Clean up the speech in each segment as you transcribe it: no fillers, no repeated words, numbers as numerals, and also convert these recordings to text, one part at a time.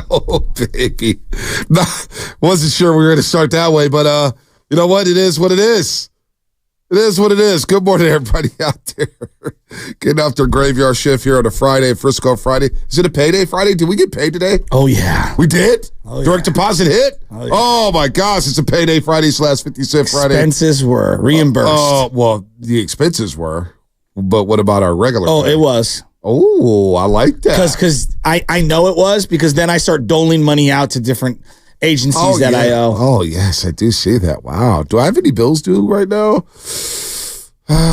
Oh, baby. No, wasn't sure we were going to start that way, but you know what? It is what it is. It is what it is. Good morning, everybody out there. Getting off their graveyard shift here on a Friday, Frisco Friday. Is it a payday Friday? Did we get paid today? Oh, yeah. We did? Oh, yeah. Direct deposit hit? Oh, yeah. Oh, my gosh. It's a payday Friday / 50-cent Friday. Expenses were reimbursed. Oh, well, the expenses were. But what about our regular pay? It was. Oh, I like that. Because I know it was, because then I start doling money out to different agencies that I owe. Oh, yes, I do see that. Wow. Do I have any bills due right now?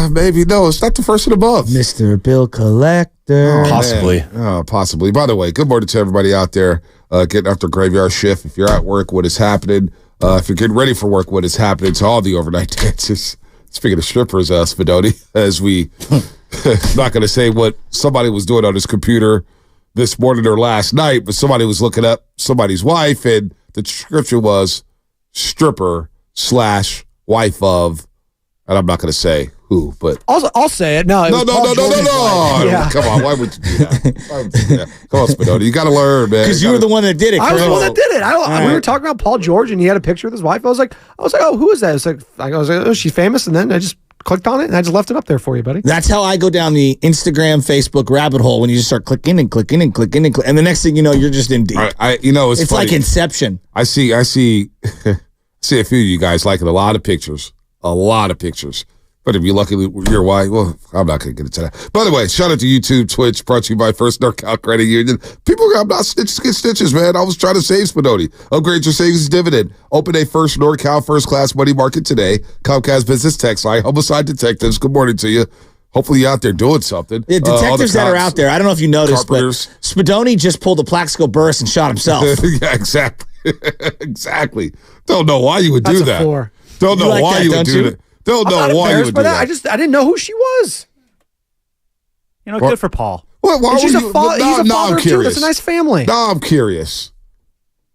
Maybe. No, it's not the first and above. Mr. Bill Collector. Possibly. Possibly. By the way, good morning to everybody out there getting after graveyard shift. If you're at work, what is happening? If you're getting ready for work, what is happening to all the overnight dancers? Speaking of strippers, Spadoni, as we, not going to say what somebody was doing on his computer this morning or last night, but somebody was looking up somebody's wife, and the description was stripper / wife of, and I'm not going to say who, but I'll say it. No. No. Yeah. Come on, why would you do that? Come on, Spadoni, you got to learn, man. Because you were the one that did it. I was the one that did it. Right. We were talking about Paul George, and he had a picture with his wife. I was like, oh, who is that? I was like, oh, she's famous, and then I just clicked on it, and I just left it up there for you, buddy. That's how I go down the Instagram, Facebook rabbit hole, when you just start clicking and clicking and clicking and clicking, and the next thing you know, you're just in deep. It's funny. Like Inception. I see a few of you guys liking a lot of pictures. But if you're lucky your wife, well, I'm not going to get into that. By the way, shout out to YouTube, Twitch, brought to you by First NorCal Credit Union. People, I'm not stitches get stitches, man. I was trying to save Spadoni. Upgrade your savings dividend. Open a First NorCal First Class Money Market today. Comcast Business Text Line. Homicide Detectives, good morning to you. Hopefully you're out there doing something. The detectives that are out there, I don't know if you noticed, but Spadoni just pulled a Plaxico burst and shot himself. Yeah, exactly. Exactly. Don't know why you would do that. 4. Don't know why you would do that. Don't know why you would do that. I didn't know who she was. Good for Paul. Why he's were a you? father I'm of 2. curious. That's a nice family. No, I'm curious.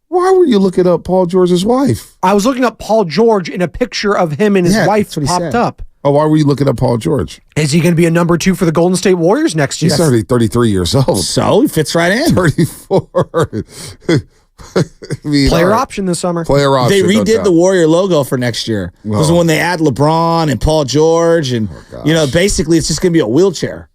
Why were you looking up Paul George's wife? I was looking up Paul George, and a picture of him and his wife popped up. Oh, why were you looking up Paul George? Is he going to be a number 2 for the Golden State Warriors next year? He's already 33 years old. So he fits right in. 34. Player option this summer. Player option. They redid the Warrior logo for next year. Because when they add LeBron and Paul George, and basically it's just going to be a wheelchair.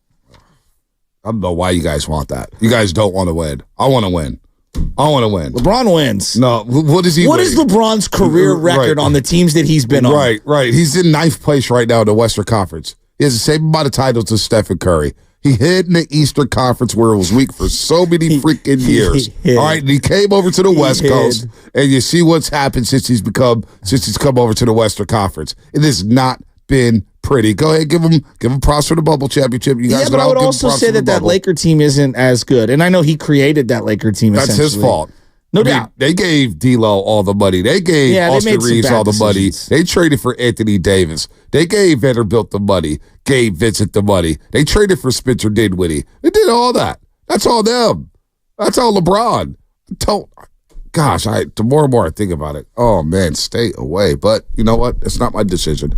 I don't know why you guys want that. You guys don't want to win. I want to win. LeBron wins. No, what is he? What is LeBron's career record on the teams that he's been on? Right. He's in 9th place right now in the Western Conference. He has the same amount of titles as Steph and Curry. He hid in the Eastern Conference where it was weak for so many freaking years. All right, and he came over to the West Coast, and you see what's happened since he's come over to the Western Conference. It has not been pretty. Go ahead, give him props for the bubble championship. You guys, but I would also say that Laker team isn't as good, and I know he created that Laker team. That's his fault. No doubt. They gave D'Lo all the money. They gave Austin Reeves all the money. They traded for Anthony Davis. They gave Vanderbilt the money. Gave Vincent the money. They traded for Spencer Dinwiddie. They did all that. That's all them. That's all LeBron. The more and more I think about it, oh man, stay away. But you know what? It's not my decision.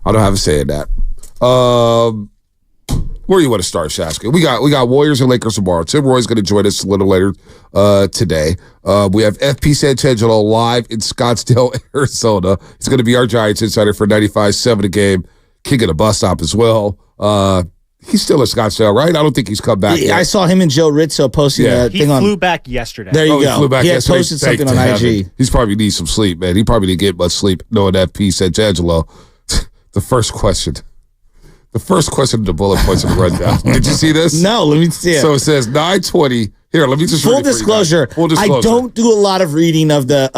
I don't have a say in that. Where do you want to start, Shaska? We got Warriors and Lakers tomorrow. Tim Roy's going to join us a little later today. We have FP Santangelo live in Scottsdale, Arizona. He's going to be our Giants insider for 95.7 a game. King of the bus stop as well. He's still in Scottsdale, right? I don't think he's come back yet. I saw him and Joe Rizzo posting a thing on. He flew back yesterday. There you go. He flew back yesterday. Posted something on IG. He's probably needs some sleep, man. He probably didn't get much sleep knowing FP Santangelo. The first question of the bullet points of the rundown. Did you see this? No, let me see it. So it says 9:20. Here, let me just Full disclosure. I don't do a lot of reading of the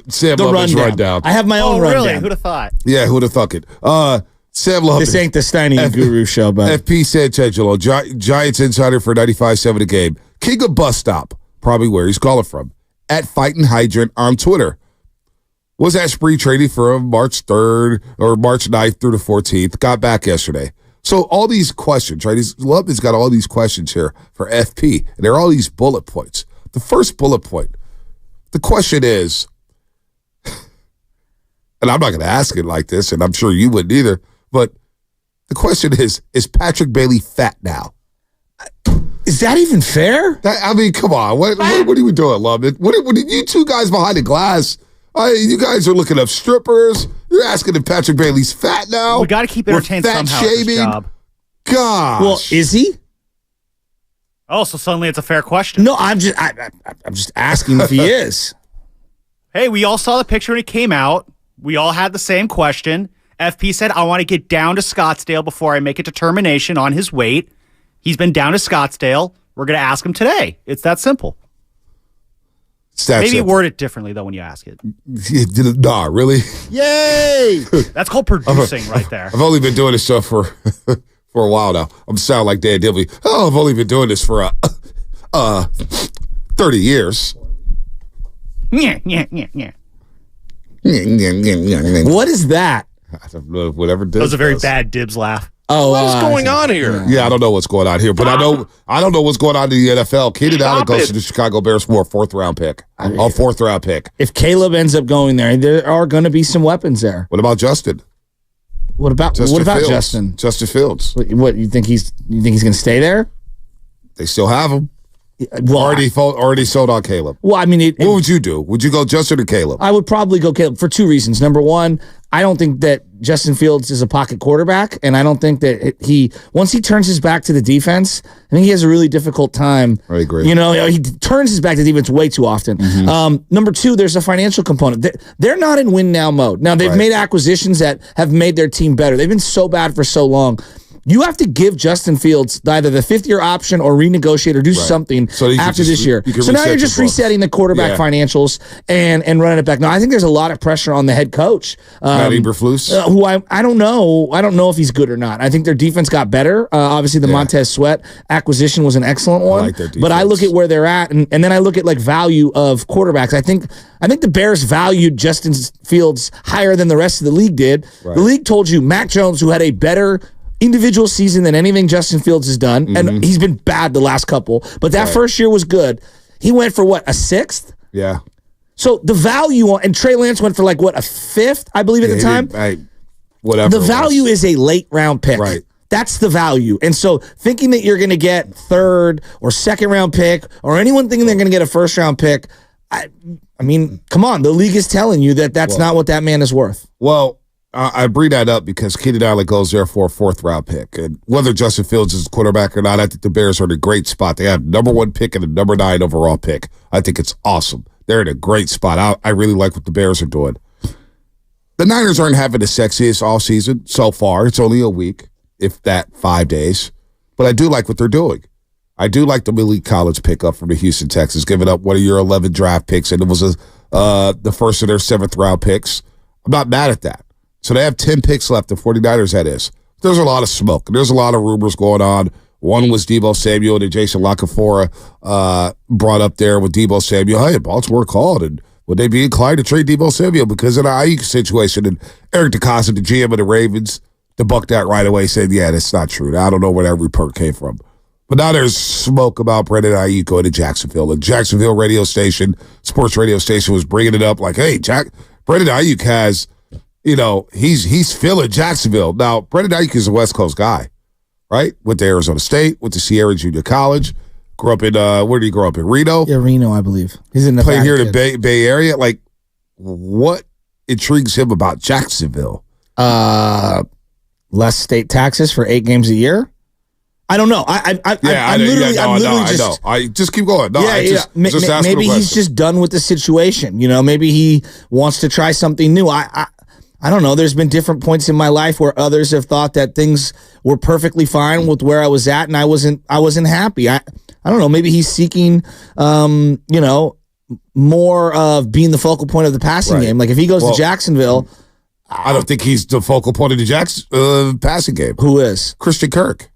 Sam Lovitz rundown. I have my own rundown. Really? Who'd have thought? Yeah, who'd have thought it? Sam Lovitz. This ain't the Steiny Guru show, but FP Santangelo, Giants insider for 95.7 a game. King of bus stop, probably where he's calling from. At Fightin' Hydrant on Twitter. Was at spree trading from March 3rd or March 9th through the 14th. Got back yesterday. So all these questions, right? Love has got all these questions here for FP, and there are all these bullet points. The first bullet point, the question is, and I'm not going to ask it like this, and I'm sure you wouldn't either, but the question is Patrick Bailey fat now? Is that even fair? I mean, come on. What are we doing, Love? What did you two guys behind the glass? You guys are looking up strippers. You're asking if Patrick Bailey's fat now. We got to keep entertained somehow. At this job. Gosh. Well, is he? Oh, so suddenly it's a fair question. No, I'm just asking if he is. Hey, we all saw the picture when it came out. We all had the same question. FP said, I want to get down to Scottsdale before I make a determination on his weight. He's been down to Scottsdale. We're going to ask him today. It's that simple. Maybe word it differently, though, when you ask it. Nah, really? Yay! That's called producing right there. I've only been doing this stuff for a while now. I'm sounding like Dan Dibley. Oh, I've only been doing this for 30 years. Yeah. What is that? I don't know. Whatever. That was a very bad Dibs laugh. Oh, what's going on here? Yeah, I don't know what's going on here, but I don't know what's going on in the NFL. Keenan Allen goes to the Chicago Bears for a fourth-round pick. Fourth-round pick. If Caleb ends up going there are going to be some weapons there. What about Justin? What about Fields? Justin? Justin Fields. What you think he's going to stay there? They still have him. Well, already sold on Caleb. Well, I mean, what would you do? Would you go Justin or Caleb? I would probably go Caleb for two reasons. Number one, I don't think that Justin Fields is a pocket quarterback, and I don't think that once he turns his back to the defense, I think he has a really difficult time. I agree. He turns his back to the defense way too often. Mm-hmm. Number two, there's a financial component. They're not in win now mode. Now they've made acquisitions that have made their team better. They've been so bad for so long. You have to give Justin Fields either the fifth-year option or renegotiate or do something after this year. So now you're just resetting the quarterback financials and running it back. Now, I think there's a lot of pressure on the head coach. Matt Eberflus? Who I don't know. I don't know if he's good or not. I think their defense got better. Obviously, the Montez Sweat acquisition was an excellent one. I like their defense. But I look at where they're at, and then I look at value of quarterbacks. I think the Bears valued Justin Fields higher than the rest of the league did. Right. The league told you Mac Jones, who had a better individual season than anything Justin Fields has done, and he's been bad the last couple, but that first year was good. He went for a sixth? Yeah. So the value on, and Trey Lance went for a fifth, I believe at the time. Whatever. The value is a late round pick. Right. That's the value. And so thinking that you're going to get third or second round pick, or anyone thinking they're going to get a first round pick, I mean, come on, the league is telling you that that's not what that man is worth. Well, I bring that up because Keenan Allen goes there for a fourth-round pick. And whether Justin Fields is a quarterback or not, I think the Bears are in a great spot. They have number 1 pick and a number 9 overall pick. I think it's awesome. They're in a great spot. I really like what the Bears are doing. The Niners aren't having the sexiest offseason so far. It's only a week, if that 5 days. But I do like what they're doing. I do like the Malik College pickup from the Houston Texans, giving up one of your 11 draft picks, and it was the first of their 7th-round picks. I'm not mad at that. So they have 10 picks left, the 49ers, that is. There's a lot of smoke. There's a lot of rumors going on. One was Deebo Samuel that Jason LaCanfora brought up there with Deebo Samuel. Hey, Baltimore called, and would they be inclined to trade Deebo Samuel because of the Aiyuk situation? And Eric DeCosta, the GM of the Ravens, debunked that right away, said, yeah, that's not true. Now, I don't know where that report came from. But now there's smoke about Brandon Aiyuk going to Jacksonville. The Jacksonville radio station, sports radio station, was bringing it up like, hey, Brandon Aiyuk has... he's feeling Jacksonville. Now, Brandon Aiyuk is a West Coast guy, right? Went to Arizona State, went to Sierra Junior College, grew up in, where did he grow up? In Reno? Yeah, Reno, I believe. He's in the played here in the Bay Area. Like, what intrigues him about Jacksonville? Less state taxes for 8 games a year? I don't know. I'm literally just. I just keep going. No, maybe he's just done with the situation. Maybe he wants to try something new. I don't know. There's been different points in my life where others have thought that things were perfectly fine with where I was at, and I wasn't happy. I don't know. Maybe he's seeking, more of being the focal point of the passing game. Like if he goes to Jacksonville, I don't think he's the focal point of the passing game. Who is? Christian Kirk.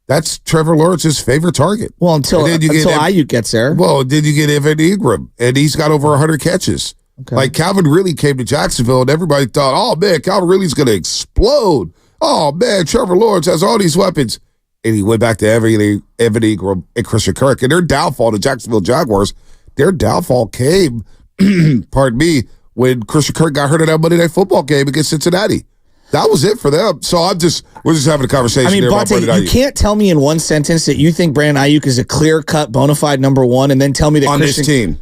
That's Trevor Lawrence's favorite target. Well, until Aiyuk gets there. Well, then you get Evan Ingram, and he's got over 100 catches. Okay. Like Calvin Ridley came to Jacksonville, and everybody thought, oh, man, Calvin Ridley's going to explode. Oh, man, Trevor Lawrence has all these weapons. And he went back to Evan Ingram and Christian Kirk. And their downfall, the Jacksonville Jaguars, their downfall came, pardon me, when Christian Kirk got hurt in that Monday Night Football game against Cincinnati. That was it for them. So we're just having a conversation here about Brandon Aiyuk. You can't tell me in one sentence that you think Brandon Aiyuk is a clear-cut, bona fide number one, and then tell me that on this team.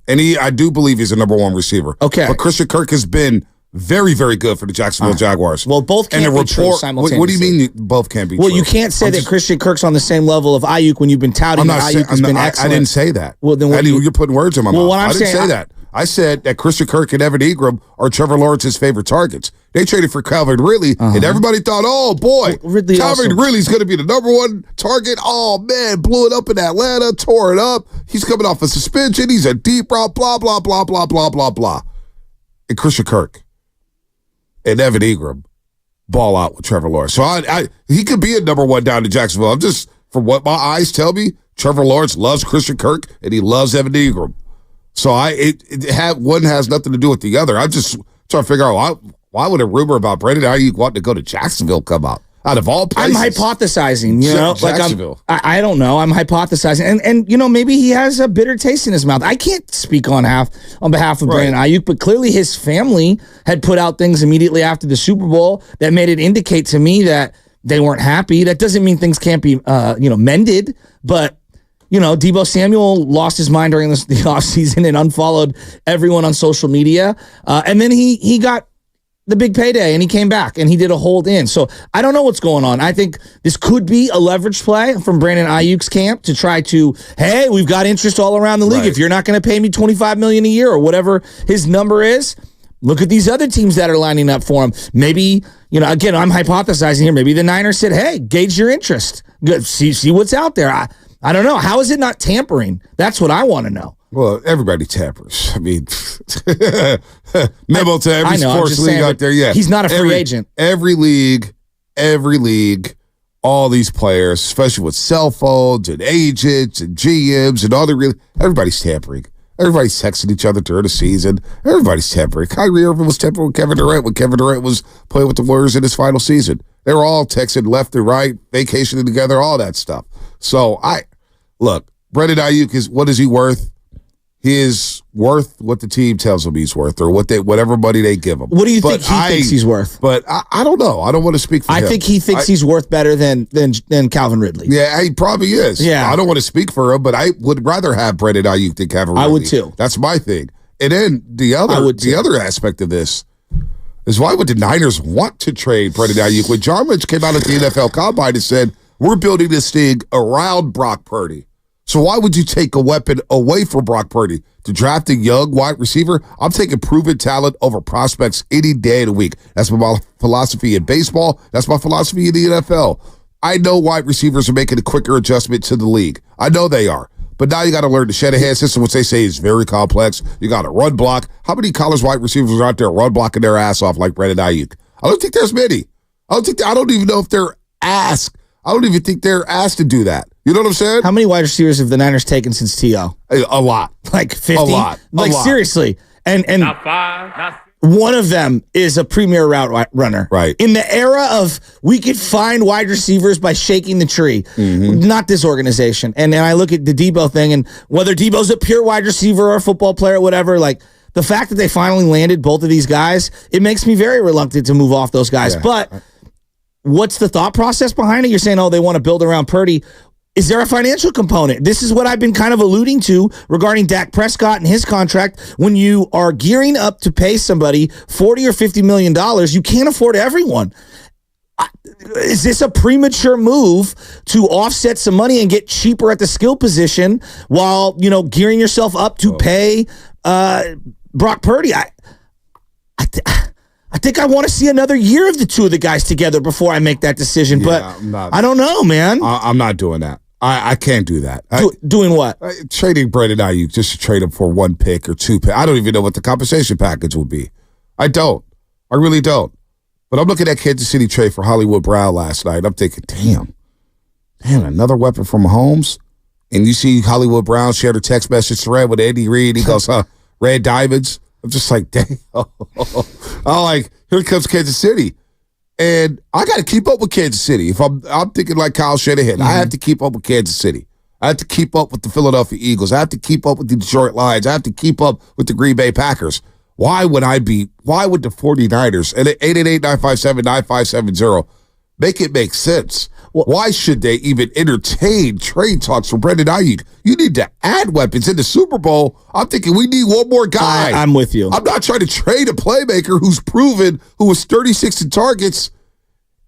And I do believe he's a number one receiver. Okay. But Christian Kirk has been very, very good for the Jacksonville Jaguars. Well, both can't be true simultaneously. What do you mean both can't be true? Well, you can't say that Christian Kirk's on the same level of Aiyuk when you've been touting that Aiyuk has been excellent. I didn't say that. Well, then you're putting words in my mouth. I didn't say that. I said that Christian Kirk and Evan Ingram are Trevor Lawrence's favorite targets. They traded for Calvin Ridley, and everybody thought, oh, boy, Calvin Ridley's going to be the number one target. Oh, man, blew it up in Atlanta, tore it up. He's coming off a suspension. He's a deep route, blah, blah, blah, blah, blah, blah, blah. And Christian Kirk and Evan Ingram ball out with Trevor Lawrence. So he could be a number one down to Jacksonville. I'm just, from what my eyes tell me, Trevor Lawrence loves Christian Kirk, and he loves Evan Ingram. So one has nothing to do with the other. I'm just trying to figure out why would a rumor about Brandon Aiyuk wanting to go to Jacksonville come out of all places? I'm hypothesizing, Jacksonville. I don't know. I'm hypothesizing, and maybe he has a bitter taste in his mouth. I can't speak on behalf of Brandon Aiyuk, but clearly his family had put out things immediately after the Super Bowl that made it indicate to me that they weren't happy. That doesn't mean things can't be mended, but. Deebo Samuel lost his mind during the offseason and unfollowed everyone on social media. And then he got the big payday and he came back and he did a hold in. So I don't know what's going on. I think this could be a leverage play from Brandon Aiyuk's camp to try to, hey, we've got interest all around the league. Right. If you're not going to pay me $25 million a year or whatever his number is, look at these other teams that are lining up for him. Maybe, again, I'm hypothesizing here. Maybe the Niners said, hey, gauge your interest. See what's out there. I don't know. How is it not tampering? That's what I want to know. Well, everybody tampers. I mean, memo to every sports league out there. Yeah, he's not a free agent. Every league, all these players, especially with cell phones and agents and GMs and all everybody's tampering. Everybody's texting each other during the season. Everybody's tampering. Kyrie Irving was tampering with Kevin Durant when Kevin Durant was playing with the Warriors in his final season. They were all texting left and right, vacationing together, all that stuff. So look, Brandon Aiyuk what is he worth? He is worth what the team tells him he's worth, or whatever money they give him. What do you think he thinks he's worth? But I don't know. I don't want to speak for him. I think he thinks he's worth better than Calvin Ridley. Yeah, he probably is. Yeah. I don't want to speak for him, but I would rather have Brandon Aiyuk than Calvin Ridley. I would too. That's my thing. And then the other aspect of this is, why would the Niners want to trade Brandon Aiyuk? When John Lynch came out at the NFL Combine and said, we're building this thing around Brock Purdy. So why would you take a weapon away from Brock Purdy to draft a young wide receiver? I'm taking proven talent over prospects any day of the week. That's my philosophy in baseball. That's my philosophy in the NFL. I know wide receivers are making a quicker adjustment to the league. I know they are. But now you got to learn the Shanahan system, which they say is very complex. You got to run block. How many college wide receivers are out there run blocking their ass off like Brandon Aiyuk? I don't think there's many. I don't even know if they're asked. I don't even think they're asked to do that. You know what I'm saying? How many wide receivers have the Niners taken since T.O.? A lot. Like 50? A lot. Seriously. And Not five. Not one of them is a premier route runner. Right. In the era of we could find wide receivers by shaking the tree, not this organization. And then I look at the Debo thing, and whether Debo's a pure wide receiver or a football player or whatever, like the fact that they finally landed both of these guys, it makes me very reluctant to move off those guys. Yeah. But what's the thought process behind it? You're saying, they want to build around Purdy. Is there a financial component? This is what I've been kind of alluding to regarding Dak Prescott and his contract. When you are gearing up to pay somebody $40 or $50 million, you can't afford everyone. Is this a premature move to offset some money and get cheaper at the skill position while, gearing yourself up to pay Brock Purdy? I think I want to see another year of the two of the guys together before I make that decision. Yeah, but I don't know, man. I'm not doing that. I can't do that. Doing what? Trading Brandon Aiyuk just to trade him for one pick or two pick. I don't even know what the compensation package will be. I don't. I really don't. But I'm looking at Kansas City trade for Hollywood Brown last night. I'm thinking, damn, another weapon from Mahomes? And you see Hollywood Brown shared a text message thread with Andy Reid. He goes, red diamonds. I'm just like, dang. Here comes Kansas City. And I got to keep up with Kansas City. If I'm thinking like Kyle Shanahan, I have to keep up with Kansas City. I have to keep up with the Philadelphia Eagles. I have to keep up with the Detroit Lions. I have to keep up with the Green Bay Packers. why would the 49ers and at 888-957-9570 make it make sense? Well, why should they even entertain trade talks for Brandon Aiyuk? You need to add weapons in the Super Bowl. I'm thinking we need one more guy. I'm with you. I'm not trying to trade a playmaker who's proven, who was 36 in targets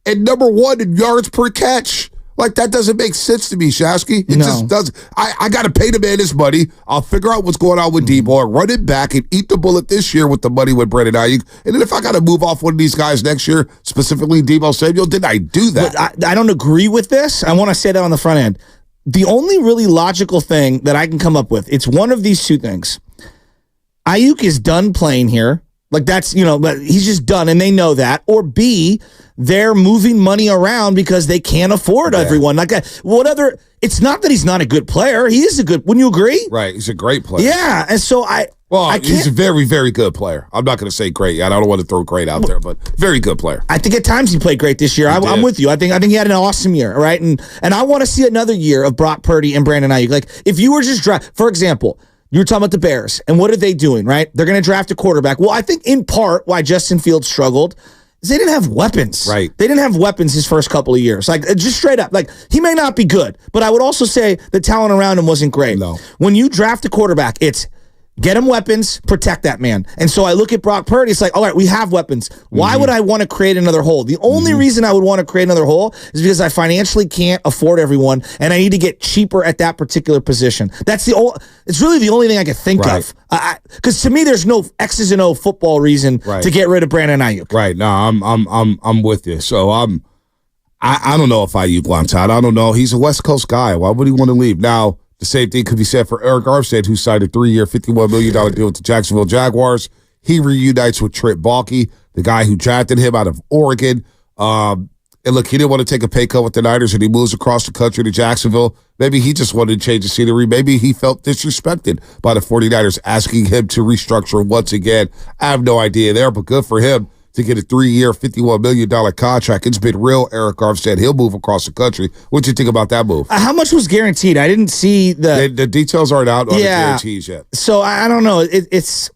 and number 1 in yards per catch. Like, that doesn't make sense to me, Shasky. It just doesn't. I got to pay the man his money. I'll figure out what's going on with Debo, run it back, and eat the bullet this year with the money with Brandon Aiyuk. And then if I got to move off one of these guys next year, specifically Debo Samuel, then I do that. But I don't agree with this. I want to say that on the front end. The only really logical thing that I can come up with, it's one of these two things. Aiyuk is done playing here. Like, that's, but he's just done, and they know that. Or B, they're moving money around because they can't afford everyone. Like, it's not that he's not a good player. He is wouldn't you agree? Right. He's a great player. Yeah. And so he's a very, very good player. I'm not going to say great. I don't want to throw great out there, but very good player. I think at times he played great this year. I'm with you. I think he had an awesome year, right? And I want to see another year of Brock Purdy and Brandon Aiyuk. Like, if you were just for example, you were talking about the Bears, and what are they doing, right? They're going to draft a quarterback. Well, I think in part why Justin Fields struggled is they didn't have weapons. Right. They didn't have weapons his first couple of years. Like, just straight up. Like, he may not be good, but I would also say the talent around him wasn't great. No. When you draft a quarterback, it's get him weapons, protect that man. And so I look at Brock Purdy, it's like, all right, we have weapons. Why would I want to create another hole? The only reason I would want to create another hole is because I financially can't afford everyone, and I need to get cheaper at that particular position. It's really the only thing I can think of. Because to me, there's no X's and O football reason to get rid of Brandon Aiyuk. Right. No, I'm with you. So I don't know if Aiyuk wants out. I don't know. He's a West Coast guy. Why would he want to leave? Now, the same thing could be said for Eric Armstead, who signed a 3-year, $51 million deal with the Jacksonville Jaguars. He reunites with Trent Baalke, the guy who drafted him out of Oregon. And look, he didn't want to take a pay cut with the Niners, and he moves across the country to Jacksonville. Maybe he just wanted to change the scenery. Maybe he felt disrespected by the 49ers, asking him to restructure once again. I have no idea there, but good for him to get a 3-year, $51 million contract. It's been real, Eric Armstead. He'll move across the country. What'd you think about that move? How much was guaranteed? I didn't see the details aren't out on the guarantees yet. So I don't know. It's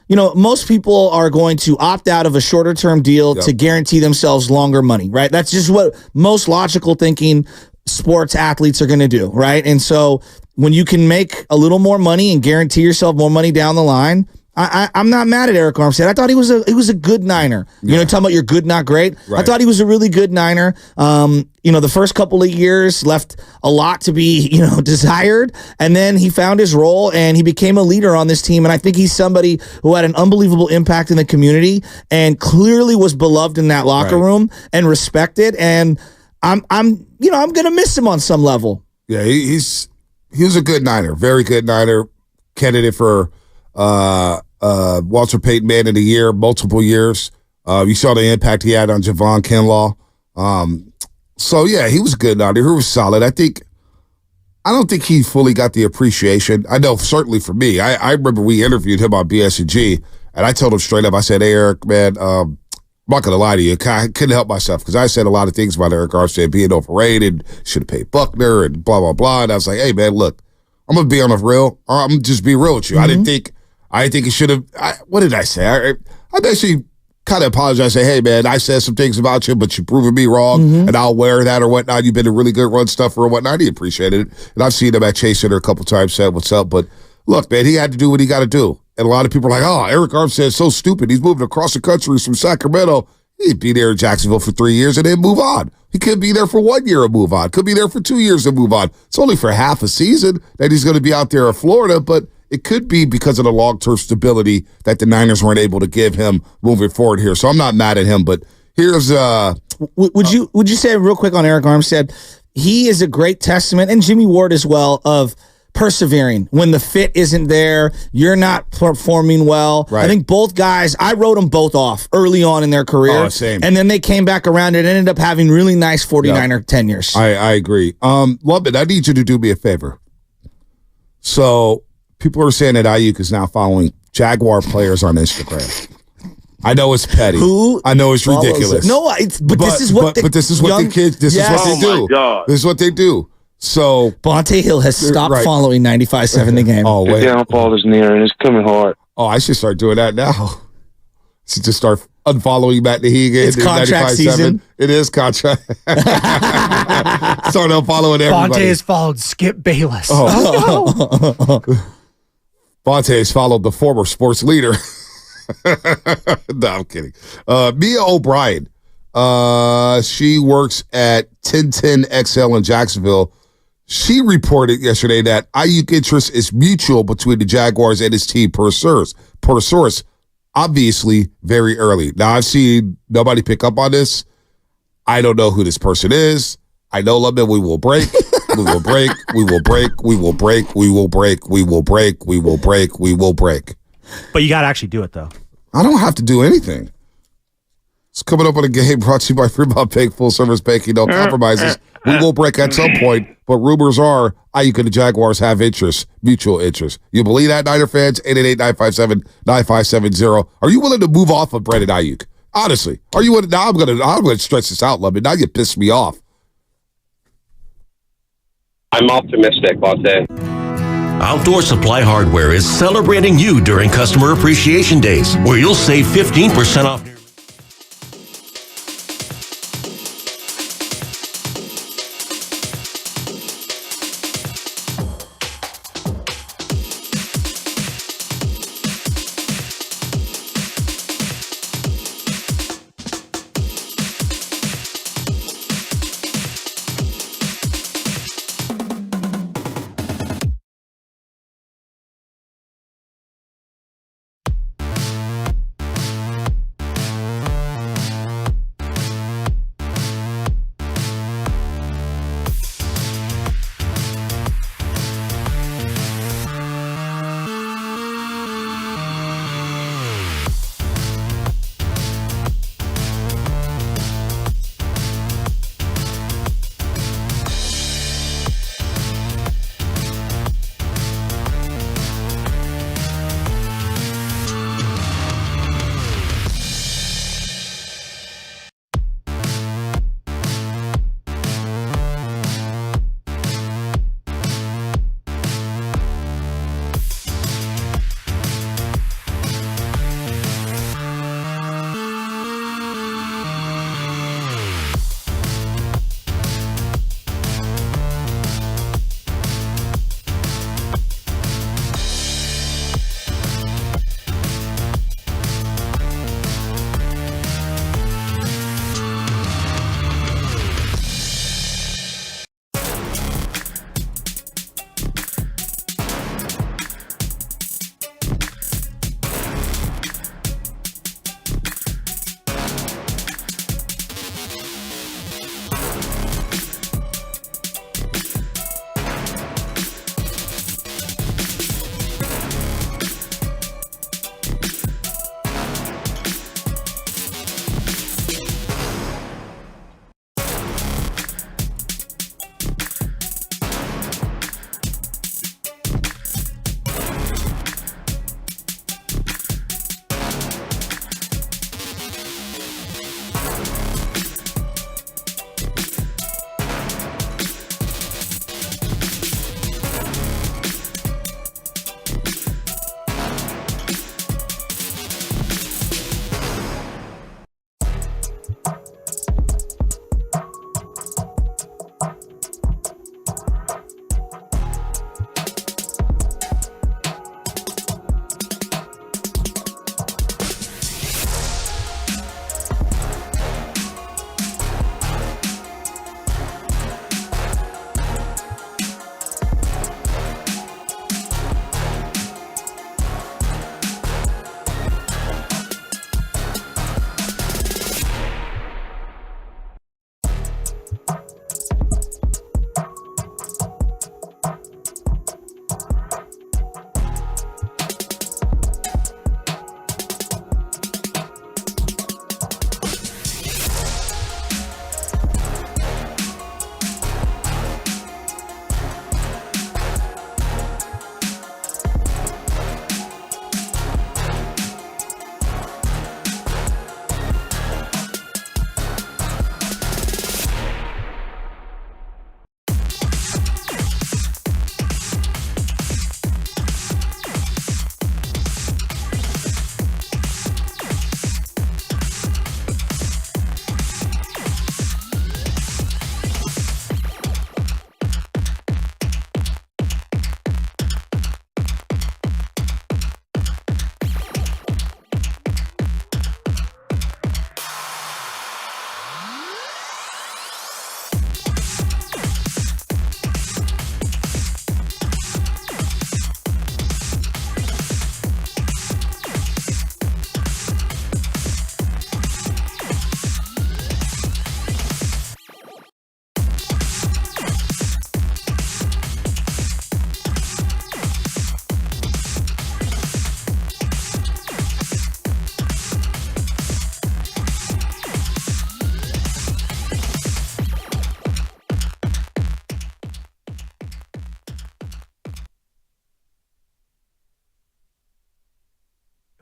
most people are going to opt out of a shorter term deal to guarantee themselves longer money, right? That's just what most logical thinking sports athletes are going to do, right? And so when you can make a little more money and guarantee yourself more money down the line, I'm not mad at Eric Armstead. I thought he was a good Niner. Talking about you're good, not great. Right. I thought he was a really good Niner. The first couple of years left a lot to be, desired. And then he found his role and he became a leader on this team. And I think he's somebody who had an unbelievable impact in the community and clearly was beloved in that locker room and respected. And I'm going to miss him on some level. Yeah, he was a good Niner, very good Niner, candidate for Walter Payton Man of the Year, multiple years. You saw the impact he had on Javon Kinlaw. So yeah, he was good out there. He was solid. I don't think he fully got the appreciation. I know certainly for me. I remember we interviewed him on BS&G, and I told him straight up. I said, "Hey Eric, man, I'm not gonna lie to you. I couldn't help myself because I said a lot of things about Eric Armstead being overrated, should have paid Buckner, and blah blah blah." And I was like, "Hey man, look, I'm gonna be on the real. I'm gonna just be real with you. I didn't think he should have. What did I say? I basically kind of apologized. Say, hey man, I said some things about you, but you've proven me wrong, and I'll wear that or whatnot. You've been a really good run stuffer or whatnot. He appreciated it, and I've seen him at Chase Center a couple times. Said what's up, but look, man, he had to do what he got to do. And a lot of people are like, oh, Eric Armstead is so stupid. He's moving across the country from Sacramento. He'd be there in Jacksonville for 3 years and then move on. He could be there for 1 year and move on. Could be there for 2 years and move on. It's only for half a season that he's going to be out there in Florida, but it could be because of the long-term stability that the Niners weren't able to give him moving forward here. So I'm not mad at him, but here's would you say real quick on Eric Armstead, he is a great testament, and Jimmy Ward as well, of persevering when the fit isn't there, you're not performing well. Right. I think both guys, I wrote them both off early on in their career. Oh, same. And then they came back around and ended up having really nice 49er tenures. I agree. Lubin, I need you to do me a favor. So people are saying that Aiyuk is now following Jaguar players on Instagram. I know it's petty. I know it's ridiculous. No, but this is what the kids. This is what they do. God. This is what they do. So Bonte Hill has stopped following 95.7 the game. The downfall is near, and it's coming hard. Oh, I should start doing that now. Should just start unfollowing Matt Nahiga. It's contract season. It is contract. Start unfollowing everybody. Fonte has followed Skip Bayless. Fonte has followed the former sports leader. No, I'm kidding. Mia O'Brien. She works at 1010XL in Jacksonville. She reported yesterday that Aiyuk interest is mutual between the Jaguars and his team per source. Obviously, very early. Now, I've seen nobody pick up on this. I don't know who this person is. I know Lubman, we will break. We will break. We will break. We will break. We will break. We will break. We will break. We will break. But you got to actually do it, though. I don't have to do anything. It's coming up on a game brought to you by Fremont Bank, full service banking, no compromises. We will break at some point, but rumors are Aiyuk and the Jaguars have interest, mutual interest. You believe that, Niner fans? 888-957-9570. Are you willing to move off of Brandon Aiyuk? Honestly, are you willing? Now I'm gonna stretch this out, Lubman. Now you pissed me off. I'm optimistic, Fonte. Outdoor Supply Hardware is celebrating you during Customer Appreciation Days, where you'll save 15% off.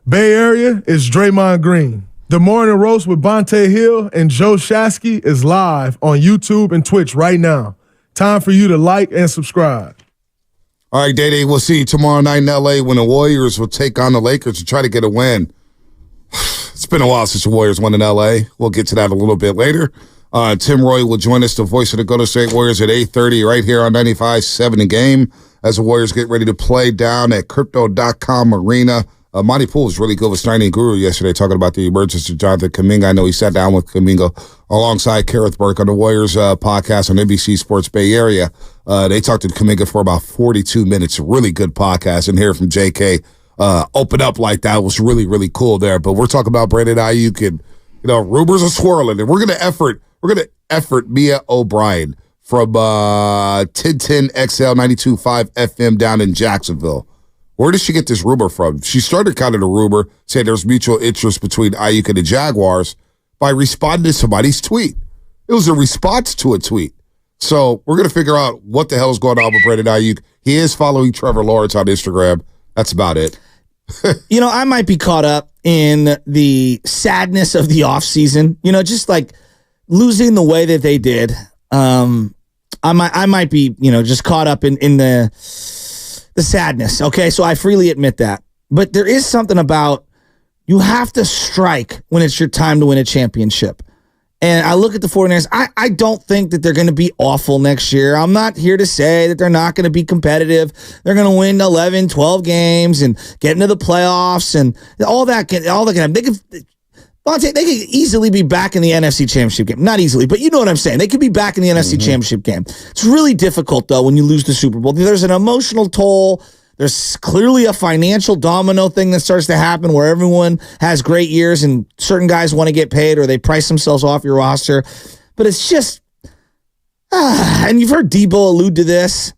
Bay Area is Draymond Green. The Morning Roast with Bonte Hill and Joe Shasky is live on YouTube and Twitch right now. Time for you to like and subscribe. All right, Day-Day, we'll see you tomorrow night in L.A. when the Warriors will take on the Lakers to try to get a win. It's been a while since the Warriors won in L.A. We'll get to that a little bit later. Tim Roy will join us, the voice of the Golden State Warriors, at 8:30 right here on 95.7 The Game as the Warriors get ready to play down at Crypto.com Arena. Monty Poole was really good with Steiny Guru yesterday talking about the emergence of Jonathan Kuminga. I know he sat down with Kuminga alongside Kareth Burke on the Warriors podcast on NBC Sports Bay Area. They talked to Kuminga for about 42 minutes. Really good podcast. And hear from JK open up like that was really, really cool there. But we're talking about Brandon Aiyuk and, rumors are swirling. And we're going to effort Mia O'Brien from 1010 XL 92.5 FM down in Jacksonville. Where did she get this rumor from? She started kind of the rumor, saying there's mutual interest between Aiyuk and the Jaguars by responding to somebody's tweet. It was a response to a tweet. So we're going to figure out what the hell is going on with Brandon Aiyuk. He is following Trevor Lawrence on Instagram. That's about it. I might be caught up in the sadness of the offseason, just like losing the way that they did. I might be, just caught up in the sadness. Okay. So I freely admit that, but there is something about you have to strike when it's your time to win a championship. And I look at the 49ers. I don't think that they're going to be awful next year. I'm not here to say that they're not going to be competitive. They're going to win 11, 12 games and get into the playoffs and all that can happen. They could easily be back in the NFC Championship game. Not easily, but you know what I'm saying. They could be back in the NFC Championship game. It's really difficult, though, when you lose the Super Bowl. There's an emotional toll. There's clearly a financial domino thing that starts to happen where everyone has great years and certain guys want to get paid or they price themselves off your roster. But it's just, and you've heard Debo allude to this.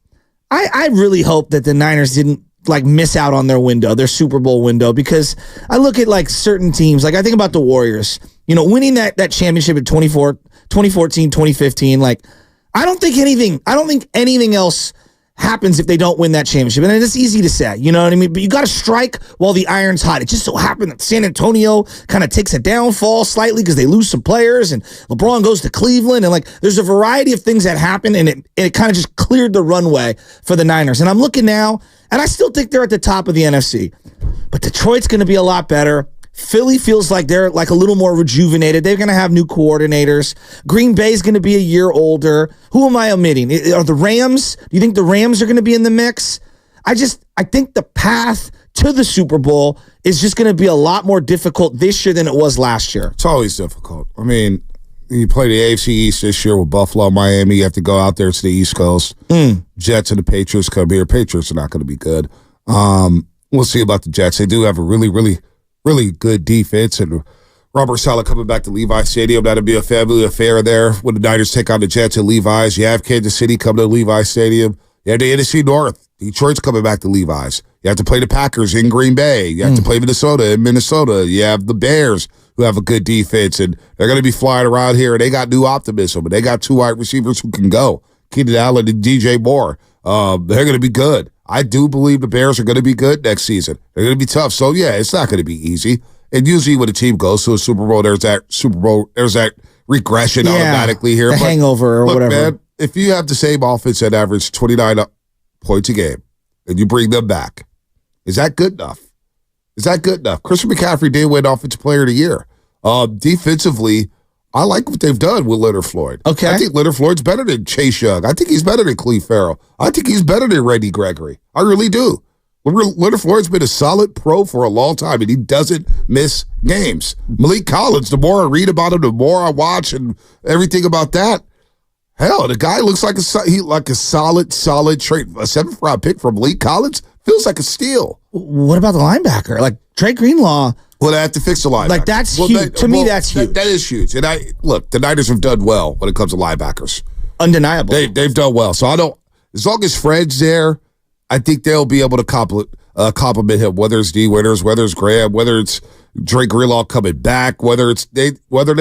I really hope that the Niners didn't miss out on their Super Bowl window, because I look at certain teams, I think about the Warriors, winning that championship in 2014, 2015. I don't think anything else happens if they don't win that championship. And it's easy to say, you know what I mean? But you got to strike while the iron's hot. It just so happened that San Antonio kind of takes a downfall slightly because they lose some players and LeBron goes to Cleveland. And there's a variety of things that happen, and it kind of just cleared the runway for the Niners. And I'm looking now, and I still think they're at the top of the NFC. But Detroit's going to be a lot better. Philly feels like they're a little more rejuvenated. They're going to have new coordinators. Green Bay's going to be a year older. Who am I omitting? Are the Rams? Do you think the Rams are going to be in the mix? I think the path to the Super Bowl is just going to be a lot more difficult this year than it was last year. It's always difficult. I mean, you play the AFC East this year with Buffalo, Miami. You have to go out there to the East Coast. Jets and the Patriots come here. Patriots are not going to be good. We'll see about the Jets. They do have a really, really, really good defense, and Robert Saleh coming back to Levi's Stadium. That'll be a family affair there when the Niners take on the Jets at Levi's. You have Kansas City coming to Levi's Stadium. You have the NFC North. Detroit's coming back to Levi's. You have to play the Packers in Green Bay. You have to play Minnesota in Minnesota. You have the Bears, who have a good defense, and they're going to be flying around here, and they got new optimism, and they got two wide receivers who can go, Keenan Allen and DJ Moore. They're going to be good. I do believe the Bears are going to be good next season. They're going to be tough. So, yeah, it's not going to be easy. And usually when a team goes to a Super Bowl, there's that regression automatically here. The hangover or whatever. Man, if you have the same offense that average 29 points a game and you bring them back, is that good enough? Is that good enough? Christian McCaffrey did win Offensive Player of the Year. Defensively, I like what they've done with Leonard Floyd. Okay. I think Leonard Floyd's better than Chase Young. I think he's better than Cleve Farrell. I think he's better than Randy Gregory. I really do. Leonard Floyd's been a solid pro for a long time, and he doesn't miss games. Malik Collins, the more I read about him, the more I watch and everything about that, hell, the guy looks like a solid trade. A 7th-round pick from Malik Collins feels like a steal. What about the linebacker? Trey Greenlaw. Well, they have to fix the linebacker. That's huge. To me, that's huge. That is huge. And the Niners have done well when it comes to linebackers. Undeniable. They've done well. So as long as Fred's there, I think they'll be able to compliment him, whether it's D. Winters, whether it's Graham, whether it's Drake Greenlaw coming back, whether they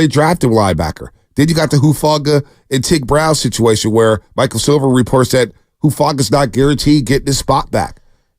draft him linebacker. Then you got the Hufanga and Tig Brown situation where Michael Silver reports that Hufaga's not guaranteed getting his spot back.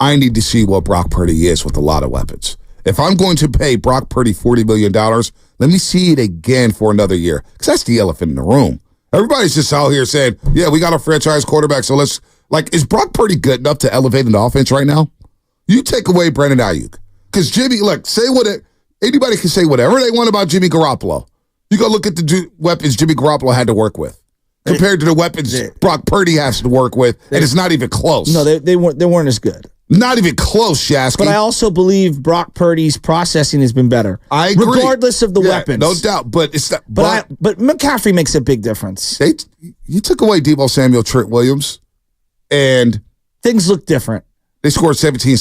I need to see what Brock Purdy is with a lot of weapons. If I'm going to pay Brock Purdy $40 million, let me see it again for another year. Because that's the elephant in the room. Everybody's just out here saying, yeah, we got a franchise quarterback, so let's, is Brock Purdy good enough to elevate an offense right now? You take away Brandon Aiyuk. Because Jimmy, anybody can say whatever they want about Jimmy Garoppolo. You go look at the weapons Jimmy Garoppolo had to work with compared to the weapons Brock Purdy has to work with, and it's not even close. No, they weren't as good. Not even close, Shasky. But I also believe Brock Purdy's processing has been better. I agree. Regardless of the weapons. No doubt. But it's that. But McCaffrey makes a big difference. You took away Deebo Samuel, Trent Williams, and things look different. They scored 17.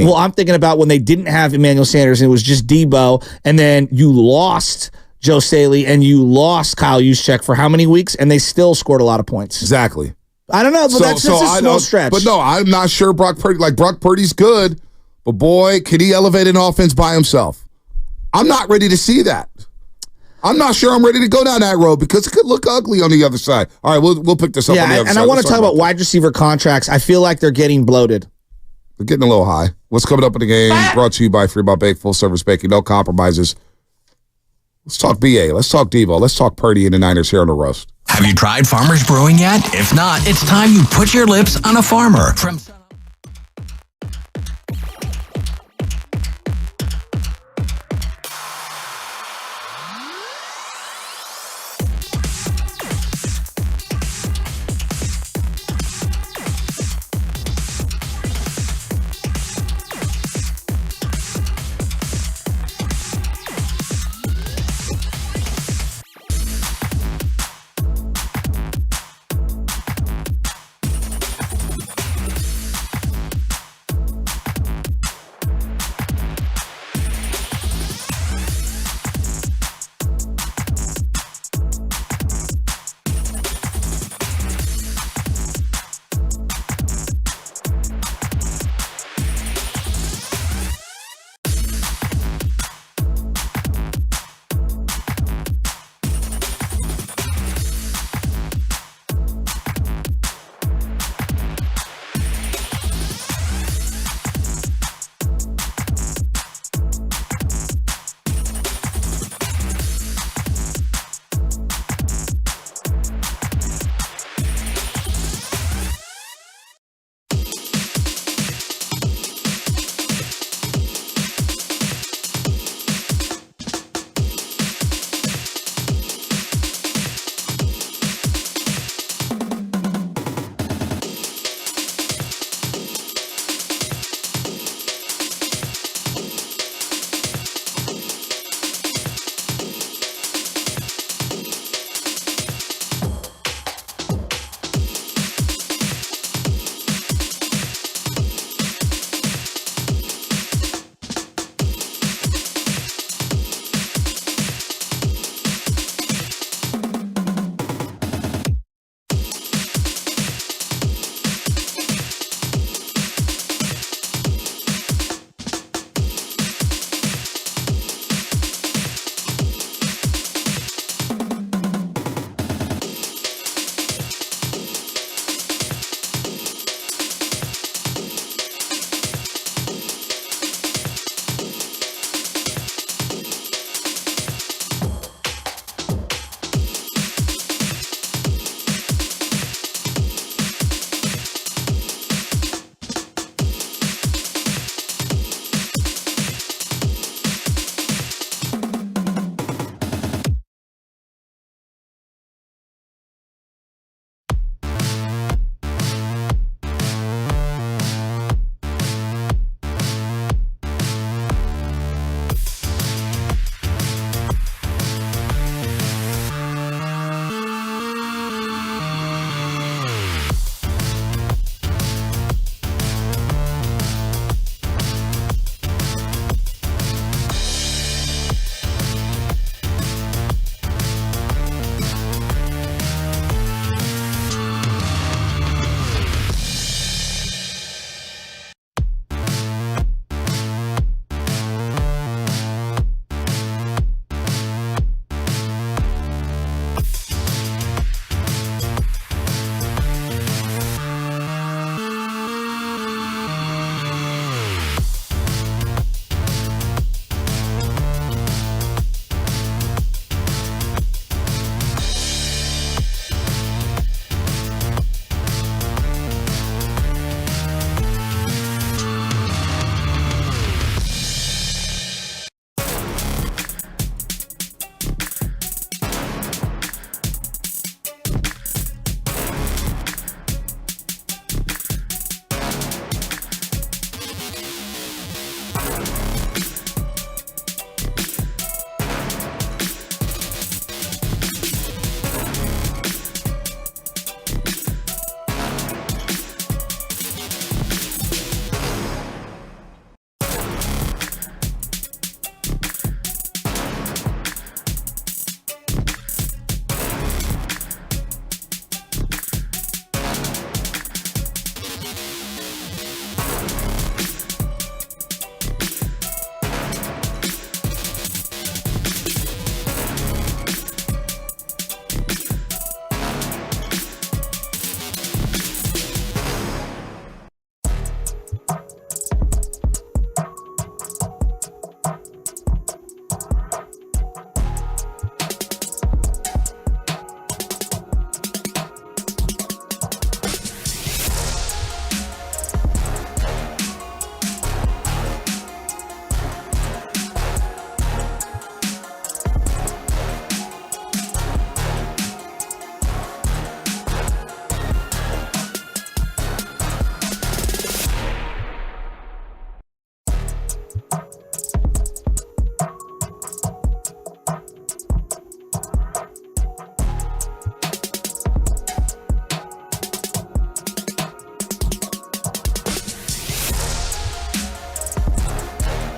Well, I'm thinking about when they didn't have Emmanuel Sanders and it was just Deebo, and then you lost Joe Staley and you lost Kyle Juszczyk for how many weeks, and they still scored a lot of points. Exactly. I don't know, but that's just a small stretch. But no, I'm not sure Brock Purdy. Brock Purdy's good, but boy, can he elevate an offense by himself? I'm not ready to see that. I'm not sure I'm ready to go down that road because it could look ugly on the other side. All right, we'll pick this up on the other side. And I want to talk about wide receiver contracts. I feel like they're getting bloated. They're getting a little high. What's coming up in the game? Brought to you by Fremont Bank, full service banking, no compromises. Let's talk BA. Let's talk Devo. Let's talk Purdy and the Niners here on the roast. Have you tried Farmer's Brewing yet? If not, it's time you put your lips on a farmer.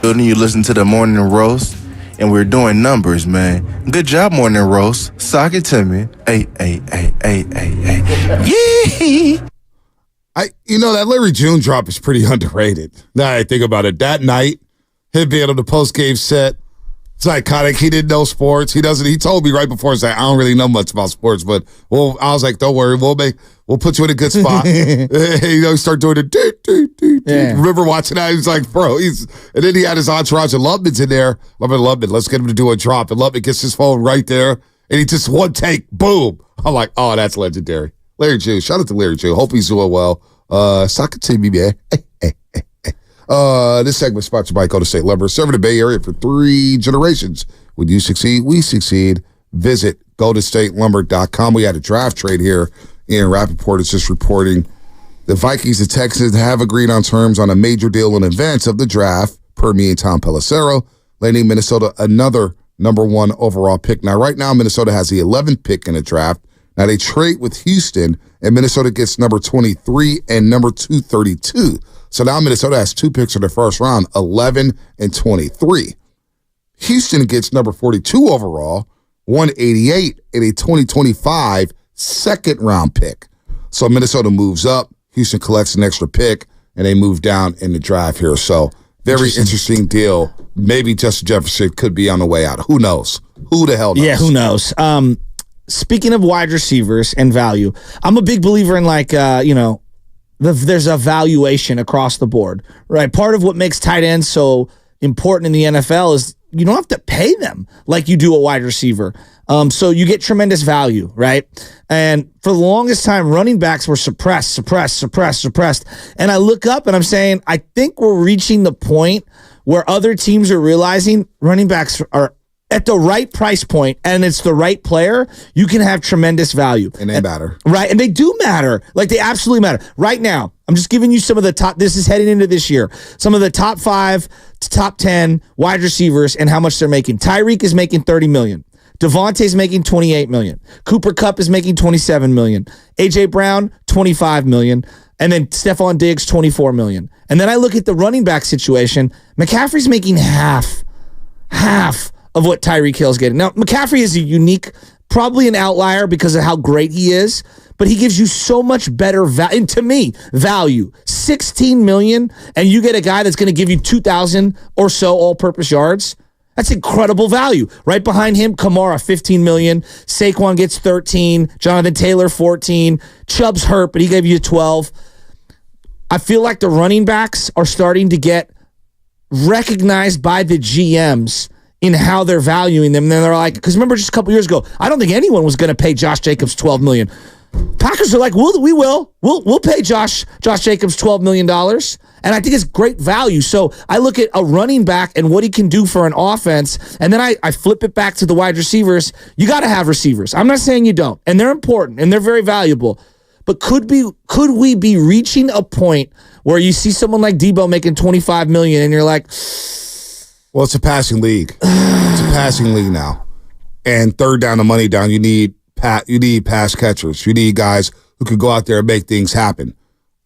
building, you listen to the Morning Roast, and we're doing numbers, man. Good job, Morning Roast. Sock it to me. Hey. Yee! That Larry June drop is pretty underrated. Now I think about it. That night, him being on the post-game set, it's iconic. He didn't know sports. He told me right before, I don't really know much about sports, but I was like, don't worry, we'll put you in a good spot. He start doing the Yeah. Remember watching that? He was like, bro, and then he had his entourage and Lubman's in there. Lubman, let's get him to do a drop. And Lubman gets his phone right there, and he just one take, boom. I'm like, oh, that's legendary. Larry June, shout out to Larry June. Hope he's doing well. Sock it to me, man. This segment is sponsored by Golden State Lumber, serving the Bay Area for 3 generations. When you succeed, we succeed. Visit goldenstatelumber.com. We had a draft trade here. Ian Rappaport is just reporting the Vikings and Texans have agreed on terms on a major deal in advance of the draft, per me and Tom Pelissero, landing Minnesota another number 1 overall pick. Now, right now, Minnesota has the 11th pick in the draft. Now, they trade with Houston, and Minnesota gets number 23 and number 232. So now Minnesota has 2 picks in the first round, 11 and 23. Houston gets number 42 overall, 188, and a 2025 second-round pick. So Minnesota moves up, Houston collects an extra pick, and they move down in the draft here. So very interesting deal. Maybe Justin Jefferson could be on the way out. Who knows? Who the hell knows? Yeah, who knows? Speaking of wide receivers and value, I'm a big believer in there's a valuation across the board, right? Part of what makes tight ends so important in the NFL is you don't have to pay them like you do a wide receiver. So you get tremendous value, right? And for the longest time, running backs were suppressed. And I look up and I'm saying, I think we're reaching the point where other teams are realizing running backs are at the right price point and it's the right player, you can have tremendous value. And they matter. Right. And they do matter. Like they absolutely matter. Right now, I'm just giving you some of the top, this is heading into this year, some of the top 5 to top 10 wide receivers and how much they're making. Tyreek is making $30 million. Devontae's making $28 million. Cooper Kupp is making $27 million. A.J. Brown, $25 million. And then Stephon Diggs, $24 million. And then I look at the running back situation. McCaffrey's making half of what Tyreek Hill's getting. Now, McCaffrey is a unique, probably an outlier because of how great he is, but he gives you so much better value. And to me, value. $16 million, and you get a guy that's going to give you 2,000 or so all-purpose yards. That's incredible value. Right behind him, Kamara, $15 million. Saquon gets 13. Jonathan Taylor, 14. Chubb's hurt, but he gave you 12. I feel like the running backs are starting to get recognized by the GMs in how they're valuing them. And then they're like, because remember just a couple years ago, I don't think anyone was going to pay Josh Jacobs $12 million. Packers are like, we'll pay Josh Jacobs $12 million. And I think it's great value. So I look at a running back and what he can do for an offense, and then I flip it back to the wide receivers. You got to have receivers. I'm not saying you don't. And they're important and they're very valuable. But could we be reaching a point where you see someone like Debo making $25 million and you're like, well, it's a passing league. It's a passing league now. And third down and money down, you need pass catchers. You need guys who can go out there and make things happen.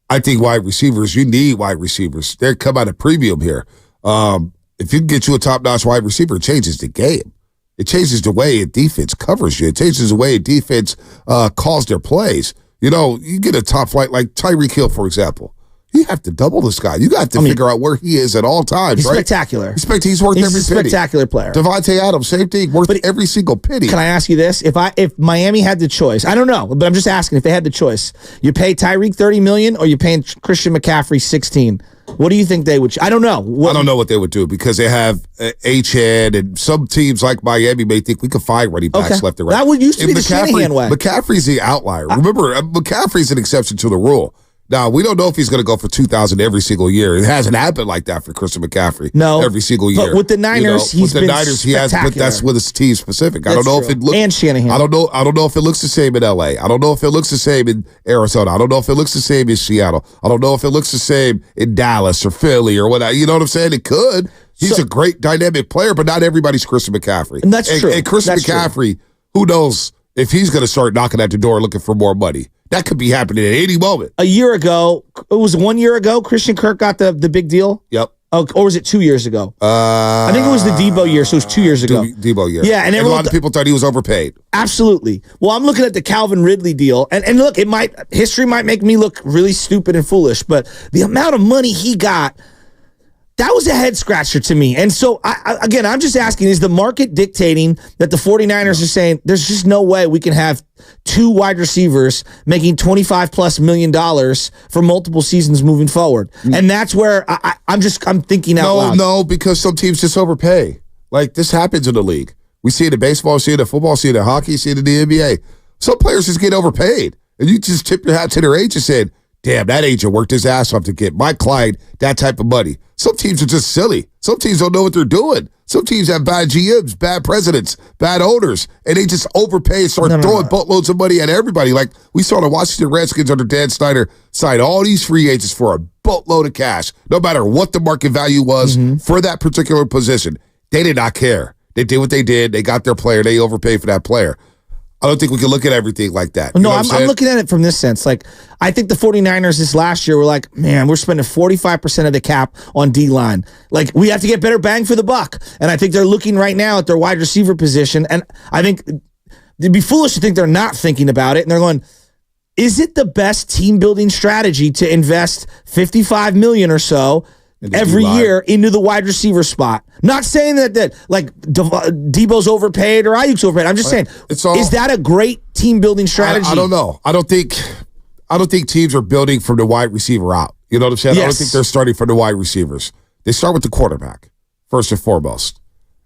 I think wide receivers, you need wide receivers. They come out of premium here. If you can get you a top-notch wide receiver, it changes the game. It changes the way a defense covers you. It changes the way a defense calls their plays. You know, you get a top flight like Tyreek Hill, for example. You have to double this guy. You got to figure out where he is at all times, he's right? Spectacular. He's worth every penny. He's a spectacular player. Devontae Adams, same thing, worth every single penny. Can I ask you this? If Miami had the choice, I don't know, but I'm just asking if they had the choice. You pay Tyreek $30 million or you paying Christian McCaffrey $16? What do you think they would? I don't know. I don't know what they would do because they have H-head and some teams like Miami may think we could find running backs left and right. That would used to be the Shanahan way. McCaffrey's the outlier. Remember, McCaffrey's an exception to the rule. Now, we don't know if he's going to go for 2,000 every single year. It hasn't happened like that for Christian McCaffrey. No, every single year. But with the Niners, he has, but that's with his team specific. I don't know if it looks. And Shanahan. I don't know if it looks the same in LA. I don't know if it looks the same in Arizona. I don't know if it looks the same in Seattle. I don't know if it looks the same in Dallas or Philly or whatever. You know what I'm saying? It could. He's a great dynamic player, but not everybody's Christian McCaffrey. And that's true. And Christian McCaffrey, who knows if he's going to start knocking at the door looking for more money. That could be happening at any moment. A year ago, it was 1 year ago, Christian Kirk got the big deal. Yep. Oh, or was it 2 years ago? I think it was the Debo year, so it was 2 years ago. Debo year. Yeah, and a lot of people thought he was overpaid. Absolutely. Well, I'm looking at the Calvin Ridley deal, and look, history might make me look really stupid and foolish, but the amount of money he got, that was a head scratcher to me. And so, again, I'm just asking, is the market dictating that the 49ers are saying there's just no way we can have 2 wide receivers making $25+ million for multiple seasons moving forward? And that's where I'm thinking out loud. No, because some teams just overpay. Like, this happens in the league. We see it in baseball, we see it in football, see it in hockey, see it in the NBA. Some players just get overpaid. And you just tip your hat to their agent and said, damn, that agent worked his ass off to get my client that type of money. Some teams are just silly. Some teams don't know what they're doing. Some teams have bad GMs, bad presidents, bad owners, and they just overpay and start throwing boatloads of money at everybody. Like we saw the Washington Redskins under Dan Snyder sign all these free agents for a boatload of cash, no matter what the market value was for that particular position. They did not care. They did what they did. They got their player. They overpaid for that player. I don't think we can look at everything like that. No, I'm looking at it from this sense. Like, I think the 49ers this last year were like, man, we're spending 45% of the cap on D-line. Like, we have to get better bang for the buck. And I think they're looking right now at their wide receiver position. And I think it'd be foolish to think they're not thinking about it. And they're going, is it the best team building strategy to invest $55 million or so every year into the wide receiver spot? Not saying that like Debo's overpaid or Aiyuk's overpaid. I'm just saying, is that a great team building strategy? I don't know. I don't think teams are building from the wide receiver out. You know what I'm saying? Yes. I don't think they're starting from the wide receivers. They start with the quarterback first and foremost,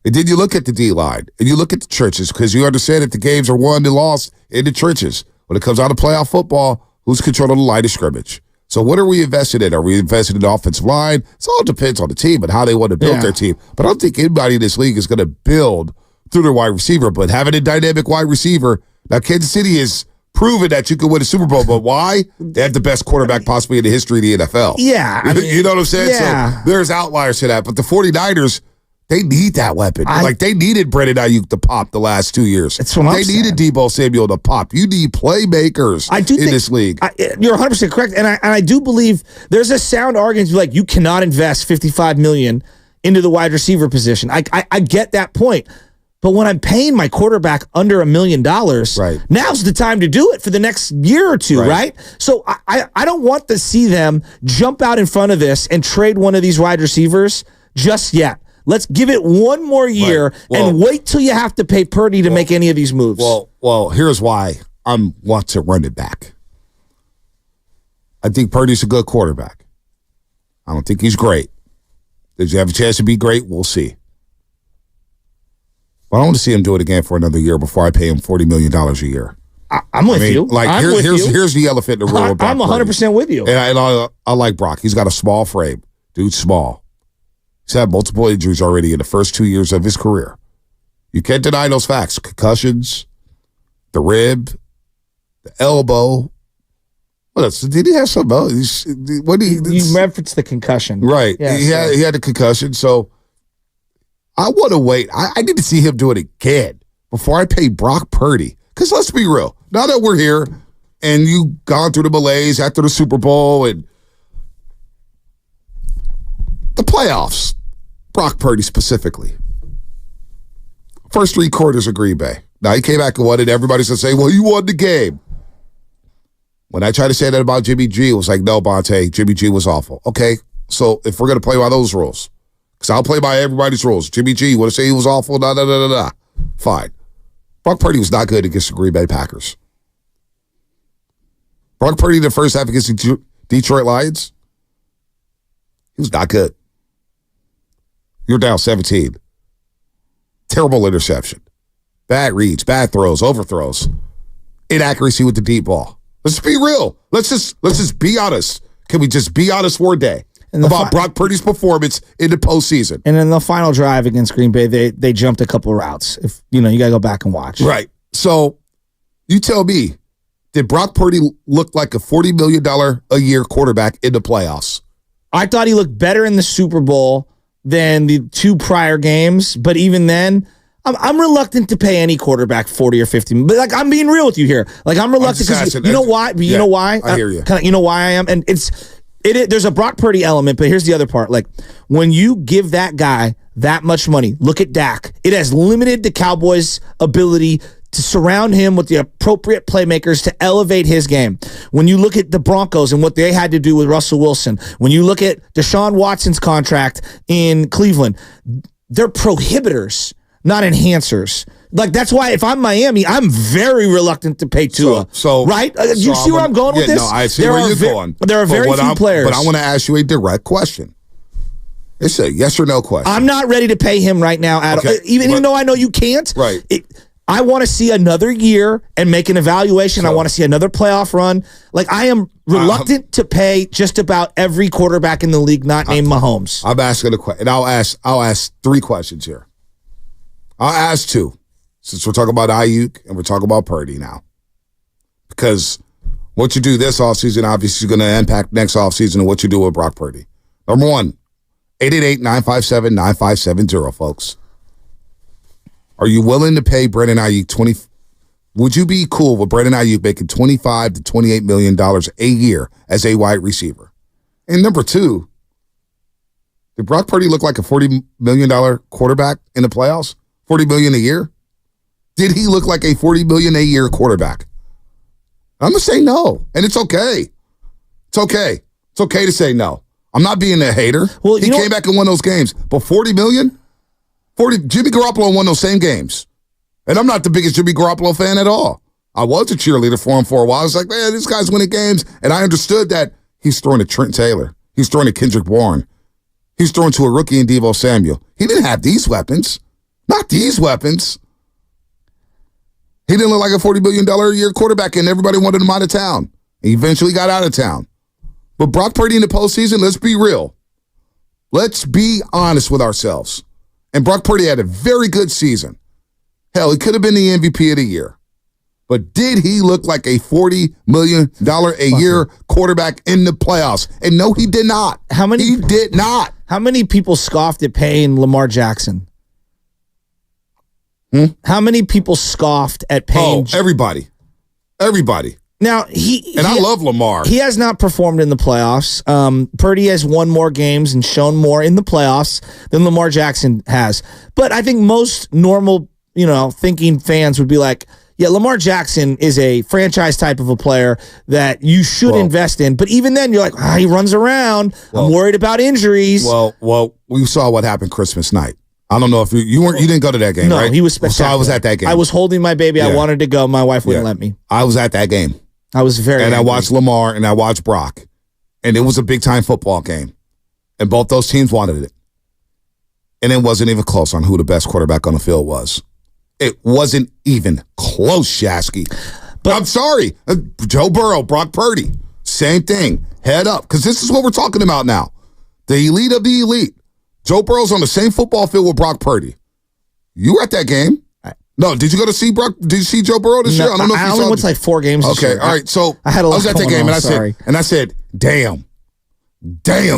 and then you look at the D line and you look at the trenches because you understand that the games are won and lost in the trenches. When it comes out of playoff football, who's controlling the line of scrimmage? So what are we invested in? Are we invested in the offensive line? It all depends on the team and how they want to build their team. But I don't think anybody in this league is going to build through their wide receiver. But having a dynamic wide receiver, now Kansas City has proven that you can win a Super Bowl. But why? They have the best quarterback possibly in the history of the NFL. Yeah. I mean, you know what I'm saying? Yeah. So there's outliers to that. But the 49ers, they need that weapon. Like they needed Brandon Aiyuk to pop the last 2 years. That's what I'm saying. They needed Debo Samuel to pop. You need playmakers in this league. You're 100% correct. And I do believe there's a sound argument to be like, you cannot invest $55 million into the wide receiver position. I get that point. But when I'm paying my quarterback under $1 million, now's the time to do it for the next year or two, right? So I don't want to see them jump out in front of this and trade one of these wide receivers just yet. Let's give it one more year and wait till you have to pay Purdy to make any of these moves. Well, here's why I want to run it back. I think Purdy's a good quarterback. I don't think he's great. Does he have a chance to be great? We'll see. But I want to see him do it again for another year before I pay him $40 million a year. I'm with you. Like here's the elephant in the room. I'm 100% with you. And I like Brock. He's got a small frame. Dude's small. He's had multiple injuries already in the first 2 years of his career. You can't deny those facts. Concussions, the rib, the elbow. What else? Did he have something else? You referenced the concussion. Right. Yeah, he had a concussion. So I want to wait. I need to see him do it again before I pay Brock Purdy. Because let's be real. Now that we're here and you've gone through the malaise after the Super Bowl and the playoffs, Brock Purdy specifically. First 3 quarters of Green Bay. Now, he came back and won it. Everybody's going to say, well, you won the game. When I tried to say that about Jimmy G, it was like, no, Bonte, Jimmy G was awful. Okay, so if we're going to play by those rules, because I'll play by everybody's rules. Jimmy G, you want to say he was awful? Fine. Brock Purdy was not good against the Green Bay Packers. Brock Purdy in the first half against the Detroit Lions, he was not good. You're down 17. Terrible interception. Bad reads, bad throws, overthrows. Inaccuracy with the deep ball. Let's be real. Let's just be honest. Can we just be honest for a day about Brock Purdy's performance in the postseason? And in the final drive against Green Bay, they jumped a couple routes. If you got to go back and watch. Right. So you tell me, did Brock Purdy look like a $40 million a year quarterback in the playoffs? I thought he looked better in the Super Bowl than the 2 prior games, but even then, I'm reluctant to pay any quarterback 40 or 50. But like, I'm being real with you here. Like, I'm reluctant because you know why? You know why? I hear you. You know why I am? And There's a Brock Purdy element, but here's the other part. Like, when you give that guy that much money, look at Dak. It has limited the Cowboys' ability to surround him with the appropriate playmakers to elevate his game. When you look at the Broncos and what they had to do with Russell Wilson, when you look at Deshaun Watson's contract in Cleveland, they're prohibitors, not enhancers. Like, that's why if I'm Miami, I'm very reluctant to pay Tua. Right? You see where I'm going with this? No, I see where you're going. There are very few players. But I want to ask you a direct question. It's a yes or no question. I'm not ready to pay him right now at all. Even though I know you can't. Right. I want to see another year and make an evaluation. I want to see another playoff run. Like, I am reluctant to pay just about every quarterback in the league not named Mahomes. I'm asking a question. And I'll ask 3 questions here. I'll ask 2. Since we're talking about Aiyuk and we're talking about Purdy now. Because what you do this offseason obviously is going to impact next offseason and what you do with Brock Purdy. Number 1, 888-957-9570, folks. Are you willing to pay Brandon Aiyuk 20? Would you be cool with Brandon Aiyuk making $25 to $28 million a year as a wide receiver? And number 2, did Brock Purdy look like a $40 million quarterback in the playoffs? $40 million a year? Did he look like a $40 million a year quarterback? I'm going to say no, and it's okay. It's okay. It's okay to say no. I'm not being a hater. Well, he came back and won those games, but $40 million? Jimmy Garoppolo won those same games. And I'm not the biggest Jimmy Garoppolo fan at all. I was a cheerleader for him for a while. I was like, man, this guy's winning games. And I understood that he's throwing to Trent Taylor. He's throwing to Kendrick Bourne. He's throwing to a rookie in Deebo Samuel. He didn't have these weapons. Not these weapons. He didn't look like a $40 million a year quarterback, and everybody wanted him out of town. He eventually got out of town. But Brock Purdy in the postseason, let's be real. Let's be honest with ourselves. And Brock Purdy had a very good season. Hell, he could have been the MVP of the year. But did he look like a $40 million a year quarterback in the playoffs? And no, he did not. He did not. How many people scoffed at paying Lamar Jackson? How many people scoffed at paying? Oh, everybody. Everybody. Now, I love Lamar. He has not performed in the playoffs. Purdy has won more games and shown more in the playoffs than Lamar Jackson has. But I think most normal, thinking fans would be like, yeah, Lamar Jackson is a franchise type of a player that you should invest in. But even then, you're like, he runs around. I'm worried about injuries. Well, we saw what happened Christmas night. I don't know if you didn't go to that game, no, right? No, he was spectacular. So I was at that game. I was holding my baby. Yeah. I wanted to go. My wife wouldn't let me. I was at that game. I was very angry. I watched Lamar and I watched Brock. And it was a big-time football game. And both those teams wanted it. And it wasn't even close on who the best quarterback on the field was. It wasn't even close, Shasky. But I'm sorry. Joe Burrow, Brock Purdy, same thing. Head up. Because this is what we're talking about now. The elite of the elite. Joe Burrow's on the same football field with Brock Purdy. You were at that game. No, did you go to see Brock? Did you see Joe Burrow this year? I don't know if you saw. I only went to like 4 games this year. Okay, all right. So I was at that game, and I said, damn,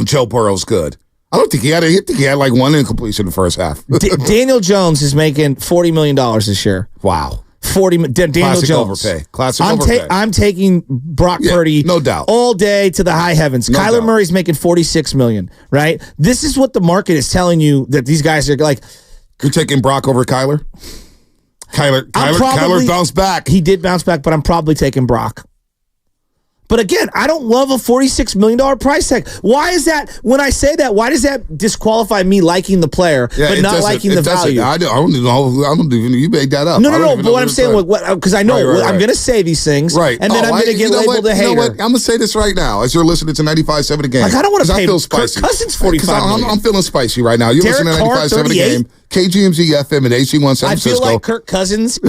Joe Burrow's good. I don't think he had like 1 incompletion in the first half. Daniel Jones is making $40 million this year. Wow. Daniel Classic Jones. Overpay. Classic overpay. I'm taking Brock Purdy no doubt. all day to the high heavens. No Kyler doubt. Murray's making $46 million, right? This is what the market is telling you that these guys are like. You're taking Brock over Kyler? Kyler bounced back. He did bounce back, but I'm probably taking Brock. But again, I don't love a $46 million price tag. Why is that? When I say that, why does that disqualify me liking the player, but not liking the value? I don't even. You made that up. No. But what I'm saying, because I know I'm going to say these things, right? And then I'm going to get labeled a hater. You know what? I'm going to say this right now as you're listening to 95.7 The Game. Like, I don't want to pay spicy. Kirk Cousins $45 million. I'm feeling spicy right now. You're listening to 95.7 The Game, KGMZ FM and AC1 San Francisco. I feel like Kirk Cousins.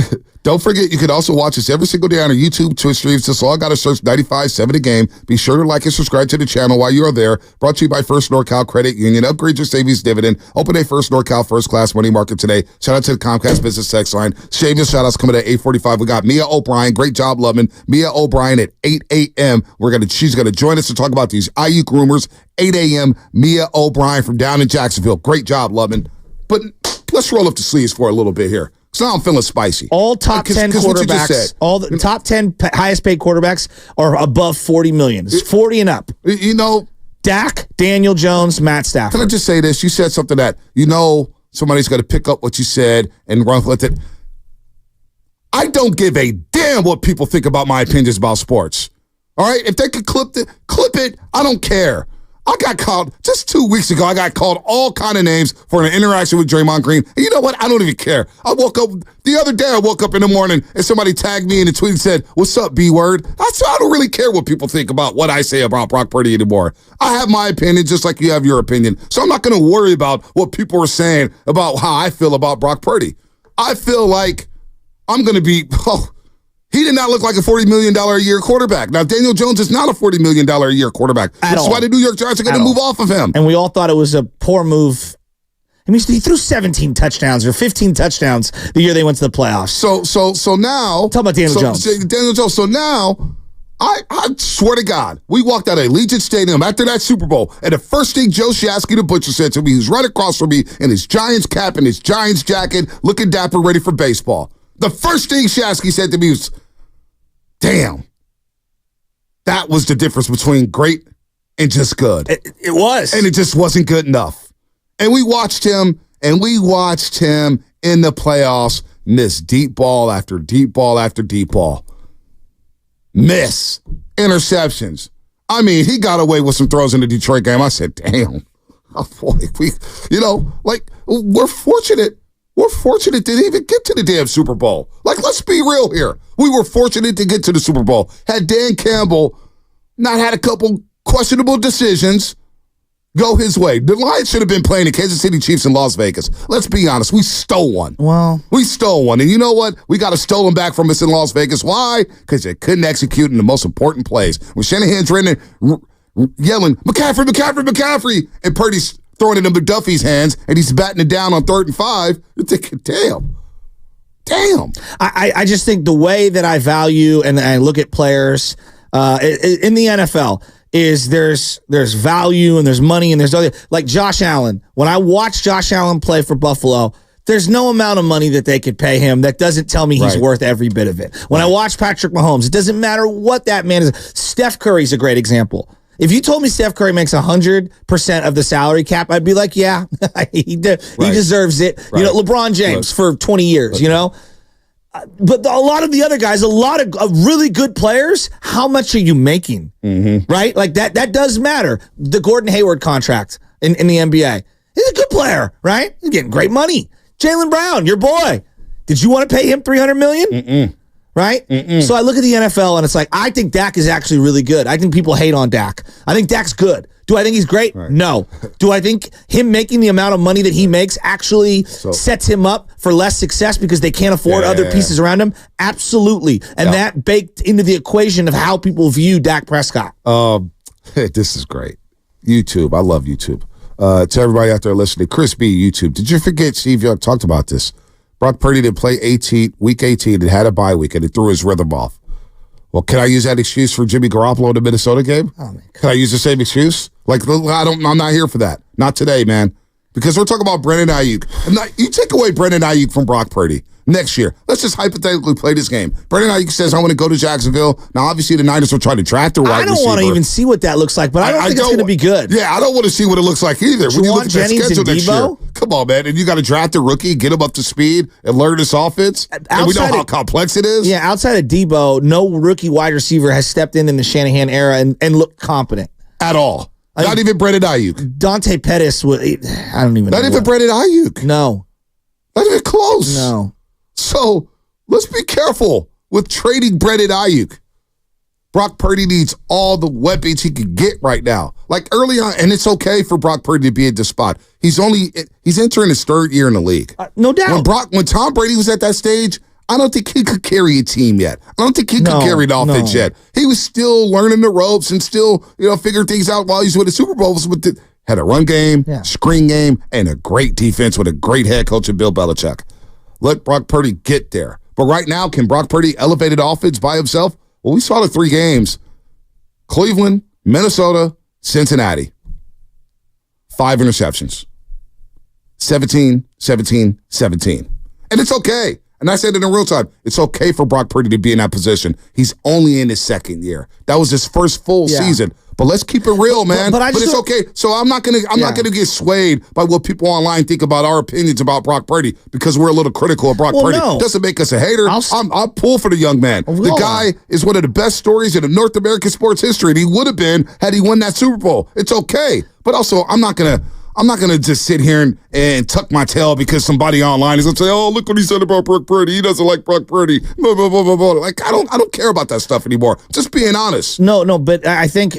Don't forget, you can also watch us every single day on our YouTube, Twitch streams. Just all got to search 95.7 The Game. Be sure to like and subscribe to the channel while you are there. Brought to you by First NorCal Credit Union. Upgrade your savings dividend. Open a First NorCal First Class Money Market today. Shout out to the Comcast Business Text line. Shameless shout-outs coming at 8:45. We got Mia O'Brien. Great job, Lubman. Mia O'Brien at 8 a.m. She's going to join us to talk about these Aiyuk rumors. 8 a.m. Mia O'Brien from down in Jacksonville. Great job, Lubman. But let's roll up the sleeves for a little bit here. So now I'm feeling spicy. All top 10 quarterbacks, all the top 10 highest paid quarterbacks are above $40 million. It's 40 and up. Dak, Daniel Jones, Matt Stafford. Can I just say this? You said something that somebody's going to pick up what you said and run with it. I don't give a damn what people think about my opinions about sports. All right? If they could clip it, I don't care. I got called, just 2 weeks ago, I got called all kind of names for an interaction with Draymond Green. And you know what? I don't even care. The other day I woke up in the morning and somebody tagged me in a tweet and said, "What's up, B-word?" I don't really care what people think about what I say about Brock Purdy anymore. I have my opinion just like you have your opinion. So I'm not going to worry about what people are saying about how I feel about Brock Purdy. I feel like I'm going to be, he did not look like a $40 million a year quarterback. Now, Daniel Jones is not a $40 million a year quarterback. That's why the New York Giants are going to move off of him. And we all thought it was a poor move. I mean, he threw 17 touchdowns or 15 touchdowns the year they went to the playoffs. So now... Talk about Daniel Jones. Daniel Jones. So now, I swear to God, we walked out of Allegiant Stadium after that Super Bowl, and the first thing Joe Shasky, the butcher, said to me, he was right across from me in his Giants cap and his Giants jacket, looking dapper, ready for baseball. The first thing Shasky said to me was, "Damn, that was the difference between great and just good." It was. And it just wasn't good enough. And we watched him in the playoffs miss deep ball after deep ball after deep ball. Miss. Interceptions. I mean, he got away with some throws in the Detroit game. I said, damn. Oh, boy. We're fortunate. We're fortunate to even get to the damn Super Bowl. Let's be real here. We were fortunate to get to the Super Bowl. Had Dan Campbell not had a couple questionable decisions go his way, the Lions should have been playing the Kansas City Chiefs in Las Vegas. Let's be honest. We stole one. Well, we stole one. And you know what? We got a stolen back from us in Las Vegas. Why? Because they couldn't execute in the most important plays. When Shanahan's running, yelling, McCaffrey, and Purdy's throwing it in McDuffie's hands, and he's batting it down on 3rd and 5, you're thinking, damn. I just think the way that I value and I look at players in the NFL is there's value and there's money and there's other, like Josh Allen. When I watch Josh Allen play for Buffalo, there's no amount of money that they could pay him that doesn't tell me he's worth every bit of it. When I watch Patrick Mahomes, it doesn't matter what that man is. Steph Curry's a great example. If you told me Steph Curry makes 100% of the salary cap, I'd be like, yeah, he deserves it. Right. You know, LeBron James for 20 years, you know? But a lot of the other guys, a lot of really good players, how much are you making? Mm-hmm. Right? Like that does matter. The Gordon Hayward contract in the NBA. He's a good player, right? He's getting great money. Jaylen Brown, your boy. Did you want to pay him $300 million? Mm-mm. Right? Mm-mm. So I look at the NFL and it's like, I think Dak is actually really good. I think people hate on Dak. I think Dak's good. Do I think he's great? Right. No. Do I think him making the amount of money that he makes actually sets him up for less success because they can't afford other pieces around him? Absolutely. And that baked into the equation of how people view Dak Prescott. This is great. YouTube. I love YouTube. To everybody out there listening, Chris B, YouTube. Did you forget, Steve Young talked about this? Brock Purdy did play week 18 and had a bye week and it threw his rhythm off. Well, can I use that excuse for Jimmy Garoppolo in the Minnesota game? Oh, can I use the same excuse? I'm not here for that. Not today, man. Because we're talking about Brandon Aiyuk. You take away Brandon Aiyuk from Brock Purdy next year. Let's just hypothetically play this game. Brandon Aiyuk says, I want to go to Jacksonville. Now, obviously, the Niners will try to draft their wide receiver. I don't want to even see what that looks like, but I don't think it's going to be good. Yeah, I don't want to see what it looks like either. When you look at that schedule next year, come on, man. And you got to draft a rookie, get him up to speed, and learn this offense. And we know how complex it is. Yeah, outside of Debo, no rookie wide receiver has stepped in the Shanahan era and looked competent. At all. Not even Brandon Aiyuk. Dante Pettis, I don't even know. Not even Brandon Aiyuk. No. Not even close. No. So let's be careful with trading Brandon Aiyuk. Brock Purdy needs all the weapons he can get right now. Like early on, and it's okay for Brock Purdy to be at this spot. He's entering his 3rd year in the league. No doubt. When Tom Brady was at that stage, I don't think he could carry a team yet. I don't think he could carry the offense yet. He was still learning the ropes and still, figuring things out while he's with the Super Bowls. Had a run game, screen game, and a great defense with a great head coach in Bill Belichick. Let Brock Purdy get there. But right now, can Brock Purdy elevate the offense by himself? Well, we saw the 3 games. Cleveland, Minnesota, Cincinnati. 5 interceptions. 17, 17, 17. And it's okay. And I said it in real time. It's okay for Brock Purdy to be in that position. He's only in his second year. That was his first full season. But let's keep it real, man. But it's okay. So I'm not gonna get swayed by what people online think about our opinions about Brock Purdy because we're a little critical of Brock Purdy. No. Doesn't make us a hater. I'll pull for the young man. The guy is one of the best stories in the North American sports history, and he would have been had he won that Super Bowl. It's okay. But also, I'm not gonna just sit here and tuck my tail because somebody online is gonna say, "Oh, look what he said about Brock Purdy. He doesn't like Brock Purdy." Blah, blah, blah, blah, blah. Like I don't care about that stuff anymore. Just being honest. No, but I think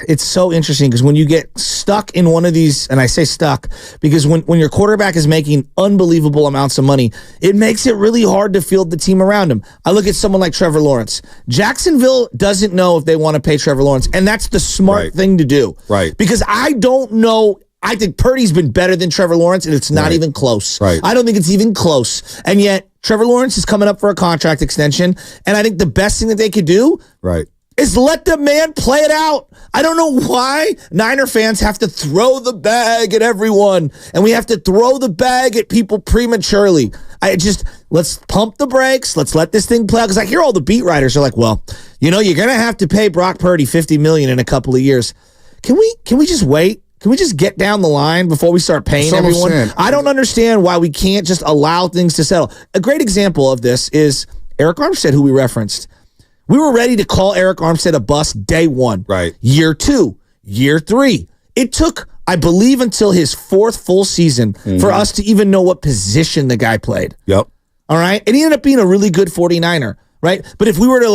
it's so interesting because when you get stuck in one of these, and I say stuck because when your quarterback is making unbelievable amounts of money, it makes it really hard to field the team around him. I look at someone like Trevor Lawrence. Jacksonville doesn't know if they want to pay Trevor Lawrence, and that's the smart thing to do. Right. Because I don't know. I think Purdy's been better than Trevor Lawrence, and it's not even close. Right. I don't think it's even close. And yet, Trevor Lawrence is coming up for a contract extension, and I think the best thing that they could do is let the man play it out. I don't know why Niner fans have to throw the bag at everyone, and we have to throw the bag at people prematurely. Let's pump the brakes. Let's let this thing play out. Because I hear all the beat writers are like, well, you're going to have to pay Brock Purdy $50 million in a couple of years. Can we just wait? Can we just get down the line before we start paying everyone? I don't understand why we can't just allow things to settle. A great example of this is Eric Armstead, who we referenced. We were ready to call Eric Armstead a bust day one. Right. Year 2, year 3. It took, I believe, until his 4th full season for us to even know what position the guy played. Yep. All right? And he ended up being a really good 49er. Right? But if we were to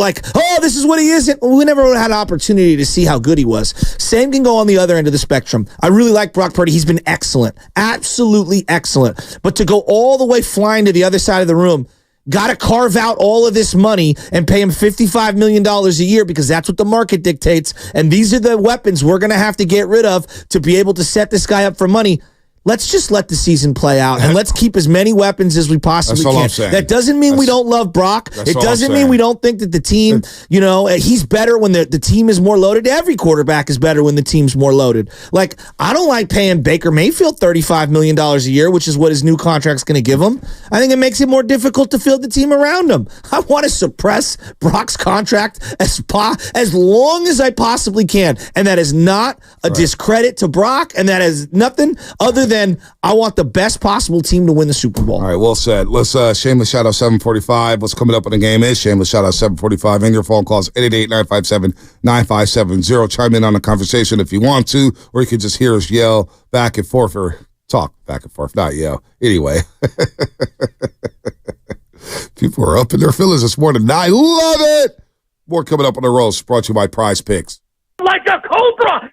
this is what he is, we never would have had an opportunity to see how good he was. Same can go on the other end of the spectrum. I really like Brock Purdy. He's been excellent. Absolutely excellent. But to go all the way flying to the other side of the room, got to carve out all of this money and pay him $55 million a year because that's what the market dictates. And these are the weapons we're going to have to get rid of to be able to set this guy up for money. Let's just let the season play out, and let's keep as many weapons as we possibly can. I'm saying. That doesn't mean we don't love Brock. It doesn't mean we don't think that the team, he's better when the team is more loaded. Every quarterback is better when the team's more loaded. Like, I don't like paying Baker Mayfield $35 million a year, which is what his new contract's going to give him. I think it makes it more difficult to field the team around him. I want to suppress Brock's contract as long as I possibly can, and that is not a discredit to Brock, and that is nothing other than I want the best possible team to win the Super Bowl. All right, well said. Let's shameless shout out 745. What's coming up in the game is shameless shout out 745. And your phone calls 888-957-9570. Chime in on the conversation if you want to, or you can just hear us yell back and forth or talk back and forth, not yell. Anyway. People are up in their feelings this morning. I love it. More coming up on the roast, brought to you by Prize Picks. Like a cobra.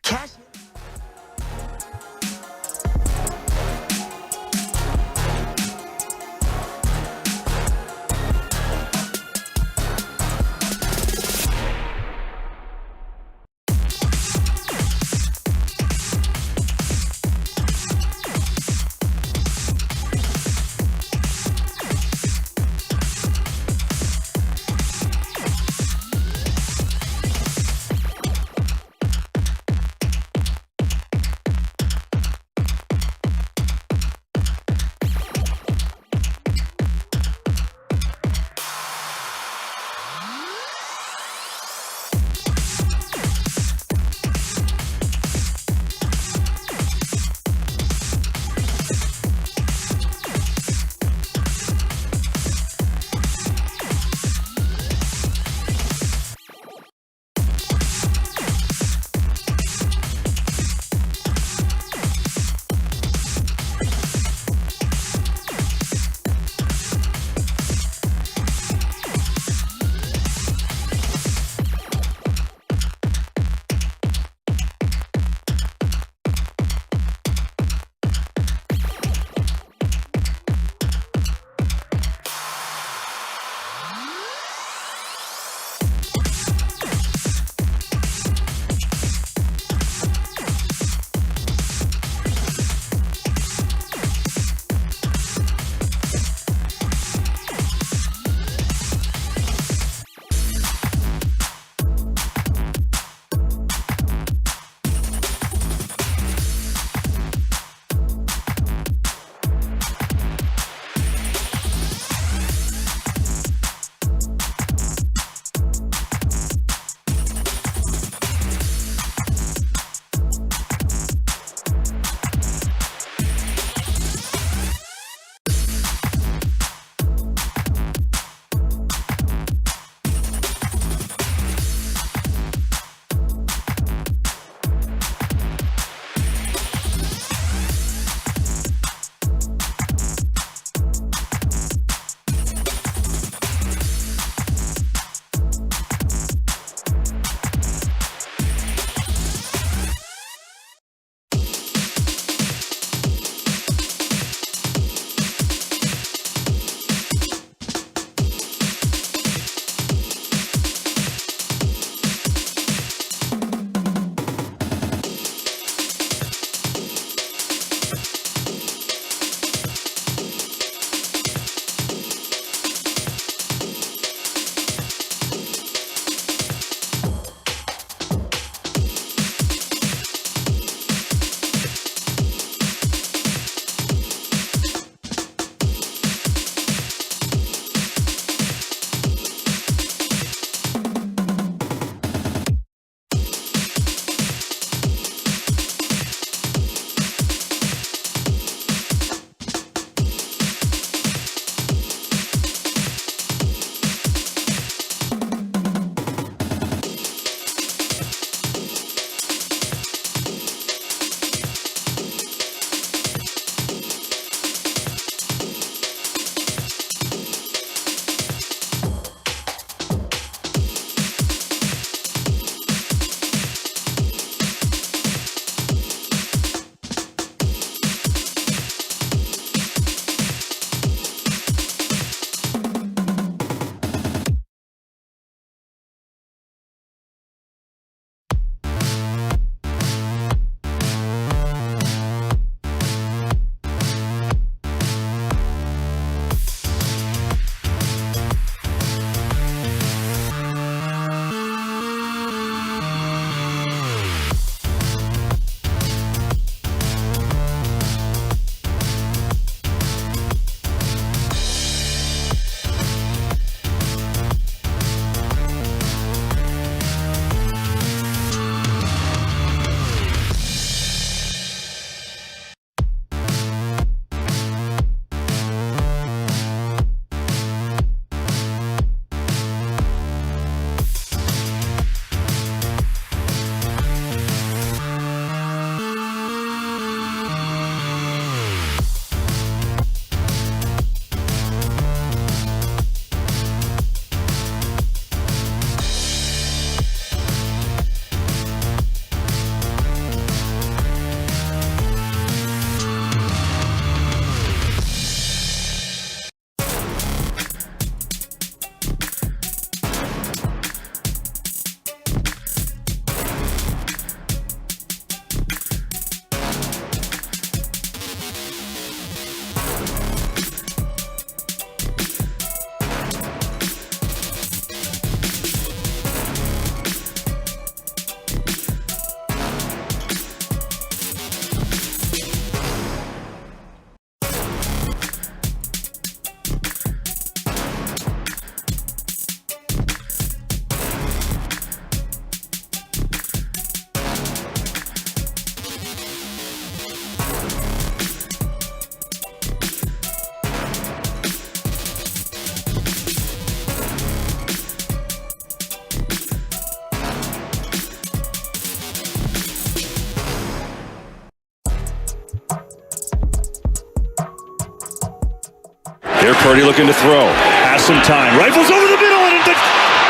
Here Purdy looking to throw. Has some time. Rifles over the middle and it's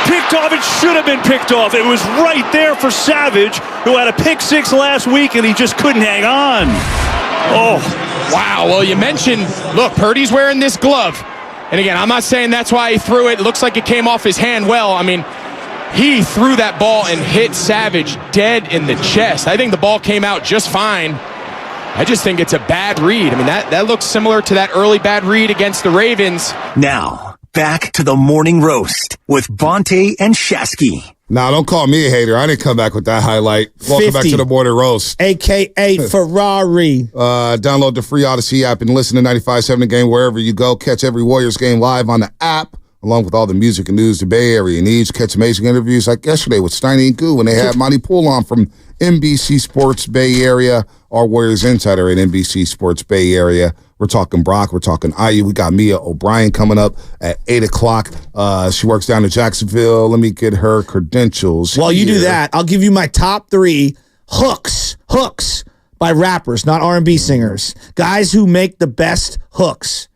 picked off. It should have been picked off. It was right there for Savage, who had a pick six last week and he just couldn't hang on. Oh. Wow. Well, you mentioned, look, Purdy's wearing this glove. And again, I'm not saying that's why he threw it. It looks like it came off his hand well. I mean, he threw that ball and hit Savage dead in the chest. I think the ball came out just fine. I just think it's a bad read. I mean, that looks similar to that early bad read against the Ravens. Now, back to the morning roast with Bonte and Shasky. Nah, don't call me a hater. I didn't come back with that highlight. Welcome back to the morning roast. A.K.A. Ferrari. Download the free Odyssey app and listen to 95.7 The Game wherever you go. Catch every Warriors game live on the app, along with all the music and news the Bay Area needs. Catch amazing interviews like yesterday with Steiny and Goo when they had Monty Poole on from NBC Sports Bay Area, our Warriors insider at NBC Sports Bay Area. We're talking Brock. We're talking Aiyuk. We got Mia O'Brien coming up at 8 o'clock. She works down in Jacksonville. Let me get her credentials. While you do that, I'll give you my top 3 hooks by rappers, not R&B singers. Guys who make the best hooks.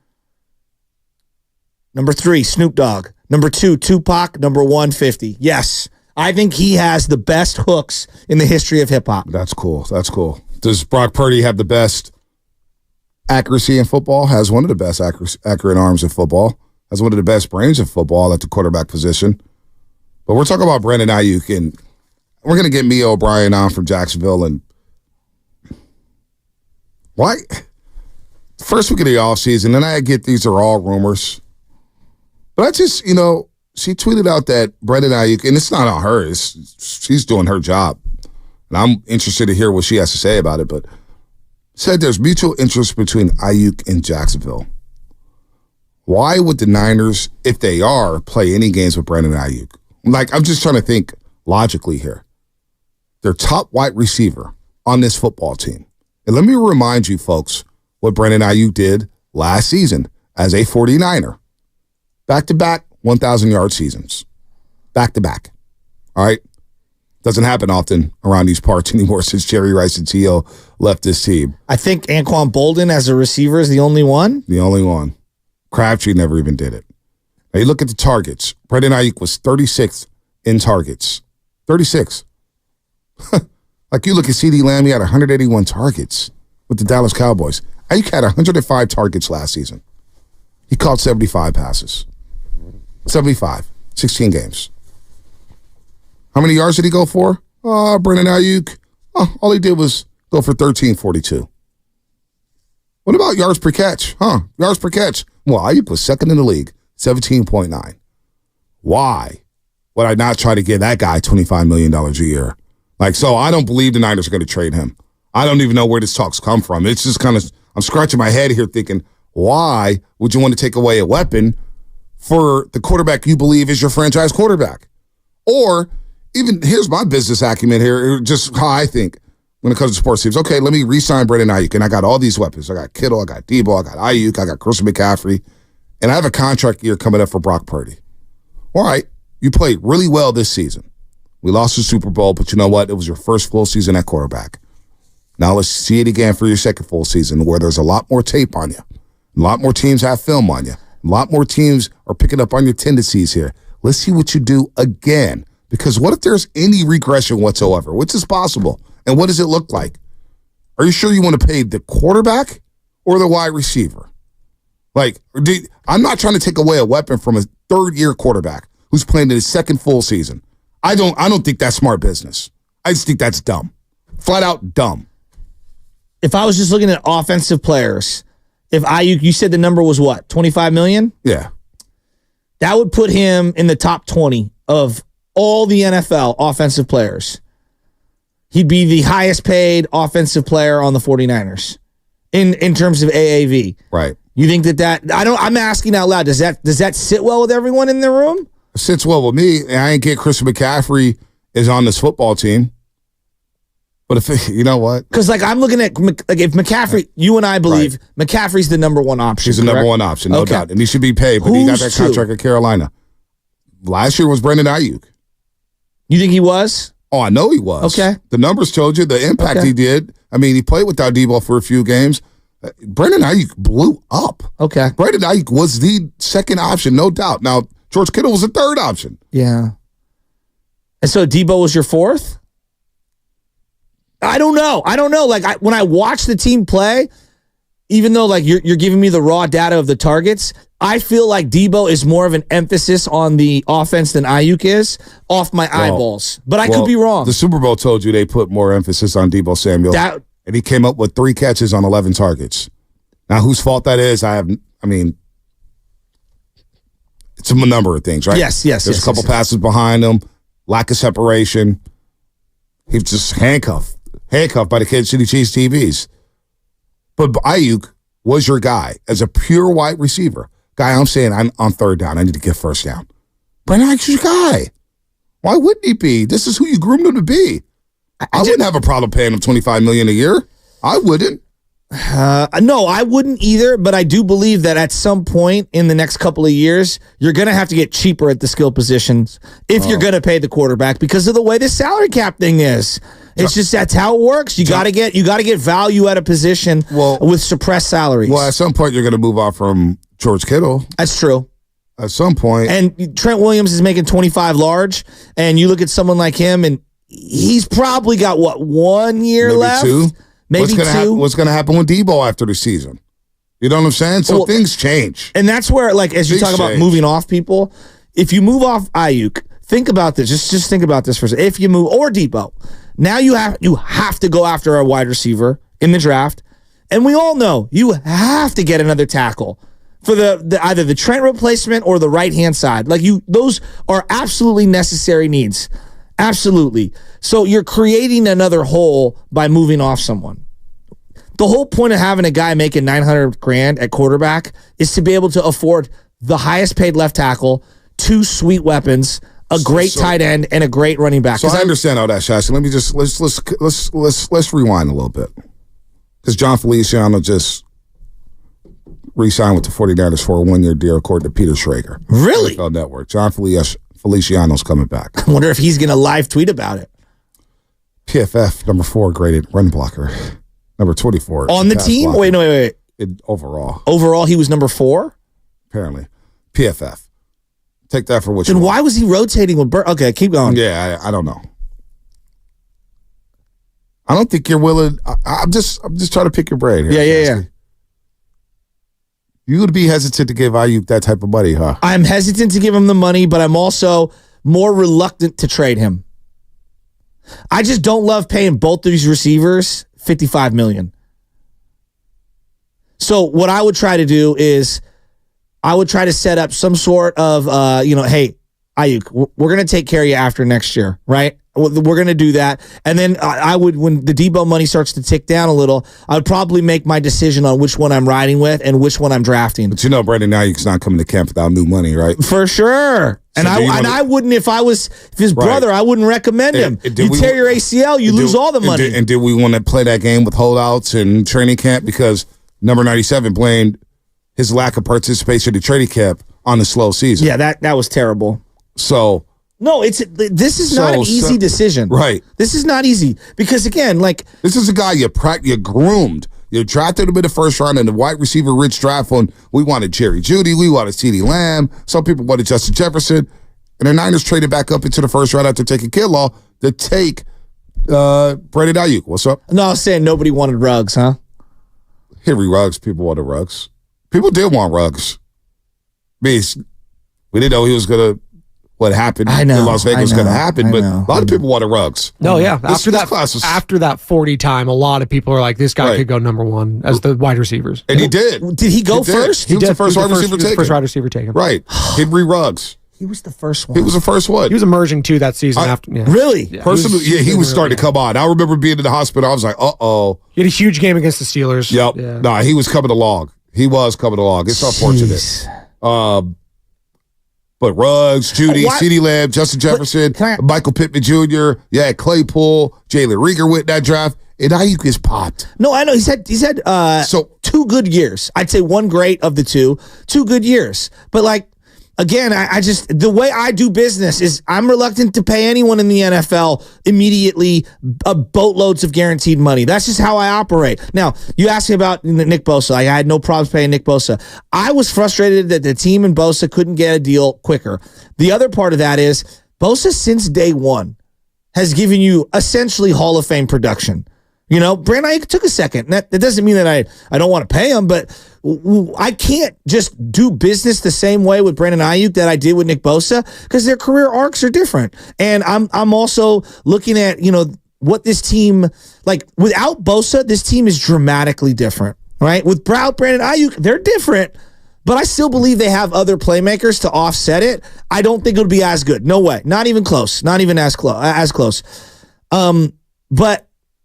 Number 3, Snoop Dogg. Number 2, Tupac. Number 1, 50. Yes, I think he has the best hooks in the history of hip-hop. That's cool. That's cool. Does Brock Purdy have the best accuracy in football? Has one of the best accurate arms in football. Has one of the best brains in football at the quarterback position. But we're talking about Brandon Aiyuk, and we're going to get Mia O'Brien on from Jacksonville. And why? First week of the offseason, and I get these are all rumors. But I just, she tweeted out that Brandon Aiyuk, and it's not on her, she's doing her job. And I'm interested to hear what she has to say about it, but said there's mutual interest between Aiyuk and Jacksonville. Why would the Niners, if they are, play any games with Brandon Aiyuk? I'm just trying to think logically here. Their top wide receiver on this football team. And let me remind you, folks, what Brandon Aiyuk did last season as a 49er. Back-to-back 1,000-yard seasons. Back-to-back. All right? Doesn't happen often around these parts anymore since Jerry Rice and T.O. left this team. I think Anquan Bolden as a receiver is the only one. The only one. Crabtree never even did it. Now you look at the targets. Brandon Aiyuk was 36th in targets. 36. Like you look at CeeDee Lamb, he had 181 targets with the Dallas Cowboys. Aiyuk had 105 targets last season. He caught 75 passes. 75. 16 games. How many yards did he go for? Brandon Aiyuk. All he did was go for 1342. What about yards per catch? Yards per catch. Well, Aiyuk was second in the league, 17.9. Why would I not try to give that guy $25 million a year? So I don't believe the Niners are going to trade him. I don't even know where this talk's come from. It's just kind of, I'm scratching my head here thinking, why would you want to take away a weapon for the quarterback you believe is your franchise quarterback? Or even, here's my business acumen here, just how I think when it comes to sports teams. Okay, let me re-sign Brandon Aiyuk, and I got all these weapons. I got Kittle, I got Debo, I got Aiyuk, I got Christian McCaffrey, and I have a contract year coming up for Brock Purdy. All right, you played really well this season. We lost the Super Bowl, but you know what? It was your first full season at quarterback. Now let's see it again for your second full season where there's a lot more tape on you. A lot more teams have film on you. A lot more teams are picking up on your tendencies here. Let's see what you do again. Because what if there's any regression whatsoever? Which is possible? And what does it look like? Are you sure you want to pay the quarterback or the wide receiver? I'm not trying to take away a weapon from a third-year quarterback who's playing in his second full season. I don't think that's smart business. I just think that's dumb. Flat out dumb. If I was just looking at offensive players, if Aiyuk, you said the number was what, 25 million? Yeah. That would put him in the top 20 of all the NFL offensive players. He'd be the highest paid offensive player on the 49ers in terms of AAV. Right. You think I'm asking out loud, does that sit well with everyone in the room? It sits well with me. I ain't get Christian McCaffrey is on this football team. But if you know what? Because I'm looking at if McCaffrey, you and I believe McCaffrey's the number one option. He's the number one option, no doubt. And he should be paid, but he got that contract at Carolina. Last year was Brandon Aiyuk. You think he was? Oh, I know he was. Okay. The numbers told you the impact he did. I mean, he played without Debo for a few games. Brandon Aiyuk blew up. Okay. Brandon Aiyuk was the second option, no doubt. Now, George Kittle was the third option. Yeah. And so Debo was your fourth? I don't know. Like, when I watch the team play, even though like you're giving me the raw data of the targets, I feel like Debo is more of an emphasis on the offense than Aiyuk is off my eyeballs. But I could be wrong. The Super Bowl told you they put more emphasis on Debo Samuel. And he came up with 3 catches on 11 targets. Now, whose fault that is, it's a number of things, right? Yes. There's a couple passes behind him, lack of separation. He was just handcuffed by the Kansas City Chiefs TVs. But Aiyuk was your guy as a pure wide receiver. Guy, I'm saying I'm on third down. I need to get first down. Brandon Aiyuk's your guy. Why wouldn't he be? This is who you groomed him to be. I wouldn't have a problem paying him $25 million a year. I wouldn't. No, I wouldn't either, but I do believe that at some point in the next couple of years, you're going to have to get cheaper at the skill positions if you're going to pay the quarterback because of the way the salary cap thing is. It's just that's how it works. You got to get value at a position with suppressed salaries. Well, at some point you're going to move off from George Kittle. That's true. At some point. And Trent Williams is making 25 large, and you look at someone like him, and he's probably got, 1 year left? Maybe two. What's going to happen with Debo after the season? You know what I'm saying? So things change. And that's where, like, as you talk about moving off people, if you move off Aiyuk, think about this. Just think about this for a second. If you move, or Debo, now you have to go after a wide receiver in the draft. And we all know you have to get another tackle for the either the Trent replacement or the right-hand side. Like those are absolutely necessary needs. Absolutely. So you're creating another hole by moving off someone. The whole point of having a guy making $900,000 at quarterback is to be able to afford the highest paid left tackle, 2 sweet weapons, a great tight end, and a great running back. So I understand all that, Shasha. Let me just let's rewind a little bit, because John Feliciano just re-signed with the 49ers for a 1-year deal, according to Peter Schrager. Really? NFL Network. John Feliciano's coming back. I wonder if he's going to live tweet about it. PFF, number 4 graded run blocker. Number 24. On the team? Wait. Overall. Overall, he was number 4? Apparently. PFF. Take that for what you want. Then why was he rotating with Burt? Okay, keep going. Yeah, I don't know. I don't think you're willing. I'm just trying to pick your brain here. Yeah. You would be hesitant to give Aiyuk that type of money, huh? I'm hesitant to give him the money, but I'm also more reluctant to trade him. I just don't love paying both these receivers $55 million. So what I would try to do is I would try to set up some sort of, hey, Aiyuk, we're going to take care of you after next year, right? We're going to do that. And then I would, when the Debo money starts to tick down a little, I would probably make my decision on which one I'm riding with and which one I'm drafting. But Brandon Aiyuk's not coming to camp without new money, right? For sure. So I wouldn't, if his brother, I wouldn't recommend him. You tear your ACL, you lose all the money. And did we want to play that game with holdouts and training camp? Because number 97 blamed his lack of participation in training camp on the slow season. Yeah, that was terrible. So no, this is not an easy decision. Right. This is not easy because, again, like, this is a guy you groomed. You drafted him in the first round in the wide receiver rich draft when we wanted Jerry Jeudy, we wanted CeeDee Lamb, some people wanted Justin Jefferson, and the Niners traded back up into the first round after taking Kinlaw to take Brandon Aiyuk. What's up? No, I was saying nobody wanted Ruggs, huh? Henry Ruggs, people wanted Ruggs. People did want Ruggs. We didn't know he was going to. What happened in Las Vegas was going to happen, but a lot of people wanted Ruggs. No, yeah. After that 40 time, a lot of people are like, this guy could go number 1 as the wide receivers. And he did. Did he go first? He was the first wide receiver taken. First wide receiver taken. Right. Henry Ruggs. He was the first one. He was the first one. He was emerging too that season after. Yeah. Really? Yeah, he was starting to come on. I remember being in the hospital. I was like, uh-oh. He had a huge game against the Steelers. Yep. Yeah. Nah, he was coming along. It's unfortunate. But Ruggs, Jeudy, CeeDee Lamb, Justin Jefferson, Michael Pittman Jr., Claypool, Jalen Reagor with that draft, and Aiyuk is popped. No, I know. He's had 2 good years. I'd say 1 great of the 2 good years. But, like, again, I just, the way I do business is I'm reluctant to pay anyone in the NFL immediately boatloads of guaranteed money. That's just how I operate. Now, you asked me about Nick Bosa. I had no problems paying Nick Bosa. I was frustrated that the team and Bosa couldn't get a deal quicker. The other part of that is Bosa, since day one, has given you essentially Hall of Fame production. You know, Brandon Aiyuk took a second. That doesn't mean that I don't want to pay him, but I can't just do business the same way with Brandon Aiyuk that I did with Nick Bosa because their career arcs are different. And I'm also looking at, you know, what this team, like without Bosa, this team is dramatically different, right? Without Brandon Aiyuk, they're different, but I still believe they have other playmakers to offset it. I don't think it'll be as good. No way. Not even close. Not even as close. But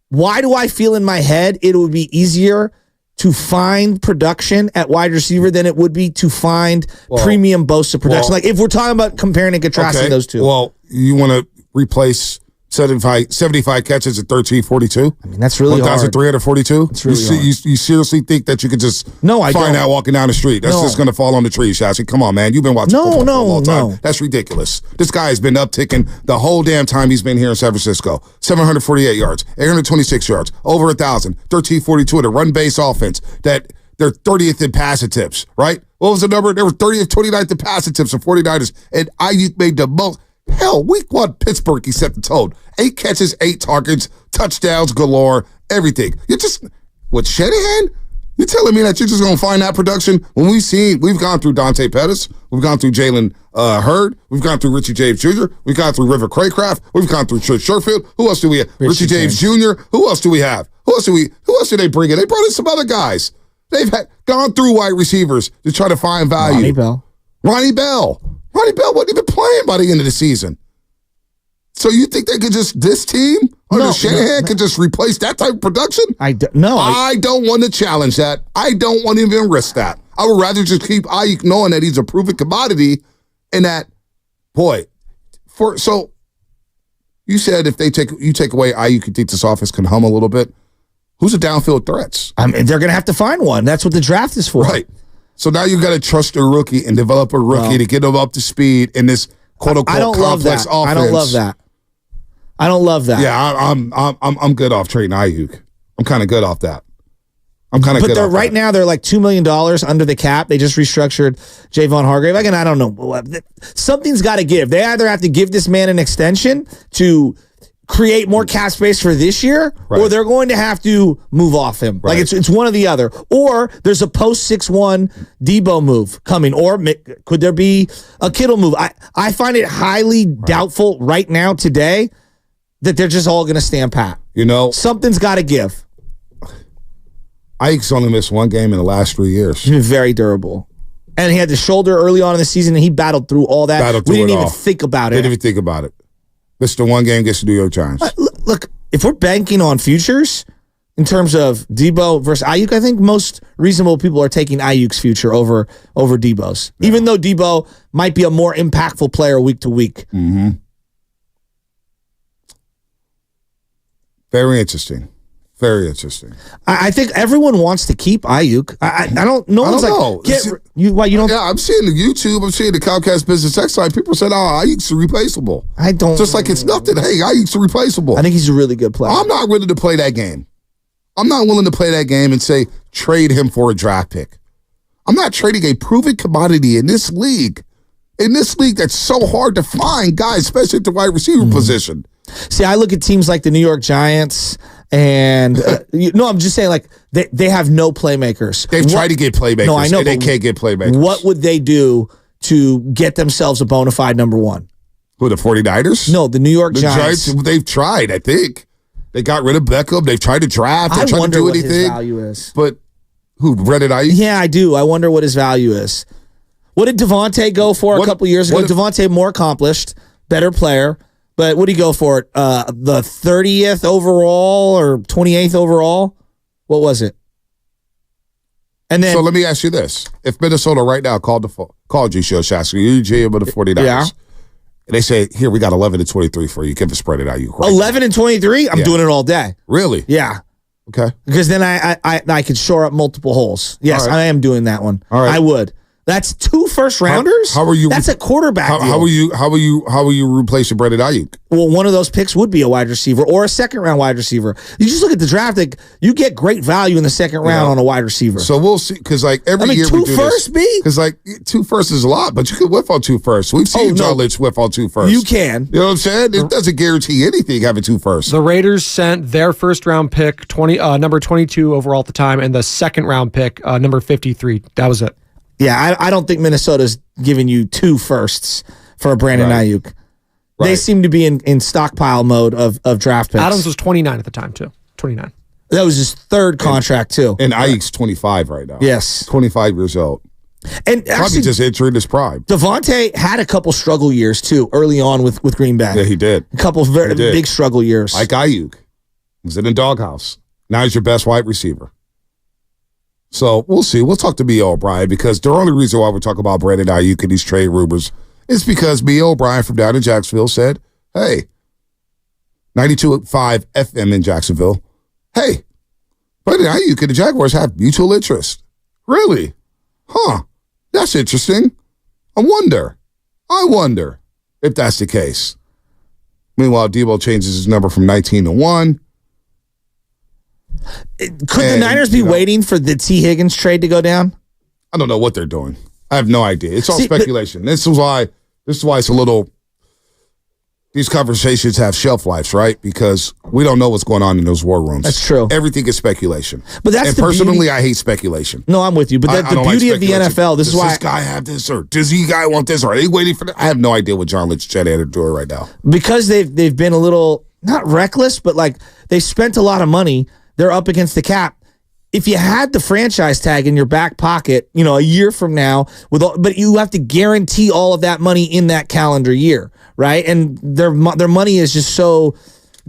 why do I feel in my head it would be easier to find production at wide receiver than it would be to find premium Bosa production? Like if we're talking about comparing and contrasting those two. Well, you want to replace 75 catches at 1342? I mean, that's really hard. 1,342? It's really hard. You seriously think that you could just find out walking down the street? That's just going to fall on the tree, Shasky. Come on, man. You've been watching football for a long time. That's ridiculous. This guy has been upticking the whole damn time he's been here in San Francisco. 748 yards, 826 yards, over 1,000, 1342 in a run-based offense that they're 30th in pass attempts, right? What was the number? They were 30th, 29th in pass attempts for 49ers, and Aiyuk made the most. Hell, week one, Pittsburgh, he set the tone. 8 catches, 8 targets, touchdowns galore, everything. You're just, with Shanahan, you're telling me that you're just going to find that production when we've gone through Dante Pettis, we've gone through Jalen Hurd, we've gone through Richie James Jr., we've gone through River Craycraft, we've gone through Sherfield. Who else do we have? Richie James Jr. Who else do we have? Who else do they bring in? They brought in some other guys. They've gone through wide receivers to try to find value. Ronnie Bell wasn't even playing by the end of the season. So you think they could just, this team under Shanahan could just replace that type of production? I don't want to challenge that. I don't want to even risk that. I would rather just keep Aiyuk knowing that he's a proven commodity and that, so you said if you take away Aiyuk, you think this offense can hum a little bit. Who's the downfield threats? I mean, they're going to have to find one. That's what the draft is for. Right. So now you got to trust a rookie and develop a rookie to get them up to speed in this quote-unquote complex offense. I don't love that. Yeah, I'm good off trading Aiyuk. I'm kind of good off that. But right now they're like $2 million under the cap. They just restructured Javon Hargrave. Again, I don't know. Something's got to give. They either have to give this man an extension to create more cap space for this year, or they're going to have to move off him. Like it's one or the other. Or there's a post 6'1" Debo move coming, or could there be a Kittle move? I find it highly doubtful right now today that they're just all going to stand pat. You know, something's got to give. Aiyuk's only missed one game in the last 3 years. He's been very durable. And he had the shoulder early on in the season, and he battled through all that. We didn't even think about it. Didn't even think about it. Missed the one game against the New York Giants. Look, if we're banking on futures in terms of Debo versus Aiyuk, I think most reasonable people are taking Aiyuk's future over Debo's, even though Debo might be a more impactful player week to week. Mm-hmm. Very interesting. Very interesting. I think everyone wants to keep Aiyuk. I don't know. I don't know. You don't? Yeah, I'm seeing the YouTube. I'm seeing the Comcast Business X line. People said, Aiyuk's replaceable. I don't. Just like it's nothing. Hey, Aiyuk's replaceable. I think he's a really good player. I'm not willing to play that game. I'm not willing to play that game and say, trade him for a draft pick. I'm not trading a proven commodity in this league. In this league that's so hard to find guys, especially at the wide receiver position. See, I look at teams like the New York Giants and I'm just saying, like, they have no playmakers. They've tried to get playmakers. No, I know, and they can't get playmakers. What would they do to get themselves a bona fide number one? Who, the 49ers? No, the New York Giants. They've tried, I think. They got rid of Beckham. They've tried to draft. They're trying to do anything. His value is. But who, Brandon Aiyuk? Yeah, I do. I wonder what his value is. What did Devontae go for a couple years ago? Devontae more accomplished, better player. But what did he go for? The 30th overall or 28th overall? What was it? And then, so let me ask you this. If Minnesota right now called you, Shasky, you're GM of the 49ers. Yeah. And they say, here, we got 11 and 23 for you. Give us spread it out. 11 and 23? I'm doing it all day. Really? Yeah. Okay. Because then I could shore up multiple holes. Yes, I am doing that one. All right. I would. That's 2 first-rounders? How are you? That's a quarterback deal. How are you replacing Brandon Aiyuk? Well, one of those picks would be a wide receiver or a second-round wide receiver. You just look at the draft, like, you get great value in the second round on a wide receiver. So we'll see, because like every year 2 we do firsts, this. Because like 2 firsts is a lot, but you can whiff on 2 firsts. We've seen John Lynch whiff on 2 firsts. You can. You know what I'm saying? It doesn't guarantee anything having 2 firsts. The Raiders sent their first-round pick, number 22 overall at the time, and the second-round pick, number 53. That was it. Yeah, I don't think Minnesota's giving you 2 firsts for a Brandon Aiyuk. Right. They seem to be in stockpile mode of draft picks. Adams was 29 at the time, too. 29. That was his 3rd contract, too. And Ayuk's 25 right now. Yes. 25 years old. And probably actually, just entering his prime. Devontae had a couple struggle years, too, early on with Green Bay. Yeah, he did. A couple very big struggle years. Like Aiyuk. Was in a doghouse. Now he's your best wide receiver. So we'll see. We'll talk to Mia O'Brien, because the only reason why we're talking about Brandon Aiyuk and these trade rumors is because Mia O'Brien from down in Jacksonville said, hey, 92.5 FM in Jacksonville, hey, Brandon Aiyuk and the Jaguars have mutual interest. Really? Huh. That's interesting. I wonder if that's the case. Meanwhile, Debo changes his number from 19 to 1. Could the Niners be waiting for the T. Higgins trade to go down? I don't know what they're doing. I have no idea. It's all speculation. This is why it's a little. These conversations have shelf lives, right? Because we don't know what's going on in those war rooms. That's true. Everything is speculation. But that's personally, I hate speculation. No, I'm with you. But the beauty of the NFL, does this guy have this, or does he guy want this, or are they waiting for that? I have no idea what John Lynch and Chad are doing right now. Because they've been a little not reckless, but like they spent a lot of money. They're up against the cap. If you had the franchise tag in your back pocket, a year from now, but you have to guarantee all of that money in that calendar year, right? And their money is just so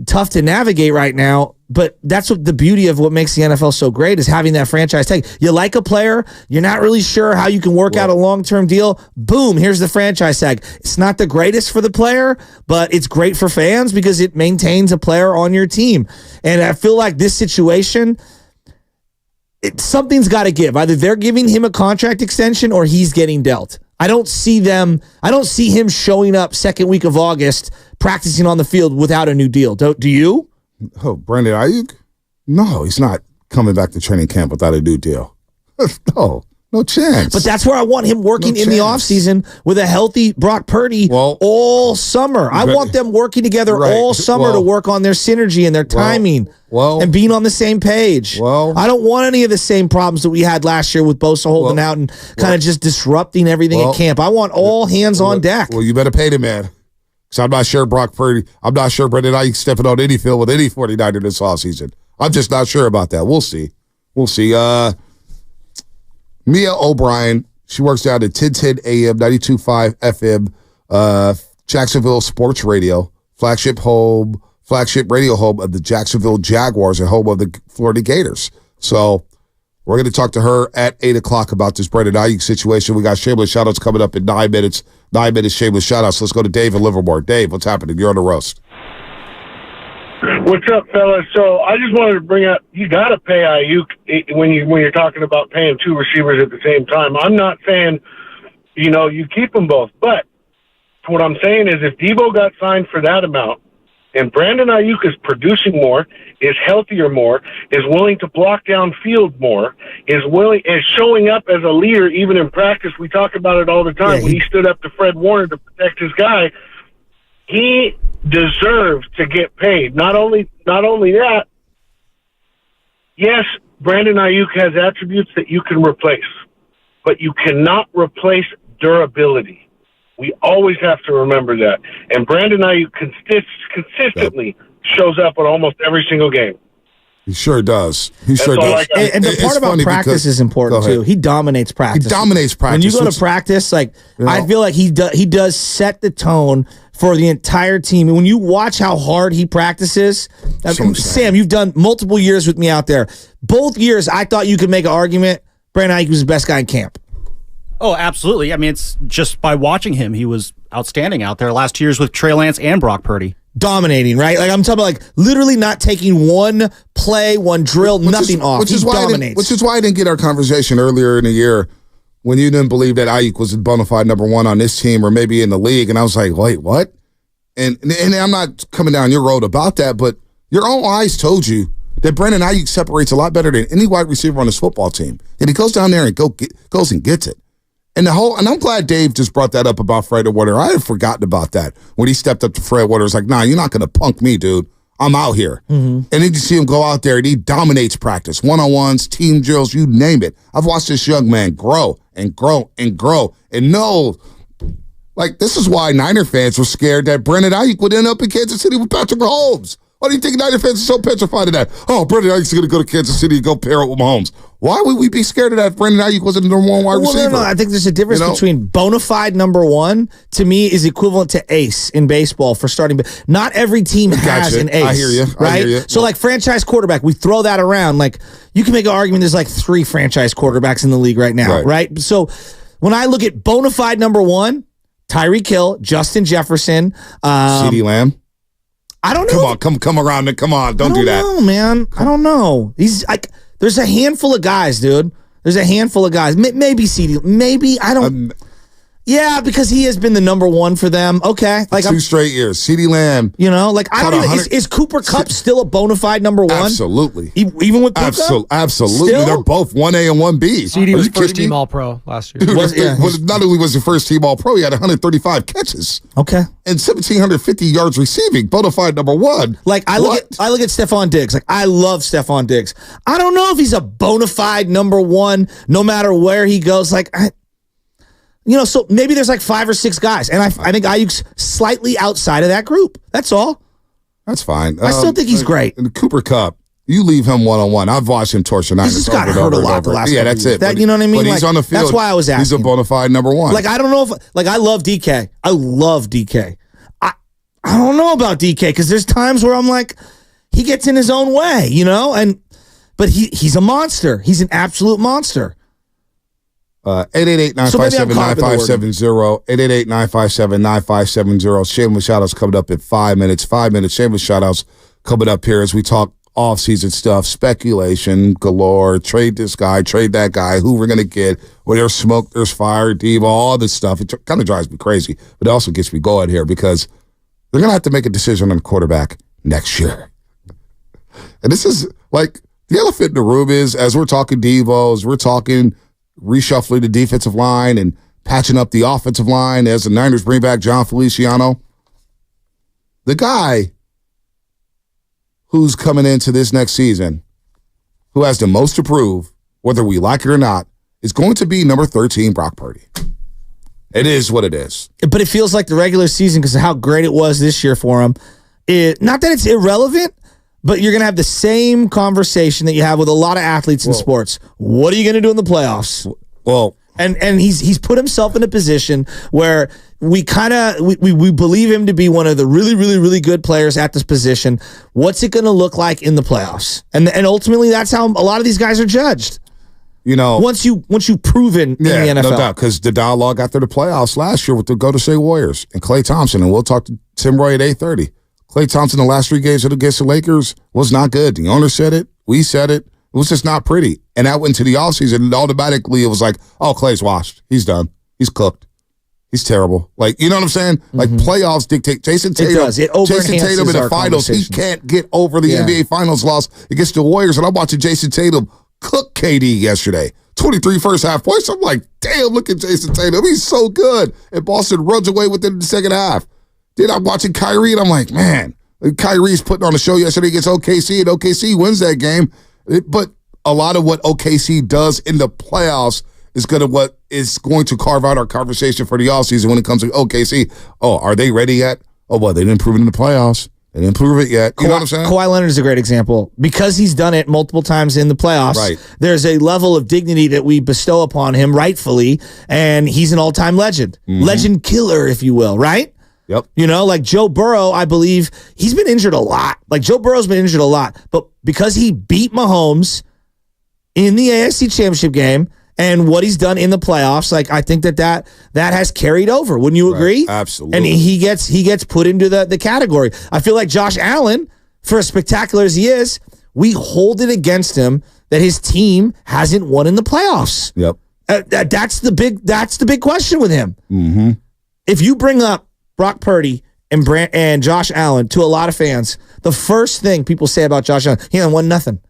tough to navigate right now. But that's what the beauty of what makes the NFL so great is having that franchise tag. You like a player, you're not really sure how you can work out a long-term deal. Boom, here's the franchise tag. It's not the greatest for the player, but it's great for fans because it maintains a player on your team. And I feel like this situation, something's got to give. Either they're giving him a contract extension or he's getting dealt. I don't see him showing up second week of August practicing on the field without a new deal. Do you? Oh, Brandon Aiyuk? No, he's not coming back to training camp without a new deal. No chance. But that's where I want him working in the offseason with a healthy Brock Purdy all summer. I want them working together all summer to work on their synergy and their timing and being on the same page. I don't want any of the same problems that we had last year with Bosa holding out and kind of just disrupting everything at camp. I want all hands on deck. Well, you better pay the man. So I'm not sure Brock Purdy, I'm not sure Brandon Aiyuk stepping on any field with any 49er this offseason. I'm just not sure about that. We'll see. Mia O'Brien, she works down at 1010 AM, 92.5 FM, Jacksonville Sports Radio, flagship radio home of the Jacksonville Jaguars and home of the Florida Gators. So we're going to talk to her at 8 o'clock about this Brandon Aiyuk situation. We got Shameless shoutouts coming up in 9 minutes. 9 minutes Shameless shoutouts. Let's go to Dave in Livermore. Dave, what's happening? You're on the roast. What's up, fellas? So I just wanted to bring up, you got to pay Aiyuk when you're talking about paying 2 receivers at the same time. I'm not saying, you keep them both. But what I'm saying is if Debo got signed for that amount and Brandon Aiyuk is producing more, is healthier more, is willing to block down field more, is showing up as a leader even in practice. We talk about it all the time when he stood up to Fred Warner to protect his guy. He deserves to get paid. Not only that, yes, Brandon Aiyuk has attributes that you can replace, but you cannot replace durability. We always have to remember that. And Brandon Aiyuk consistently shows up in almost every single game. He sure does. And the part about practice is important too. He dominates practice. When you go to practice, I feel like he does set the tone for the entire team. And when you watch how hard he practices, Sam, you've done multiple years with me out there. Both years, I thought you could make an argument Brandon Aiyuk was the best guy in camp. Oh, absolutely. I mean, it's just by watching him, he was outstanding out there last 2 years with Trey Lance and Brock Purdy. Dominating, right? Like I'm talking about literally not taking one play, one drill, nothing off. He dominates. Which is why I didn't get our conversation earlier in the year when you didn't believe that Aiyuk was a bona fide number one on this team or maybe in the league. And I was like, wait, what? And I'm not coming down your road about that, but your own eyes told you that Brandon Aiyuk separates a lot better than any wide receiver on this football team. And he goes down there and goes and gets it. And I'm glad Dave just brought that up about Fred Warner. I had forgotten about that. When he stepped up to Fred Warner, was like, nah, you're not going to punk me, dude. I'm out here. Mm-hmm. And then you see him go out there and he dominates practice, one-on-ones, team drills, you name it. I've watched this young man grow and grow and grow. And no, like, this is why Niner fans were scared that Brandon Aiyuk would end up in Kansas City with Patrick Mahomes. Why do you think Niner fans are so petrified of that? Oh, Brandon Aiyuk's going to go to Kansas City and go pair up with Mahomes. Why would we be scared of that if Brandon Aiyuk wasn't the number one wide receiver? No. I think there's a difference between bona fide number one, to me, is equivalent to ace in baseball for starting. Not every team has an ace. I hear you. Right? I hear you. So, like, franchise quarterback, we throw that around. Like, you can make an argument there's like 3 franchise quarterbacks in the league right now, right? So, when I look at bona fide number one, Tyreek Hill, Justin Jefferson, CeeDee Lamb. I don't know. Come around and come on. Don't do that. I don't know, man. I don't know. He's like, there's a handful of guys, dude. There's a handful of guys. Maybe CeeDee. Maybe I don't. Yeah, because he has been the number one for them. Okay, like 2 straight years. CeeDee Lamb. You know, like, I don't even. Is Cooper Kupp still a bona fide number one? Absolutely. Even with Puka? Absolutely. Still? They're both 1A and 1B. CeeDee was first team All-Pro last year. Dude, not only was he first team All-Pro, he had 135 catches. Okay. And 1,750 yards receiving. Bona fide number one. Like, I look at Stephon Diggs. Like, I love Stephon Diggs. I don't know if he's a bona fide number one no matter where he goes. Like, so maybe there's like 5 or 6 guys, and I think Aiyuk's slightly outside of that group. That's all. That's fine. I still think he's great. And Cooper Kupp, you leave him one-on-one. I've watched him torch the Niners. He's just got hurt a lot the last couple Yeah, that's years. it. You know what I mean? But he's on the field. That's why I was asking. He's a bona fide number one. Like, I don't know if, like, I love DK. I love DK. I don't know about DK because there's times where I'm like, he gets in his own way, but he's a monster. He's an absolute monster. 888-957-9570. 888-957-9570. Shameless shoutouts coming up in 5 minutes. 5 minutes. Shameless shoutouts coming up here as we talk offseason stuff, speculation galore, trade this guy, trade that guy, who we're going to get. Where there's smoke, there's fire, diva, all this stuff. It kind of drives me crazy, but it also gets me going here because they're going to have to make a decision on quarterback next year. And this is like the elephant in the room is, as we're talking Devos, we're talking reshuffling the defensive line and patching up the offensive line as the Niners bring back John Feliciano. The guy who's coming into this next season, who has the most to prove, whether we like it or not, is going to be number 13, Brock Purdy. It is what it is. But it feels like the regular season, because of how great it was this year for him, not that it's irrelevant, but you're going to have the same conversation that you have with a lot of athletes in sports. What are you going to do in the playoffs? Well, and he's put himself in a position where we believe him to be one of the really, really, really good players at this position. What's it going to look like in the playoffs? And ultimately, that's how a lot of these guys are judged. Once you've proven in the NFL. No doubt, because the dialogue after the playoffs last year with the Golden State Warriors and Klay Thompson, and we'll talk to Tim Roy at 8:30. Klay Thompson, the last 3 games against the Lakers was not good. The owner said it. We said it. It was just not pretty. And that went to the offseason, and automatically it was like, oh, Klay's washed. He's done. He's cooked. He's terrible. Like, you know what I'm saying? Mm-hmm. Like, playoffs dictate. Jason Tatum in the finals, he can't get over the NBA Finals loss against the Warriors. And I'm watching Jason Tatum cook KD yesterday. 23 first half points. I'm like, damn, look at Jason Tatum. He's so good. And Boston runs away with it in the second half. Then I'm watching Kyrie, and I'm like, man, Kyrie's putting on a show yesterday against OKC, and OKC wins that game. But a lot of what OKC does in the playoffs is what is going to carve out our conversation for the offseason when it comes to OKC. Oh, are they ready yet? Oh, well, they didn't prove it in the playoffs. They didn't prove it yet. You know what I'm saying? Kawhi Leonard is a great example. Because he's done it multiple times in the playoffs, there's a level of dignity that we bestow upon him rightfully, and he's an all-time legend. Mm-hmm. Legend killer, if you will, right? Yep. Like Joe Burrow, I believe he's been injured a lot. Like Joe Burrow's been injured a lot, but because he beat Mahomes in the AFC Championship game and what he's done in the playoffs, like I think that has carried over. Wouldn't you agree? Absolutely. And he gets put into the category. I feel like Josh Allen, for as spectacular as he is, we hold it against him that his team hasn't won in the playoffs. Yep. That's the big question with him. Mm-hmm. If you bring up Brock Purdy and Josh Allen to a lot of fans, the first thing people say about Josh Allen, he won nothing.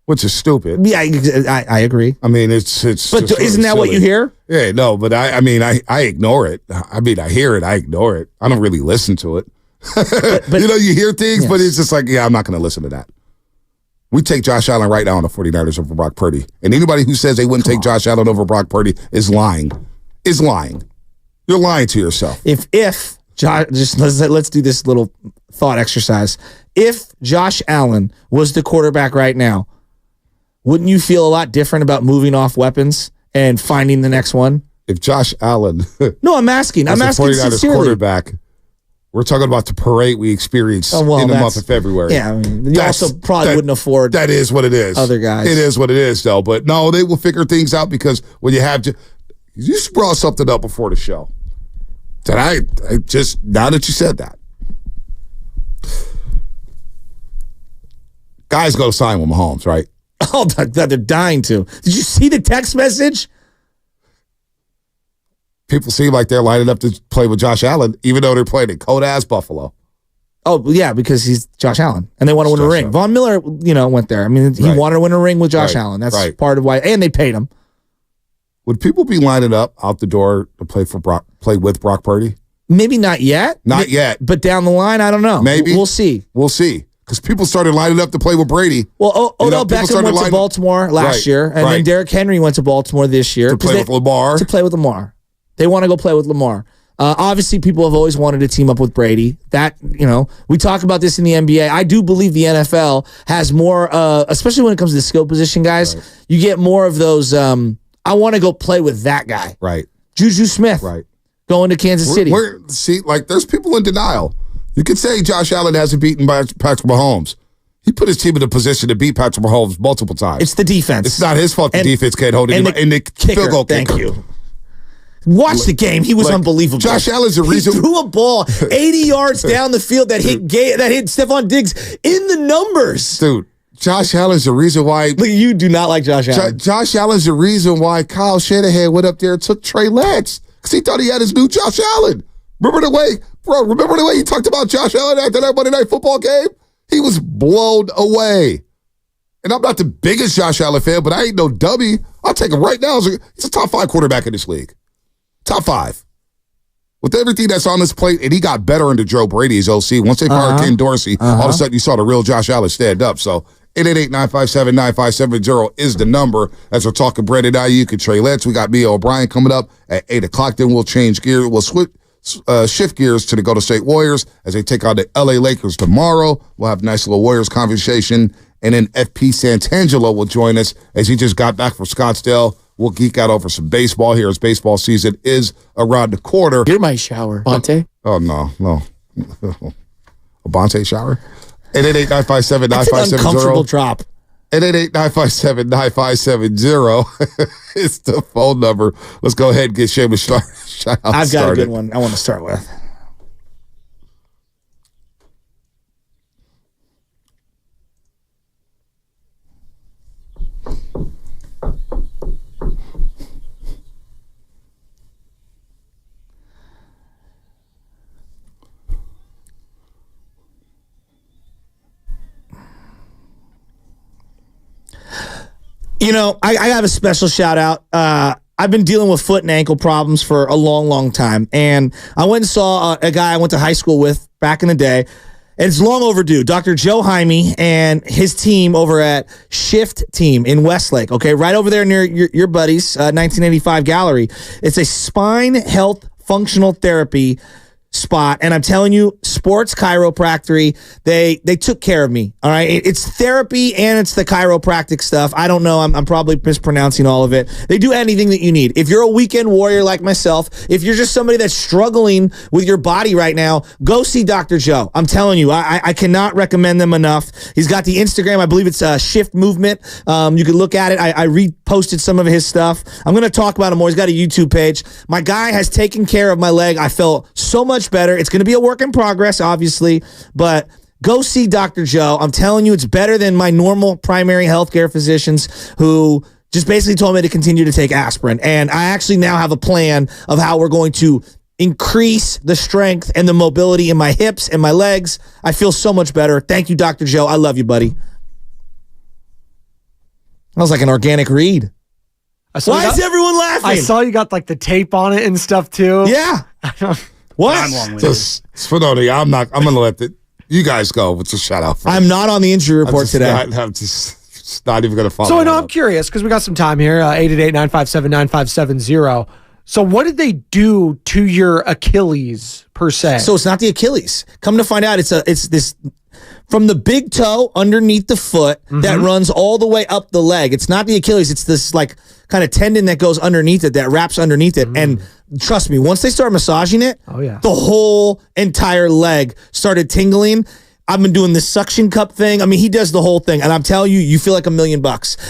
Which is stupid. Yeah, I agree. I mean, it's. But isn't that what you hear? Yeah, no, but I mean, I ignore it. I mean, I hear it, I ignore it. I don't really listen to it. But you hear things, but it's just like, yeah, I'm not going to listen to that. We take Josh Allen right now on the 49ers over Brock Purdy. And anybody who says they wouldn't take Josh Allen over Brock Purdy is lying. You're lying to yourself. If Josh, just let's do this little thought exercise. If Josh Allen was the quarterback right now, wouldn't you feel a lot different about moving off weapons and finding the next one? If Josh Allen, no, I'm asking sincerely. Quarterback. We're talking about the parade we experienced in the month of February. Yeah, I mean, you also probably wouldn't afford. That is what it is. Other guys. It is what it is, though. But no, they will figure things out because when you have you brought something up before the show. That I just now that you said that, guys go sign with Mahomes, right? Oh, they're dying to. Did you see the text message? People seem like they're lining up to play with Josh Allen, even though they're playing in cold-ass Buffalo. Oh, yeah, because he's Josh Allen, and they want to win a ring. Von Miller, went there. I mean, he wanted to win a ring with Josh Allen. That's part of why, and they paid him. Would people be lining up out the door to play with Brock Purdy? Maybe not yet. Not yet. But down the line, I don't know. Maybe. We'll see. We'll see. Because people started lining up to play with Brady. Well, Odell Beckham went to Baltimore last year, and then Derrick Henry went to Baltimore this year. To play with Lamar. They want to go play with Lamar. Obviously, people have always wanted to team up with Brady. We talk about this in the NBA. I do believe the NFL has more, especially when it comes to the skill position guys, you get more of those, I want to go play with that guy. Right. Juju Smith. Right. Going to Kansas City. There's people in denial. You could say Josh Allen hasn't beaten Patrick Mahomes. He put his team in a position to beat Patrick Mahomes multiple times. It's the defense. It's not his fault the defense can't hold it. And the field goal kicker. Thank you. Watch the game. He was unbelievable. Josh Allen's the reason. He threw a ball 80 yards down the field that hit Stephon Diggs in the numbers. Dude, Josh Allen's the reason why. Look, you do not like Josh Allen. Josh Allen's the reason why Kyle Shanahan went up there and took Trey Lance because he thought he had his new Josh Allen. Remember the way he talked about Josh Allen after that Monday Night Football game? He was blown away. And I'm not the biggest Josh Allen fan, but I ain't no dummy. I'll take him right now. He's a top 5 quarterback in this league. Top 5. With everything that's on this plate, and he got better under Joe Brady's OC. Once they fired Ken Dorsey, all of a sudden you saw the real Josh Allen stand up. So 888-957-9570 is the number. As we're talking Brandon Aiyuk and Trey Lance, we got Mia O'Brien coming up at 8 o'clock. Then we'll change gears. We'll shift gears to the Golden State Warriors as they take on the LA Lakers tomorrow. We'll have a nice little Warriors conversation. And then FP Santangelo will join us as he just got back from Scottsdale. We'll geek out over some baseball here as baseball season is around the corner. You're my shower, Bonte. Oh, no. A Bonte shower? 888-957-9570. That's an uncomfortable drop. 888-957-9570 is the phone number. Let's go ahead and get Shameless started. I've got a good one I want to start with. I have a special shout out. I've been dealing with foot and ankle problems for a long, long time. And I went and saw a guy I went to high school with back in the day. And it's long overdue. Dr. Joe Jaime and his team over at Shift Team in Westlake. Okay, right over there near your buddies, 1985 Gallery. It's a spine health functional therapy spot, and I'm telling you, sports chiropractic, they took care of me. All right, it's therapy and it's the chiropractic stuff. I don't know, I'm probably mispronouncing all of it. They do anything that you need. If you're a weekend warrior like myself, if you're just somebody that's struggling with your body right now, go see Dr. Joe. I'm telling you, I cannot recommend them enough. He's got the Instagram, I believe it's Shift Movement. You can look at it. I reposted some of his stuff. I'm going to talk about him more. He's got a YouTube page. My guy has taken care of my leg. I felt so much better. It's going to be a work in progress, obviously, but go see Dr. Joe. I'm telling you, it's better than my normal primary healthcare physicians who just basically told me to continue to take aspirin. And I actually now have a plan of how we're going to increase the strength and the mobility in my hips and my legs. I feel so much better. Thank you, Dr. Joe. I love you, buddy. That was like an organic read. Why is everyone laughing? I saw you got like the tape on it and stuff too. Yeah. What? Spadoni, I'm going to let you guys go. It's a shout out. I'm not on the injury report today. I'm just not even going to follow. So I know I'm curious because we got some time here. 888-957-9570. So what did they do to your Achilles per se? So it's not the Achilles. Come to find out, it's this from the big toe underneath the foot that runs all the way up the leg. It's not the Achilles. It's this like kind of tendon that goes underneath it, that wraps underneath it. And trust me, once they start massaging it, the whole entire leg started tingling. I've been doing this suction cup thing. I mean, he does the whole thing. And I'm telling you, you feel like $1 million.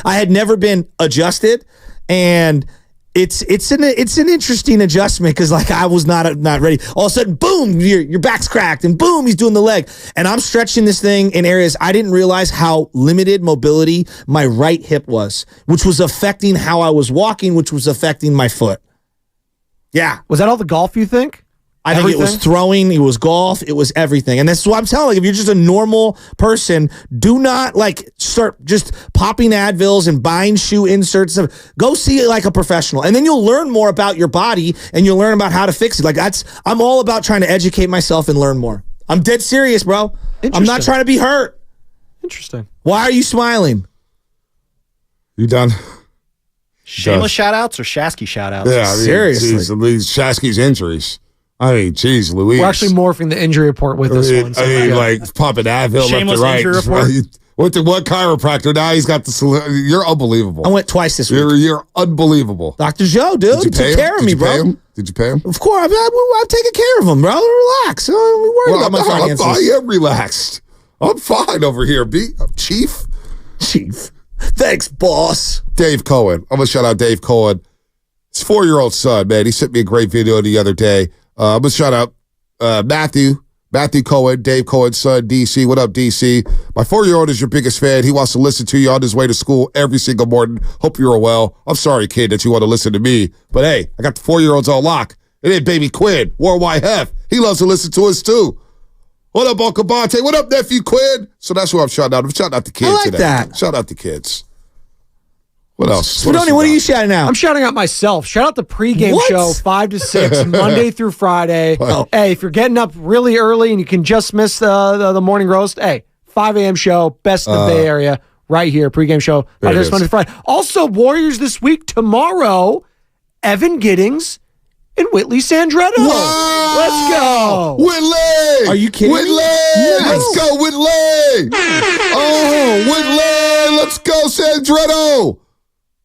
I had never been adjusted, and it's an interesting adjustment because like I was not ready. All of a sudden, boom, your back's cracked, and boom, he's doing the leg. And I'm stretching this thing in areas I didn't realize how limited mobility my right hip was, which was affecting how I was walking, which was affecting my foot. Yeah. Was that all the golf you think? I think it was throwing, it was golf, it was everything. And that's what I'm telling you. If you're just a normal person, do not like start just popping Advils and buying shoe inserts. Go see it like a professional. And then you'll learn more about your body and you'll learn about how to fix it. Like I'm all about trying to educate myself and learn more. I'm dead serious, bro. I'm not trying to be hurt. Interesting. Why are you smiling? You done? Shameless shout-outs or Shasky shout-outs? Yeah, I mean, seriously. Shasky's injuries. I mean, geez, Louise. We're actually morphing the injury report with this one. So like popping Advil Shameless left injury to right. report. Went to what chiropractor? Now he's got the. You're unbelievable. I went twice this week. You're unbelievable. Dr. Joe, dude, he took care of me, bro. Did you pay him? Of course. I've taken care of him, bro. Relax. Don't be worried about my finances. I am relaxed. I'm fine over here, Chief. Thanks, boss. Dave Cohen. I'm going to shout out Dave Cohen. His 4-year-old son, man. He sent me a great video the other day. I'm going to shout out Matthew Cohen, Dave Cohen's son, DC. What up, DC? My 4-year-old is your biggest fan. He wants to listen to you on his way to school every single morning. Hope you're well. I'm sorry, kid, that you want to listen to me. But hey, I got the 4-year-olds on lock. And then baby Quinn, Worldwide Hef. He loves to listen to us too. What up, Uncle Bonte? What up, nephew Quinn? So that's who I'm shouting out. I'm shouting out the kids today. That. Shout out the kids. What else? Spadoni, what are you shouting out? I'm shouting out myself. Shout out the pregame show, 5 to 6, Monday through Friday. Hey, if you're getting up really early and you can just miss the morning roast, hey, 5 a.m. show, best in the Bay Area, right here, pregame show, Monday to Friday. Also, Warriors this week, tomorrow, Evan Giddings and Whitley Sandretto. Wow. Let's go. Whitley. Are you kidding me? Nice. Let's go, Whitley. Oh, Whitley. Let's go, Sandretto.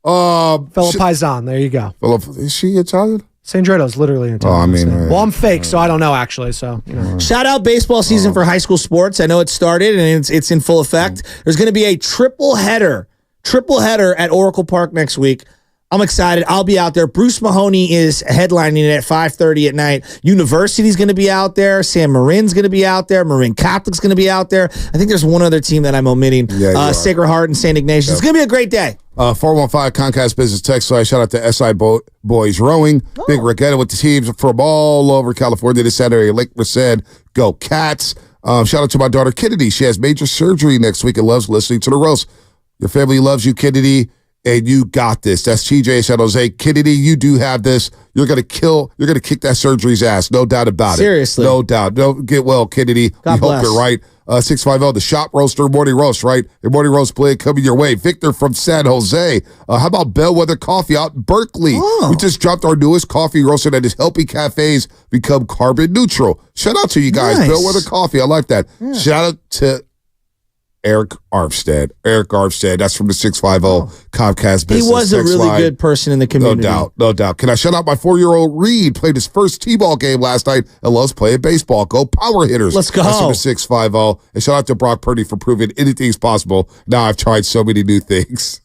Fellow Paisan, there you go. Is she Italian? Sandretto's literally Italian. Oh, I mean, well, I'm fake, so I don't know actually. So you know. Shout out baseball season for high school sports. I know it started and it's in full effect. There's going to be a triple header at Oracle Park next week. I'm excited. I'll be out there. Bruce Mahoney is headlining it at 5:30 at night. University's going to be out there. San Marin's going to be out there. Marin Catholic's going to be out there. I think there's one other team that I'm omitting. Sacred Heart and St. Ignatius. Yep. It's going to be a great day. 415 Comcast Business Text Line. Shout out to SI Boys Rowing. Big regatta with the teams from all over California this Saturday. Lake Merced. Go Cats. Shout out to my daughter Kennedy. She has major surgery next week and loves listening to the roast. Your family loves you, Kennedy. And you got this. That's TJ San Jose. Kennedy, you do have this. You're gonna kick that surgery's ass. No doubt about it. Seriously. No doubt. Don't get well, Kennedy. God we hope you're right. 650, the Shop Roaster Morning Roast, right? A Morning Roast play coming your way. Victor from San Jose. How about Bellwether Coffee out in Berkeley? Oh. We just dropped our newest coffee roaster that is helping cafes become carbon neutral. Shout out to you guys. Nice. Bellwether Coffee. I like that. Yeah. Shout out to Eric Armstead. That's from the 650 Comcast Business. He was a really good person in the community. No doubt. Can I shout out my 4-year-old Reed? Played his first T-ball game last night and loves playing baseball. Go Power Hitters. Let's go. That's from the 650. And shout out to Brock Purdy for proving anything's possible. Now I've tried so many new things.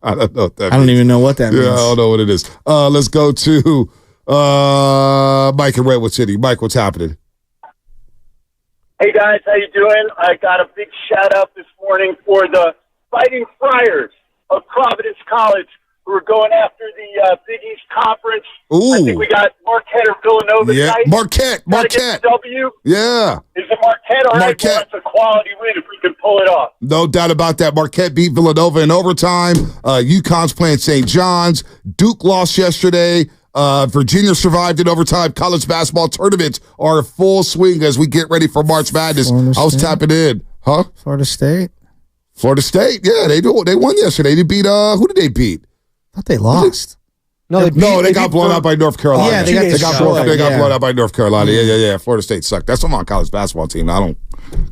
I don't know what that means. I don't even know what that means. Yeah, I don't know what it is. Let's go to Mike in Redwood City. Mike, what's happening? Hey guys, how you doing? I got a big shout out this morning for the Fighting Friars of Providence College who are going after the Big East Conference. Ooh. I think we got Marquette or Villanova tonight. Marquette. Get the W. Yeah. Is it Marquette? All right, well, that's a quality win if we can pull it off. No doubt about that. Marquette beat Villanova in overtime. UConn's playing St. John's. Duke lost yesterday. Virginia survived in overtime. College basketball tournaments are full swing as we get ready for March Madness. I was tapping in. Huh? Florida State. Florida State, yeah, they won yesterday. They beat who did they beat? I thought they lost. They got blown out by North Carolina. Yeah, they got blown out by North Carolina. Yeah. Florida State sucked. That's on my college basketball team.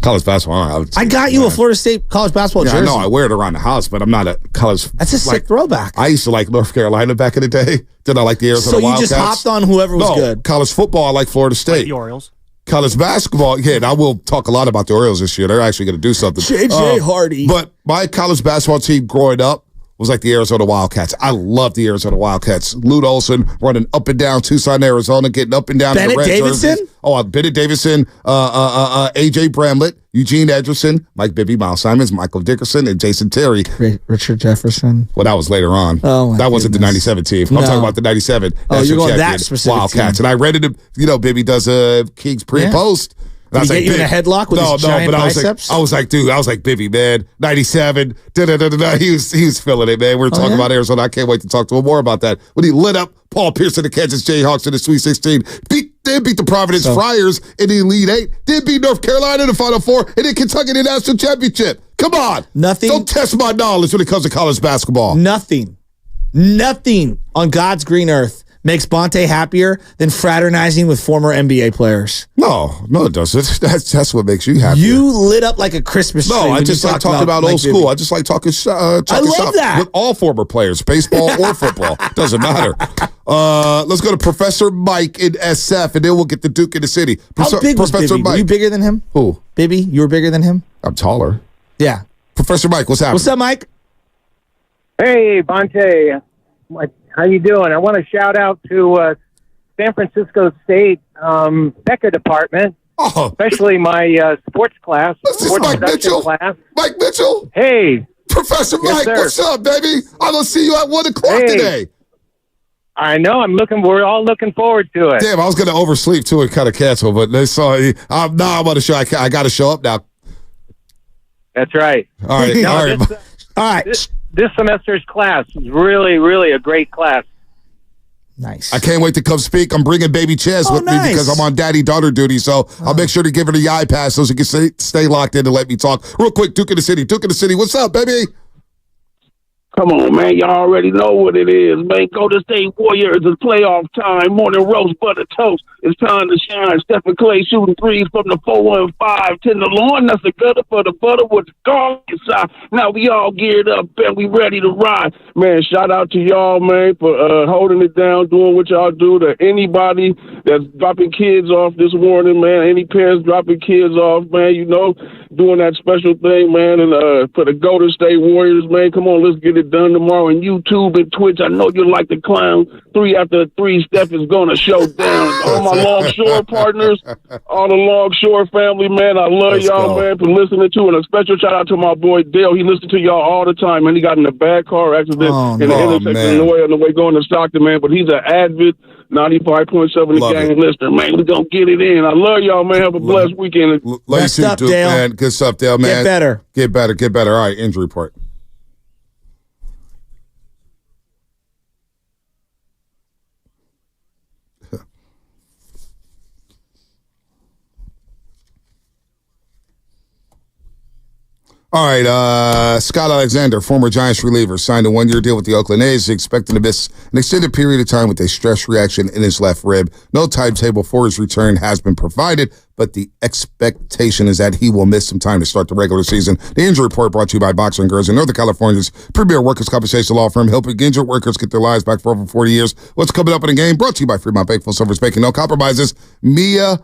College basketball. I got you a Florida State college basketball jersey. I know. I wear it around the house, but I'm not a college. That's a sick throwback. I used to like North Carolina back in the day. Did I like the Arizona Wildcats? So you just hopped on whoever was good. College football, I like Florida State. Like the Orioles. College basketball, and I will talk a lot about the Orioles this year. They're actually going to do something. J.J. Hardy. But my college basketball team growing up was like the Arizona Wildcats. I love the Arizona Wildcats. Lute Olson running up and down Tucson, Arizona, getting up and down. Bennett Davidson? Bennett Davidson, A.J. Bramlett, Eugene Edgerson, Mike Bibby, Miles Simons, Michael Dickerson, and Jason Terry. Richard Jefferson. Well, that was later on. Oh, that wasn't the 97 team. I'm talking about the 97. You're going that specific Wildcats. team. And I read it, Bibby does Kings pre and post. Did he get you in a headlock with his giant biceps? I was like, Bibby, man, 97, He was feeling it, man. We were talking about Arizona. I can't wait to talk to him more about that. When he lit up Paul Pierce and the Kansas Jayhawks in the Sweet 16, beat the Providence Friars in the Elite Eight, then beat North Carolina in the Final Four, and then Kentucky in the National Championship. Come on. Nothing. Don't test my knowledge when it comes to college basketball. Nothing on God's green earth makes Bonte happier than fraternizing with former NBA players. No, it doesn't. That's what makes you happy. You lit up like a Christmas tree. No, I just like talking about old school. I just like talking I love that. With all former players, baseball or football. Doesn't matter. Let's go to Professor Mike in SF, and then we'll get the Duke in the city. How big was Professor Bibby? Mike. Were you bigger than him? Who? Bibby, you were bigger than him? I'm taller. Yeah. Professor Mike, what's happening? What's up, Mike? Hey, Bonte. How you doing? I want to shout out to San Francisco State Becca department, especially my sports class. This is Mike Mitchell. Mike Mitchell. Hey. Professor Mike, what's up, baby? I'm going to see you at 1 o'clock today. I know. We're all looking forward to it. Damn, I was going to oversleep too and kind of cancel, but they saw I'm on the show. I got to show up now. That's right. All right. All right. This semester's class is really, really a great class. Nice. I can't wait to come speak. I'm bringing baby Chaz with me because I'm on daddy-daughter duty, so I'll make sure to give her the iPad so she can stay locked in and let me talk. Real quick, Duke in the City. What's up, baby? Come on, man. Y'all already know what it is, man. Golden State Warriors. It's playoff time. Morning roast, butter toast. It's time to shine. Steph and Clay shooting threes from the 4-1-5. Tenderloin, that's a gutter for the butter with the garlic inside. Now we all geared up and we ready to ride. Man, shout out to y'all, man, for holding it down, doing what y'all do. To anybody that's dropping kids off this morning, man. Any parents dropping kids off, man, doing that special thing, man. And for the Golden State Warriors, man, come on, let's get it done tomorrow on YouTube and Twitch. I know you like the clown. 3 after 3, Steph is going to show down. All my Longshore partners, all the Longshore family, man, I love y'all, man, for listening to. And a special shout out to my boy Dale. He listens to y'all all the time, man. He got in a bad car accident in the intersection on the way going to Stockton, man. But he's an avid 95.7 the gang listener, man. We're going to get it in. I love y'all, man. Have a blessed weekend. Best up, Dale. Man. Good stuff, Dale, man. Get better. All right, injury report. All right, Scott Alexander, former Giants reliever, signed a 1-year deal with the Oakland A's. He's expecting to miss an extended period of time with a stress reaction in his left rib. No timetable for his return has been provided, but the expectation is that he will miss some time to start the regular season. The injury report brought to you by Boxer & Girls in Northern California's premier workers' compensation law firm, helping injured workers get their lives back for over 40 years. What's coming up in the game? Brought to you by Fremont Baked Full Service Baking, no compromises. Mia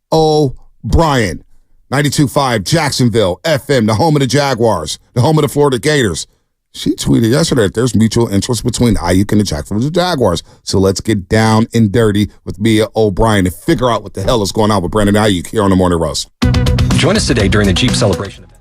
O'Brien. 92.5 Jacksonville FM, the home of the Jaguars, the home of the Florida Gators. She tweeted yesterday that there's mutual interest between Aiyuk and the Jacksonville Jaguars. So let's get down and dirty with Mia O'Brien and figure out what the hell is going on with Brandon Aiyuk here on the Morning Roast. Join us today during the Jeep Celebration event.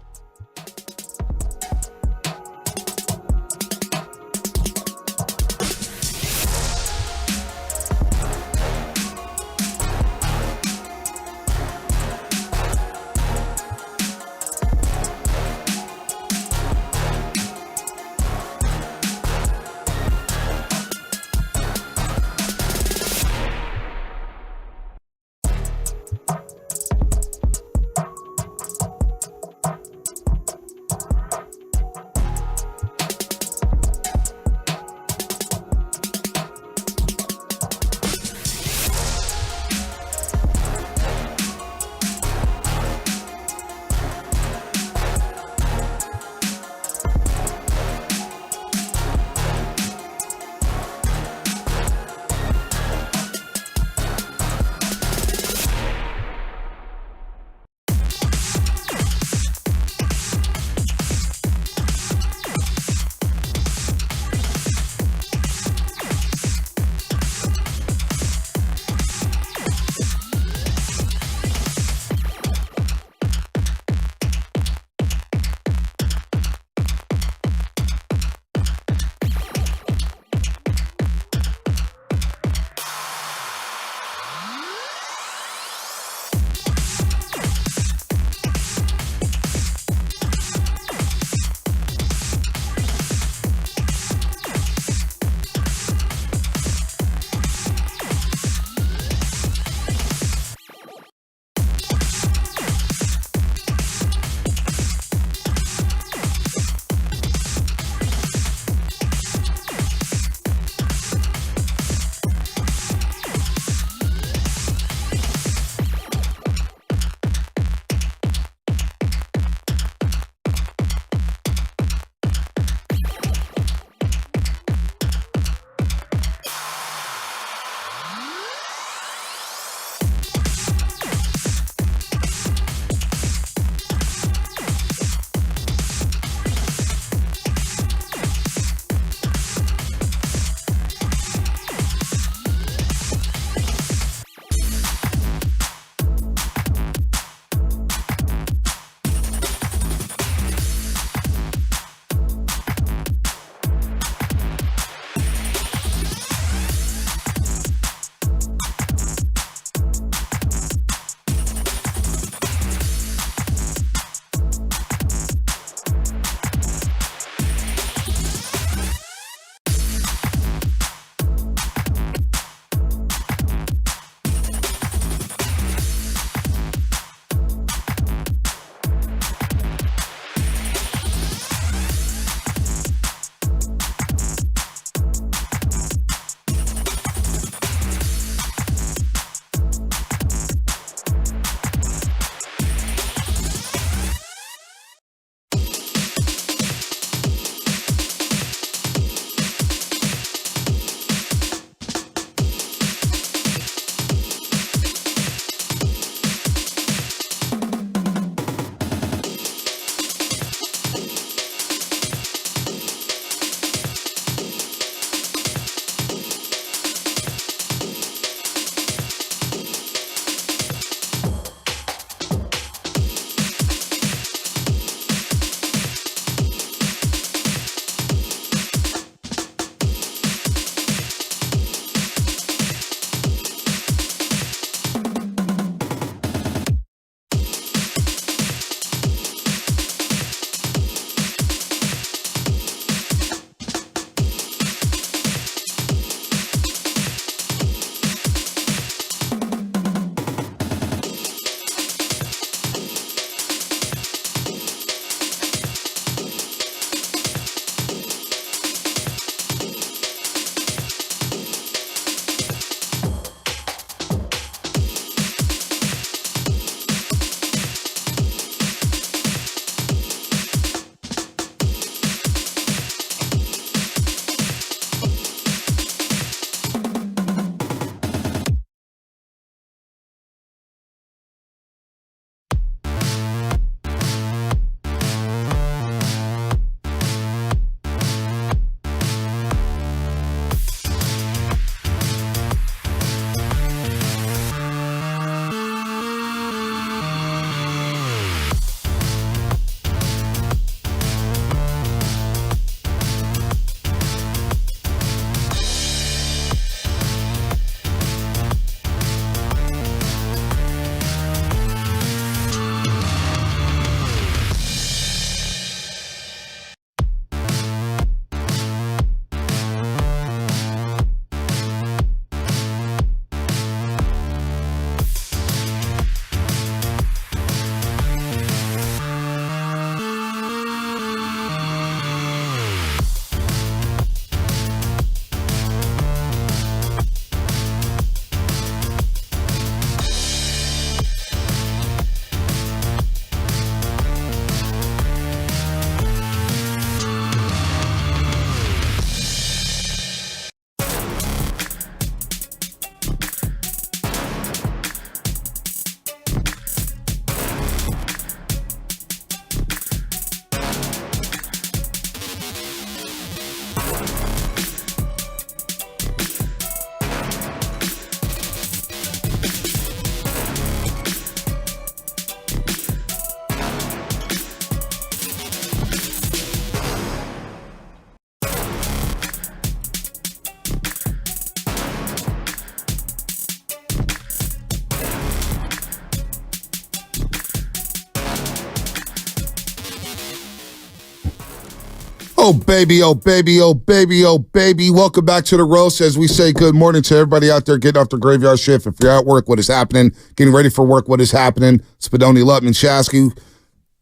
Oh, baby, oh, baby, oh, baby, oh, baby. Welcome back to the roast. As we say good morning to everybody out there getting off the graveyard shift. If you're at work, what is happening? Getting ready for work, what is happening? Spadoni, Lutman, Shasky,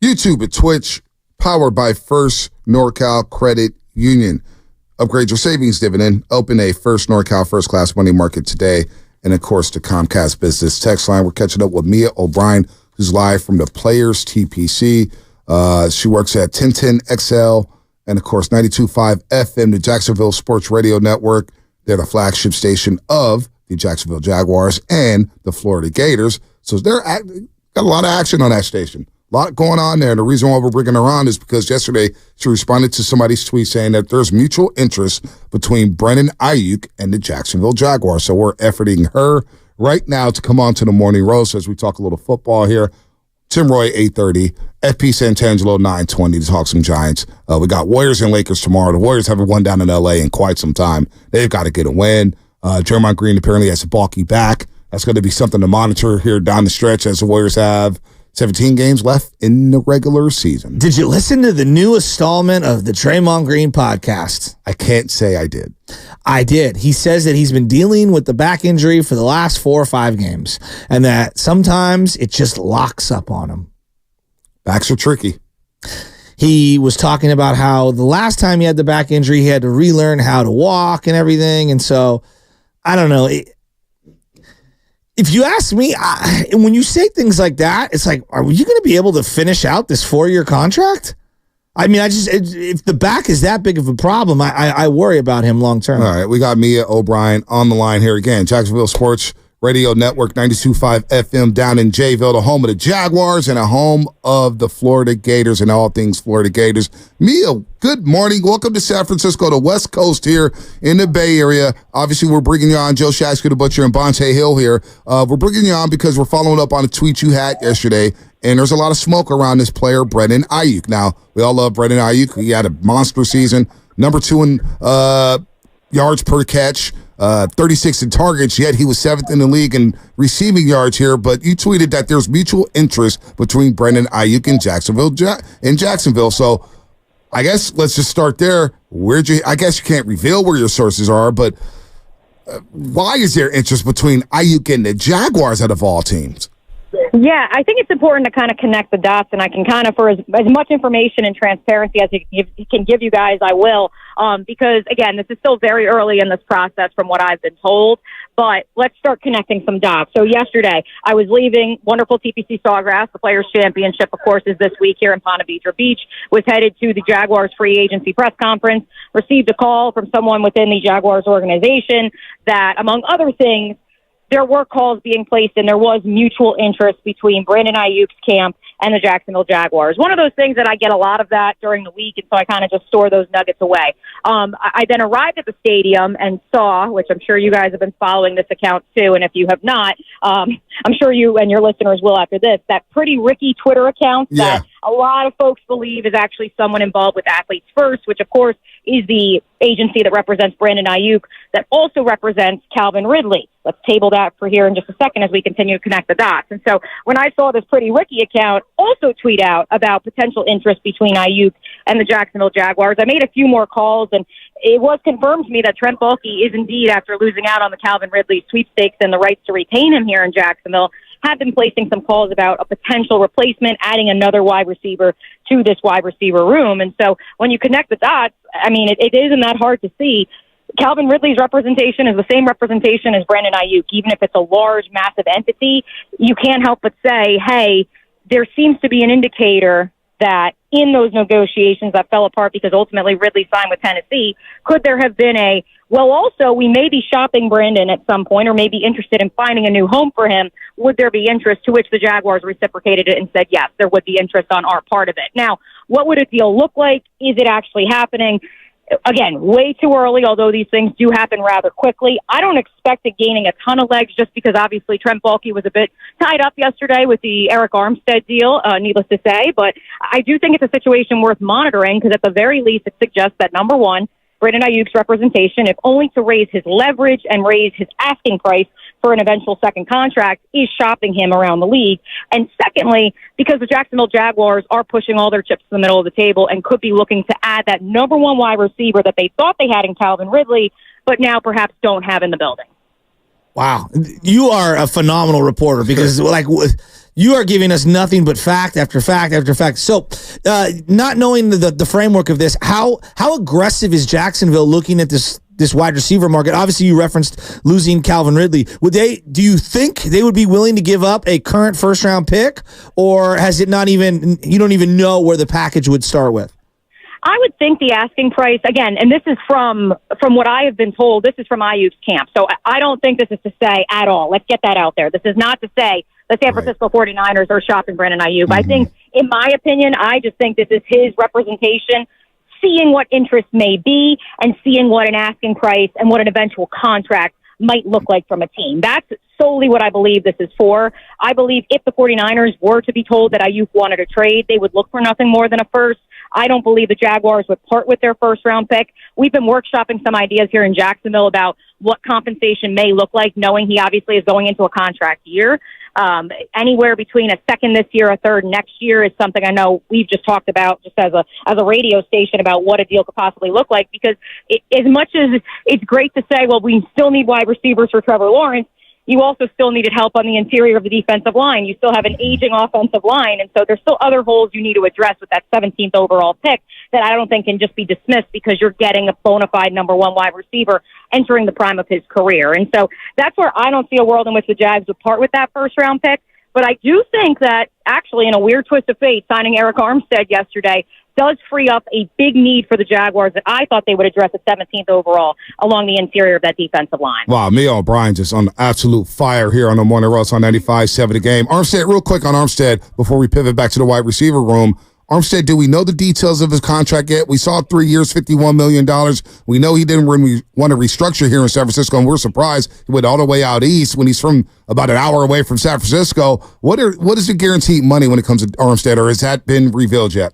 YouTube and Twitch, powered by First NorCal Credit Union. Upgrade your savings dividend. Open a First NorCal First Class Money Market today. And, of course, the Comcast Business Text Line. We're catching up with Mia O'Brien, who's live from the Players TPC. She works at 1010XL and, of course, 92.5 FM, the Jacksonville Sports Radio Network. They're the flagship station of the Jacksonville Jaguars and the Florida Gators. So they're got a lot of action on that station. A lot going on there. And the reason why we're bringing her on is because yesterday she responded to somebody's tweet saying that there's mutual interest between Brandon Aiyuk and the Jacksonville Jaguars. So we're efforting her right now to come on to the morning roast as we talk a little football here. Tim Roy, 8:30. FP Santangelo, 9:20 to talk some Giants. We got Warriors and Lakers tomorrow. The Warriors haven't won down in L.A. in quite some time. They've got to get a win. Jeremiah Green apparently has a bulky back. That's going to be something to monitor here down the stretch as the Warriors have 17 games left in the regular season. Did you listen to the new installment of the Draymond Green podcast? I can't say I did. I did. He says that he's been dealing with the back injury for the last 4 or 5 games and that sometimes it just locks up on him. Backs are tricky. He was talking about how the last time he had the back injury, he had to relearn how to walk and everything. And so, I don't know. If you ask me, when you say things like that, it's like, are you going to be able to finish out this 4-year contract? I mean, if the back is that big of a problem, I worry about him long term. All right, we got Mia O'Brien on the line here again. Jacksonville Sports Radio Network, 92.5 FM down in Jayville, the home of the Jaguars and a home of the Florida Gators and all things Florida Gators. Mia, good morning. Welcome to San Francisco, the West Coast here in the Bay Area. Obviously, we're bringing you on, Joe Shasky, the Butcher, and Bonte Hill here. We're bringing you on because we're following up on a tweet you had yesterday, and there's a lot of smoke around this player, Brandon Aiyuk. Now, we all love Brandon Aiyuk. He had a monster season, number 2 in yards per catch. 36 in targets, yet he was 7th in the league in receiving yards here. But you tweeted that there's mutual interest between Brandon Aiyuk and Jacksonville. So I guess let's just start there. I guess you can't reveal where your sources are, but why is there interest between Aiyuk and the Jaguars out of all teams? Yeah, I think it's important to kind of connect the dots, and I can kind of, for as much information and transparency as he can give you guys, I will, because, again, this is still very early in this process from what I've been told, but let's start connecting some dots. So yesterday, I was leaving wonderful TPC Sawgrass. The Players' Championship, of course, is this week here in Ponte Vedra Beach. Was headed to the Jaguars free agency press conference, received a call from someone within the Jaguars organization that, among other things, there were calls being placed and there was mutual interest between Brandon Aiyuk's camp and the Jacksonville Jaguars. One of those things that I get a lot of that during the week, and so I kind of just store those nuggets away. I then arrived at the stadium and saw, which I'm sure you guys have been following this account too, and if you have not, I'm sure you and your listeners will after this, that Pretty Ricky Twitter account that a lot of folks believe is actually someone involved with Athletes First, which of course is the agency that represents Brandon Aiyuk, that also represents Calvin Ridley. Let's table that for here in just a second as we continue to connect the dots. And so when I saw this Pretty Ricky account also tweet out about potential interest between Aiyuk and the Jacksonville Jaguars, I made a few more calls, and it was confirmed to me that Trent Baalke is indeed, after losing out on the Calvin Ridley sweepstakes and the rights to retain him here in Jacksonville, have been placing some calls about a potential replacement, adding another wide receiver to this wide receiver room. And so when you connect the dots, I mean, it isn't that hard to see. Calvin Ridley's representation is the same representation as Brandon Aiyuk. Even if it's a large, massive entity, you can't help but say, hey, there seems to be an indicator that in those negotiations that fell apart because ultimately Ridley signed with Tennessee, could there have been also, we may be shopping Brandon at some point or may be interested in finding a new home for him. Would there be interest? To which the Jaguars reciprocated it and said, yes, there would be interest on our part of it. Now, what would a deal look like? Is it actually happening? Again, way too early, although these things do happen rather quickly. I don't expect it gaining a ton of legs just because obviously Trent Baalke was a bit tied up yesterday with the Eric Armstead deal, needless to say. But I do think it's a situation worth monitoring because at the very least it suggests that, number one, Brandon Aiyuk's representation, if only to raise his leverage and raise his asking price for an eventual second contract, is shopping him around the league. And secondly, because the Jacksonville Jaguars are pushing all their chips to the middle of the table and could be looking to add that number one wide receiver that they thought they had in Calvin Ridley, but now perhaps don't have in the building. Wow. You are a phenomenal reporter because you are giving us nothing but fact after fact after fact. So not knowing the framework of this, how aggressive is Jacksonville looking at this wide receiver market? Obviously, you referenced losing Calvin Ridley. Do you think they would be willing to give up a current first-round pick, or has it not even, you don't even know where the package would start with? I would think the asking price, again, and this is from what I have been told, this is from Aiyuk's camp. So I don't think this is to say at all. Let's get that out there. This is not to say the San Francisco 49ers are shopping Brandon Aiyuk. I think, in my opinion, I just think this is his representation, seeing what interest may be and seeing what an asking price and what an eventual contract might look like from a team. That's solely what I believe this is for. I believe if the 49ers were to be told that Aiyuk wanted a trade, they would look for nothing more than a first. I don't believe the Jaguars would part with their first-round pick. We've been workshopping some ideas here in Jacksonville about what compensation may look like, knowing he obviously is going into a contract year. Anywhere between a second this year, a third next year is something I know we've just talked about just as a radio station about what a deal could possibly look like, because as much as it's great to say, well, we still need wide receivers for Trevor Lawrence, you also still needed help on the interior of the defensive line. You still have an aging offensive line, and so there's still other holes you need to address with that 17th overall pick that I don't think can just be dismissed because you're getting a bona fide number one wide receiver entering the prime of his career. And so that's where I don't see a world in which the Jags would part with that first-round pick. But I do think that, actually, in a weird twist of fate, signing Eric Armstead yesterday does free up a big need for the Jaguars that I thought they would address at 17th overall along the interior of that defensive line. Wow, Mia O'Brien just on absolute fire here on the Morning Roast on 95.7 The Game. Armstead, real quick on Armstead before we pivot back to the wide receiver room. Armstead, do we know the details of his contract yet? We saw 3 years, $51 million. We know he didn't really want to restructure here in San Francisco, and we're surprised he went all the way out east when he's from about an hour away from San Francisco. What is the guaranteed money when it comes to Armstead, or has that been revealed yet?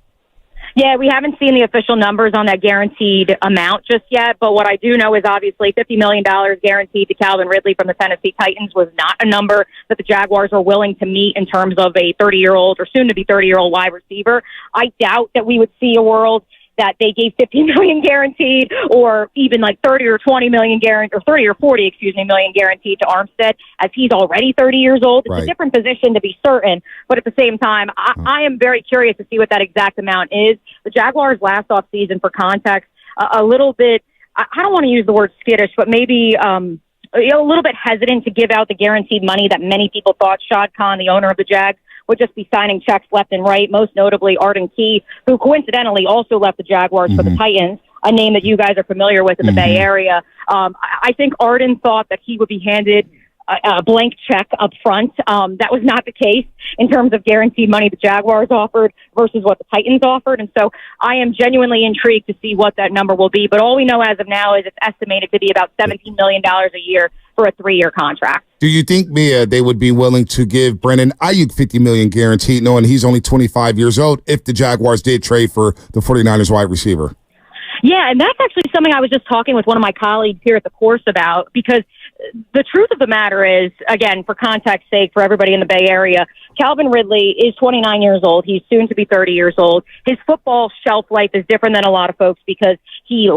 Yeah, we haven't seen the official numbers on that guaranteed amount just yet, but what I do know is obviously $50 million guaranteed to Calvin Ridley from the Tennessee Titans was not a number that the Jaguars were willing to meet in terms of a 30-year-old or soon-to-be 30-year-old wide receiver. I doubt that we would see a world that they gave $50 million guaranteed, or even like 30 or 20 million guaranteed, or 30 or 40, million guaranteed to Armstead, as he's already 30 years old. It's a different position to be certain, but at the same time, I am very curious to see what that exact amount is. The Jaguars last offseason, for context, a little bit, I don't want to use the word skittish, but maybe a little bit hesitant to give out the guaranteed money that many people thought Shad Khan, the owner of the Jags, would just be signing checks left and right, most notably Arden Key, who coincidentally also left the Jaguars for the Titans, a name that you guys are familiar with in the Bay Area. I think Arden thought that he would be handed a blank check up front. That was not the case in terms of guaranteed money the Jaguars offered versus what the Titans offered. And so I am genuinely intrigued to see what that number will be. But all we know as of now is it's estimated to be about $17 million a year for a 3-year contract. Do you think, Mia, they would be willing to give Brandon Aiyuk $50 million guaranteed, knowing he's only 25 years old, if the Jaguars did trade for the 49ers wide receiver? Yeah, and that's actually something I was just talking with one of my colleagues here at the course about, because the truth of the matter is, again, for context sake, for everybody in the Bay Area, Calvin Ridley is 29 years old. He's soon to be 30 years old. His football shelf life is different than a lot of folks because he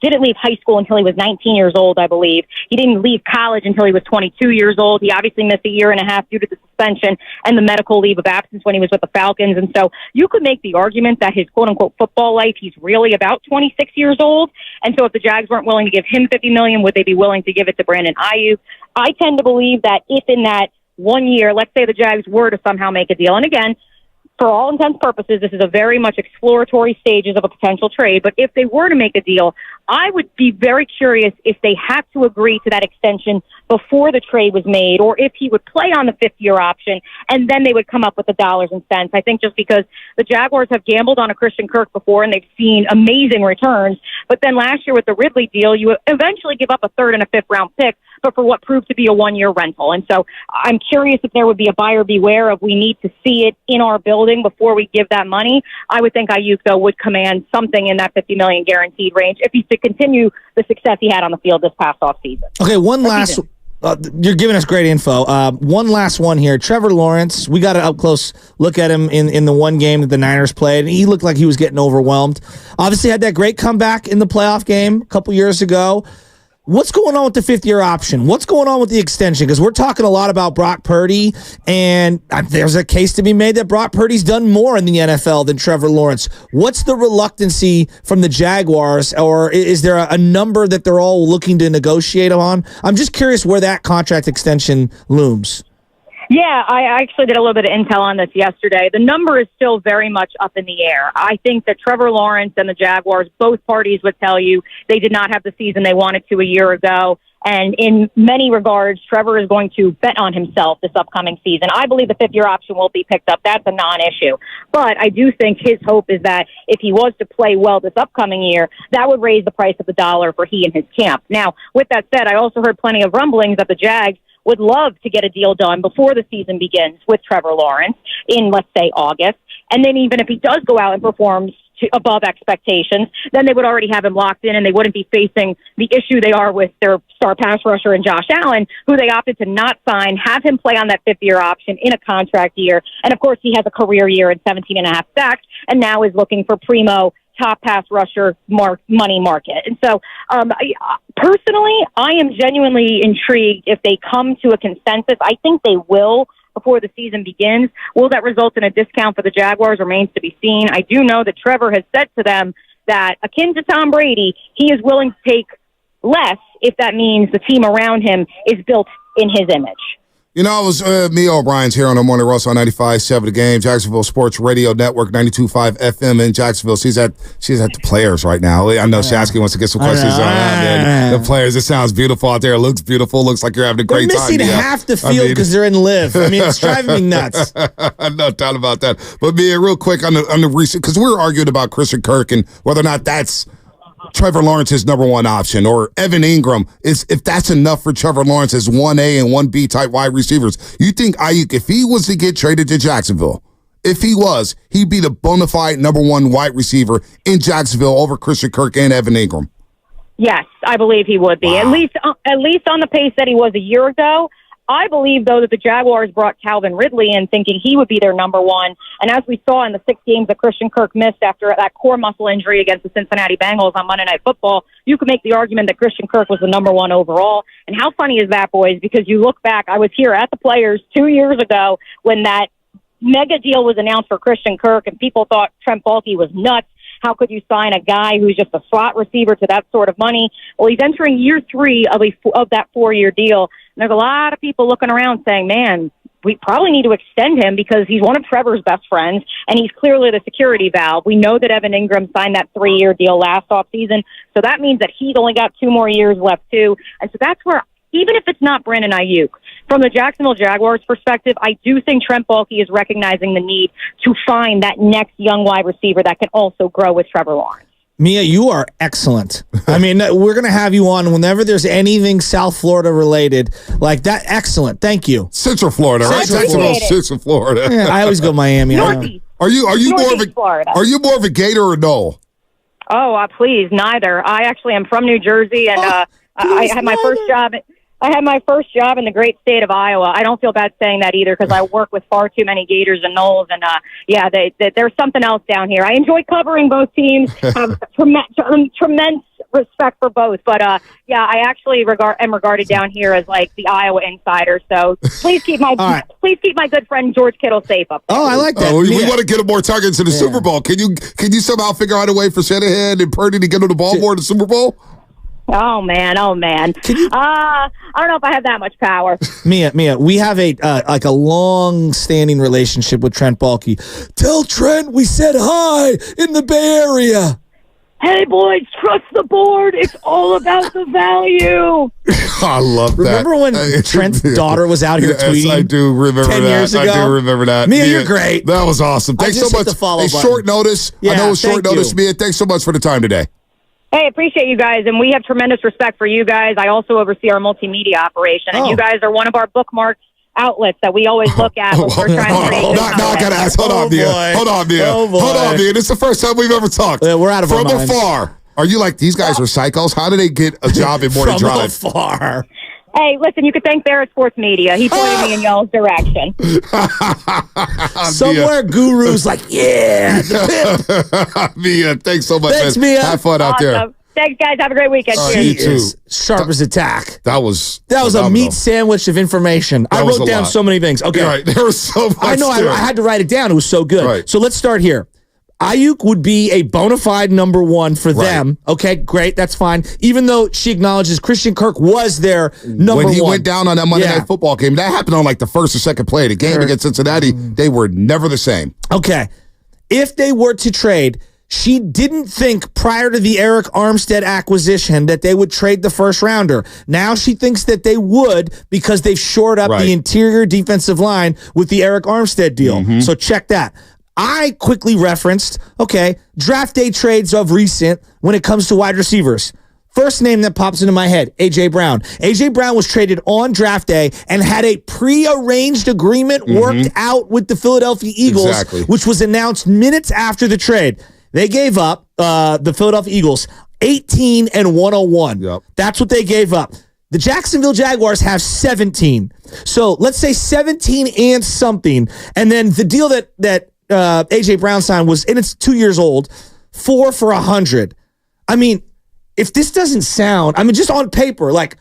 didn't leave high school until he was 19 years old, I believe. He didn't leave college until he was 22 years old. He obviously missed a year and a half due to the suspension and the medical leave of absence when he was with the Falcons. And so you could make the argument that his quote-unquote football life, he's really about 26 years old. And so if the Jags weren't willing to give him $50 million, would they be willing to give it to Brandon Aiyuk? I tend to believe that if in that 1 year, let's say the Jags were to somehow make a deal, and again, for all intents and purposes, this is a very much exploratory stages of a potential trade, but if they were to make a deal, I would be very curious if they had to agree to that extension before the trade was made, or if he would play on the 5th-year option, and then they would come up with the dollars and cents. I think just because the Jaguars have gambled on a Christian Kirk before, and they've seen amazing returns, but then last year with the Ridley deal, you eventually give up a 3rd and a 5th-round pick, but for what proved to be a 1-year rental. And so I'm curious if there would be a buyer beware of we need to see it in our building before we give that money. I would think Aiyuk, though, would command something in that $50 million guaranteed range if he's to continue the success he had on the field this past offseason. Okay, one last. You're giving us great info. One last one here. Trevor Lawrence, we got an up close look at him in the one game that the Niners played, and he looked like he was getting overwhelmed. Obviously had that great comeback in the playoff game a couple years ago. What's going on with the fifth-year option? What's going on with the extension? Because we're talking a lot about Brock Purdy, and there's a case to be made that Brock Purdy's done more in the NFL than Trevor Lawrence. What's the reluctancy from the Jaguars, or is there a number that they're all looking to negotiate on? I'm just curious where that contract extension looms. Yeah, I actually did a little bit of intel on this yesterday. The number is still very much up in the air. I think that Trevor Lawrence and the Jaguars, both parties would tell you they did not have the season they wanted to a year ago. And in many regards, Trevor is going to bet on himself this upcoming season. I believe the fifth-year option will be picked up. That's a non-issue. But I do think his hope is that if he was to play well this upcoming year, that would raise the price of the dollar for he and his camp. Now, with that said, I also heard plenty of rumblings that the Jags would love to get a deal done before the season begins with Trevor Lawrence in, let's say, August. And then even if he does go out and performs above expectations, then they would already have him locked in and they wouldn't be facing the issue they are with their star pass rusher and Josh Allen, who they opted to not sign, have him play on that fifth-year option in a contract year. And, of course, he has a career year at 17.5 sacks and now is looking for primo top pass rusher money market. And so personally, I am genuinely intrigued if they come to a consensus. I think they will before the season begins. Will that result in a discount for the Jaguars remains to be seen. I do know that Trevor has said to them that, akin to Tom Brady, he is willing to take less if that means the team around him is built in his image. You know, it was me, O'Brien's here on the Morning Roast on 95.7 The Game, Jacksonville Sports Radio Network, 92.5 FM in Jacksonville. She's at the players right now. I know Shasky wants to get some questions on the players. It sounds beautiful out there. It looks beautiful. Looks like you're having a great time. They're missing half the field because they're in live. I mean, it's driving me nuts. No doubt about that. But Mia, real quick on the recent, because we were arguing about Christian Kirk and whether or not that's Trevor Lawrence's number one option, or Evan Ingram, if that's enough for Trevor Lawrence as 1A and 1B type wide receivers. You think Aiyuk, if he was to get traded to Jacksonville, if he was, he'd be the bona fide number one wide receiver in Jacksonville over Christian Kirk and Evan Ingram? Yes, I believe he would be. Wow. At least on the pace that he was a year ago. I believe, though, that the Jaguars brought Calvin Ridley in thinking he would be their number one. And as we saw in the 6 games that Christian Kirk missed after that core muscle injury against the Cincinnati Bengals on Monday Night Football, you could make the argument that Christian Kirk was the number one overall. And how funny is that, boys? Because you look back, I was here at the Players 2 years ago when that mega deal was announced for Christian Kirk, and people thought Trent Baalke was nuts. How could you sign a guy who's just a slot receiver to that sort of money? Well, he's entering year 3 of that 4-year deal. And there's a lot of people looking around saying, man, we probably need to extend him because he's one of Trevor's best friends, and he's clearly the security valve. We know that Evan Ingram signed that 3-year deal last offseason, so that means that he's only got 2 more years left, too. And so that's where, even if it's not Brandon Aiyuk, from the Jacksonville Jaguars perspective, I do think Trent Baalke is recognizing the need to find that next young wide receiver that can also grow with Trevor Lawrence. Mia, you are excellent. I mean, we're going to have you on whenever there's anything South Florida related like that. Excellent. Thank you. Central Florida, right? Central Florida. Yeah, I always go Miami. Northeast. Are you more of a Gator or no? Oh, please, neither. I actually am from New Jersey, and I had my first job. I had my first job in the great state of Iowa. I don't feel bad saying that either because I work with far too many Gators and Noles, and there's something else down here. I enjoy covering both teams. Have tremendous respect for both, but I actually am regarded down here as like the Iowa insider. So please keep my good friend George Kittle safe up there. Oh, I like that. We want to get him more targets in the Super Bowl. Can you somehow figure out a way for Shanahan and Purdy to get him the ball more in the Super Bowl? Oh man! I don't know if I have that much power. Mia, we have a long-standing relationship with Trent Baalke. Tell Trent we said hi in the Bay Area. Hey boys, trust the board. It's all about the value. I love that. Remember when Trent's daughter was out here tweeting? Yes, I do remember 10 that. years ago? I do remember that. Mia, you're great. That was awesome. Thanks so much. Short notice. Yeah, I know it's short notice, Mia. Thanks so much for the time today. Hey, appreciate you guys, and we have tremendous respect for you guys. I also oversee our multimedia operation, and you guys are one of our bookmarked outlets that we always look at when we're trying to create Now I gotta ask. Hold on, Mia. Hold on, Mia. This is the first time we've ever talked. Yeah, we're out of our minds. From afar. Are you like, these guys are psychos? How do they get a job in Morning Drive? From afar. Hey, listen, you could thank Barrett Sports Media. He pointed me in y'all's direction. Somewhere Guru's like, yeah, the pimp. Mia, thanks so much. Thanks, man. Mia. Have fun out there. Thanks, guys. Have a great weekend. You too. Sharp as a tack. That was a phenomenal. meat sandwich of information. I wrote down so many things. Okay. Right. There was so much. I know. I had to write it down. It was so good. Right. So let's start here. Aiyuk would be a bona fide number one for them. Okay, great. That's fine. Even though she acknowledges Christian Kirk was their number one. When he went down on that Monday Night Football game, that happened on like the first or second play of the game against Cincinnati. They were never the same. Okay. If they were to trade, she didn't think prior to the Eric Armstead acquisition that they would trade the first rounder. Now she thinks that they would because they've shored up the interior defensive line with the Eric Armstead deal. So check that. I quickly referenced, draft day trades of recent when it comes to wide receivers. First name that pops into my head, A.J. Brown. A.J. Brown was traded on draft day and had a prearranged agreement worked out with the Philadelphia Eagles, which was announced minutes after the trade. They gave up, the Philadelphia Eagles, 18 and 101. Yep. That's what they gave up. The Jacksonville Jaguars have 17. So let's say 17 and something. And then the deal that A.J. Brown signed was, and it's 2 years old, 4 for 100. I mean, if this doesn't sound, just on paper, like,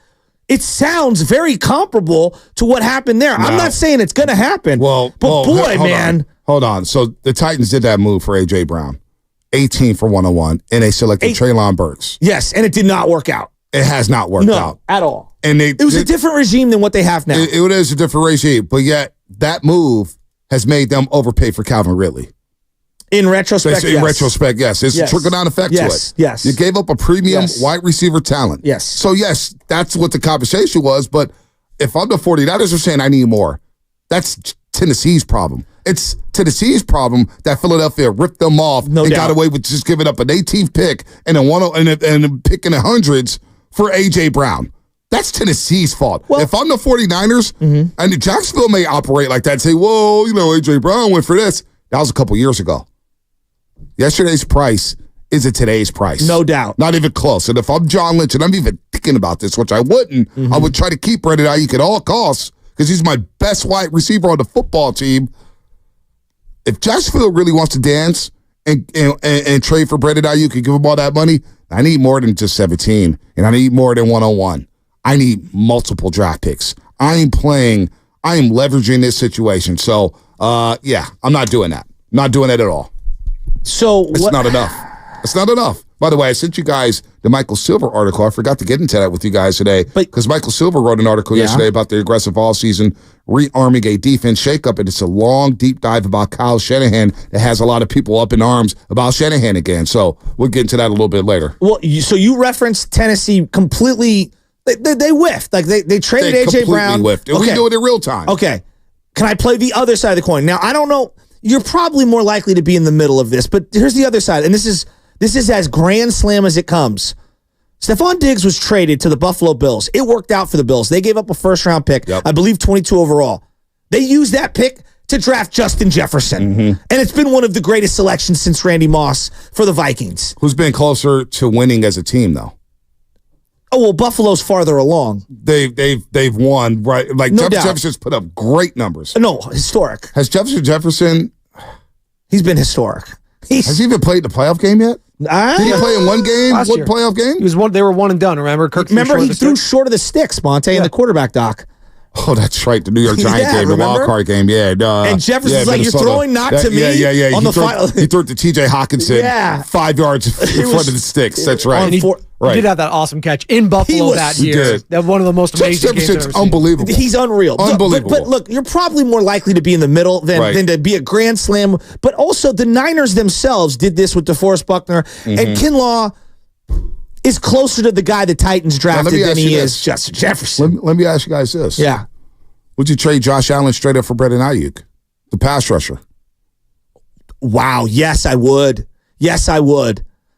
it sounds very comparable to what happened there. I'm not saying it's going to happen. But boy, man. Hold on. So the Titans did that move for A.J. Brown. 18 for 101, and they selected Treylon Burks. Yes, and it did not work out. It has not worked out. At all. And it was a different regime than what they have now. It is a different regime, but yet that move has made them overpay for Calvin Ridley. In retrospect, yes. In retrospect, yes. It's a trickle-down effect to it. Yes. You gave up a premium wide receiver talent. Yes. So, yes, that's what the conversation was, but if I'm the 49ers are saying I need more, that's Tennessee's problem. It's Tennessee's problem that Philadelphia ripped them off and got away with just giving up an 18th pick and a pick in the hundreds for A.J. Brown. That's Tennessee's fault. Well, if I'm the 49ers, and Jacksonville may operate like that and say, whoa, A.J. Brown went for this. That was a couple years ago. Yesterday's price isn't today's price. No doubt. Not even close. And if I'm John Lynch and I'm even thinking about this, which I wouldn't, I would try to keep Brandon Aiyuk at all costs because he's my best wide receiver on the football team. If Jacksonville really wants to dance and trade for Brandon Aiyuk and give him all that money, I need more than just 17, and I need more than 101. I need multiple draft picks. I am leveraging this situation. So, I'm not doing that. Not doing it at all. So it's not enough. It's not enough. By the way, I sent you guys the Michael Silver article. I forgot to get into that with you guys today because Michael Silver wrote an article yesterday about the aggressive offseason rearming a defense shakeup, and it's a long, deep dive about Kyle Shanahan that has a lot of people up in arms about Shanahan again. So we'll get into that a little bit later. Well, so you referenced Tennessee completely. They whiffed. Like they traded A.J. Brown. Whiffed. And we do it in real time. Okay. Can I play the other side of the coin? Now, I don't know. You're probably more likely to be in the middle of this, but here's the other side, and this is as grand slam as it comes. Stephon Diggs was traded to the Buffalo Bills. It worked out for the Bills. They gave up a first-round pick, I believe 22 overall. They used that pick to draft Justin Jefferson, and it's been one of the greatest selections since Randy Moss for the Vikings. Who's been closer to winning as a team, though? Oh, well, Buffalo's farther along. They've won, right? Like, no Jefferson's put up great numbers. No, historic. Has Jefferson... He's been historic. Has he even played the playoff game yet? Did he play in one game, playoff game? They were one and done, remember? He threw short of the sticks, Monte, in the quarterback dock. Oh, that's right. The New York Giant game, the wild card game. Yeah. And Jefferson's like, you're throwing not to me. Yeah. On he threw it to T.J. Hawkinson 5 yards in front of the sticks. That's right. He did have that awesome catch in Buffalo that year. That one of the most amazing games I've ever seen. Unbelievable. He's unreal. Unbelievable. But look, you're probably more likely to be in the middle than to be a grand slam. But also, the Niners themselves did this with DeForest Buckner. And Kinlaw is closer to the guy the Titans drafted than he is Justin Jefferson. Let me ask you guys this. Yeah. Would you trade Josh Allen straight up for Brandon Aiyuk, the pass rusher? Wow. Yes, I would.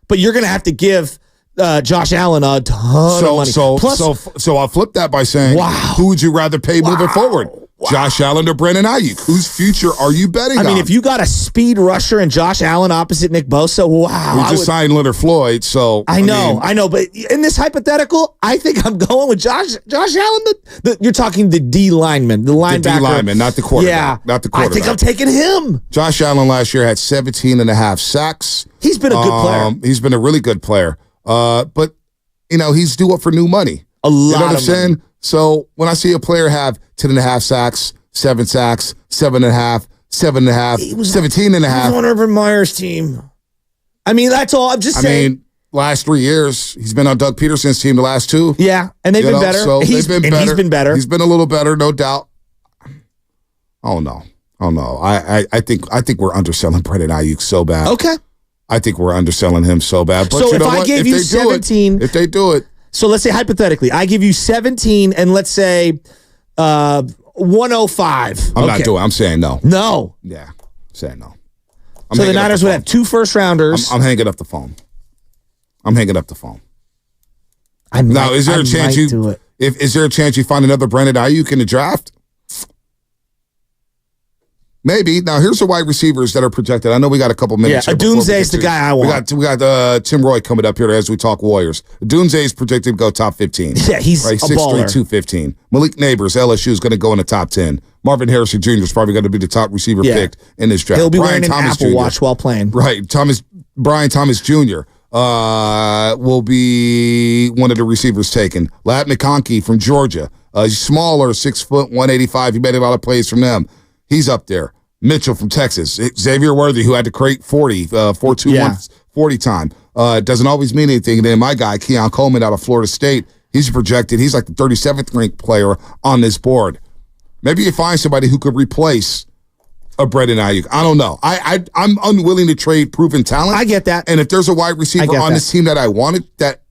But you're going to have to give Josh Allen a ton of money. So I'll flip that by saying, who would you rather pay moving forward? Josh Allen or Brandon Aiyuk? Whose future are you betting on? I mean, if you got a speed rusher and Josh Allen opposite Nick Bosa, wow. We just signed Leonard Floyd, so I know, but in this hypothetical, I think I'm going with Josh Allen. You're talking the D lineman, the linebacker. The D lineman, not the quarterback. Yeah, not the quarterback. I think I'm taking him. Josh Allen last year had 17.5 sacks. He's been a good player. He's been a really good player. But, he's due up for new money. A lot you know what I'm of saying? money. So when I see a player have 10.5 sacks, 7 sacks, 7.5, 7.5, 17.5. He was on Urban Meyer's team. I mean, that's all. I'm just saying. Last 3 years, he's been on Doug Peterson's team the last 2. Yeah, and they've been better. So He's been better. He's been a little better, no doubt. Oh no. I think we're underselling Brandon Aiyuk so bad. Okay. I think we're underselling him so bad. But so you know if I what? gave you 17, if they do it. So let's say hypothetically, I give you 17 and let's say 105. I'm not doing it. I'm saying no. No. Yeah. Saying no. So the Niners would have 2 first-rounders. I'm hanging up the phone. Now, is there a chance is there a chance you find another Brandon Aiyuk in the draft? Maybe. Now, here's the wide receivers that are projected. I know we got a couple minutes. Yeah, Adunze's the guy I want. We got Tim Roy coming up here as we talk Warriors. Adunze's projected to go top 15. Yeah, he's right, a 6'3", baller. 215. Malik Neighbors, LSU, is going to go in the top 10. Marvin Harrison Jr. is probably going to be the top receiver picked in this draft. He'll be wearing an Apple Watch while playing. Right. Brian Thomas Jr. Will be one of the receivers taken. Lat McConkey from Georgia. He's smaller, 6 foot, 185. He made a lot of plays from them. He's up there. Mitchell from Texas. Xavier Worthy, who had to create 4.21 40 time. Doesn't always mean anything. And then my guy, Keon Coleman out of Florida State, he's projected. He's like the 37th ranked player on this board. Maybe you find somebody who could replace a Brandon Aiyuk. I don't know. I'm unwilling to trade proven talent. I get that. And if there's a wide receiver on this team that I wanted that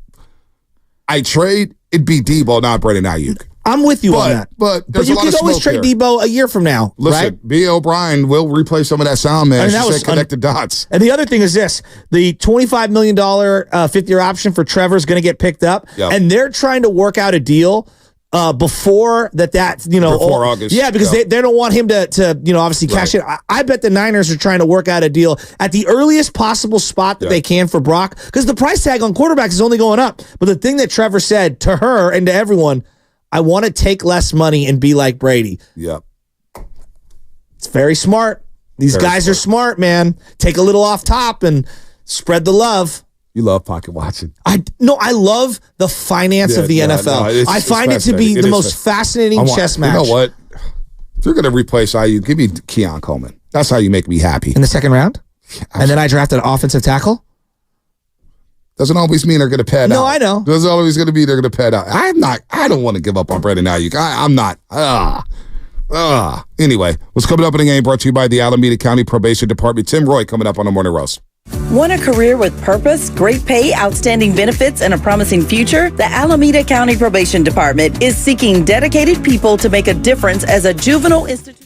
I trade, it'd be Debo, not Brandon Aiyuk. I'm with you on that. But you can always trade Debo a year from now. Listen, right? B. O'Brien will replace some of that sound, man. She said connect the dots. And the other thing is this. The $25 million fifth-year option for Trevor is going to get picked up. Yep. And they're trying to work out a deal before before August. Yeah, because they don't want him to obviously cash in. I bet the Niners are trying to work out a deal at the earliest possible spot that they can for Brock, because the price tag on quarterbacks is only going up. But the thing that Trevor said to her and to everyone, I want to take less money and be like Brady. Yep. It's very smart. These guys are smart, man. Take a little off top and spread the love. You love pocket watching. I love the finance of the NFL. I find it to be the most fascinating chess match. You know what? If you're going to replace Aiyuk, give me Keon Coleman. That's how you make me happy. In the second round? And then I drafted an offensive tackle? Doesn't always mean they're going to pad out. No, I know. Doesn't always going to be they're going to pad out. I don't want to give up on Brandon Aiyuk. I'm not. Anyway, what's coming up in the game brought to you by the Alameda County Probation Department. Tim Roy coming up on the Morning Roast. Want a career with purpose, great pay, outstanding benefits, and a promising future? The Alameda County Probation Department is seeking dedicated people to make a difference as a juvenile institution.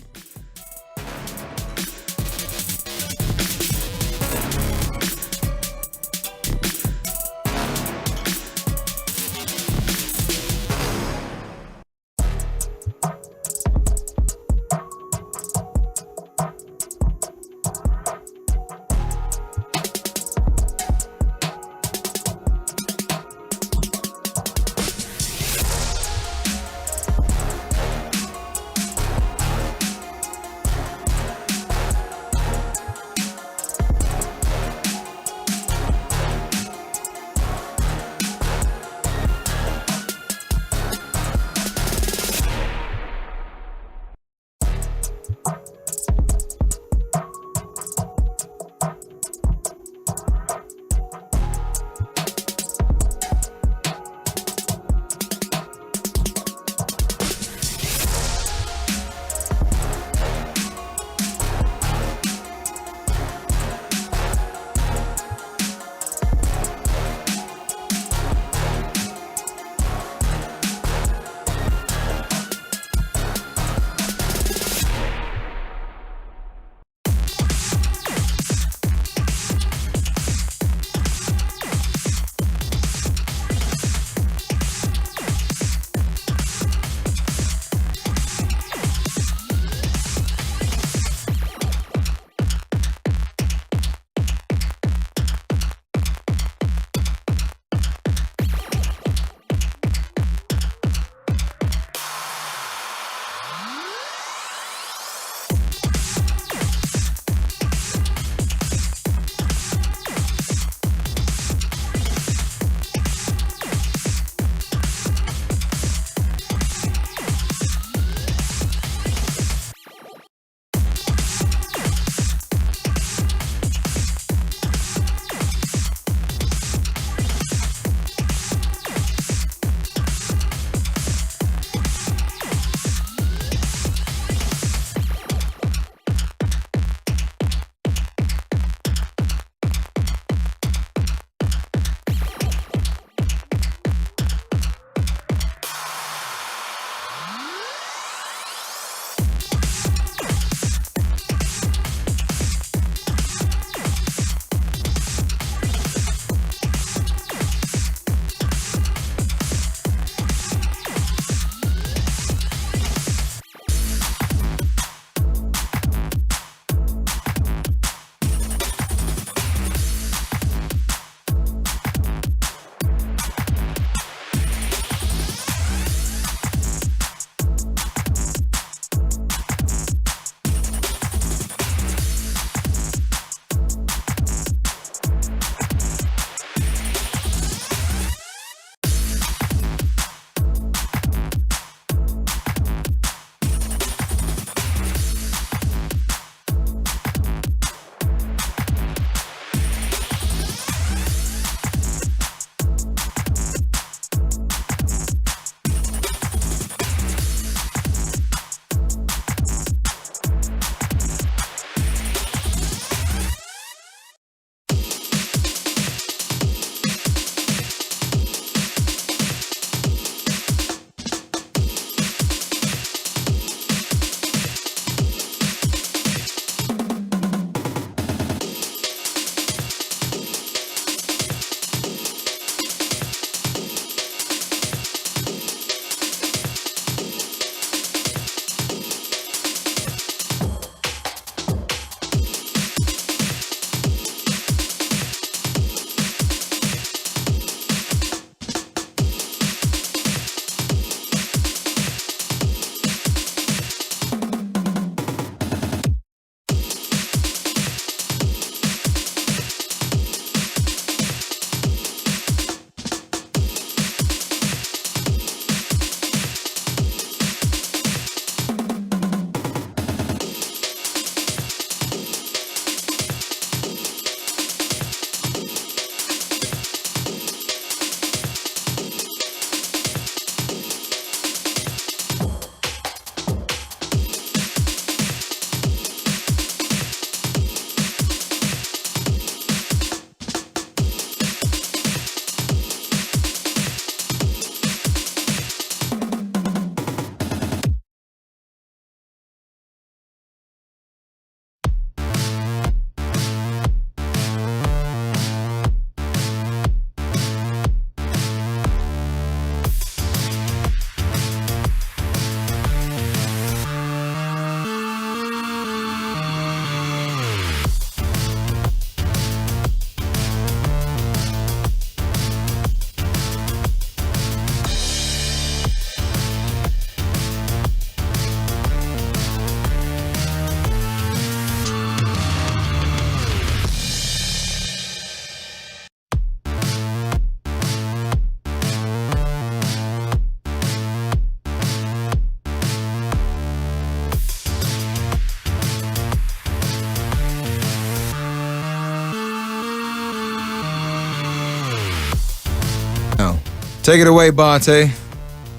Take it away, Bonte.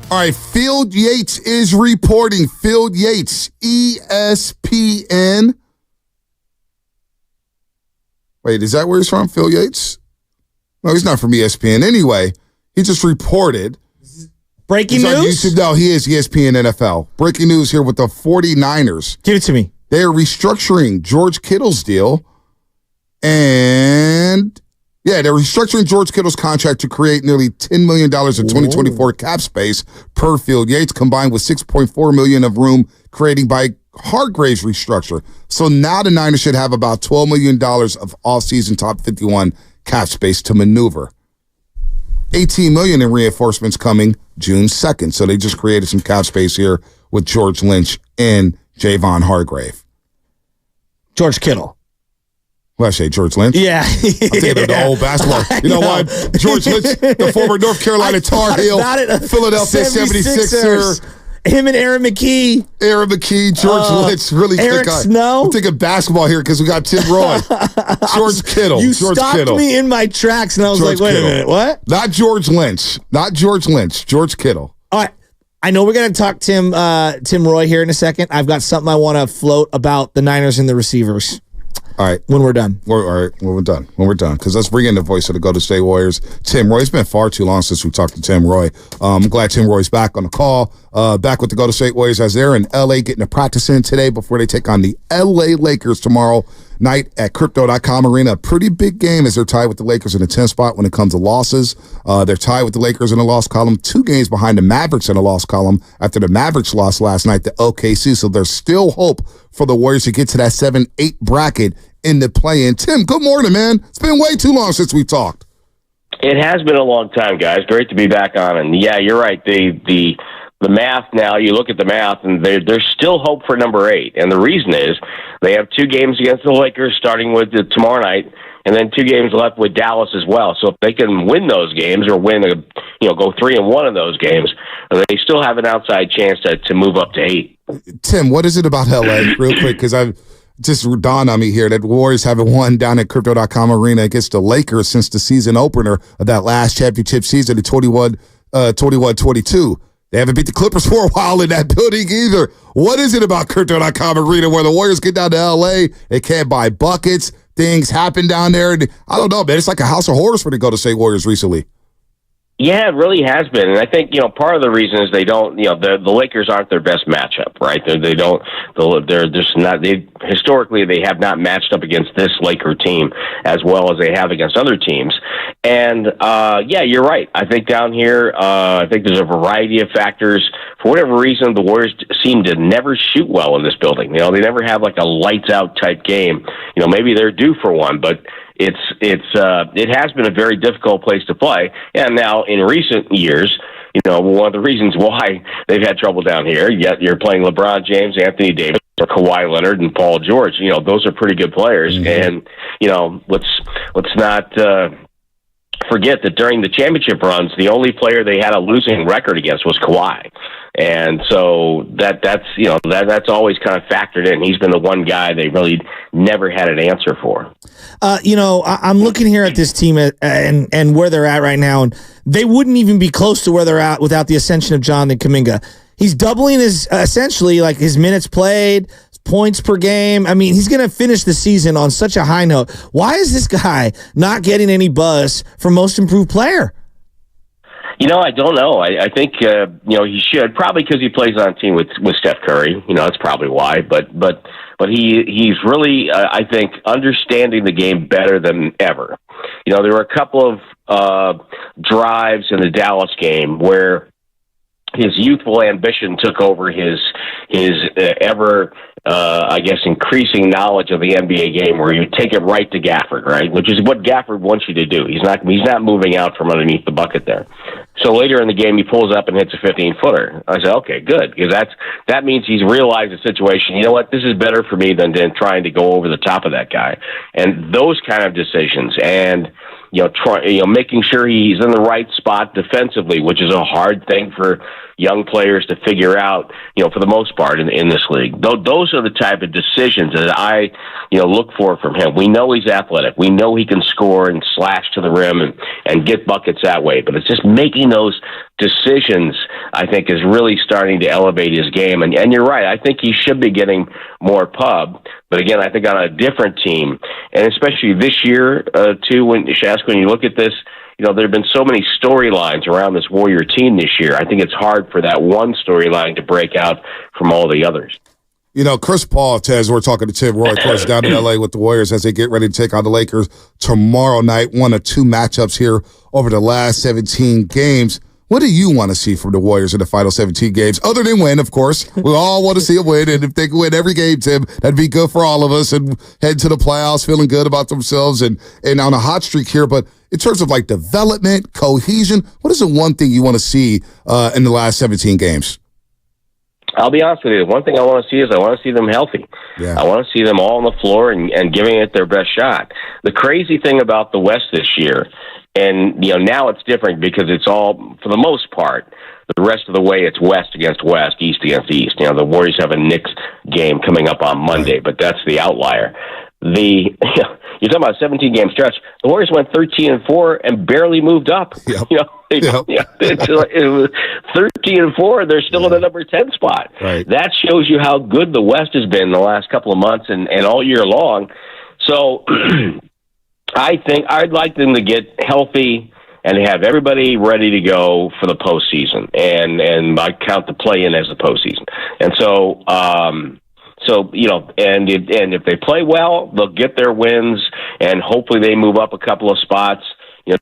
All right, Field Yates is reporting. Field Yates, ESPN. Wait, is that where he's from, Phil Yates? No, he's not from ESPN. Anyway, he just reported. Breaking news? On YouTube. No, he is ESPN NFL. Breaking news here with the 49ers. Give it to me. They are restructuring George Kittle's deal. And, they're restructuring George Kittle's contract to create nearly $10 million in 2024 cap space per Field Yates, combined with $6.4 million of room creating by Hargrave's restructure. So now the Niners should have about $12 million of offseason top 51 cap space to maneuver. $18 million in reinforcements coming June 2nd. So they just created some cap space here with George Lynch and Javon Hargrave. George Kittle. Well, I say George Lynch. Yeah. I'm thinking of the old basketball. You know what? George Lynch, the former North Carolina Tar Heel, Philadelphia 76er. Him and Aaron McKee. George Lynch. Really Eric Snow. I'm thinking basketball here because we got Tim Roy. George Kittle. You George stopped Kittle. me in my tracks, and I was George like, wait Kittle. a minute, what? Not George Lynch. George Kittle. All right. I know we're going to talk Tim Roy here in a second. I've got something I want to float about the Niners and the receivers. All right. When we're done. All right. When we're done. Because let's bring in the voice of the Golden State Warriors, Tim Roy. It's been far too long since we talked to Tim Roy. I'm glad Tim Roy's back on the call. Back with the Golden State Warriors as they're in L.A. getting a practice in today before they take on the L.A. Lakers tomorrow night at Crypto.com Arena. A pretty big game as they're tied with the Lakers in the 10th spot when it comes to losses. They're tied with the Lakers in the loss column, 2 games behind the Mavericks in the loss column after the Mavericks lost last night to OKC. So there's still hope for the Warriors to get to that 7-8 bracket in the play-in. Tim, good morning, man. It's been way too long since we talked. It has been a long time, guys. Great to be back on. And yeah, you're right. The math now, you look at the math, and there's still hope for number 8. And the reason is they have 2 games against the Lakers starting with tomorrow night, and then 2 games left with Dallas as well. So if they can win those games or go 3-1 in those games, they still have an outside chance to move up to 8. Tim, what is it about LA, real quick? Because I've just dawned on me here that the Warriors haven't won down at Crypto.com Arena against the Lakers since the season opener of that last championship season in 21-22. They haven't beat the Clippers for a while in that building either. What is it about Crypto.com Arena where the Warriors get down to L.A., they can't buy buckets, things happen down there? I don't know, man. It's like a house of horrors for the Golden State Warriors recently. Yeah, it really has been, and I think part of the reason is they don't. The Lakers aren't their best matchup, right? They don't. They're just not. Historically they have not matched up against this Laker team as well as they have against other teams. And yeah, you're right. I think down here, I think there's a variety of factors. For whatever reason, the Warriors seem to never shoot well in this building. They never have like a lights out type game. Maybe they're due for one, but it has been a very difficult place to play. And now in recent years, one of the reasons why they've had trouble down here, yet you're playing LeBron James, Anthony Davis, or Kawhi Leonard and Paul George. Those are pretty good players. Mm-hmm. And, let's not forget that during the championship runs, the only player they had a losing record against was Kawhi. And so that's always kind of factored in. He's been the one guy they really never had an answer for. I'm looking here at this team and where they're at right now, and they wouldn't even be close to where they're at without the ascension of Jonathan Kuminga. He's doubling his essentially like his minutes played, points per game. I mean, he's going to finish the season on such a high note. Why is this guy not getting any buzz for most improved player? I don't know. I think he should, probably because he plays on a team with Steph Curry. That's probably why. But he's really I think understanding the game better than ever. There were a couple of drives in the Dallas game where his youthful ambition took over his ever increasing knowledge of the NBA game, where you take it right to Gafford, right, which is what Gafford wants you to do. He's not moving out from underneath the bucket there. So later in the game, he pulls up and hits a 15-footer. I said, okay, good, because that means he's realized the situation. You know what? This is better for me than trying to go over the top of that guy. And those kind of decisions, and making sure he's in the right spot defensively, which is a hard thing for young players to figure out, for the most part in this league. Those are the type of decisions that I, look for from him. We know he's athletic. We know he can score and slash to the rim and get buckets that way. But it's just making those decisions, I think, is really starting to elevate his game. And you're right. I think he should be getting more pub. But again, I think on a different team, and especially this year, too, when you look at this, there have been so many storylines around this Warrior team this year. I think it's hard for that one storyline to break out from all the others. Chris Paul, Tez, we're talking to Tim Roy, of course, down in L.A. with the Warriors as they get ready to take on the Lakers tomorrow night. One of two matchups here over the last 17 games. What do you want to see from the Warriors in the final 17 games? Other than win, of course. We all want to see a win, and if they can win every game, Tim, that'd be good for all of us and head to the playoffs feeling good about themselves and on a hot streak here. But in terms of like development, cohesion, what is the one thing you want to see in the last 17 games? I'll be honest with you. One thing I want to see is I want to see them healthy. Yeah. I want to see them all on the floor and giving it their best shot. The crazy thing about the West this year, and now it's different because it's all, for the most part, the rest of the way it's West against West, East against East. The Warriors have a Knicks game coming up on Monday, but that's the outlier. You're talking about a 17-game stretch. The Warriors went 13-4 and barely moved up. Yep. It was 13-4. They're still in the number 10 spot. Right. That shows you how good the West has been the last couple of months and all year long. So I think I'd like them to get healthy and have everybody ready to go for the postseason. And I count the play-in as the postseason. And so, and if they play well, they'll get their wins, and hopefully they move up a couple of spots.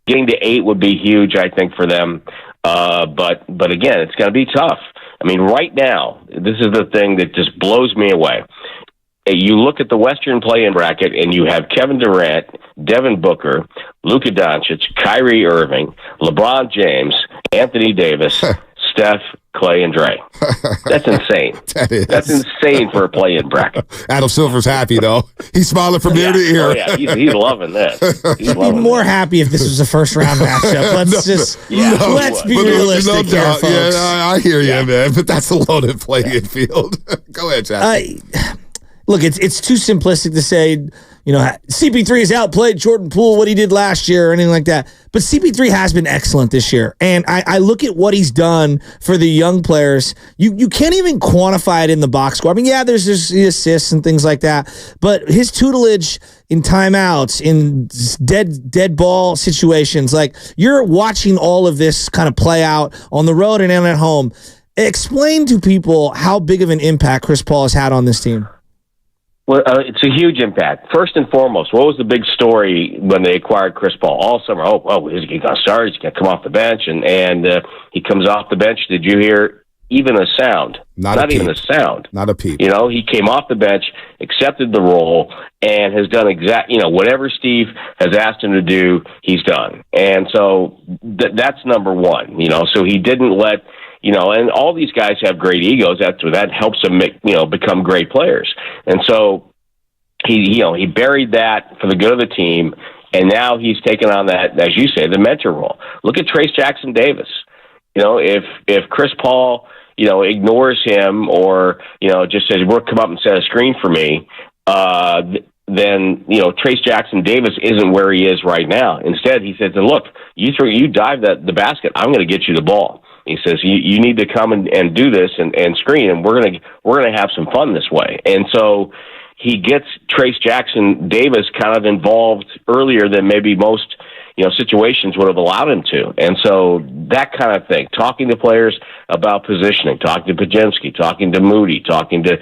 Getting to 8 would be huge, I think, for them. But again, it's going to be tough. I mean, right now, this is the thing that just blows me away. You look at the Western play-in bracket, and you have Kevin Durant, Devin Booker, Luka Doncic, Kyrie Irving, LeBron James, Anthony Davis, Steph, Clay, and Dre. That's insane. That's insane for a play-in bracket. Adam Silver's happy, though. He's smiling from ear to ear. Oh, yeah. He's loving this. He'd be more happy if this was a first-round matchup. Let's be realistic here, folks. Yeah, I hear you, man, but that's a loaded play-in field. Go ahead, Chad. Look, it's too simplistic to say, CP3 has outplayed Jordan Poole, what he did last year or anything like that. But CP3 has been excellent this year. And I look at what he's done for the young players. You can't even quantify it in the box score. I mean, yeah, there's the assists and things like that. But his tutelage in timeouts, in dead ball situations, like you're watching all of this kind of play out on the road and at home. Explain to people how big of an impact Chris Paul has had on this team. Well, it's a huge impact. First and foremost, what was the big story when they acquired Chris Paul all summer? Is he going to start? He's going to come off the bench, and he comes off the bench. Did you hear even a sound? Not even a sound. Not a peep. He came off the bench, accepted the role, and has done whatever Steve has asked him to do, he's done. And so that's number one. So he didn't let. And all these guys have great egos. That helps them become great players. And so he buried that for the good of the team, and now he's taken on that, as you say, the mentor role. Look at Trace Jackson Davis. If Chris Paul ignores him or just says, come up and set a screen for me, then Trace Jackson Davis isn't where he is right now. Instead, he says, look, you dive the basket, I'm going to get you the ball. He says, you need to come and do this and screen, and we're gonna have some fun this way. And so he gets Trace Jackson Davis kind of involved earlier than maybe most situations would have allowed him to. And so that kind of thing, talking to players about positioning, talking to Podziemski, talking to Moody, talking to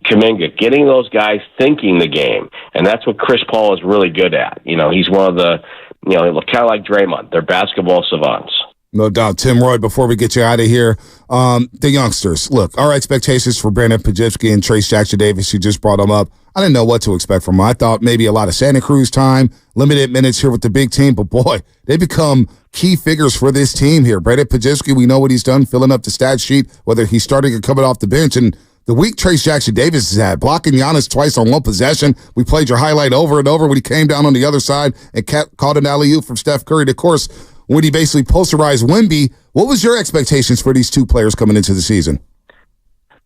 Kuminga, getting those guys thinking the game. And that's what Chris Paul is really good at. He's one of the, kind of like Draymond, they're basketball savants. No doubt. Tim Roy, before we get you out of here, the youngsters, look, our expectations for Brandon Podziemski and Trace Jackson Davis, you just brought them up. I didn't know what to expect from them. I thought maybe a lot of Santa Cruz time, limited minutes here with the big team, but boy, they become key figures for this team here. Brandon Podziemski, we know what he's done, filling up the stat sheet, whether he's starting or coming off the bench, and the week Trace Jackson Davis has had, blocking Giannis twice on one possession. We played your highlight over and over when he came down on the other side and caught an alley-oop from Steph Curry. Of course, when he basically posterized Wemby, what was your expectations for these two players coming into the season?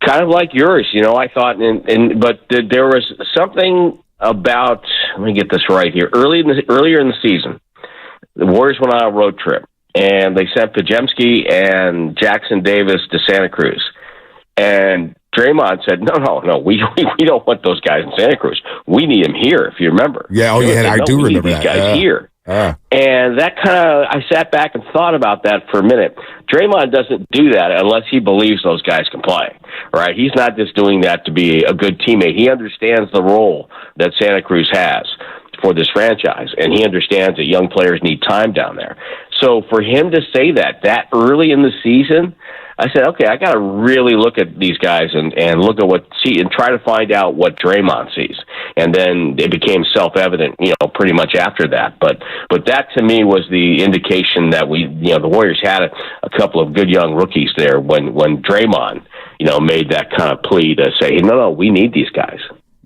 Kind of like yours, I thought, but there was something about, let me get this right here, earlier in the season, the Warriors went on a road trip, and they sent Podziemski and Jackson Davis to Santa Cruz. And Draymond said, no, we don't want those guys in Santa Cruz. We need them here, if you remember. Yeah, I do remember that. These guys here. And that I sat back and thought about that for a minute. Draymond doesn't do that unless he believes those guys can play, right? He's not just doing that to be a good teammate. He understands the role that Santa Cruz has for this franchise, and he understands that young players need time down there. So for him to say that early in the season, I said, okay, I got to really look at these guys and look at and try to find out what Draymond sees. And then it became self-evident, pretty much after that. But that to me was the indication that the Warriors had a couple of good young rookies there when Draymond, made that kind of plea to say, hey, no, we need these guys.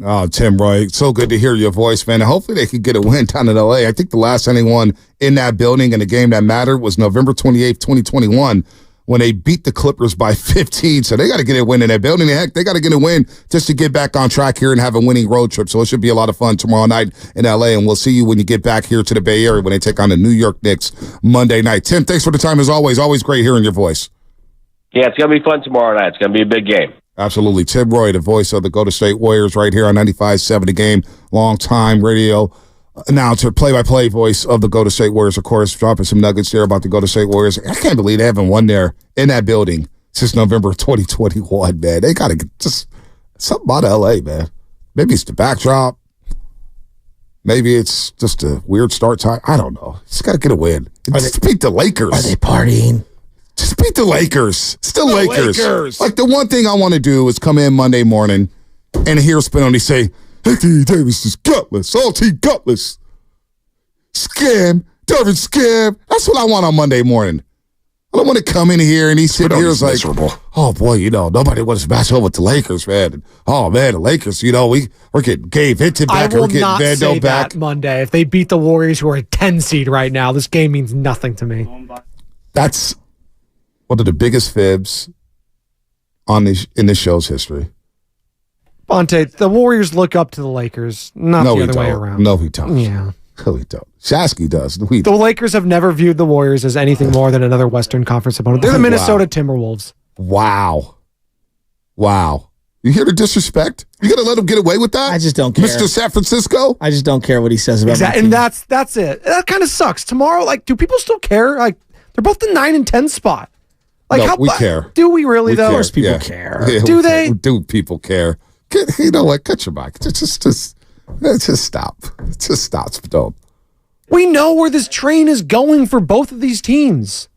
Oh, Tim Roy, so good to hear your voice, man. Hopefully they could get a win down in L.A. I think the last time they won in that building in a game that mattered was November 28th, 2021, when they beat the Clippers by 15. So they got to get a win in that building. Heck, they got to get a win just to get back on track here and have a winning road trip. So it should be a lot of fun tomorrow night in L.A., and we'll see you when you get back here to the Bay Area when they take on the New York Knicks Monday night. Tim, thanks for the time as always. Always great hearing your voice. Yeah, it's going to be fun tomorrow night. It's going to be a big game. Absolutely. Tim Roy, the voice of the Golden State Warriors right here on 95.7 The Game. Long-time radio announcer, play-by-play voice of the Golden State Warriors, of course, dropping some nuggets there about the Golden State Warriors. I can't believe they haven't won there in that building since November 2021, man. They got to just something about L.A., man. Maybe it's the backdrop. Maybe it's just a weird start time. I don't know. Just got to get a win. Just beat the Lakers. Are they partying? Just beat the Lakers. It's the Lakers. Like, the one thing I want to do is come in Monday morning and hear Spinoni say, Anthony Davis is gutless. All team gutless. Scam. Durbin scam. That's what I want on Monday morning. I don't want to come in here and he's sitting here like, miserable. Oh, boy, nobody wants to match up with the Lakers, man. And, oh, man, the Lakers, we're getting Gabe Hinton back. I will we're getting not Vando say back. that Monday. If they beat the Warriors, who are a 10 seed right now, this game means nothing to me. That's one of the biggest fibs in this show's history. Bonte, the Warriors look up to the Lakers, not the other way around. No, we don't. Yeah. No, we don't. Shasky does. The Lakers have never viewed the Warriors as anything more than another Western Conference opponent. They're the Minnesota Timberwolves. Wow. You hear the disrespect? You going to let him get away with that? I just don't care. Mr. San Francisco? I just don't care what he says about my team. And that's it. That kind of sucks. Tomorrow, do people still care? They're both the 9 and 10 spot. No, we care. Do we really, though? Of course people care. Yeah, do they? Do people care? You know what? Cut your mic. Just stop. Just stop, Don't. We know where this train is going for both of these teams.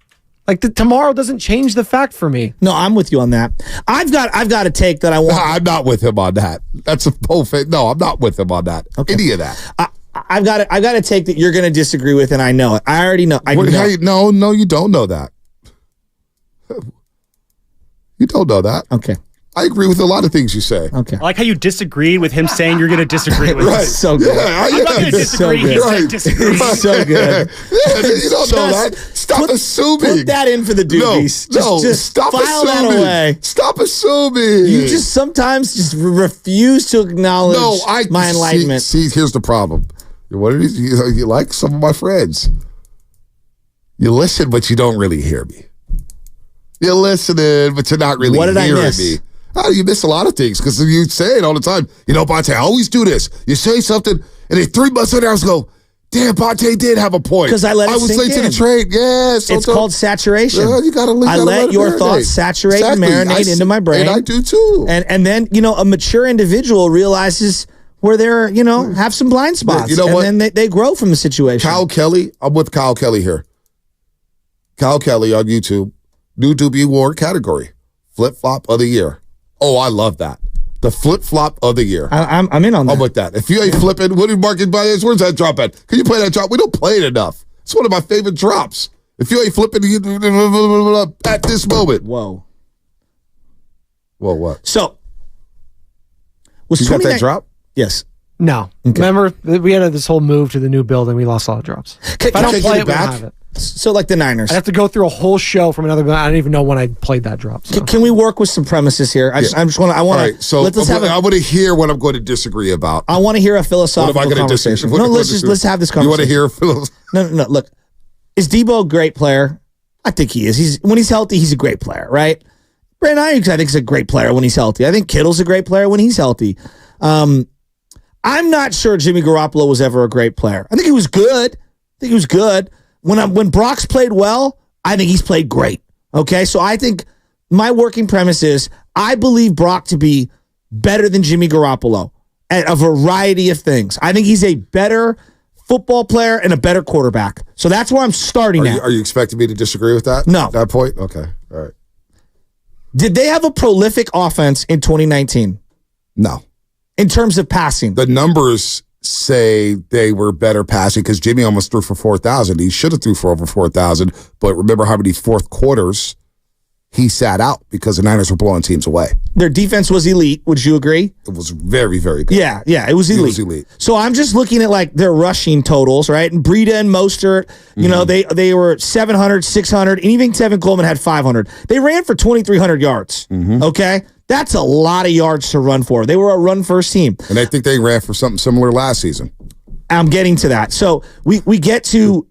Tomorrow doesn't change the fact for me. No, I'm with you on that. I've got a take that I want. I'm not with him on that. That's a bullshit. No, I'm not with him on that. Okay. Any of that. I've got a take that you're going to disagree with, and I know it. I already know. No, you don't know that. You don't know that. Okay. I agree with a lot of things you say. Okay. I like how you disagreed with him saying you're going to disagree with right. him. So good. I'm not going to disagree. So he said disagree. So good. Yeah, you don't know that. Stop assuming. Put that in for the doobies. Just stop file assuming. That away. Stop assuming. You just sometimes just refuse to acknowledge my enlightenment. See, here's the problem. You like some of my friends. You listen, but you don't really hear me. You're listening, but you're not really hearing me. Oh, you miss a lot of things because you say it all the time. Bonte, I always do this. You say something, and then 3 months later, I go, damn, Bonte did have a point. Because I was late to the trade. Yes. It's called saturation. You gotta I let your thoughts saturate and marinate into my brain. And I do too. And then, a mature individual realizes where they're, have some blind spots. You know what? And then they grow from the situation. Kyle Kelly, I'm with Kyle Kelly here. Kyle Kelly on YouTube, new Doobie Award category, flip-flop of the year. Oh, I love that. The flip-flop of the year. I'm in on that. I'm with that. If you ain't flipping, what did Market buy? Where's that drop at? Can you play that drop? We don't play it enough. It's one of my favorite drops. If you ain't flipping at this moment. Whoa, what? So, you got that drop? Yes. No. Okay. Remember, we had this whole move to the new building. We lost all the drops. If I don't play it, we don't have it. So like the Niners. I have to go through a whole show from another. I don't even know when I played that drop. So. Can we work with some premises here? I want to. All right, so I want to hear what I'm going to disagree about. I want to hear a philosophical conversation. Let's have this conversation. You want to hear a philosophical? No. Look, Is Debo a great player? I think he is. When he's healthy, he's a great player, right? Brandon Aiyuk, I think, is a great player when he's healthy. I think Kittle's a great player when he's healthy. I'm not sure Jimmy Garoppolo was ever a great player. I think he was good. When Brock's played well, I think he's played great. Okay, so I think my working premise is I believe Brock to be better than Jimmy Garoppolo at a variety of things. I think he's a better football player and a better quarterback. So that's where I'm starting at. Are you expecting me to disagree with that? No. At that point? Okay. All right. Did they have a prolific offense in 2019? No. In terms of passing? The numbers say they were better passing because Jimmy almost threw for 4,000. He should have threw for over 4,000. But remember how many fourth quarters he sat out because the Niners were blowing teams away. Their defense was elite. Would you agree? It was very, very good. Yeah, it was elite. So I'm just looking at like their rushing totals, right? And Breida and Mostert, you know, they were 700, 600, and even Tevin Coleman had 500. They ran for 2,300 yards. Okay? That's a lot of yards to run for. They were a run-first team. And I think they ran for something similar last season. I'm getting to that. So we get to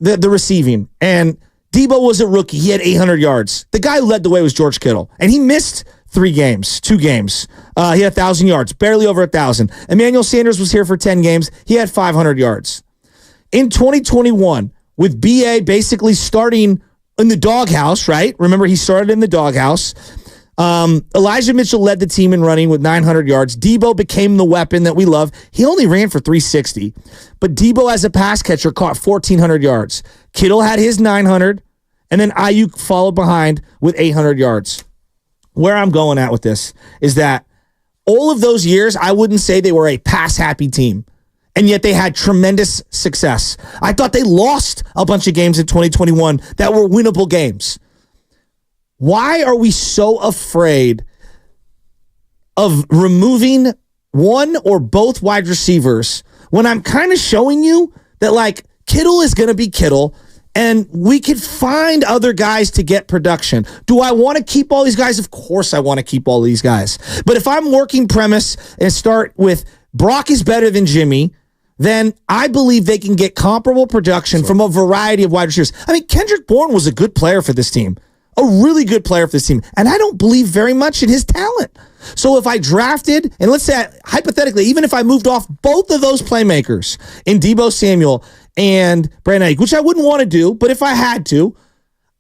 the receiving, and Debo was a rookie. He had 800 yards. The guy who led the way was George Kittle, and he missed 2 games. He had 1,000 yards, barely over 1,000. Emmanuel Sanders was here for 10 games. He had 500 yards. In 2021, with BA basically starting in the doghouse, right? Remember, he started in the doghouse. Elijah Mitchell led the team in running with 900 yards. Debo became the weapon that we love. He only ran for 360, but Debo as a pass catcher caught 1,400 yards. Kittle had his 900, and then Aiyuk followed behind with 800 yards. Where I'm going at with this is that all of those years, I wouldn't say they were a pass-happy team, and yet they had tremendous success. I thought they lost a bunch of games in 2021 that were winnable games. Why are we so afraid of removing one or both wide receivers when I'm kind of showing you that, like, Kittle is going to be Kittle and we could find other guys to get production? Do I want to keep all these guys? Of course I want to keep all these guys. But if I'm working premise and start with Brock is better than Jimmy, then I believe they can get comparable production from a variety of wide receivers. I mean, Kendrick Bourne was a good player for this team. A really good player for this team. And I don't believe very much in his talent. So if I drafted, and let's say, hypothetically, even if I moved off both of those playmakers in Debo Samuel and Brandon Aiyuk, which I wouldn't want to do, but if I had to,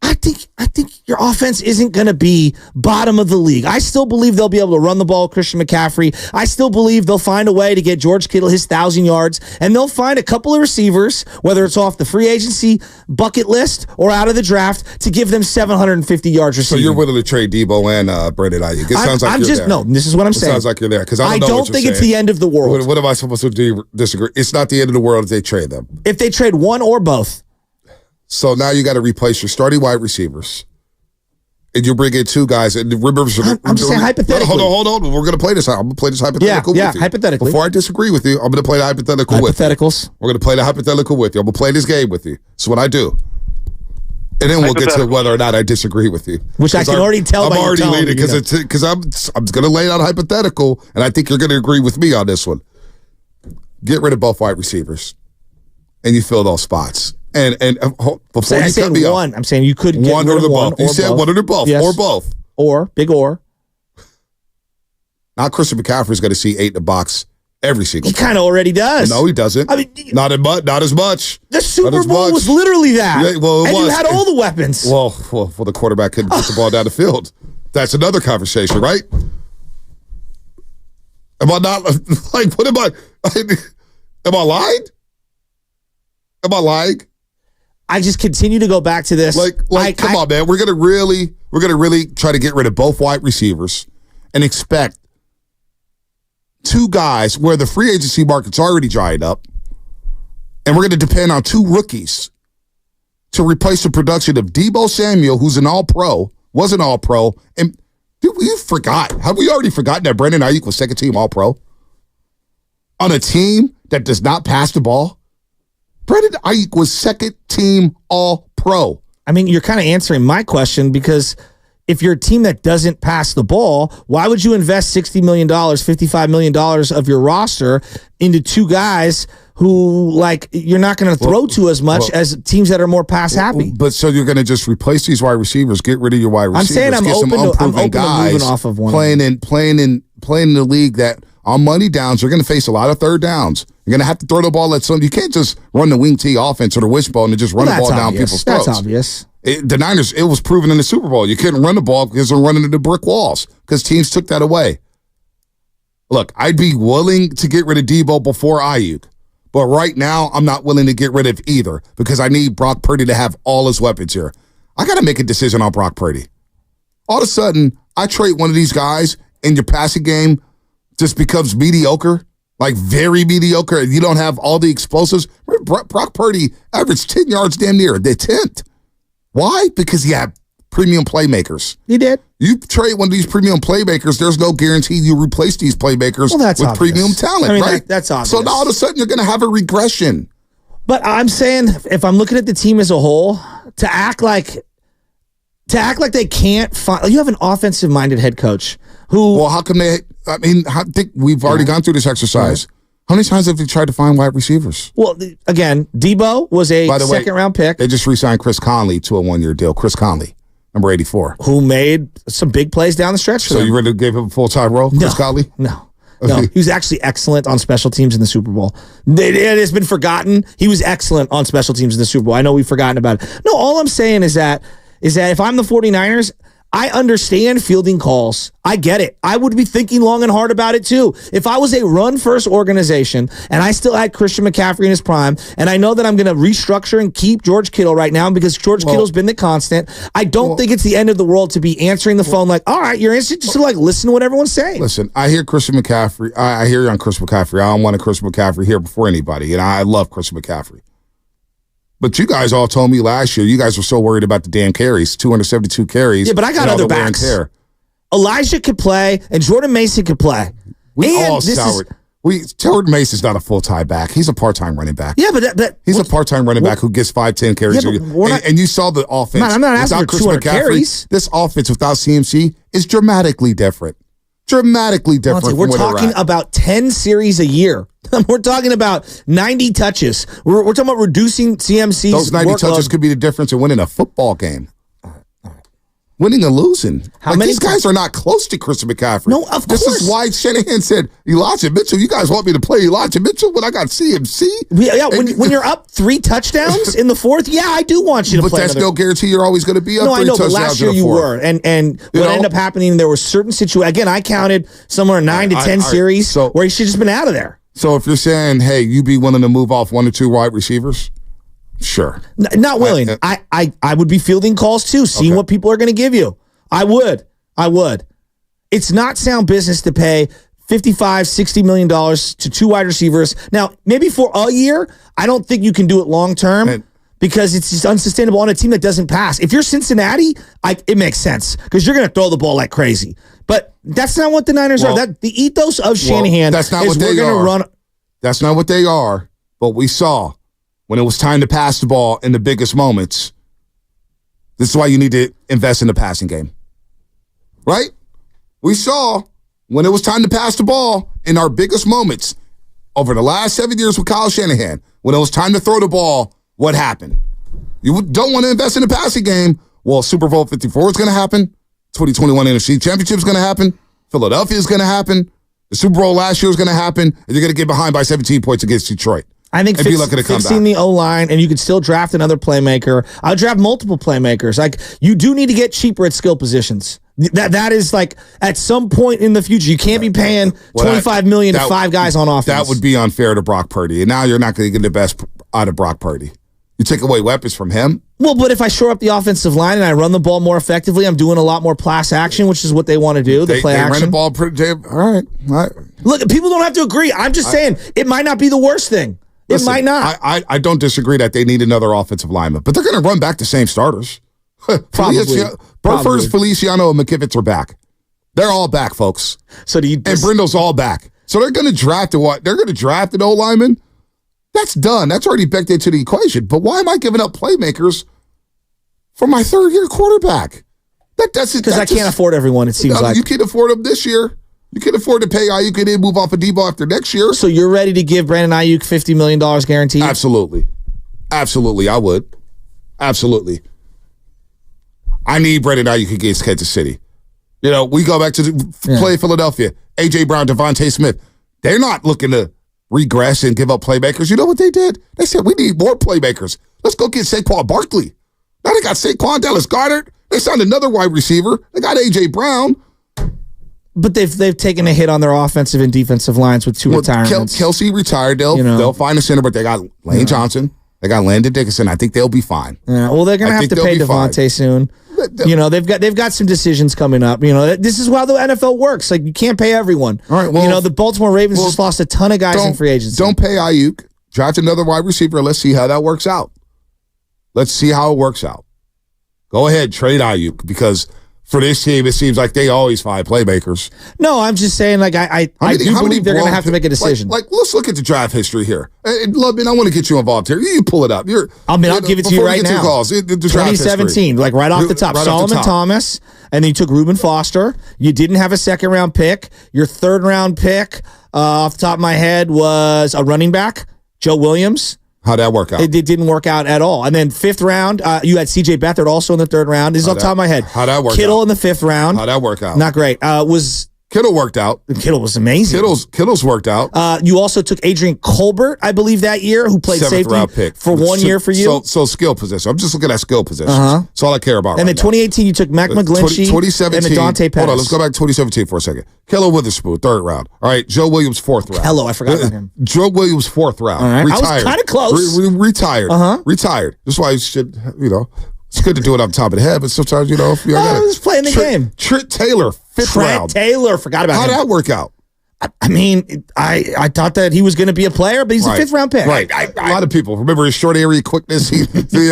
I think your offense isn't going to be bottom of the league. I still believe they'll be able to run the ball with Christian McCaffrey. I still believe they'll find a way to get George Kittle his 1,000 yards, and they'll find a couple of receivers, whether it's off the free agency bucket list or out of the draft, to give them 750 yards receiving. So you're willing to trade Debo and Brandon Aiyuk? It sounds like you're there. No, this is what I'm saying. It sounds like you're there because I don't think it's the end of the world. What am I supposed to disagree? It's not the end of the world if they trade them. If they trade one or both. So now you got to replace your starting wide receivers. And you bring in 2 guys. And remember, I'm just saying hypothetically. Hold on. We're going to play this. I'm going to play this hypothetical with you. Hypothetically. Before I disagree with you, I'm going to play the hypothetical with you. Hypotheticals. We're going to play the hypothetical with you. I'm going to play this game with you. That's what I do. And then we'll get to whether or not I disagree with you. Which I can already tell by your tone. I'm already leading because I'm going to lay out hypothetical, and I think you're going to agree with me on this one. Get rid of both wide receivers, and you fill those spots. And before you cut me one, up, I'm saying you could get one rid or of one. both. You said one or both, yes. Or both. Or, big or. Now Christian McCaffrey's going to see 8 in the box every single time. He kind of already does. No, he doesn't. I mean, not as much. The Super Bowl was literally that. Yeah, well, and you had all the weapons. Well, the quarterback couldn't get the ball down the field. That's another conversation, right? Am I not, like, what am I lying? Am I lying? I just continue to go back to this. Come on, man. We're gonna really try to get rid of both wide receivers and expect 2 guys where the free agency market's already dried up, and we're gonna depend on 2 rookies to replace the production of Debo Samuel, who's an All-Pro, was an All-Pro, and dude, we forgot. Have we already forgotten that Brandon Aiyuk was second-team All-Pro on a team that does not pass the ball? Brandon Aiyuk was second-team All-Pro. I mean, you're kind of answering my question because if you're a team that doesn't pass the ball, why would you invest $60 million, $55 million of your roster into 2 guys who like you're not going to throw to as much as teams that are more pass happy. But so you're going to just replace these wide receivers, get rid of your wide receivers. I'm saying I'm open to moving off of one. Playing in the league that on money downs, you're going to face a lot of third downs. You're going to have to throw the ball at some. You can't just run the wing T offense or the wishbone and just run the ball down people's throats. That's obvious. The Niners, it was proven in the Super Bowl. You couldn't run the ball because they're running into brick walls because teams took that away. Look, I'd be willing to get rid of Debo before Aiyuk. But right now, I'm not willing to get rid of either because I need Brock Purdy to have all his weapons here. I got to make a decision on Brock Purdy. All of a sudden, I trade one of these guys and your passing game just becomes mediocre, like very mediocre, and you don't have all the explosives. Brock Purdy averaged 10 yards damn near the 10th. Why? Because he had premium playmakers. He did. You trade one of these premium playmakers, there's no guarantee you replace these playmakers with premium talent, right? That's obvious. So now all of a sudden you're going to have a regression. But I'm saying if I'm looking at the team as a whole, to act like they can't find. You have an offensive-minded head coach who. Well, how come they? I mean, I think we've already gone through this exercise. How many times have you tried to find wide receivers? Well, again, Debo was a second-round pick. They just re-signed Chris Conley to a one-year deal. Chris Conley, number 84. Who made some big plays down the stretch for them. So you ready to give him a full-time role, Chris Conley? No. He was actually excellent on special teams in the Super Bowl. It has been forgotten. He was excellent on special teams in the Super Bowl. I know we've forgotten about it. No, all I'm saying is that if I'm the 49ers, I understand fielding calls. I get it. I would be thinking long and hard about it too. If I was a run-first organization and I still had Christian McCaffrey in his prime, and I know that I'm going to restructure and keep George Kittle right now because George Kittle's been the constant, I don't think it's the end of the world to be answering the phone like, all right, you're instant just to like listen to what everyone's saying. Listen, I hear Christian McCaffrey. I hear you on Christian McCaffrey. I don't want a Christian McCaffrey here before anybody, and I love Christian McCaffrey. But you guys all told me last year you guys were so worried about the damn carries, 272 carries. Yeah, but I got other backs. Elijah could play, and Jordan Mason could play. Jordan Mason's not a full-time back. He's a part-time running back. Yeah, but he's a part-time running back who gets 5-10 carries. Yeah, and you saw the offense. I'm not asking for 200 carries. This offense without CMC is dramatically different. We're talking about 10 series a year. We're talking about 90 touches. We're talking about reducing CMC's Those 90 workload. touches could be the difference in winning a football game. Winning or losing. These guys are not close to Christian McCaffrey. No, of course. This is why Shanahan said, Elijah Mitchell, you guys want me to play Elijah Mitchell when I got CMC? Yeah, when you're up 3 touchdowns in the fourth, yeah, I do want you to play. But that's no guarantee you're always going to be up 3 touchdowns in the fourth. No, I know, but last year you were. And what ended up happening, there were certain situations. Again, I counted somewhere 9 to 10 series where he should have just been out of there. So if you're saying, hey, you be willing to move off 1 or 2 wide receivers? Sure. Not willing. I would be fielding calls too, seeing what people are going to give you. I would. It's not sound business to pay $55-60 million to 2 wide receivers. Now, maybe for a year, I don't think you can do it long term because it's just unsustainable on a team that doesn't pass. If you're Cincinnati, it makes sense because you're going to throw the ball like crazy. But that's not what the Niners are. The ethos of Shanahan that's not what they are. That's not what they are. But we saw when it was time to pass the ball in the biggest moments. This is why you need to invest in the passing game. Right? We saw when it was time to pass the ball in our biggest moments over the last 7 years with Kyle Shanahan, when it was time to throw the ball, what happened? You don't want to invest in the passing game. Well, Super Bowl 54 is going to happen. 2021 NFC Championship is going to happen. Philadelphia is going to happen. The Super Bowl last year is going to happen. And you're going to get behind by 17 points against Detroit. I think fixing the O-line, and you could still draft another playmaker. I'll draft multiple playmakers. Like, you do need to get cheaper at skill positions. That is like, at some point in the future, you can't be paying $25 million to 5 guys on offense. That would be unfair to Brock Purdy. And now you're not going to get the best out of Brock Purdy. You take away weapons from him. Well, but if I shore up the offensive line and I run the ball more effectively, I'm doing a lot more pass action, which is what they want to do. They play action. Run the ball pretty. All right. Look, people don't have to agree. I'm just saying it might not be the worst thing. Listen, it might not. I don't disagree that they need another offensive lineman, but they're going to run back the same starters. Probably. Burford, Feliciano, and McKivitz are back. They're all back, folks. So do you? And Brindle's all back. So they're going to draft They're going to draft an O-lineman. That's done. That's already baked into the equation. But why am I giving up playmakers for my third-year quarterback? Because I can't afford everyone. It seems like you can't afford them this year. You can afford to pay Aiyuk and then move off of Debo after next year. So you're ready to give Brandon Aiyuk $50 million guaranteed? Absolutely. Absolutely, I would. Absolutely. I need Brandon Aiyuk against Kansas City. You know, we go back to play Philadelphia. A.J. Brown, Devontae Smith. They're not looking to regress and give up playmakers. You know what they did? They said, we need more playmakers. Let's go get Saquon Barkley. Now they got Saquon, Dallas Goedert. They signed another wide receiver. They got A.J. Brown. But they've taken a hit on their offensive and defensive lines with two retirements. Kelsey retired. They'll find a center, but they got Lane Johnson. They got Landon Dickinson. I think they'll be fine. Yeah, well, they're going to have to pay Devontae soon. You know, they've got some decisions coming up. You know, this is how the NFL works. Like, you can't pay everyone. All right, well, you know, the Baltimore Ravens just lost a ton of guys in free agency. Don't pay Aiyuk. Draft another wide receiver. Let's see how that works out. Let's see how it works out. Go ahead, trade Aiyuk, because for this team, it seems like they always find playmakers. No, I'm just saying, like, I do believe they're going to have to make a decision. Like, let's look at the draft history here. Lubman, I want to get you involved here. You pull it up. I'll give it to you right now. 2017, like right off the top. Solomon Thomas, and then you took Reuben Foster. You didn't have a second-round pick. Your third-round pick, off the top of my head, was a running back, Joe Williams. How'd that work out? It didn't work out at all. And then fifth round, you had C.J. Beathard also in the third round. This is off the top of my head. How'd that work out? Kittle in the fifth round. How'd that work out? Not great. Kittle worked out. Kittle was amazing. Kittle's worked out. You also took Adrian Colbert, I believe, that year, who played safety pick. for 1 year for you. So skill position. I'm just looking at skill positions. That's all I care about. And then 2018, you took Mac McGlinchey 2017, and Dante Pettis. Hold on, let's go back to 2017 for a second. Kello Witherspoon, third round. All right, Joe Williams, fourth round. Hello, I forgot about him. Joe Williams, fourth round. All right. Retired. I was kind of close. Retired. Retired. That's why you should, it's good to do it on top of the head, but sometimes, if you're I was playing the game. Trent Taylor, fifth round. Taylor, forgot about him. How'd that work out? I mean, I thought that he was going to be a player, but he's a fifth round pick. Right. A lot of people remember his short area quickness,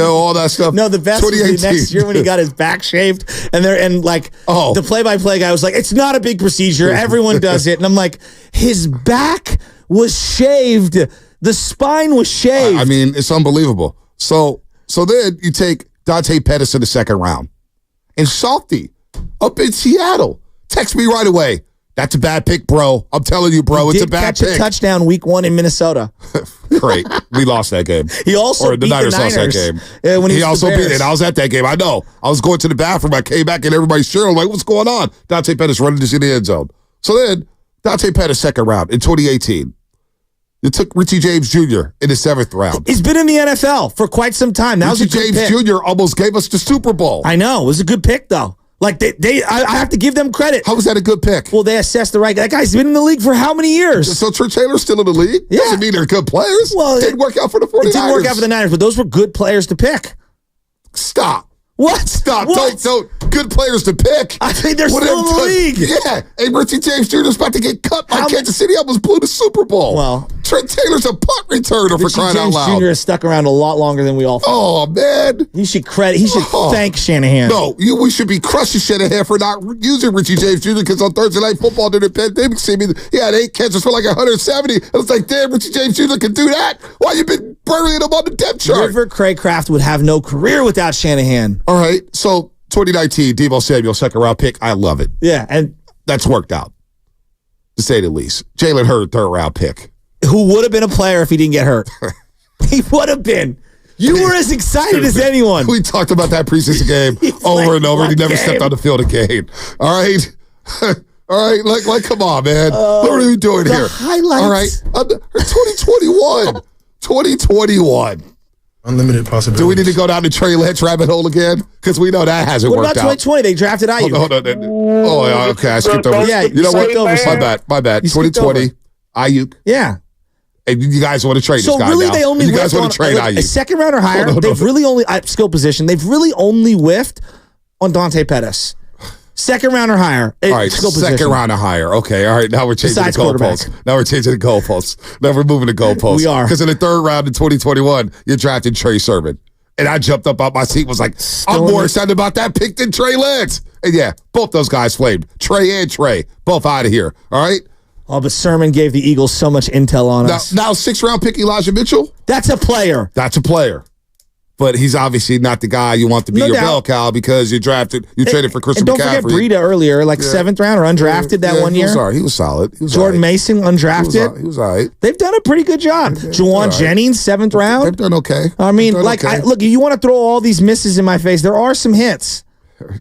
all that stuff. No, the best was the next year when he got his back shaved, and the play-by-play guy was like, "It's not a big procedure. Everyone does it." And I'm like, his back was shaved. The spine was shaved. I mean, it's unbelievable. So then you take Dante Pettis in the second round, and Softy up in Seattle. Text me right away. That's a bad pick, bro. I'm telling you, bro. It's a bad pick. Catch a touchdown week 1 in Minnesota. Great. We lost that game. He also beat the Niners lost that game. When he also beat it. I was at that game. I know. I was going to the bathroom. I came back and everybody's cheering. Like, what's going on? Dante Pettis running this in the end zone. So then, Dante Pettis second round in 2018. You took Richie James Jr. in the seventh round. He's been in the NFL for quite some time. That Richie James Jr. almost gave us the Super Bowl. I know. It was a good pick, though. Like, I have to give them credit. How was that a good pick? Well, they assessed the right guy. That guy's been in the league for how many years? So Trent Taylor's still in the league? Yeah. Doesn't mean they're good players. Well, it didn't work out for the 49ers. It didn't work out for the Niners, but those were good players to pick. Stop. What? Stop. What? Don't. Good players to pick. I think they're still in the league. Yeah. Hey, Richie James Jr. is about to get cut by Kansas City. Almost blew the Super Bowl. Well, Trent Taylor's a punt returner for crying out loud. Richie James Jr. has stuck around a lot longer than we all thought. Oh, man. He should thank Shanahan. No, we should be crushing Shanahan for not using Richie James Jr. because on Thursday Night Football during the pandemic, he had 8 catches for like 170. And it's like, damn, Richie James Jr. can do that? Why you been burying him on the depth chart? River Craycraft would have no career without Shanahan. All right, so 2019, Deebo Samuel, second round pick. I love it. Yeah, and that's worked out, to say the least. Jalen Hurd, third round pick. Who would have been a player if he didn't get hurt? He would have been. You were as excited as anyone. We talked about that preseason game over and over. He never stepped on the field again. All right. All right. Like, come on, man. What are we doing here? Highlights. All right. 2021. 2021. Unlimited possibilities. Do we need to go down the Trey Lance rabbit hole again? Because we know that hasn't worked out. What about 2020? They drafted Aiyuk. Hold on. Oh, yeah, okay. I skipped over. Yeah, you know what? My bad. 2020, Aiyuk. Yeah. And you guys want to trade this guy now. So really they only you guys want to trade Aiyuk. A second round or higher, they've really only, skill position, they've really only whiffed on Dante Pettis. Second round or higher. All right, second round or higher. Okay, all right. Now we're changing the goalposts. Now we're moving the goalposts. We are. Because in the third round in 2021, you drafted Trey Sermon. And I jumped up out my seat, was like, I'm more excited about that pick than Trey Lance. And yeah, both those guys flamed. Trey and Trey, both out of here. All right? Oh, but Sermon gave the Eagles so much intel on us. Now, 6th round pick Elijah Mitchell? That's a player. That's a player. But he's obviously not the guy you want to be your bell cow because you traded for Christian McCaffrey. Don't forget Breida earlier, 7th round or undrafted that 1 year. He was solid. Jordan Mason, undrafted. He was all right. They've done a pretty good job. Juwan Jennings, 7th round. They've done okay. I mean, look, you want to throw all these misses in my face. There are some hits.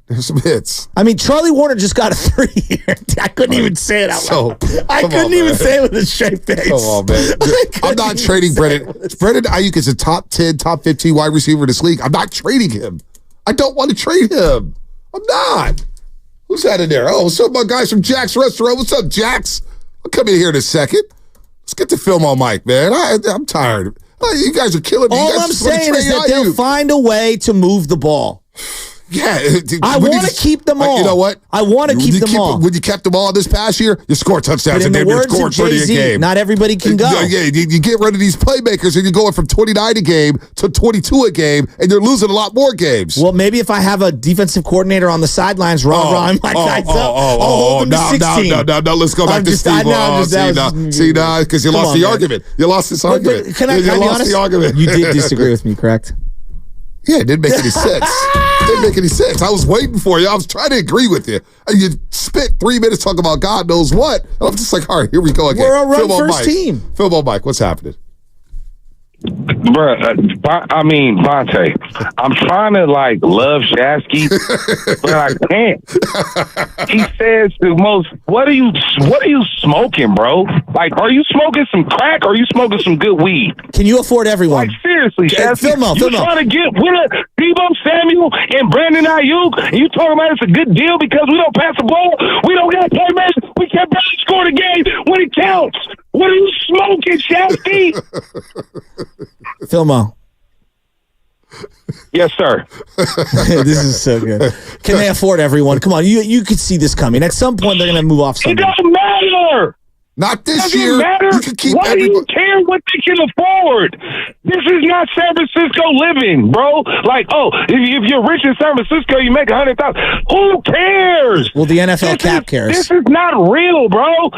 There's some hits. I mean, Charlie Warner just got a 3-year. I couldn't even say it out loud. I couldn't even say it with a straight face. Come on, man. I'm not trading Brendan. Brendan Aiyuk is a top 10, top 15 wide receiver in this league. I'm not trading him. I don't want to trade him. I'm not. Who's that in there? Oh, what's up, my guys from Jack's Restaurant? What's up, Jax? I'll come in here in a second. Let's get the film on mic, man. I'm tired. You guys are killing me. All I'm saying is that they'll find a way to move the ball. Yeah, I want to keep them all. You know what? I want to keep them all. When you kept them all this past year, you score touchdowns and they're scoring 30 a game. Not everybody can go. Yeah, you get rid of these playmakers and you're going from 29 a game to 22 a game, and you're losing a lot more games. Well, maybe if I have a defensive coordinator on the sidelines, my guys up. I'll hold them to 16. No, let's go back to Steve. See, because you lost the argument. You lost this argument. Can I be honest? You did disagree with me, correct? Yeah, it didn't make any sense. I was waiting for you. I was trying to agree with you. And you spent 3 minutes talking about God knows what. And I'm just like, all right, here we go again. We're a run-first team. Phil on Mike, what's happening? Bruh, Bonte, I'm trying to love Shasky, but I can't. He says the most. What are you smoking, bro? Are you smoking some crack or are you smoking some good weed? Can you afford everyone? Seriously, Shasky, you trying to get rid of Deebo Samuel and Brandon Aiyuk, and you talking about it's a good deal because we don't pass the ball, we don't got playmakers, we can't barely score the game when it counts. What are you smoking, Shasky? Filmo. Yes, sir. This is so good. Can they afford everyone? Come on, you could see this coming. At some point, they're going to move off somebody. It doesn't matter. Not this year. Matter. You can keep Why do you care what they can afford? This is not San Francisco living, bro. If you're rich in San Francisco, you make $100,000. Who cares? Well, the NFL cap cares. This is not real, bro.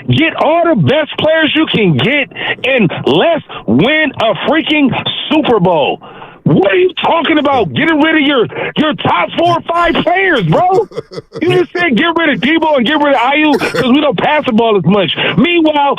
Get all the best players you can get and let's win a freaking Super Bowl. What are you talking about? Getting rid of your top 4 or 5 players, bro. You just said get rid of Deebo and get rid of Aiyuk because we don't pass the ball as much. Meanwhile,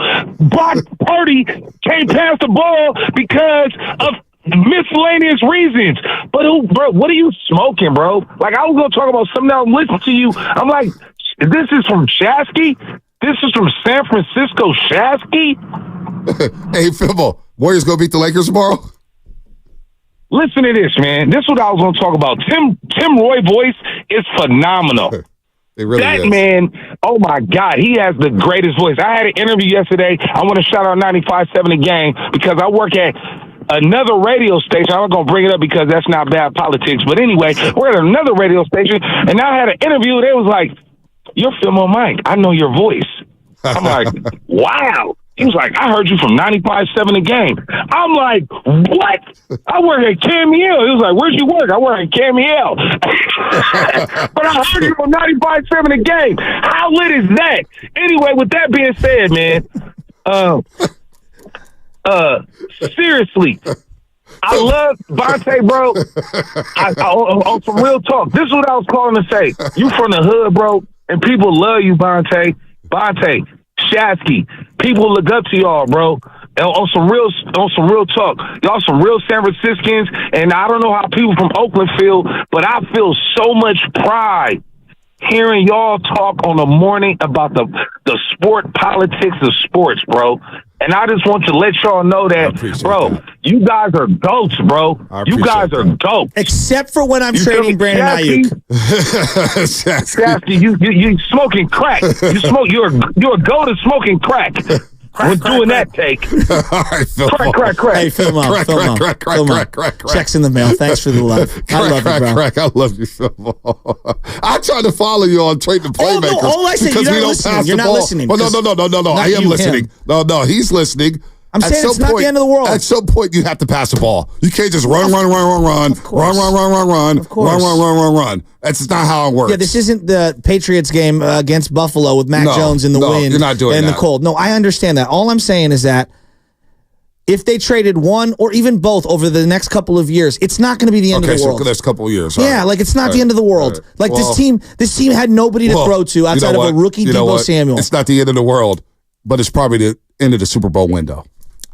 Purdy can't pass the ball because of miscellaneous reasons. But bro, what are you smoking, bro? I was gonna talk about something else. Listen to you. I'm like, this is from Shasky. This is from San Francisco Shasky. Hey, Fibble, Warriors gonna beat the Lakers tomorrow? Listen to this, man. This is what I was going to talk about. Tim Roy voice is phenomenal. It really that is. Man, oh my God, he has the greatest voice. I had an interview yesterday. I want to shout out 95.7 The Game because I work at another radio station. I'm not going to bring it up because that's not bad politics. But anyway, we're at another radio station, and I had an interview. They was like, "You're Phil on Mike. I know your voice." I'm like, wow. He was like, I heard you from 95.7 The Game. I'm like, what? I work at Cameo. He was like, where'd you work? I work at Cameo. But I heard you from 95.7 The Game. How lit is that? Anyway, with that being said, man, seriously, I love Bonte, bro. On some real talk, this is what I was calling to say. You from the hood, bro, and people love you, Bonte. Bonte, Shasky, people look up to y'all, bro. On some real talk, y'all some real San Franciscans, and I don't know how people from Oakland feel, but I feel so much pride hearing y'all talk on the morning about the sport politics of sports, bro. And I just want to let y'all know that, bro, you guys are goats, bro. You guys are goats. Except for when I'm trading Brandon Aiyuk. Shasky, you smoking crack. You're a goat at smoking crack. We're doing that take. All right, Phil. Crack. Hey, Phil Crack. Checks in the mail. Thanks for the love. I love you, bro. I love you, Phil. I tried to follow you on trading the playmakers. All I said, you're not listening. You're not listening. Well, no. I am listening. No, he's listening. I'm saying it's not the end of the world. At some point, you have to pass the ball. You can't just run. Of course. Run. That's not how it works. Yeah, this isn't the Patriots game against Buffalo with Mac Jones in the wind. You're not doing and that. the cold. No, I understand that. All I'm saying is that if they traded one or even both over the next couple of years, it's not going to be the end of the world. Okay, so the next couple of years. Yeah, like it's not the end of the world. Like this team had nobody to throw to outside of a rookie Deebo Samuel. It's not the end of the world, but it's probably the end of the Super Bowl window.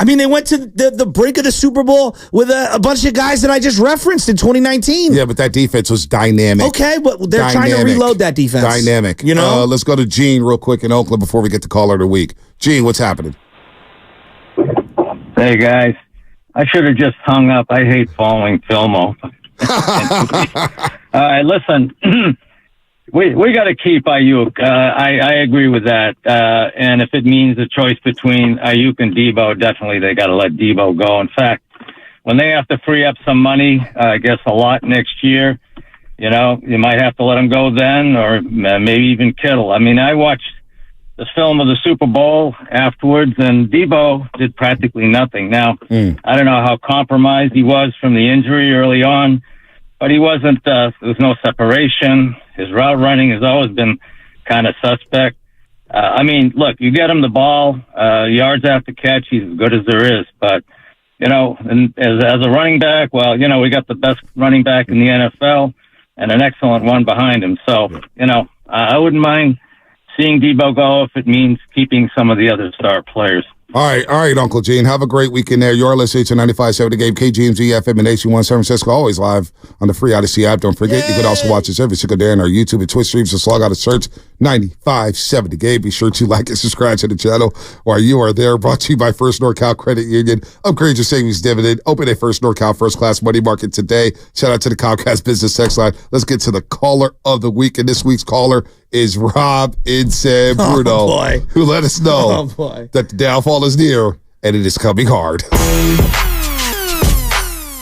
I mean, they went to the brink of the Super Bowl with a bunch of guys that I just referenced in 2019. Yeah, but that defense was dynamic. Okay, but they're trying to reload that defense. Dynamic. You know? Let's go to Gene real quick in Oakland before we get to caller of the week. Gene, what's happening? Hey, guys. I should have just hung up. I hate following Filmo. All right, listen. We got to keep Aiyuk. I agree with that. And if it means a choice between Aiyuk and Deebo, definitely they got to let Deebo go. In fact, when they have to free up some money, I guess a lot next year, you know, you might have to let him go then, or maybe even Kittle. I mean, I watched the film of the Super Bowl afterwards, and Deebo did practically nothing. Now, I don't know how compromised he was from the injury early on, but he wasn't, there was no separation. His route running has always been kind of suspect. I mean, look, you get him the ball, yards after catch, he's as good as there is. But, you know, and as a running back, well, you know, we got the best running back in the NFL and an excellent one behind him. So, you know, I wouldn't mind seeing Deebo go if it means keeping some of the other star players. All right, Uncle Gene. Have a great weekend there. You're listening to 95.7 The Game, KGMZ, FM, and Nation 1 San Francisco. Always live on the free Odyssey app. Don't forget, you can also watch us every single day on our YouTube and Twitch streams. Just log out and search 95.7 The Game. Be sure to like and subscribe to the channel while you are there. Brought to you by First NorCal Credit Union. Upgrade your savings dividend. Open a First NorCal First Class Money Market today. Shout out to the Comcast Business Text Line. Let's get to the caller of the week. And this week's caller is Rob in San Bruno, who let us know that the downfall is near and it is coming hard.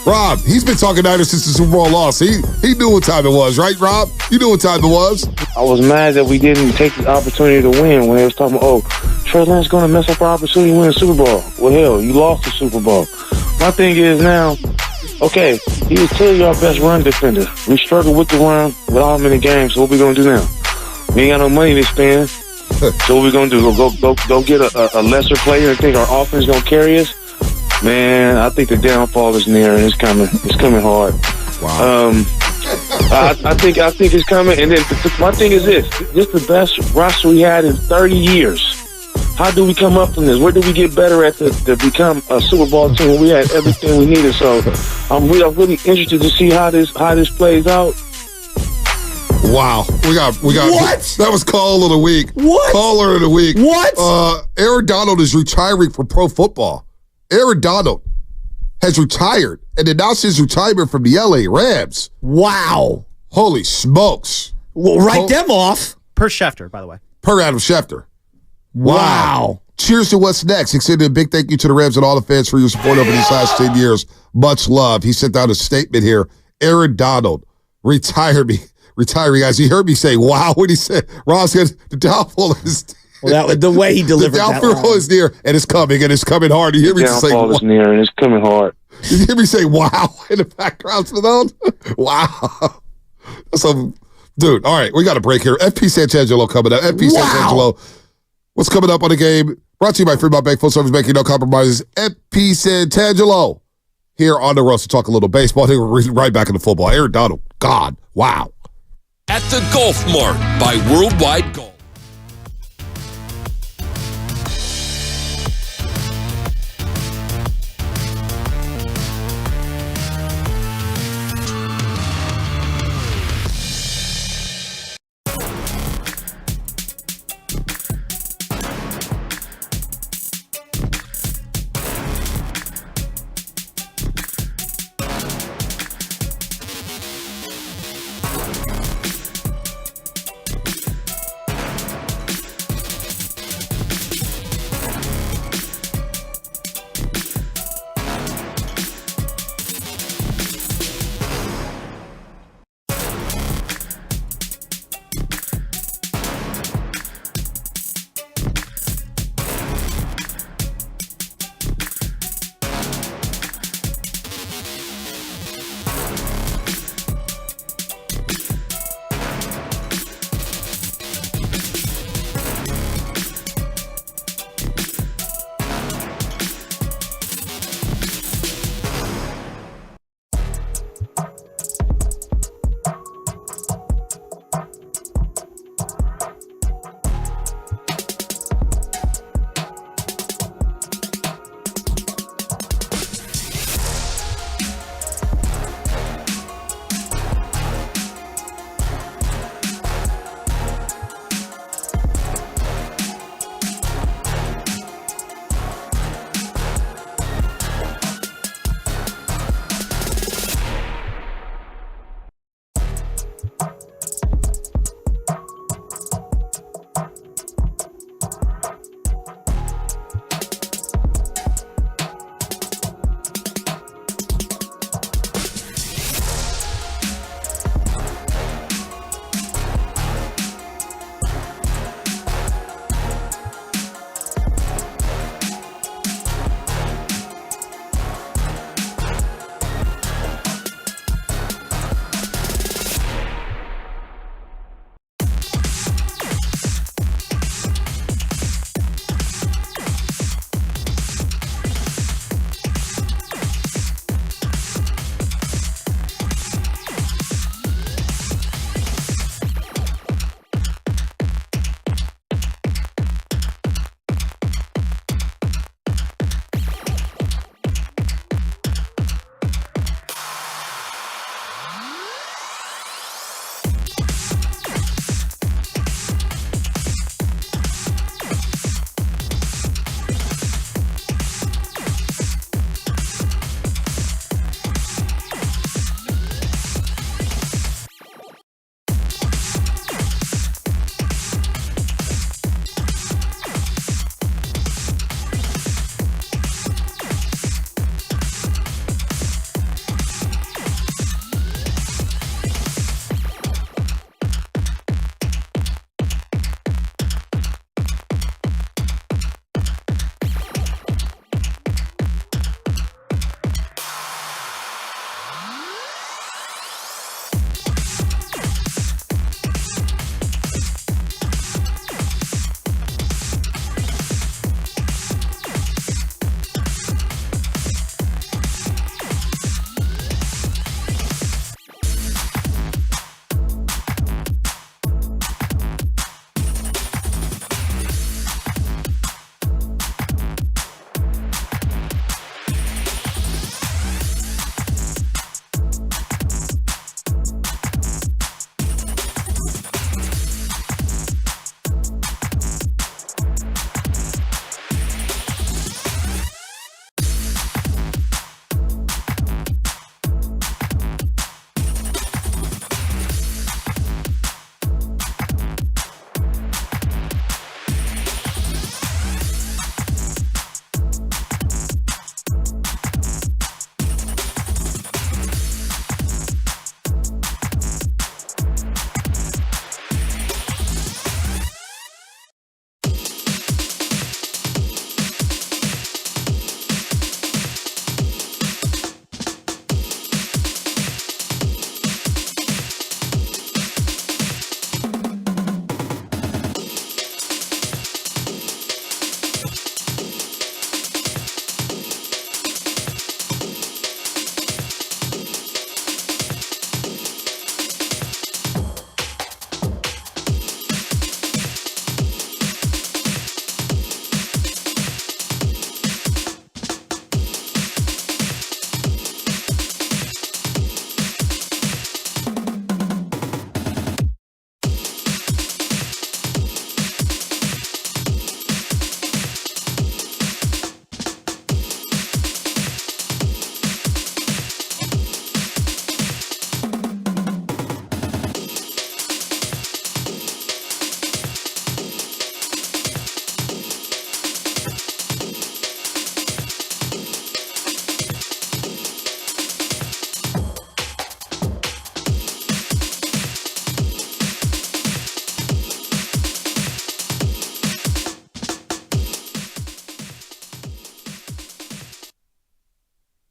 Rob, he's been talking Niners since the Super Bowl loss. He knew what time it was, right, Rob? You knew what time it was. I was mad that we didn't take the opportunity to win when they was talking about, Trey Lance going to mess up our opportunity to win the Super Bowl. Well, hell, you lost the Super Bowl. My thing is now, okay, he was clearly our best run defender. We struggled with the run with all many games, so what we going to do now? We ain't got no money to spend. So what we gonna do? Go get a lesser player and think our offense gonna carry us? Man, I think the downfall is near and it's coming. It's coming hard. Wow. I think it's coming. And then my thing is this is the best roster we had in 30 years. How do we come up from this? Where do we get better at to become a Super Bowl team when we had everything we needed? So I'm really interested to see how this plays out. Wow. We got what? That was Caller of the Week. What? Caller of the Week. What? Aaron Donald is retiring from pro football. Aaron Donald has retired and announced his retirement from the LA Rams. Wow. Holy smokes. Well, write them off. Per Schefter, by the way. Per Adam Schefter. Wow. Cheers to what's next. Extended a big thank you to the Rams and all the fans for your support over these last 10 years. Much love. He sent out a statement here. Aaron Donald, retiring, guys. You heard me say, wow, when he said, Rob said, the downfall is well, the way he delivered the downfall is near, and it's coming hard. You hear me say, downfall is near, and it's coming hard. You hear me say, wow, in the background for those? Wow. So, dude, all right, we got a break here. FP Santangelo coming up. FP Santangelo, what's coming up on the game? Brought to you by Fremont Bank, full service banking, no compromises. FP Santangelo here on the roast to talk a little baseball. Then we're right back into football. Aaron Donald, God, wow. At the Golf Mart by Worldwide Golf.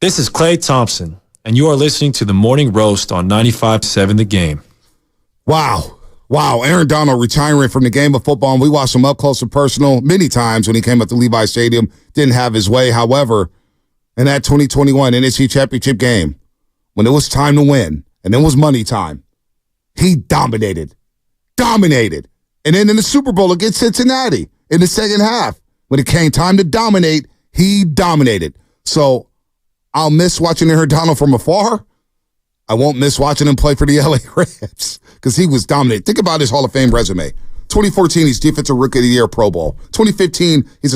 This is Klay Thompson, and you are listening to the Morning Roast on 95.7 The Game. Wow. Aaron Donald retiring from the game of football, and we watched him up close and personal many times when he came up to Levi Stadium. Didn't have his way. However, in that 2021 NFC Championship game, when it was time to win, and it was money time, he dominated. And then in the Super Bowl against Cincinnati in the second half, when it came time to dominate, he dominated. So I'll miss watching Aaron Donald from afar. I won't miss watching him play for the LA Rams because he was dominant. Think about his Hall of Fame resume. 2014, he's Defensive Rookie of the Year Pro Bowl. 2015, he's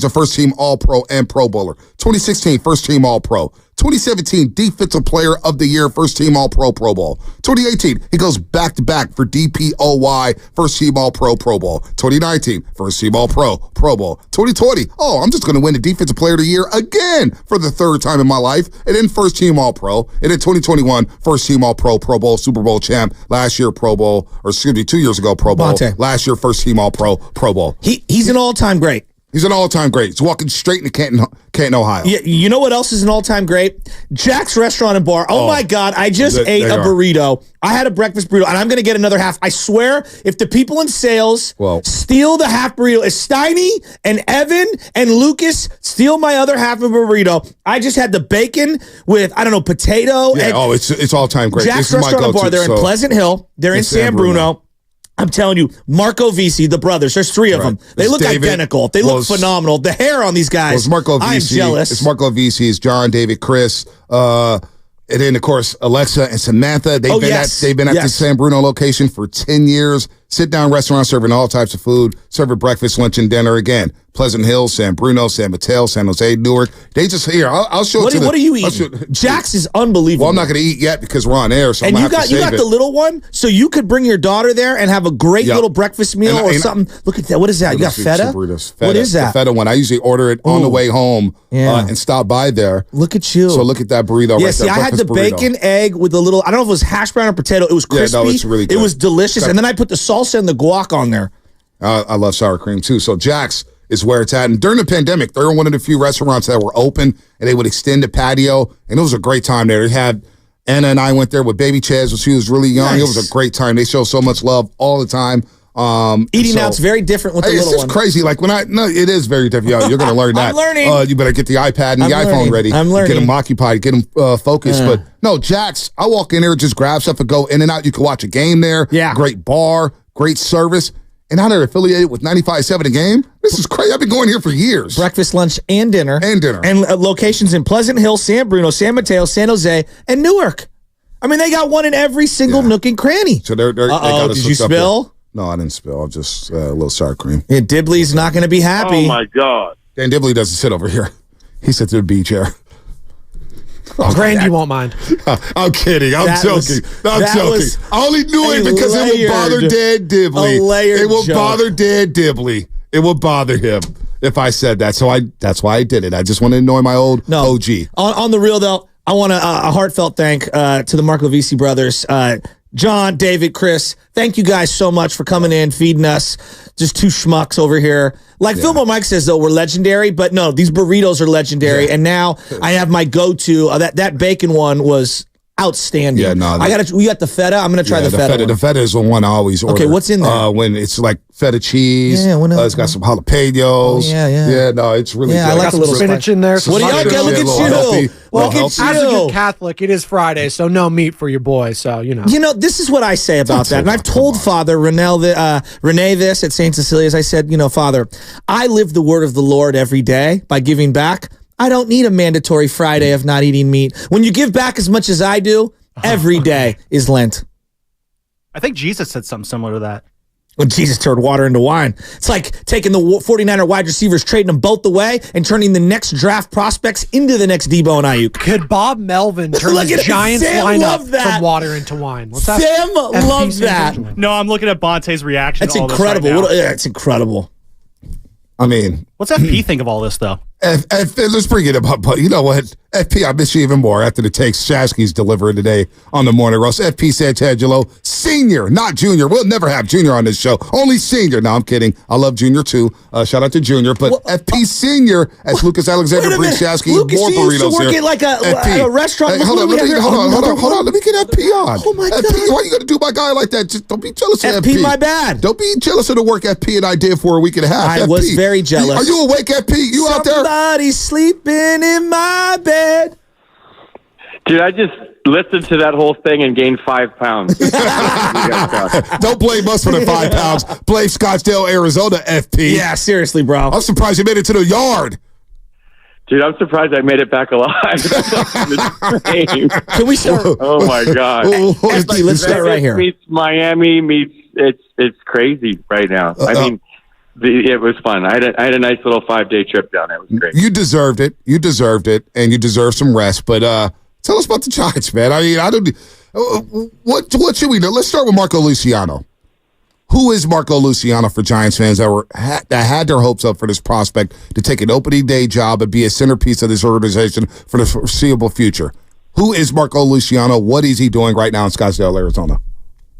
a first-team All-Pro and Pro Bowler. 2016, first-team All-Pro. 2017, Defensive Player of the Year, first-team All-Pro, Pro Bowl. 2018, he goes back-to-back for DPOY, first-team All-Pro, Pro Bowl. 2019, first-team All-Pro, Pro Bowl. 2020, I'm just going to win the Defensive Player of the Year again for the third time in my life. And then first-team All-Pro. And then 2021, first-team All-Pro, Pro Bowl, Super Bowl champ. Last year, Pro Bowl, 2 years ago, Pro Bowl. Bonte. Last year, first-team All-Pro, Pro Bowl. He's an all-time great. He's an all-time great. He's walking straight into Canton, Ohio. Yeah, you know what else is an all-time great? Jack's Restaurant and Bar. Oh my God, I just ate a burrito. I had a breakfast burrito, and I'm going to get another half. I swear, if the people in sales steal the half burrito, if Steiny and Evan and Lucas steal my other half of a burrito, I just had the bacon with, potato. Yeah, it's all-time great. Jack's Restaurant and Bar. They're in Pleasant Hill. They're in San Bruno. I'm telling you, Marco Visi, the brothers, there's 3 of them. They look identical. They look phenomenal. The hair on these guys, it's Marco Visi. I'm jealous. It's Marco Visi, it's John, David, Chris, and then, of course, Alexa and Samantha. They've been at the San Bruno location for 10 years. Sit-down restaurant serving all types of food, serving breakfast, lunch, and dinner. Again, Pleasant Hill, San Bruno, San Mateo, San Jose, Newark. They just here. I'll show it to What are you eating? Jack's is unbelievable. Well, I'm not going to eat yet because we're on air, so and I'm going to have to save you got the little one, so you could bring your daughter there and have a great little breakfast meal or something. Look at that. What is that? You got feta? Feta? What is that? The feta one. I usually order it on the way home and stop by there. Look at you. So look at that burrito right there. See, I had the bacon, egg with the little, I don't know if it was hash brown or potato. It was crispy. It's really good. It was delicious. And then I put the salsa and the guac on there. I love sour cream too. So Jack's is where it's at. And during the pandemic, they were one of the few restaurants that were open, and they would extend the patio. And it was a great time there. They had Anna and I went there with baby Chaz when she was really young. Nice. It was a great time. They show so much love all the time. Eating out's very different with the little one. It's just crazy. Like it is very different. You're going to learn that. I'm learning. You better get the iPad and the iPhone ready. I'm learning. Get them occupied. Get them focused. But no, Jack's, I walk in there, just grab stuff and go in and out. You can watch a game there. Yeah. Great bar, great service. And now they're affiliated with 95.7 The Game. This is crazy. I've been going here for years. Breakfast, lunch, and dinner. And locations in Pleasant Hill, San Bruno, San Mateo, San Jose, and Newark. I mean, they got one in every single nook and cranny. So they got us did you spill? No, I didn't spill. I'll just a little sour cream. Yeah, Dibley's not going to be happy. Oh, my God. Dan Dibley doesn't sit over here. He sits in the B chair. Grandy won't mind. I'm kidding. I'm joking. I only knew it because it would bother Dan Dibley. It will bother Dan Dibley. It will bother him if I said that. So that's why I did it. I just want to annoy my old OG. On the real, though, I want a heartfelt thank to the Marco Visi brothers. John, David, Chris, thank you guys so much for coming in, feeding us. Just 2 schmucks over here. Like Philbo Mike says, though, we're legendary. But no, these burritos are legendary. Yeah. And now I have my go-to. That bacon one was outstanding. Yeah, no. We got the feta. I'm going to try the feta. The feta is the one I always order. Okay, what's in there? When it's like feta cheese. Yeah, it's got some jalapenos. Yeah, no, it's really good. I like a little spinach in there. What do y'all get? Look at you. Well, as a good Catholic, it is Friday, so no meat for your boy. So, You know, this is what I say about that. And I've told Father Renee this at St. Cecilia's. I said, Father, I live the word of the Lord every day by giving back. I don't need a mandatory Friday of not eating meat. When you give back as much as I do, every day is Lent. I think Jesus said something similar to that. When Jesus turned water into wine. It's like taking the 49er wide receivers, trading them both away, and turning the next draft prospects into the next Debo and Aiyuk. Could Bob Melvin turn his Giants lineup from water into wine? Sam loves that. No, I'm looking at Bonte's reaction. That's incredible. It's incredible. I mean, what's FP think of all this, though? Let's bring it up. But you know what? FP, I miss you even more after the takes Shasky's delivering today on the Morning Roast. FP Santangelo, senior, not junior. We'll never have junior on this show. Only senior. No, I'm kidding. I love junior too. Shout out to junior. But FP senior, as Lucas Alexander brings Shasky Lucas, more you used burritos to work here. at like a restaurant. Hey, hold on. Let me get FP on. Oh my God. FP, why you going to do my guy like that? Just don't be jealous of FP. FP, my bad. Don't be jealous of the work FP and I did for a week and a half. I FP, was very jealous. Are you awake, FP? You out there? Somebody's sleeping in my bed. Dude, I just listened to that whole thing and gained 5 pounds. Don't blame us for the 5 pounds. Blame Scottsdale, Arizona, FP. Yeah, seriously, bro. I'm surprised you made it to the yard. Dude, I'm surprised I made it back alive. Can we start? Oh, my God. FP, let's start right here. Meets Miami meets, it's crazy right now. I mean, it was fun. I had a nice little 5-day trip down there. It was great. You deserved it. And you deserve some rest. But tell us about the Giants, man. I mean, I don't. What should we know? Let's start with Marco Luciano. Who is Marco Luciano for Giants fans that had their hopes up for this prospect to take an opening day job and be a centerpiece of this organization for the foreseeable future? Who is Marco Luciano? What is he doing right now in Scottsdale, Arizona?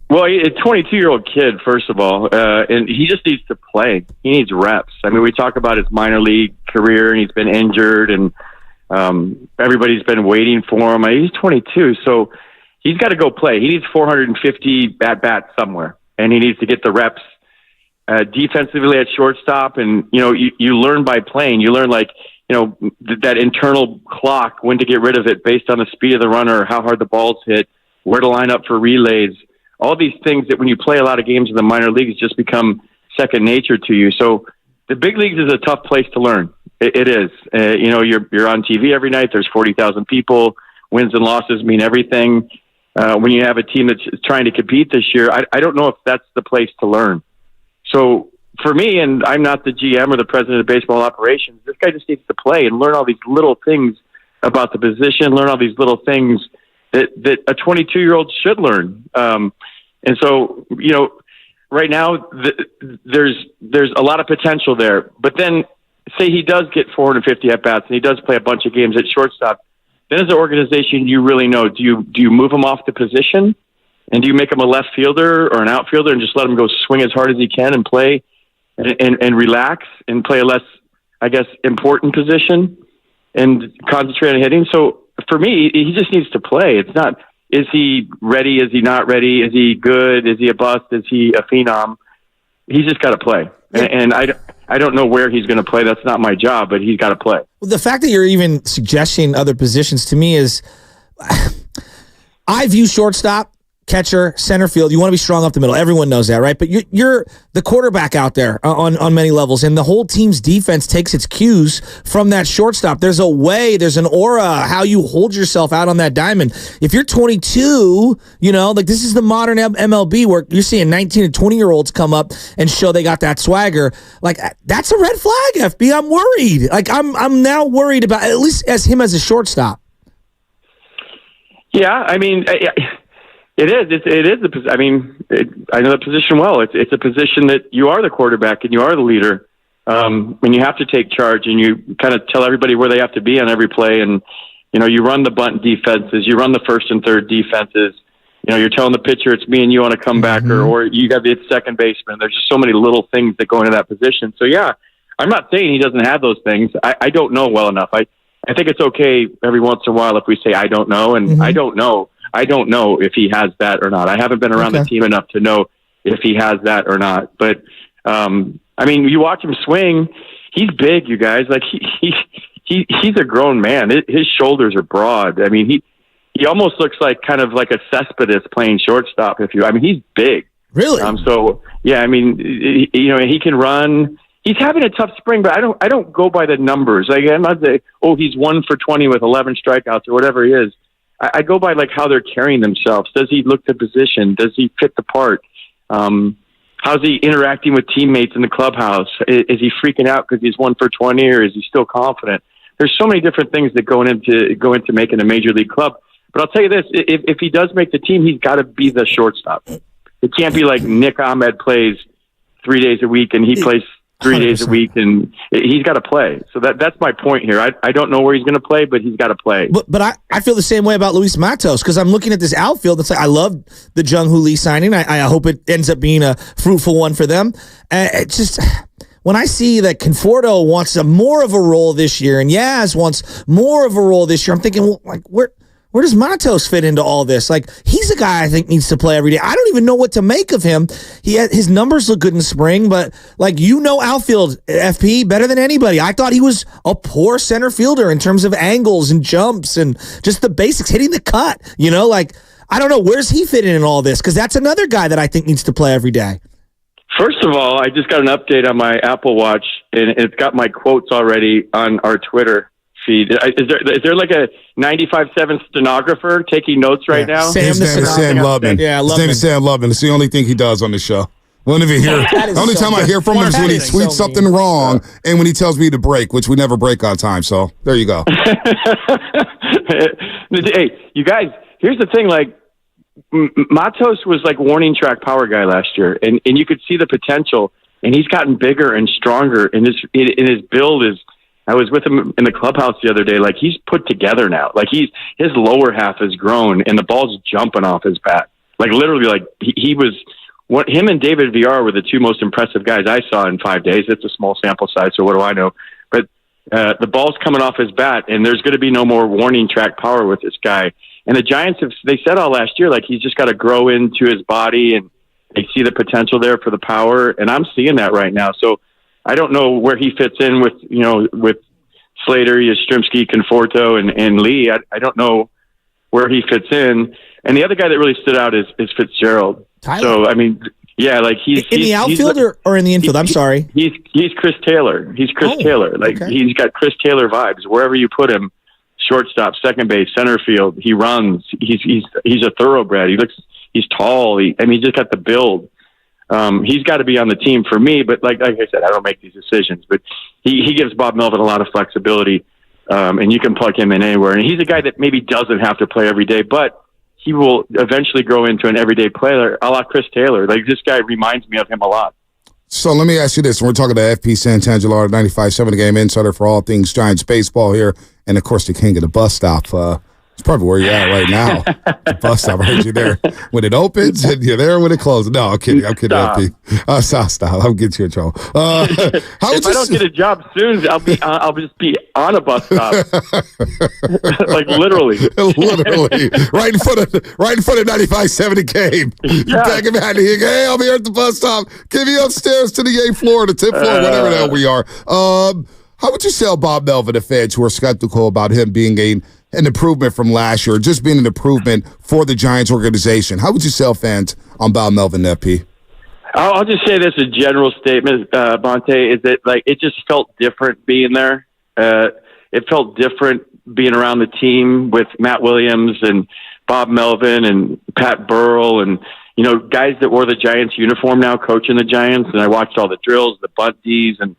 Well, he's a 22-year-old kid, first of all, and he just needs to play. He needs reps. I mean, we talk about his minor league career, and he's been injured, and everybody's been waiting for him. He's 22, so he's got to go play. He needs 450 at-bats somewhere, and he needs to get the reps defensively at shortstop. And, you learn by playing. You learn, that internal clock, when to get rid of it based on the speed of the runner, how hard the ball's hit, where to line up for relays. All these things that when you play a lot of games in the minor leagues just become second nature to you. So the big leagues is a tough place to learn. It is. You're on TV every night. There's 40,000 people. Wins and losses mean everything. When you have a team that's trying to compete this year, I don't know if that's the place to learn. So for me, and I'm not the GM or the president of baseball operations, this guy just needs to play and learn all these little things about the position, learn all these little things that a 22-year-old should learn. And so, right now there's a lot of potential there. But then say he does get 450 at-bats and he does play a bunch of games at shortstop, then as an organization, you really know, do you move him off the position? And do you make him a left fielder or an outfielder and just let him go swing as hard as he can and play and relax and play a less, I guess, important position and concentrate on hitting? So for me, he just needs to play. It's not, is he ready? Is he not ready? Is he good? Is he a bust? Is he a phenom? He's just got to play. And I don't know where he's going to play. That's not my job, but he's got to play. Well, the fact that you're even suggesting other positions to me is, I view shortstop, catcher, center field. You want to be strong up the middle. Everyone knows that, right? But you're the quarterback out there on many levels, and the whole team's defense takes its cues from that shortstop. There's a way, there's an aura, how you hold yourself out on that diamond. If you're 22, this is the modern MLB where you're seeing 19 and 20-year-olds come up and show they got that swagger. That's a red flag, FB. I'm worried. I'm now worried about, at least as him as a shortstop. Yeah, I mean, it is. I know the position well. It's a position that you are the quarterback and you are the leader, and you have to take charge and you kind of tell everybody where they have to be on every play. And you run the bunt defenses, you run the first and third defenses. You're telling the pitcher it's me and you on a comebacker, or you got the second baseman. There's just so many little things that go into that position. So yeah, I'm not saying he doesn't have those things. I don't know well enough. I think it's okay every once in a while if we say I don't know, and I don't know. I don't know if he has that or not. I haven't been around the team enough to know if he has that or not. But you watch him swing. He's big, you guys. He's a grown man. His shoulders are broad. I mean, he almost looks like kind of like a Cespedes playing shortstop. He's big. Really? So yeah. He can run. He's having a tough spring, but I don't go by the numbers. I'm not saying, he's 1 for 20 with 11 strikeouts or whatever he is. I go by how they're carrying themselves. Does he look the position? Does he fit the part? How's he interacting with teammates in the clubhouse? Is he freaking out because he's 1 for 20, or is he still confident? There's so many different things that go into making a major league club. But I'll tell you this: if he does make the team, he's got to be the shortstop. It can't be like Nick Ahmed plays 3 days a week and he plays 3 days a week, and he's got to play. So that's my point here. I don't know where he's going to play, but he's got to play. But I feel the same way about Luis Matos, because I'm looking at this outfield. It's like, I love the Jung-Hoo Lee signing. I hope it ends up being a fruitful one for them. It just, when I see that Conforto wants more of a role this year and Yaz wants more of a role this year, I'm thinking, well, like, where does Matos fit into all this? Like, he's a guy I think needs to play every day. I don't even know what to make of him. His numbers look good in spring, but outfield, FP, better than anybody. I thought he was a poor center fielder in terms of angles and jumps and just the basics, hitting the cut. I don't know. Where's he fit in all this? Because that's another guy that I think needs to play every day. First of all, I just got an update on my Apple Watch, and it's got my quotes already on our Twitter feed. Is there like a 95.7 stenographer taking notes right now? His name is Sam Lubman. Yeah, His name is Sam Lubman. It's the only thing he does on the show. The only time I hear from him is when he tweets something wrong and when he tells me to break, which we never break on time. So there you go. Hey, you guys, here's the thing. Like, Matos was like warning track power guy last year, and you could see the potential, and he's gotten bigger and stronger, and his build is. I was with him in the clubhouse the other day. Like, he's put together now. Like, his lower half has grown, and the ball's jumping off his bat. Like, literally, like he was. Him and David VR were the two most impressive guys I saw in 5 days. It's a small sample size, so what do I know? But the ball's coming off his bat, and there's going to be no more warning track power with this guy. And the Giants they said all last year, like, he's just got to grow into his body, and they see the potential there for the power. And I'm seeing that right now. So I don't know where he fits in with Slater, Yastrzemski, Conforto, and Lee. I don't know where he fits in. And the other guy that really stood out is Fitzgerald. Tyler. So, I mean, yeah, like he's in the outfield or in the infield. I'm sorry. He's Chris Taylor. He's Chris Taylor. Like, he's got Chris Taylor vibes wherever you put him. Shortstop, second base, center field. He runs. He's a thoroughbred. He's tall. He's just got the build. He's got to be on the team for me. But like I said, I don't make these decisions. But he gives Bob Melvin a lot of flexibility, and you can plug him in anywhere. And he's a guy that maybe doesn't have to play every day, but he will eventually grow into an everyday player, a la Chris Taylor. Like, this guy reminds me of him a lot. So let me ask you this. We're talking to FP Santangelo, 95.7 The Game insider for all things Giants baseball here. And, of course, the king of the bus stop. It's probably where you're at right now. The bus stop. I heard you there when it opens and you're there when it closes. No, I'm kidding. FP. Stop. I'm getting you in trouble. If I don't get a job soon, I'll just be on a bus stop. Like, literally. Literally. Right in front of 95.7 The Game. You back him out here. Hey, I'm here at the bus stop. Give me upstairs to the 8th floor, the 10th floor, whatever the hell we are. How would you sell Bob Melvin to fans who are skeptical about him being an improvement from last year, just being an improvement for the Giants organization? How would you sell fans on Bob Melvin, FP? I'll just say this, a general statement, Bonte, is that, like, it just felt different being there. It felt different being around the team with Matt Williams and Bob Melvin and Pat Burrell and, guys that wore the Giants uniform now coaching the Giants. And I watched all the drills, the bunt Ds, and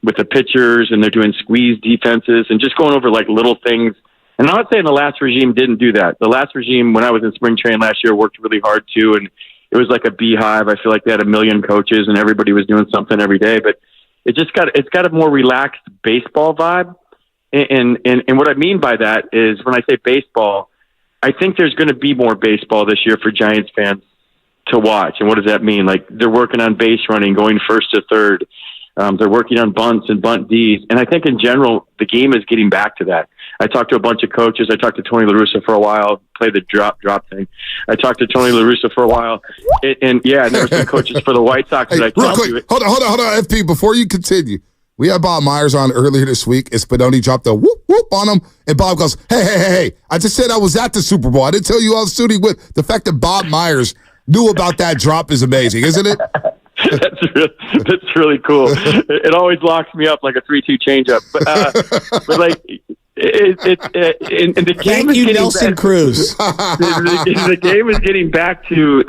with the pitchers, and they're doing squeeze defenses and just going over like little things. And I'm not saying the last regime didn't do that. The last regime, when I was in spring training last year, worked really hard too. And it was like a beehive. I feel like they had a million coaches and everybody was doing something every day, but it's got a more relaxed baseball vibe. And what I mean by that is, when I say baseball, I think there's going to be more baseball this year for Giants fans to watch. And what does that mean? Like, they're working on base running, going first to third. They're working on bunts and bunt Ds. And I think in general, the game is getting back to that. I talked to a bunch of coaches. I talked to Tony La Russa for a while, played the drop thing. I talked to Tony La Russa for a while. And there were some coaches for the White Sox that I talked to. Hold on, FP, before you continue. We had Bob Myers on earlier this week, and Spadoni dropped a whoop, whoop on him, and Bob goes, hey, I just said I was at the Super Bowl. I didn't tell you I was shooting with. The fact that Bob Myers knew about that drop is amazing, isn't it? That's really cool. It always locks me up like a 3-2 changeup. But like, the game is getting Nelson Cruz. The game is getting back to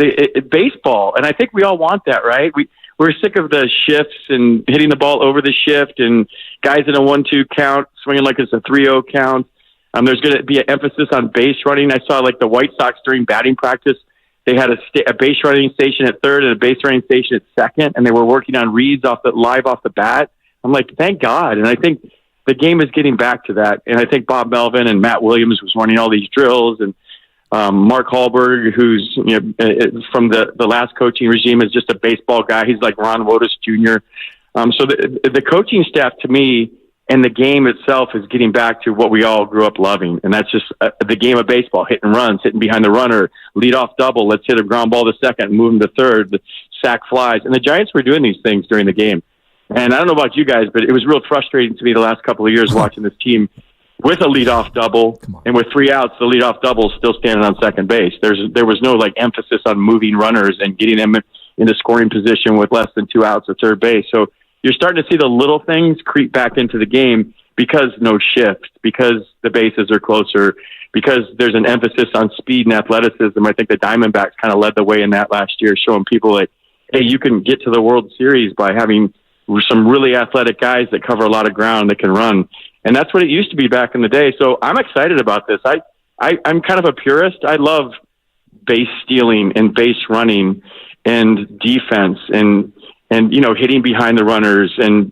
baseball, and I think we all want that, right? We're sick of the shifts and hitting the ball over the shift and guys in a 1-2 count swinging like it's a 3-0 count. There's going to be an emphasis on base running. I saw like the White Sox during batting practice. They had a base running station at third and a base running station at second, and they were working on reads live off the bat. I'm like, thank God. And I think the game is getting back to that. And I think Bob Melvin and Matt Williams was running all these drills, and Mark Hallberg, who's from the last coaching regime, is just a baseball guy. He's like Ron Wotus Jr. So the coaching staff, to me, and the game itself is getting back to what we all grew up loving, and that's just the game of baseball: hitting runs, hitting behind the runner, lead off double, let's hit a ground ball to second, move him to third, the sack flies. And the Giants were doing these things during the game. And I don't know about you guys, but it was real frustrating to me the last couple of years watching this team with a leadoff double, and with 3 outs, the leadoff double is still standing on second base. There was no like emphasis on moving runners and getting them into scoring position with less than 2 outs at third base. So you're starting to see the little things creep back into the game because no shift, because the bases are closer, because there's an emphasis on speed and athleticism. I think the Diamondbacks kind of led the way in that last year, showing people like, hey, you can get to the World Series by having some really athletic guys that cover a lot of ground that can run. And that's what it used to be back in the day. So I'm excited about this. I'm kind of a purist. I love base stealing and base running and defense and hitting behind the runners and,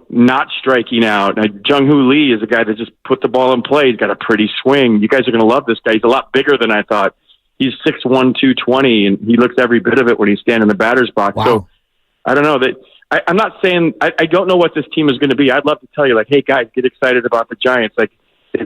not striking out. Jung-Hoo Lee is a guy that just put the ball in play. He's got a pretty swing. You guys are going to love this guy. He's a lot bigger than I thought. He's 6'1", 220, and he looks every bit of it when he's standing in the batter's box. Wow. So I don't know that. I'm not saying I don't know what this team is going to be. I'd love to tell you, like, hey guys, get excited about the Giants. Like,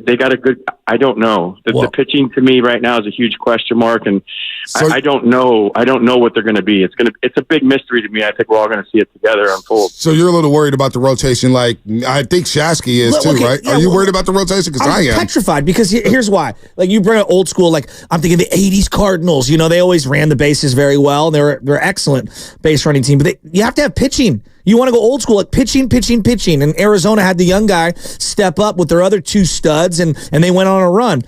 they got a good. I don't know. The pitching to me right now is a huge question mark, and so, I don't know. I don't know what they're going to be. It's a big mystery to me. I think we're all going to see it together unfold. So you're a little worried about the rotation, like I think Shasky is too, right? Yeah, are you worried about the rotation? Because I am petrified. Because here's why. Like, you bring up old school. Like, I'm thinking the '80s Cardinals. They always ran the bases very well. They're excellent base running team, but you have to have pitching. You want to go old school, like pitching. And Arizona had the young guy step up with their other 2 studs, and they went on a run.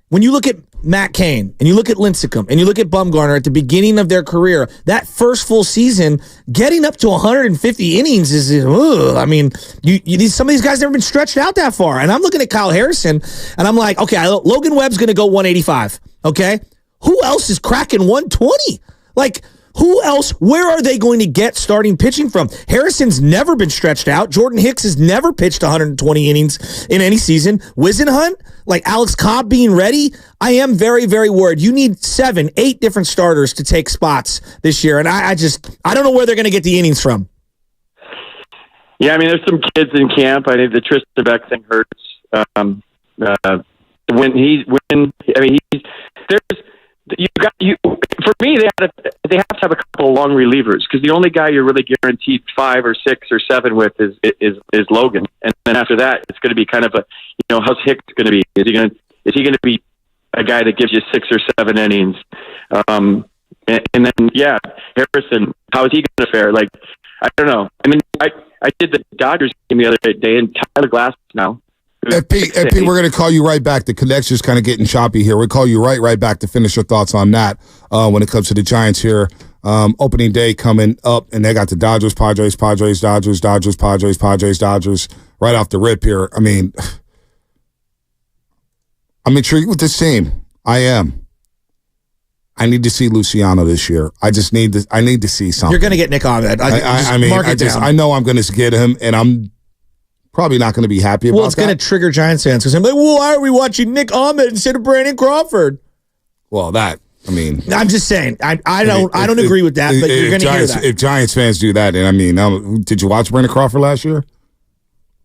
When you look at Matt Cain, and you look at Lincecum, and you look at Bumgarner at the beginning of their career, that first full season, getting up to 150 innings is, I mean, some of these guys never been stretched out that far. And I'm looking at Kyle Harrison, and I'm like, okay, Logan Webb's going to go 185, okay? Who else is cracking 120? Like, who else? Where are they going to get starting pitching from? Harrison's never been stretched out. Jordan Hicks has never pitched 120 innings in any season. Wisenhunt, like Alex Cobb being ready, I am very, very worried. You need 7, 8 different starters to take spots this year, and I don't know where they're going to get the innings from. Yeah, I mean, there's some kids in camp. I think the Tristan Beck thing hurts. For me, they have to have a couple of long relievers, because the only guy you're really guaranteed 5 or 6 or 7 with is Logan, and then after that, it's going to be kind of how's Hicks going to be? Is he going to be a guy that gives you 6 or 7 innings? And then Harrison, how is he going to fare? Like, I don't know. I mean, I did the Dodgers game the other day, and Tyler Glass now. FP, we're going to call you right back. The connection's kind of getting choppy here. We'll call you right back to finish your thoughts on that when it comes to the Giants here. Opening day coming up, and they got the Dodgers, Padres, Dodgers, Padres, Dodgers right off the rip here. I mean, I'm intrigued with this team. I am. I need to see Luciano this year. I need to see something. You're going to get Nick Ahmed. I know I'm going to get him, and I'm probably not going to be happy about that. Well, it's going to trigger Giants fans, because I'm like, well, why are we watching Nick Ahmed instead of Brandon Crawford? Well, I'm just saying. I don't agree with that, but you're going to hear that. If Giants fans do that, and did you watch Brandon Crawford last year?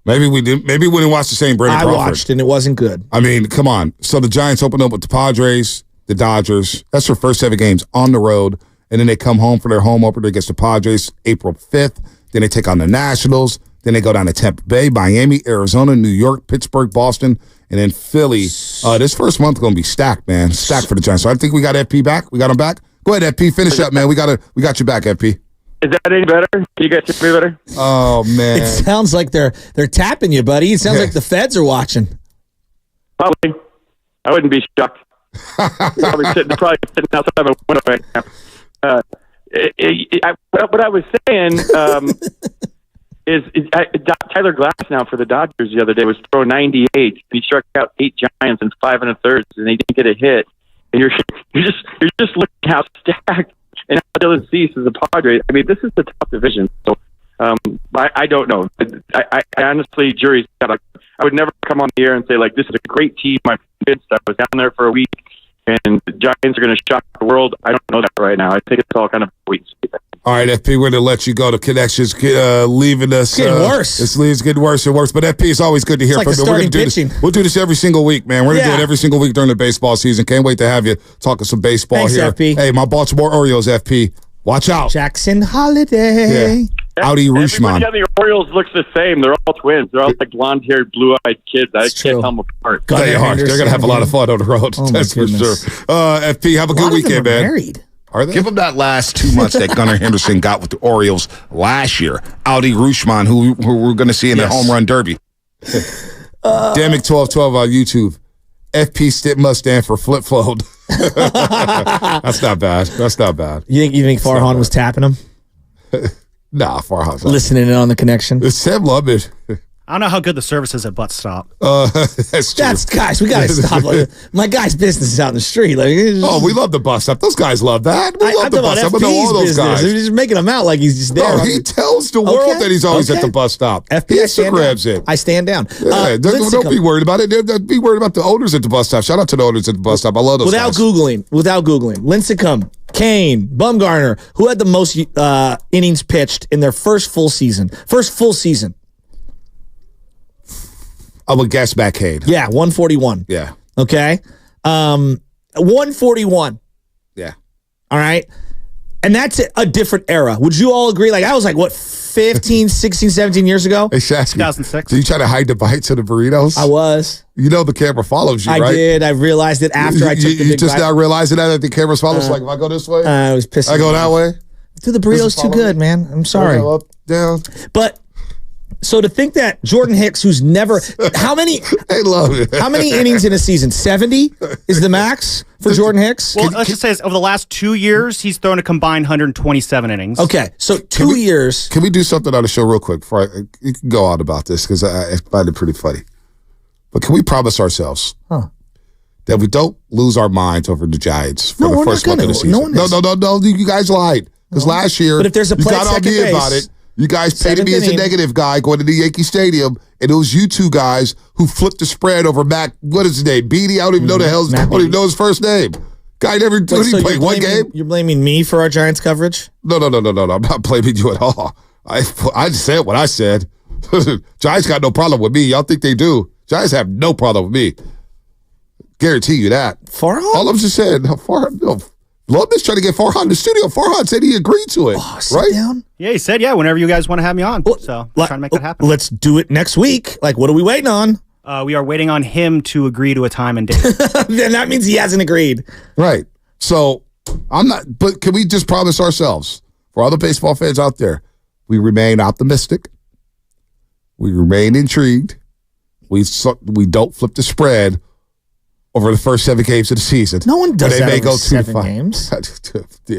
Maybe we didn't. Maybe we didn't watch the same Brandon Crawford. I watched, and it wasn't good. I mean, come on. So the Giants open up with the Padres, the Dodgers. That's their first 7 games on the road, and then they come home for their home opener against the Padres April 5th. Then they take on the Nationals. Then they go down to Tampa Bay, Miami, Arizona, New York, Pittsburgh, Boston, and then Philly. This first month going to be stacked, man. Stacked for the Giants. So I think we got FP back. We got him back. Go ahead, FP. Finish up, man. We got you back, FP. Is that any better? Can you guys hear me better? Oh, man. It sounds like they're tapping you, buddy. It sounds like the feds are watching. Probably. I wouldn't be shocked. probably sitting outside of a window right now. What I was saying is Tyler Glass now for the Dodgers the other day was throwing 98. He struck out 8 Giants in 5 1/3, and they didn't get a hit. and you're just looking how stacked and how Dylan Cease is a Padre. I mean, this is a tough division. So I don't know. I honestly, jury's out. I would never come on the air and say like this is a great team. I'm convinced. I was down there for a week, and the Giants are going to shock the world. I don't know that right now. I think it's all kind of weak. All right, FP, we're going to let you go. The connection's leaving us. It's getting worse. It's getting worse and worse. But FP, it's always good to hear from you. We'll do this every single week, man. We're going to do it every single week during the baseball season. Can't wait to have you talking some baseball. Thanks, here. FP. Hey, my Baltimore Orioles, FP. Watch out. Jackson Holiday. Yeah. Audi Rushman. Everybody on the Orioles looks the same. They're all twins. They're all like blonde-haired, blue-eyed kids. I can't tell them apart. They are. They're going to have a lot of fun on the road. That's for sure. FP, have a good weekend, man. Married. Are they? Give them that last 2 months that Gunnar Henderson got with the Orioles last year. Audi Rushman, who we're going to see in the home run derby. Damick 1212 on YouTube. FP must stand for flip flowed. That's not bad. That's not bad. You think Farhan was tapping him? Nah, Farhan's listening in on the connection. It's Sam Lovett. I don't know how good the service is at Butt Stop. That's true. Guys, we got to stop. My guy's business is out in the street. We love the bus stop. Those guys love that. We love the bus stop. I know all those guys. They're just making him out like he's just there. No, he tells the world that he's always at the bus stop. FP, grabs it. I stand down. Yeah, don't be worried about it. Be worried about the owners at the bus stop. Shout out to the owners at the bus stop. I love those guys. Without Googling. Lincecum, Kane, Bumgarner, who had the most innings pitched in their first full season? I would guess Backade. Yeah, 141. Yeah. Okay. 141. Yeah. All right. And that's a different era. Would you all agree? Like, I was like, what, 15, 16, 17 years ago? Hey, Shasky, 2006. Did you try to hide the bites of the burritos? I was. You know the camera follows you, right? I did. I realized it after I took the big You just bite. now realizing that the camera follows? Like, if I go this way? I was pissed. I go that way? Dude, the burrito's too good, man. I'm sorry. Up, down. But... So to think that Jordan Hicks, who's never how many innings in a season? 70 is the max for Jordan Hicks? Well, let's just say this, over the last 2 years, he's thrown a combined 127 innings. Okay, so 2 years. Can we do something on the show real quick before you can go on about this because I find it pretty funny. But can we promise ourselves that we don't lose our minds over the Giants for the first month of the season? No. You guys lied because last year but if there's a play you got on me about it. You guys painted me as a negative guy going to the Yankee Stadium, and it was you two guys who flipped the spread over Mac. What is his name? Beatty? I don't even know I don't even know his first name. Guy never he played one game. You're blaming me for our Giants coverage? No. I'm not blaming you at all. I just said what I said. Giants got no problem with me. Y'all think they do? Giants have no problem with me. Guarantee you that. Farhan? All I'm just saying. Farhan. No. Lubman's trying to get Farhan in the studio. Farhan said he agreed to it. Right? Down? Yeah, he said, whenever you guys want to have me on. So I'm trying to make that happen. Let's do it next week. Like, what are we waiting on? We are waiting on him to agree to a time and date. Then that means he hasn't agreed. Right. So I'm not, but can we just promise ourselves, for all the baseball fans out there, we remain optimistic. We remain intrigued. We don't flip the spread over the first 7 games of the season. No one does they that may over go 7 games.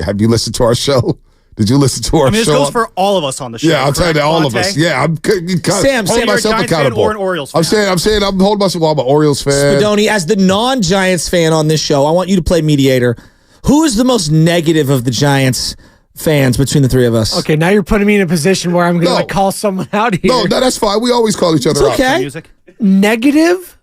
Have you listened to our show? Did you listen to our show? This goes for all of us on the show. Yeah, I'm telling you, all of us. Yeah, I'm Sam, holding myself accountable. Fan or an Orioles fan? I'm saying I'm holding myself. I'm an Orioles fan. Spadoni, as the non-Giants fan on this show, I want you to play mediator. Who is the most negative of the Giants fans between the three of us? Okay, now you're putting me in a position where I'm going to call someone out here. No, that's fine. We always call each other out. Okay. Negative?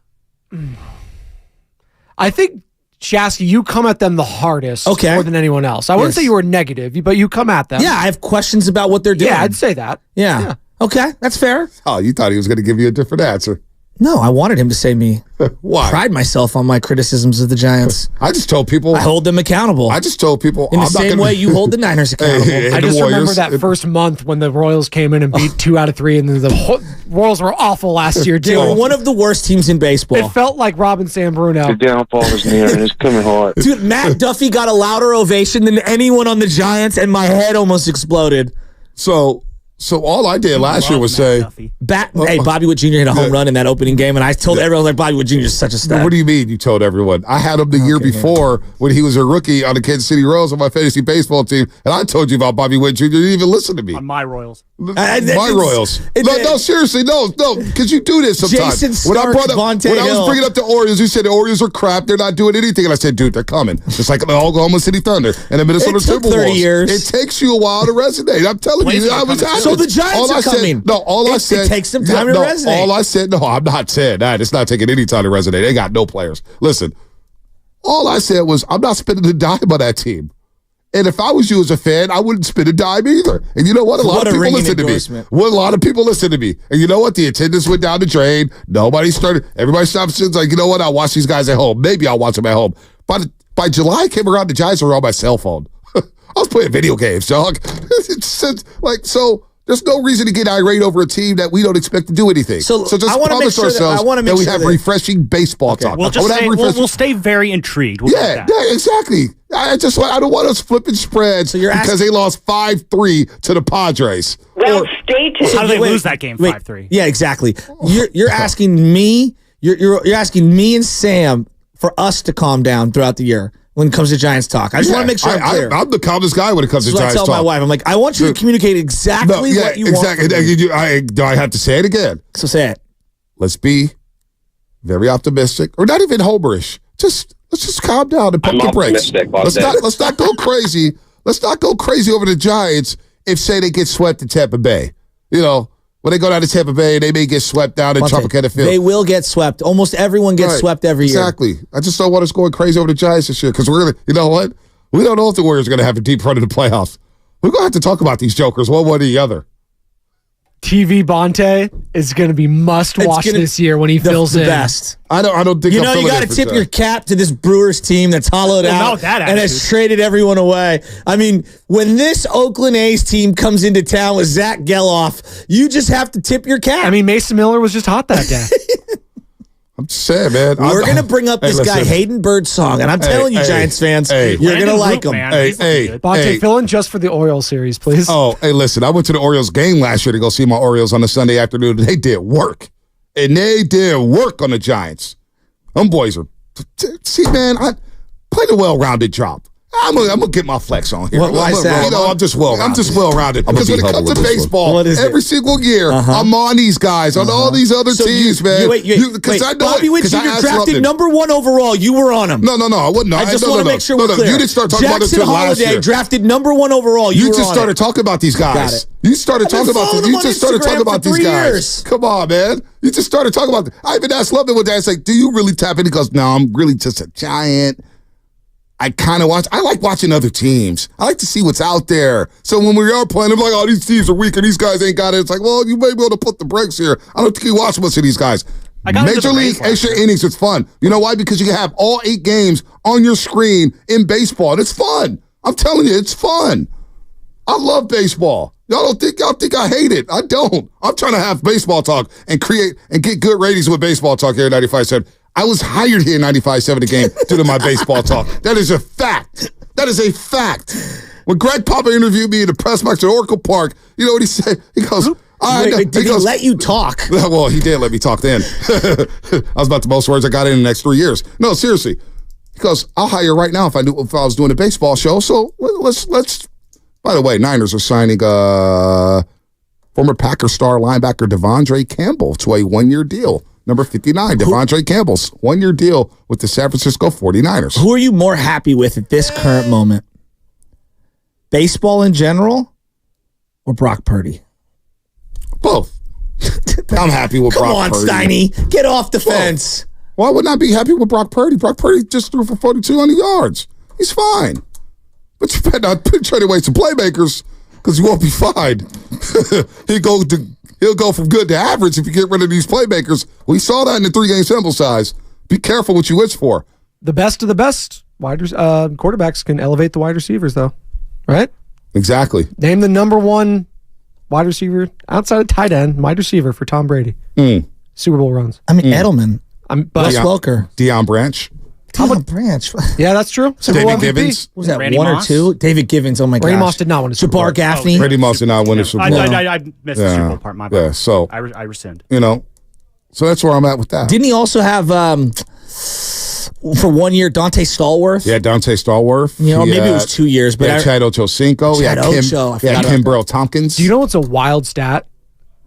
I think, Shasky, you come at them the hardest more than anyone else. I wouldn't say you were negative, but you come at them. Yeah, I have questions about what they're doing. Yeah, I'd say that. Yeah. Okay, that's fair. Oh, you thought he was going to give you a different answer. No, I wanted him to say me. Why? Pride myself on my criticisms of the Giants. I just told people. I hold them accountable. I just told people. In the same way you hold the Niners accountable. I just remember that first month when the Royals came in and beat 2 out of 3, and then the Royals were awful last year, too. They were one of the worst teams in baseball. It felt like Robin Sambrunno. The downfall is near, and it's coming hard. Dude, Matt Duffy got a louder ovation than anyone on the Giants, and my head almost exploded. So So all I did last year was say, hey, Bobby Wood Jr. hit a home run in that opening game, and I told everyone like Bobby Wood Jr. is such a stud. What do you mean you told everyone? I had him the year before when he was a rookie on the Kansas City Royals on my fantasy baseball team, and I told you about Bobby Wood Jr. You didn't even listen to me. On my Royals. My Royals. No, seriously, no, because you do this sometimes. Jason When I was Hill. bringing up the Orioles, you said the Orioles are crap. They're not doing anything. And I said, dude, they're coming. Just like the Oklahoma City Thunder and the Minnesota It took Timberwolves. 30 years. It takes you a while to resonate. I'm telling you. I was So the Giants are coming. It takes some time to resonate. All I said, no, I'm not saying that. It's not taking any time to resonate. They got no players. Listen, all I said was I'm not spending a dime on that team. And if I was you as a fan, I wouldn't spend a dime either. And you know what? A lot of people listen to me. Well, a lot of people listen to me. And you know what? The attendance went down the drain. Everybody stopped. It's like, you know what? I'll watch these guys at home. Maybe I'll watch them at home. By July came around, the Giants were on my cell phone. I was playing video games, dog. So there's no reason to get irate over a team that we don't expect to do anything. So just promise ourselves that we have refreshing baseball talk. We'll stay very intrigued. Yeah, exactly. I don't want us flipping spreads because they lost 5-3 to the Padres. Well, stay tuned. How did they lose that game 5-3? Yeah, exactly. You're asking me. You're asking me and Sam for us to calm down throughout the year when it comes to Giants talk. I just want to make sure I'm clear. I'm the calmest guy when it comes to Giants talk. I tell my wife, I'm like, I want you to communicate exactly what you want. Do I have to say it again? So say it. Let's be very optimistic, or not even homerish. Let's just calm down and pump the brakes. Let's not go crazy. Let's not go crazy over the Giants if, say, they get swept in Tampa Bay. You know, when they go down to Tampa Bay, they may get swept down in Tropicana Field. They will get swept. Almost everyone gets swept every year. Exactly. I just don't want us going crazy over the Giants this year because you know what? We don't know if the Warriors are going to have a deep run in the playoffs. We're going to have to talk about these jokers one way or the other. TV Bonte is going to be must-watch this year when he fills in. Best. I don't think you got to tip your cap to this Brewers team that's hollowed out and has traded everyone away. I mean, when this Oakland A's team comes into town with Zach Geloff, you just have to tip your cap. I mean, Mason Miller was just hot that day. I'm just saying, man. We're going to bring up this guy, Hayden Birdsong, and I'm telling you, Giants fans, you're going to like him. Bonte, fill in just for the Orioles series, please. Oh, hey, listen, I went to the Orioles game last year to go see my Orioles on a Sunday afternoon. They did work. And they did work on the Giants. Them boys are... See, man, I played a well-rounded job. I'm gonna get my flex on here. Why is that? You know, I'm just well-rounded. Because when it comes to baseball, every single year, I'm on these guys, on all these other teams, man. Wait. Bobby Witt Jr. drafted number 1 overall. You were on him. No, I wouldn't. I just want to make sure we're clear. You didn't start talking about this until last year. Drafted number 1 overall. You just started talking about these guys. You started talking about this. You just started talking about these guys. Come on, man. You just started talking about. I even asked Lovin one day. I was like, "Do you really tap in?" He goes, "No, I'm really just a Giant." I like watching other teams. I like to see what's out there. So when we are playing, I'm like, oh, these teams are weak and these guys ain't got it. It's like, well, you may be able to put the brakes here. I don't think you watch much of these guys. Major League extra innings, it's fun. You know why? Because you can have all 8 games on your screen in baseball, and it's fun. I'm telling you, it's fun. I love baseball. Y'all think I hate it. I don't. I'm trying to have baseball talk and create and get good ratings with baseball talk here at 95.7. I was hired here in 95.7 a game due to my baseball talk. That is a fact. That is a fact. When Greg Papa interviewed me in the press box at Oracle Park, you know what he said? He goes, did he let you talk? Well, he did let me talk then. I was about the most words I got in the next 3 years. No, seriously. He goes, I'll hire right now if I was doing a baseball show. So let's. By the way, Niners are signing former Packer star linebacker Devondre Campbell to a 1-year deal. Number 59, Devondre Campbell's 1-year deal with the San Francisco 49ers. Who are you more happy with at this current moment? Baseball in general or Brock Purdy? Both. I'm happy with Brock Purdy. Come on, Steiny. Get off the fence. Why would I not be happy with Brock Purdy? Brock Purdy just threw for 4,200 yards. He's fine. But you better not trade away some playmakers because you won't be fine. He'll go from good to average if you get rid of these playmakers. We saw that in the 3-game sample size. Be careful what you wish for. The best of the best quarterbacks can elevate the wide receivers, though, right? Exactly. Name the number 1 wide receiver outside of tight end, wide receiver for Tom Brady. Super Bowl runs. I mean, Edelman. But Wes Welker. Deion Branch. Damn, Branch. Yeah, that's true. David Givens. Was that Randy 1 Moss? or 2? David Givens. Oh my gosh. Randy Moss did not win a Super Bowl. Jabbar Gaffney. Randy Moss did not win the Super Bowl. I missed the Super Bowl part. My bad. Yeah, so I rescind. So that's where I'm at with that. Didn't he also have for 1 year Dante Stallworth? Yeah, Dante Stallworth. Maybe it was 2 years, but Chad Ochocinco. Kim Burrell Tompkins. Do you know what's a wild stat?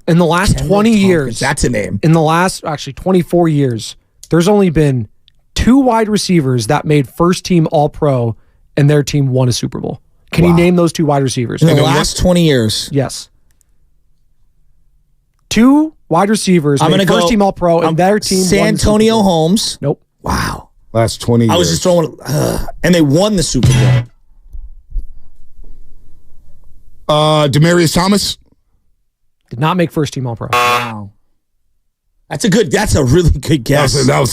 In the last 20 years, that's a name. In the last 24 years, there's only been 2 wide receivers that made first team All-Pro and their team won a Super Bowl. Can you name those 2 wide receivers? In the last 20 years? Yes. 2 wide receivers made first team All-Pro and their team San won the Super Antonio Bowl. Holmes. Nope. Wow. Last 20 years. I was just throwing, and they won the Super Bowl. Demaryius Thomas. Did not make first team All-Pro. Wow. That's a really good guess. I dug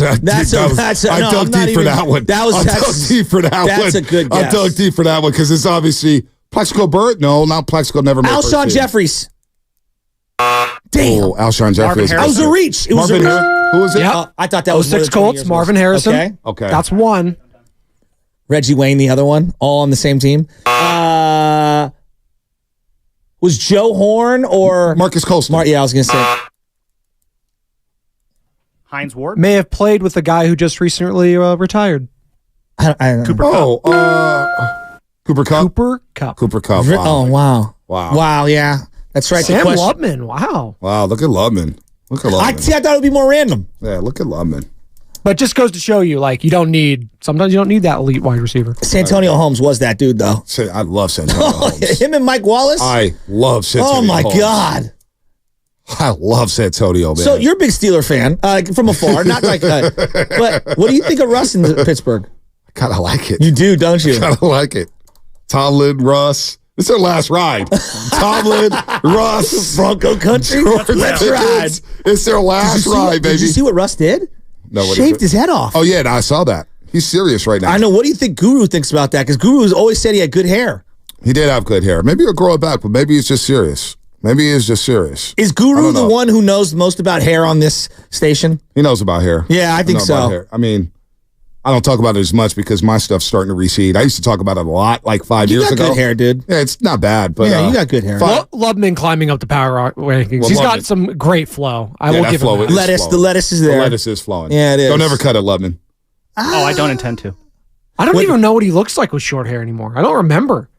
deep for that one. I dug deep for that one. That's a good guess. I dug deep for that one because it's obviously Plexico Burress. No, not Plexico. Never made first Alshon team. Jeffries. Damn. Oh, Alshon Jeffries. That was a reach. It was Marvin a reach. Who was it? I thought that was 06 Colts, Marvin Harrison. Okay. That's 1. Reggie Wayne, the other one, all on the same team. Was Joe Horn or Marcus Colston? I was going to say. Hines Ward? May have played with the guy who just recently retired. I don't know. Cooper Kupp. Cooper Kupp. Wow. Oh, wow. Wow, yeah. That's right. Sam Lubman. Wow. Wow, look at Lubman. I thought it would be more random. Yeah, look at Lubman. But just goes to show you, sometimes you don't need that elite wide receiver. Santonio Holmes was that dude, though. I love Santonio Holmes. Him and Mike Wallace? I love Santonio Oh, my Holmes. God. I love Santonio, man. So you're a big Steeler fan from afar, not like that. But what do you think of Russ in Pittsburgh? I kind of like it. You do, don't you? I kind of like it. Tomlin, Russ. It's their last ride. Tomlin, Russ. Bronco country. Let's ride. It's their last ride, baby. Did you see what Russ did? No, what shaved his head off. Oh, yeah, I saw that. He's serious right now. I know. What do you think Guru thinks about that? Because Guru has always said he had good hair. He did have good hair. Maybe he'll grow it back, but maybe he's just serious. Maybe he is just serious. Is Guru the one who knows most about hair on this station? He knows about hair. Yeah, I think so. I mean, I don't talk about it as much because my stuff's starting to recede. I used to talk about it a lot like 5 years ago. You got good hair, dude. Yeah, it's not bad. But yeah, you got good hair. Lubman climbing up the power rankings. He's got some great flow. I will give him that. The lettuce is there. The lettuce is flowing. Yeah, it is. Don't ever cut it, Lubman. Oh, I don't intend to. I don't even know what he looks like with short hair anymore. I don't remember.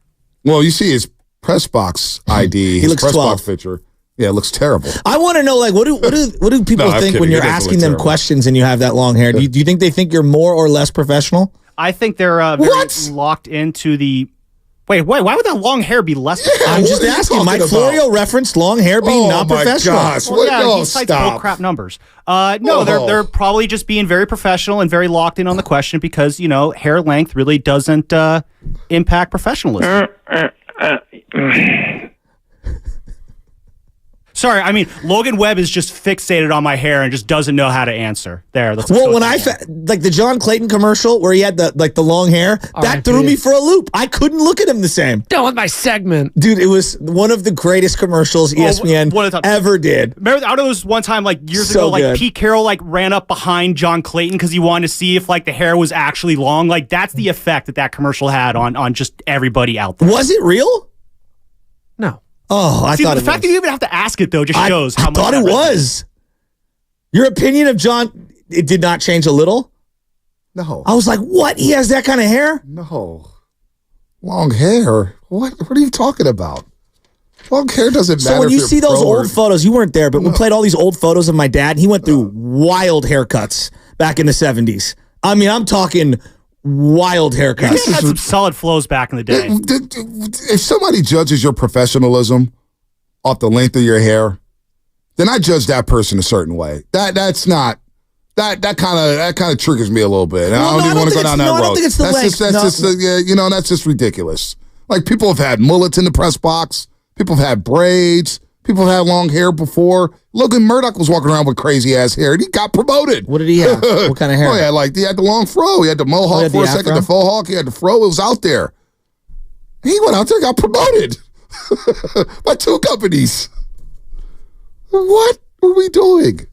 Well, you see his press box ID, his looks press 12. box picture. Yeah, it looks terrible. I want to know, what do people think when you're asking them questions and you have that long hair? Do you think they think you're more or less professional? I think they're very locked into the. Wait, why would that long hair be less? I'm just asking. Mike Florio referenced long hair being not professional. Gosh. Well, he cites bull-crap numbers. They're probably just being very professional and very locked in on the question because hair length really doesn't impact professionalism. Sorry, I mean, Logan Webb is just fixated on my hair and just doesn't know how to answer. There. Well, when like the John Clayton commercial where he had the long hair, that threw me for a loop. I couldn't look at him the same. Done with my segment. Dude, it was one of the greatest commercials ESPN ever did. Remember, I know there was one time years ago, good. Pete Carroll ran up behind John Clayton because he wanted to see if the hair was actually long. That's the effect that commercial had on just everybody out there. Was it real? No. Oh, I thought the fact that you even have to ask it though just shows how much. I thought it was. Your opinion of John, it did not change a little? No. I was like, what? He has that kind of hair? No. Long hair? What are you talking about? Long hair doesn't matter. So when you see those old photos, you weren't there, but we played all these old photos of my dad. He went through wild haircuts back in the 70s. I mean, I'm talking wild haircuts. He had some solid flows back in the day. If somebody judges your professionalism off the length of your hair, then I judge that person a certain way. That's not that kind of triggers me a little bit. I don't even want to go down that road. I don't think it's the length. That's just ridiculous. People have had mullets in the press box. People have had braids. People have had long hair before. Logan Murdoch was walking around with crazy ass hair, and he got promoted. What did he have? What kind of hair? Oh yeah, he had the long fro. He had the mohawk for a second, the faux hawk. He had the fro. It was out there. He went out there and got promoted by 2 companies. What are we doing?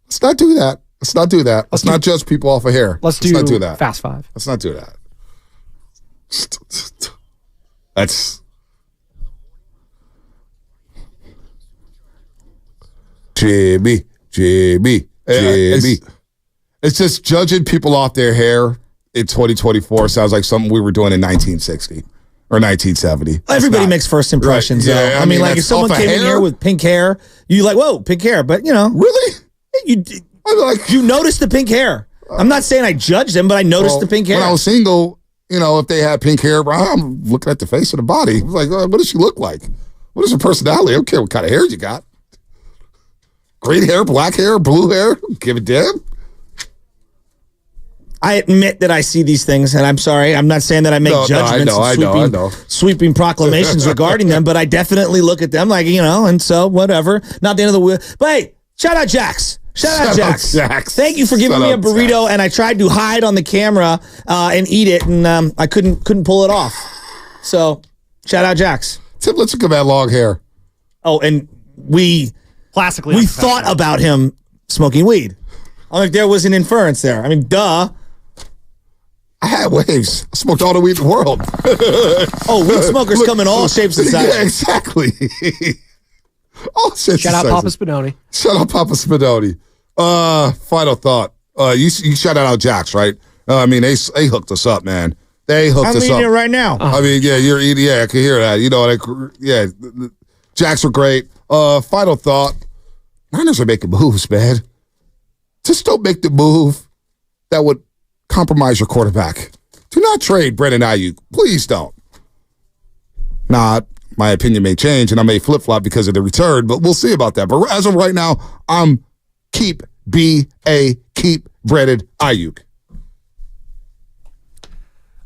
Let's not do that. Let's not do that. Let's not judge people off of hair. Let's not do that. Fast Five. Let's not do that. That's Jimmy. It's just judging people off their hair in 2024 sounds like something we were doing in 1960 or 1970. Everybody makes first impressions, right. though. Yeah, I mean, like if someone came in here with pink hair, you like, whoa, pink hair. But, Really? You notice the pink hair. I'm not saying I judged them, but I noticed the pink hair. When I was single, if they had pink hair, I'm looking at the face of the body. I was like, what does she look like? What is her personality? I don't care what kind of hair you got. Green hair, black hair, blue hair. Give a damn. I admit that I see these things, and I'm sorry. I'm not saying that I make judgments and sweeping proclamations regarding them, but I definitely look at them like, and so whatever. Not the end of the wheel. But hey, shout out Jax. Shout out Jax. Thank you for giving me a burrito, and I tried to hide on the camera and eat it, and I couldn't pull it off. So, shout out Jax. Tim, let's look at that long hair. Oh, and we thought about him smoking weed. I think there was an inference there. I mean, duh. I had waves. I smoked all the weed in the world. Weed smokers come in all shapes and sizes. Yeah, exactly. Shout out Papa Spinoni. Shout out Papa Spinoni. Final thought. You shout out Jax, right? I mean, they hooked us up, man. They hooked us up. I'm eating it right now. I mean, yeah, you're eating. Yeah, I can hear that. Jax were great. Final thought. Niners are making moves, man. Just don't make the move that would compromise your quarterback. Do not trade Brandon Aiyuk. Please don't. My opinion may change and I may flip-flop because of the return, but we'll see about that. But as of right now, I'm keep Brandon Aiyuk.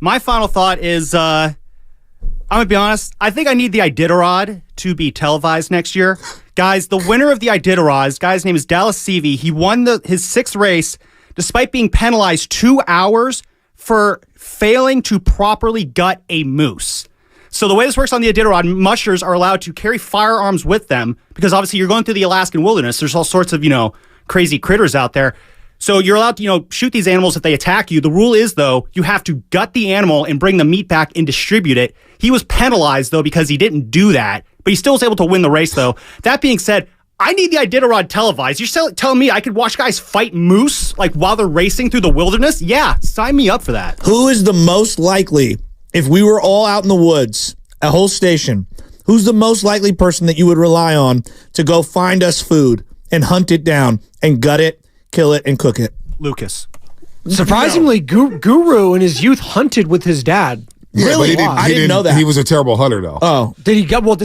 My final thought is, I'm going to be honest, I think I need the Iditarod to be televised next year. Guys, the winner of the Iditarod, guy's name is Dallas Seavey. He won his sixth race despite being penalized 2 hours for failing to properly gut a moose. So the way this works on the Iditarod, mushers are allowed to carry firearms with them because obviously you're going through the Alaskan wilderness. There's all sorts of, crazy critters out there. So you're allowed to, shoot these animals if they attack you. The rule is, though, you have to gut the animal and bring the meat back and distribute it. He was penalized, though, because he didn't do that, but he still was able to win the race, though. That being said, I need the Iditarod televised. You're telling me I could watch guys fight moose while they're racing through the wilderness? Yeah, sign me up for that. Who is the most likely, if we were all out in the woods, a whole station, who's the most likely person that you would rely on to go find us food and hunt it down and gut it, kill it, and cook it? Lucas. Surprisingly, Guru in his youth hunted with his dad. Yeah, really? But I didn't know that. He was a terrible hunter, though. Oh. Does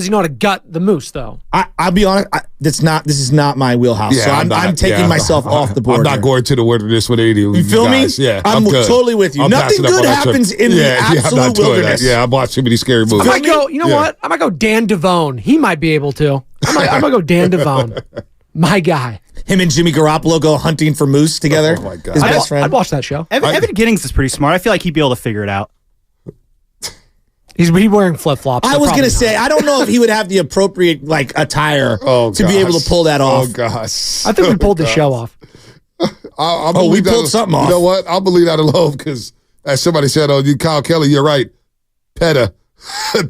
he know how to gut the moose, though? I'll be honest, this is not my wheelhouse. Yeah, so I'm taking myself off the board. I'm not going to the wilderness with any of you feel guys. me? Yeah, I'm good. totally with you. Nothing good happens in the absolute wilderness. Yeah, I've watched too many scary movies. I might go, what? I might go Dan Devone. He might be able to. I might go Dan Devone. My guy. Him and Jimmy Garoppolo go hunting for moose together. Oh, my God. His best friend. I'd watch that show. Evan Giddings is pretty smart. I feel like he'd be able to figure it out. He's wearing flip-flops. I was going to say, I don't know if he would have the appropriate attire to be able to pull that off. Oh, gosh. I think we pulled the show off. We pulled something off. You know what? I'll believe that alone because, as somebody said, Kyle Kelly, you're right.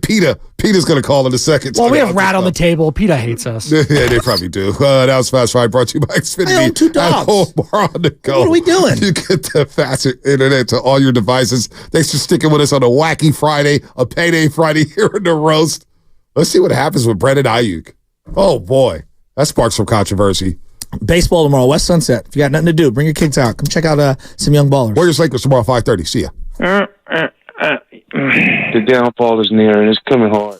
Peter's going to call in a second. Well, we have rat on the table. PETA hates us. Yeah, they probably do. That was Fast Five brought to you by Xfinity. I own 2 dogs. On the go. What are we doing? You get the fast internet to all your devices. Thanks for sticking with us on a wacky Friday, a payday Friday here in the roast. Let's see what happens with Brandon Aiyuk. Oh, boy. That sparks some controversy. Baseball tomorrow, West Sunset. If you got nothing to do, bring your kids out. Come check out some young ballers. Warriors Lakers tomorrow, 5:30. See ya. The downfall is near and it's coming hard.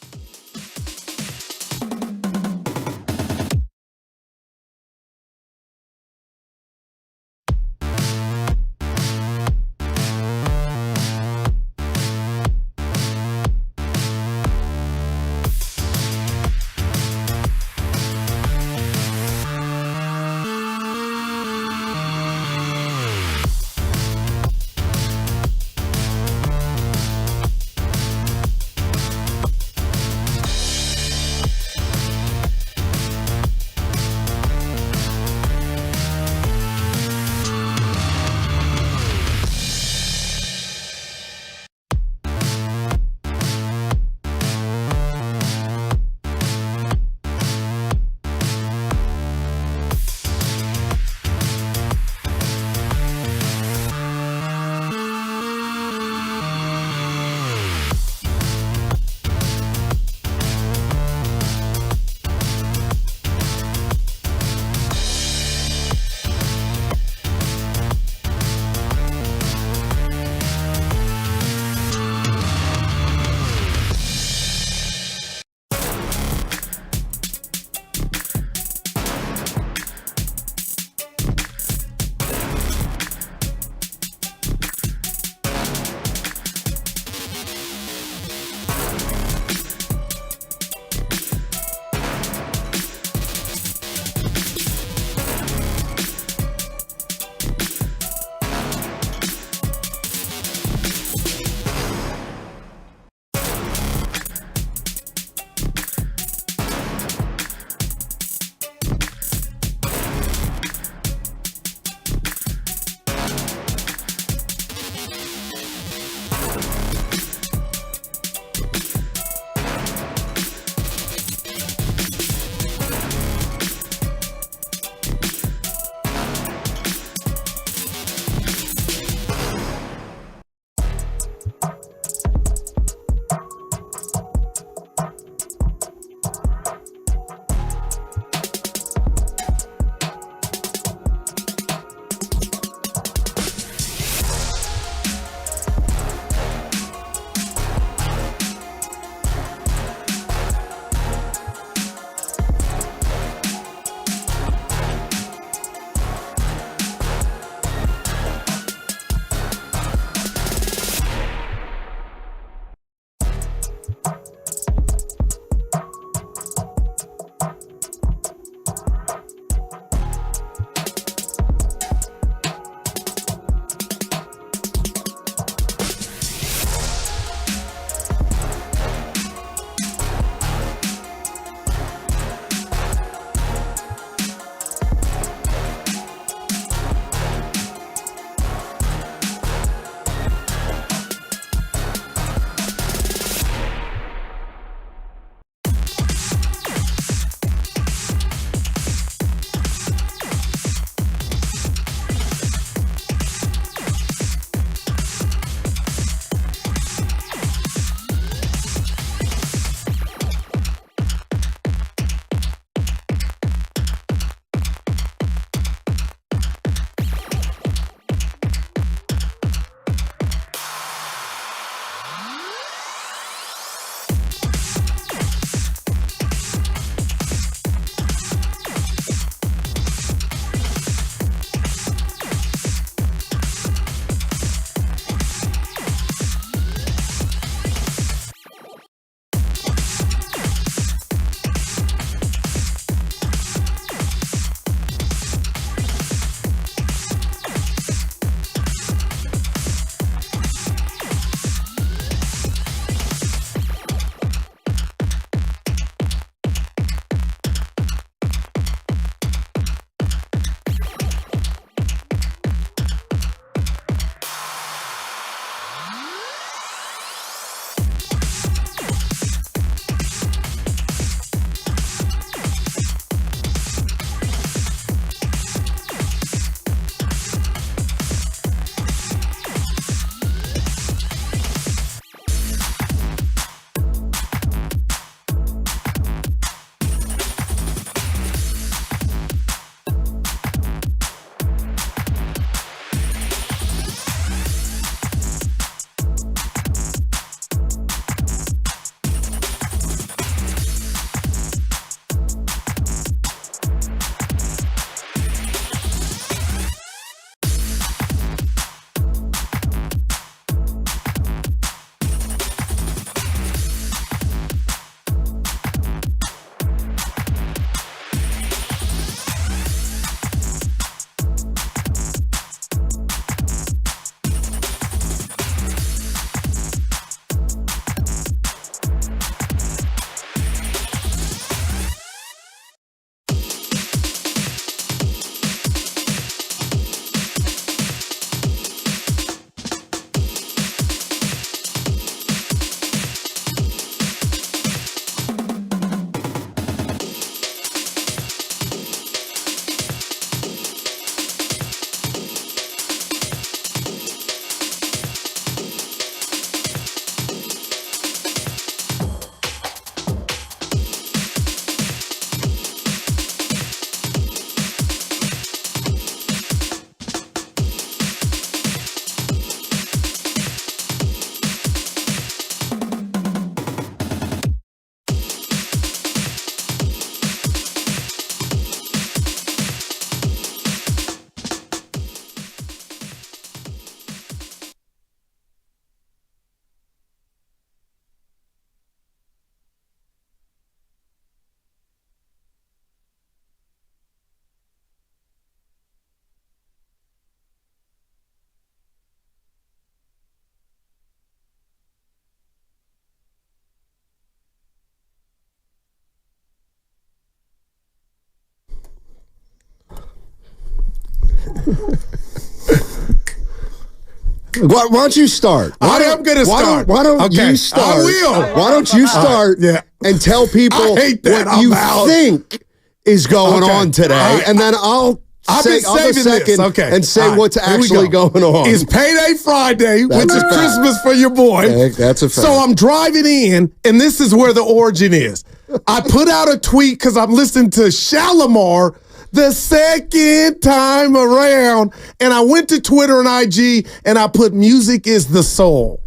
Why don't you start? I am going to start. Why don't you start? I will. Why don't you start and tell people what you think is going on today, and then I'll say and say what's actually going on. It's Payday Friday, which is Christmas for your boy. Okay, that's a fact. So I'm driving in, and this is where the origin is. I put out a tweet because I'm listening to Shalimar the second time around, and I went to Twitter and IG, and I put music is the soul.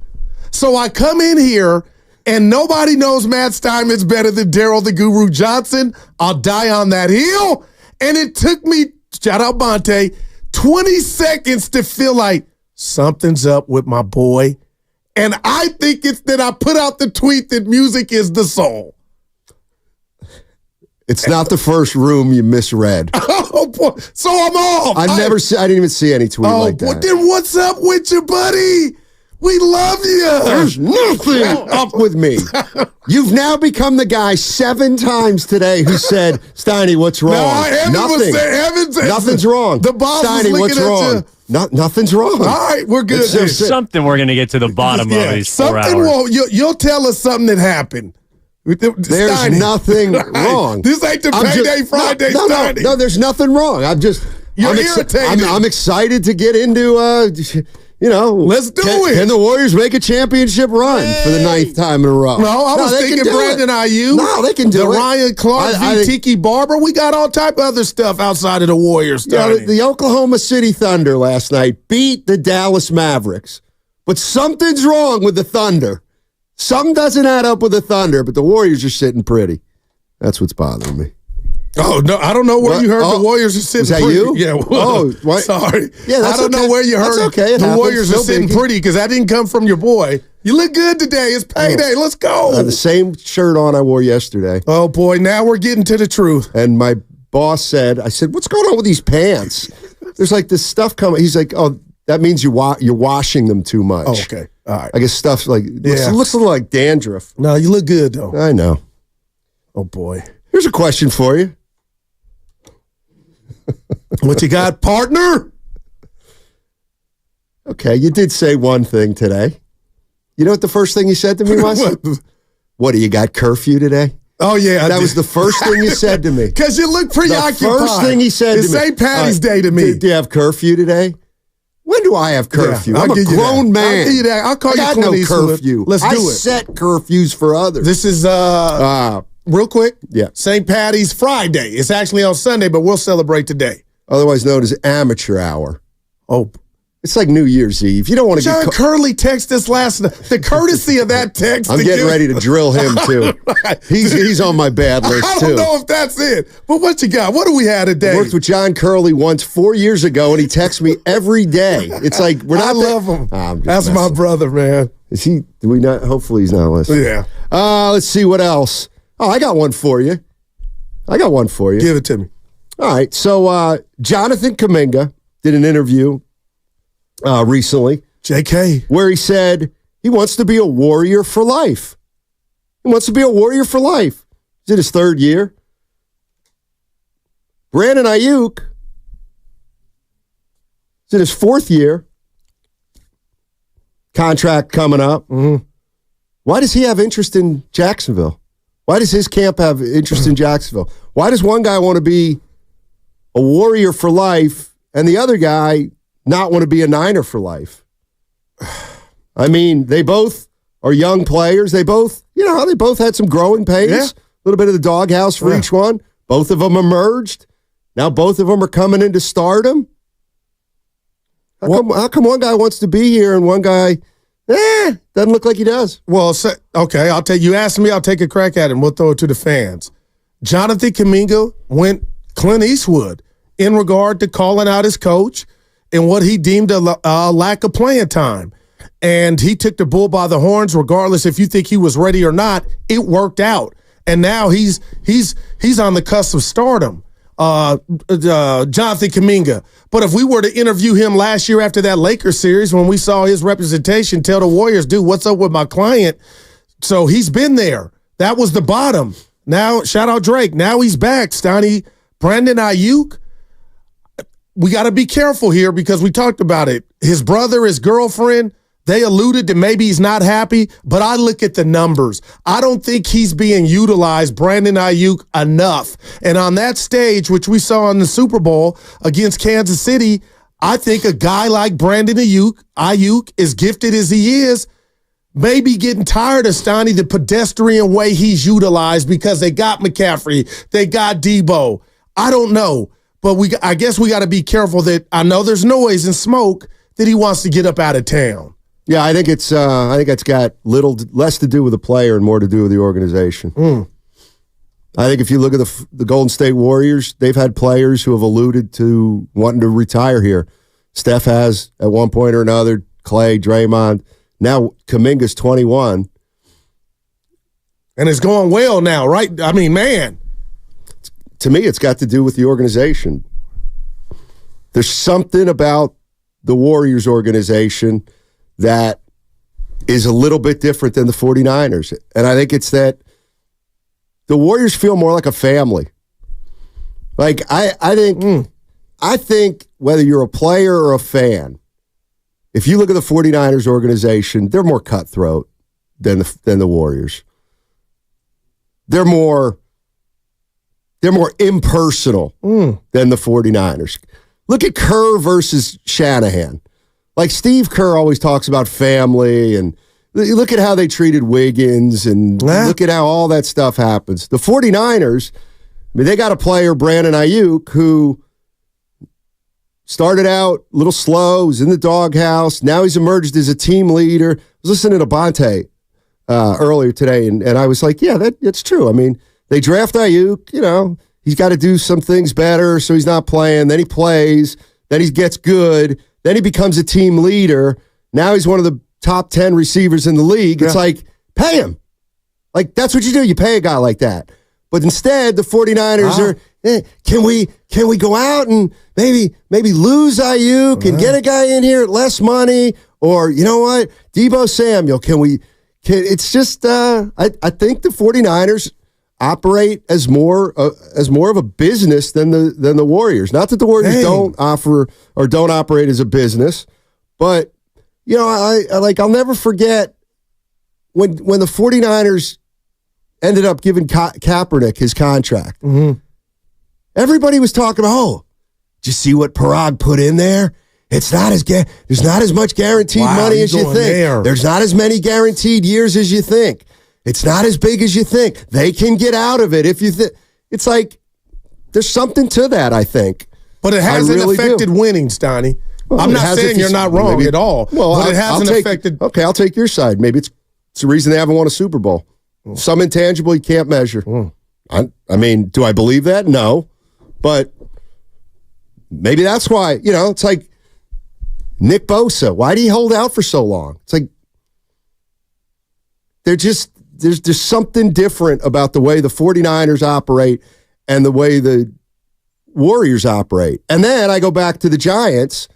So I come in here, and nobody knows Matt Steinman's better than Daryl the Guru Johnson. I'll die on that hill. And it took me, shout out Bonte, 20 seconds to feel like something's up with my boy. And I think it's that I put out the tweet that music is the soul. It's not the first room you misread. Oh, boy. So I'm off. I didn't even see any tweet like that. Well, then what's up with you, buddy? We love you. There's nothing up with me. You've now become the guy 7 times today who said, Steiny, what's wrong? Nothing. Nothing's wrong. The boss Steiny, was what's wrong? Nothing's wrong. All right, we're good. There's something we're going to get to the bottom of these 4 hours. Well, you'll tell us something that happened. There's Steiny. nothing wrong. This ain't the Payday Friday, Steiny. No, there's nothing wrong. I'm irritated. I'm excited to get into, let's do it. Can the Warriors make a championship run for the 9th time in a row? No, I was thinking Brandon Aiyuk. No, they can do the it. Ryan Clark v. Tiki Barber. We got all type of other stuff outside of the Warriors. The Oklahoma City Thunder last night beat the Dallas Mavericks. But something's wrong with the Thunder. Something doesn't add up with the Thunder, but the Warriors are sitting pretty. That's what's bothering me. Oh, no, I don't know where you heard the Warriors are sitting pretty. Was that you? Yeah, well, sorry. Yeah, I don't know where you heard the Warriors are sitting pretty because that didn't come from your boy. You look good today. It's payday. Let's go. I have the same shirt on I wore yesterday. Oh, boy, now we're getting to the truth. And my boss said, what's going on with these pants? There's like this stuff coming. He's like, oh, that means you're washing them too much. Oh, okay. All right. I guess stuff's like, looks a little like dandruff. No, you look good, though. I know. Oh, boy. Here's a question for you. What you got, partner? Okay, you did say one thing today. You know what the first thing you said to me was? What, do you got curfew today? Oh, yeah. That was the first thing you said to me. Because you look preoccupied. The first thing he said to me. It's St. Patty's Day to me. Do you have curfew today? When do I have curfew? Yeah, I'm a grown man. I'll give you that. I'll call you no curfew. Let's do it. I set curfews for others. This is real quick. Yeah. St. Patty's Friday. It's actually on Sunday, but we'll celebrate today. Otherwise known as amateur hour. Oh. It's like New Year's Eve. You don't want to John Curley texted us last night. The courtesy of that text. I'm getting ready to drill him, too. He's on my bad list, too. I don't know if that's it. But what you got? What do we have today? I worked with John Curley once 4 years ago, and he texts me every day. It's like, we're not. I love him. That's my brother, man. Is he? Do we not? Hopefully he's not listening. Yeah. Let's see what else. Oh, I got one for you. Give it to me. All right. So Jonathan Kuminga did an interview recently. JK. Where he said he wants to be a warrior for life. He wants to be a warrior for life. He's in his 3rd year. Brandon Aiyuk is in his 4th year. Contract coming up. Mm-hmm. Why does he have interest in Jacksonville? Why does his camp have interest in Jacksonville? Why does one guy want to be a warrior for life and the other guy not want to be a Niner for life? I mean, they both are young players. They both, they both had some growing pains. Yeah. A little bit of the doghouse for each one. Both of them emerged. Now both of them are coming into stardom. How come one guy wants to be here and one guy, doesn't look like he does? Well, okay, I'll take you asked me, I'll take a crack at it and we'll throw it to the fans. Jonathan Kuminga went Clint Eastwood in regard to calling out his coach and what he deemed a lack of playing time. And he took the bull by the horns, regardless if you think he was ready or not. It worked out. And now he's on the cusp of stardom. Jonathan Kuminga. But if we were to interview him last year after that Lakers series, when we saw his representation tell the Warriors, dude, what's up with my client? So he's been there. That was the bottom. Now, shout out Drake. Now he's back. Steiny, Brandon Aiyuk. we got to be careful here because we talked about it. His brother, his girlfriend, they alluded that maybe he's not happy, but I look at the numbers. I don't think he's being utilized, Brandon Aiyuk, enough. And on that stage, which we saw in the Super Bowl against Kansas City, I think a guy like Brandon Aiyuk, as gifted as he is, may be getting tired of Stoney, the pedestrian way he's utilized because they got McCaffrey, they got Debo. I don't know, but I guess we got to be careful that I know there's noise and smoke that he wants to get up out of town. Yeah, I think it's got less to do with the player and more to do with the organization. I think if you look at the Golden State Warriors, they've had players who have alluded to wanting to retire here. Steph has at one point or another, Clay, Draymond. Now Kuminga's 21. And it's going well now, right? I mean, man. To me, it's got to do with the organization. There's something about the Warriors organization that is a little bit different than the 49ers. And I think it's that the Warriors feel more like a family. Like, I think whether you're a player or a fan, if you look at the 49ers organization, they're more cutthroat than the Warriors. They're more impersonal than the 49ers. Look at Kerr versus Shanahan. Like, Steve Kerr always talks about family, and look at how they treated Wiggins, and look at how all that stuff happens. The 49ers, I mean, they got a player, Brandon Aiyuk, who started out a little slow, was in the doghouse. Now he's emerged as a team leader. I was listening to Bonte earlier today, and I was like, yeah, that's true. I mean, they draft Aiyuk, he's got to do some things better, so he's not playing. Then he plays. Then he gets good. Then he becomes a team leader. Now he's one of the top 10 receivers in the league. It's like, pay him. Like, that's what you do. You pay a guy like that. But instead, the 49ers are, can we go out and maybe lose Aiyuk and get a guy in here at less money? Or, you know what? Debo Samuel, it's just, I think the 49ers operate as more of a business than the Warriors. Not that the Warriors don't offer or don't operate as a business, but I'll never forget when the 49ers ended up giving Kaepernick his contract. Mm-hmm. Everybody was talking about, did you see what Parag put in there? There's not as much guaranteed money as you think. There's not as many guaranteed years as you think. It's not as big as you think. They can get out of it if you think. It's like there's something to that, I think. But it hasn't affected winning, Stoney. Well, I'm not saying you're not wrong at all. Well, but it hasn't affected. Okay, I'll take your side. Maybe it's the reason they haven't won a Super Bowl. Some intangible you can't measure. I mean, do I believe that? No. But maybe that's why, it's like Nick Bosa. Why did he hold out for so long? It's like there's something different about the way the 49ers operate and the way the Warriors operate. And then I go back to the Giants,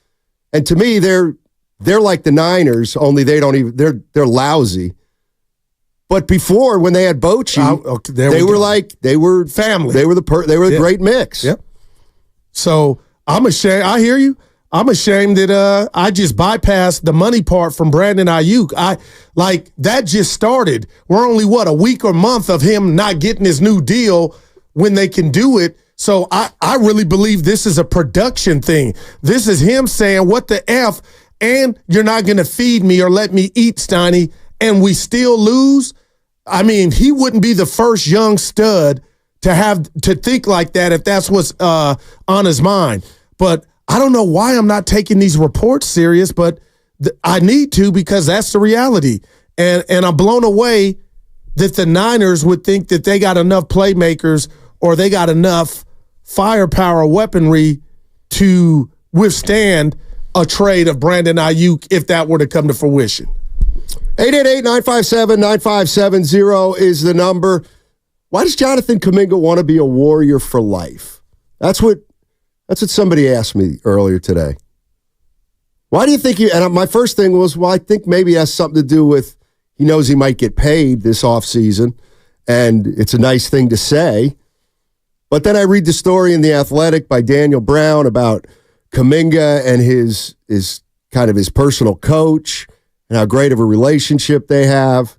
and to me, they're like the Niners, only they're lousy. But before, when they had Bochy, they were family. They were a great mix. Yep. So I'm ashamed. I hear you. I'm ashamed that I just bypassed the money part from Brandon Aiyuk. That just started. We're only, a week or month of him not getting his new deal when they can do it. So I really believe this is a production thing. This is him saying, what the F, and you're not going to feed me or let me eat, Stoney, and we still lose? I mean, he wouldn't be the first young stud to think like that if that's what's on his mind. But I don't know why I'm not taking these reports serious, but I need to because that's the reality. And I'm blown away that the Niners would think that they got enough playmakers or they got enough firepower weaponry to withstand a trade of Brandon Aiyuk if that were to come to fruition. 888-957-9570 is the number. Why does Jonathan Kuminga want to be a Warrior for life? That's what somebody asked me earlier today. Why do you think and my first thing was, well, I think maybe it has something to do with he knows he might get paid this offseason, and it's a nice thing to say. But then I read the story in The Athletic by Daniel Brown about Kuminga and his kind of his personal coach and how great of a relationship they have.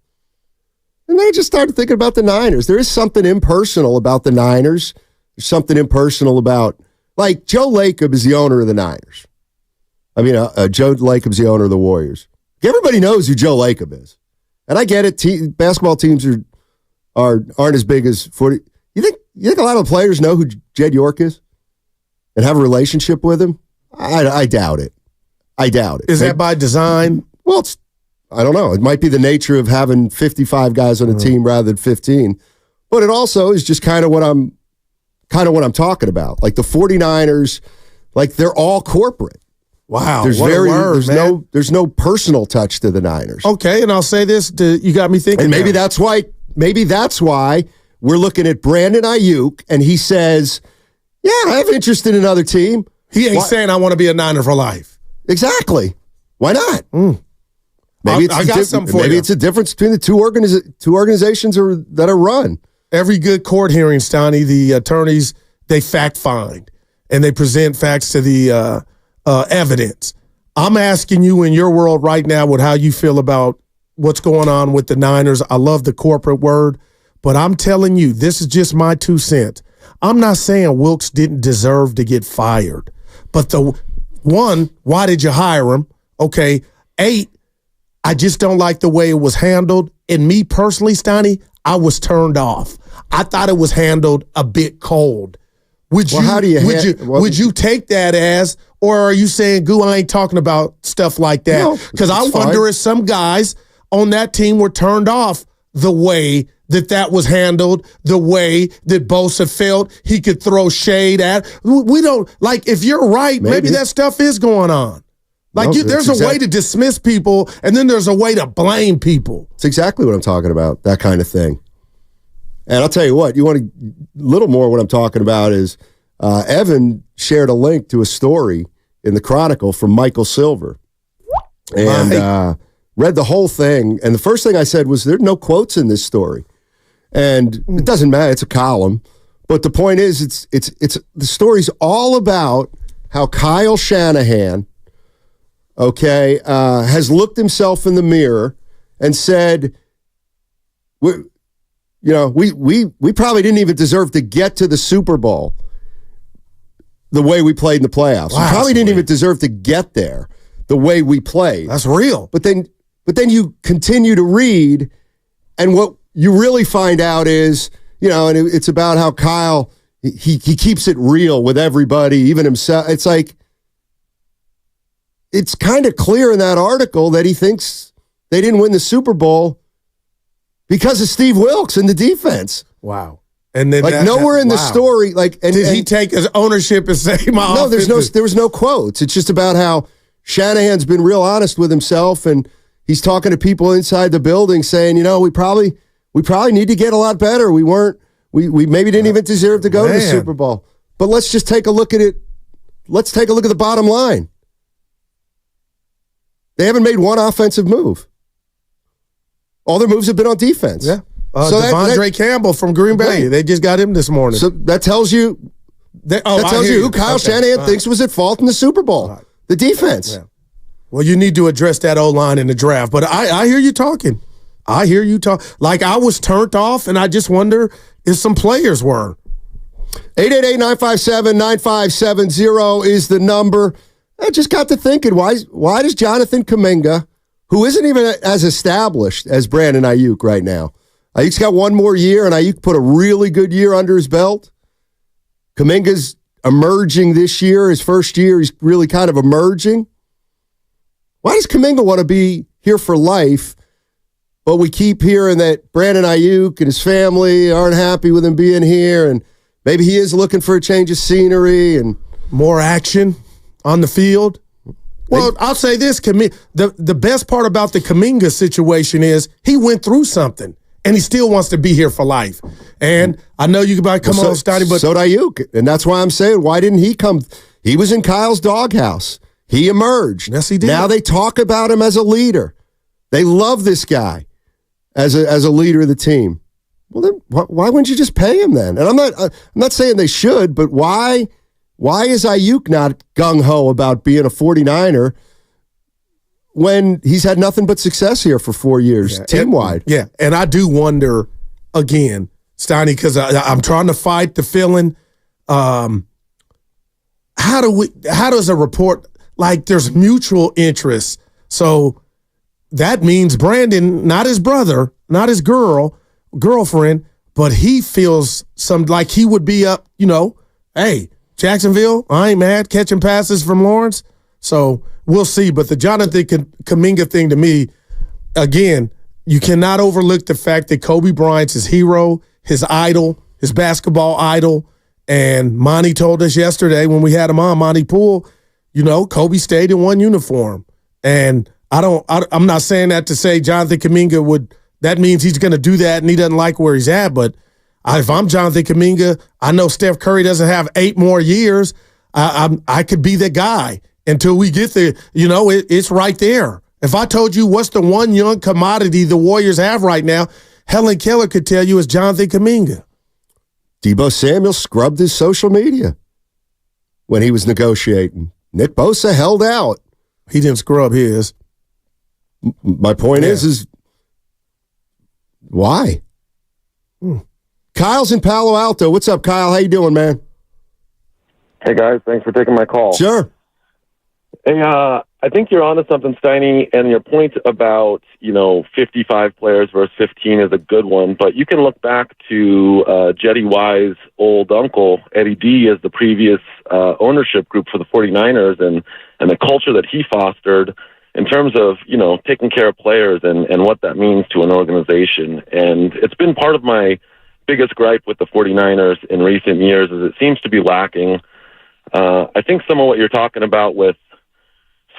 And then I just started thinking about the Niners. There is something impersonal about the Niners. There's something impersonal about, like, Joe Lacob is the owner of the Niners. I mean, Joe Lacob's the owner of the Warriors. Everybody knows who Joe Lacob is. And I get it. Basketball teams aren't as big as 40. You think a lot of the players know who Jed York is and have a relationship with him? I doubt it. I doubt it. Is that by design? Well, I don't know. It might be the nature of having 55 guys on a team rather than 15. But it also is just kind of what I'm talking about. Like the 49ers, like they're all corporate. Wow. There's no personal touch to the Niners. Okay, and I'll say this, you got me thinking. And maybe that's why we're looking at Brandon Aiyuk and he says, "Yeah, I have interest in another team." He ain't saying I want to be a Niner for life. Exactly. Why not? Maybe it's a difference between the two organizations that are run. Every good court hearing, Stoney, the attorneys, they fact find and they present facts to the evidence. I'm asking you in your world right now with how you feel about what's going on with the Niners. I love the corporate word, but I'm telling you, this is just my 2 cents. I'm not saying Wilkes didn't deserve to get fired, but why did you hire him? Okay. 8, I just don't like the way it was handled. And me personally, Stoney, I was turned off. I thought it was handled a bit cold. Would you take that as, or are you saying, "Goo, I ain't talking about stuff like that"? Because I wonder if some guys on that team were turned off the way that was handled, the way that Bosa felt he could throw shade at. We don't, like, if you're right, maybe that stuff is going on. Like, there's a way to dismiss people, and then there's a way to blame people. It's exactly what I'm talking about, that kind of thing. And I'll tell you what, you want a little more what I'm talking about is Evan shared a link to a story in the Chronicle from Michael Silver. And read the whole thing. And the first thing I said was, there are no quotes in this story. And it doesn't matter, it's a column. But the point is, it's the story's all about how Kyle Shanahan, has looked himself in the mirror and said, we probably didn't even deserve to get to the Super Bowl the way we played in the playoffs. Wow, we probably didn't even deserve to get there the way we played. That's real. But then you continue to read, and what you really find out is, and it's about how Kyle, he keeps it real with everybody, even himself. It's like, it's kind of clear in that article that he thinks they didn't win the Super Bowl because of Steve Wilkes and the defense. Wow. And then nowhere in the story, did he take his ownership and say, "No, there was no quotes." It's just about how Shanahan's been real honest with himself, and he's talking to people inside the building, saying, we probably need to get a lot better. We maybe didn't even deserve to go to the Super Bowl. But let's just take a look at it. Let's take a look at the bottom line. They haven't made one offensive move. All their moves have been on defense. Yeah. Devondre Campbell from Green Bay. Right. They just got him this morning. So that tells you who Kyle Shanahan thinks was at fault in the Super Bowl. Right. The defense. Yeah. Well, you need to address that O-line in the draft. But I hear you talking. I hear you talk. Like, I was turned off, and I just wonder if some players were. 888-957-9570 is the number. I just got to thinking, why does Jonathan Kuminga, who isn't even as established as Brandon Aiyuk right now, Ayuk's got one more year, and Aiyuk put a really good year under his belt. Kuminga's emerging this year. His first year, he's really kind of emerging. Why does Kuminga want to be here for life, but we keep hearing that Brandon Aiyuk and his family aren't happy with him being here, and maybe he is looking for a change of scenery and more action on the field? Well, I'll say this, the best part about the Kuminga situation is he went through something, and he still wants to be here for life. And I know you can come on, Stoney, but so did Aiyuk, and that's why I'm saying, why didn't he come? He was in Kyle's doghouse. He emerged. Yes, he did. Now they talk about him as a leader. They love this guy as a leader of the team. Well, then why wouldn't you just pay him then? And I'm not saying they should, but why Why is Aiyuk not gung-ho about being a 49er when he's had nothing but success here for 4 years, team-wide? Yeah, and I do wonder, again, Steiny, because I'm trying to fight the feeling. How does a report, like there's mutual interest, so that means Brandon, not his brother, not his girlfriend, but he feels like he would be up, hey, Jacksonville, I ain't mad, catching passes from Lawrence. So we'll see. But the Jonathan Kuminga thing to me, again, you cannot overlook the fact that Kobe Bryant's his hero, his idol, his basketball idol. And Monty told us yesterday when we had him on, Monty Poole, Kobe stayed in one uniform. And I'm not saying that to say Jonathan Kuminga that means he's going to do that and he doesn't like where he's at. But if I'm Jonathan Kuminga, I know Steph Curry doesn't have 8 more years. I could be the guy until we get there. It's right there. If I told you what's the one young commodity the Warriors have right now, Helen Keller could tell you it's Jonathan Kuminga. Deebo Samuel scrubbed his social media when he was negotiating. Nick Bosa held out. He didn't scrub his. My point is why? Kyle's in Palo Alto. What's up, Kyle? How you doing, man? Hey, guys. Thanks for taking my call. Sure. Hey, I think you're onto something, Steiny, and your point about, 55 players versus 15 is a good one, but you can look back to Jetty Y's old uncle, Eddie D, as the previous ownership group for the 49ers and the culture that he fostered in terms of, taking care of players and what that means to an organization. And it's been part of my biggest gripe with the 49ers in recent years is it seems to be lacking. I think some of what you're talking about with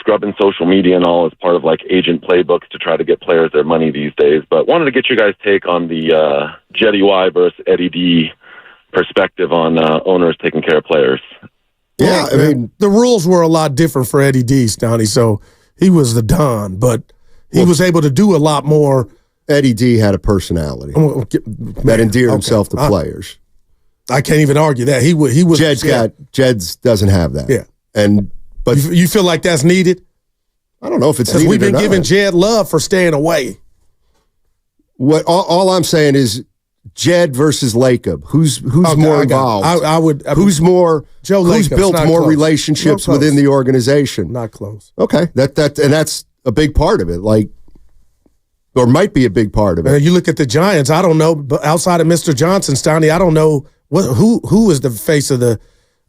scrubbing social media and all is part of like agent playbooks to try to get players their money these days. But wanted to get your guys' take on the Jetty Y versus Eddie D perspective on owners taking care of players. Yeah, I mean, the rules were a lot different for Eddie D, Stoney, so he was the Don, but he was able to do a lot more. Eddie D had a personality that endeared himself to players. I can't even argue that. He was. Jed's doesn't have that. Yeah. But you feel like that's needed? I don't know if it's needed. We've been giving Jed love for staying away. What all I'm saying is Jed versus Lacob. Who's more involved? I would. Who's more? Joe who's Lacob's built not more close. relationships within the organization? Not close. Okay, that's a big part of it. Or might be a big part of it. You look at the Giants. I don't know, but outside of Mr. Johnson, Stoney, I don't know who is the face of the.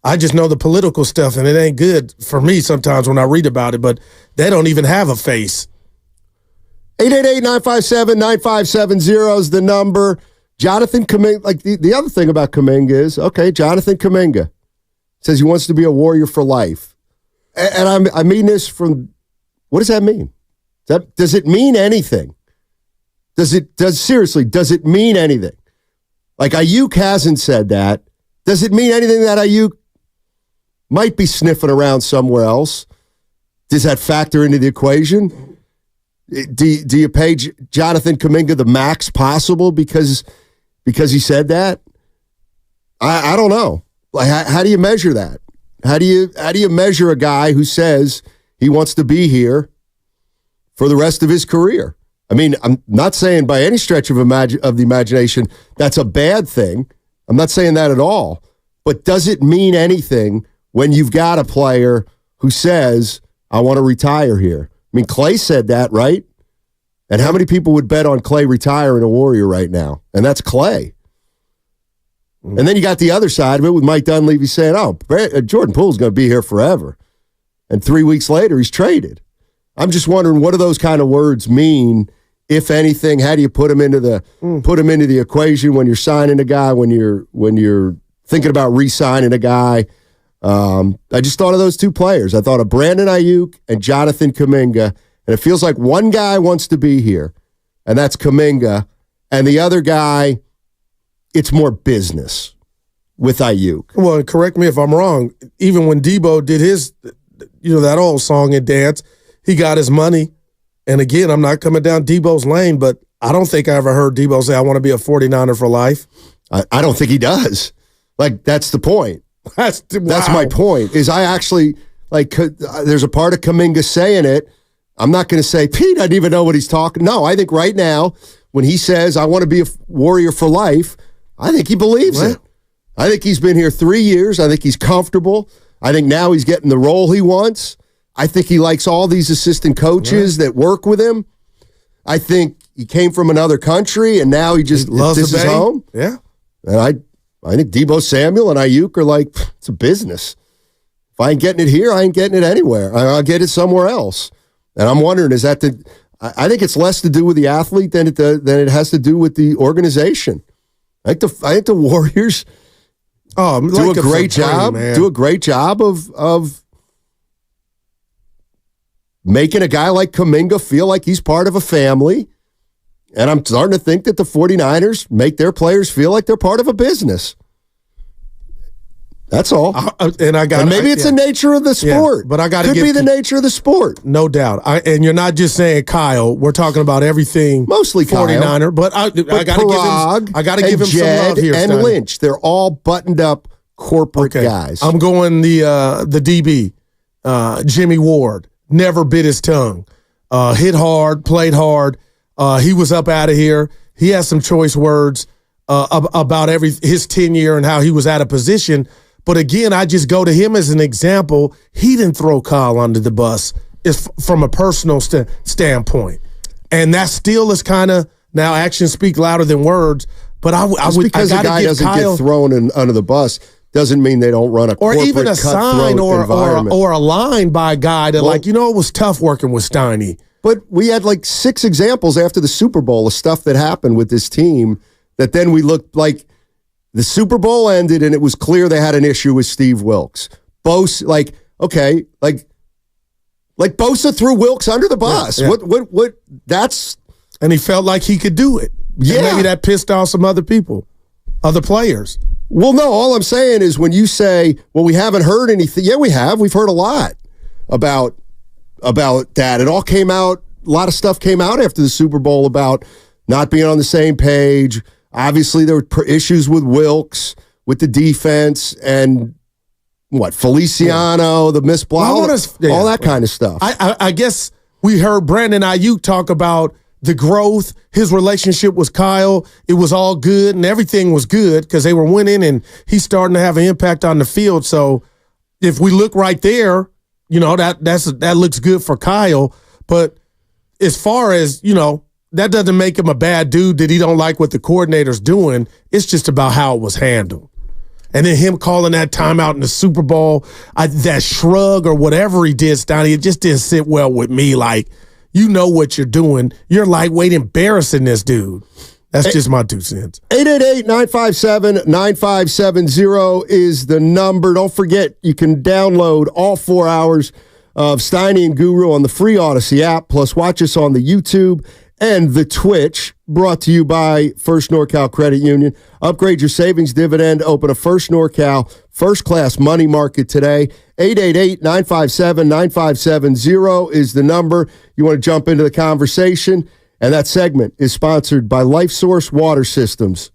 I just know the political stuff, and it ain't good for me sometimes when I read about it. But they don't even have a face. 888-957-9570 is the number. Jonathan Kuminga, the other thing about Kuminga is, Jonathan Kuminga says he wants to be a Warrior for life. And I mean this from, what does that mean? Does it mean anything? Does it mean anything? Like Aiyuk hasn't said that. Does it mean anything that Aiyuk might be sniffing around somewhere else? Does that factor into the equation? Do you pay Jonathan Kuminga the max possible because he said that? I don't know. How do you measure that? How do you measure a guy who says he wants to be here for the rest of his career? I mean, I'm not saying by any stretch of the imagination that's a bad thing. I'm not saying that at all. But does it mean anything when you've got a player who says, I want to retire here? I mean, Clay said that, right? And how many people would bet on Clay retiring a Warrior right now? And that's Clay. And then you got the other side of it with Mike Dunleavy saying, Jordan Poole's going to be here forever. And 3 weeks later, he's traded. I'm just wondering, what do those kind of words mean, if anything? How do you put them into the equation when you're signing a guy, when you're thinking about re-signing a guy? I just thought of those two players. I thought of Brandon Aiyuk and Jonathan Kuminga, and it feels like one guy wants to be here, and that's Kuminga, and the other guy, it's more business with Aiyuk. Well, correct me if I'm wrong. Even when Debo did his, that old song and dance, he got his money. And again, I'm not coming down Debo's lane, but I don't think I ever heard Debo say, I want to be a 49er for life. I don't think he does. That's the point. That's my point. Is I actually there's a part of Kuminga saying it. I'm not going to say Pete. I didn't even know what he's talking. No, I think right now when he says I want to be a Warrior for life, I think he believes it. I think he's been here 3 years. I think he's comfortable. I think now he's getting the role he wants. I think he likes all these assistant coaches that work with him. I think he came from another country and now he just loves this is home. Yeah. And I think Deebo Samuel and Aiyuk are like, it's a business. If I ain't getting it here, I ain't getting it anywhere. I'll get it somewhere else. And I'm wondering, is that I think it's less to do with the athlete than it has to do with the organization. I think the Warriors do a great job. Do a great job of making a guy like Kuminga feel like he's part of a family. And I'm starting to think that the 49ers make their players feel like they're part of a business. That's all. And maybe it's the nature of the sport. But I got to could be the nature of the sport. No doubt. And you're not just saying Kyle. We're talking about everything. Mostly 49er. But I got to give him some love here. And Steiny. Lynch. They're all buttoned up corporate guys. I'm going the DB, Jimmy Ward. Never bit his tongue. Hit hard, played hard. He was up out of here. He has some choice words about his tenure and how he was out of position. But again, I just go to him as an example. He didn't throw Kyle under the bus from a personal standpoint. And that still is kind of, now actions speak louder than words. But I because a guy doesn't get thrown under the bus doesn't mean they don't run a corporate, or even a sign or a line by a guy that it was tough working with Steiny. But we had like 6 examples after the Super Bowl of stuff that happened with this team that then we looked like the Super Bowl ended and it was clear they had an issue with Steve Wilks. Bosa threw Wilks under the bus. Yeah. What that's and he felt like he could do it. Yeah. And maybe that pissed off some other people, other players. Well, no, all I'm saying is when you say, well, we haven't heard anything. Yeah, we have. We've heard a lot about that. It all came out, a lot of stuff came out after the Super Bowl about not being on the same page. Obviously, there were issues with Wilks, with the defense, and Feliciano, the missed block, all that kind of stuff. I guess we heard Brandon Aiyuk talk about the growth, his relationship with Kyle. It was all good, and everything was good because they were winning, and he's starting to have an impact on the field. So if we look right there, that looks good for Kyle. But as far as, that doesn't make him a bad dude that he don't like what the coordinator's doing. It's just about how it was handled. And then him calling that timeout in the Super Bowl, that shrug or whatever he did, Steiny, it just didn't sit well with me. Like, you know what you're doing. You're lightweight embarrassing this dude. That's just my 2 cents. 888-957-9570 is the number. Don't forget, you can download all 4 hours of Steiny and Guru on the free Odyssey app, plus watch us on the YouTube and the Twitch, brought to you by First NorCal Credit Union. Upgrade your savings dividend. Open a First NorCal first-class money market today. 888-957-9570 is the number. You want to jump into the conversation? And that segment is sponsored by LifeSource Water Systems.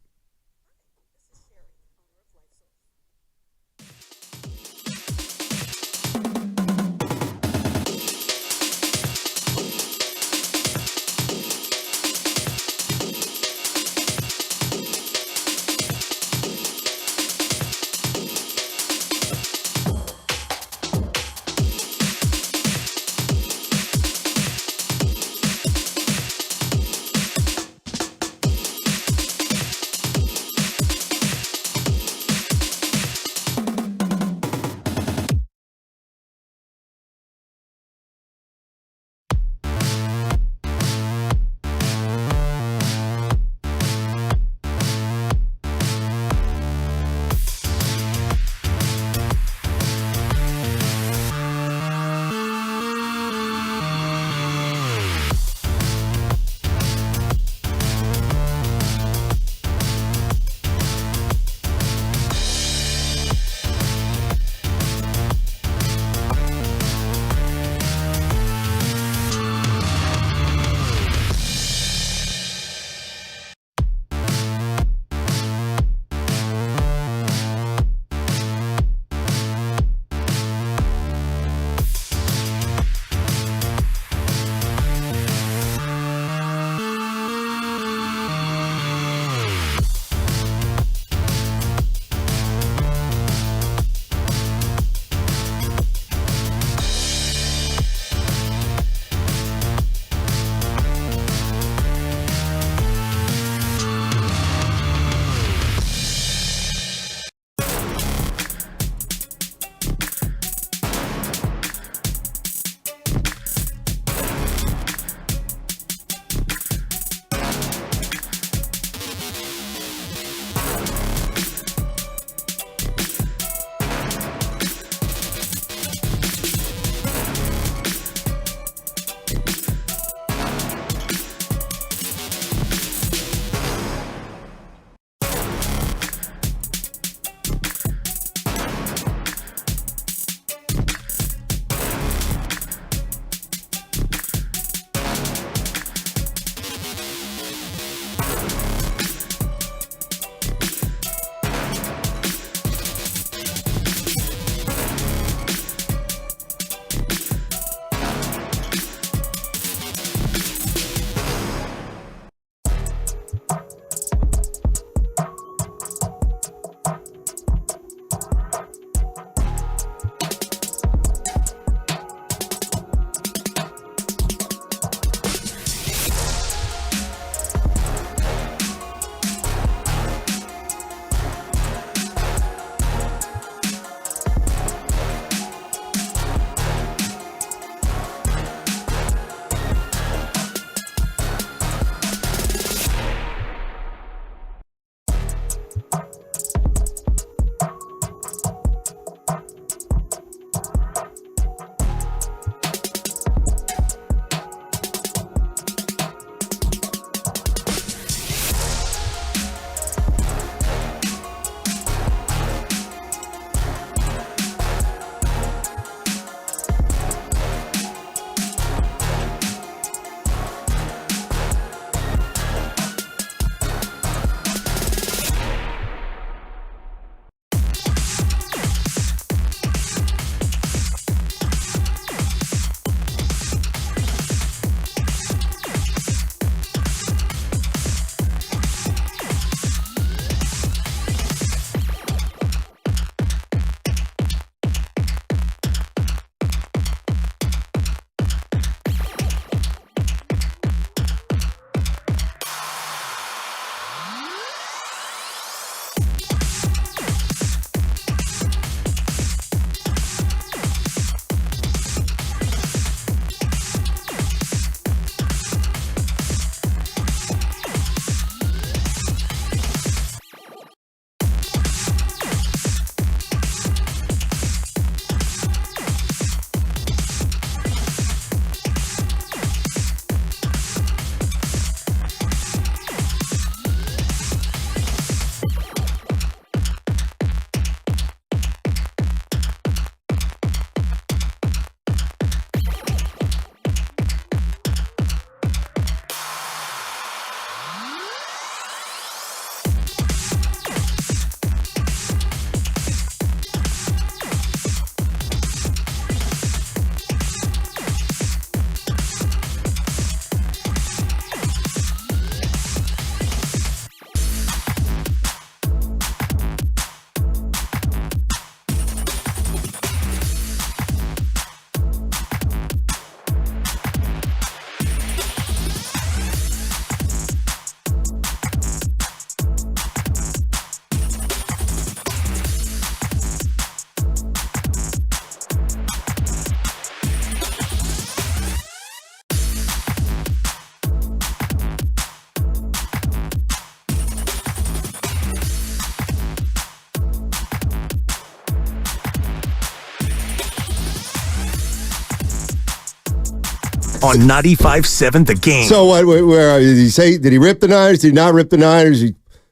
on 95.7 The Game. So where did he say? Did he rip the Niners? Did he not rip the Niners?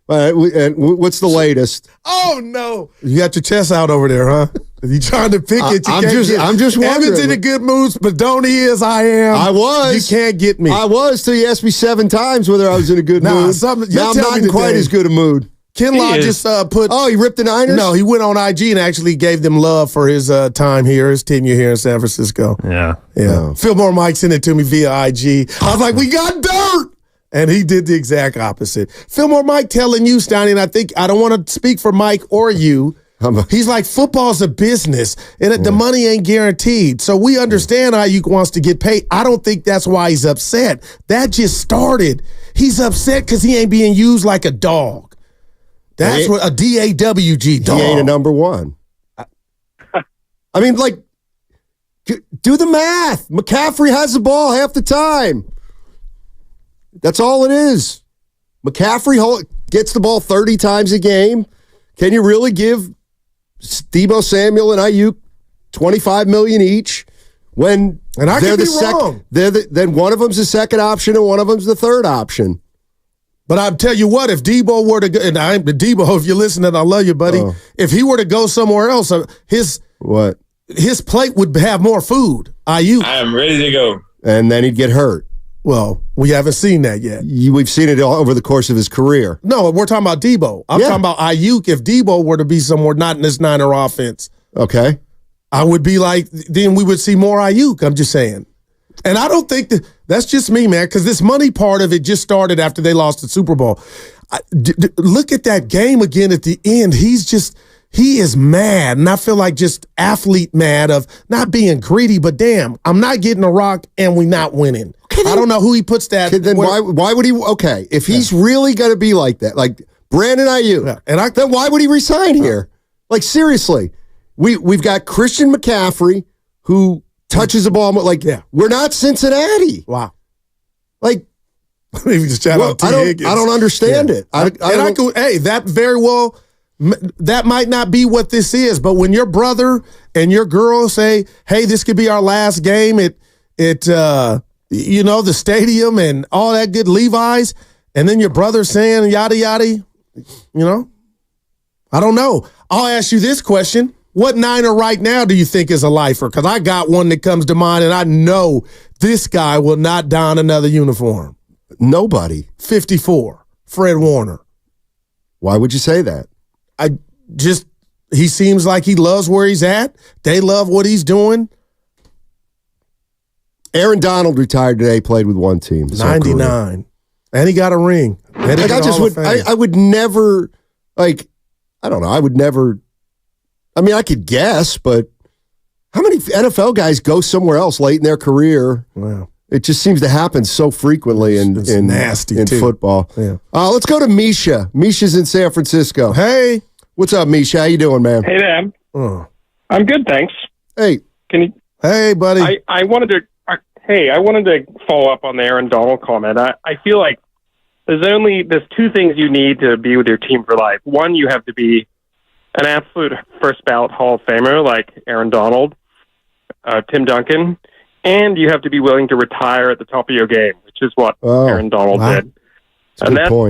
And what's the latest? Oh no! You got your chest out over there, huh? You trying to pick it? I'm just wondering. Evan's in a good mood. Spadoni is. I am. I was. You can't get me. I was till you asked me 7 times whether I was in a good mood. Now I'm not in quite as good a mood. Kinlaw just put. Oh, he ripped the Niners? No, he went on IG and actually gave them love for his time here, his tenure here in San Francisco. Yeah. Oh. Fillmore Mike sent it to me via IG. I was like, we got dirt. And he did the exact opposite. Fillmore Mike telling you, Steiny, and I don't want to speak for Mike or you. He's like, football's a business, and the money ain't guaranteed. So we understand Aiyuk wants to get paid. I don't think that's why he's upset. That just started. He's upset because he ain't being used like a dog. That's what a DAWG dog. He ain't a number one. I mean, like, do the math. McCaffrey has the ball half the time. That's all it is. McCaffrey gets the ball 30 times a game. Can you really give Deebo Samuel and Aiyuk $25 million each when they're the wrong? Then one of them's the second option and one of them's the third option. But I'll tell you what, if Deebo were to go, and Deebo, if you're listening, I love you, buddy. If he were to go somewhere else, his plate would have more food. Aiyuk. I am ready to go. And then he'd get hurt. Well, we haven't seen that yet. We've seen it all over the course of his career. No, we're talking about Deebo. I'm talking about Aiyuk. If Deebo were to be somewhere not in this Niner offense, okay, I would be like, then we would see more Aiyuk. I'm just saying. And I don't think that's just me, man, because this money part of it just started after they lost the Super Bowl. Look at that game again at the end. He is mad, and I feel like just athlete mad of not being greedy, but damn, I'm not getting a rock and we not winning. I don't know who he puts that. Then why would he? Okay, if he's really going to be like that, like Brandon Aiyuk, then why would he resign here? Like seriously, we've got Christian McCaffrey who touches the ball we're not Cincinnati. Wow, like maybe just shout out T. Higgins. I don't understand it. That very well. That might not be what this is, but when your brother and your girl say, "Hey, this could be our last game at the stadium and all that good Levi's," and then your brother saying yada yada, I don't know. I'll ask you this question: what Niner right now do you think is a lifer? Because I got one that comes to mind, and I know this guy will not don another uniform. Nobody. 54, Fred Warner. Why would you say that? He seems like he loves where he's at. They love what he's doing. Aaron Donald retired today, played with one team. 99. And he got a ring. I would never, I don't know, I could guess, but how many NFL guys go somewhere else late in their career? Wow. It just seems to happen so frequently in football. Yeah. Let's go to Misha. Misha's in San Francisco. Hey. What's up, Misha? How you doing, man? Hey, Dan. I'm good, thanks. Hey. Hey, buddy. I wanted to follow up on the Aaron Donald comment. I feel like there's 2 things you need to be with your team for life. One, you have to be an absolute first ballot Hall of Famer like Aaron Donald, Tim Duncan, and you have to be willing to retire at the top of your game, which is what Aaron Donald did.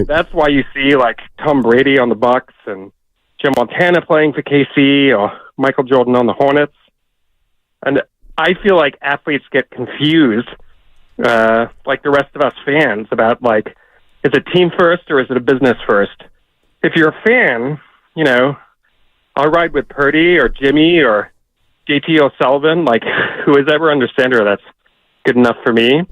That's why you see like Tom Brady on the Bucks and Joe Montana playing for KC or Michael Jordan on the Hornets. And I feel like athletes get confused, like the rest of us fans, about is it team first or is it a business first? If you're a fan, I'll ride with Purdy or Jimmy or JT O'Sullivan, who is ever under center, that's good enough for me.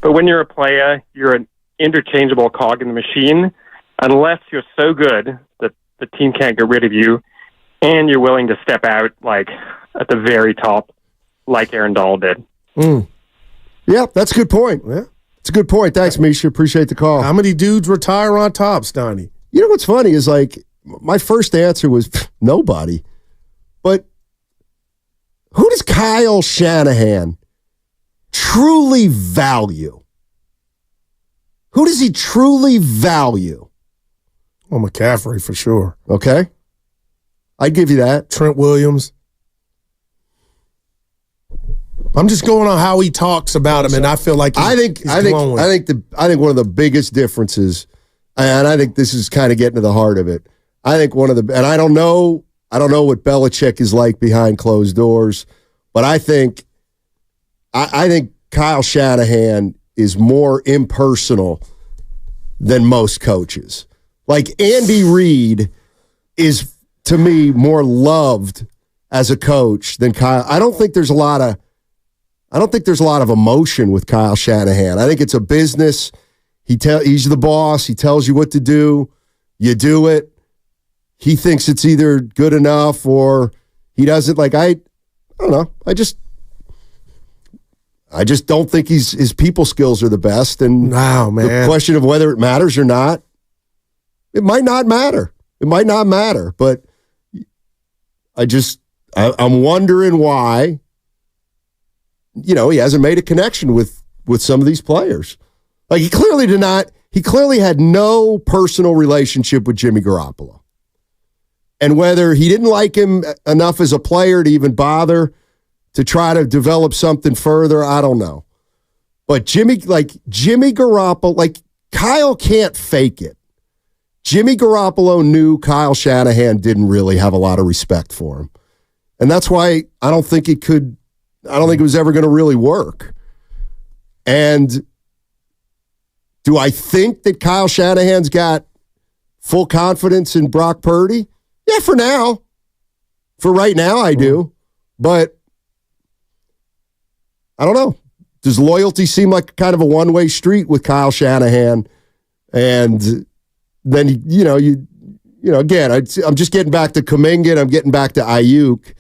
But when you're a player, you're an interchangeable cog in the machine, unless you're so good that the team can't get rid of you, and you're willing to step out at the very top, like Aaron Donald did. Yeah, that's a good point. Yeah, it's a good point. Thanks, Misha. Appreciate the call. How many dudes retire on top, Stoney? You know what's funny is my first answer was nobody, but who does Kyle Shanahan truly value? Who does he truly value? Well, McCaffrey for sure. Okay. I'd give you that. Trent Williams. I'm just going on how he talks about him, and I feel like I think one of the biggest differences, and I think this is kind of getting to the heart of it. I think and I don't know what Belichick is like behind closed doors, but I think Kyle Shanahan is more impersonal than most coaches. Like Andy Reid is, to me, more loved as a coach than Kyle. I don't think there's a lot of emotion with Kyle Shanahan. I think it's a business. He's the boss. He tells you what to do. You do it. He thinks it's either good enough or he doesn't. Like, I don't know. I just don't think his people skills are the best. And the question of whether it matters or not, it might not matter. It might not matter. But I'm wondering why, he hasn't made a connection with some of these players. Like, he clearly had no personal relationship with Jimmy Garoppolo. And whether he didn't like him enough as a player to even bother to try to develop something further, I don't know. But Jimmy Garoppolo, Kyle can't fake it. Jimmy Garoppolo knew Kyle Shanahan didn't really have a lot of respect for him. And that's why I don't think it was ever going to really work. And do I think that Kyle Shanahan's got full confidence in Brock Purdy? Yeah, for now. For right now, I do. But I don't know. Does loyalty seem like kind of a one-way street with Kyle Shanahan? And then, again, I'm just getting back to Kuminga and I'm getting back to Aiyuk.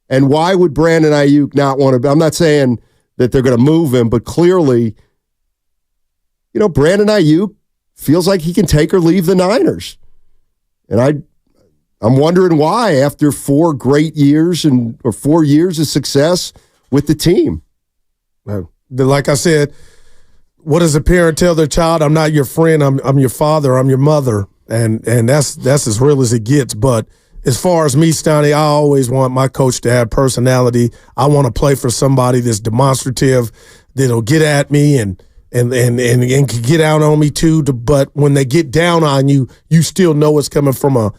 And why would Brandon Aiyuk not want to? I'm not saying that they're going to move him, but clearly, Brandon Aiyuk feels like he can take or leave the Niners. And I'm wondering why after 4 great years or 4 years of success with the team. Like I said, what does a parent tell their child? I'm not your friend. I'm your father. I'm your mother. And that's as real as it gets. But as far as me, Stoney, I always want my coach to have personality. I want to play for somebody that's demonstrative, that'll get at me and can get out on me too. But when they get down on you, you still know it's coming from a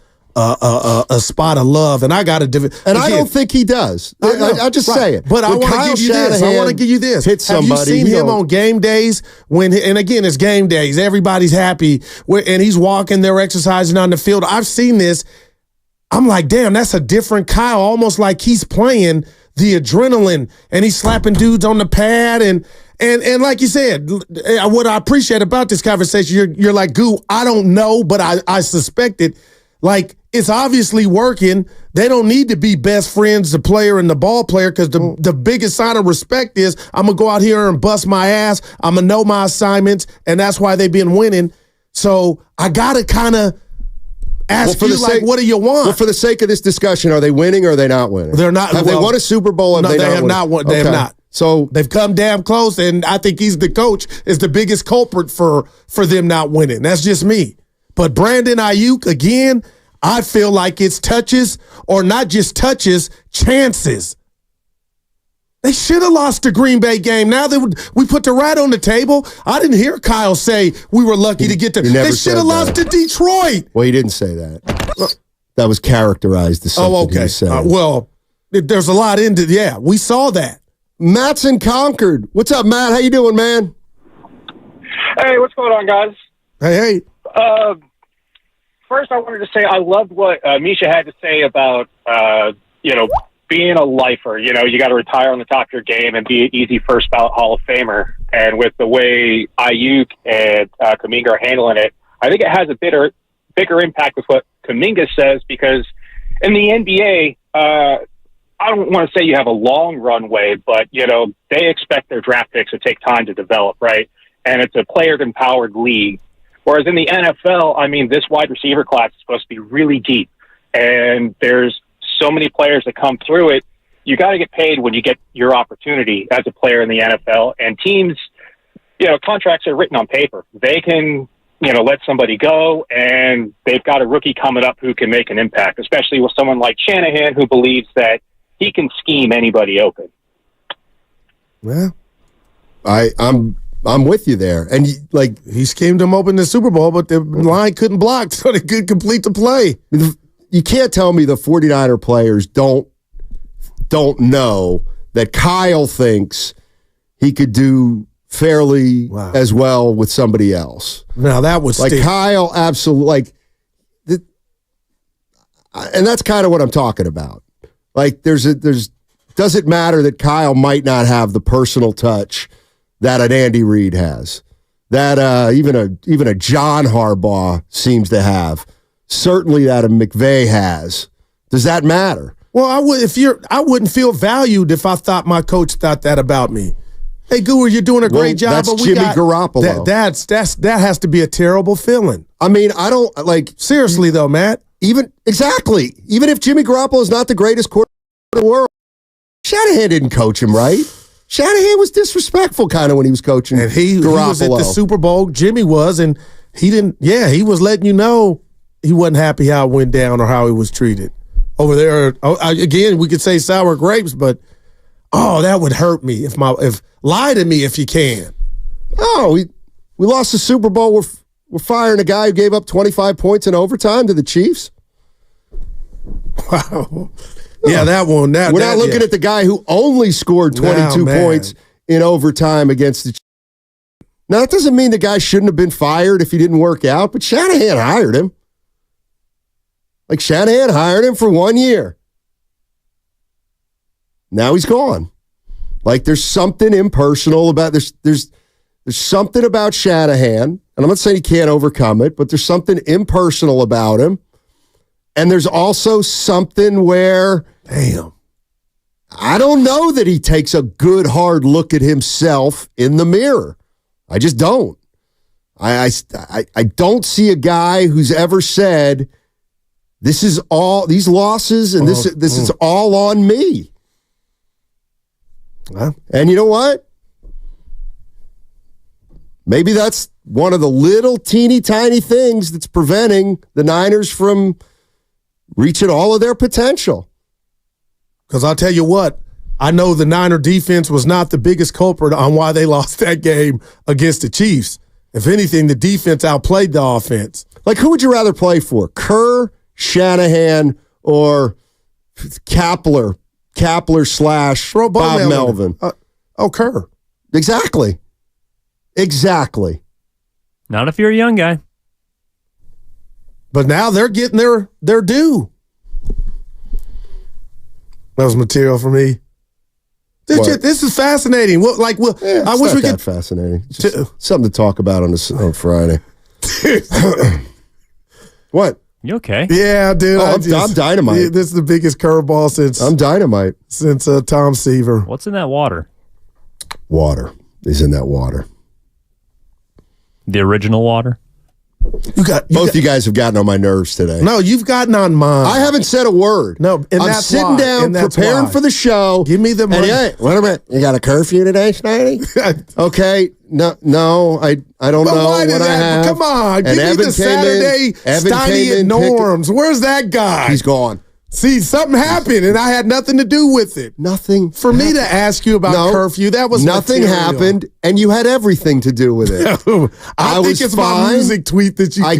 spot of love, and I got to. And I don't think he does. I just say it. But I want to give you this. I want to give you this. Have you seen him on game days and again, it's game days. Everybody's happy, and he's walking. They're exercising on the field. I've seen this. I'm like, damn, that's a different Kyle. Almost like he's playing the adrenaline, and he's slapping dudes on the pad, and like you said, what I appreciate about this conversation, you're like, Goo, I don't know, but I suspect it. Like, it's obviously working. They don't need to be best friends, the player and the ball player, because the biggest sign of respect is I'm going to go out here and bust my ass. I'm going to know my assignments, and that's why they've been winning. So I got to kind of ask what do you want? Well, for the sake of this discussion, are they winning or are they not winning? They're not. Have they won a Super Bowl? No, they have not won. They have not. So they've come damn close, and I think he's the coach is the biggest culprit for them not winning. That's just me. But Brandon Aiyuk, again, I feel like it's touches, or not just touches, chances. They should have lost the Green Bay game. Now that we put the rat on the table, I didn't hear Kyle say we were lucky to get there. They should have lost to Detroit. Well, he didn't say that. That was characterized as something he said. Well, there's a lot into we saw that. Matt's in Concord. What's up, Matt? How you doing, man? Hey, what's going on, guys? Hey. First, I wanted to say I loved what Misha had to say about, being a lifer. You got to retire on the top of your game and be an easy first ballot Hall of Famer. And with the way Aiyuk and Kuminga are handling it, I think it has a bigger impact with what Kuminga says, because in the NBA, I don't want to say you have a long runway, but, they expect their draft picks to take time to develop, right? And it's a player-empowered league. Whereas in the NFL, this wide receiver class is supposed to be really deep, and there's so many players that come through it. You got to get paid when you get your opportunity as a player in the NFL. And teams, contracts are written on paper. They can, let somebody go, and they've got a rookie coming up who can make an impact, especially with someone like Shanahan, who believes that he can scheme anybody open. Well, I'm with you there. And he schemed them open the Super Bowl, but the line couldn't block, so they couldn't complete the play. You can't tell me the 49er players don't know that Kyle thinks he could do fairly as well with somebody else. Now that was Kyle absolutely and that's kind of what I'm talking about. Does it matter that Kyle might not have the personal touch that an Andy Reid has, that even a John Harbaugh seems to have, certainly that a McVay has. Does that matter? Well, I wouldn't feel valued if I thought my coach thought that about me. Hey, Guru, you're doing a great job. That's Jimmy Garoppolo. That has to be a terrible feeling. I mean, I don't seriously though, Matt. Even if Jimmy Garoppolo is not the greatest quarterback in the world, Shanahan didn't coach him right. Shanahan was disrespectful kind of when he was coaching. And he was at the Super Bowl. Jimmy was, and he didn't. Yeah, he was letting you know he wasn't happy how it went down or how he was treated over there. Again, we could say sour grapes, but that would hurt me if lie to me if you can. Oh, we lost the Super Bowl. We're firing a guy who gave up 25 points in overtime to the Chiefs. Wow. Yeah, that one. We're not looking at the guy who only scored 22 points in overtime against the Chiefs. Now, that doesn't mean the guy shouldn't have been fired if he didn't work out, but Shanahan hired him. Shanahan hired him for 1 year. Now he's gone. There's something impersonal about this. There's something about Shanahan, and I'm not saying he can't overcome it, but there's something impersonal about him. And there's also something where, I don't know that he takes a good, hard look at himself in the mirror. I just don't. I don't see a guy who's ever said, this is all, these losses, and this is all on me. And you know what? Maybe that's one of the little teeny tiny things that's preventing the Niners from reaching all of their potential. Because I'll tell you what, I know the Niner defense was not the biggest culprit on why they lost that game against the Chiefs. If anything, the defense outplayed the offense. Who would you rather play for? Kerr, Shanahan, or Kapler / Bob Melvin? Kerr. Exactly. Not if you're a young guy. But now they're getting their due. That was material for me. This is fascinating. I wish we could. Fascinating. Just something to talk about on Friday. What? You okay? Yeah, dude. I'm dynamite. This is the biggest curveball since I'm dynamite since Tom Seaver. What's in that water? Water is in that water. The original water. Both you guys have gotten on my nerves today. No, you've gotten on mine. I haven't said a word. No, and I'm that's sitting down, preparing for the show. Give me the money. Wait a minute. You got a curfew today, Schneidi? Okay. No, I don't know what I have. Come on. Give me the Saturday Steiny and Norms. Where's that guy? He's gone. See, something happened, and I had nothing to do with it. Nothing. For me to ask you about curfew, that was nothing material. happened, and you had everything to do with it. I think it's my music tweet that you I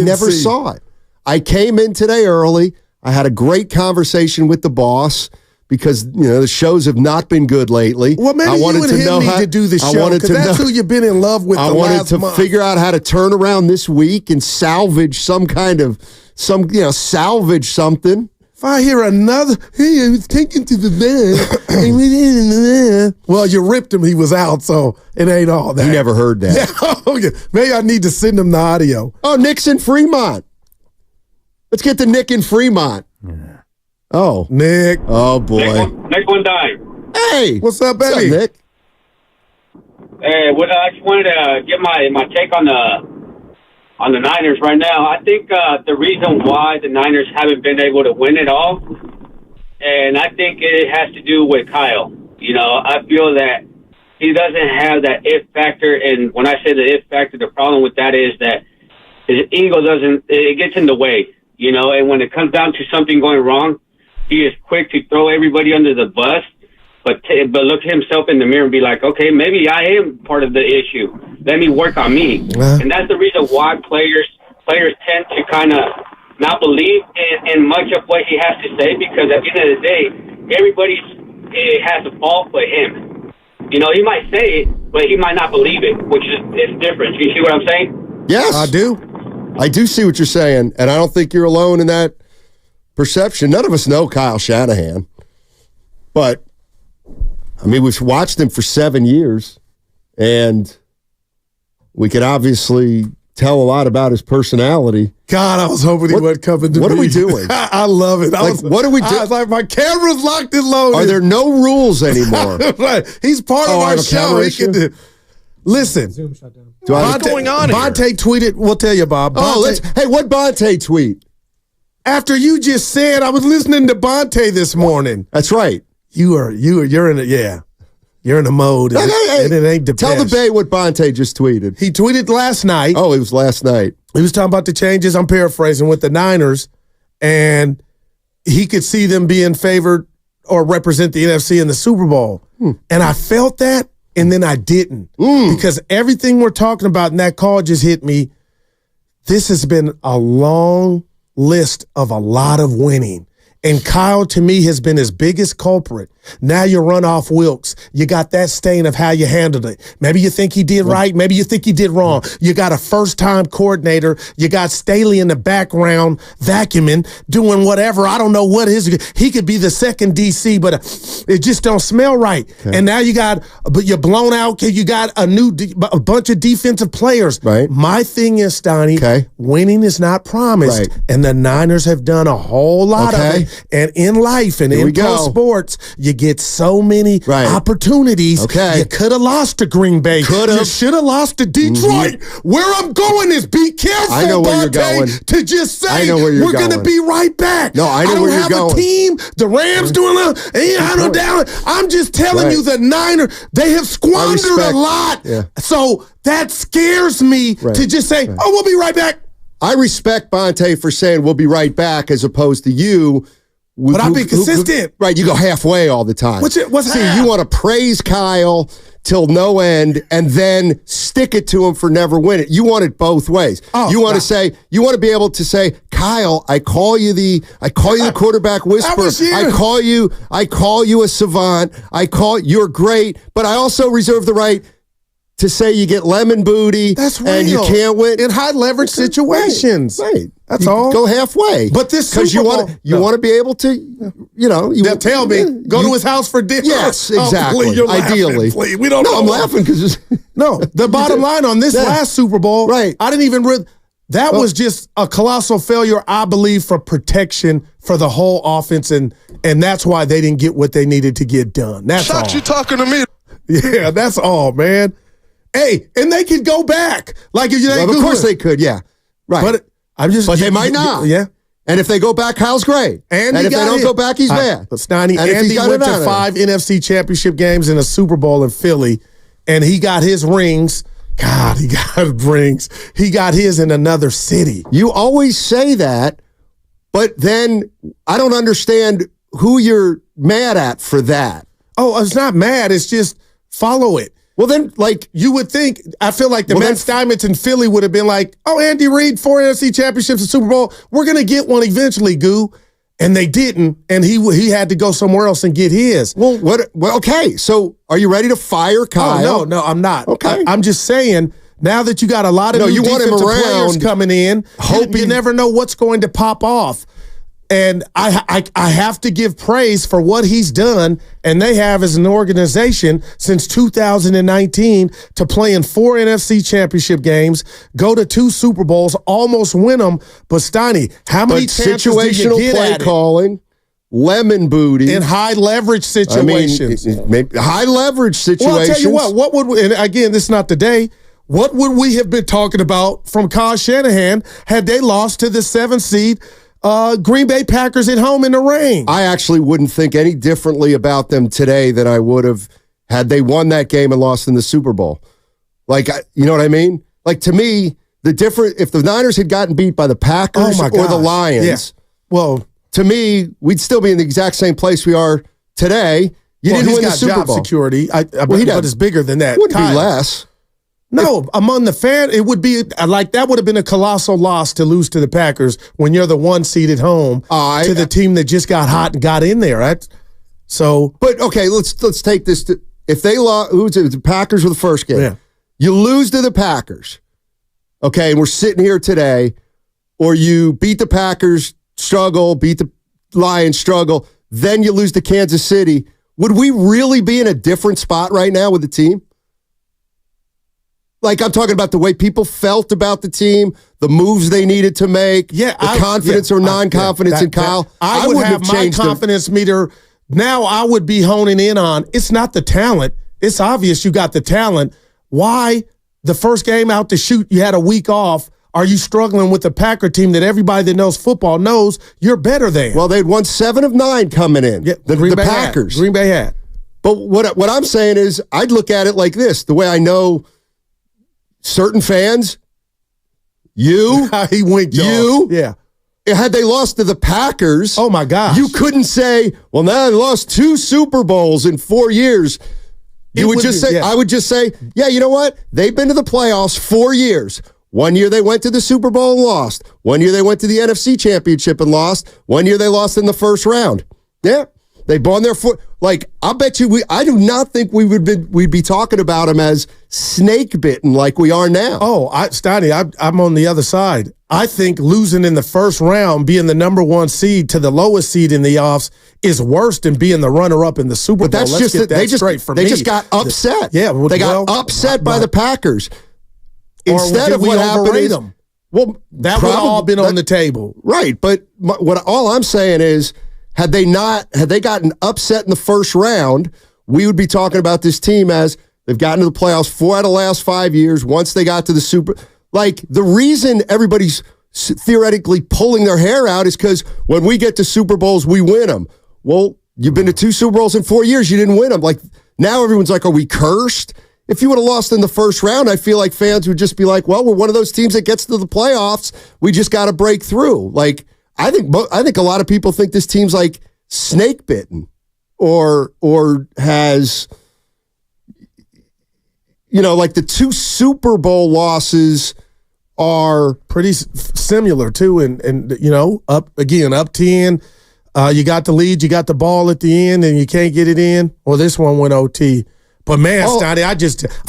never saw it. I came in today early. I had a great conversation with the boss because the shows have not been good lately. Well, maybe you and him need to do the show because that's who you've been in love with. I wanted to figure out how to turn around this week and salvage salvage something. If I hear another, hey, I was taken to the bed. Well, you ripped him. He was out, so it ain't all that. He never heard that. Yeah, okay. Maybe I need to send him the audio. Oh, Nick's in Fremont. Let's get to Nick in Fremont. Yeah. Oh, Nick. Oh, boy. Nick one dime. Hey. What's up, baby? What's up, Nick? Hey, I just wanted to get my take on the Niners right now. I think the reason why the Niners haven't been able to win it all, and I think it has to do with Kyle. I feel that he doesn't have that it factor, and when I say the it factor, the problem with that is that his ego it gets in the way, and when it comes down to something going wrong, he is quick to throw everybody under the bus. but look himself in the mirror and be like, okay, maybe I am part of the issue. Let me work on me. And that's the reason why players tend to kind of not believe in much of what he has to say, because at the end of the day, everybody has a fault but him. You know, he might say it, but he might not believe it, which is different. You see what I'm saying? Yes. I do see what you're saying, and I don't think you're alone in that perception. None of us know Kyle Shanahan, but, I mean, we've watched him for 7 years, and we can obviously tell a lot about his personality. God, I was hoping he wasn't coming to me. What are we doing? I love it. What are we doing? I was like, my camera's locked and loaded. Are there no rules anymore? Right. He's part of our show. Listen. Zoom shut down. What's going on here? Bonte tweeted, we'll tell you, Bob. Hey, what Bonte tweet? After you just said, I was listening to Bonte this morning. That's right. You're in a, you're in a mode, and it ain't the Tell best. the Bay what Bonte just tweeted. He tweeted last night. Oh, it was last night. He was talking about the changes, I'm paraphrasing, with the Niners, and he could see them being favored or represent the NFC in the Super Bowl. And I felt that, and then I didn't. Because everything we're talking about in that call just hit me. This has been a long list of a lot of winning. And Kyle, to me, has been his biggest culprit. Now you run off Wilkes. You got that stain of how you handled it. Maybe you think he did right. Maybe you think he did wrong. You got a first-time coordinator. You got Staley in the background vacuuming, doing whatever. I don't know what he could be the second DC, but it just don't smell right. Okay. And now but you're blown out. You got a bunch of defensive players. Right. My thing is, Stoney, winning is not promised. Right. And the Niners have done a whole lot of it. And in life and in pro sports, you get so many opportunities. You could have lost to Green Bay. You should have lost to Detroit. Where I'm going is be careful, I know where you're going. To just say we're going to be right back. No, I know where you're going. I don't have a team. The Rams doing I'm just telling you, the Niners, they have squandered a lot. So that scares me to just say, we'll be right back. I respect Bonte for saying we'll be right back as opposed to you. But I've been consistent. Right, you go halfway all the time. What's you want to praise Kyle till no end and then stick it to him for never winning. You want it both ways. You want to be able to say, Kyle, I call you the quarterback whisperer. I call you a savant. You're great, but I also reserve the right to say you get lemon booty. That's real. And you can't win in high leverage situations. Right. That's you all. Go halfway. But this because you want to be able to, they'll tell me go to his house for dinner. Yes, exactly. You're Ideally, laughing, we don't know. I'm laughing because the bottom line on this last Super Bowl, I didn't even. That was just a colossal failure, I believe, for protection for the whole offense, and that's why they didn't get what they needed to get done. That's all. You talking to me? Yeah, that's all, man. Hey, and they could go back. Like if of course they could, yeah. Right. But they might not. Yeah. And if they go back, Kyle's great. And if they don't go back, he's bad. But Stoney, Andy went to 5 NFC championship games and a Super Bowl in Philly, and he got his rings. God, he got rings. He got his in another city. You always say that, but then I don't understand who you're mad at for that. Oh, it's not mad. It's just follow it. Well, then, you would think, I feel like the Matt Steinmetz in Philly would have been like, Andy Reid, 4 NFC championships and Super Bowl. We're going to get one eventually, Goo. And they didn't, and he had to go somewhere else and get his. Well, okay, so are you ready to fire Kyle? No, I'm not. Okay. I'm just saying, now that you got a lot of new defensive players coming in, you never know what's going to pop off. And I have to give praise for what he's done, and they have as an organization since 2019 to play in 4 NFC championship games, go to 2 Super Bowls, almost win them. But Steiny, how many chances situational do you get play at calling, lemon booty in high leverage situations? High leverage situations. Well, I'll tell you what would we, and again, this is not the day. What would we have been talking about from Kyle Shanahan had they lost to the 7th seed? Green Bay Packers at home in the rain. I actually wouldn't think any differently about them today than I would have had they won that game and lost in the Super Bowl. You know what I mean? To me, if the Niners had gotten beat by the Packers or the Lions, well, to me, we'd still be in the exact same place we are today. You didn't win the got Super job Bowl. security, but it's bigger than that. Wouldn't be less. No, among the fan, it would be like that would have been a colossal loss to lose to the Packers when you're the 1 seed at home to the team that just got hot and got in there. Right? So, but okay, let's take this to if they lost. The Packers were the first game. Yeah. You lose to the Packers, okay, and we're sitting here today, or you beat the Packers, struggle, beat the Lions, struggle, then you lose to Kansas City. Would we really be in a different spot right now with the team? Like, I'm talking about the way people felt about the team, the moves they needed to make, the confidence or non-confidence in Kyle. I would have my confidence meter. Now I would be honing in on, it's not the talent. It's obvious you got the talent. Why the first game out to shoot, you had a week off. Are you struggling with the Packer team that everybody that knows football knows you're better than? Well, they'd won 7 of 9 coming in. Yeah, the Packers. Green Bay had. But what I'm saying is, I'd look at it like this: the way I know certain fans, you, he winked you, yeah. Had they lost to the Packers, oh my gosh, you couldn't say, well, now they lost 2 Super Bowls in 4 years. You would just say, yeah. I would just say, yeah, you know what? They've been to the playoffs 4 years. 1 year they went to the Super Bowl and lost. 1 year they went to the NFC Championship and lost. 1 year they lost in the first round. Yeah, they won their foot. Like, I bet you, I do not think we'd be talking about them as snake bitten like we are now. Oh, Steiny, I'm on the other side. I think losing in the first round, being the number 1 seed to the lowest seed in the offs, is worse than being the runner-up in the Super Bowl. But that's Let's just get that straight for me. They just got upset. Yeah, they got upset by the Packers. Instead of what happened is, well, that would have all been on the table, right? But all I'm saying is, had they gotten upset in the first round, we would be talking about this team as they've gotten to the playoffs 4 out of the last 5 years. Once they got to the Super, like the reason everybody's theoretically pulling their hair out is because when we get to Super Bowls, we win them. Well, you've been to 2 Super Bowls in 4 years, you didn't win them. Like now, everyone's like, "Are we cursed?" If you would have lost in the first round, I feel like fans would just be like, well, we're one of those teams that gets to the playoffs. We just got to break through. Like, I think a lot of people think this team's like snake bitten or has, like the 2 Super Bowl losses are pretty similar too. And up 10, you got the lead, you got the ball at the end and you can't get it in. Well, this one went OT. But man, Steiny,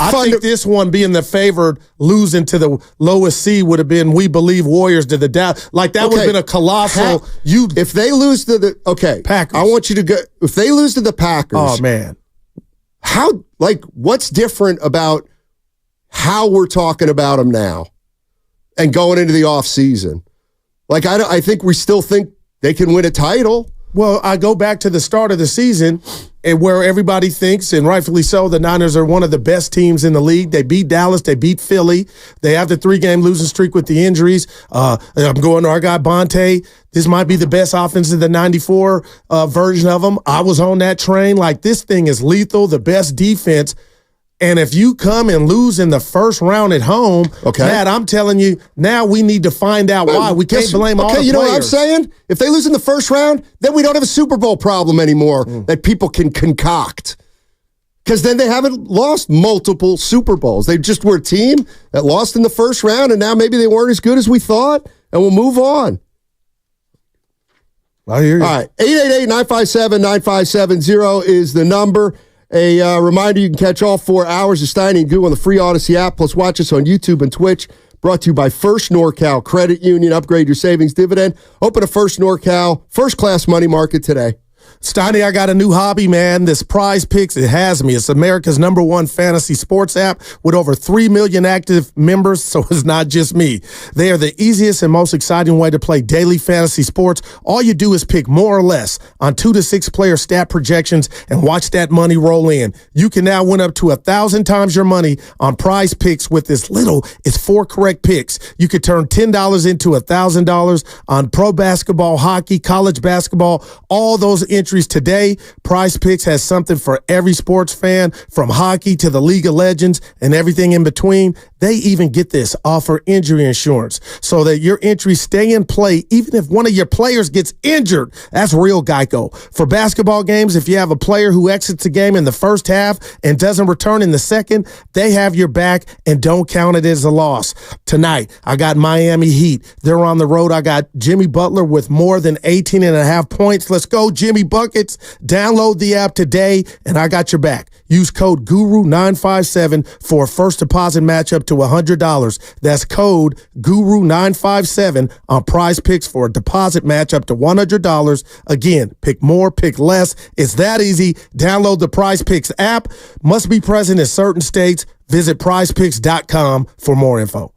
I think this one being the favored, losing to the lowest seed would have been, we believe, Warriors to the down. Like that would have been a colossal. If they lose to the Packers, I want you to go. If they lose to the Packers, oh man, what's different about how we're talking about them now and going into the offseason? Like I think we still think they can win a title. Well, I go back to the start of the season and where everybody thinks, and rightfully so, the Niners are one of the best teams in the league. They beat Dallas. They beat Philly. They have the 3-game losing streak with the injuries. I'm going to our guy Bonte. This might be the best offense in the 94 version of them. I was on that train. Like, this thing is lethal, the best defense. And if you come and lose in the first round at home, Matt, I'm telling you, now we need to find out why. We can't blame all the players. You know what I'm saying? If they lose in the first round, then we don't have a Super Bowl problem anymore that people can concoct. Because then they haven't lost multiple Super Bowls. They just were a team that lost in the first round, and now maybe they weren't as good as we thought, and we'll move on. I hear you. All right, 888-957-9570 is the number. A reminder, you can catch all 4 hours of Steiny and Goo on the free Odyssey app, plus watch us on YouTube and Twitch. Brought to you by First NorCal Credit Union. Upgrade your savings dividend. Open a First NorCal first-class money market today. Steiny, I got a new hobby, man. This Prize Picks, it has me. It's America's #1 fantasy sports app with over 3 million active members, so it's not just me. They are the easiest and most exciting way to play daily fantasy sports. All you do is pick more or less on 2 to 6 player stat projections and watch that money roll in. You can now win up to 1,000 times your money on Prize Picks with as little as 4 correct picks. You could turn $10 into $1,000 on pro basketball, hockey, college basketball, all those entries today. Prize Picks has something for every sports fan, from hockey to the League of Legends and everything in between. They even get this, offer injury insurance so that your entries stay in play even if one of your players gets injured. That's real Geico. For basketball games, if you have a player who exits the game in the first half and doesn't return in the second, they have your back and don't count it as a loss. Tonight, I got Miami Heat. They're on the road. I got Jimmy Butler with more than 18.5 points. Let's go, Jimmy Buckets. Download the app today, and I got your back. Use code GURU957 for a first deposit match up to $100. That's code GURU957 on Prize Picks for a deposit match up to $100. Again, pick more, pick less. It's that easy. Download the Prize Picks app. Must be present in certain states. Visit prizepicks.com for more info.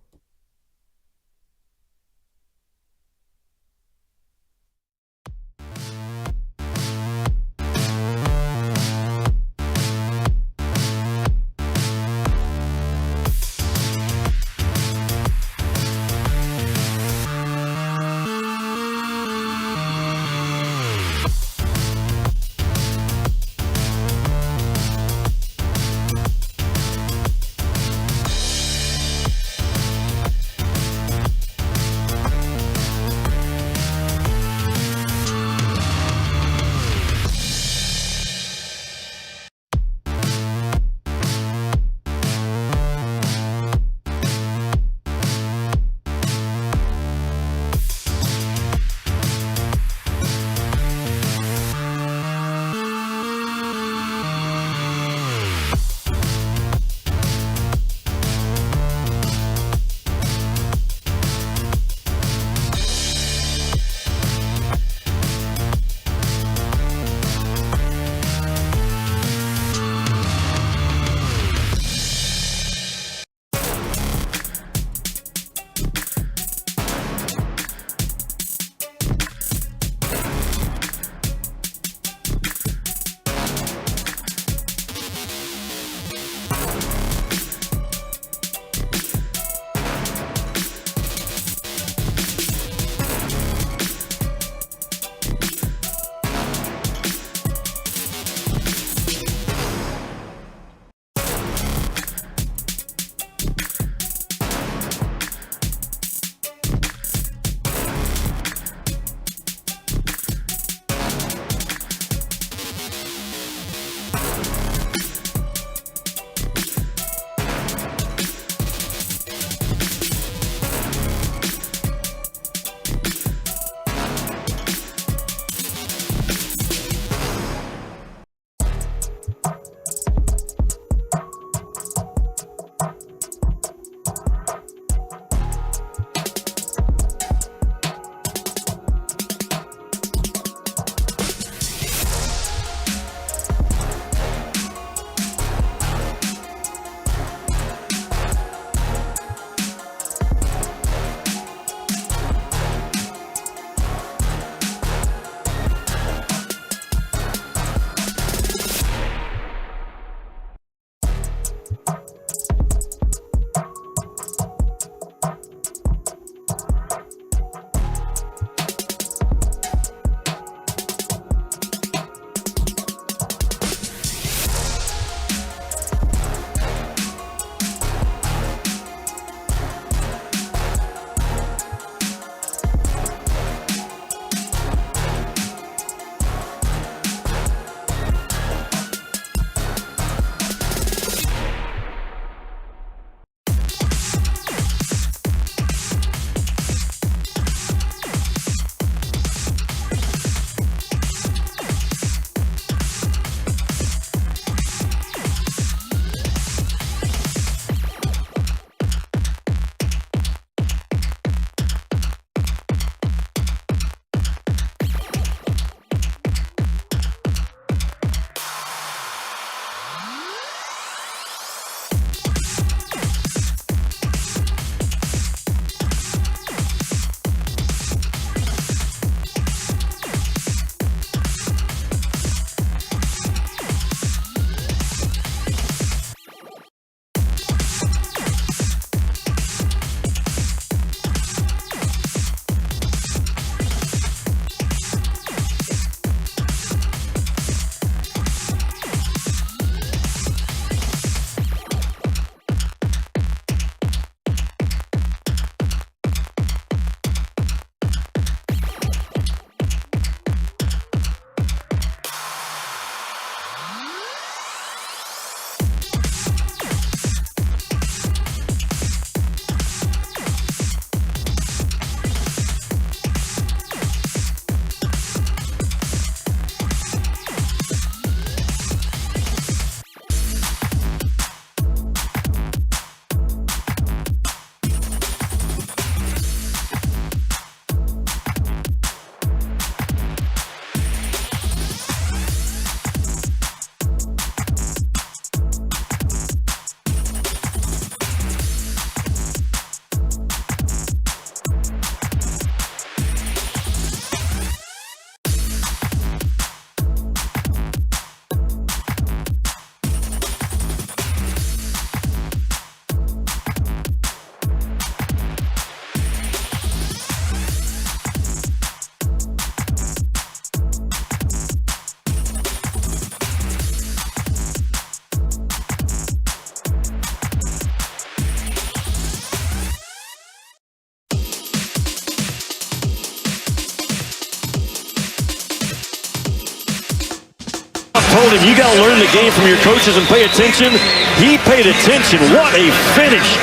told him, you got to learn the game from your coaches and pay attention. He paid attention. What a finish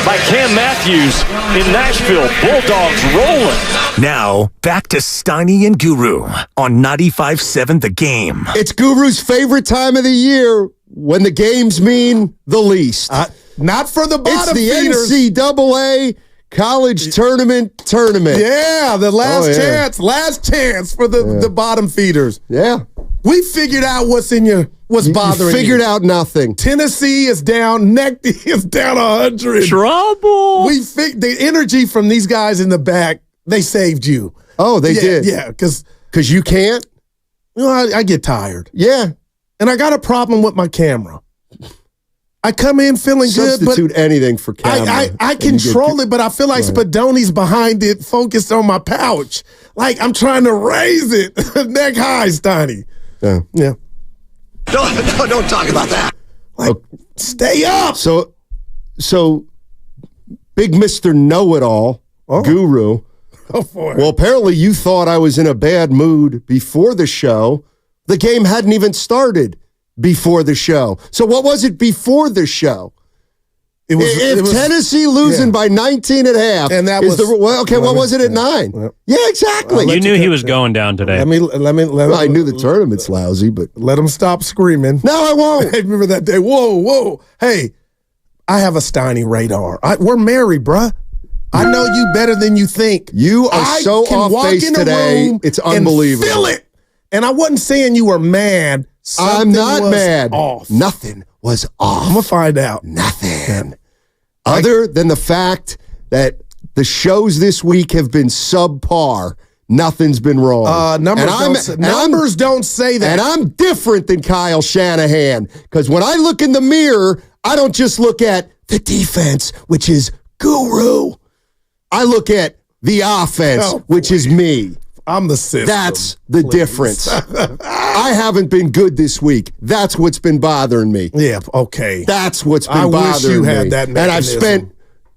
by Cam Matthews in Nashville. Bulldogs rolling. Now, back to Steiny and Guru on 95.7 The Game. It's Guru's favorite time of the year when the games mean the least. Not for the bottom feeders. It's the NCAA college tournament. Yeah, the last chance for the bottom feeders. Yeah. We figured out what's bothering you. Figured out nothing. Tennessee is down. Necty is down 100. Trouble. The energy from these guys in the back, they saved you. Oh, they did? Yeah, because you can't? I get tired. Yeah. And I got a problem with my camera. I come in feeling good, but substitute anything for camera. I control it, but I feel like Spadoni's behind it, focused on my pouch. Like I'm trying to raise it neck high, Steiny. Yeah. Don't talk about that. Like, stay up. So, big Mr. Know-It-All, Guru. Go for it. Well, apparently you thought I was in a bad mood before the show. The game hadn't even started before the show. So what was it before the show? It was Tennessee losing by 19 at half. And that was what was it at 9? Yeah, exactly. You knew he was going down today. Let me I knew the tournament's lousy, but let him stop screaming. No, I won't. Hey, remember that day? Whoa. Hey, I have a Steiny radar. We're married, bruh. I know you better than you think. You are so off base today. It's unbelievable. Feel it. And I wasn't saying you were mad. I'm not mad. Off. Nothing was off. I'm going to find out. Nothing. Other than the fact that the shows this week have been subpar, nothing's been wrong. Numbers don't say that. And I'm different than Kyle Shanahan because when I look in the mirror, I don't just look at the defense, which is Guru. I look at the offense, which is me. I'm the system. That's the difference. I haven't been good this week. That's what's been bothering me. Yeah, okay. That's what's been bothering me. I wish you had that mechanism. And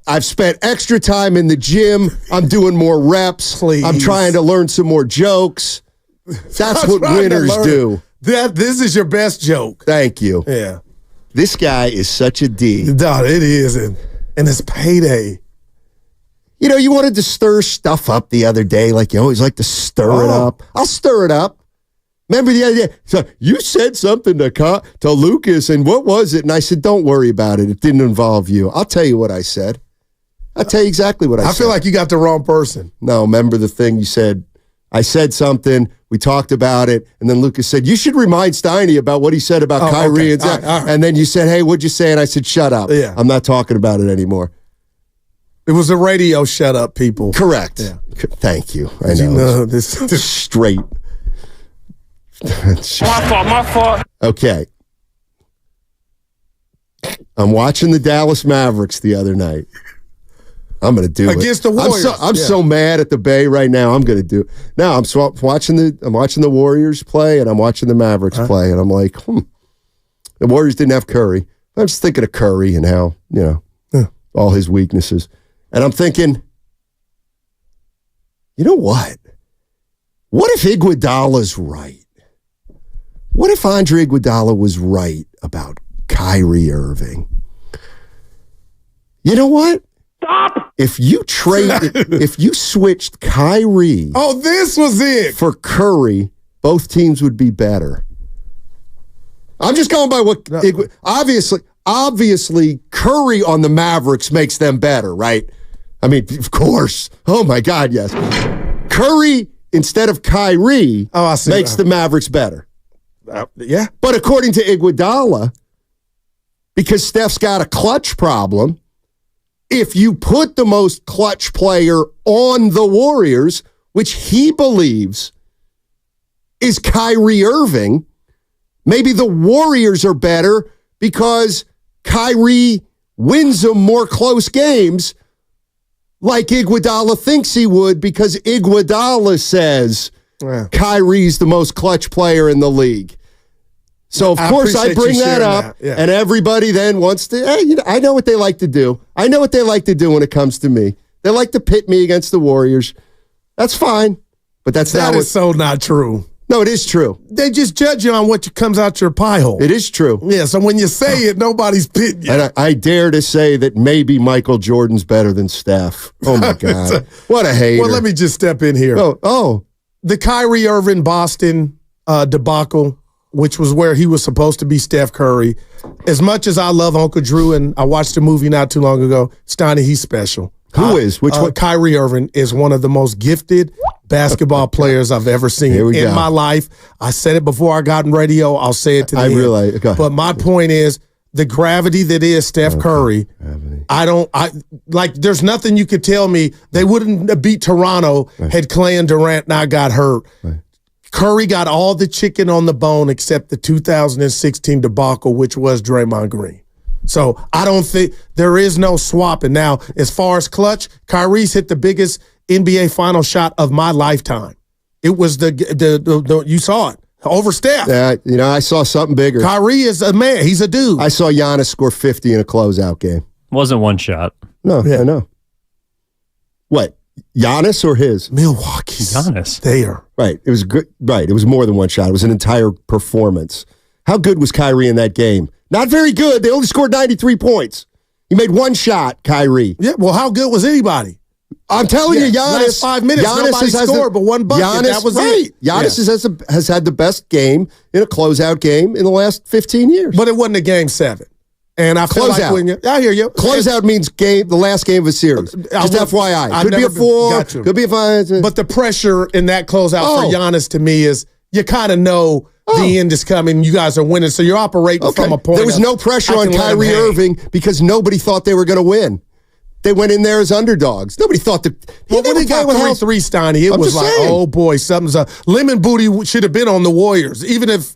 I've spent extra time in the gym. I'm doing more reps. Please. I'm trying to learn some more jokes. That's what winners do. This is your best joke. Thank you. Yeah. This guy is such a D. Dude, it is. And it's payday. You know, you wanted to stir stuff up the other day, like you always like to stir it up. I'll stir it up. Remember the other day? So you said something to Lucas, and what was it? And I said, don't worry about it. It didn't involve you. I'll tell you what I said. I'll tell you exactly what I said. I feel like you got the wrong person. No, remember the thing you said? I said something. We talked about it, and then Lucas said, you should remind Steiny about what he said about Kyrie. Okay. All right. And then you said, hey, what'd you say? And I said, shut up. Yeah. I'm not talking about it anymore. It was a radio shut up, people. Correct. Yeah. Thank you. I know. You know this straight. My fault. Okay. I'm watching the Dallas Mavericks the other night. I'm going to do against the Warriors. I'm so mad at the Bay right now. I'm going to do it. Now I'm watching the Warriors play and I'm watching the Mavericks play and I'm like, the Warriors didn't have Curry. I'm just thinking of Curry and how, all his weaknesses. And I'm thinking, you know what? What if Iguodala's right? What if Andre Iguodala was right about Kyrie Irving? You know what? Stop! If you switched Kyrie this was it. for Curry, both teams would be better. I'm just going by what obviously Curry on the Mavericks makes them better, right? I mean, of course. Oh my God, yes. Curry instead of Kyrie makes the Mavericks better. Yeah. But according to Iguodala, because Steph's got a clutch problem, if you put the most clutch player on the Warriors, which he believes is Kyrie Irving, maybe the Warriors are better because Kyrie wins them more close games like Iguodala thinks he would because Iguodala says Kyrie's the most clutch player in the league. So, of course, I bring that up, and everybody then wants to, I know what they like to do. I know what they like to do when it comes to me. They like to pit me against the Warriors. That's fine, but that is so not true. No, it is true. They just judge you on what comes out your pie hole. It is true. Yeah, so when you say it, nobody's pitting you. And I dare to say that maybe Michael Jordan's better than Steph. Oh, my God. What a hater. Well, let me just step in here. Oh. The Kyrie Irving Boston debacle, which was where he was supposed to be Steph Curry. As much as I love Uncle Drew, and I watched a movie not too long ago, Steiny, he's special. Who is? Which one? Kyrie Irving is one of the most gifted basketball players I've ever seen in my life. I said it before I got in radio. I'll say it to the end. Realize. But my point is the gravity that is Steph Curry. There's nothing you could tell me. They wouldn't have beat Toronto had Clay and Durant not got hurt. Right. Curry got all the chicken on the bone except the 2016 debacle, which was Draymond Green. So I don't think there is no swapping. Now, as far as clutch, Kyrie's hit the biggest NBA final shot of my lifetime. It was the you saw it over Steph. Yeah, I saw something bigger. Kyrie is a man. He's a dude. I saw Giannis score 50 in a closeout game. Wasn't one shot. No, I know. What? Giannis or his? Milwaukee's. Giannis. There. Right. It was good. Right. It was more than one shot. It was an entire performance. How good was Kyrie in that game? Not very good. They only scored 93 points. He made one shot, Kyrie. Yeah, well, how good was anybody? I'm telling you, Giannis. Last 5 minutes, nobody scored but one bucket. That was it. Giannis has had the best game in a closeout game in the last 15 years. But it wasn't a game 7. And I feel like when I hear you. Closeout means the last game of a series. Just FYI. Could be a 4, could be a 5. But the pressure in that closeout for Giannis to me is you kind of know the end is coming. You guys are winning, so you're operating from a point. There was no pressure on Kyrie Irving because nobody thought they were going to win. They went in there as underdogs. Nobody thought that. Well, when he got 3-3, Steiny, it was like, oh boy, something's up. Lemon Booty should have been on the Warriors, even if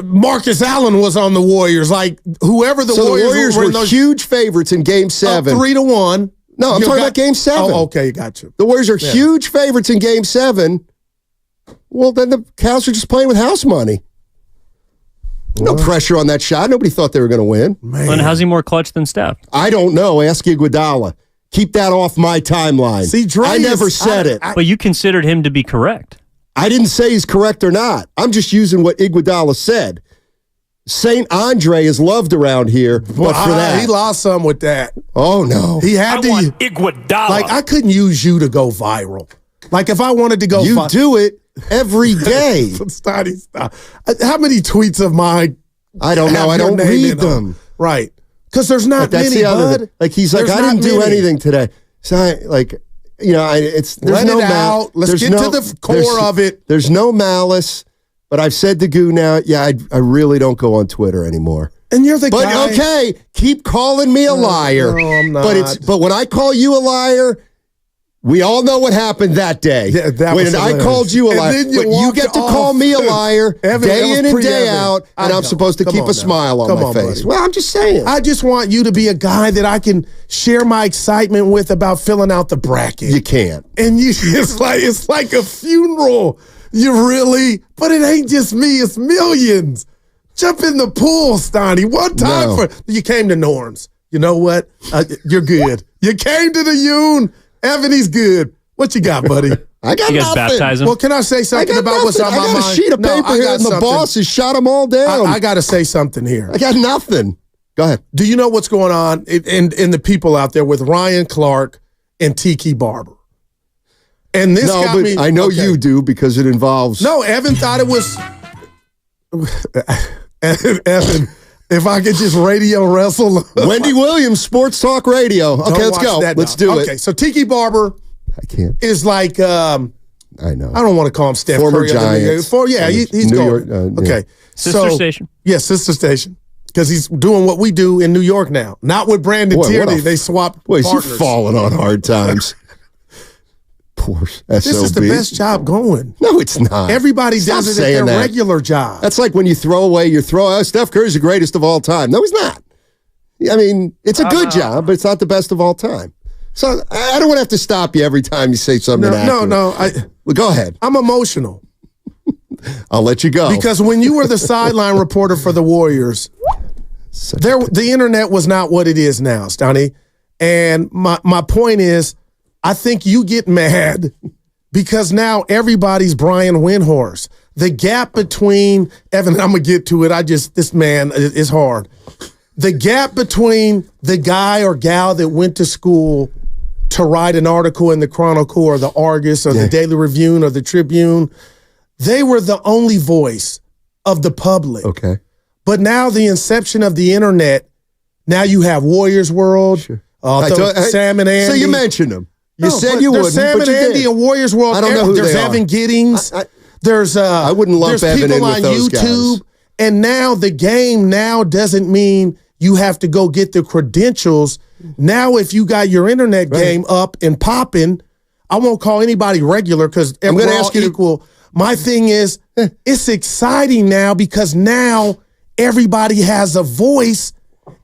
Marcus Allen was on the Warriors. Like whoever the Warriors were huge favorites in Game 7, 3-1. No, I'm talking about Game 7. Oh, okay, got you. The Warriors are huge favorites in Game 7. Well, then the Cavs are just playing with house money. No pressure on that shot. Nobody thought they were going to win. Man. And how's he more clutch than Steph? I don't know. Ask Iguodala. Keep that off my timeline. See, I never said it. But you considered him to be correct. I didn't say he's correct or not. I'm just using what Iguodala said. St. Andre is loved around here, but for that. He lost some with that. Oh, no. He had to. Iguodala. Like, I couldn't use you to go viral. Like, if I wanted to go You do it every day. How many tweets of mine? I don't know. I don't read them. Right. Because there's not many, bud. Like, he's like, I didn't do anything today. So, there's no out. Let's get to the core of it. There's no malice. But I've said to Goo now, I really don't go on Twitter anymore. And you're the guy. But okay, keep calling me a liar. No, I'm not. But when I call you a liar, we all know what happened that day. Yeah, when I called you a liar. But you get to call me a liar day in and day out, and I'm supposed to keep a smile on my face. Buddy. Well, I'm just saying. I just want you to be a guy that I can share my excitement with about filling out the bracket. You can't. And it's like a funeral. You really? But it ain't just me. It's millions. Jump in the pool, Steiny. One time you came to Norm's. You know what? You're good. You came to the Yoon. Evan, he's good. What you got, buddy? I got you guys nothing. baptize him? Well, can I say something about what's on my mind? I got a sheet of paper here, and the boss has shot them all down. I got to say something here. I got nothing. Go ahead. Do you know what's going on in the people out there with Ryan Clark and Tiki Barber? And this got me. I know you do because it involves. No, Evan thought it was. Evan, if I could just radio wrestle. Wendy Williams, Sports Talk Radio. Okay, let's go. Let's do it. Okay, so Tiki Barber. I can't. Is like. I know. I don't want to call him Steph Former Curry. Giants. He's New going. York, okay. Sister station. Yeah, sister station. Because he's doing what we do in New York now. Not with Brandon Tierney. They swapped partners. He's falling on hard times. Poor SOB. This is the best job going. No, it's not. Everybody does it at their regular job. That's like when you throw away your throw. Steph Curry's the greatest of all time. No, he's not. I mean, it's a good job, but it's not the best of all time. So I don't want to have to stop you every time you say something inaccurate. No. Well, go ahead. I'm emotional. I'll let you go. Because when you were the sideline reporter for the Warriors, the internet was not what it is now, Stoney. And my point is, I think you get mad because now everybody's Brian Windhorst. The gap between Evan, I'm gonna get to it. This man is hard. The gap between the guy or gal that went to school to write an article in the Chronicle or the Argus or the Daily Review or the Tribune, they were the only voice of the public. Okay. But now the inception of the internet, now you have Warriors World, Sam and Andy. So you mentioned them. You said you wouldn't. There's Sam and Andy did. and Warriors World. I don't know who there's they are. Evan Giddings. I wouldn't lump there's Evan people in with on those YouTube. guys. And now the game now doesn't mean you have to go get the credentials. Now if you got your internet game up and popping, I won't call anybody regular because I'm we're going to all ask you equal. My thing is, it's exciting now because now everybody has a voice.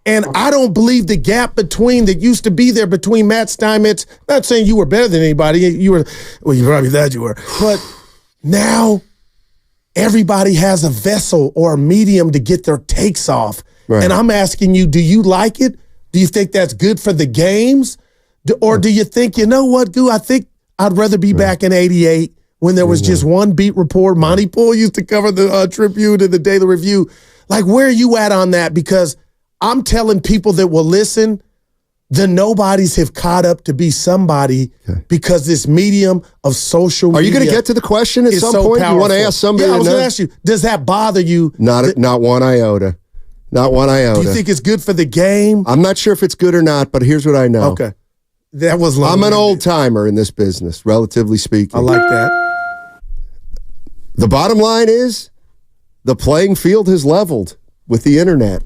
And I don't believe the gap that used to be there between Matt Steinmetz, not saying you were better than anybody, you probably thought you were, but now everybody has a vessel or a medium to get their takes off. Right. And I'm asking you, do you like it? Do you think that's good for the games? Or do you think, you know what, Goo, I think I'd rather be back in 88 when there was just one beat report. Monty Poole used to cover the Tribune and the Daily Review. Like, where are you at on that? Because I'm telling people that will listen, the nobodies have caught up to be somebody because this medium of social media. Are you going to get to the question at some point? Powerful. You want to ask somebody? Yeah, I was going to ask you, does that bother you? Not one iota. Not one iota. Do you think it's good for the game? I'm not sure if it's good or not, but here's what I know. Okay. That was long. I'm an old timer in this business, relatively speaking. I like that. The bottom line is the playing field has leveled with the internet.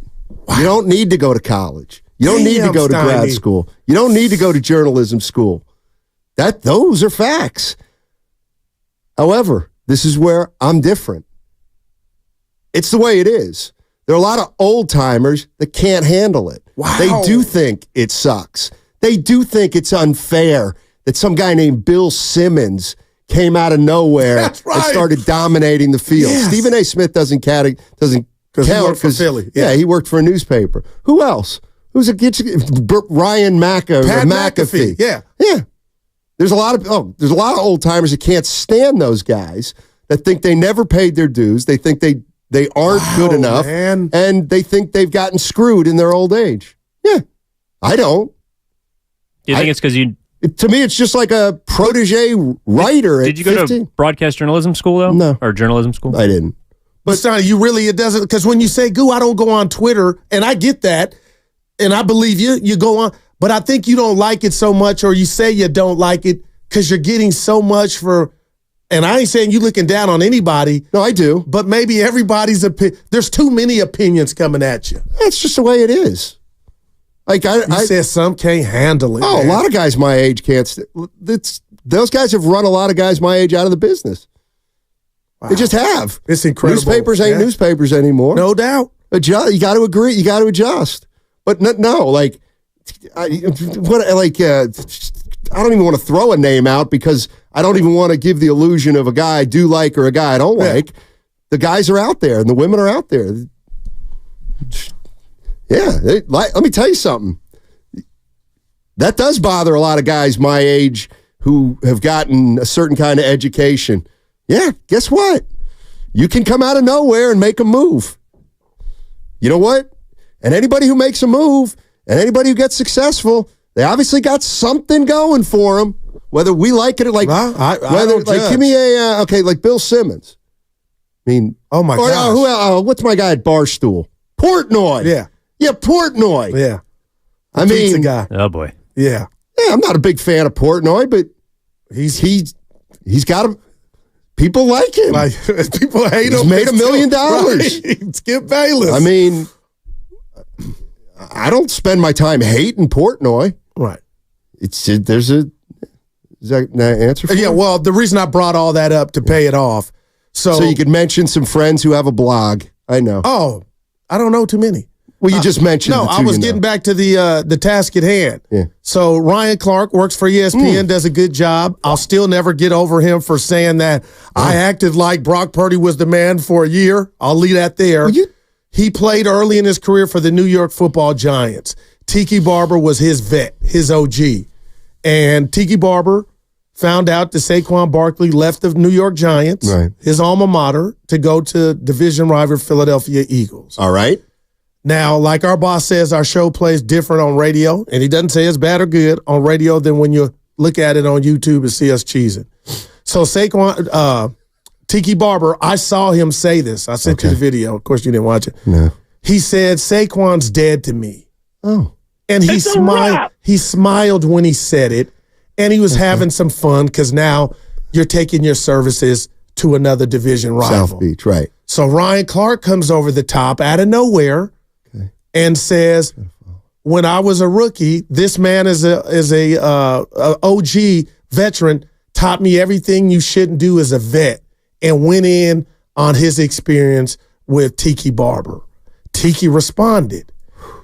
Wow. You don't need to go to college. You don't need to go to grad school. You don't need to go to journalism school. Those are facts. However, this is where I'm different. It's the way it is. There are a lot of old timers that can't handle it. Wow. They do think it sucks. They do think it's unfair that some guy named Bill Simmons came out of nowhere and started dominating the field. Yes. Stephen A. Smith doesn't count because he worked for Philly. Yeah, he worked for a newspaper. Who else? Who's Ryan McAfee? Yeah. There's a lot of old timers that can't stand those guys that think they never paid their dues. They think they aren't good enough, man. And they think they've gotten screwed in their old age. Yeah, I don't. Do you think it's because you? To me, it's just like a protege writer. Did you go 15. to broadcast journalism school though? No, or journalism school? I didn't. But Sonny, it doesn't, because when you say, Goo, I don't go on Twitter, and I get that, and I believe you go on, but I think you don't like it so much, or you say you don't like it because you're getting so much for, and I ain't saying you looking down on anybody. No, I do. But maybe everybody's there's too many opinions coming at you. That's just the way it is. Like I said some can't handle it. Oh, man. A lot of guys my age can't. Those guys have run a lot of guys my age out of the business. Wow. They just have. It's incredible. Newspapers ain't newspapers anymore. No doubt. You got to agree. You got to adjust. But no, like, I don't even want to throw a name out because I don't even want to give the illusion of a guy I do like or a guy I don't like. The guys are out there and the women are out there. Yeah, let me tell you something. That does bother a lot of guys my age who have gotten a certain kind of education. Yeah, guess what? You can come out of nowhere and make a move. You know what? And anybody who makes a move and anybody who gets successful, they obviously got something going for them. Whether we like it or like, give me like Bill Simmons. I mean, oh my God, what's my guy at Barstool? Portnoy. Yeah, Portnoy. Yeah, I mean, pizza guy. Oh boy. Yeah. I'm not a big fan of Portnoy, but he's got him. People like him. People hate him. He's made $1 million. Right. Skip Bayless. I mean, I don't spend my time hating Portnoy. Right. Is that an answer for Yeah, you? well, the reason I brought all that up to pay it off. So you could mention some friends who have a blog. I know. Oh, I don't know too many. Well, you just mentioned No, I was getting back to the task at hand. Yeah. So Ryan Clark works for ESPN, does a good job. I'll still never get over him for saying that I acted like Brock Purdy was the man for a year. I'll leave that there. He played early in his career for the New York Football Giants. Tiki Barber was his vet, his OG. And Tiki Barber found out that Saquon Barkley left the New York Giants, his alma mater, to go to division rival Philadelphia Eagles. All right. Now, like our boss says, our show plays different on radio, and he doesn't say it's bad or good on radio than when you look at it on YouTube and see us cheesing. So Saquon, Tiki Barber, I saw him say this. I sent you the video. Of course, you didn't watch it. No. He said, Saquon's dead to me. Oh. And he smiled. He smiled when he said it, and he was having some fun because now you're taking your services to another division rival. South Beach, right. So Ryan Clark comes over the top out of nowhere and says, when I was a rookie, this man is a OG veteran, taught me everything you shouldn't do as a vet, and went in on his experience with Tiki Barber. Tiki responded,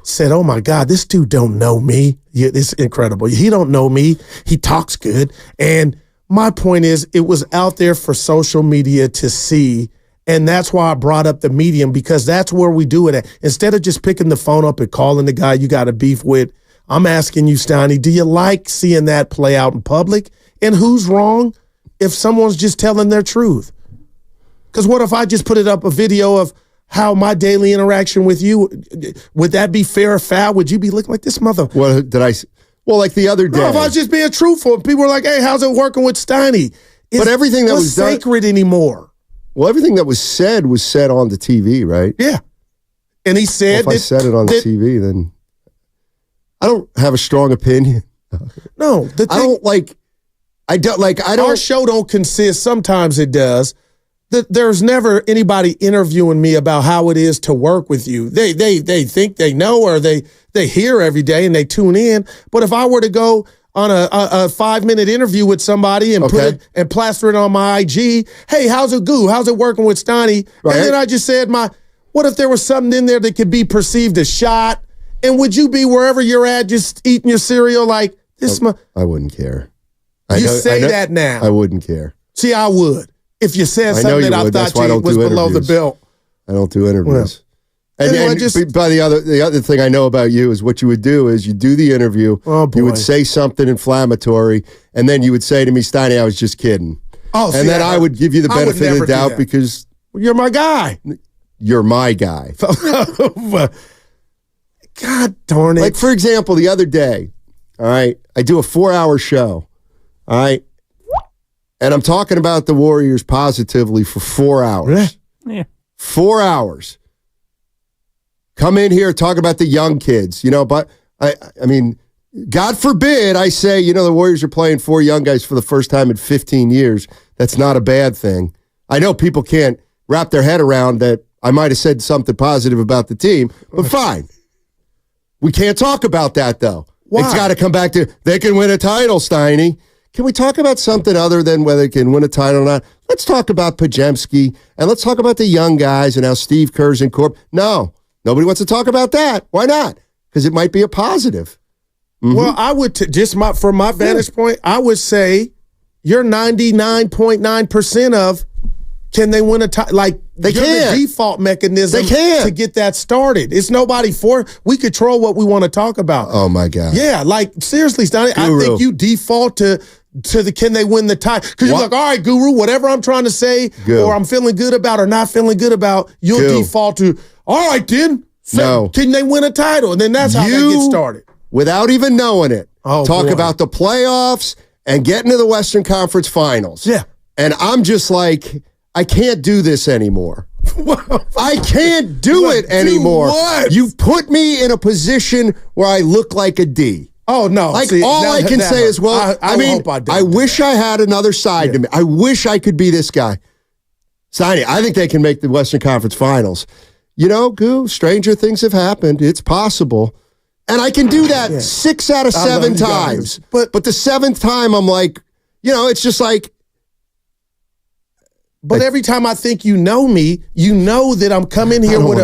said, oh my God, this dude don't know me. Yeah, it's incredible. He don't know me. He talks good. And my point is, it was out there for social media to see. And that's why I brought up the medium, because that's where we do it at. Instead of just picking the phone up and calling the guy you got a beef with, I'm asking you, Steiny, do you like seeing that play out in public? And who's wrong if someone's just telling their truth? Because what if I just put it up a video of how my daily interaction with you, would that be fair or foul? Would you be looking like this mother? What did I? Well, like the other day. No, if I was just being truthful, people were like, hey, how's it working with Steiny? But everything that was sacred anymore. Well, everything that was said on the TV, right? Yeah. And he said if I said it on the TV, then I don't have a strong opinion. No. I don't. Our show don't consist, sometimes it does. There's never anybody interviewing me about how it is to work with you. They think they know, or they hear every day and they tune in. But if I were to go on a 5-minute interview with somebody and put it and plaster it on my IG, hey, how's it go? How's it working with Steiny? Right. And then I just said what if there was something in there that could be perceived as shot? And would you be wherever you're at just eating your cereal like this? I wouldn't care. You say that now. I wouldn't care. See, I would. If you said something that I thought was below the belt. I don't do interviews. Well, the other thing I know about you is what you would do is you do the interview, you would say something inflammatory, and then you would say to me, Steiny, I was just kidding. Oh, and then I would give you the benefit of the doubt because you're my guy. You're my guy. God darn it. Like, for example, the other day, all right, I do a 4-hour show, all right, and I'm talking about the Warriors positively for 4 hours. Yeah. 4 hours. Come in here, talk about the young kids, but I mean, God forbid I say, the Warriors are playing 4 young guys for the first time in 15 years. That's not a bad thing. I know people can't wrap their head around that I might have said something positive about the team, but fine. We can't talk about that, though. Why? It's got to come back to, they can win a title, Steiny. Can we talk about something other than whether they can win a title or not? Let's talk about Podziemski, and let's talk about the young guys and how Steve Kerr's in corp. No, nobody wants to talk about that. Why not? Because it might be a positive. Mm-hmm. Well, I would, from my vantage point, I would say you're 99.9% of can they win a title? Like, they you're can. The default mechanism they can. to get that started. It's nobody we control what we want to talk about. Oh, my God. Yeah, like, seriously, Steiny, I think you default to the can they win the title? Because you're like, all right, Guru, whatever I'm trying to say or I'm feeling good about or not feeling good about, you'll default to, all right, then. Can they win a title? And then that's how they get started. Without even knowing it, talk about the playoffs and getting to the Western Conference Finals. Yeah. And I'm just like, I can't do this anymore. I can't do it anymore. What? You put me in a position where I look like a D. Oh, no. Like, all I can say is, well, I wish I had another side to me. I wish I could be this guy. Steiny, I think they can make the Western Conference Finals. Goo, stranger things have happened. It's possible. And I can do that 6 out of 7 times. But the 7th time, I'm like, it's just like. But every time I think you know me, you know that I'm coming here with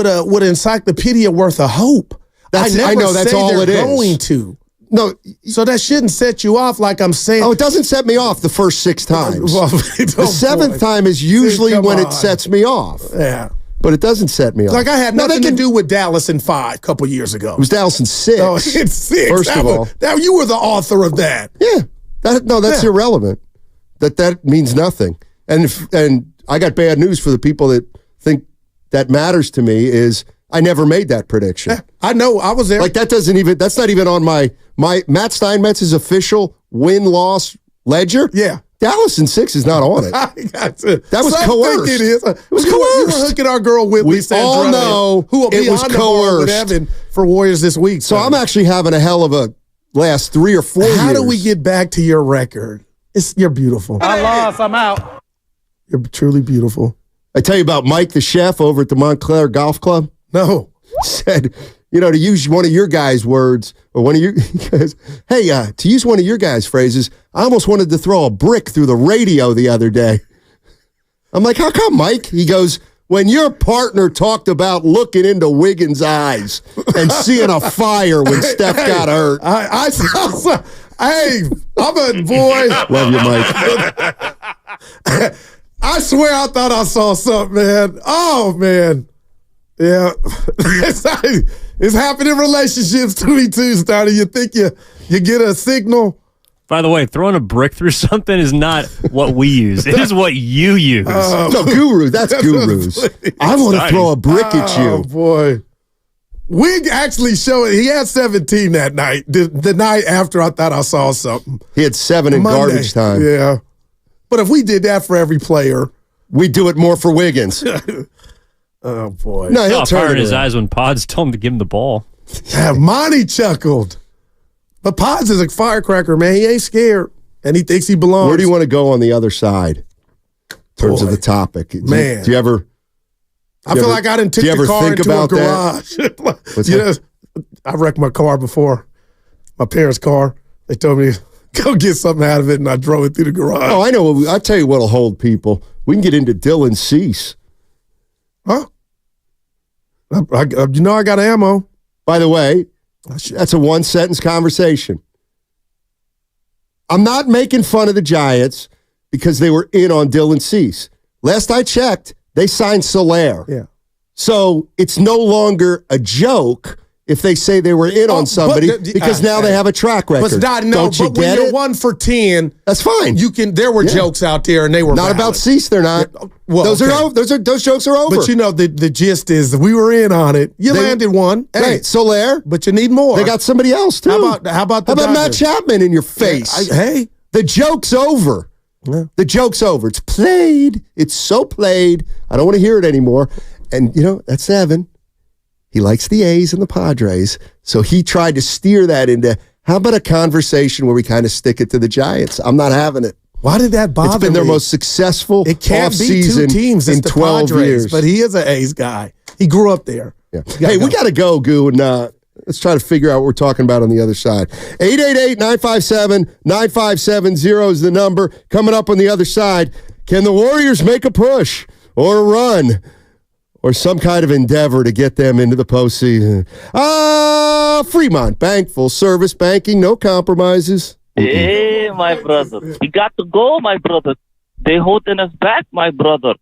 an encyclopedia worth of hope. I know that's all it is. Going to. No, so that shouldn't set you off like I'm saying. Oh, it doesn't set me off the first 6 times. Well, the 7th time is usually when it sets me off. Yeah. But it doesn't set me off. Like I had nothing to do with Dallas in 5 a couple years ago. It was Dallas in 6. Oh, in 6. First of all. Now you were the author of that. Yeah. That's irrelevant. That means nothing. And I got bad news for the people that think that matters to me is I never made that prediction. Yeah, I know. I was there. Like that's not even on my Matt Steinmetz's official win-loss ledger. Yeah. Dallas in 6 is not on it. That was coerced. It is. It was You coerced. were hooking our girl Whitley. We all know who will be it was on the bar with coerced. Evan for Warriors this week. So I'm actually having a hell of a last 3 or 4 years. How do we get back to your record? You're beautiful. I lost. I'm out. You're truly beautiful. I tell you about Mike the chef over at the Montclair Golf Club. No. Said, to use one of your guys' words, or one of your guys, hey, to use one of your guys' phrases, I almost wanted to throw a brick through the radio the other day. I'm like, how come, Mike? He goes, when your partner talked about looking into Wiggins' eyes and seeing a fire when Steph got hurt. Hey, I'm a boy. Love you, Mike. I swear I thought I saw something, man. Oh, man. Yeah. It's happening in relationships to me too, Starter. You think you get a signal. By the way, throwing a brick through something is not what we use. It is what you use. No, gurus. That's gurus. I want to throw a brick at you. Oh, boy. Wig actually showed he had 17 that night. The night after I thought I saw something. He had 7 in Monday. garbage time. Yeah. But if we did that for every player, we'd do it more for Wiggins. Oh, boy. No, he'll turn in his eyes when Pods told him to give him the ball. Yeah, Monty chuckled. But Pods is a firecracker, man. He ain't scared, and he thinks he belongs. Where do you want to go on the other side in terms of the topic? Man. Do you ever... I feel like I didn't take the car into a garage. I wrecked my car before, my parents' car. They told me to go get something out of it, and I drove it through the garage. Oh, I know. I'll tell you what'll hold people. We can get into Dylan Cease. Huh? I got ammo. By the way, that's a one-sentence conversation. I'm not making fun of the Giants because they were in on Dylan Cease. Last I checked, they signed Soler. Yeah. So it's no longer a joke if they say they were in on somebody because now they have a track record. Don't you get it? 1 for 10, that's fine. There were jokes out there, and they were not valid. about Cease. They're not. Well, those are over. Those jokes are over. But the gist is that we were in on it. You landed one, right? Soler, but you need more. They got somebody else too. How about Matt Chapman in your face? Hey, the joke's over. Yeah. The joke's over. It's played. It's so played. I don't want to hear it anymore. And that's Evan. He likes the A's and the Padres, so he tried to steer that into, how about a conversation where we kind of stick it to the Giants? I'm not having it. Why did that bother me? It's been their most successful It can't be 2 offseason teams in 12 Padres, years. but he is an A's guy. He grew up there. Yeah. Hey, we got to go, Goo, and let's try to figure out what we're talking about on the other side. 888-957-9570 is the number. Coming up on the other side, can the Warriors make a push or a run? Or some kind of endeavor to get them into the postseason. Fremont Bank, full service banking, no compromises. Hey, my brother. We got to go, my brother. They holding us back, my brother.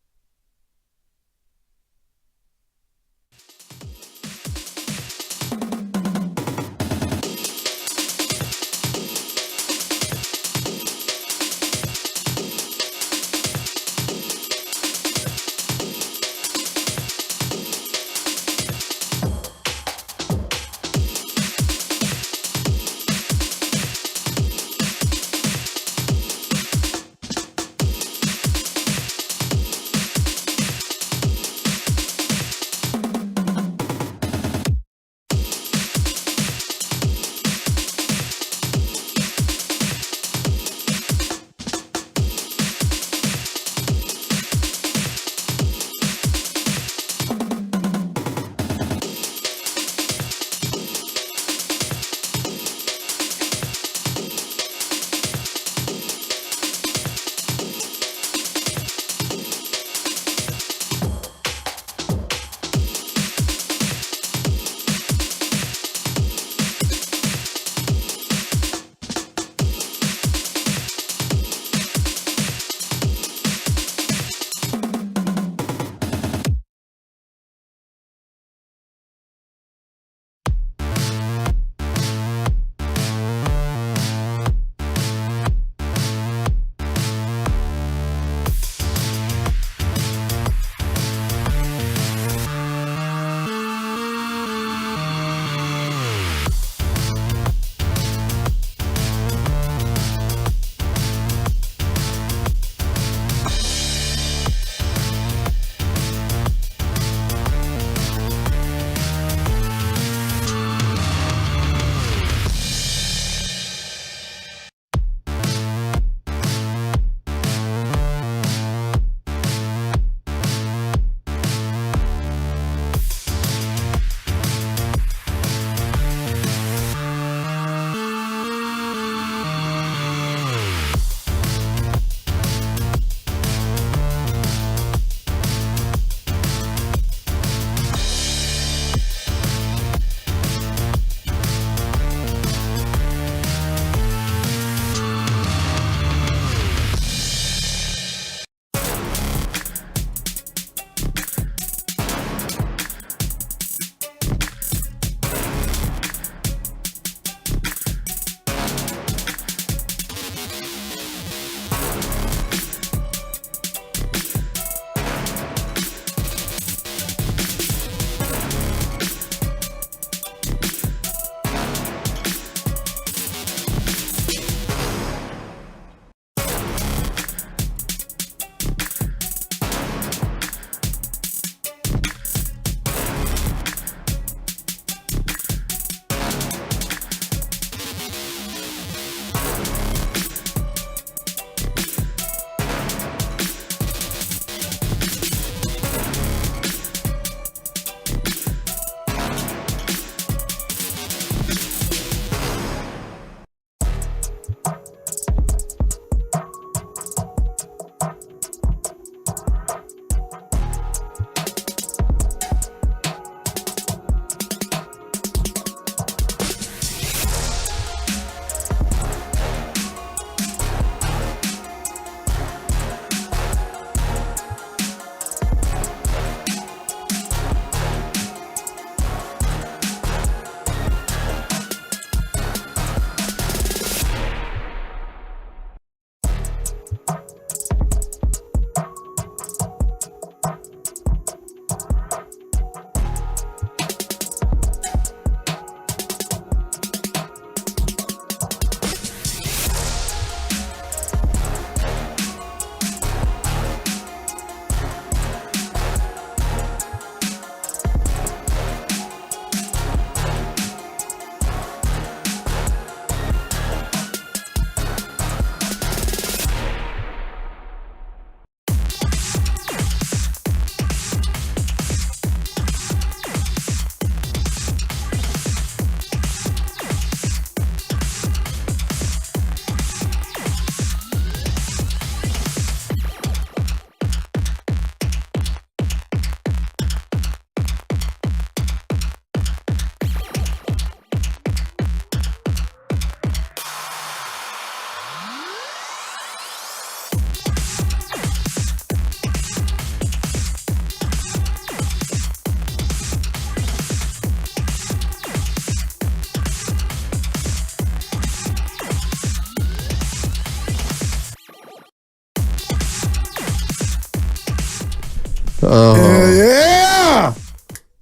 Yeah.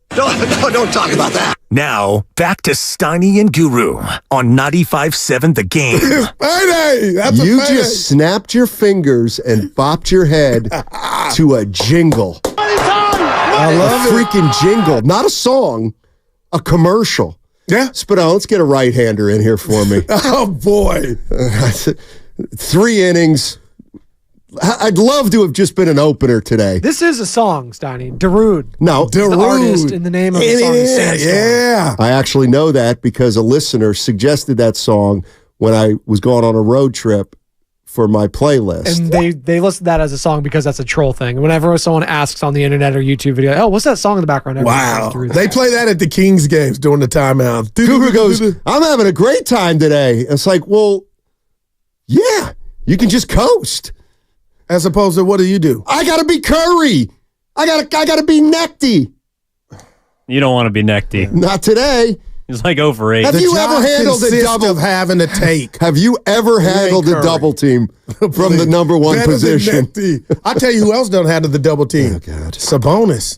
Don't talk about that. Now, back to Steiny and Guru on 95.7 The Game. Payday. That's You a payday. just snapped your fingers and bopped your head to a jingle. I love a freaking jingle. Not a song, a commercial. Yeah. Spadone, let's get a right-hander in here for me. Oh, boy. 3 innings. I'd love to have just been an opener today. This is a song, Steiny. Darude. No. It's the artist in the name of the song is Sandstorm. Yeah. I actually know that because a listener suggested that song when I was going on a road trip for my playlist. And they listed that as a song because that's a troll thing. Whenever someone asks on the internet or YouTube video, oh, what's that song in the background? Wow. They play that at the Kings games during the timeout. Guru goes, I'm having a great time today. It's like, well, yeah, you can just coast. As opposed to what do? I got to be Curry. I got to be Necty. You don't want to be Necty. Not today. He's like over 8. Have you ever handled a double? Of having to take. Have you ever handled a double team from the number one Better position? I tell you who else don't handle the double team. Oh, God. Sabonis.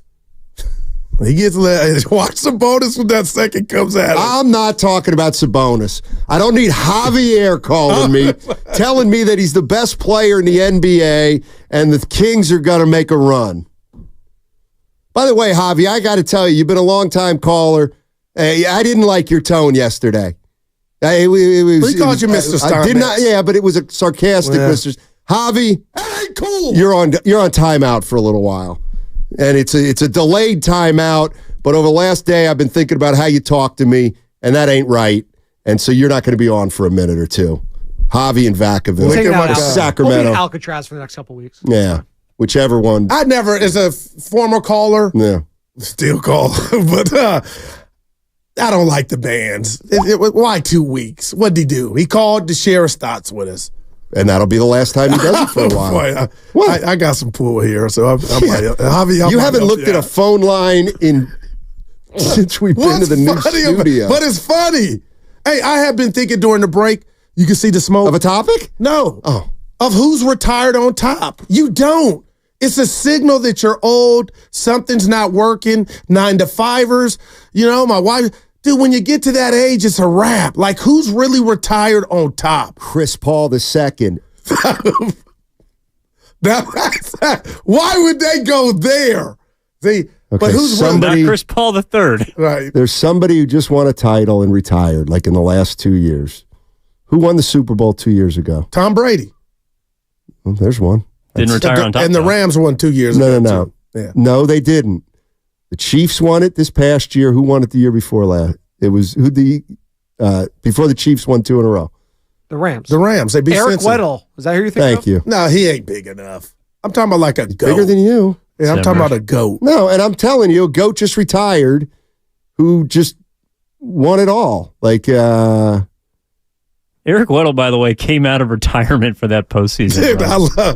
He gets watch Sabonis when that second comes at him. I'm not talking about Sabonis. I don't need Javier calling me, telling me that he's the best player in the NBA and the Kings are going to make a run. By the way, Javi, I got to tell you, you've been a long-time caller. I didn't like your tone yesterday. He called you Mr. I did not. Yeah, but it was a sarcastic Mr. Javi. Hey, cool. You're on timeout for a little while. And it's a delayed timeout, but over the last day, I've been thinking about how you talk to me, and that ain't right. And so you're not going to be on for a minute or two. Javi and Vacaville, Sacramento. We'll be Alcatraz for the next couple of weeks. Yeah, whichever one. I never, as a former caller, still call, but I don't like the bands. Why 2 weeks? What did he do? He called to share his thoughts with us. And that'll be the last time he does it for a while. Boy, I got some pull here, so Javi, you haven't looked at a phone line since we've been to the new studio. But it's funny. Hey, I have been thinking during the break, you can see the smoke. Of a topic? No. Oh. Of who's retired on top. You don't. It's a signal that you're old, something's not working, 9-to-5ers. You know, my wife... Dude, when you get to that age, it's a wrap. Like, who's really retired on top? Chris Paul II. Why would they go there? But who's not Chris Paul III? Right. There's somebody who just won a title and retired, like in the last 2 years. Who won the Super Bowl 2 years ago? Tom Brady. Well, there's one. Didn't retire on top. And the Rams won 2 years ago. No. Yeah. No, they didn't. The Chiefs won it this past year. Who won it the year before last? It was before the Chiefs won 2 in a row. The Rams. The Rams. They beat Eric Cincinnati. Weddle. Is that who you're thinking of? Thank you. No, he ain't big enough. I'm talking about like a goat. Bigger than you. Yeah, I'm talking about a goat. No, and I'm telling you, a goat just retired who just won it all. Like, Eric Weddle, by the way, came out of retirement for that postseason. Dude, I love.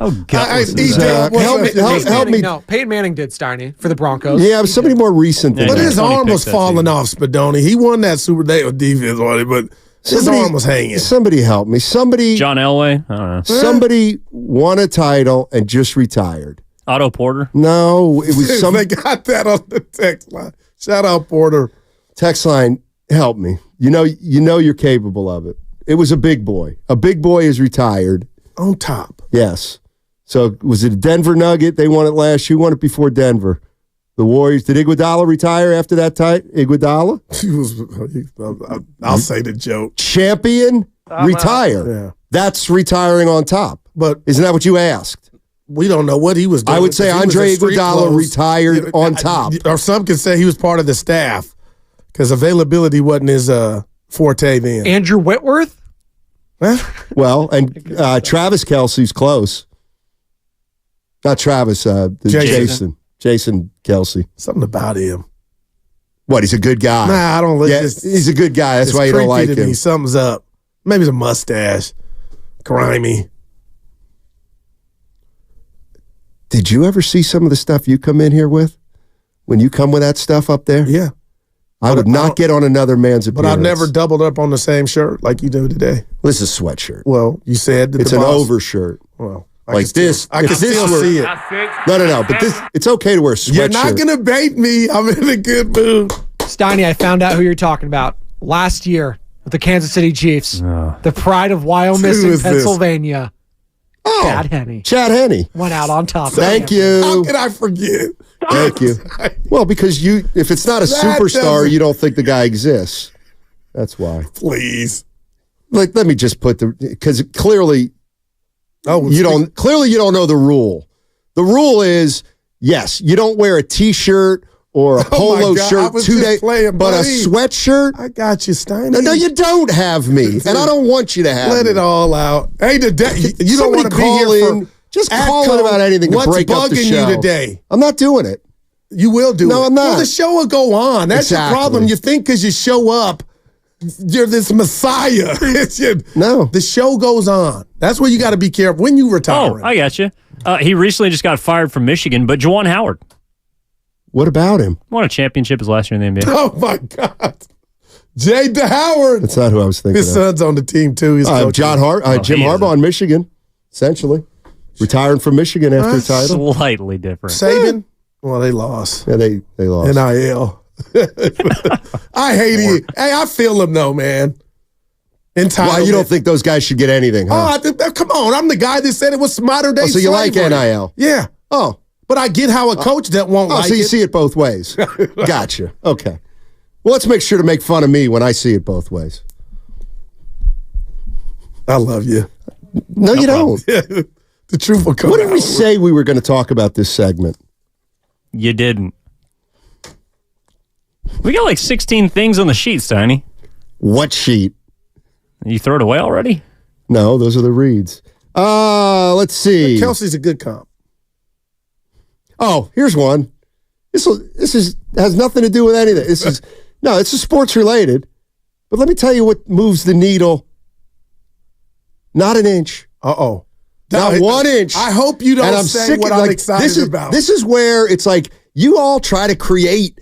Help me. No, Peyton Manning did, Steiny, for the Broncos. Yeah, somebody more recent than But that. his arm was falling off, Spadoni. He won that Super Day defense on it, but his arm was hanging. Somebody help me. Somebody. John Elway? I don't know. Somebody won a title and just retired. Otto Porter? No, it was some. They got that on the text line. Shout out, Porter. Text line, help me. You know you're capable of it. It was a big boy. A big boy is retired. On top. Yes. So was it a Denver Nugget? They won it last year. Who won it before Denver? The Warriors. Did Iguodala retire after that time? Iguodala? I'll say the joke. Champion, retire. Yeah. That's retiring on top. But isn't that what you asked? We don't know what he was doing. I would say Andre Iguodala retired on top. Or some could say he was part of the staff because availability wasn't his forte then. Andrew Whitworth? Huh? Well, and Travis Kelce's close. Not Travis, Jason Kelce. Something about him. What, he's a good guy? Nah, I don't. Yeah, he's a good guy. That's why you don't like him. Something's up. Maybe it's a mustache. Grimy. Did you ever see some of the stuff you come in here with? When you come with that stuff up there? Yeah. I would not get on another man's appearance. But I've never doubled up on the same shirt like you do today. This is a sweatshirt. Well, you said that it's an overshirt. Well, Like this. I can still see it. No. But this, it's okay to wear a sweatshirt. You're not going to bait me. I'm in a good mood. Steiny, I found out who you're talking about last year with the Kansas City Chiefs. The pride of Wyoming, Pennsylvania. Oh, Chad Henne. Chad Henne. Went out on top. Thank you. How can I forget? Thank you. Well, because if it's not a superstar, you don't think the guy exists. That's why. Please. Like, let me just put because clearly you don't know the rule. The rule is, yes, you don't wear a T-shirt or a polo shirt 2 days, but a sweatshirt. I got you, Steiny. No, you don't have me, and I don't want you to have Let me. it all out. Hey, you don't want to be here for just call in about anything to break up the show. What's bugging you today? I'm not doing it. You will do it. No, I'm not. Well, the show will go on. That's your problem. You think because you show up, you're this messiah. No. The show goes on. That's where you got to be careful when you retire. Oh, I got you. He recently just got fired from Michigan, but Juwan Howard. What about him? Won a championship his last year in the NBA. Oh, my God. Jay Howard. That's not who I was thinking His of. son's on the team, too. He's Jim Harbaugh in Michigan, retiring from Michigan after a title. Slightly different. Saban? Well, they lost. Yeah, they lost. NIL. I hate it. Hey, I feel him, though, man. Why, you don't think those guys should get anything, huh? Come on. I'm the guy that said it was modern day so you slavery. like NIL? Yeah. Oh. But I get how a coach that won't like it. So you see it both ways. Gotcha. Okay. Well, let's make sure to make fun of me when I see it both ways. I love you. No, you don't. The truth will come What did out. we say we were going to talk about this segment? You didn't. We got like 16 things on the sheet, Steiny. What sheet? You throw it away already? No, those are the reads. Let's see. Kelsey's a good comp. Oh, here's one. This has nothing to do with anything. It's sports related. But let me tell you what moves the needle. Not an inch. Uh-oh. Not 1 inch. I hope you don't say what I'm excited about. This is where it's like you all try to create.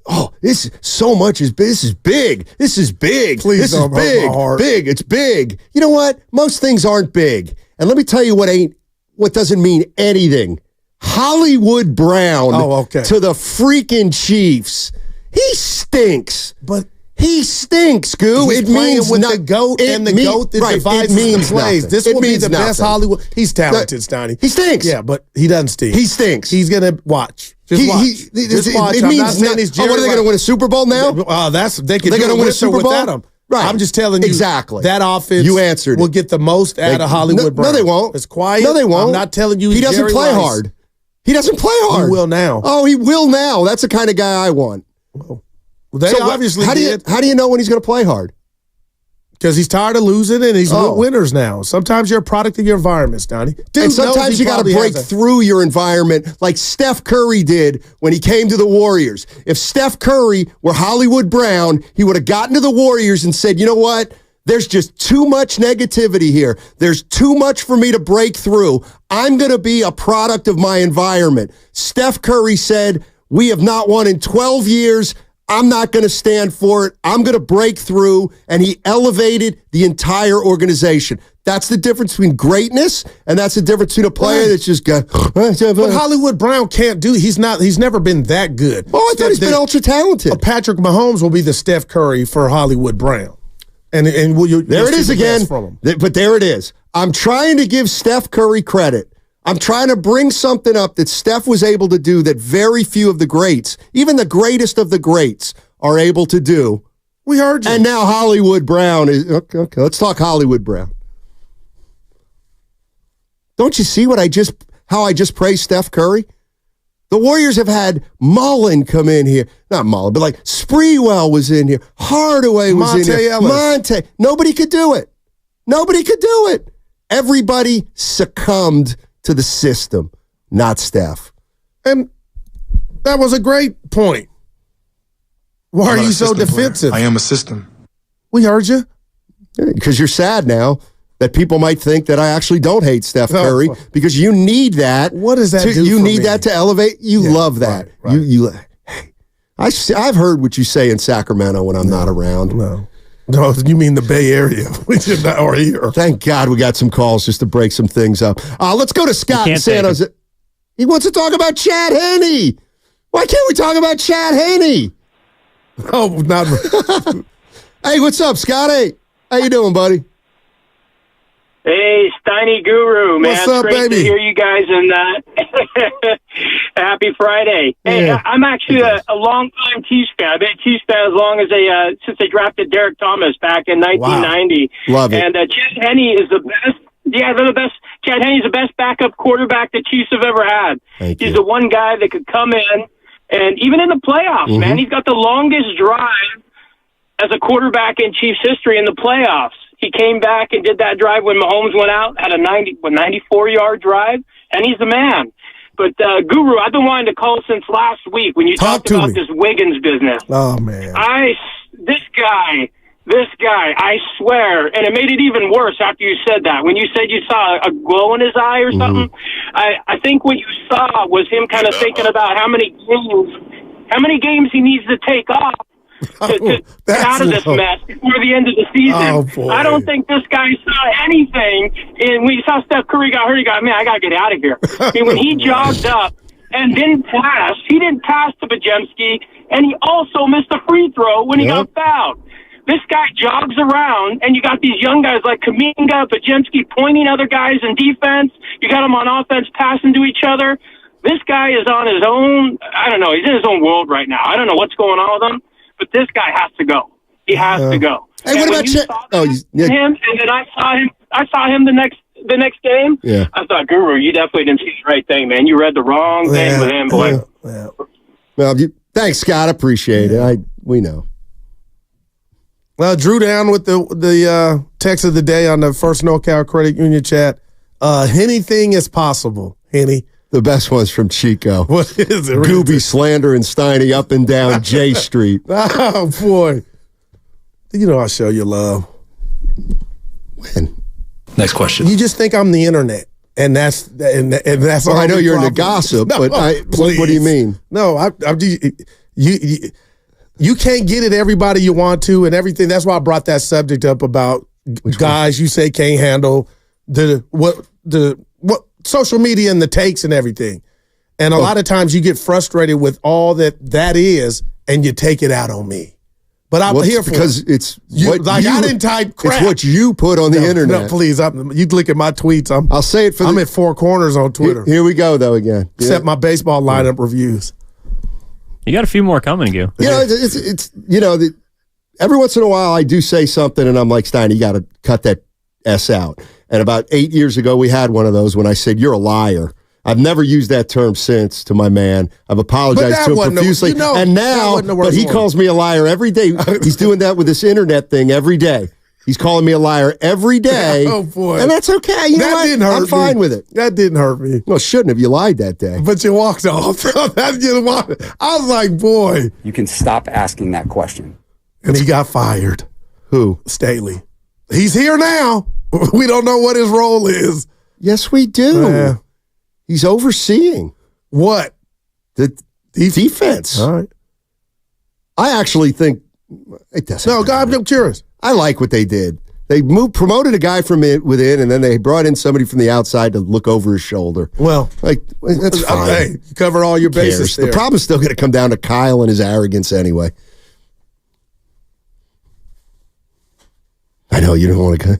Oh, this is so much is big. This is big. This is big. Please this don't is big. hurt my heart. Big. It's big. You know what? Most things aren't big. And let me tell you what doesn't mean anything. Hollywood Brown to the freaking Chiefs. He stinks. But he stinks, Goo. He's it playing means with the GOAT and the GOAT that divides the plays. This will be the best Hollywood. He's talented, Steiny. He stinks. Yeah, but he doesn't stink. He stinks. He's going to watch. Just watch. Just watch. It I'm means not saying he's what are they going to win a Super Bowl now? They could going to win a Super Bowl without him. Right. I'm just telling you. Exactly. That offense you answered will get the most out of Hollywood Brown. No, they won't. It's quiet. No, they won't. I'm not telling you he doesn't Jerry play Rice. hard. He doesn't play hard. He will now. Oh, he will now. That's the kind of guy I want. Well, they obviously did. How do you know when he's going to play hard? Because he's tired of losing and he's with winners now. Sometimes you're a product of your environment, Donnie. And sometimes you got to break through your environment like Steph Curry did when he came to the Warriors. If Steph Curry were Hollywood Brown, he would have gotten to the Warriors and said, you know what? There's just too much negativity here. There's too much for me to break through. I'm going to be a product of my environment. Steph Curry said, we have not won in 12 years. I'm not going to stand for it. I'm going to break through. And he elevated the entire organization. That's the difference between greatness, and that's the difference between a player that's just got. But Hollywood Brown can't do. He's never been that good. Oh, I thought he's been ultra talented. Patrick Mahomes will be the Steph Curry for Hollywood Brown. And there it is again. But there it is. I'm trying to give Steph Curry credit. I'm trying to bring something up that Steph was able to do that very few of the greats, even the greatest of the greats, are able to do. We heard you. And now Hollywood Brown is okay. Let's talk Hollywood Brown. Don't you see how I just praised Steph Curry? The Warriors have had Mullen come in here. Not Mullen, but like Sprewell was in here. Hardaway was in here. Monte. Nobody could do it. Nobody could do it. Everybody succumbed to the system, not Steph. And that was a great point. Why are you so defensive? I am a system. We heard you. Because you're sad now that people might think that I actually don't hate Steph Curry because you need that. What does that do You for need me? that to elevate. You love that. Right. Hey, I've heard what you say in Sacramento when I'm not around. No. No, you mean the Bay Area, which is not or here. Thank God we got some calls just to break some things up. Let's go to Scott in San Jose. He wants to talk about Chad Henne. Why can't we talk about Chad Henne? Oh, not. Hey, what's up, Scotty? How you doing, buddy? Hey, Steiny Guru, man. What's up, it's great baby? to hear you guys, and happy Friday. Hey, Yeah. I'm actually a long-time Chiefs fan. I've been a Chiefs fan as long as since they drafted Derek Thomas back in 1990. Wow. Love it. And Chad Henne is the best. Yeah, they're the best. Chad Henne is the best backup quarterback the Chiefs have ever had. He's the one guy that could come in, and even in the playoffs, man, he's got the longest drive as a quarterback in Chiefs history in the playoffs. He came back and did that drive when Mahomes went out, had a 94-yard drive, and he's the man. But, Guru, I've been wanting to call since last week when you talked about this Wiggins business. Oh, man. This guy, I swear, and it made it even worse after you said that. When you said you saw a glow in his eye or something, I think what you saw was him kind of thinking about how many games he needs to take off to get out of this mess before the end of the season. Oh, boy. I don't think this guy saw anything. And when you saw Steph Curry got hurt, he got, man, I got to get out of here. I mean, when he jogged up and didn't pass, he didn't pass to Podziemski, and he also missed a free throw when he got fouled. This guy jogs around, and you got these young guys like Kuminga, Podziemski pointing other guys in defense. You got them on offense passing to each other. This guy is on his own. I don't know. He's in his own world right now. I don't know what's going on with him. But this guy has to go. He has to go. Hey, what about him? And then I saw him the next game. Yeah. I thought, Guru, you definitely didn't see the right thing, man. You read the wrong thing with him, boy. Well, thanks, Scott. Appreciate it. We know. Well, Drew down with the text of the day on the First NorCal Credit Union chat. Anything is possible, Henny. The best one's from Chico. What is it? Gooby slander and Steiny up and down J Street. Oh, boy. You know I show you love. When? Next question. You just think I'm the internet. And that's well, I know you're into gossip, but what do you mean? No, you can't get at everybody you want to and everything. That's why I brought that subject up about guys you say can't handle what social media and the takes and everything. And a lot of times you get frustrated with all that is, and you take it out on me. But I'm here for because it's I didn't type crap. It's what you put on the internet. No, please, you look at my tweets. I'll say it for I'm at Four Corners on Twitter. Here we go though again. Except my baseball lineup reviews. You got a few more coming, Gil. You know, it's every once in a while I do say something and I'm like, Stein, you got to cut that S out. And about 8 years ago, we had one of those when I said, you're a liar. I've never used that term since to my man. I've apologized to him profusely. And now, but he calls me a liar every day. He's doing that with this internet thing every day. He's calling me a liar every day. Oh, boy. And that's okay. You know what? Didn't hurt I'm fine with it. That didn't hurt me. Well, shouldn't have. You lied that day. But you walked off. I was like, boy. You can stop asking that question. And he got fired. Who? Staley. He's here now. We don't know what his role is. Yes, we do. He's overseeing. What? The defense. All right. I actually think it doesn't. No, God, I'm curious. I like what they did. They promoted a guy from within, and then they brought in somebody from the outside to look over his shoulder. Well, that's fine. Hey, you cover all your bases there. The problem's still going to come down to Kyle and his arrogance anyway. I know you don't want to go.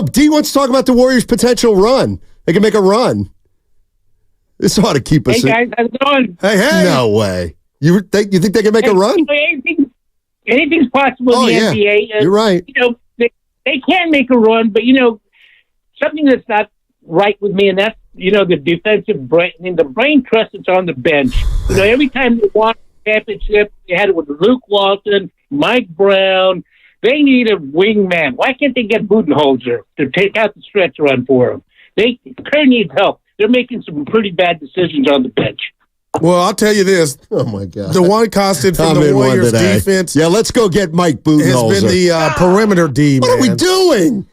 D wants to talk about the Warriors' potential run. They can make a run. This ought to keep us. Hey guys, how's it going? Hey! No way. You think they can make a run? Anything's possible in the NBA. You're right. They can make a run, but something that's not right with me, and that's the defensive brain. I mean, the brain trust that's on the bench. Every time they won a championship, they had it with Luke Walton, Mike Brown. They need a wingman. Why can't they get Budenholzer to take out the stretch run for them? Kerr needs help. They're making some pretty bad decisions on the bench. Well, I'll tell you this. Oh, my God. The one constant from the Warriors defense. Yeah, let's go get Mike Budenholzer. Has been the perimeter D, man. What are we doing?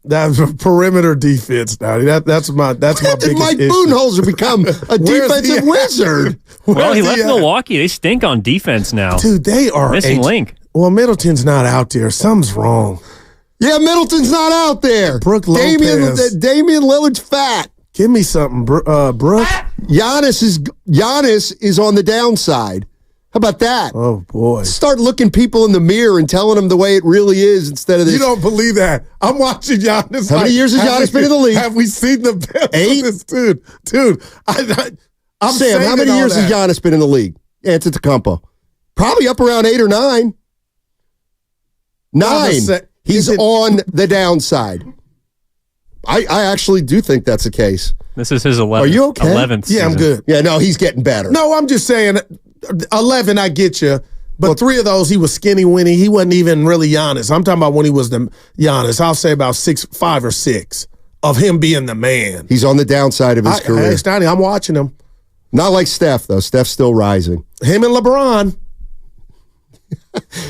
That's perimeter defense now. That's my biggest Mike issue. Budenholzer become a defensive wizard? Well, he left Milwaukee. They stink on defense now. Dude, they are missing link. Well, Middleton's not out there. Something's wrong. Yeah, Middleton's not out there. Brooke Lopez. Damian Lillard's fat. Give me something, Brooke. Giannis is on the downside. How about that? Oh, boy. Start looking people in the mirror and telling them the way it really is instead of this. You don't believe that. I'm watching Giannis. How many years has Giannis been in the league? Have we seen the best 8? of this dude? Dude, I'm Sam, how many years has Giannis been in the league? Antetokounmpo. Probably up around 8 or 9. 9. He's on the downside. I actually do think that's the case. This is his 11th. Are you okay? 11th season. Yeah, I'm good. Yeah, no, he's getting better. No, I'm just saying 11, I get you. But 3 of those, he was skinny winning. He wasn't even really Giannis. I'm talking about when he was the Giannis. I'll say about 5 or 6 of him being the man. He's on the downside of his career. Hey, Steiny, I'm watching him. Not like Steph, though. Steph's still rising. Him and LeBron.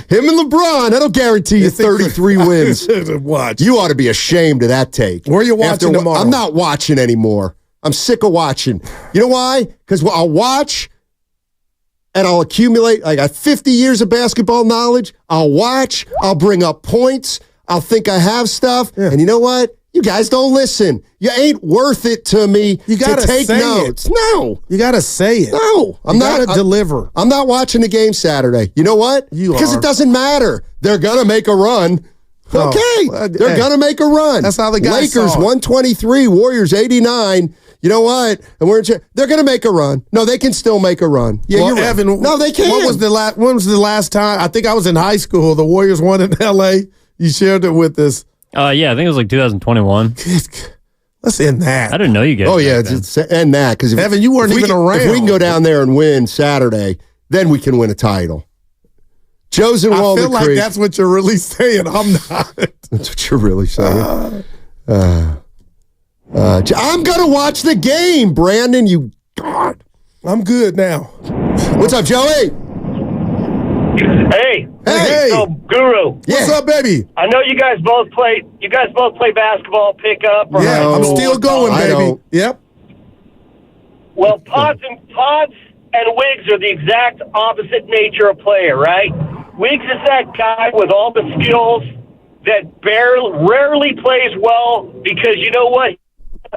Him and LeBron, that'll guarantee you 33 wins. Watch. You ought to be ashamed of that take. Where are you watching tomorrow? I'm not watching anymore. I'm sick of watching. You know why? Because I'll watch and I'll accumulate. I got 50 years of basketball knowledge. I'll watch. I'll bring up points. I'll think I have stuff. Yeah. And you know what? You guys don't listen. You ain't worth it to me to take notes. No. You got to say it. No. I'm not to deliver. I'm not watching the game Saturday. You know what? Because it doesn't matter. They're going to make a run. Okay. They're going to make a run. That's how the guys Lakers 123, Warriors 89. You know what? And they're going to make a run. No, they can still make a run. Yeah, you're right. Evan, no, they can't. When was the last time? I think I was in high school. The Warriors won in L.A. You shared it with us. Yeah, I think it was like 2021. Let's end that. I didn't know you guys. Oh, yeah, end that. Because Evan, you weren't even around. If we can go down there and win Saturday, then we can win a title. Joe's in Walnut Creek. I feel like that's what you're really saying. I'm not. That's what you're really saying. I'm going to watch the game, Brandon. You God. I'm good now. What's up, Joey? Hey. So, Guru. What's up, baby? I know you guys both play basketball pickup. Yeah, I'm still going, baby. Yep. Well, Pods and Wiggs are the exact opposite nature of player, right? Wiggs is that guy with all the skills that rarely plays well because you know what?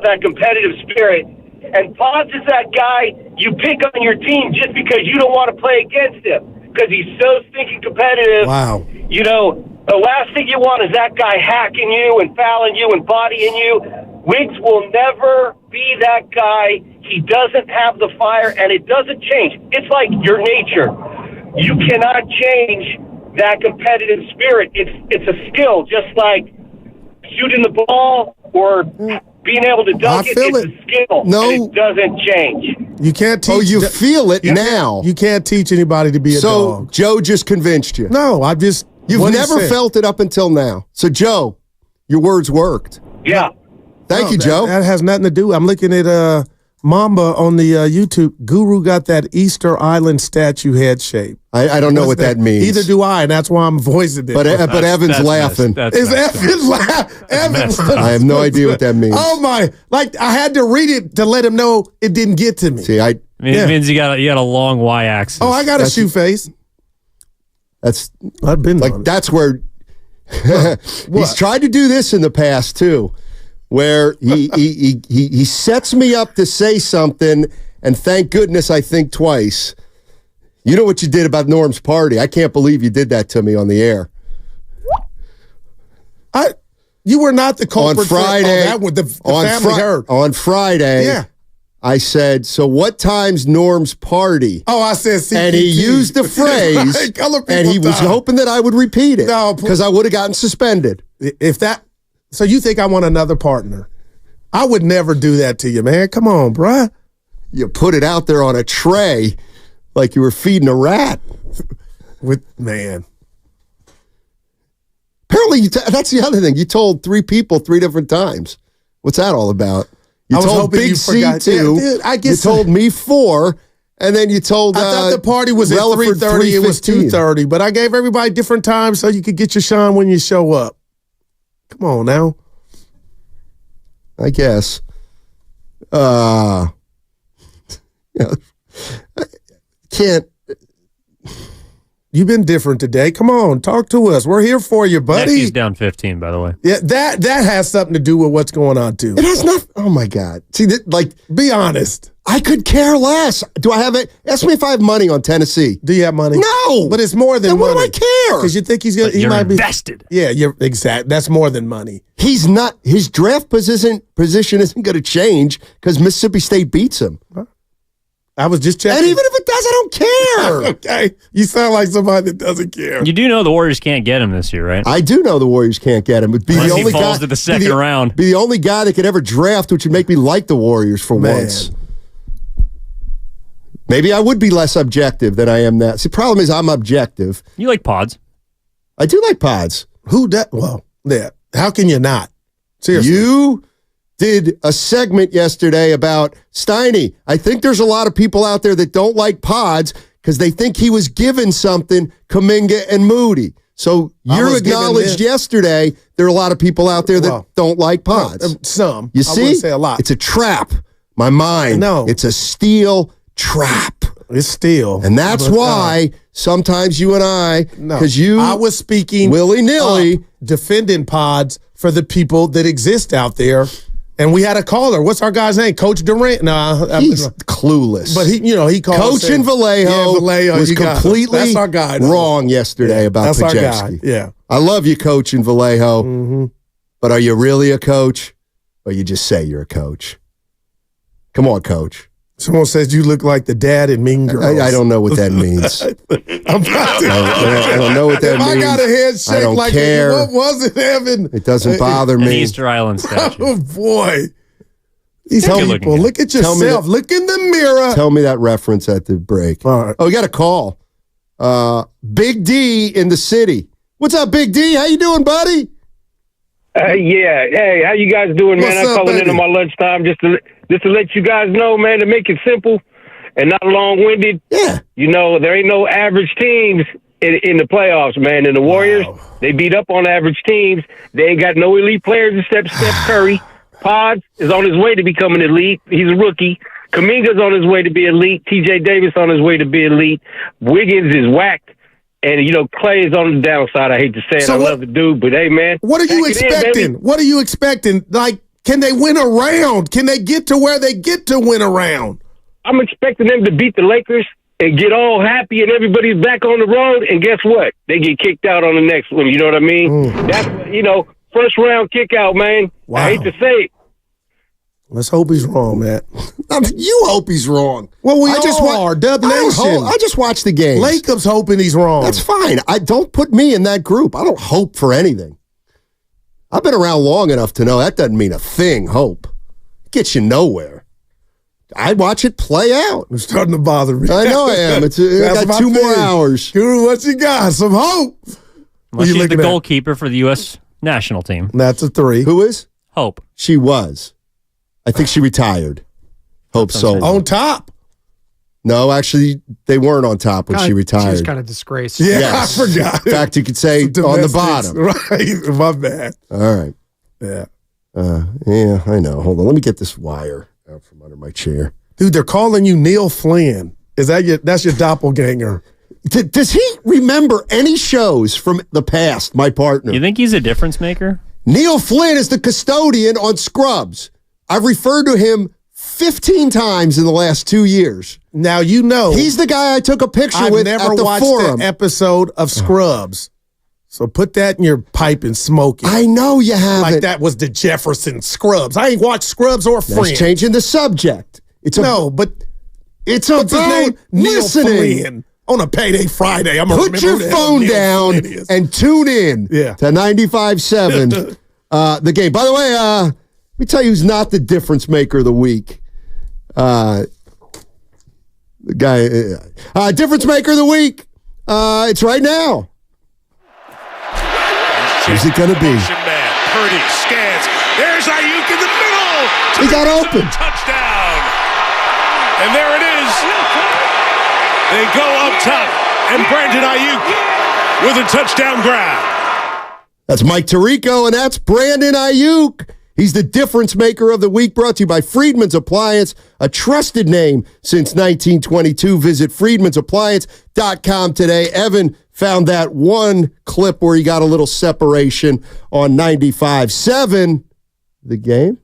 That competitive spirit. And Pods is that guy you pick on your team just because you don't want to play against him because he's so stinking competitive. Wow. You know, the last thing you want is that guy hacking you and fouling you and bodying you. Wiggs will never be that guy. He doesn't have the fire, and it doesn't change. It's like your nature. You cannot change that competitive spirit. It's a skill, just like shooting the ball or being able to dunk it. It's a skill. No, and it doesn't change. You can't teach. Oh, you feel it now. You can't teach anybody to be a dog. So Joe just convinced you. No, You've never felt it up until now. So Joe, your words worked. Yeah. Thank you, Joe. That has nothing to do. I'm looking at Mamba on the YouTube. Guru got that Easter Island statue head shape. I don't know what that means. Either do I, and that's why I'm voicing it. But Evan's laughing. Is Evan laughing? I have no idea what that means. Oh my! Like I had to read it to let him know it didn't get to me. See, it means you got a long y-axis. Oh, I got a shoe face. I've been like that's where he's tried to do this in the past too, where he sets me up to say something, and thank goodness I think twice. You know what you did about Norm's party? I can't believe you did that to me on the air. You were not the culprit on Friday. The family heard. On Friday, yeah. I said, so what time's Norm's party? Oh, I said CPT. And he used the phrase, right, and he was hoping that I would repeat it because I would have gotten suspended. So you think I want another partner? I would never do that to you, man. Come on, bruh. You put it out there on a tray like you were feeding a rat. Man. Apparently, that's the other thing. You told 3 people 3 different times. What's that all about? You told Big C2. I guess you told me 4, and then you told. I thought the party was at 3:30. It was 2:30, but I gave everybody different times so you could get your shine when you show up. Come on now. I guess. Can't. You've been different today. Come on, talk to us. We're here for you, buddy. Nephews down 15, by the way. Yeah, that has something to do with what's going on too. It has not. Oh my God! See, be honest. I could care less. Do I have it? Ask me if I have money on Tennessee. Do you have money? No, but it's more than then money. What do I care? Because you think he's gonna. But he might invested. be. Yeah, you're exact. That's more than money. He's not. His draft position isn't going to change because Mississippi State beats him. I was just checking. And even if it does, I don't care. Okay, you sound like somebody that doesn't care. You do know the Warriors can't get him this year, right? I do know the Warriors can't get him. It'd be Unless the he only falls guy to the second round. Be the only guy that could ever draft, which would make me like the Warriors for once. Maybe I would be less objective than I am now. See, the problem is I'm objective. You like Pods? I do like Pods. Who that? Well, yeah. How can you not? Seriously. You did a segment yesterday about Steiny. I think there's a lot of people out there that don't like Pods because they think he was given something, Kuminga and Moody. So you acknowledged yesterday there are a lot of people out there that don't like Pods. Some. You I see? wouldn't say a lot. It's a trap. My mind. No. It's a steel trap. It's steel. And that's why sometimes you and I, because I was speaking willy-nilly, defending Pods for the people that exist out there. And we had a caller. What's our guy's name? Coach Durant? No, he's clueless. But he called. Coach in Vallejo, was completely That's our guy, wrong yesterday about that's Podziemski. our guy. Yeah. I love you, Coach in Vallejo. But are you really a coach, or you just say you're a coach? Come on, Coach. Someone says you look like the dad in Mean Girls. I don't know what that means. I'm about to. I don't know what that means. I got a head shaped I don't like care. What was it, Evan? It doesn't bother An me. Easter Island statue. Oh boy. These Tell me- people, look at yourself. Look in the mirror. Tell me that reference at the break. All right. Oh, we got a call. Big D in the city. What's up, Big D? How you doing, buddy? Yeah. Hey, how you guys doing, man? What's I'm up, calling in baby? on my lunchtime just to let you guys know, man, to make it simple and not long-winded. Yeah. You know, there ain't no average teams in the playoffs, man. And the Warriors, they beat up on average teams. They ain't got no elite players except Steph Curry. Pods is on his way to becoming elite. He's a rookie. Kuminga's on his way to be elite. T.J. Davis on his way to be elite. Wiggins is whacked. And, you know, Clay is on the downside. I hate to say it. So I love the dude, but hey, man. What are you pack it in, expecting? baby. What are you expecting? Like, can they win a round? Can they get to where they get to win a round? I'm expecting them to beat the Lakers and get all happy and everybody's back on the road. And guess what? They get kicked out on the next one. You know what I mean? That's, first round kick out, man. Wow. I hate to say it. Let's hope he's wrong, man. You hope he's wrong. Well, we I just are. Dub I don't Nation. hope- I just watch the game. Lacob's hoping he's wrong. That's fine. I don't put me in that group. I don't hope for anything. I've been around long enough to know that doesn't mean a thing. Hope it gets you nowhere. I watch it play out. It's starting to bother me. I know I am. I That's got my 2 more thing. hours. Guru, what you got? Some hope. Well, she's the looking at? goalkeeper for the U.S. national team. That's a 3. Who is? Hope. She was. I think she retired. Hope so. On top. No, actually, they weren't on top when she retired. She was kind of disgraced. Yeah, Yes. I forgot. In fact, you could say on the bottom. Right. My bad. All right. Yeah. Yeah, I know. Hold on. Let me get this wire out from under my chair. Dude, they're calling you Neil Flynn. That's your doppelganger? Does he remember any shows from the past, my partner? You think he's a difference maker? Neil Flynn is the custodian on Scrubs. I've referred to him 15 times in the last 2 years. Now, you know. He's the guy I took a picture with at never the watched forum. an episode of Scrubs. So put that in your pipe and smoke it. I know you haven't. Like that was the Jefferson Scrubs. I ain't watched Scrubs or That's Friends. changing the subject. It's but it's what's his about name? Neil listening. Flynn. On a payday Friday. I'm gonna Put your remember who the hell phone Neil down Flynn is. and tune in Yeah. to 95.7, the game. By the way, let me tell you who's not the difference maker of the week. The guy, difference maker of the week. It's right now. Who's it going to be? Man. Purdy scans. There's Aiyuk in the middle. He got open. Touchdown. And there it is. They go up top. And Brandon Aiyuk with a touchdown grab. That's Mike Tirico, and that's Brandon Aiyuk. He's the difference maker of the week, brought to you by Friedman's Appliance, a trusted name since 1922. Visit friedmansappliance.com today. Evan found that one clip where he got a little separation on 95.7. The game.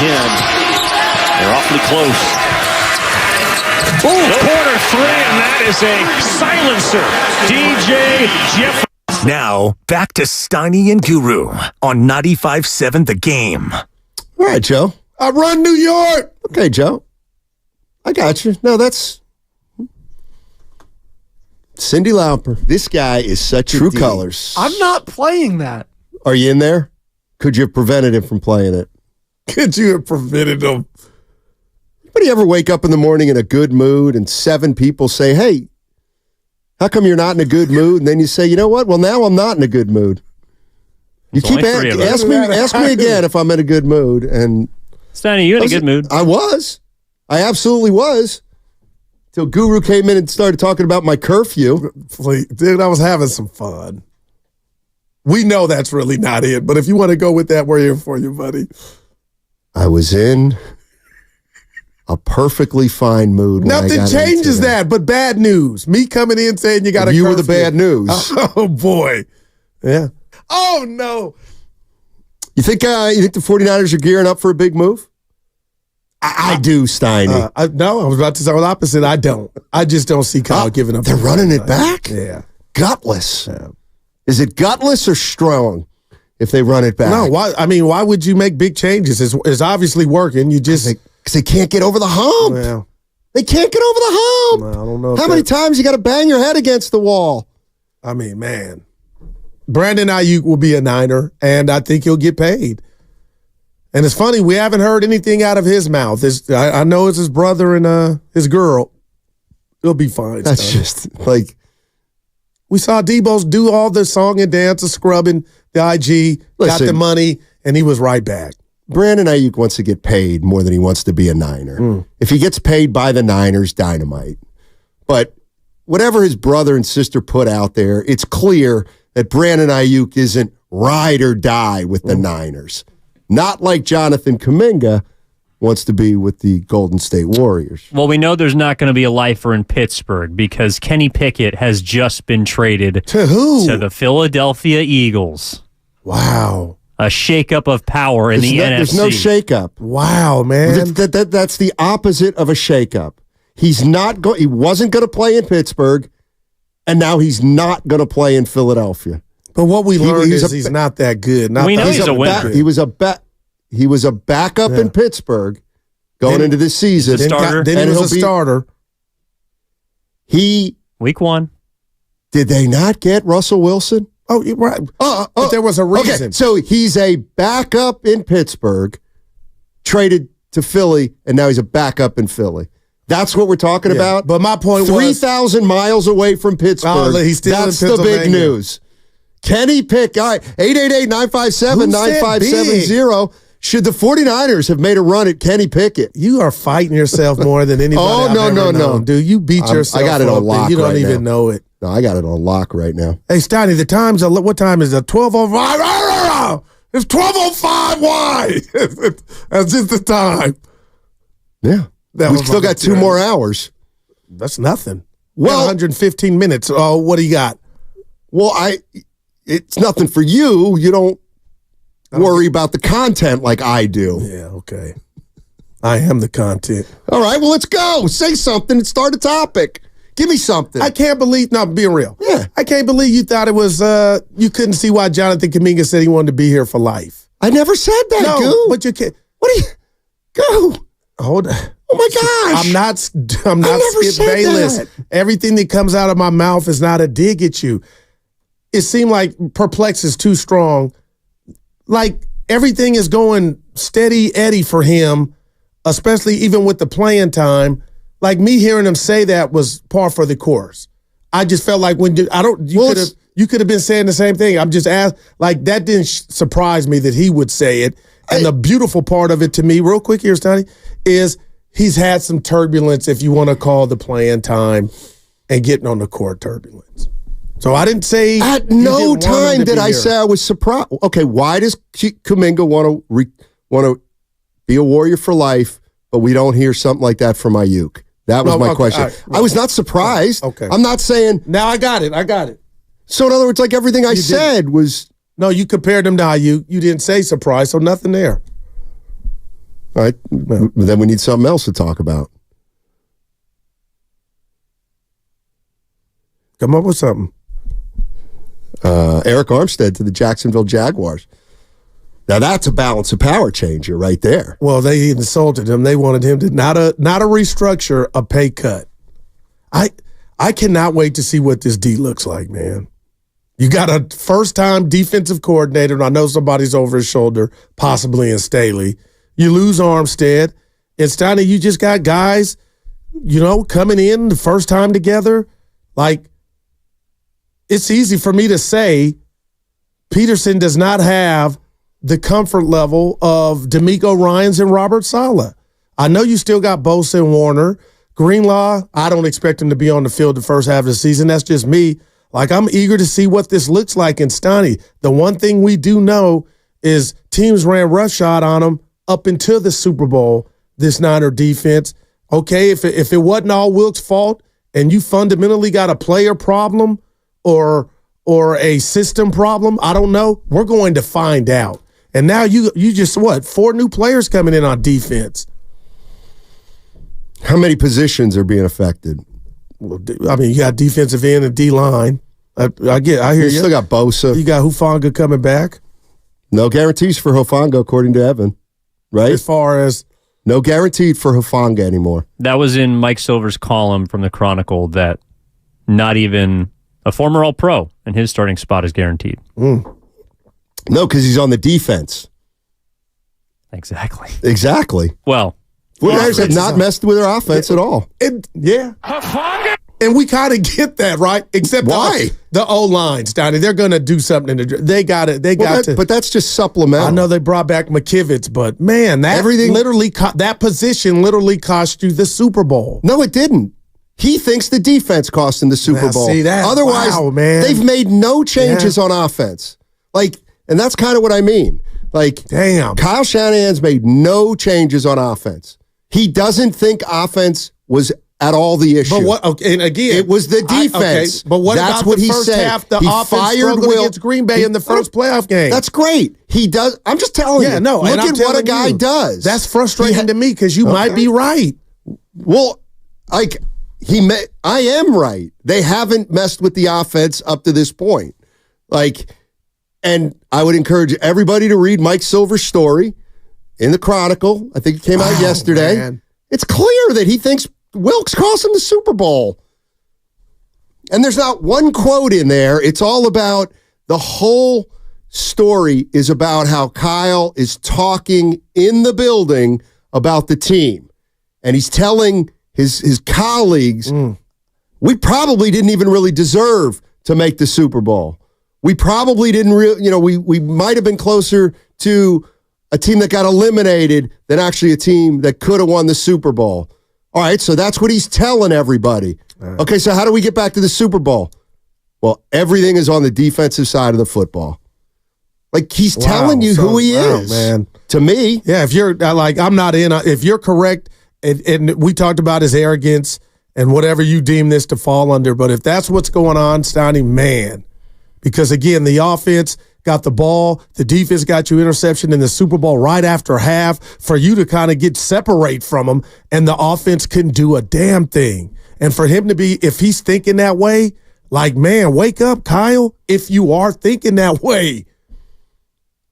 They're awfully close. Ooh, corner three, and that is a silencer. DJ Jeff. Now, back to Steiny and Guru on 95.7 The Game. All right, Joe. I run New York. Okay, Joe. I got you. No, that's Cindy Lauper. This guy is such True Colors. I'm not playing that. Are you in there? Could you have prevented him from playing it? Could you have prevented him? Anybody ever wake up in the morning in a good mood and 7 people say, hey, how come you're not in a good mood? And then you say, you know what? Well, now I'm not in a good mood. You keep ask me again if I'm in a good mood. And Steiny, you in a good mood? I was. I absolutely was. Till Guru came in and started talking about my curfew. Dude, I was having some fun. We know that's really not it, but if you want to go with that, we're here for you, buddy. I was in a perfectly fine mood. Nothing changes that, but bad news. Me coming in saying you got a You curfew. were the bad news. Oh, boy. Yeah. Oh, no. You think the 49ers are gearing up for a big move? I do, Steiny. No, I was about to say the opposite. I don't. I just don't see Kyle giving up. They're running it back? Yeah. Gutless. Yeah. Is it gutless or strong if they run it back? No, why would you make big changes? It's obviously working. You just... Because they can't get over the hump. Well, they can't get over the hump. I don't know. How many times you got to bang your head against the wall? I mean, man. Brandon Aiyuk will be a Niner, and I think he'll get paid. And it's funny, we haven't heard anything out of his mouth. I know it's his brother and his girl. He'll be fine. That's just like... We saw Debo's do all the song and dance, the scrubbing, the IG, got the money, and he was right back. Brandon Aiyuk wants to get paid more than he wants to be a Niner. If he gets paid by the Niners, dynamite. But whatever his brother and sister put out there, it's clear that Brandon Aiyuk isn't ride or die with the Niners. Not like Jonathan Kuminga wants to be with the Golden State Warriors. Well, we know there's not going to be a lifer in Pittsburgh because Kenny Pickett has just been traded to who? To the Philadelphia Eagles. Wow. A shakeup of power in the NFC. There's no shakeup. Wow, man. That's the opposite of a shakeup. He wasn't going to play in Pittsburgh, and now he's not going to play in Philadelphia. But what we learned is he's not that good. We know he's a winner. He was a backup in Pittsburgh going into this season. Starter. Then he was a starter. Week 1. Did they not get Russell Wilson? Oh, you're right. But there was a reason. Okay, so he's a backup in Pittsburgh, traded to Philly, and now he's a backup in Philly. That's what we're talking about. But my point was 3,000 miles away from Pittsburgh. He's still That's in the big Pennsylvania. news. Kenny Pickett, 888-957-9570. Should the 49ers have made a run at Kenny Pickett? You are fighting yourself more than anybody I've ever known. Dude, you beat yourself I got it on lock. You don't even know it. No, I got it on lock right now. Hey, Steiny, what time is it? 12:05. It's 12:05. Why? That's just the time. Yeah. We still got 2 more hours. That's nothing. Well, 115 minutes. Oh, what do you got? Well, it's nothing for you. You don't worry about the content like I do. Yeah, okay. I am the content. All right, well, let's go. Say something and start a topic. Give me something. I can't believe, no, being real. Yeah. I can't believe you thought it was, you couldn't see why Jonathan Kuminga said he wanted to be here for life. I never said that, No, Goo. but you can't. What are you? Go. Hold on. Oh, my gosh. I'm not never Skip said Bayless. that. Everything that comes out of my mouth is not a dig at you. It seemed like perplex is too strong. Like, everything is going steady Eddie for him, especially even with the playing time. Like, me hearing him say that was par for the course. I just felt like you could have been saying the same thing. I'm just asked, like, that didn't surprise me that he would say it. And the beautiful part of it to me, real quick here, Stoney, is he's had some turbulence, if you want to call the playing time, and getting on the court turbulence. So I didn't say at no time did I say I was surprised. Okay, why does Kuminga want to be a Warrior for life, but we don't hear something like that from Aiyuk? That was my question. Right, I was not surprised. Okay, I'm not saying now. I got it. So in other words, like everything I said was no. You compared them to Aiyuk. You didn't say surprise, so nothing there. All right, then we need something else to talk about. Come up with something. Eric Armstead to the Jacksonville Jaguars. Now that's a balance of power changer right there. Well, they insulted him. They wanted him to not a restructure, a pay cut. I cannot wait to see what this D looks like, man. You got a first-time defensive coordinator, and I know somebody's over his shoulder, possibly in Staley. You lose Armstead. And Steiny, you just got guys, coming in the first time together. Like, it's easy for me to say Peterson does not have the comfort level of D'Amico Ryans and Robert Saleh. I know you still got Bosa and Warner. Greenlaw, I don't expect him to be on the field the first half of the season. That's just me. Like, I'm eager to see what this looks like in Steiny. The one thing we do know is teams ran roughshod on them up until the Super Bowl, this Niner defense. Okay, if it wasn't all Wilkes' fault and you fundamentally got a player problem or a system problem, I don't know. We're going to find out. And now you just, 4 new players coming in on defense. How many positions are being affected? Well, I mean, you got defensive end and D-line. I hear you. You still got Bosa. You got Hufanga coming back. No guarantees for Hufanga, according to Evan. Right? As far as... No guaranteed for Hufanga anymore. That was in Mike Silver's column from the Chronicle that not even a former All-Pro and his starting spot is guaranteed. No, because he's on the defense. Exactly. Well... The guys have not messed with their offense at all. Yeah. And we kind of get that, right? Except why? The O-lines, Donnie, they're going to do something. They got it. But that's just supplemental. I know they brought back McKivitz, but man, that position literally cost you the Super Bowl. No, it didn't. He thinks the defense cost him the Super Bowl. See that? Otherwise, wow, man. They've made no changes on offense. And that's kind of what I mean. Damn. Kyle Shanahan's made no changes on offense. He doesn't think offense was at all the issue. But what? Okay, and again, it was the defense. But what That's about what the he first said. half? The he offense fired struggled Will against Green Bay in the first playoff game. That's great. He does. I'm just telling you. No, look at what a guy does. That's frustrating to me because you might be right. Well, I am right. They haven't messed with the offense up to this point. And I would encourage everybody to read Mike Silver's story in the Chronicle. I think it came out yesterday. Man. It's clear that he thinks Wilkes cost him the Super Bowl. And there's not one quote in there. It's all about the whole story is about how Kyle is talking in the building about the team. And he's telling his colleagues, we probably didn't even really deserve to make the Super Bowl. We probably didn't we might have been closer to a team that got eliminated than actually a team that could have won the Super Bowl. All right, so that's what he's telling everybody. Okay, so how do we get back to the Super Bowl? Well, everything is on the defensive side of the football. He's telling you who he is. Man. To me. Yeah, if you're I'm not in. If you're correct, and we talked about his arrogance and whatever you deem this to fall under, but if that's what's going on, Steiny, man, because again, the offense got the ball, the defense got you interception in the Super Bowl right after half for you to kind of separate from them, and the offense couldn't do a damn thing. And for him to be, if he's thinking that way, man, wake up, Kyle, if you are thinking that way.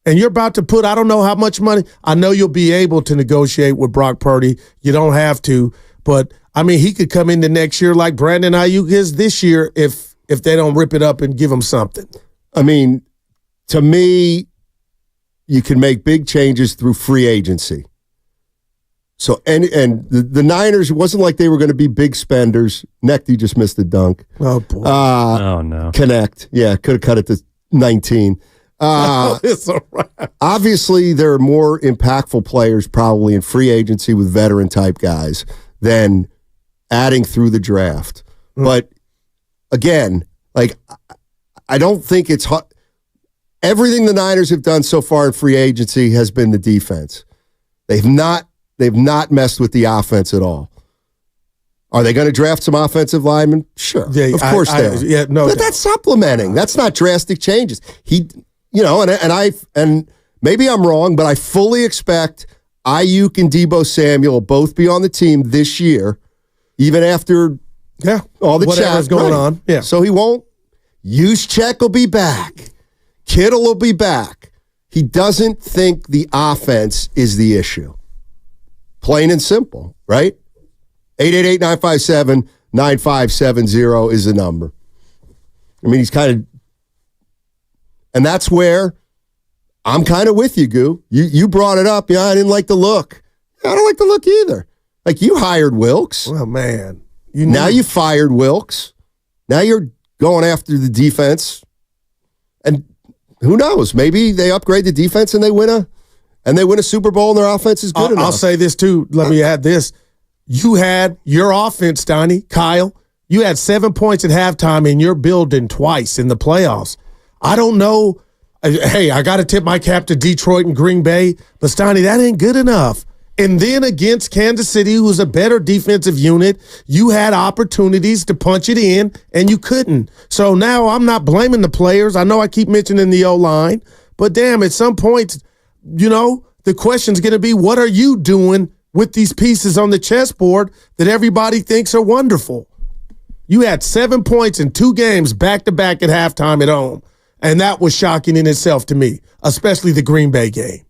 And you're about to put, I don't know how much money, I know you'll be able to negotiate with Brock Purdy. You don't have to, but I mean, he could come into next year like Brandon Aiyuk is this year if they don't rip it up and give him something. I mean, to me, you can make big changes through free agency. So, and the Niners, it wasn't like they were going to be big spenders. Nechty just missed the dunk. Oh, boy. Oh, no. Connect. Yeah, could have cut it to 19. It's all right. Obviously, there are more impactful players probably in free agency with veteran-type guys than adding through the draft. But, again, I don't think it's hard. Everything the Niners have done so far in free agency has been the defense. They've not messed with the offense at all. Are they going to draft some offensive linemen? Sure. Yeah, of course they are. Yeah, no. But that's supplementing. That's not drastic changes. And maybe I'm wrong, but I fully expect Aiyuk and Deebo Samuel both be on the team this year, even after all the whatever's chat going on. Yeah. So he won't. Juszczyk will be back. Kittle will be back. He doesn't think the offense is the issue. Plain and simple, right? 888-957-9570 is the number. I mean, he's kind of, and that's where I'm kind of with you, Goo. You brought it up. Yeah, I didn't like the look. I don't like the look either. Like, you hired Wilks. Well, man. Now you fired Wilks. Now you're going after the defense. And who knows? Maybe they upgrade the defense and they win a Super Bowl and their offense is good enough. I'll say this too. Let me add this. You had your offense, Steiny, Kyle. You had 7 points at halftime and you're building twice in the playoffs. I don't know. Hey, I got to tip my cap to Detroit and Green Bay, but Steiny, that ain't good enough. And then against Kansas City, who's a better defensive unit, you had opportunities to punch it in, and you couldn't. So now I'm not blaming the players. I know I keep mentioning the O-line, but damn, at some point, the question's going to be, what are you doing with these pieces on the chessboard that everybody thinks are wonderful? You had 7 points in 2 games back-to-back at halftime at home, and that was shocking in itself to me, especially the Green Bay game.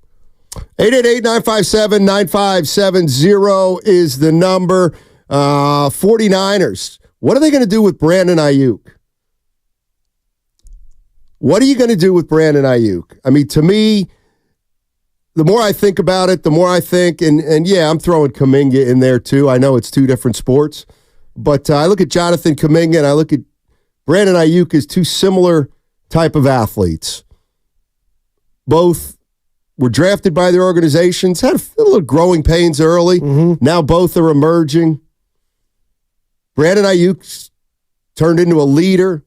888-957-9570 is the number. 49ers. What are they going to do with Brandon Aiyuk? What are you going to do with Brandon Aiyuk? I mean, to me, the more I think about it, the more I think, and yeah, I'm throwing Kuminga in there too. I know it's 2 different sports, but I look at Jonathan Kuminga and I look at Brandon Aiyuk as 2 similar type of athletes. Both were drafted by their organizations, had a little growing pains early. Mm-hmm. Now both are emerging. Brandon Aiyuk turned into a leader.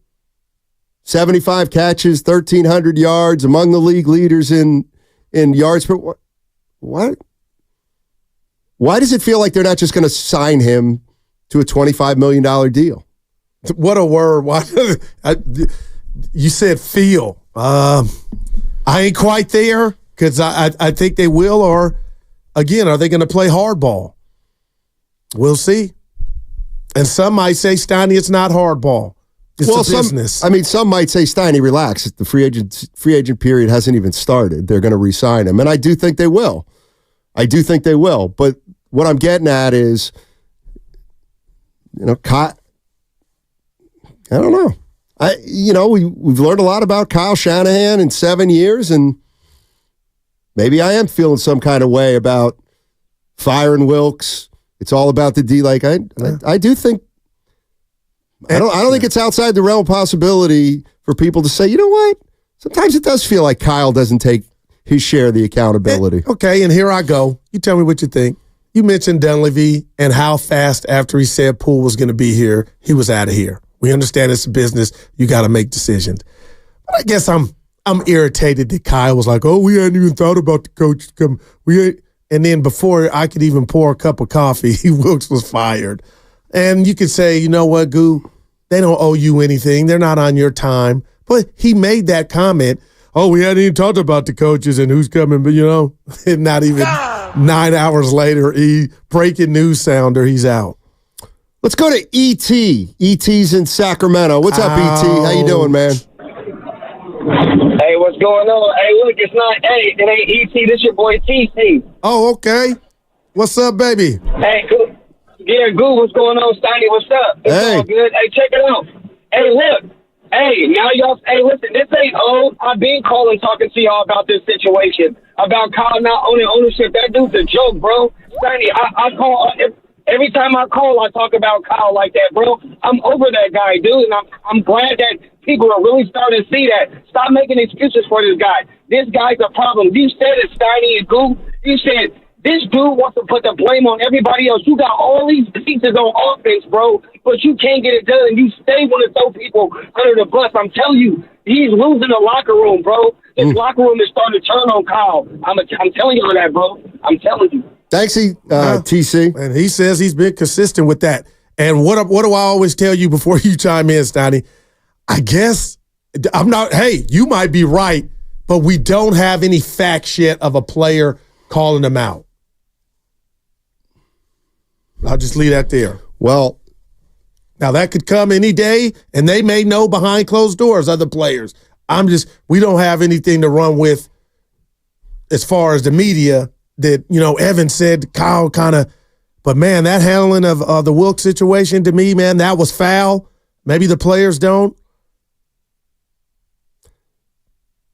75 catches, 1,300 yards, among the league leaders in yards per. Why does it feel like they're not just going to sign him to a $25 million deal? What a word. You said feel. I ain't quite there. Because I think they will, or, again, are they going to play hardball? We'll see. And some might say, Steiny, it's not hardball. It's a business. Some might say, Steiny, relax. The free agent period hasn't even started. They're going to re-sign him. And I do think they will. But what I'm getting at is, I don't know. We've learned a lot about Kyle Shanahan in 7 years, and maybe I am feeling some kind of way about firing Wilks. It's all about the D. Like I do think. I don't think it's outside the realm of possibility for people to say, you know what? Sometimes it does feel like Kyle doesn't take his share of the accountability. Okay, and here I go. You tell me what you think. You mentioned Dunleavy and how fast after he said Poole was going to be here, he was out of here. We understand it's a business. You got to make decisions. But I guess I'm irritated that Kyle was like, oh, we hadn't even thought about the coach to come. And then before I could even pour a cup of coffee, Wilks was fired. And you could say, you know what, Goo, they don't owe you anything. They're not on your time. But he made that comment, oh, we hadn't even talked about the coaches and who's coming. But, not even 9 hours later, breaking news sounder, he's out. Let's go to E.T. E.T.'s in Sacramento. What's up, E.T.? How you doing, man? Hey, what's going on? Hey, look, it ain't E.T. This your boy TC. Oh, okay. What's up, baby? Hey, Goo. Yeah, Goo, what's going on? Steiny, what's up? It's all good. Hey, check it out. Hey, look. Hey, now y'all, listen, this ain't old. I've been calling, talking to y'all about this situation, about Kyle not owning ownership. That dude's a joke, bro. Steiny, I call, every time I call, I talk about Kyle like that, bro. I'm over that guy, dude, and I'm glad that people are really starting to see that. Stop making excuses for this guy. This guy's a problem. You said it, Steiny and Goo. You said this dude wants to put the blame on everybody else. You got all these pieces on offense, bro, but you can't get it done. You stay want to throw people under the bus. I'm telling you, he's losing the locker room, bro. This locker room is starting to turn on Kyle. I'm telling you that, bro. I'm telling you. Thanks, TC. And he says he's been consistent with that. And what do I always tell you before you chime in, Steiny? I guess I'm not. Hey, you might be right, but we don't have any facts yet of a player calling him out. I'll just leave that there. Well, Now, that could come any day, and they may know behind closed doors, other players. We don't have anything to run with as far as the media that, Evan said, Kyle kind of, but man, that handling of the Wilkes situation to me, man, that was foul. Maybe the players don't.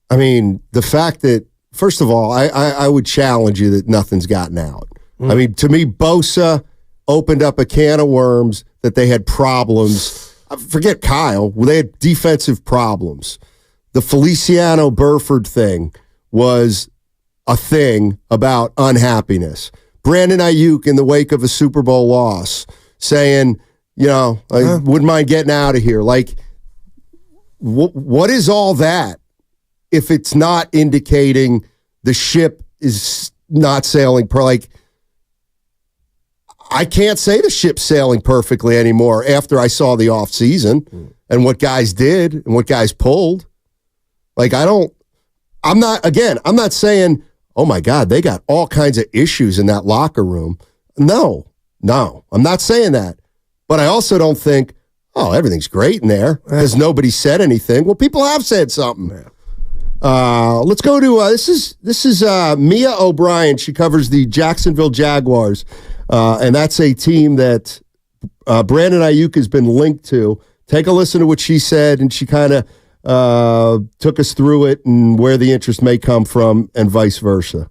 I mean, the fact that, first of all, I would challenge you that nothing's gotten out. I mean, to me, Bosa opened up a can of worms that they had problems. Forget Kyle. They had defensive problems. The Feliciano Burford thing was a thing about unhappiness. Brandon Aiyuk in the wake of a Super Bowl loss saying, I wouldn't mind getting out of here. Like, what is all that if it's not indicating the ship is not sailing I can't say the ship's sailing perfectly anymore after I saw the offseason and what guys did and what guys pulled. I'm not saying, oh my God, they got all kinds of issues in that locker room. No, I'm not saying that. But I also don't think, oh, everything's great in there because nobody said anything. Well, people have said something. Let's go to, this is Mia O'Brien. She covers the Jacksonville Jaguars. And that's a team that Brandon Aiyuk has been linked to. Take a listen to what she said, and she kind of took us through it and where the interest may come from and vice versa.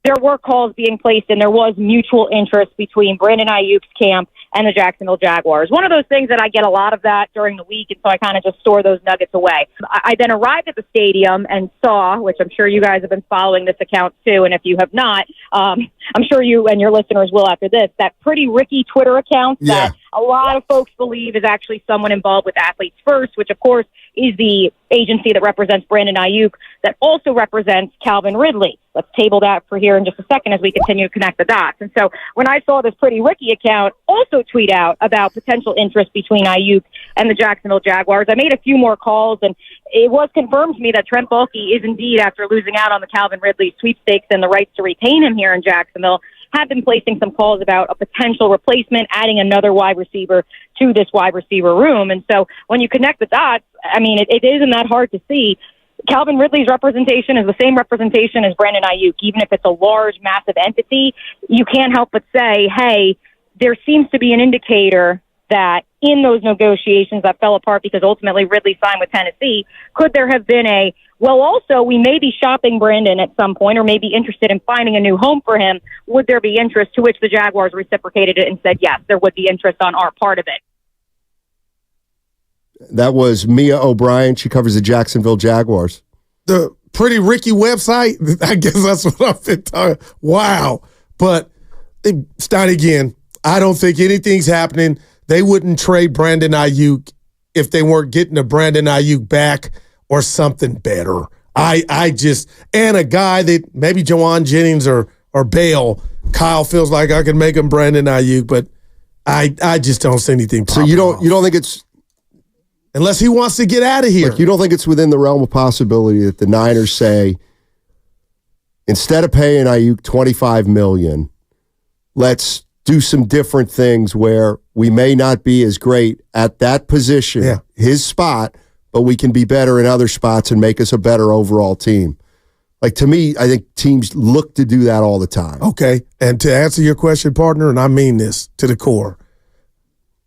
There were calls being placed, and there was mutual interest between Brandon Aiyuk's camp and the Jacksonville Jaguars. One of those things that I get a lot of that during the week, and so I kind of just store those nuggets away. I then arrived at the stadium and saw, which I'm sure you guys have been following this account too, and if you have not, I'm sure you and your listeners will after this, that Pretty Ricky Twitter account that a lot of folks believe is actually someone involved with Athletes First, which of course is the agency that represents Brandon Aiyuk, that also represents Calvin Ridley. Let's table that for here in just a second as we continue to connect the dots. And so when I saw this Pretty Ricky account also tweet out about potential interest between Aiyuk and the Jacksonville Jaguars, I made a few more calls, and it was confirmed to me that Trent Baalke is indeed, after losing out on the Calvin Ridley sweepstakes and the rights to retain him here in Jacksonville, have been placing some calls about a potential replacement, adding another wide receiver to this wide receiver room. And so when you connect the dots, I mean, it isn't that hard to see. Calvin Ridley's representation is the same representation as Brandon Aiyuk. Even if it's a large, massive entity, you can't help but say, hey, there seems to be an indicator that in those negotiations that fell apart because ultimately Ridley signed with Tennessee, could there have been also, we may be shopping Brandon at some point or may be interested in finding a new home for him. Would there be interest? To which the Jaguars reciprocated it and said, yes, there would be interest on our part of it. That was Mia O'Brien. She covers the Jacksonville Jaguars. The Pretty Ricky website, I guess that's what I've been talking. Wow. But, Stein, again, I don't think anything's happening. They wouldn't trade Brandon Aiyuk if they weren't getting a Brandon Aiyuk back or something better. And a guy that maybe Jawan Jennings or Bale, Kyle feels like I can make him Brandon Aiyuk, but I just don't see anything. So you don't think it's, unless he wants to get out of here. Like, you don't think it's within the realm of possibility that the Niners say, instead of paying Aiyuk $25 million, let's do some different things where we may not be as great at that position, his spot, but we can be better in other spots and make us a better overall team. Like, to me, I think teams look to do that all the time. Okay, and to answer your question, partner, and I mean this to the core,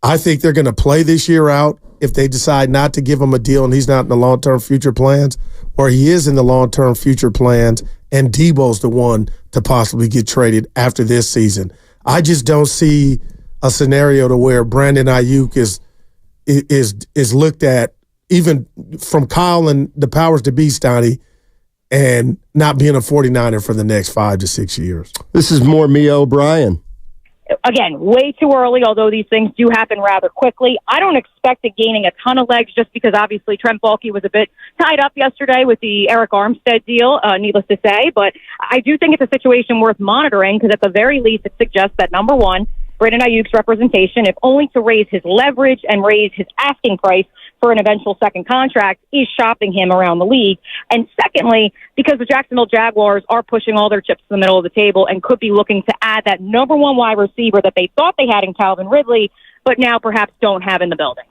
I think they're going to play this year out if they decide not to give him a deal and he's not in the long-term future plans, or he is in the long-term future plans and Debo's the one to possibly get traded after this season. I just don't see a scenario to where Brandon Aiyuk is looked at, even from Kyle and the powers to be, Steiny, and not being a 49er for the next 5 to 6 years. This is more Mia O'Brien. Again, way too early, although these things do happen rather quickly. I don't expect it gaining a ton of legs just because obviously Trent Baalke was a bit tied up yesterday with the Eric Armstead deal, needless to say. But I do think it's a situation worth monitoring because at the very least it suggests that, number one, Brandon Aiyuk's representation, if only to raise his leverage and raise his asking price, for an eventual second contract is shopping him around the league. And secondly, because the Jacksonville Jaguars are pushing all their chips in the middle of the table and could be looking to add that number one wide receiver that they thought they had in Calvin Ridley, but now perhaps don't have in the building.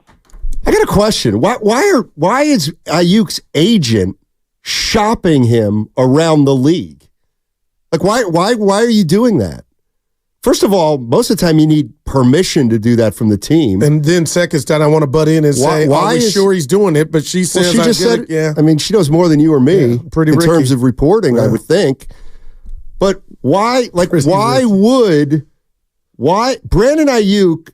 I got a question. Why is Aiyuk's agent shopping him around the league? Like, why are you doing that? First of all, most of the time you need permission to do that from the team. And then second time I want to butt in and say, are we sure he's doing it? But she says, she just said, yeah. I mean, she knows more than you or me in terms of reporting, I would think. But why Brandon Aiyuk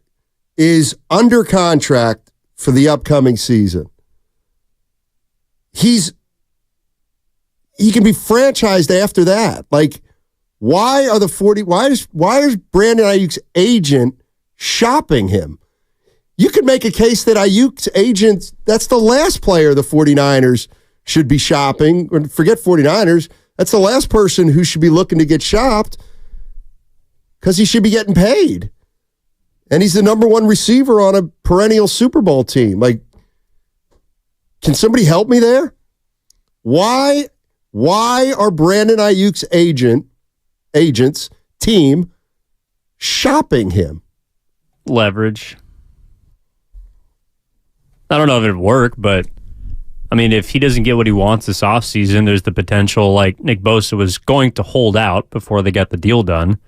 is under contract for the upcoming season. He can be franchised after that. Like, why is Brandon Aiyuk's agent shopping him? You could make a case that Aiyuk's agent, that's the last player the 49ers should be shopping. Or forget 49ers, that's the last person who should be looking to get shopped because he should be getting paid. And he's the number one receiver on a perennial Super Bowl team. Like, can somebody help me there? Why are Brandon Aiyuk's agents team shopping him? Leverage. I don't know if it'd work, but I mean, if he doesn't get what he wants this offseason, there's the potential, like Nick Bosa was going to hold out before they got the deal done.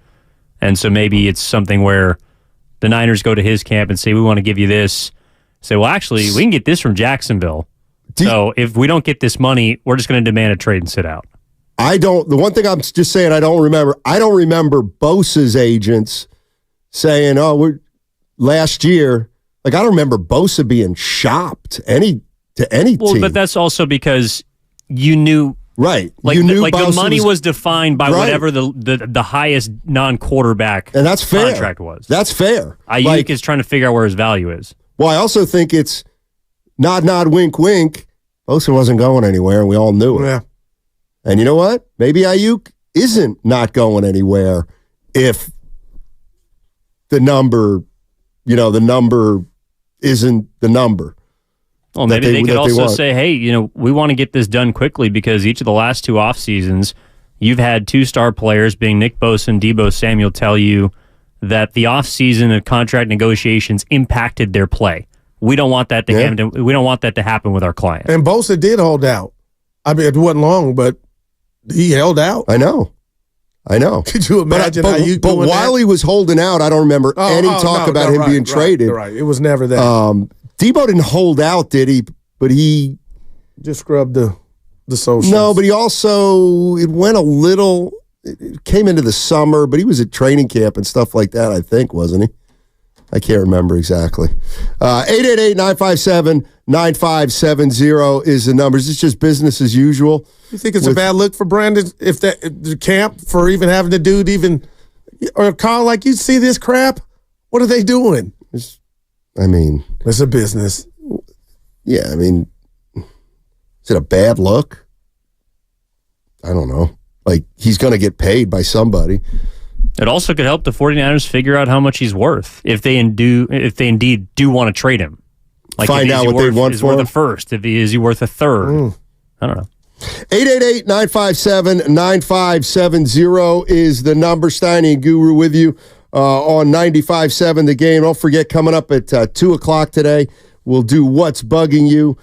And so maybe it's something where the Niners go to his camp and say, we want to give you this. Say, well, actually, we can get this from Jacksonville. So if we don't get this money, we're just going to demand a trade and sit out. The one thing I'm just saying I don't remember Bosa's agents saying, last year, like, I don't remember Bosa being shopped to any team. But that's also because you knew. Right. Like, you knew the money was defined by whatever the highest non-quarterback and that's fair. Contract was. That's fair. Aiyuk is trying to figure out where his value is. Well, I also think it's nod, wink, wink. Bosa wasn't going anywhere, and we all knew it. Yeah. And you know what? Maybe Aiyuk isn't not going anywhere if the number isn't the number. Well, maybe they could also say, hey, we want to get this done quickly because each of the last two off seasons, you've had two star players, being Nick Bosa and Deebo Samuel, tell you that the off season of contract negotiations impacted their play. We don't want that to happen. We don't want that to happen with our client. And Bosa did hold out. I mean, it wasn't long, but he held out. I know. Could you imagine Aiyuk But while he was holding out, I don't remember any talk about him being traded. Right. It was never that. Deebo didn't hold out, did he? But he just scrubbed the socials. No, but he also, it went a little, it came into the summer, but he was at training camp and stuff like that, I think, wasn't he? I can't remember exactly. 888-957-9570 is the numbers. It's just business as usual. You think it's a bad look for Brandon if the camp for even having the dude or call like, you see this crap? What are they doing? It's a business. Yeah, I mean, is it a bad look? I don't know. Like, he's going to get paid by somebody. It also could help the 49ers figure out how much he's worth if they indeed do want to trade him. Like, find out what they want for him. Is he worth a first? Is he worth a third? I don't know. 888-957-9570 is the number. Steiny and Guru with you on 95.7 The Game. Don't forget, coming up at 2 o'clock today, we'll do What's Bugging You,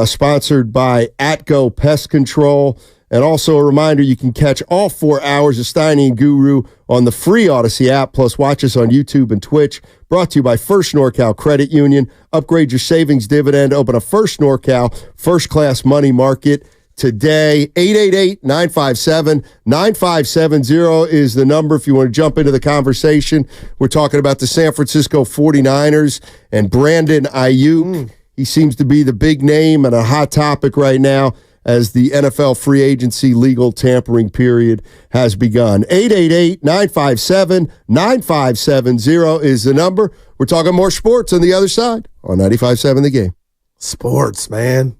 sponsored by Atco Pest Control. And also a reminder, you can catch all 4 hours of Steiny and Guru on the free Odyssey app, plus watch us on YouTube and Twitch. Brought to you by First NorCal Credit Union. Upgrade your savings dividend. Open a First NorCal first-class money market today. 888-957-9570 is the number if you want to jump into the conversation. We're talking about the San Francisco 49ers and Brandon Aiyuk. He seems to be the big name and a hot topic right now as the NFL free agency legal tampering period has begun. 888-957-9570 is the number. We're talking more sports on the other side on 95.7 The Game. Sports, man.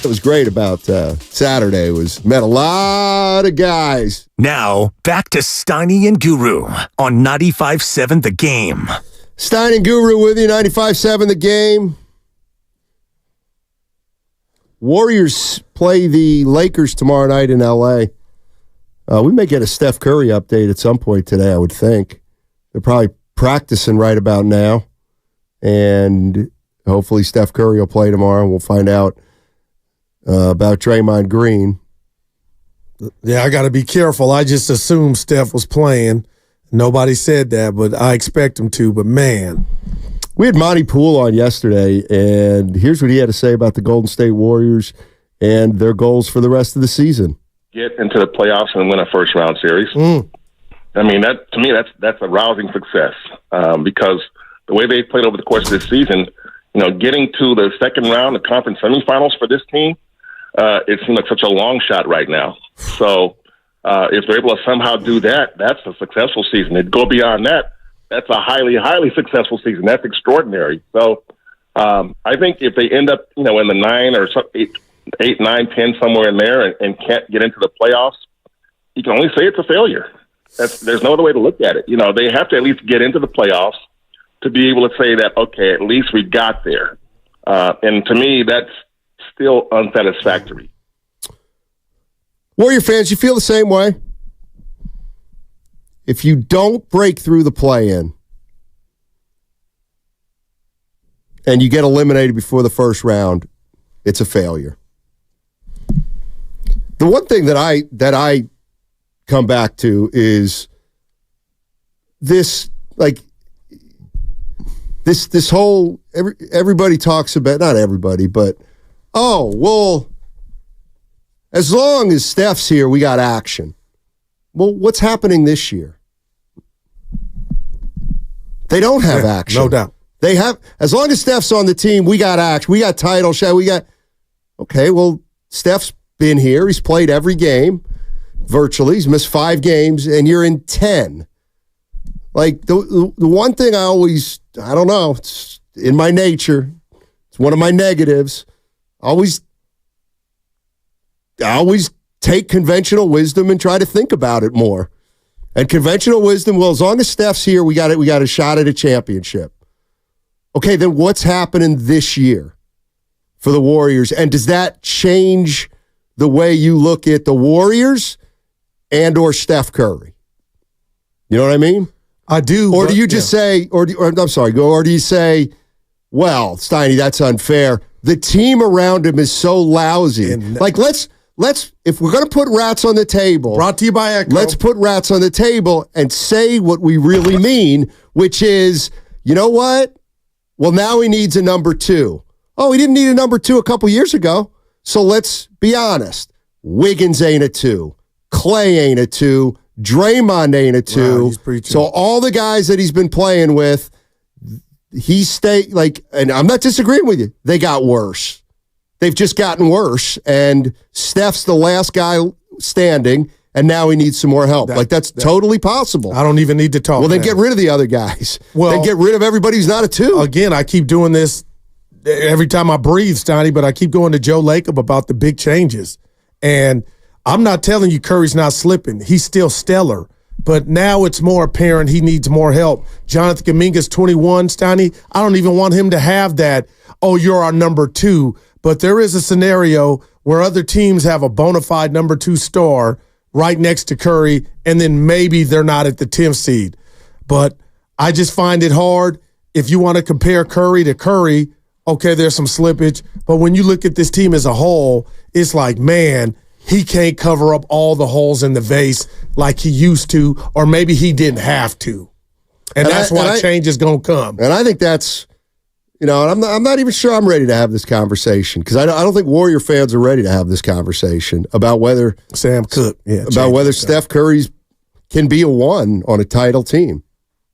It was great about Saturday was met a lot of guys. Now, back to Steiny and Guru on 95.7 The Game. Stein and Guru with you, 95.7 The Game. Warriors play the Lakers tomorrow night in L.A. We may get a Steph Curry update at some point today, I would think. They're probably practicing right about now. And hopefully Steph Curry will play tomorrow. We'll find out about Draymond Green. Yeah, I got to be careful. I just assumed Steph was playing. Nobody said that, but I expect him to. But, man. We had Monty Poole on yesterday, and here's what he had to say about the Golden State Warriors and their goals for the rest of the season. Get into the playoffs and win a first-round series. I mean, that to me, that's a rousing success because the way they played over the course of this season, getting to the second round, the conference semifinals for this team, it seems like such a long shot right now. So if they're able to somehow do that, that's a successful season. It'd go beyond that. That's a highly, highly successful season. That's extraordinary. So I think if they end up, in the 9 or 8, 9, 10, somewhere in there and can't get into the playoffs, you can only say it's a failure. There's no other way to look at it. They have to at least get into the playoffs to be able to say that, okay, at least we got there. And to me, that's still unsatisfactory. Warrior fans, you feel the same way? If you don't break through the play-in and you get eliminated before the first round, it's a failure. The one thing that I come back to is this, this whole everybody talks about, not everybody, but as long as Steph's here, we got action. Well, what's happening this year? They don't have action. No doubt. They have, as long as Steph's on the team, we got action. We got title shot. Okay, well, Steph's been here. He's played every game virtually. He's missed 5 games, and you're in 10. The one thing I don't know, it's in my nature. It's one of my negatives. I always take conventional wisdom and try to think about it more. And conventional wisdom, well, as long as Steph's here, we got a shot at a championship. Okay, then what's happening this year for the Warriors? And does that change the way you look at the Warriors and or Steph Curry? You know what I mean? I do. Or do you just say, or do you say, well, Steiny, that's unfair. The team around him is so lousy. Let's if we're going to put rats on the table, brought to you by Echo, let's put rats on the table and say what we really mean, which is, you know what? Well, now he needs a number 2. Oh, he didn't need a number 2 a couple years ago. So let's be honest. Wiggins ain't a 2. Clay ain't a 2. Draymond ain't a 2. Wow, so all the guys that he's been playing with, and I'm not disagreeing with you, they got worse. They've just gotten worse, and Steph's the last guy standing, and now he needs some more help. That's totally possible. I don't even need to talk. Well, then get rid of the other guys. Well, then get rid of everybody who's not a 2. Again, I keep doing this every time I breathe, Stoney, but I keep going to Joe Lacob about the big changes. And I'm not telling you Curry's not slipping. He's still stellar. But now it's more apparent he needs more help. Jonathan Kuminga's 21, Stoney. I don't even want him to have that, you're our number 2. But there is a scenario where other teams have a bona fide number 2 star right next to Curry, and then maybe they're not at the 10th seed. But I just find it hard. If you want to compare Curry to Curry, okay, there's some slippage. But when you look at this team as a whole, it's like, man, he can't cover up all the holes in the vase like he used to, or maybe he didn't have to. And that's why change is going to come. And I think that's, and I'm not even sure I'm ready to have this conversation because I don't think Warrior fans are ready to have this conversation about whether Sam Cook, about whether Steph Curry can be a 1 on a title team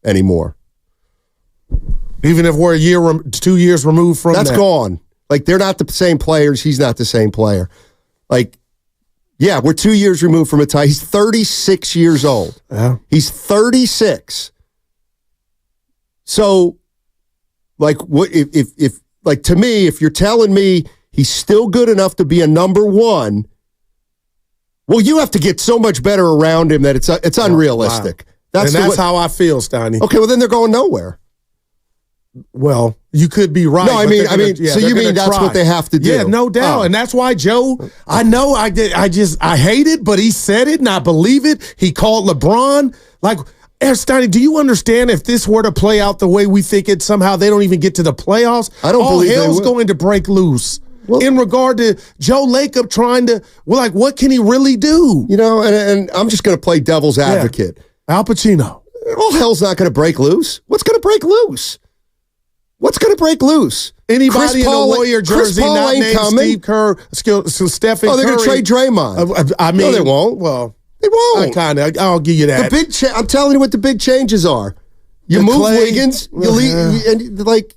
anymore. Even if we're 2 years removed from that's gone. They're not the same players. He's not the same player. We're 2 years removed from a title. He's 36 years old. Yeah. He's 36. So, what if to me, if you're telling me he's still good enough to be a number one. Well, you have to get so much better around him that it's unrealistic. Wow. That's how I feel, Steiny. Okay, well, then they're going nowhere. Well, you could be right. No, I mean, so you mean that's what they have to do? Yeah, no doubt. And that's why Joe, I know I hate it, but he said it and I believe it. He called LeBron. Like, Steiny, do you understand if this were to play out the way we think it, somehow they don't even get to the playoffs? I don't believe hell's going to break loose. Well, in regard to Joe Lacob trying to, what can he really do? You know, and I'm just going to play devil's advocate. Yeah. Al Pacino. All hell's not going to break loose. What's going to break loose? What's going to break loose? Anybody in a Warrior jersey not named Steve Kerr, Steph and Curry. They're going to trade Draymond. I mean, no, they won't. Well, they won't. I'll give you that. I'm telling you what the big changes are. You move Wiggins. You leave, and like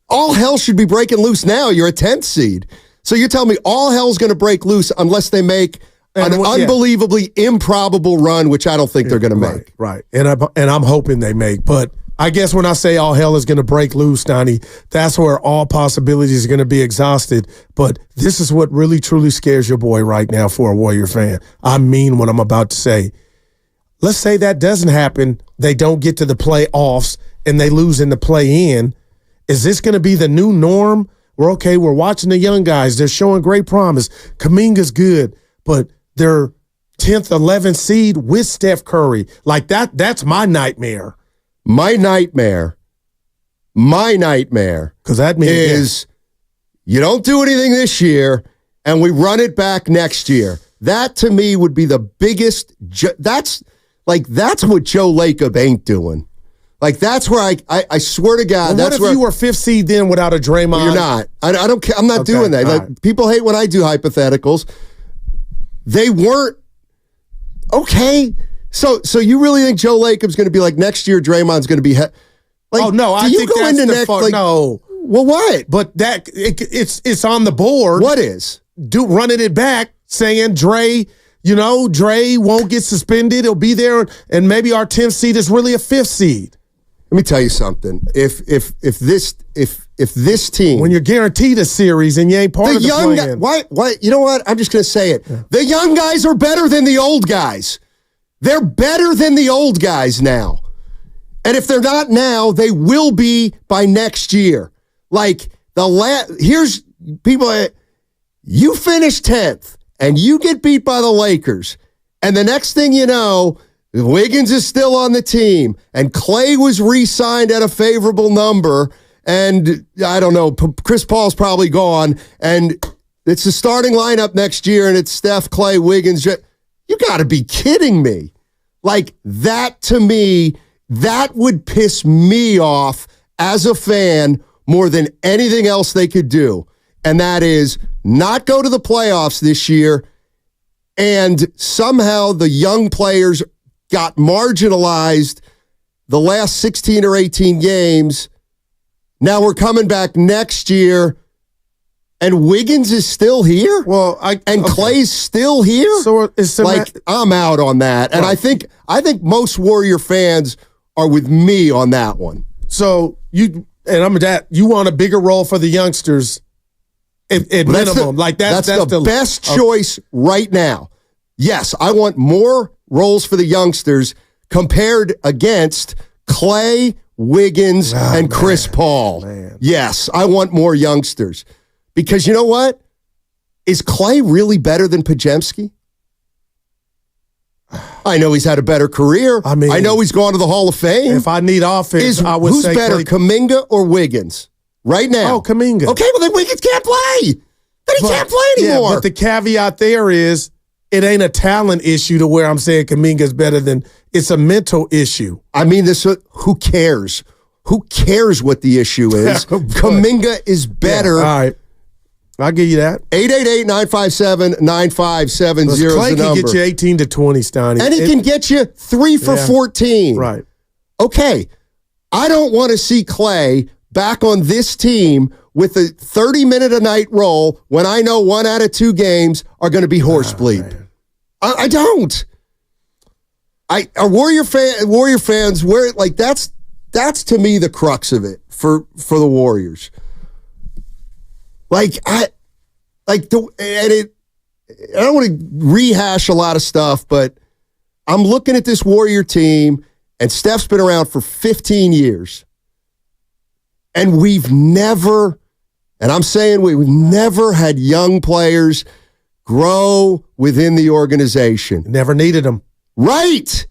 all hell should be breaking loose now. You're a 10th seed. So you're telling me all hell's going to break loose unless they make an unbelievably improbable run, which I don't think they're going to make. Right. And I'm hoping they make. But I guess when I say all hell is going to break loose, Donnie, that's where all possibilities are going to be exhausted. But this is what really, truly scares your boy right now for a Warrior fan. I mean what I'm about to say. Let's say that doesn't happen. They don't get to the playoffs and they lose in the play-in. Is this going to be the new norm? We're watching the young guys. They're showing great promise. Kuminga's good, but they're 10th, 11th seed with Steph Curry. Like that's my nightmare. My nightmare. Because that means you don't do anything this year and we run it back next year. That to me would be the biggest. That's what Joe Lacob ain't doing. Like that's where I swear to God. Well, what if you were 5th seed then without a Draymond? Well, you're not. I don't care. I'm not doing that. Like, right. People hate when I do hypotheticals. They weren't okay. So you really think Joe Lacob's going to be like next year? Draymond's going to be no. I think that's no. Well, what? But it's on the board. What is running it back saying Dre? Dre won't get suspended. He'll be there, and maybe our 10th seed is really a 5th seed. Let me tell you something. If this team, when you're guaranteed a series and you ain't part of the plan, why? You know what? I'm just going to say it. Yeah. The young guys are better than the old guys. They're better than the old guys now. And if they're not now, they will be by next year. Like here's people. You finish 10th and you get beat by the Lakers, and the next thing you know, Wiggins is still on the team, and Clay was re-signed at a favorable number, and I don't know, Chris Paul's probably gone, and it's the starting lineup next year, and it's Steph, Clay, Wiggins. You got to be kidding me. Like, that to me, that would piss me off as a fan more than anything else they could do, and that is not go to the playoffs this year, and somehow the young players got marginalized the last 16 or 18 games. Now we're coming back next year, and Wiggins is still here? Clay's still here? So I'm out on that. And right. I think most Warrior fans are with me on that one. So you want a bigger role for the youngsters at minimum. That's the best choice right now. Yes, I want more roles for the youngsters compared against Clay, Wiggins, and Chris Paul. Man. Yes, I want more youngsters. Because you know what? Is Clay really better than Podziemski? I know he's had a better career. I know he's gone to the Hall of Fame. If I need offense, I would say who's better, Kuminga or Wiggins? Right now. Oh, Kuminga. Okay, well then Wiggins can't play. Then he can't play anymore. Yeah, but the caveat there is it ain't a talent issue to where I'm saying Kuminga's better than it's a mental issue. I mean, who cares? Who cares what the issue is? Kuminga is better. Yeah, all right. I'll give you that. 888-957-9570 is the number. Clay can get you 18 to 20, Steiny. And he can get you 3 for 14. Right. Okay. I don't want to see Clay back on this team with a 30-minute-a-night role when I know 1 out of 2 games are going to be horse bleep. I don't. Warrior fans, that's to me the crux of it for the Warriors. I don't want to rehash a lot of stuff, but I'm looking at this Warrior team, and Steph's been around for 15 years. And we've never had young players grow within the organization. Never needed them. Right.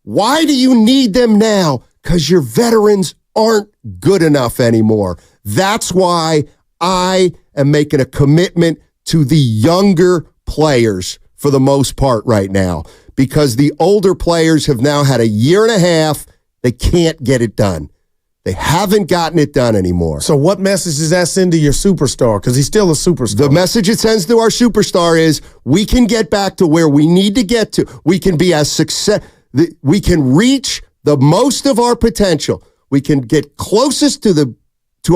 Why do you need them now? Because your veterans aren't good enough anymore. That's why I am making a commitment to the younger players for the most part right now, because the older players have now had a year and a half. They can't get it done. They haven't gotten it done anymore. So what message does that send to your superstar? Because he's still a superstar. The message it sends to our superstar is we can get back to where we need to get to. We can be as success. We can reach the most of our potential. We can get closest to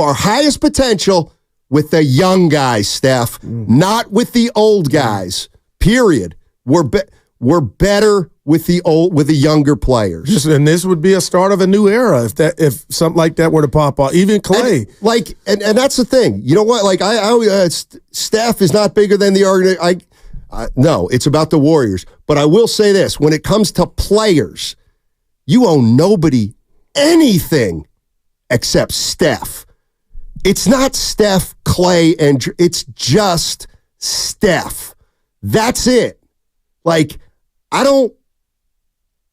our highest potential with the young guys, Steph, not with the old guys. Period. We're better with the younger players. And this would be a start of a new era if something like that were to pop off. Even Clay. And that's the thing. You know what? Steph is not bigger than the organization. No, it's about the Warriors. But I will say this. When it comes to players, you owe nobody anything except Steph. It's not Steph, Clay, and it's just Steph. That's it.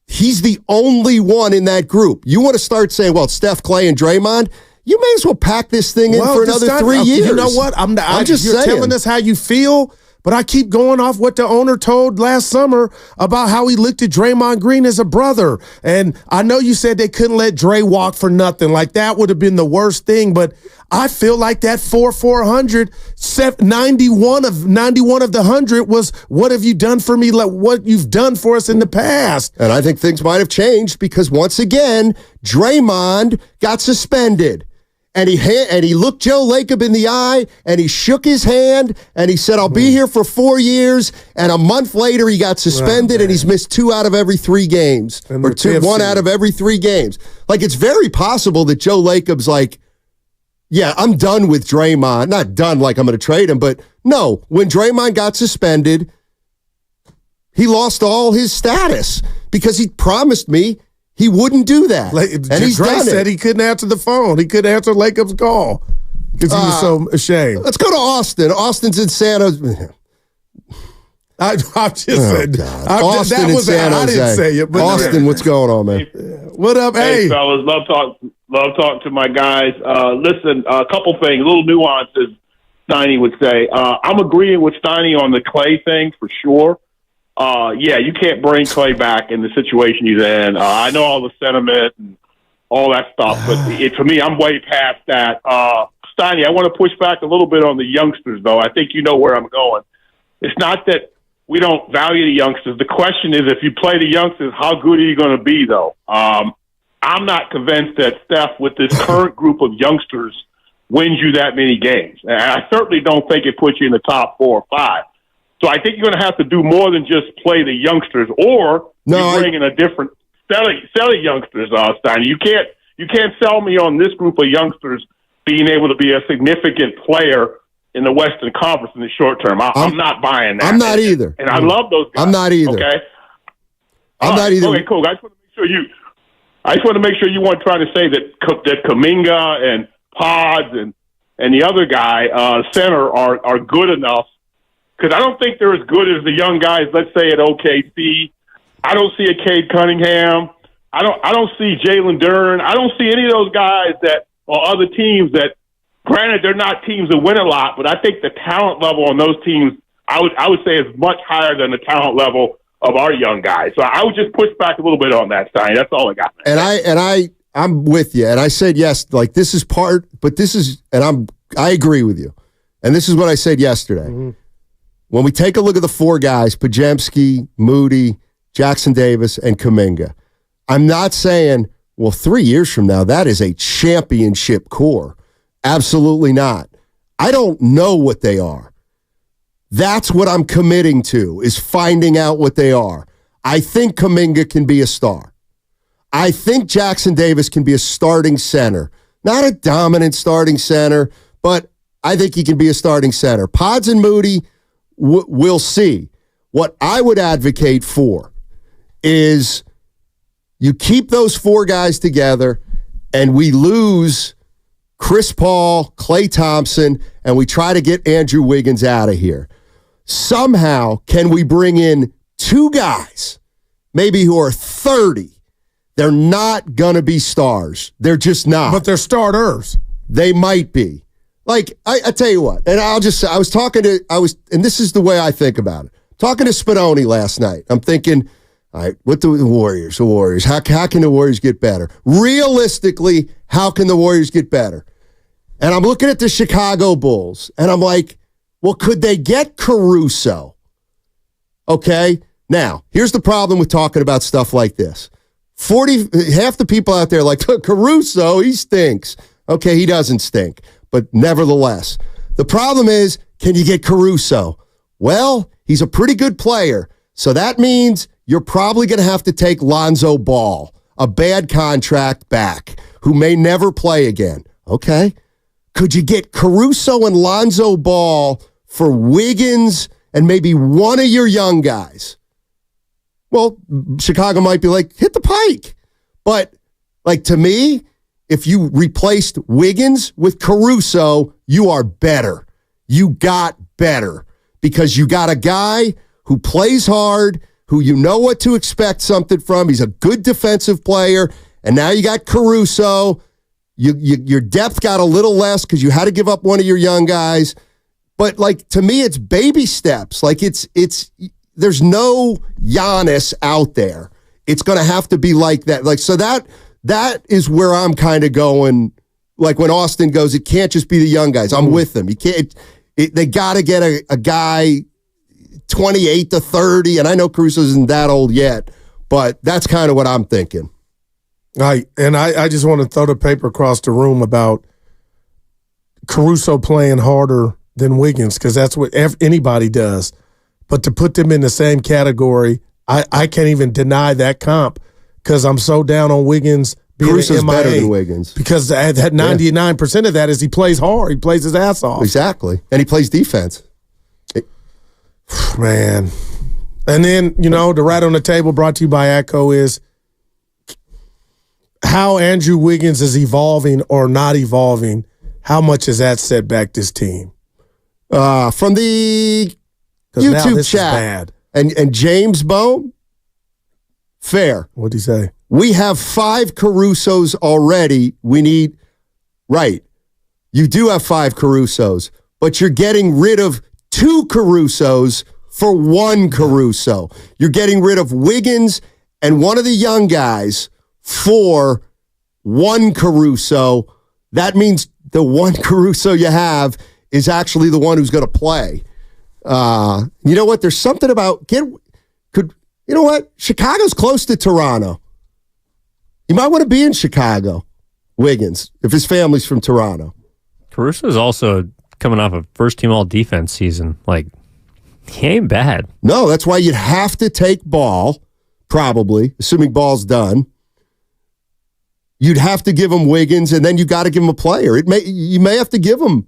He's the only one in that group. You want to start saying, well, Steph, Clay, and Draymond? You may as well pack this thing in for another 3 years. You know what? I'm just saying. Telling us how you feel, but I keep going off what the owner told last summer about how he looked at Draymond Green as a brother. And I know you said they couldn't let Dre walk for nothing. That would have been the worst thing, but I feel like that 400, 91 of the 100 was, what have you done for me? What you've done for us in the past. And I think things might have changed because once again, Draymond got suspended. And he looked Joe Lacob in the eye, and he shook his hand, and he said, I'll be here for 4 years. And a month later, he got suspended, and he's missed 2 out of every 3 games. Or 1 out of every 3 games. It's very possible that Joe Lacob's yeah, I'm done with Draymond. Not done I'm going to trade him, but no. When Draymond got suspended, he lost all his status because he promised me he wouldn't do that. And he's Dre done said it. He couldn't answer the phone. He couldn't answer Lacob's call because he was so ashamed. Let's go to Austin. Austin's in San Jose. I'm just saying. Austin in San Jose. I didn't say it. But Austin, what's going on, man? What up, hey? Fellas, love talking to my guys. Listen, a couple things, little nuances, Steiny would say. I'm agreeing with Steiny on the Clay thing for sure. Yeah, you can't bring Clay back in the situation he's in. I know all the sentiment and all that stuff, but for me, I'm way past that. Steiny, I want to push back a little bit on the youngsters, though. I think you know where I'm going. It's not that we don't value the youngsters. The question is, if you play the youngsters, how good are you going to be, though? I'm not convinced that Steph, with this current group of youngsters, wins you that many games. And I certainly don't think it puts you in the top 4 or 5. So I think you're going to have to do more than just play the youngsters, or you bring in a different selling youngsters, Stein. You can't sell me on this group of youngsters being able to be a significant player in the Western Conference in the short term. I'm not buying that. I'm not either. And I love those guys. I'm not either. Okay. I'm not either. Okay, cool. I just want to make sure you weren't trying to say that Kuminga and Pods and the other guy, center, are good enough. Because I don't think they're as good as the young guys, let's say, at OKC. I don't see a Cade Cunningham. I don't see Jalen Duren. I don't see any of those guys or other teams that, granted, they're not teams that win a lot, but I think the talent level on those teams, I would say, is much higher than the talent level of our young guys. So I would just push back a little bit on that, Stein. That's all I got. And I'm with you. And I said, yes, this is part, but this is, and I agree with you. And this is what I said yesterday. Mm-hmm. When we take a look at the 4 guys, Podziemski, Moody, Jackson Davis, and Kuminga, I'm not saying, well, 3 years from now, that is a championship core. Absolutely not. I don't know what they are. That's what I'm committing to, is finding out what they are. I think Kuminga can be a star. I think Jackson Davis can be a starting center. Not a dominant starting center, but I think he can be a starting center. Pods and Moody, we'll see. What I would advocate for is you keep those 4 guys together and we lose Chris Paul, Klay Thompson, and we try to get Andrew Wiggins out of here. Somehow, can we bring in 2 guys, maybe who are 30? They're not going to be stars. They're just not. But they're starters. They might be. Like, I tell you what, and and this is the way I think about it. Talking to Spadoni last night, I'm thinking, all right, what the Warriors? How can the Warriors get better? Realistically, how can the Warriors get better? And I'm looking at the Chicago Bulls, and I'm like, well, could they get Caruso? Okay, now, here's the problem with talking about stuff like this. Half the people out there are like, Caruso, he stinks. Okay, he doesn't stink, but nevertheless. The problem is, can you get Caruso? Well, he's a pretty good player, so that means you're probably going to have to take Lonzo Ball, a bad contract, back, who may never play again. Okay, could you get Caruso and Lonzo Ball for Wiggins and maybe one of your young guys? Well, Chicago might be like, hit the pike. But, like, to me, if you replaced Wiggins with Caruso, you are better. You got better because you got a guy who plays hard, who you know what to expect something from. He's a good defensive player. And now you got Caruso. Your depth got a little less because you had to give up one of your young guys. But, like, to me, it's baby steps. Like, there's no Giannis out there. It's going to have to be like that. Like, so that is where I'm kind of going. Like when Austin goes, it can't just be the young guys. I'm with them. You can't. They got to get a guy 28 to 30, and I know Caruso isn't that old yet, but that's kind of what I'm thinking. Right, and I just want to throw the paper across the room about Caruso playing harder than Wiggins because that's what anybody does. But to put them in the same category, I can't even deny that comp because I'm so down on Wiggins being Caruso's an MIA. better than Wiggins. Because that 99% of that is he plays hard. He plays his ass off. Exactly. And he plays defense. Man. And then, the rat on the table brought to you by ATCO is how Andrew Wiggins is evolving or not evolving. How much has that set back this team? From the YouTube chat. And James Bone, fair. What'd he say? We have 5 Carusos already. Right. You do have 5 Carusos, but you're getting rid of 2 Carusos for 1 Caruso. You're getting rid of Wiggins and one of the young guys for 1 Caruso. That means the 1 Caruso you have is actually the one who's going to play. You know what? There's something about Chicago's close to Toronto. You might want to be in Chicago, Wiggins, if his family's from Toronto. Caruso's also coming off a first-team all-defense season. Like, he ain't bad. No, that's why you'd have to take Ball, probably, assuming Ball's done. You'd have to give him Wiggins, and then you got to give him a player. You may have to give him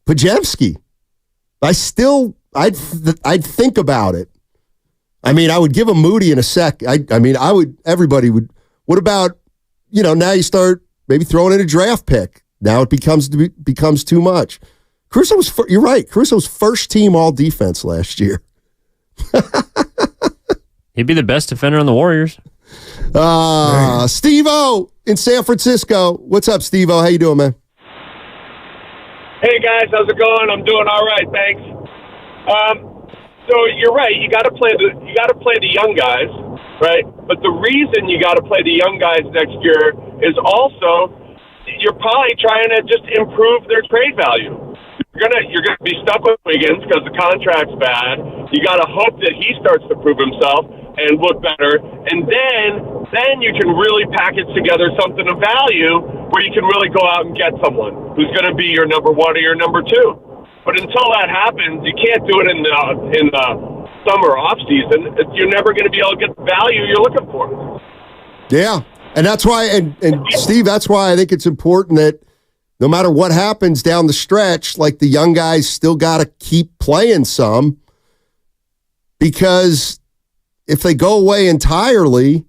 Podziemski. I'd think about it. I mean, I would give him Moody in a sec. Everybody would. What about, now you start maybe throwing in a draft pick. Now it becomes too much. You're right. Caruso's first team all defense last year. He'd be the best defender on the Warriors. Steve-O in San Francisco. What's up, Steve-O? How you doing, man? Hey guys, how's it going? I'm doing all right, thanks. So you're right. You got to play the young guys, right? But the reason you got to play the young guys next year is also you're probably trying to just improve their trade value. You're gonna be stuck with Wiggins because the contract's bad. You got to hope that he starts to prove himself and look better, and then you can really package together something of value where you can really go out and get someone who's going to be your number 1 or your number 2. But until that happens, you can't do it in the summer off season. You're never going to be able to get the value you're looking for. Yeah, and that's why, and Steve, that's why I think it's important that no matter what happens down the stretch, like the young guys still got to keep playing some, because if they go away entirely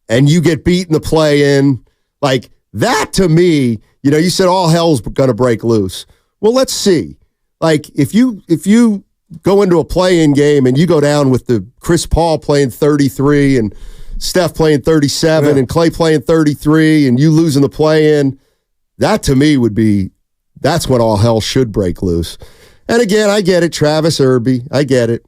and you get beat in the play-in, like that to me, you said all hell's going to break loose. Well, let's see. Like if you go into a play-in game and you go down with the Chris Paul playing 33 and Steph playing 37 and Clay playing 33 and you losing the play-in, that to me that's when all hell should break loose. And again, I get it, Travis Irby, I get it.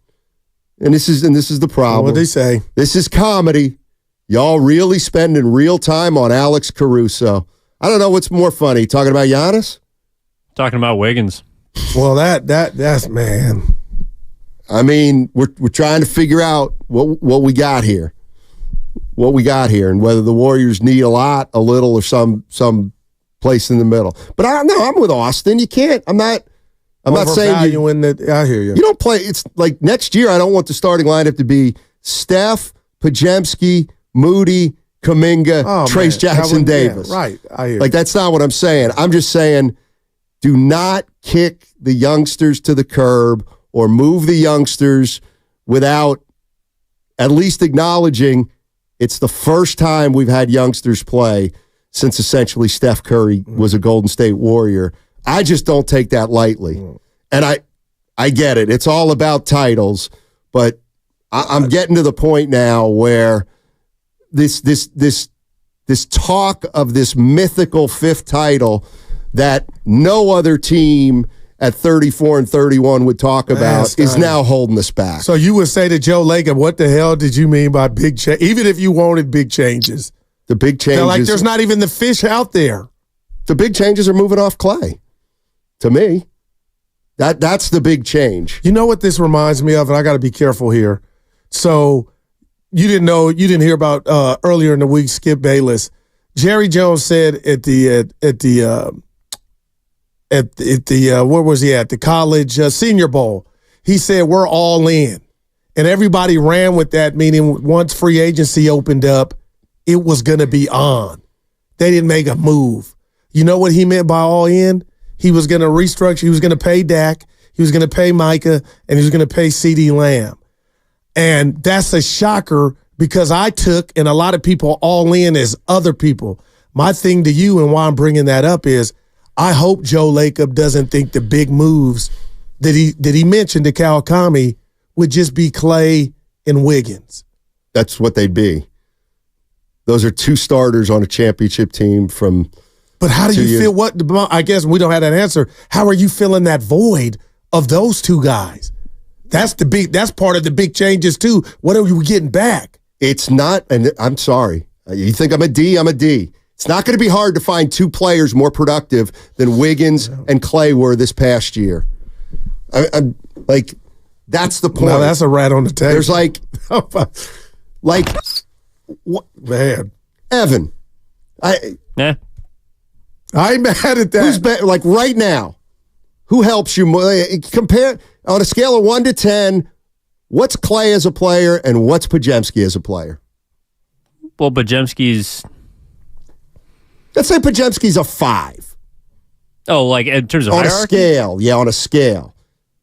And this is the problem. What'd they say? This is comedy. Y'all really spending real time on Alex Caruso. I don't know what's more funny, talking about Giannis? Talking about Wiggins. Well, that's man. I mean, we're trying to figure out what we got here. What we got here, and whether the Warriors need a lot, a little, or some place in the middle. But I'm with Austin. You can't. I'm not saying I hear you. You don't play. It's like next year. I don't want the starting lineup to be Steph, Podziemski, Moody, Kuminga, Trace Jackson Davis. Yeah, right. I hear. Like that's not what I'm saying. I'm just saying, do not kick the youngsters to the curb or move the youngsters without at least acknowledging it's the first time we've had youngsters play since essentially Steph Curry was a Golden State Warrior. I just don't take that lightly. And I get it. It's all about titles, but I'm getting to the point now where this talk of this mythical fifth title that no other team at 34 and 31 would talk about is now holding us back. So you would say to Joe Lacob, what the hell did you mean by big change? Even if you wanted big changes. The big changes. They're like, there's not even the fish out there. The big changes are moving off Clay. To me, that's the big change. You know what this reminds me of, and I got to be careful here. So you didn't hear about earlier in the week, Skip Bayless. Jerry Jones said at the where was he at? The college Senior Bowl. He said, we're all in. And everybody ran with that, meaning once free agency opened up, it was going to be on. They didn't make a move. You know what he meant by all in? He was going to restructure. He was going to pay Dak. He was going to pay Micah. And he was going to pay CeeDee Lamb. And that's a shocker because I took, and a lot of people all in as other people. My thing to you and why I'm bringing that up is I hope Joe Lacob doesn't think the big moves that he mentioned to Kawakami would just be Clay and Wiggins. That's what they'd be. Those are two starters on a championship team from. But how do you feel? What I guess we don't have that answer. How are you filling that void of those two guys? That's part of the big changes too. What are we getting back? It's not, and I'm sorry. You think I'm a D? I'm a D. It's not going to be hard to find two players more productive than Wiggins and Clay were this past year. I'm like, that's the point. Now that's a rat on the table. There's like what, man, Evan. I ain't mad at that. Who's better? Like right now, who helps you more? Compare on a scale of 1 to 10. What's Clay as a player and what's Podziemski as a player? Well, Podziemski's. Let's say Podziemski's a 5. Oh, like in terms of on hierarchy? A scale. Yeah, on a scale.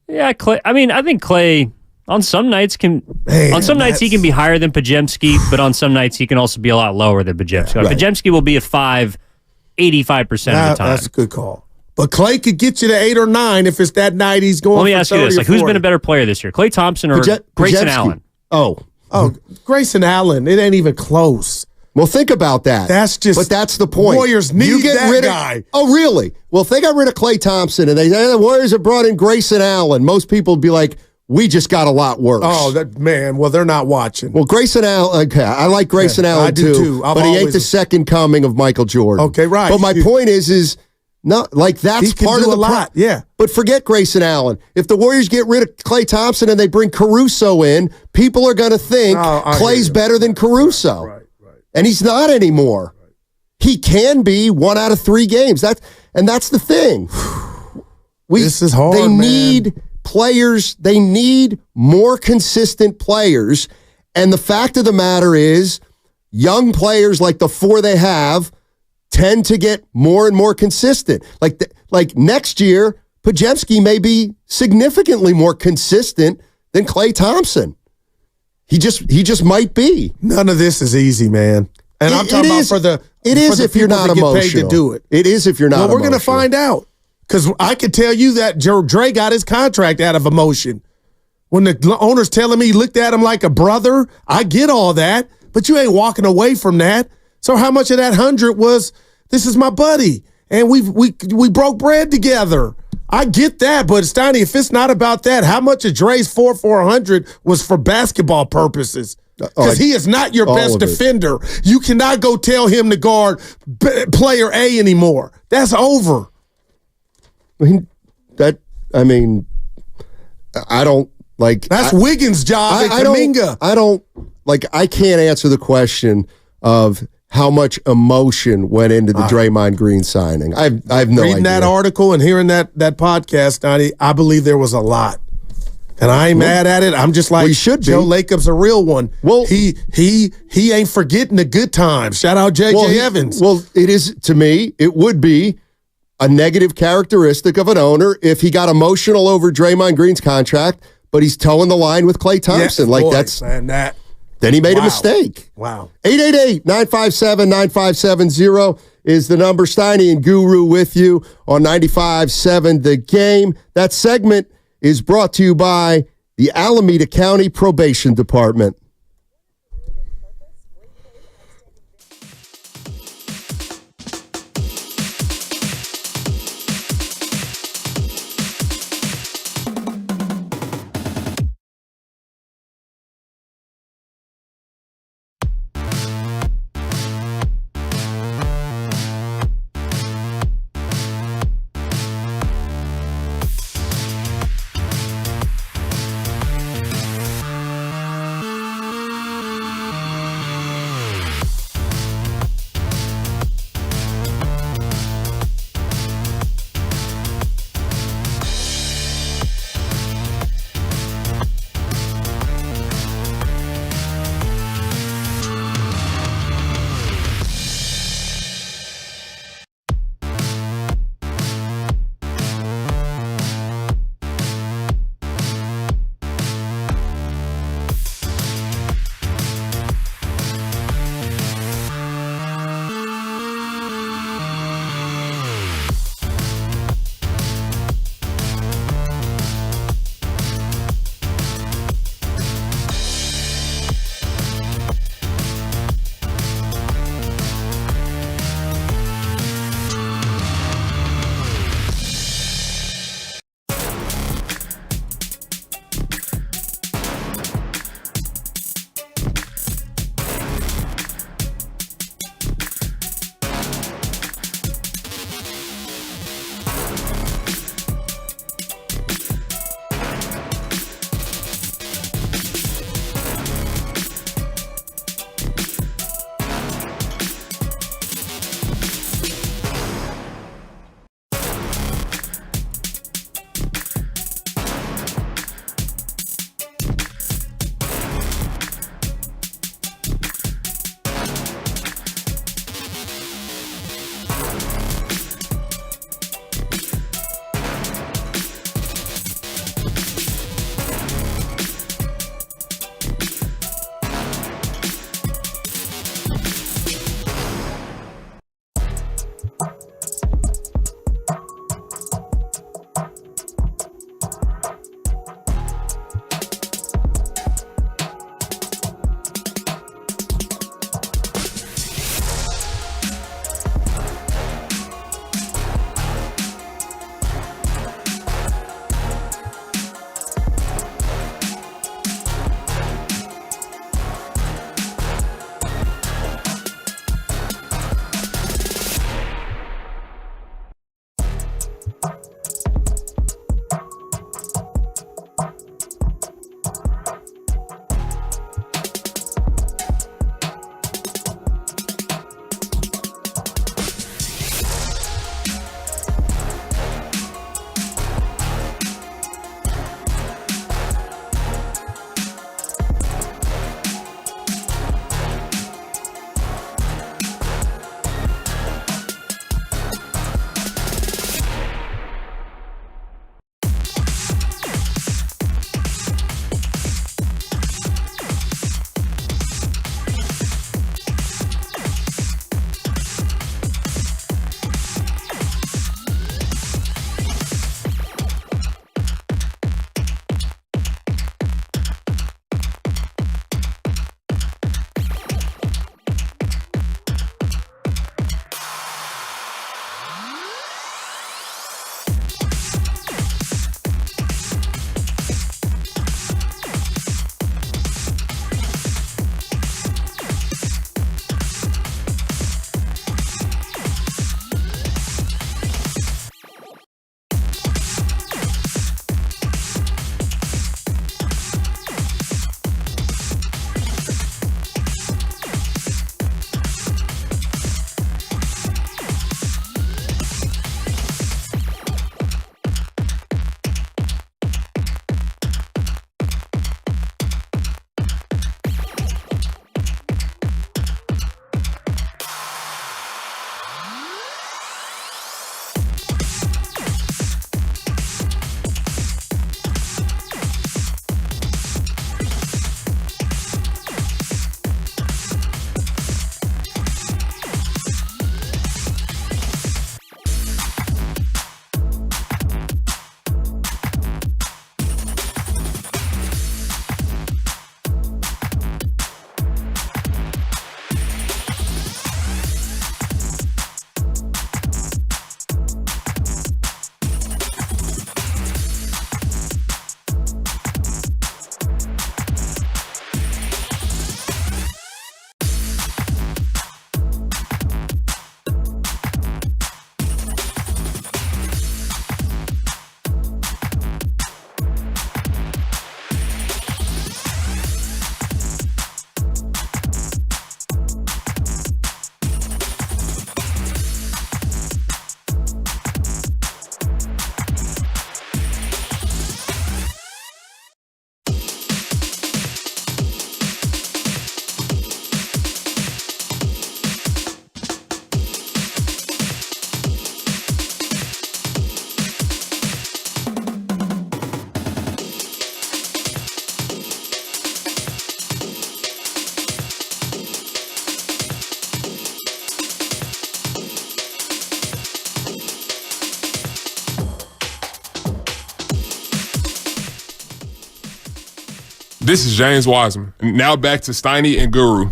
Yeah, Clay. I mean, I think Clay on some nights he can be higher than Podziemski, but on some nights he can also be a lot lower than Podziemski. Right. Podziemski will be a 5 85% of the time. That's a good call. But Clay could get you to 8 or 9 if it's that night he's going. Let me ask you this: like, who's been a better player this year, Klay Thompson or Grayson Allen? Oh, Grayson Allen. It ain't even close. Well, think about that. But that's the point. Warriors need that guy. Oh, really? Well, if they got rid of Klay Thompson and the Warriors have brought in Grayson Allen, most people would be like, we just got a lot worse. Oh, man. Well, they're not watching. Well, Grayson Allen, okay, I like Grayson Allen I do too. But he ain't the second coming of Michael Jordan. Okay, right. But my point is not like that's part of the lot. Yeah. But forget Grayson Allen. If the Warriors get rid of Klay Thompson and they bring Caruso in, people are going to think Klay's better than Caruso. Right. And he's not anymore. Right. He can be 1 out of 3 games. That's the thing. This is hard, They need players. They need more consistent players. And the fact of the matter is, young players like the 4 they have tend to get more and more consistent. Like next year, Podziemski may be significantly more consistent than Klay Thompson. He just might be. None of this is easy, man. And I'm talking about for the if you're not emotional. Paid to do it. It is if you're not. Well, we're going to find out, because I can tell you that Dre got his contract out of emotion. When the owner's telling me he looked at him like a brother, I get all that, but you ain't walking away from that. So how much of that 100 was, this is my buddy, and we broke bread together? I get that, but Steiny, if it's not about that, how much of Dre's 400 was for basketball purposes? Because he is not your best defender. You cannot go tell him to guard player A anymore. That's over. I don't like. That's Wiggins' job at Kuminga. I can't answer the question of how much emotion went into the Draymond Green signing. I have no idea. Reading that article and hearing that podcast, Steiny, I believe there was a lot. And I ain't mad at it. I'm just like, Joe Lacob's a real one. Well, he ain't forgetting the good times. Shout out J.J. Evans. Well, it is, to me, it would be a negative characteristic of an owner if he got emotional over Draymond Green's contract, but he's towing the line with Klay Thompson. Then he made a mistake. Wow. 888-957-9570 is the number. Steiny and Guru with you on 95.7 The Game. That segment is brought to you by the Alameda County Probation Department. This is James Wiseman. Now back to Steiny and Guru.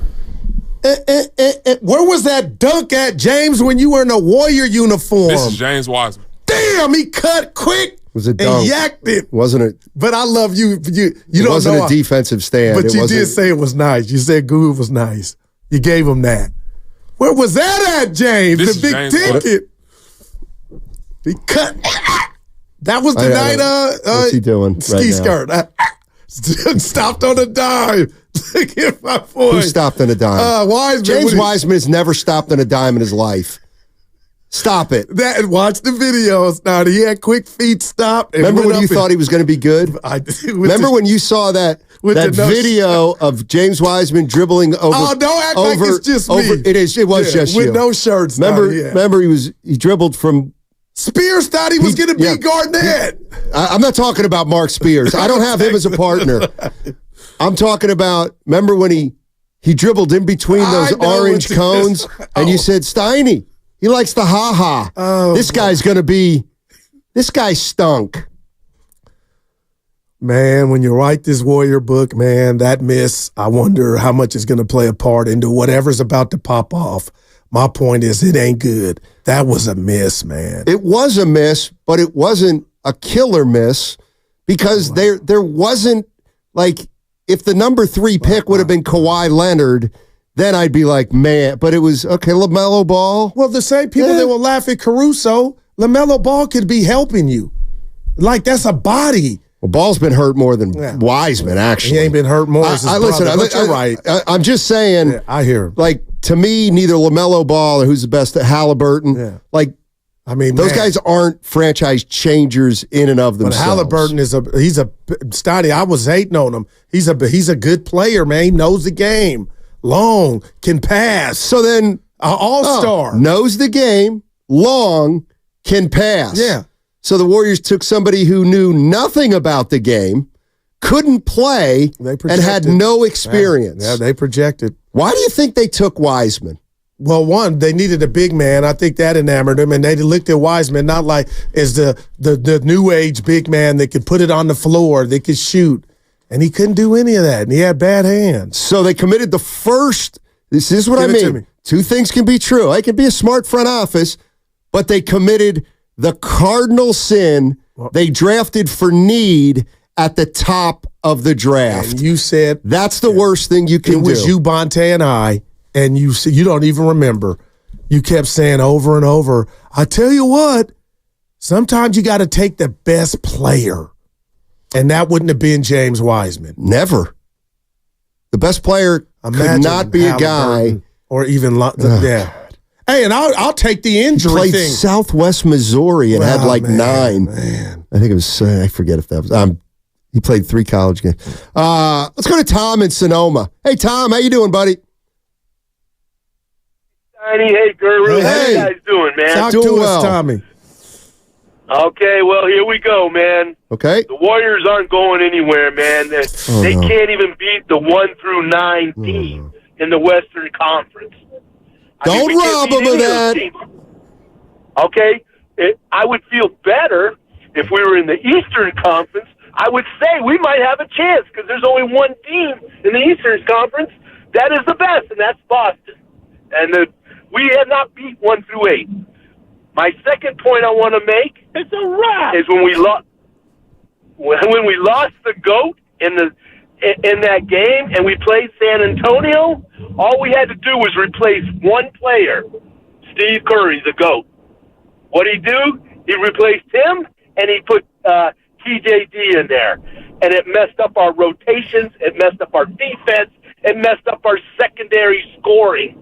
Where was that dunk at, James, when you were in a Warrior uniform? This is James Wiseman. Damn, he cut quick. It was a dunk. And yacked it. Wasn't it? But I love you. You it don't wasn't know a defensive stand. But it you wasn't, did say it was nice. You said Guru was nice. You gave him that. Where was that at, James? This the big James ticket. He cut. That was the night. What's he doing? Ski skirt. Stopped on a dime. Look at my boy. Who stopped on a dime? Wiseman. James Wiseman has never stopped on a dime in his life. Stop it. Watch the videos. Now he had quick feet stop. Remember when you thought he was going to be good? Remember when you saw that video of James Wiseman dribbling over? Oh, don't act like it's just me. It was just you. With no shirts. Remember he dribbled from. Spears thought he was going to be Garnett. I'm not talking about Mark Spears. I don't have him as a partner. I'm talking about, remember when he dribbled in between those orange cones and you said, Steiny, he likes the ha-ha. This guy stunk. Man, when you write this Warrior book, man, that miss, I wonder how much is going to play a part into whatever's about to pop off. My point is, it ain't good. That was a miss, man. It was a miss, but it wasn't a killer miss because there wasn't, like, if the number 3 pick would have been Kawhi Leonard, then I'd be like, man. But it was, okay, LaMelo Ball. Well, the same people that will laugh at Caruso, LaMelo Ball could be helping you. Like, that's a body. Well, Ball's been hurt more than Wiseman, actually. He ain't been hurt more. You're right. I'm just saying. Yeah, I hear him. Like, to me, neither LaMelo Ball or who's the best at Halliburton. Yeah. Like, I mean, those guys aren't franchise changers in and of themselves. But Halliburton he's a Stoddy. I was hating on him. He's a good player, man. He knows the game. Long, can pass. So then, all-star. Knows the game, long, can pass. Yeah. So the Warriors took somebody who knew nothing about the game, couldn't play, and had no experience. Yeah, they projected. Why do you think they took Wiseman? Well, one, they needed a big man. I think that enamored them, and they looked at Wiseman not like as the new age big man that could put it on the floor, that could shoot, and he couldn't do any of that, and he had bad hands. So they committed the first. This is what I mean. Two things can be true. I can be a smart front office, but they committed the cardinal sin. They drafted for need at the top of the draft. And you said that's the worst thing you can do. It was you, Bonte, and I. And you don't even remember. You kept saying over and over, I tell you what, sometimes you got to take the best player. And that wouldn't have been James Wiseman. Never. The best player could not be a guy. Or even, yeah. Hey, and I'll take the injury he played thing. Southwest Missouri and had like 9. Man. I think it was, I forget if that was, he played 3 college games. Let's go to Tom in Sonoma. Hey, Tom, how you doing, buddy? Hey, Guru. How you guys doing, man? Talk to us, Tommy. Okay, well, here we go, man. Okay. The Warriors aren't going anywhere, man. They can't even beat the 1 through 9 teams in the Western Conference. Don't rob them of that. Okay? I would feel better if we were in the Eastern Conference. I would say we might have a chance because there's only one team in the Eastern Conference that is the best, and that's Boston. And we have not beat 1 through 8. My second point I want to make is when we lost the GOAT in that game and we played San Antonio, all we had to do was replace one player, Steve Curry, the GOAT. What did he do? He replaced him and he put TJD in there, and it messed up our rotations, it messed up our defense, it messed up our secondary scoring.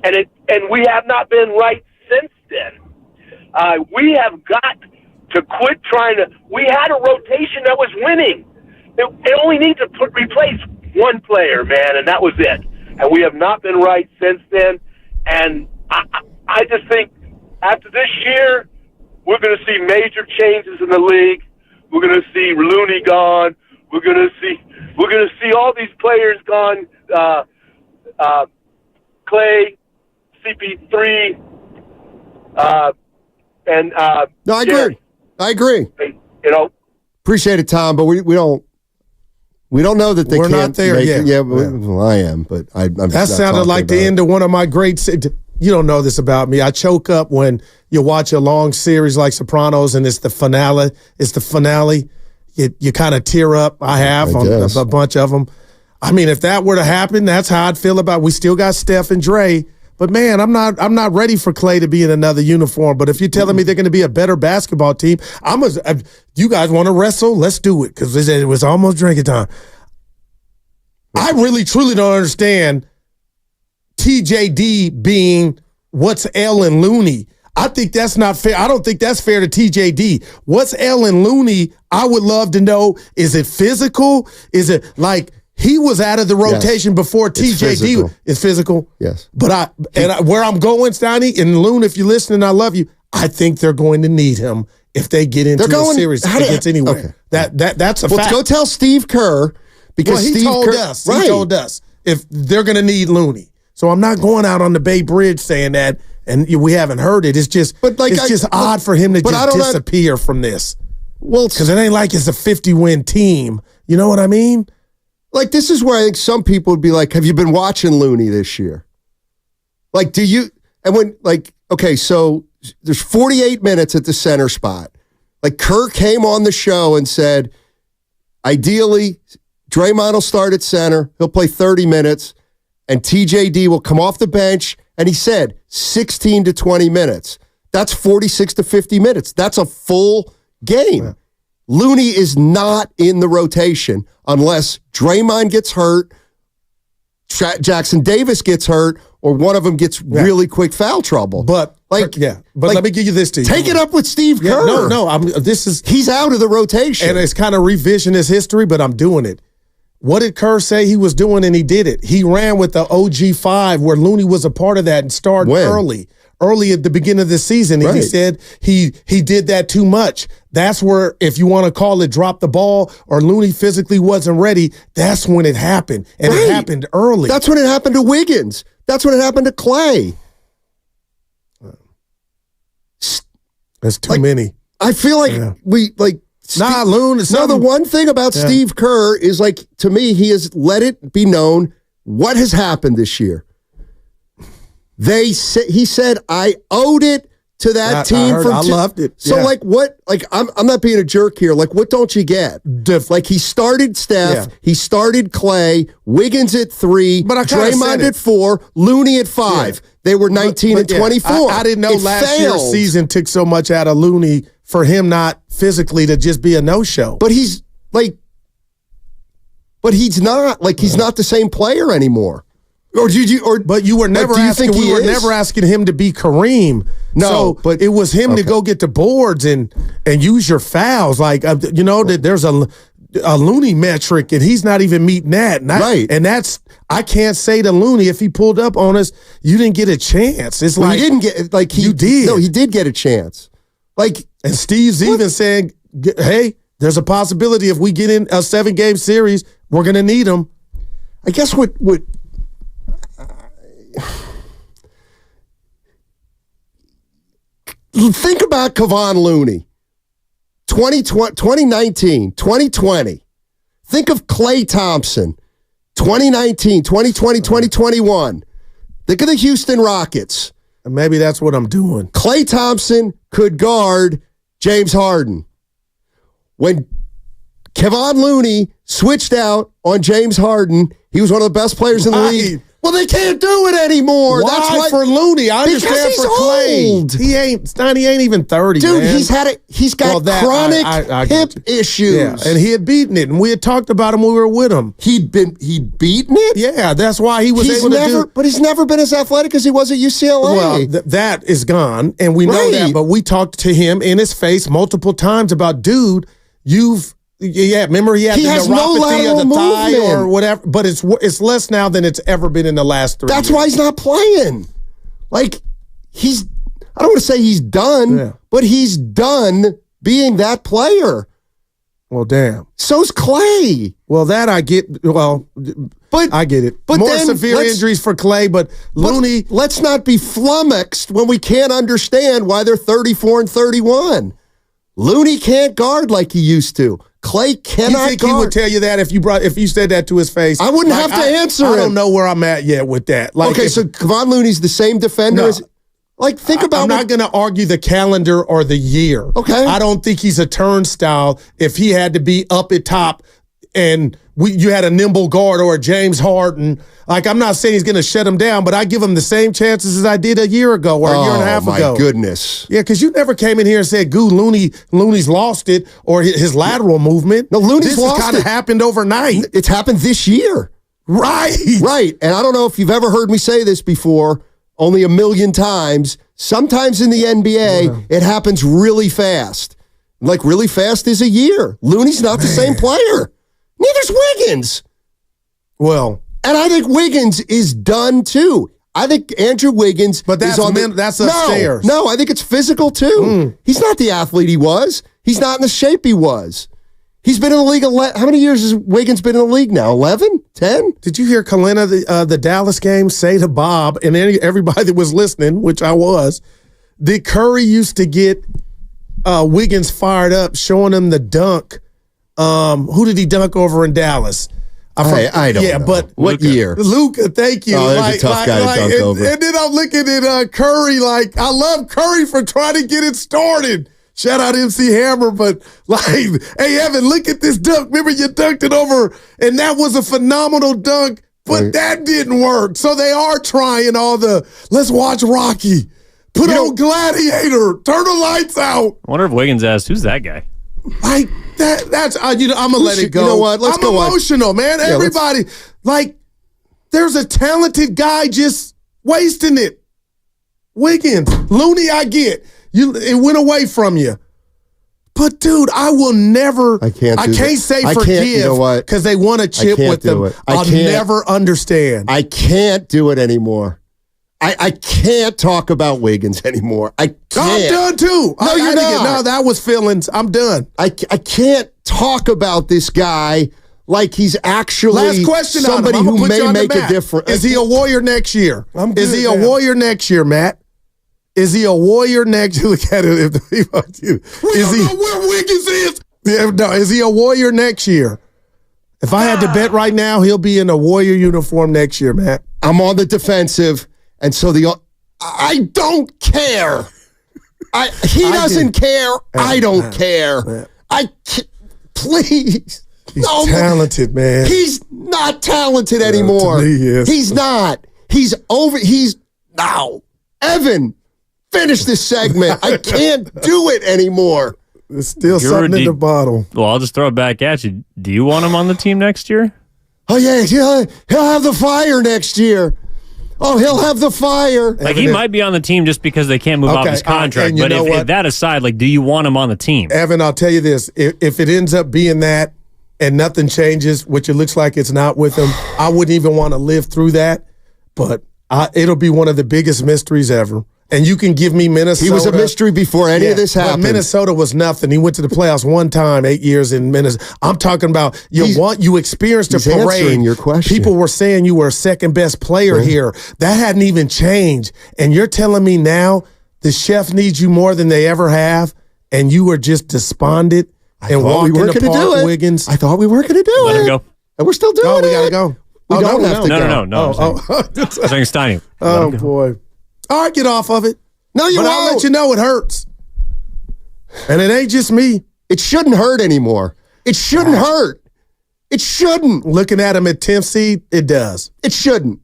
And we have not been right since then. We have got to quit trying to. We had a rotation that was winning. It only needs to replace one player, man, and that was it. And we have not been right since then. And I just think after this year, we're going to see major changes in the league. We're going to see Looney gone. We're going to see all these players gone. Clay, CP3, and no, I agree. I agree. You know, appreciate it, Tom, but we don't. We don't know that they We're can't not there make yet. it. Yeah, well, I am, but I'm just That not sounded like the end of one of my great. You don't know this about me. I choke up when you watch a long series like Sopranos and it's the finale. You kind of tear up. I have on a bunch of them. I mean, if that were to happen, that's how I'd feel about. We still got Steph and Dre, but man, I'm not ready for Clay to be in another uniform. But if you're telling me they're going to be a better basketball team, you guys want to wrestle? Let's do it, because it was almost drinking time. I really truly don't understand TJD being what's ailing Looney. I think that's not fair. I don't think that's fair to TJD. What's ailing Looney, I would love to know, is it physical? Is it like he was out of the rotation before TJD? It's physical. Yes. But where I'm going, Steiny, and Loon, if you're listening, I love you. I think they're going to need him if they get into a series against anywhere. Okay. That's a fact. Let's go tell Steve Kerr, because he told us if they're going to need Looney. So I'm not going out on the Bay Bridge saying that, and we haven't heard it. It's just, odd for him to just disappear from this. Well, because it ain't like it's a 50-win team. You know what I mean? Like, this is where I think some people would be like, have you been watching Looney this year? Like, do you, and when, like, okay, so there's 48 minutes at the center spot. Like, Kerr came on the show and said, ideally, Draymond will start at center. He'll play 30 minutes. And TJD will come off the bench, and he said 16 to 20 minutes. That's 46 to 50 minutes. That's a full game. Yeah. Looney is not in the rotation unless Draymond gets hurt, Jackson Davis gets hurt, or one of them gets really quick foul trouble. But let me give you this to you. Take it up with Steve Kerr. He's out of the rotation. And it's kind of revisionist history, but I'm doing it. What did Kerr say he was doing, and he did it? He ran with the OG5 where Looney was a part of that and started early at the beginning of the season. And he said he did that too much. That's where, if you want to call it drop the ball or Looney physically wasn't ready, that's when it happened. And it happened early. That's when it happened to Wiggins. That's when it happened to Clay. That's too many. I feel like Loon. The one thing about Steve Kerr is, like, to me, he has let it be known what has happened this year. He said, I owed it to that team. I loved it. So, what? I'm not being a jerk here. Like, what don't you get? Like, he started Steph. He started Clay. Wiggins at 3. Draymond at 4. Looney at 5. Yeah. They were 19 and 24. I didn't know last year's season took so much out of Looney for him not physically to just be a no-show. But he's not the same player anymore. But you were never asking. We were never asking him to be Kareem. No, but it was him to go get the boards and use your fouls. Like that there's a Looney metric, and he's not even meeting that. And that's, I can't say to Looney, if he pulled up on us, you didn't get a chance. It's like he didn't get you did. No, he did get a chance. And Steve's even saying, hey, there's a possibility if we get in a 7-game series, we're going to need him. I guess what think about Kevon Looney, 2019, 2020. Think of Klay Thompson, 2019, 2020, 2021. Think of the Houston Rockets. And maybe that's what I'm doing. Klay Thompson could guard James Harden. When Kevon Looney switched out on James Harden, he was one of the best players in the league. Well, they can't do it anymore. Why? That's why for Looney. I understand for Clay. Old. He ain't even 30. Dude, man. he's got chronic hip issues. Yeah, and he had beaten it, and we had talked about him when we were with him. He'd beaten it? Yeah, that's why he was able to do. But he's never been as athletic as he was at UCLA. Well, that is gone, and we know that. But we talked to him in his face multiple times about, dude, remember he had the neuropathy of the thigh or whatever, but it's less now than it's ever been in the last 3 years. That's why he's not playing. I don't want to say he's done, but he's done being that player. Well, damn. So's Clay. Well, that I get. But I get it. But more severe injuries for Clay, but Looney. Let's not be flummoxed when we can't understand why they're 34 and 31. Looney can't guard like he used to. Clay cannot You think he would tell you that if you said that to his face? I wouldn't have to answer I him. don't know where I'm at yet with that. So Kevon Looney's the same defender as... think about... I'm not going to argue the calendar or the year. Okay. I don't think he's a turnstile if he had to be up at top and you had a nimble guard or a James Harden. I'm not saying he's going to shut him down, but I give him the same chances as I did a year ago or a year and a half ago. Oh, my goodness. Yeah, because you never came in here and said, Looney's lost it or his lateral movement. No, Looney's lost it. This kind of happened overnight. It's happened this year. Right. Right. And I don't know if you've ever heard me say this before, only a million times. Sometimes in the NBA, it happens really fast. Really fast is a year. Looney's not the same player. Neither's Wiggins. Well, and I think Wiggins is done too. I think Andrew Wiggins that's is on that's upstairs. No, I think it's physical too. He's not the athlete he was. He's not in the shape he was. He's been in the league. How many years has Wiggins been in the league now? 11? 10? Did you hear Kalina, the Dallas game, say to Bob and everybody that was listening, which I was, that Curry used to get Wiggins fired up, showing him the dunk. Who did he dunk over in Dallas? I don't know. But what year? Luka, thank you. Oh, there's a tough guy to dunk over. And then I'm looking at Curry I love Curry for trying to get it started. Shout out MC Hammer, but hey, Evan, look at this dunk. Remember you dunked it over, and that was a phenomenal dunk, but that didn't work. So they are trying let's watch Rocky. Put on Gladiator. Turn the lights out. I wonder if Wiggins asked, who's that guy? That's I'm gonna let it go. You know what? Let's go. I'm emotional, man. Everybody, there's a talented guy just wasting it. Wiggins, Looney, I get it went away from you, but dude, I will never. I can't say forgive. You know what? Because they want to chip with them. I'll never understand. I can't do it anymore. I can't talk about Wiggins anymore. I can't. I'm done too. No, you're not. No, that was feelings. I'm done. I can't talk about this guy like he's actually Last question somebody who may make a difference. Is he a Warrior next year? Is he a Warrior next year, Matt? Is he a Warrior next year? Look at it. We don't know where Wiggins is. No, is he a Warrior next year? If I had to bet right now, he'll be in a Warrior uniform next year, Matt. I'm on the defensive. And so I don't care. He doesn't care. I don't care. Please. He's talented, man. He's not talented anymore. To me, he is. He's not. He's over. Now. Evan, finish this segment. I can't do it anymore. There's still something in the bottle. Well, I'll just throw it back at you. Do you want him on the team next year? Oh, yeah. He'll have the fire next year. Oh, he'll have the fire. He might be on the team just because they can't move off his contract. But if that aside, do you want him on the team? Evan, I'll tell you this. If it ends up being that and nothing changes, which it looks like it's not with him, I wouldn't even want to live through that. But it'll be one of the biggest mysteries ever. And you can give me Minnesota. He was a mystery before any of this happened. But Minnesota was nothing. He went to the playoffs one time, 8 years in Minnesota. I'm talking about you experienced a parade. Answering your question. People were saying you were a second best player here. That hadn't even changed. And you're telling me now the chef needs you more than they ever have, and you were just despondent and walking in the park, Wiggins. I thought we weren't going to do it. Let him go. And we're still doing it. We got to go. We don't have to go. No. I'm saying Steiny. Oh, boy. All right, get off of it. No, you won't. I'll let you know it hurts. And it ain't just me. It shouldn't hurt anymore. It shouldn't hurt. It shouldn't. Looking at him at 10th seed, it does. It shouldn't.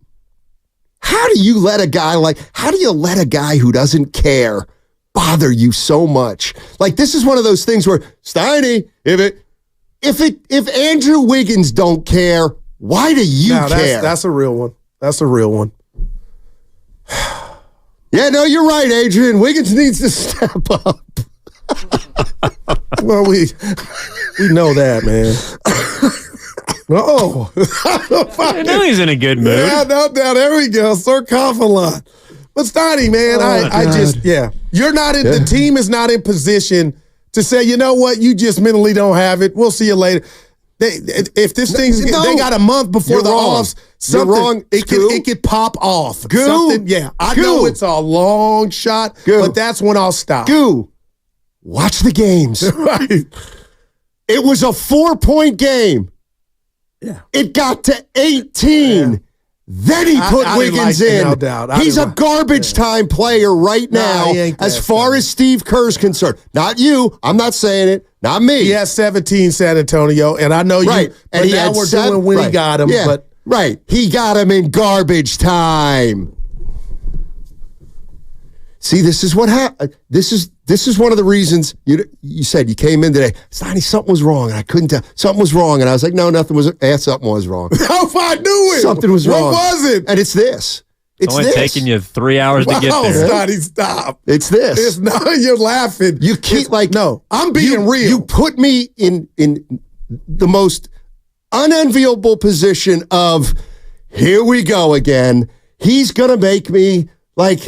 How do you let a guy who doesn't care bother you so much? This is one of those things where, Steiny, if Andrew Wiggins don't care, why do you care? That's a real one. That's a real one. Yeah, no, you're right, Adrian. Wiggins needs to step up. Well, we know that, man. I know he's in a good mood. Yeah, no doubt. There we go. Sir Cough-a-lot. But Steiny, man, you're not in. The team is not in position to say, you know what, you just mentally don't have it. We'll see you later. If this thing's they got a month before the offs, something it could pop off. I know it's a long shot, but that's when I'll stop. Watch the games. Right. It was a 4-point game. Yeah. It got to 18. Yeah. Then he put Wiggins in. No doubt. He's a garbage time player right now as far as Steve Kerr's concerned. Not you. I'm not saying it. Not me. He has 17, San Antonio, and I know you. Right. And now we're doing when he got him. Yeah. But right. He got him in garbage time. See, this is what happened. This is one of the reasons you said you came in today. Steiny, something was wrong, and I couldn't tell. Something was wrong, and I was like, no, nothing was. Something was wrong. I knew it. Something was wrong. What was it? And it's this. It's only this. taking you 3 hours to get there. Steiny, stop. It's this. It's not. You're laughing. You keep no. I'm being real. You put me in the most unenviable position of here we go again. He's gonna make me like.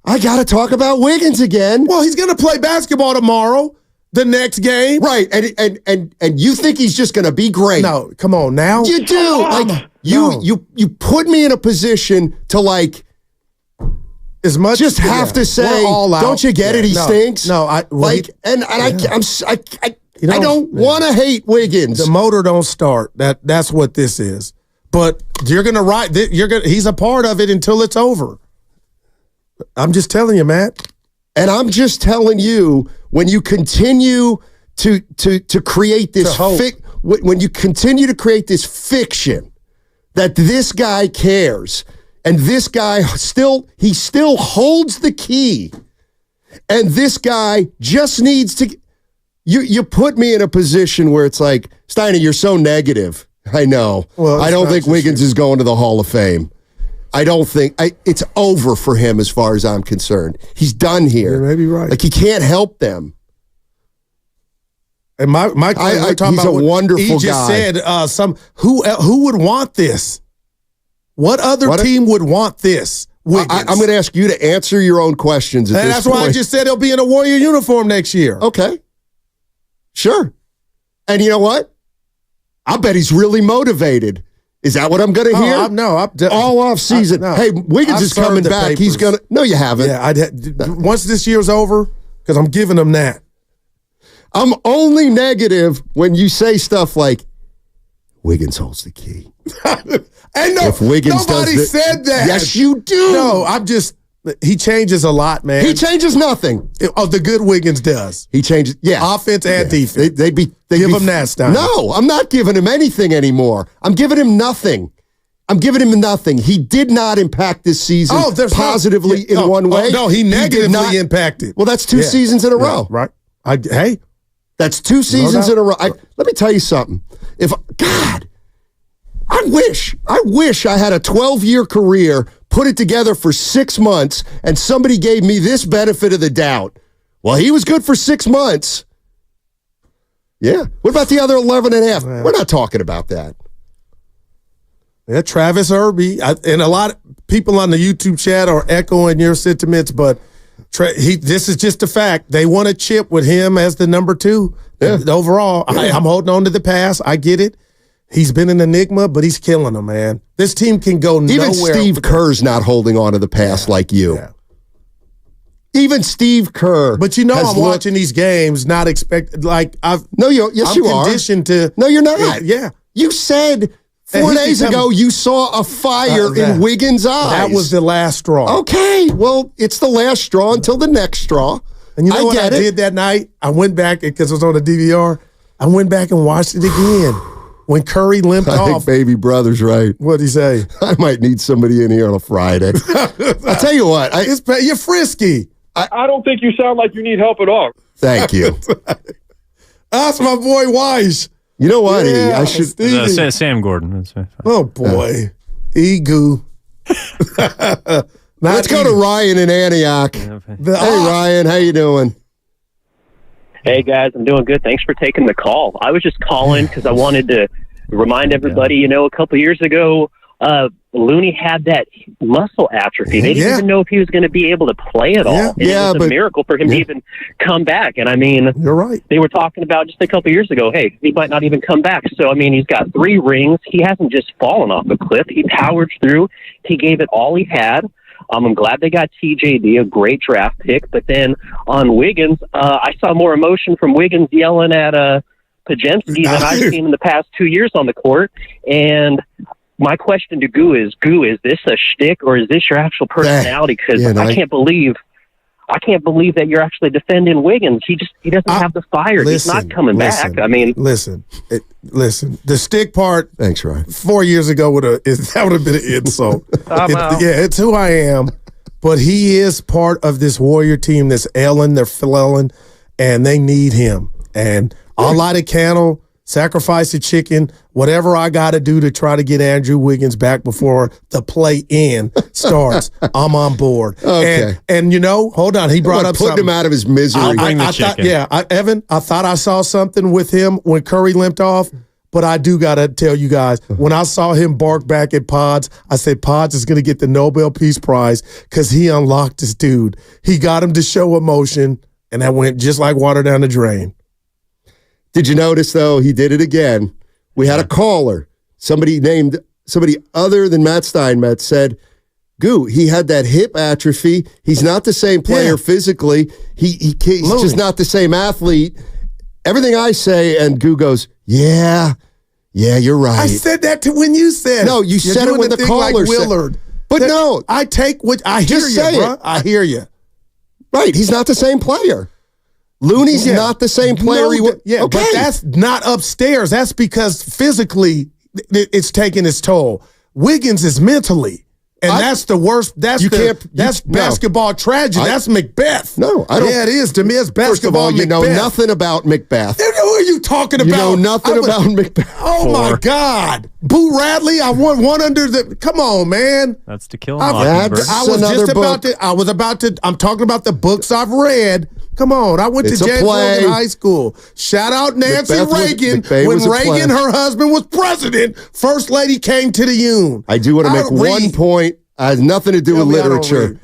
I got to talk about Wiggins again. Well, he's going to play basketball tomorrow, the next game. Right, and you think he's just going to be great. No, come on now. You do. Like you put me in a position to like as much just have to say, don't you get it? He stinks. No, I don't want to hate Wiggins. The motor don't start. That's what this is. But you're going to ride. He's a part of it until it's over. I'm just telling you, Matt. And I'm just telling you, when you continue to create this when you continue to create this fiction that this guy cares and this guy still holds the key and this guy just needs to you put me in a position where it's like, Steiny, you're so negative. I know. Well, I don't think Wiggins is going to the Hall of Fame. I don't think it's over for him as far as I'm concerned. He's done here. You're maybe right. Like he can't help them. And my he's a wonderful guy. He just said who would want this? What other team would want this? I'm going to ask you to answer your own questions. And that's why I just said he'll be in a Warrior uniform next year. Okay, sure. And you know what? I bet he's really motivated. Is that what I'm going to hear? All off season. Hey, Wiggins is coming back. Papers. He's going to. No, you haven't. Yeah, once this year's over, because I'm giving him that. I'm only negative when you say stuff like, Wiggins holds the key. And no, nobody said that. Yes, you do. No, he changes a lot, man. He changes nothing. The good Wiggins does. He changes, offense and defense. They give him that stuff. No, I'm not giving him anything anymore. I'm giving him nothing. He did not impact this season positively in one way. No, he negatively impacted. Well, that's two seasons in a row. Right. That's 2 seasons in a row. Let me tell you something. I wish I had a 12-year career, put it together for 6 months, and somebody gave me this benefit of the doubt. Well, he was good for 6 months. Yeah. What about the other 11 and a half? We're not talking about that. Yeah, Travis Irby, and a lot of people on the YouTube chat are echoing your sentiments, but this is just a fact. They want a chip with him as the number 2 overall. I'm holding on to the pass. I get it. He's been an enigma, but he's killing them, man. This team can go nowhere. Even Steve Kerr's not holding on to the pass like you. Yeah. Even Steve Kerr. But I'm watching these games, not expect like I've. No, you are conditioned to. No, you're not. Yeah, you said 4 days ago you saw a fire in Wiggins' eyes. That was the last straw. Okay, well, it's the last straw until the next straw. And you know what I did that night? I went back because it was on the DVR. I went back and watched it again. When Curry limped off. I think baby brother's right. What'd he say? I might need somebody in here on a Friday. I'll tell you what. You're frisky. I don't think you sound like you need help at all. Thank you. That's my boy Weiss. You know what? I should. Sam Gordon. Oh, boy. Egu. Let's go to Ryan in Antioch. Hey, Ryan. How you doing? Hey, guys, I'm doing good. Thanks for taking the call. I was just calling because I wanted to remind everybody, a couple years ago, Looney had that muscle atrophy. They didn't even know if he was going to be able to play at all. It was a miracle for him to even come back. And, you're right. They were talking about just a couple years ago, hey, he might not even come back. So, he's got 3 rings. He hasn't just fallen off a cliff. He powered through. He gave it all he had. I'm glad they got TJD, a great draft pick. But then on Wiggins, I saw more emotion from Wiggins yelling at Podziemski that I've seen in the past 2 years on the court. And my question to Goo, is this a shtick or is this your actual personality? Because I can't believe that you're actually defending Wiggins. He doesn't have the fire. He's not coming back. I mean, listen. The stick part. Thanks, Ryan. 4 years ago that would have been an insult. It's who I am. But he is part of this Warrior team that's ailing, they're flailing, and they need him. And I'll light a candle, sacrifice a chicken, whatever I got to do to try to get Andrew Wiggins back before the play-in starts. I'm on board. Okay. And hold on. He brought up something. Put him out of his misery. Evan, I thought I saw something with him when Curry limped off. But I do got to tell you guys, when I saw him bark back at Pods, I said, Pods is going to get the Nobel Peace Prize because he unlocked this dude. He got him to show emotion, and that went just like water down the drain. Did you notice, though, he did it again? We had a caller, somebody other than Matt Steinmetz said, Goo, he had that hip atrophy. He's not the same player physically. He's just not the same athlete. Everything I say, and Goo goes, yeah, you're right. I said that when you said it. No, you said it when the caller like Willard. said. But no, I take what I hear you, bro. I hear you. Right, he's not the same player. Looney's not the same player. But that's not upstairs. That's because physically it's taking its toll. Wiggins is mentally. And that's the worst. That's basketball tragedy. That's Macbeth. No, I don't. Yeah, it is. To me, it's basketball. First of all, you know nothing about Macbeth. Who are you talking about? You know nothing about Macbeth. Oh, my God. Boo Radley, I want one under the. Come on, man. That's To Kill a Mockingbird. I'm talking about the books I've read. Come on. I went to Jacksonville High School. Shout out Nancy Reagan. When Reagan, her husband, was president, First Lady came to the Union. I do want to make one point. It has nothing to do with literature.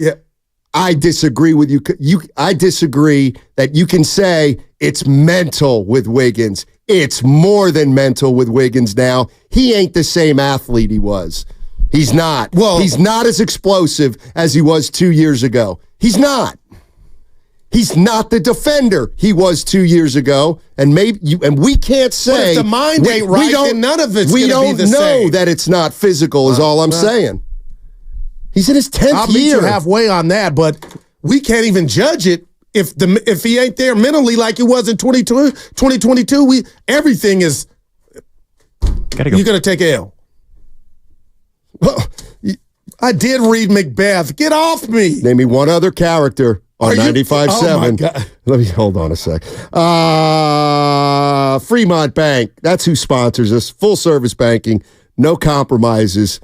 I disagree with you. I disagree that you can say it's mental with Wiggins. It's more than mental with Wiggins now. He ain't the same athlete he was. He's not. Well, he's not as explosive as he was 2 years ago. He's not. He's not the defender he was 2 years ago, and we can't say. But if the mind ain't right, then none of it's going to be the same. We don't know that it's not physical. Is all I'm saying. He's in his 10th year. I'll meet you halfway on that, but we can't even judge it if he ain't there mentally like he was in 2022. Everything is. You're going to take L. Well, I did read Macbeth. Get off me. Name me one other character on 95.7. Oh my God. Let me hold on a sec. Fremont Bank. That's who sponsors us. Full service banking. No compromises.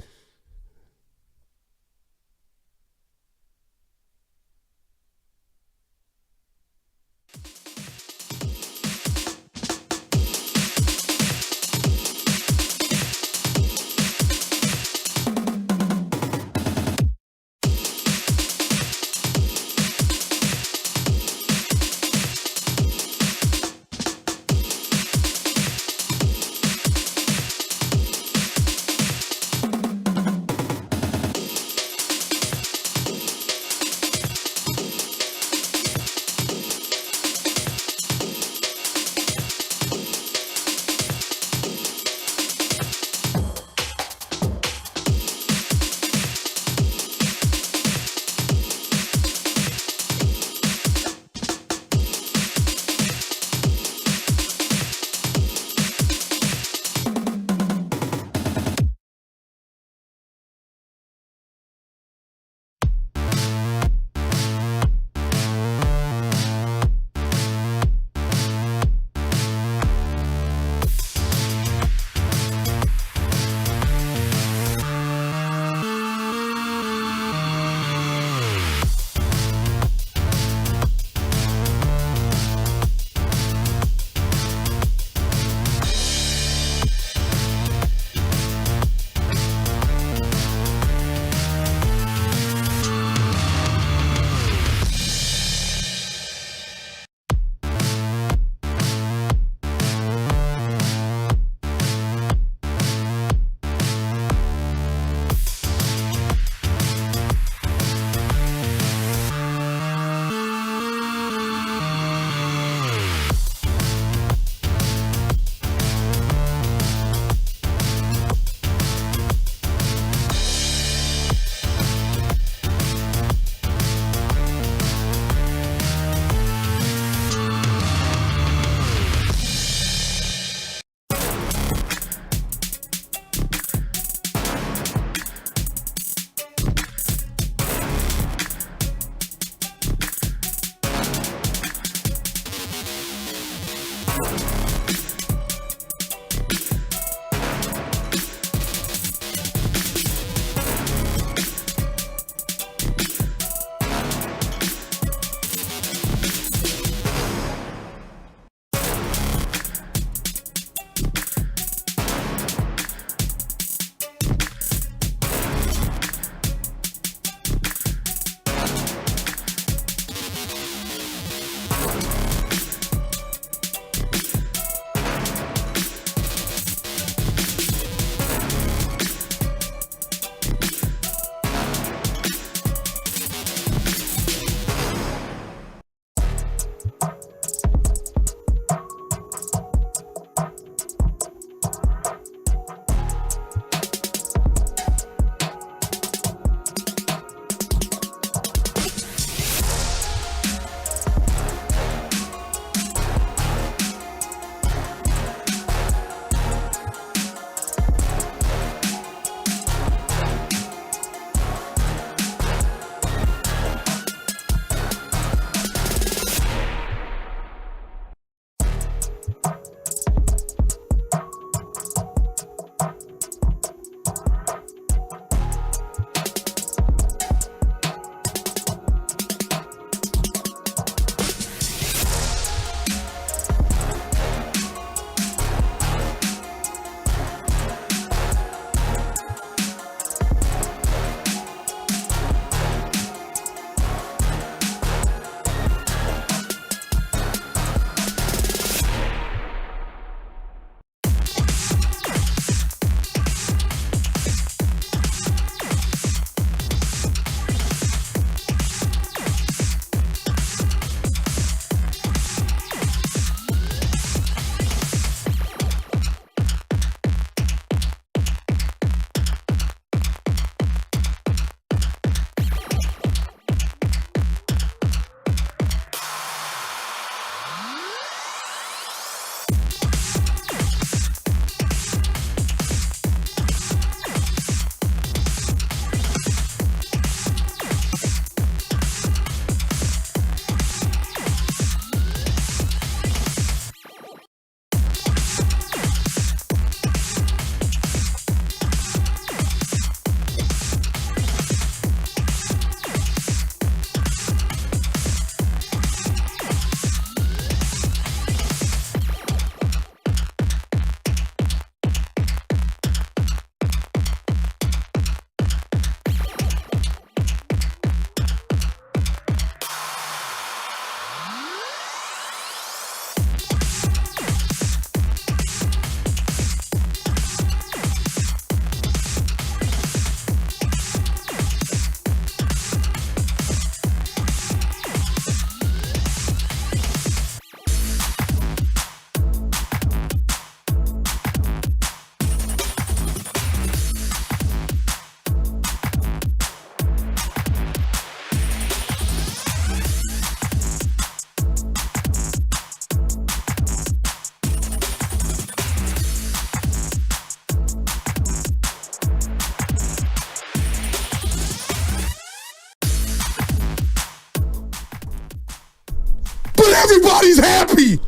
everybody's happy.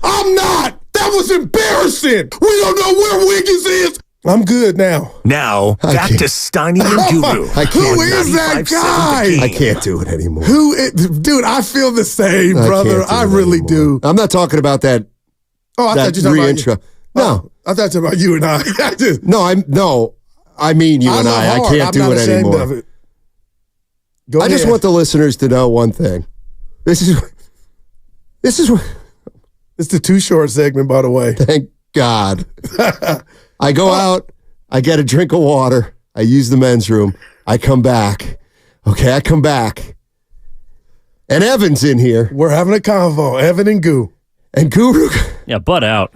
I'm not. That was embarrassing. We don't know where Wiggins is. I'm good now. Now, back to Steiny and Guru. Who is that guy? I can't do it anymore. Dude, I feel the same, brother. I really do. I'm not talking about that. Oh, I thought you were talking intro. about you. No. I thought you were about you and I. I mean you and I. I can't do it anymore. Of it. Go ahead. I just want the listeners to know one thing. This is It's the Too Short segment, by the way. Thank God. I go out, I get a drink of water, I use the men's room, I come back. Okay, I come back. And Evan's in here. We're having a convo, Evan and Goo. And Guru. Yeah, butt out.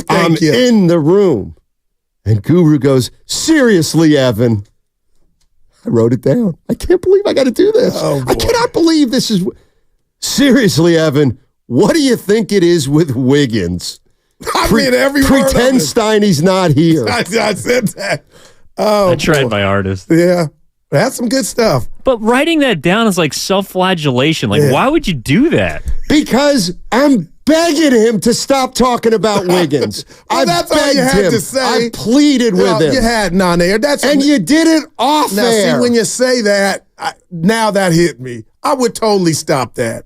I'm in the room. And Guru goes, seriously, Evan. I wrote it down. I can't believe I got to do this. I cannot believe this is. Seriously, Evan, what do you think it is with Wiggins? I mean, every word pretend Steiny's not here. I said that. Oh, I tried my hardest. Yeah. That's some good stuff. But writing that down is like self-flagellation. Like, why would you do that? Because I'm begging him to stop talking about Wiggins. That's all you had to say. I pleaded with him. You had none there. And you did it off now, air. See, when you say that, now that hit me. I would totally stop that.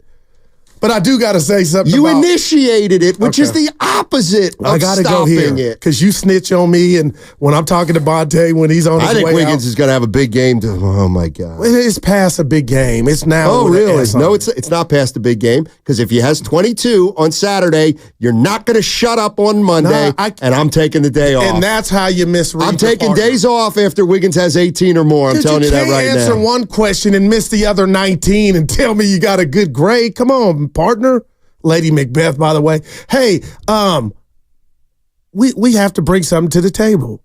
But I do got to say something. You initiated it, which is the opposite of I gotta go stopping here it. because you snitch on me, and when I'm talking to Bonte when he's on his way I think Wiggins out, is going to have a big game. Oh my God! It's past a big game. It's now. Oh with an really? S on No, it. it's not past a big game because if he has 22 on Saturday, you're not going to shut up on Monday, and I'm taking the day off. And that's how you misread. I'm taking days off after Wiggins has 18 or more. I'm telling you that right now. You can't answer one question and miss the other 19 and tell me you got a good grade. Come on, partner. Lady Macbeth, by the way. Hey, we have to bring something to the table.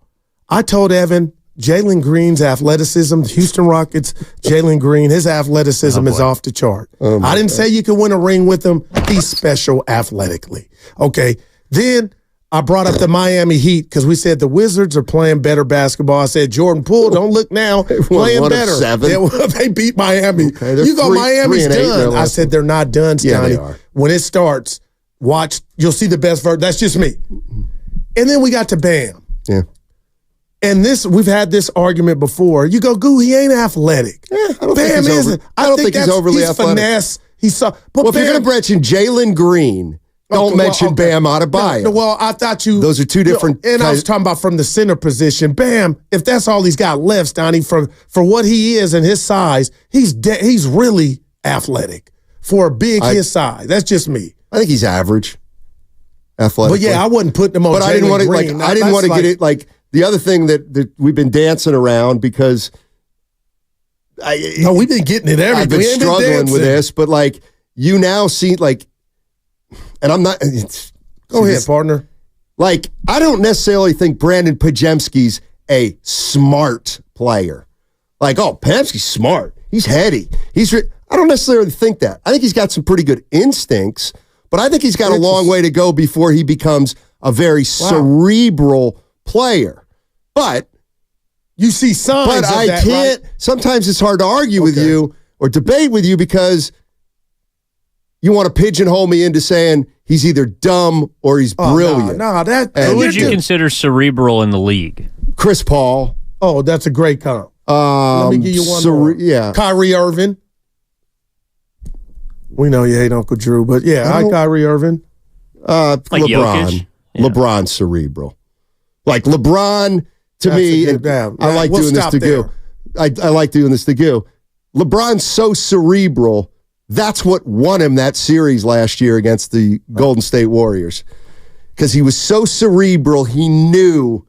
I told Evan, Jalen Green's athleticism, the Houston Rockets, Jalen Green, his athleticism is off the chart. I didn't say you could win a ring with him. He's special athletically. Okay, then I brought up the Miami Heat because we said the Wizards are playing better basketball. I said, Jordan Poole, don't look now, playing one of better. 7. They beat Miami. Okay, You go, Miami's 3-8 done. I said, they're not done, Yeah, they Stoney. are. When it starts, watch, you'll see the best version. That's just me. And then we got to Bam. Yeah. And we've had this argument before. You go, Goo, he ain't athletic. I don't Bam think he's isn't. I don't think he's overly athletic. Finesse. He's so. But Well, if you're going to mention Jalen Green, don't mention Bam Adebayo. No, well, I thought you. Those are two different. And I was talking about from the center position. Bam, if that's all he's got left, Stoney, for what he is and his size, he's really athletic for his size. That's just me. I think he's average. Athletic. But yeah, I wasn't putting him on. But I didn't want to Green. I didn't want to get it like the other thing that we've been dancing around because we've been getting it everything. I've been struggling with this, but like you now see like, and I'm not. Go ahead, partner. Like I don't necessarily think Brandon Podziemski's a smart player. Like Podziemski's smart. He's heady. I don't necessarily think that. I think he's got some pretty good instincts. But I think he's got a long way to go before he becomes a very cerebral player. But you see signs. But I can't. Right? Sometimes it's hard to argue with you or debate with you because you want to pigeonhole me into saying he's either dumb or he's brilliant. No, who would you consider cerebral in the league? Chris Paul. Oh, that's a great comp. Let me give you one more. Yeah, Kyrie Irving. We know you hate Uncle Drew, but Kyrie Irving. Like LeBron. Jokic? Yeah. LeBron's cerebral. like LeBron, to me, I like doing this to Goo. I like doing this to Goo. LeBron's so cerebral. That's what won him that series last year against the Golden State Warriors. Because he was so cerebral, he knew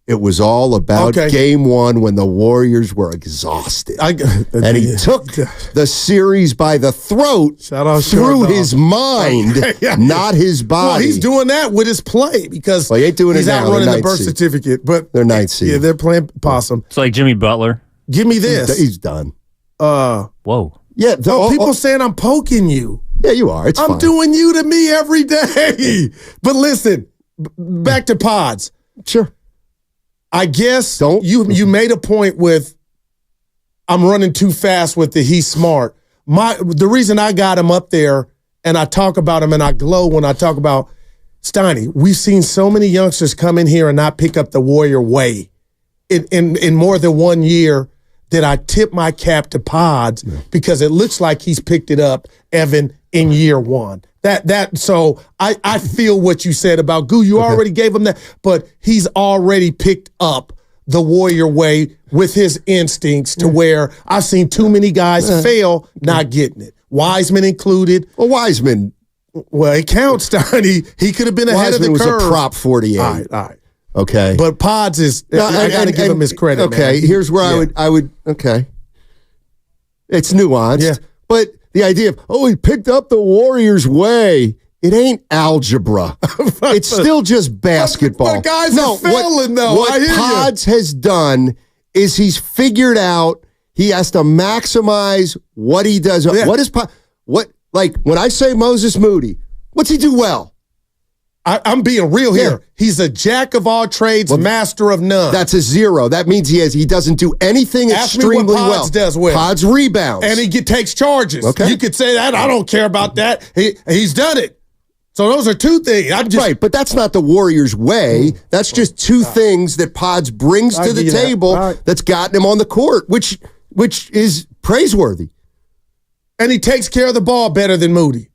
it was all about game one when the Warriors were exhausted. And he took the series by the throat through his mind, not his body. Well, he's doing that with his play because he ain't doing he's it out now. running the birth certificate. But they're ninth seed. Yeah, they're playing possum. It's like Jimmy Butler. Give me this. He's done. Whoa. Yeah. People saying I'm poking you. Yeah, you are. I'm doing you to me every day. But listen, back to Pods. Sure. I guess you made a point with I'm running too fast with the he's smart. The reason I got him up there and I talk about him and I glow when I talk about Steiny. We've seen so many youngsters come in here and not pick up the Warrior way. In more than 1 year that I tip my cap to Pods because it looks like he's picked it up, Evan, in year one. So I feel what you said about Goo. You already gave him that, but he's already picked up the Warrior way with his instincts to where I've seen too many guys fail not getting it. Wiseman included. Well, Wiseman. Well, it counts, Steiny. He could have been ahead of the curve. Wiseman was a prop 48. All right. Okay. But Pods is, I got to give him his credit. Okay, man. here's where I would, okay. It's nuanced, but the idea of, he picked up the Warriors way, it ain't algebra. It's still just basketball. But guys are failing, though. What Pods has done is he's figured out he has to maximize what he does. Yeah. Like, when I say Moses Moody, what's he do well? I'm being real here. Yeah. He's a jack of all trades, master of none. That's a 0. That means he doesn't do anything extremely well. Pods does well. Pods rebounds. And he takes charges. Okay. You could say that. I don't care about that. He's done it. So those are two things. Right, but that's not the Warriors' way. That's just two things that Pods brings to the table that's gotten him on the court, which is praiseworthy. And he takes care of the ball better than Moody.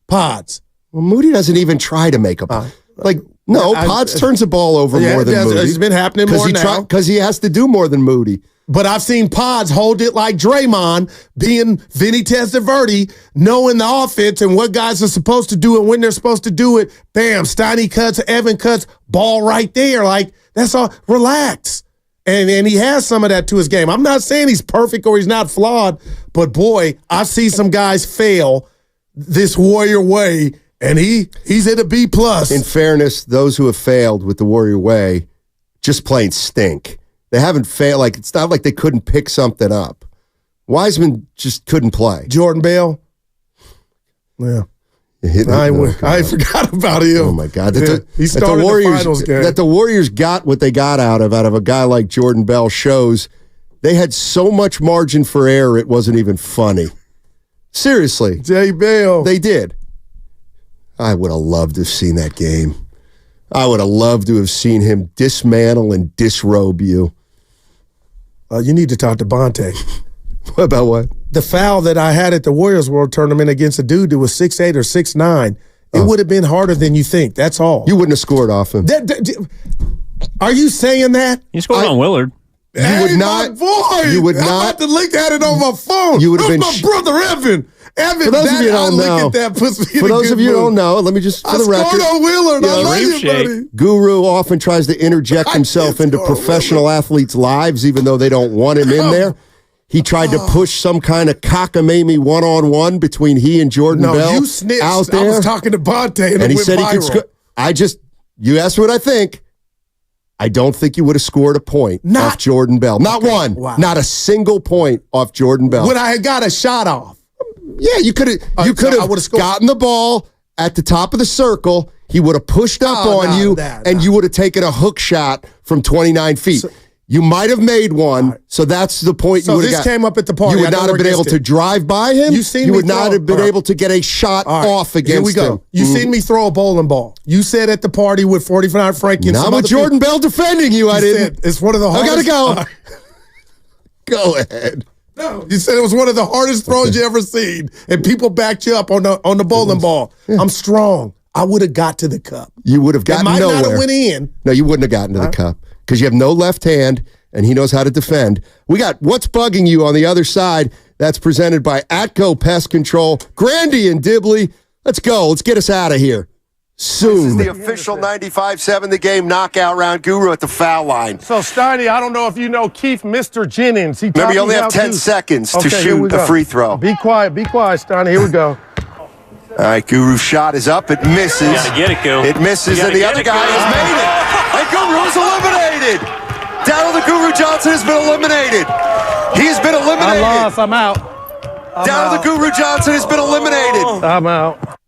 Pods. Well, Moody doesn't even try to make a Pods turns the ball over more than Moody. It's been happening more now. Because he has to do more than Moody. But I've seen Pods hold it like Draymond, being Vinny Testaverde, knowing the offense and what guys are supposed to do and when they're supposed to do it. Bam, Steiny cuts, Evan cuts, ball right there. Like, that's all. Relax. And he has some of that to his game. I'm not saying he's perfect or he's not flawed, but boy, I see some guys fail this Warrior way. And he's at a B+. In fairness, those who have failed with the Warrior way just plain stink. They haven't failed. Like, it's not like they couldn't pick something up. Wiseman just couldn't play. Jordan Bell? Yeah. I forgot about him. Oh, my God. He started the finals game. That the Warriors got what they got out of a guy like Jordan Bell shows they had so much margin for error it wasn't even funny. Seriously. J. Bell. They did. I would have loved to have seen that game. I would have loved to have seen him dismantle and disrobe you. You need to talk to Bonte. About what? The foul that I had at the Warriors World Tournament against a dude that was 6'8" or 6'9", it would have been harder than you think. That's all. You wouldn't have scored off him. Are you saying that? You scored on Willard. You would not. Boy, you would not. I'm about to look at it on my phone. You would have been. My brother Evan. For those of you who don't know, for those of you who don't know, let me just for the record. I scored on Willard. I love you, buddy. Guru often tries to interject himself into professional athletes' lives, even though they don't want him in there. He tried to push some kind of cockamamie one-on-one between he and Jordan Bell. You snitched. Out there. I was talking to Bonte, and he it went said viral. He could. You asked what I think. I don't think you would have scored a point off Jordan Bell. Not one. Wow. Not a single point off Jordan Bell. Would I have got a shot off? Yeah, you could have. You could have gotten the ball at the top of the circle. He would have pushed up on you, and you would have taken a hook shot from 29 feet. You might have made one, so that's the point you would have got. So this came up at the party. You would not have been able to drive by him. You would not have been able to get a shot off against him. Here we go. You seen me throw a bowling ball. You said at the party with 45 Frank and not with Jordan Bell defending you. I didn't. It's one of the hardest. I gotta go. Go ahead. No, you said it was one of the hardest throws you ever seen, and people backed you up on the bowling ball. Yeah. I'm strong. I would have got to the cup. You would have gotten nowhere. It might not have went in. No, you wouldn't have gotten to the cup because you have no left hand, and he knows how to defend. We got What's Bugging You on the other side. That's presented by Atco Pest Control. Grandy and Dibley. Let's go. Let's get us out of here. Soon. This is the official 95-7 The Game knockout round. Guru at the foul line. So, Steiny, I don't know if you know Keith Mr. Jennings. Remember, you only have 10 seconds to shoot a free throw. Be quiet, Steiny. Here we go. All right, Guru's shot is up. It misses. You gotta get it, Guru. It misses, and the other guy has made it. And Guru's eliminated. Donald the Guru Johnson has been eliminated. He's been eliminated. I lost. I'm out. Donald the Guru Johnson has been eliminated. I'm out.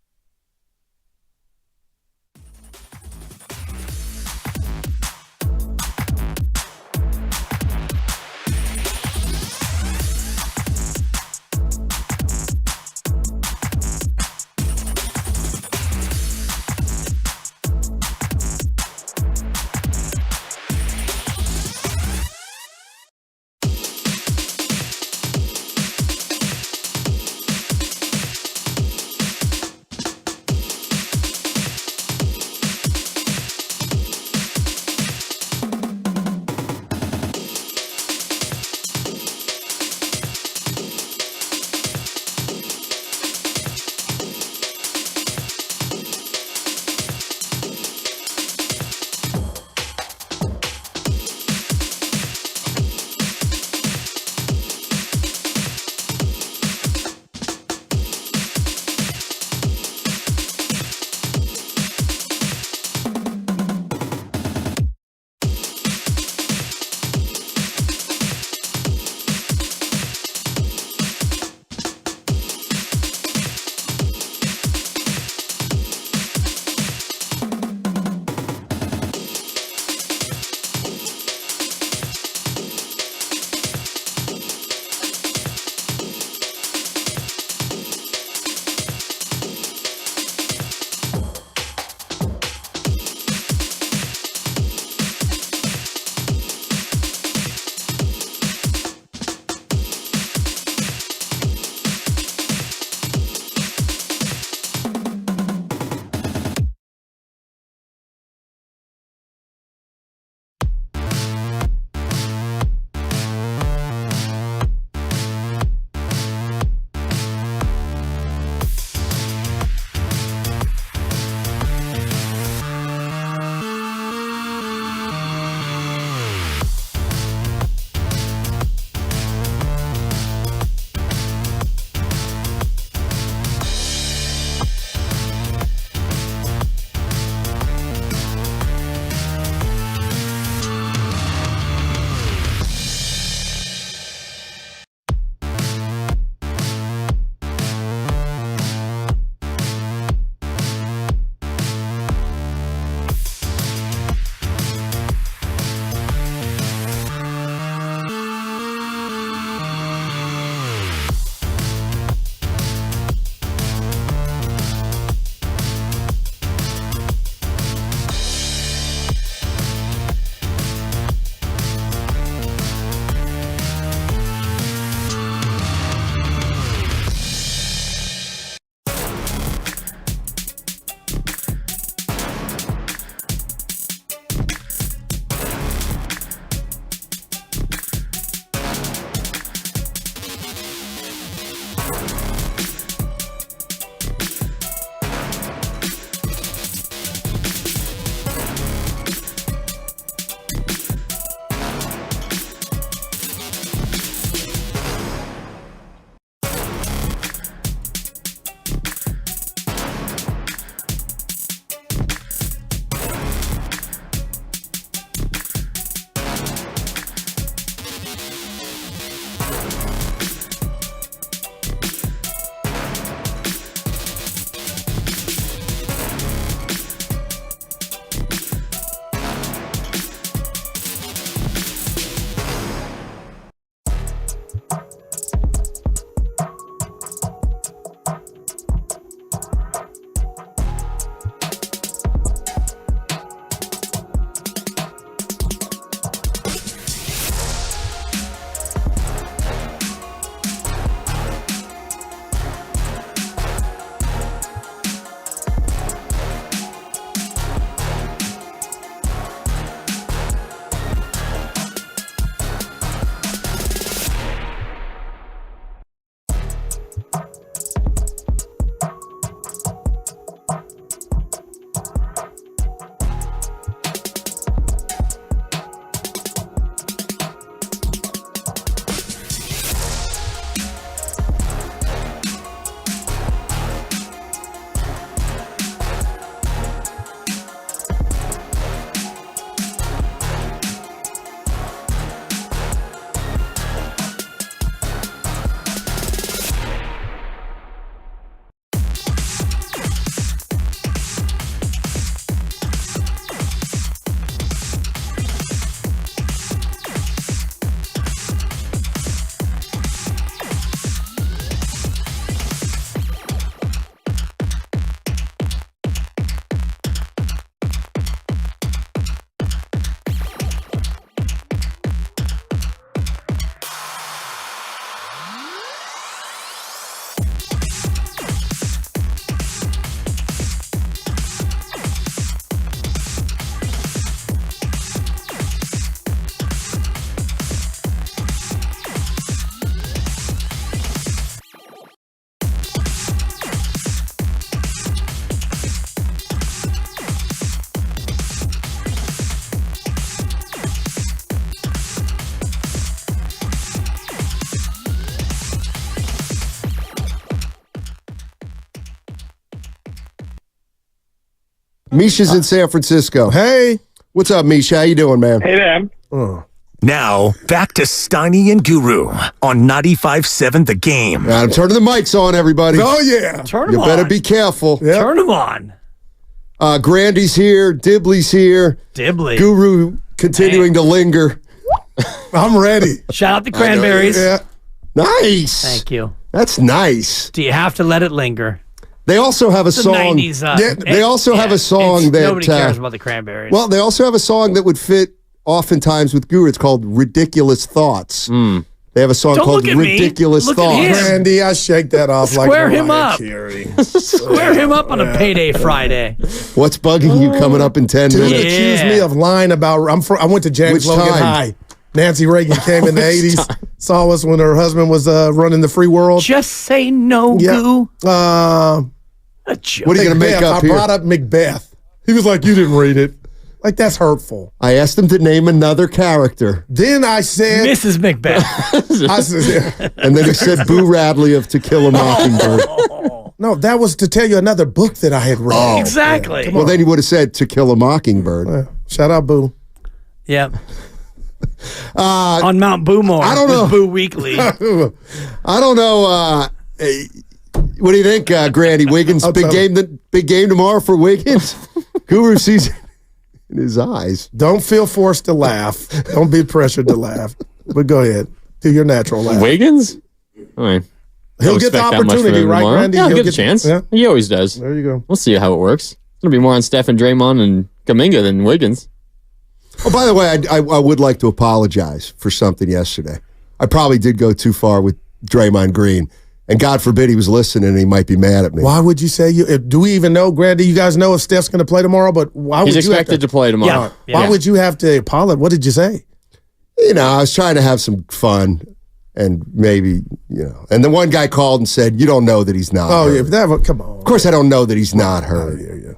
Misha's in San Francisco. Hey. What's up, Misha? How you doing, man? Hey, man. Now, back to Steiny and Guru on 95.7 The Game. I'm turning the mics on, everybody. Oh, yeah. Turn them You on. better be careful. Turn them on. Grandy's here. Dibley's here. Dibley. Guru continuing to linger. I'm ready. Shout out the Cranberries. Yeah. Nice. Thank you. That's nice. Do you have to let it linger? They also have a It's the song. 90s, they also have a song that nobody cares about the Cranberries. Well, they also have a song that would fit oftentimes with Guru. It's called "Ridiculous Thoughts." They have a song Don't called look at me. "Ridiculous Look at Thoughts." him. Randy, I shake that off like Square him Mariah up. Carey. Square him up on a payday Friday. What's bugging you coming up in 10 Dude minutes? accused me of lying about. I went to James Which Logan time? High. Nancy Reagan came in the 80s, saw us when her husband was running the free world. Just say no, Goo. A joke. What are you going to make up I here? brought up Macbeth. He was like, you didn't read it. Like, that's hurtful. I asked him to name another character. Then I said... Mrs. Macbeth. I said, And then he said Boo Radley of To Kill a Mockingbird. no, that was to tell you another book that I had read. Oh, Exactly. Well, then he would have said To Kill a Mockingbird. Shout out, Boo. Yeah. On Mount Boomore. I don't know. with Boo Weekly. I don't know. What do you think, Grandy? Wiggins, big game tomorrow for Wiggins? Guru sees it in his eyes. Don't feel forced to laugh. Don't be pressured to laugh. But go ahead. Do your natural laugh. Wiggins? All right. He'll get the opportunity, right, Randy? Yeah, he'll He'll get a chance. Yeah. He always does. There you go. We'll see how it works. It's going to be more on Steph and Draymond and Kuminga than Wiggins. Oh, by the way, I would like to apologize for something yesterday. I probably did go too far with Draymond Green. And God forbid he was listening and he might be mad at me. Why would you say you? Do we even know, Grandy? You guys know if Steph's going to play tomorrow, but why He's would you have expected to play tomorrow. Yeah. Why would you have to apologize? What did you say? You know, I was trying to have some fun and maybe, you know. And the one guy called and said, you don't know that he's not hurt. Yeah, come on. Of course I don't know that he's not hurt.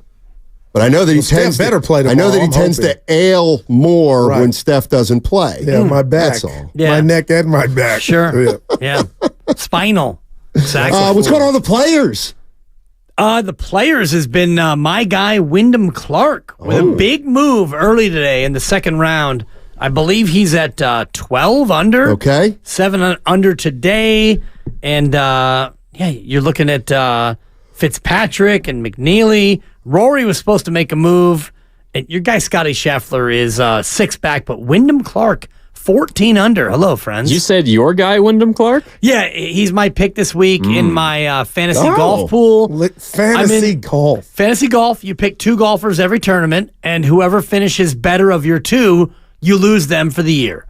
But I know that he tends better play I know tomorrow, that he I'm tends hoping. to ail more when Steph doesn't play. Yeah, my back. That's all. Yeah. My neck and my back. Sure. Yeah. Spinal. Exactly. What's going on with the players? The players has been my guy Wyndham Clark with a big move early today in the second round. I believe he's at 12 under. Okay. 7 under today. And you're looking at Fitzpatrick and McNeely. Rory was supposed to make a move. And your guy Scotty Scheffler is 6 back, but Wyndham Clark 14 under. Hello, friends. You said your guy, Wyndham Clark? Yeah, he's my pick this week in my fantasy golf pool. Fantasy golf. Fantasy golf, you pick 2 golfers every tournament, and whoever finishes better of your 2, you lose them for the year.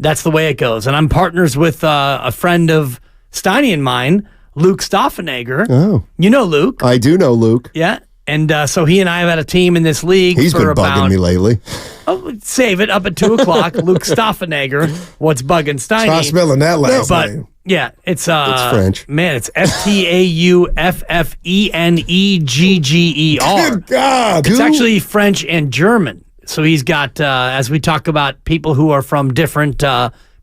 That's the way it goes. And I'm partners with a friend of Steiny and mine, Luke Stoffenegger. Oh. You know Luke. I do know Luke. Yeah. And so he and I have had a team in this league He's for been about... bugging me lately. Save it up at 2 o'clock. Luke Stoffenegger. What's bugging Steiny? Try spelling that last name. Yeah, it's French. Man, it's Stauffenegger. Good God. It's actually French and German. So he's got, as we talk about people who are from different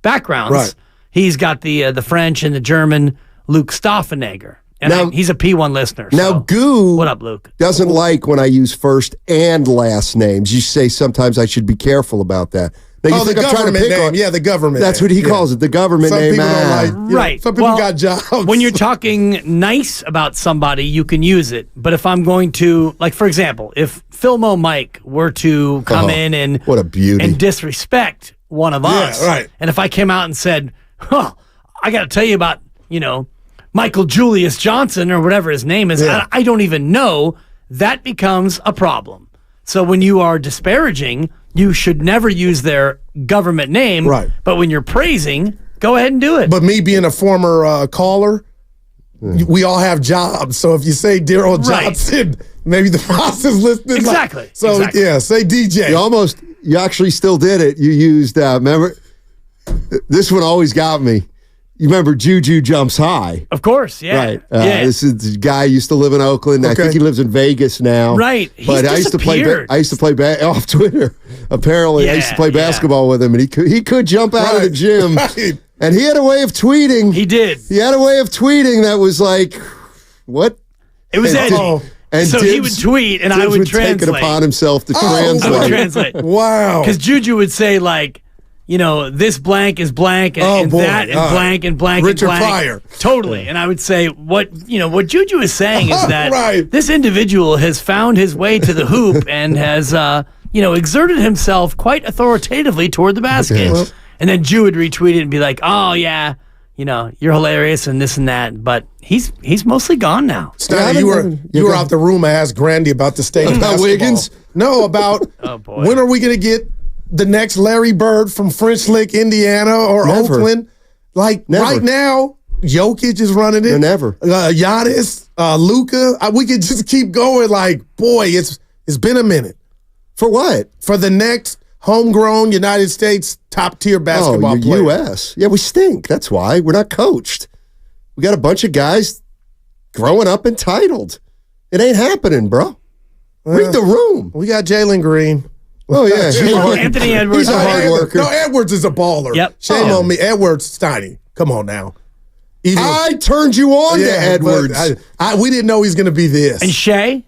backgrounds, Right. he's got the French and the German, Luke Stoffenegger. And Now- he's a P1 listener. Now, so. Goo What up, Luke? doesn't like when I use first and last names. You say sometimes I should be careful about that. Now, you The think I'm trying to government pick name. on? Yeah, the government That's name. what he Yeah. calls it, the government Some name. people don't like. Right. Some people Well, got jobs. When you're talking nice about somebody, you can use it. But if I'm going to, like, for example, if Philmo Mike were to come in and what a beauty. and disrespect one of us, right. and if I came out and said, I got to tell you about, Michael Julius Johnson or whatever his name is, Yeah. I don't even know, that becomes a problem. So when you are disparaging, you should never use their government name. Right. But when you're praising, go ahead and do it. But me being a former caller, we all have jobs. So if you say Daryl Right. Johnson, maybe the boss is listening. Exactly. So Exactly. yeah, say DJ. You actually still did it. You used, remember, this one always got me. You remember Juju Jumps High? Of course, yeah. Right. Yeah. This is the guy who used to live in Oakland. I Okay. think he lives in Vegas now. Right. He's But I used to play. disappeared. I used to play off Twitter. Apparently, I used to Yeah, play yeah. basketball with him, and he could jump out of the Right. gym. Right. And he had a way of tweeting. He did. He had a way of tweeting that was like, what? It was edgy. And so he would tweet, and I would translate. Take it upon himself to translate. I would translate. Wow. Because Juju would say, like, this blank is blank, and that and blank and blank Richard and blank. Pryor. Totally. And I would say, what Juju is saying is that Right. this individual has found his way to the hoop and has, exerted himself quite authoritatively toward the basket. Well, and then Jew would retweet it and be like, oh, yeah, you're hilarious and this and that. But he's mostly gone now. Steiny, you were out the room. I asked Grandy about the state of About basketball. Wiggins? No, about when are we going to get the next Larry Bird from French Lick, Indiana, or Never. Oakland? Like Never. right now, Jokic is running it. No, never. Giannis, Luka. We could just keep going. Like, boy, it's been a minute. For what? For the next homegrown United States top-tier basketball player. U.S. Yeah, we stink. That's why. We're not coached. We got a bunch of guys growing up entitled. It ain't happening, bro. Read the room. We got Jalen Green. Oh, yeah. Anthony Edwards. He's a hard worker. No, Edwards is a baller. Yep. Shame on me. Edwards, Steiny. Come on now. I turned you on to Edwards. We didn't know he's going to be this. And Shea?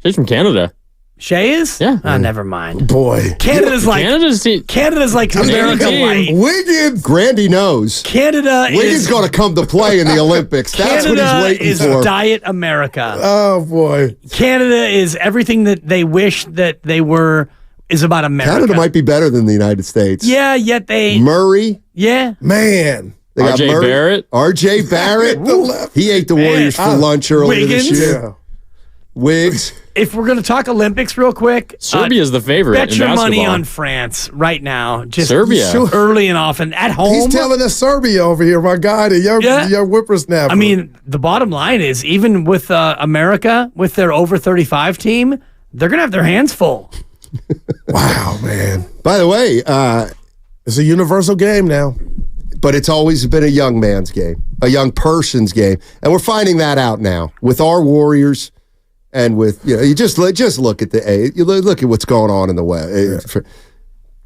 She's from Canada. Shea is? Yeah. Oh, never mind. Boy. Canada's like America White. Wiggins. Grandy knows. Canada Wiggins is going to come to play in the Olympics. That's Canada what he's waiting is for. Diet America. Oh, boy. Canada is everything that they wish that they were is about America. Canada might be better than the United States. Yeah, yet they Murray. Yeah. Man. They got RJ Murray. Barrett. RJ Barrett. He ate the Warriors for lunch earlier this Wiggins. year. Yeah. Wiggs. If we're going to talk Olympics real quick, Serbia's the favorite bet in your money basketball. on France right now. Just Serbia. early and often at home. He's telling us Serbia over here, my guy, the young whippersnapper. I mean, the bottom line is even with America, with their over 35 team, they're going to have their hands full. Wow, man. By the way, it's a universal game now. but it's always been a young man's game, a young person's game. And we're finding that out now with our Warriors and with, you just look at you look at what's going on in the West. Yeah.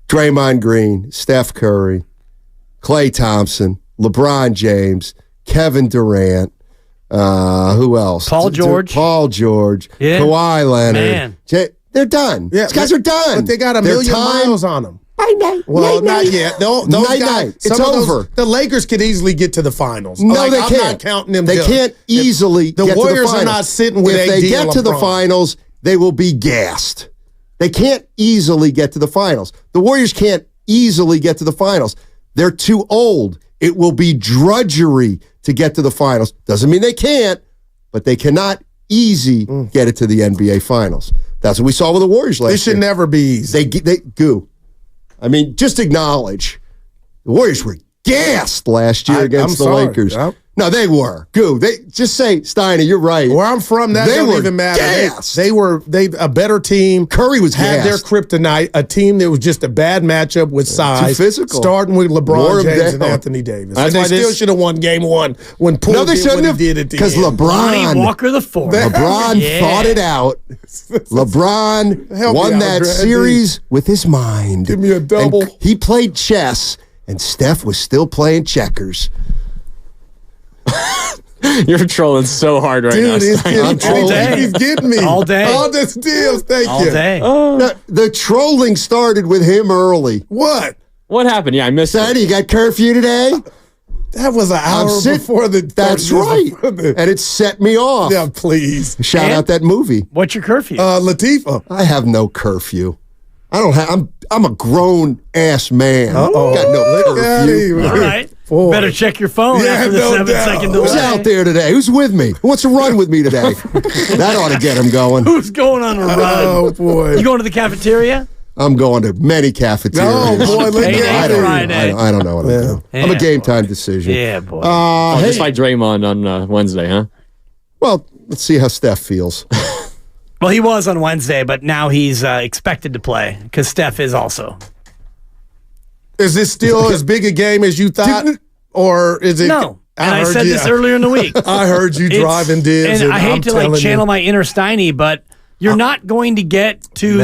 Draymond Green, Steph Curry, Klay Thompson, LeBron James, Kevin Durant, who else? Paul George. Yeah. Kawhi Leonard. Man. They're done. Yeah, These guys are done. But they got a million miles on them. Well, not yet. Those guys, it's over. The Lakers could easily get to the finals. No, they can't. I'm not counting them. They can't easily get to the finals. The Warriors are not sitting with If AD they get and to the LeBron. finals, they will be gassed. They can't easily get to the finals. The Warriors can't easily get to the finals. They're too old. It will be drudgery to get to the finals. Doesn't mean they can't, but they cannot easy get it to the NBA finals. That's what we saw with the Warriors last year. It should never be easy. They goo. I mean, just acknowledge the Warriors were gassed last year against the Lakers. Yep. No, they were. Goo. They just say, Steiner, you're right. Where I'm from, that they don't were even matter. Gassed. They were a better team. Curry was had their gassed. kryptonite. A team that was just a bad matchup with size. Too physical. Starting with Wore LeBron 'em James and down. Anthony Davis. That's And they why still this- should have won game one when Poole No, they did shouldn't what have. he did at the Because end. LeBron Walker the fourth. LeBron Yeah. thought it out. LeBron Help me won out, that Brad. series with his mind. Give me a double. And he played chess, and Steph was still playing checkers. You're trolling so hard right now. Dude, he's Stein. getting me. All day. All this deals. Thank All you. day. No, the trolling started with him early. What? What happened? Yeah, I missed Sonny, it. you got curfew today? That was an hour before the. That's right. And it set me off. Yeah, please. Shout out that movie. What's your curfew? Latifah. I have no curfew. I don't have. I'm a grown ass man. Uh-oh. Got no Look at curfew. him. All right. Boy. Better check your phone Yeah, after the no 7-second doubt. Who's delay. out there today? Who's with me? Who wants to run with me today? That ought to get him going. Who's going on a run? Oh, boy. You going to the cafeteria? I'm going to many cafeterias. Oh, boy. Look Payday at him. Friday. I don't know what I'm doing. I'm a Yeah, game time decision. Yeah, boy. Oh, Hey, just like Draymond on Wednesday, huh? well, let's see how Steph feels. Well, he was on Wednesday, but now he's expected to play because Steph is also. Is this still as big a game as you thought? Or is it? No. And I heard said you- this earlier in the week. I heard you It's- driving dibs. and I hate I'm to like telling channel you. my inner Steiny, but you're not going to get to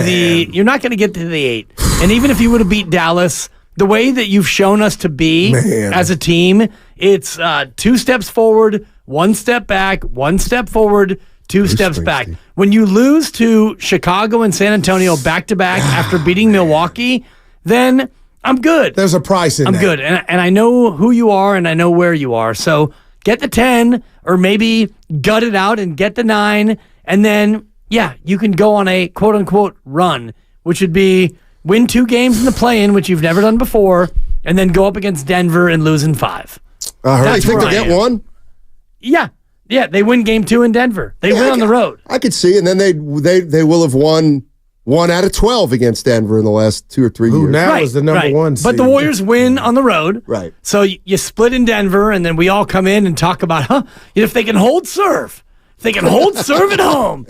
you're not going to get to the 8. And even if you would have beat Dallas, the way that you've shown us to be as a team, it's 2 steps forward, 1 step back, 1 step forward, 2 steps back. When you lose to Chicago and San Antonio back-to-back after beating Milwaukee, then I'm good. There's a price in I'm good. And I know who you are and I know where you are. So get the 10 or maybe gut it out and get the 9. And then, you can go on a quote-unquote run, which would be win 2 games in the play-in, which you've never done before, and then go up against Denver and lose in 5. You think they'll get one? Yeah, they win game 2 in Denver. They win on the road. I could see, and then they will have won 1 out of 12 against Denver in the last 2 or 3 years. Now is the number 1 seed. But the Warriors win on the road. Right. So you split in Denver, and then we all come in and talk about, if they can hold serve. They can hold serve at home.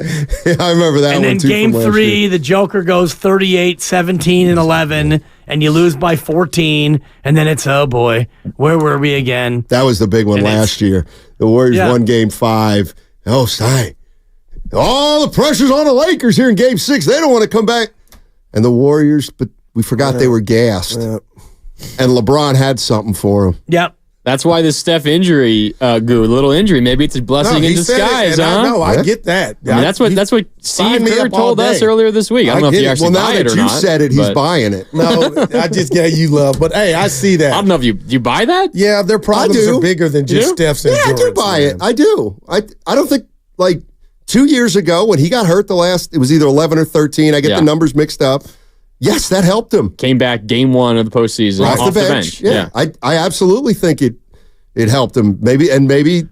Yeah, I remember that one, too. And then game 3, the Joker goes 38, 17, and 11, and you lose by 14, and then it's, oh boy, where were we again? That was the big one last year. The Warriors won game 5. Oh, Stein. All the pressure's on the Lakers here in game 6. They don't want to come back. And the Warriors, but we forgot they were gassed. And LeBron had something for them. Yep. That's why this Steph injury, little injury, maybe it's a blessing in disguise, huh? No, I get that. I mean, that's what Steve Kerr told us earlier this week. I don't know if you actually buy it or not. Now that you said it, he's buying it. No, I just gave you love. But, hey, I see that. I don't know if you buy that? Yeah, their problems are bigger than just Steph's endurance. Yeah, I do buy it. I do. I don't think, 2 years ago when he got hurt it was either 11 or 13. I get the numbers mixed up. Yes, that helped him. Came back game 1 of the postseason off the bench. Yeah. I absolutely think it helped him. Maybe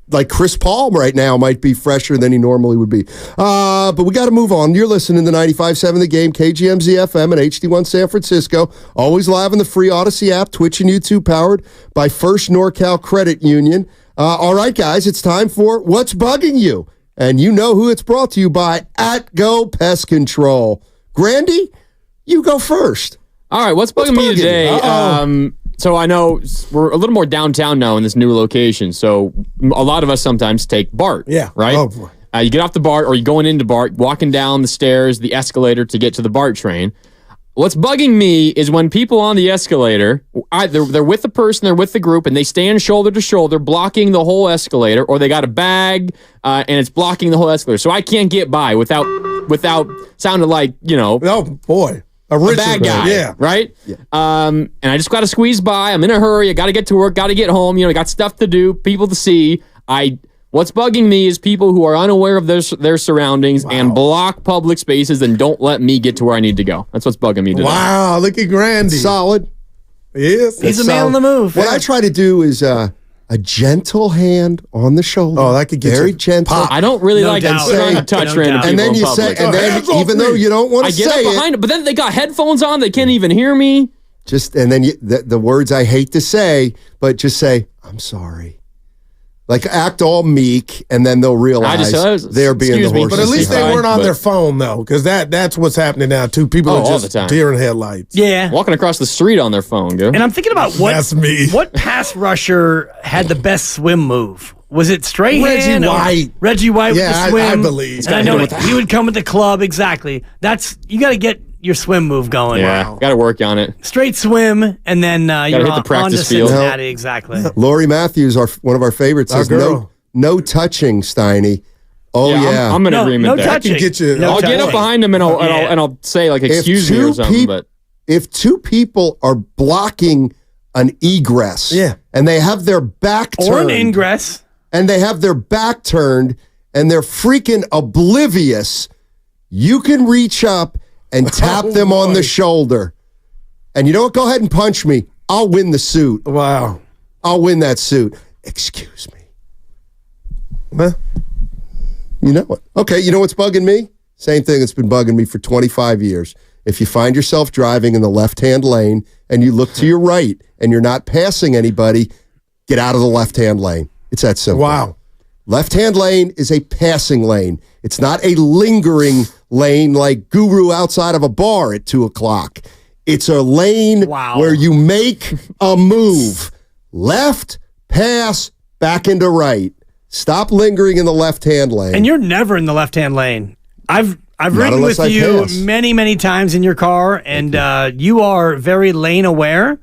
like Chris Paul right now might be fresher than he normally would be. But we got to move on. You're listening to 95.7 The Game, KGMZ FM and HD1 San Francisco. Always live on the free Odyssey app, Twitch and YouTube, powered by First NorCal Credit Union. All right, guys, it's time for What's Bugging You? And you know who it's brought to you by Go Pest Control. Grandy, you go first. All right, what's bugging me today? So I know we're a little more downtown now in this new location. So a lot of us sometimes take BART. Yeah. Right? Oh, boy. You get off the BART or you're going into BART, walking down the stairs, the escalator to get to the BART train. What's bugging me is when people on the escalator, either they're with the person, they're with the group, and they stand shoulder to shoulder, blocking the whole escalator, or they got a bag and it's blocking the whole escalator. So I can't get by without sounding like, oh boy, a bad guy, right? Yeah. And I just got to squeeze by. I'm in a hurry. I got to get to work. Got to get home. I got stuff to do, people to see. What's bugging me is people who are unaware of their surroundings and block public spaces and don't let me get to where I need to go. That's what's bugging me today. Wow, look at Grandy. Solid. Yes. He's a man on the move. What I try to do is a gentle hand on the shoulder. Oh, that could get very gentle. I don't really like trying to touch random people and then in you public. say, and then even though you don't want to say I get up behind it, but then they got headphones on. They can't even hear me. And then the words I hate to say, but just say, I'm sorry. Like, act all meek, and then they'll realize they're being the horses. But at least they weren't on their phone, though, because that's what's happening now, too. People are all just the time. deer in headlights. Yeah. Walking across the street on their phone, And I'm thinking about That's me. What pass rusher had the best swim move? Was it Strahan? Reggie White. Reggie White with the swim. I believe. And I know he would come with the club, exactly. You got to get your swim move going. Yeah, got to work on it. Straight swim, and then you're hit the practice on to field. Cincinnati, exactly. Lori Matthews, one of our favorites, says no touching, Steiny. Oh yeah, I'm in agreement. No touching. I'll get up behind him and I'll say like, excuse me or something. But if two people are blocking an egress, and they have their back turned, or an ingress, and they have their back turned, and they're freaking oblivious, you can reach up and tap them on the shoulder. And you know what? Go ahead and punch me. I'll win the suit. Wow. I'll win that suit. Excuse me. Well, you know what? Okay, you know what's bugging me? Same thing that's been bugging me for 25 years. If you find yourself driving in the left-hand lane and you look to your right and you're not passing anybody, get out of the left-hand lane. It's that simple. Wow. Left-hand lane is a passing lane. It's not a lingering lane like Guru outside of a bar at 2 o'clock. It's a lane where you make a move. Left, pass, back into right. Stop lingering in the left-hand lane. And you're never in the left-hand lane. I've ridden with you many, many times in your car, and you are very lane aware.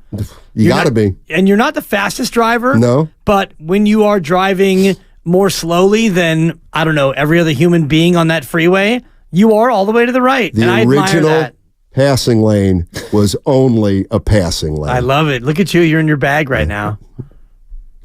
You got to be. And you're not the fastest driver. No. But when you are driving more slowly than, I don't know, every other human being on that freeway, you are all the way to the right. The and I admire original that. passing lane was only a passing lane. I love it. Look at you. You're in your bag right now.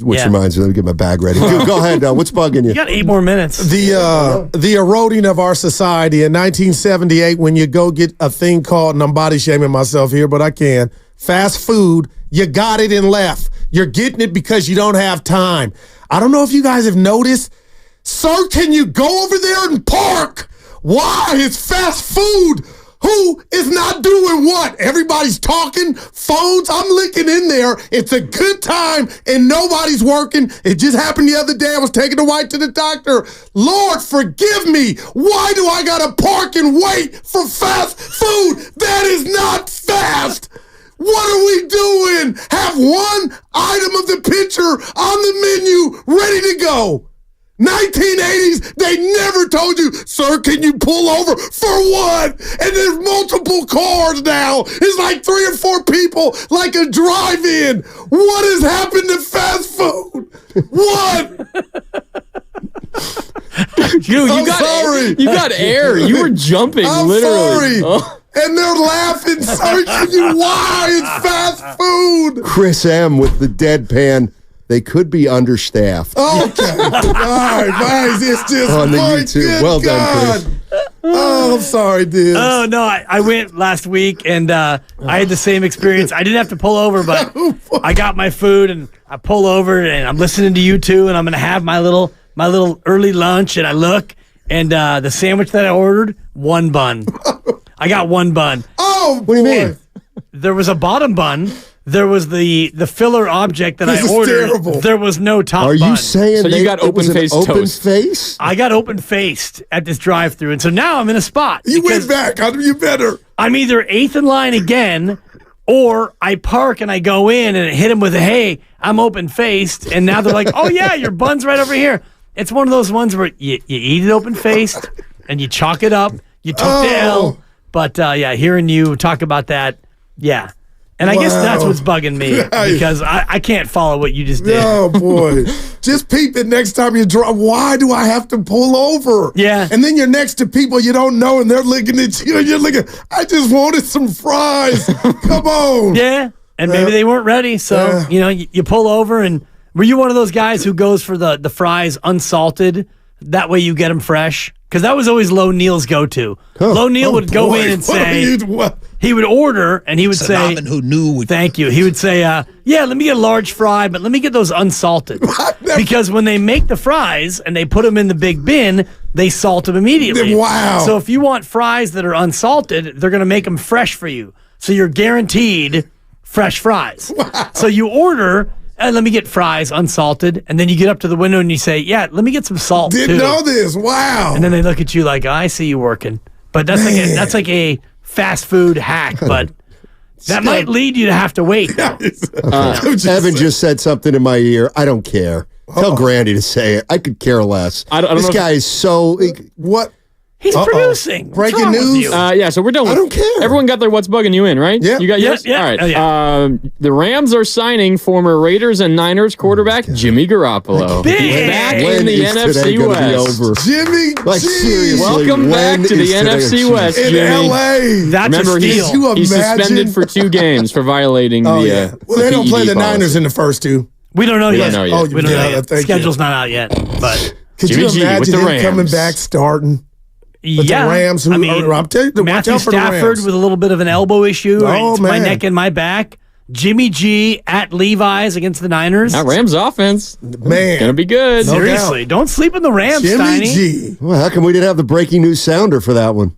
Which reminds me, let me get my bag ready. Go ahead. What's bugging you? You got 8 more minutes. The eroding of our society in 1978 when you go get a thing called, and I'm body shaming myself here, but I can, fast food, you got it and left. You're getting it because you don't have time. I don't know if you guys have noticed. Sir, can you go over there and park? Why? It's fast food. Who is not doing what? Everybody's talking, phones. I'm looking in there. It's a good time, and nobody's working. It just happened the other day. I was taking the wife to the doctor. Lord, forgive me. Why do I got to park and wait for fast food? That is not fast. What are we doing? Have one item of the picture on the menu ready to go. 1980s, they never told you, sir, can you pull over for what? And there's multiple cars now. It's like 3 or 4 people, like a drive-in. What has happened to fast food? What? Dude, you got air. You were jumping, I'm literally. sorry. Oh. And they're laughing, searching you. Why? It's fast food. Chris M. with the deadpan. They could be understaffed. Okay. All right, guys. It's just on the my YouTube. good Well God. done, Chris. Oh, I'm sorry, dude. Oh, no, I went last week, and I had the same experience. I didn't have to pull over, but I got my food, and I pull over, and I'm listening to you two, and I'm going to have my little early lunch, and I look, and the sandwich that I ordered, 1 bun. I got 1 bun. Oh, what do you mean? There was a bottom bun. There was the filler object that This I is ordered. terrible. There was no top Are bun. you saying So you got open-faced open toast. face? I got open-faced at this drive-thru, and so now I'm in a spot. You went back. You better. I'm either 8th in line again, or I park and I go in and hit them with a, hey, I'm open-faced, and now they're like, oh, yeah, your bun's right over here. It's one of those ones where you eat it open-faced, and you chalk it up. You took the L. But, yeah, hearing you talk about that, yeah. And I guess that's what's bugging me, because I can't follow what you just did. Oh, boy. Just peep it next time you drive. Why do I have to pull over? Yeah. And then you're next to people you don't know, and they're looking at you, and you're looking, I just wanted some fries. Come on. Yeah. And maybe they weren't ready. So, you pull over, and were you one of those guys who goes for the fries unsalted? That way you get them fresh? Because that was always Low Neal's go-to. Low Neal would go in and say, he would order, and he would say, who knew. Thank you. He would say, yeah, let me get a large fry, but let me get those unsalted. Because when they make the fries and they put them in the big bin, they salt them immediately. Wow. So if you want fries that are unsalted, they're going to make them fresh for you. So you're guaranteed fresh fries. Wow. So you order, let me get fries unsalted, and then you get up to the window and you say, yeah, let me get some salt Didn't too. know this. Wow. And then they look at you like, I see you working. But that's like a fast food hack, but that might lead you to have to wait. Evan just said something in my ear. I don't care. Tell Grandy to say it. I could care less. I don't this know guy is so... What? He's producing. What's Breaking wrong with news. you? Yeah, so we're done with I don't care. Everyone got their what's bugging you in, right? Yeah. You got yours? Yeah. All right. Oh, yeah. The Rams are signing former Raiders and Niners quarterback Jimmy Garoppolo. Big. He's back When in the is today NFC gonna be West. over? Jimmy Like, G. seriously. Welcome back when to the is today- NFC West, In Jimmy. L.A. That's Remember, a steal. you he's imagine? suspended for 2 games for violating Oh, the yeah. Well, they don't PED play the policy. Niners in the first 2. We don't know We yet. don't know yet. Oh, We don't know yeah, yet. thank you. Schedule's not out yet. But Could Jimmy you G imagine with the him Rams. coming back starting? But yeah, the Rams, who, I mean, I'm telling you, watch Matthew out for the Stafford Rams. with a little bit of an elbow issue. Oh, It's my man. neck and my back. Jimmy G at Levi's against the Niners. That Rams offense, Man. gonna be good. No Seriously, don't sleep in the Rams, Jimmy Steiny. G. Well, how come we didn't have the breaking news sounder for that one?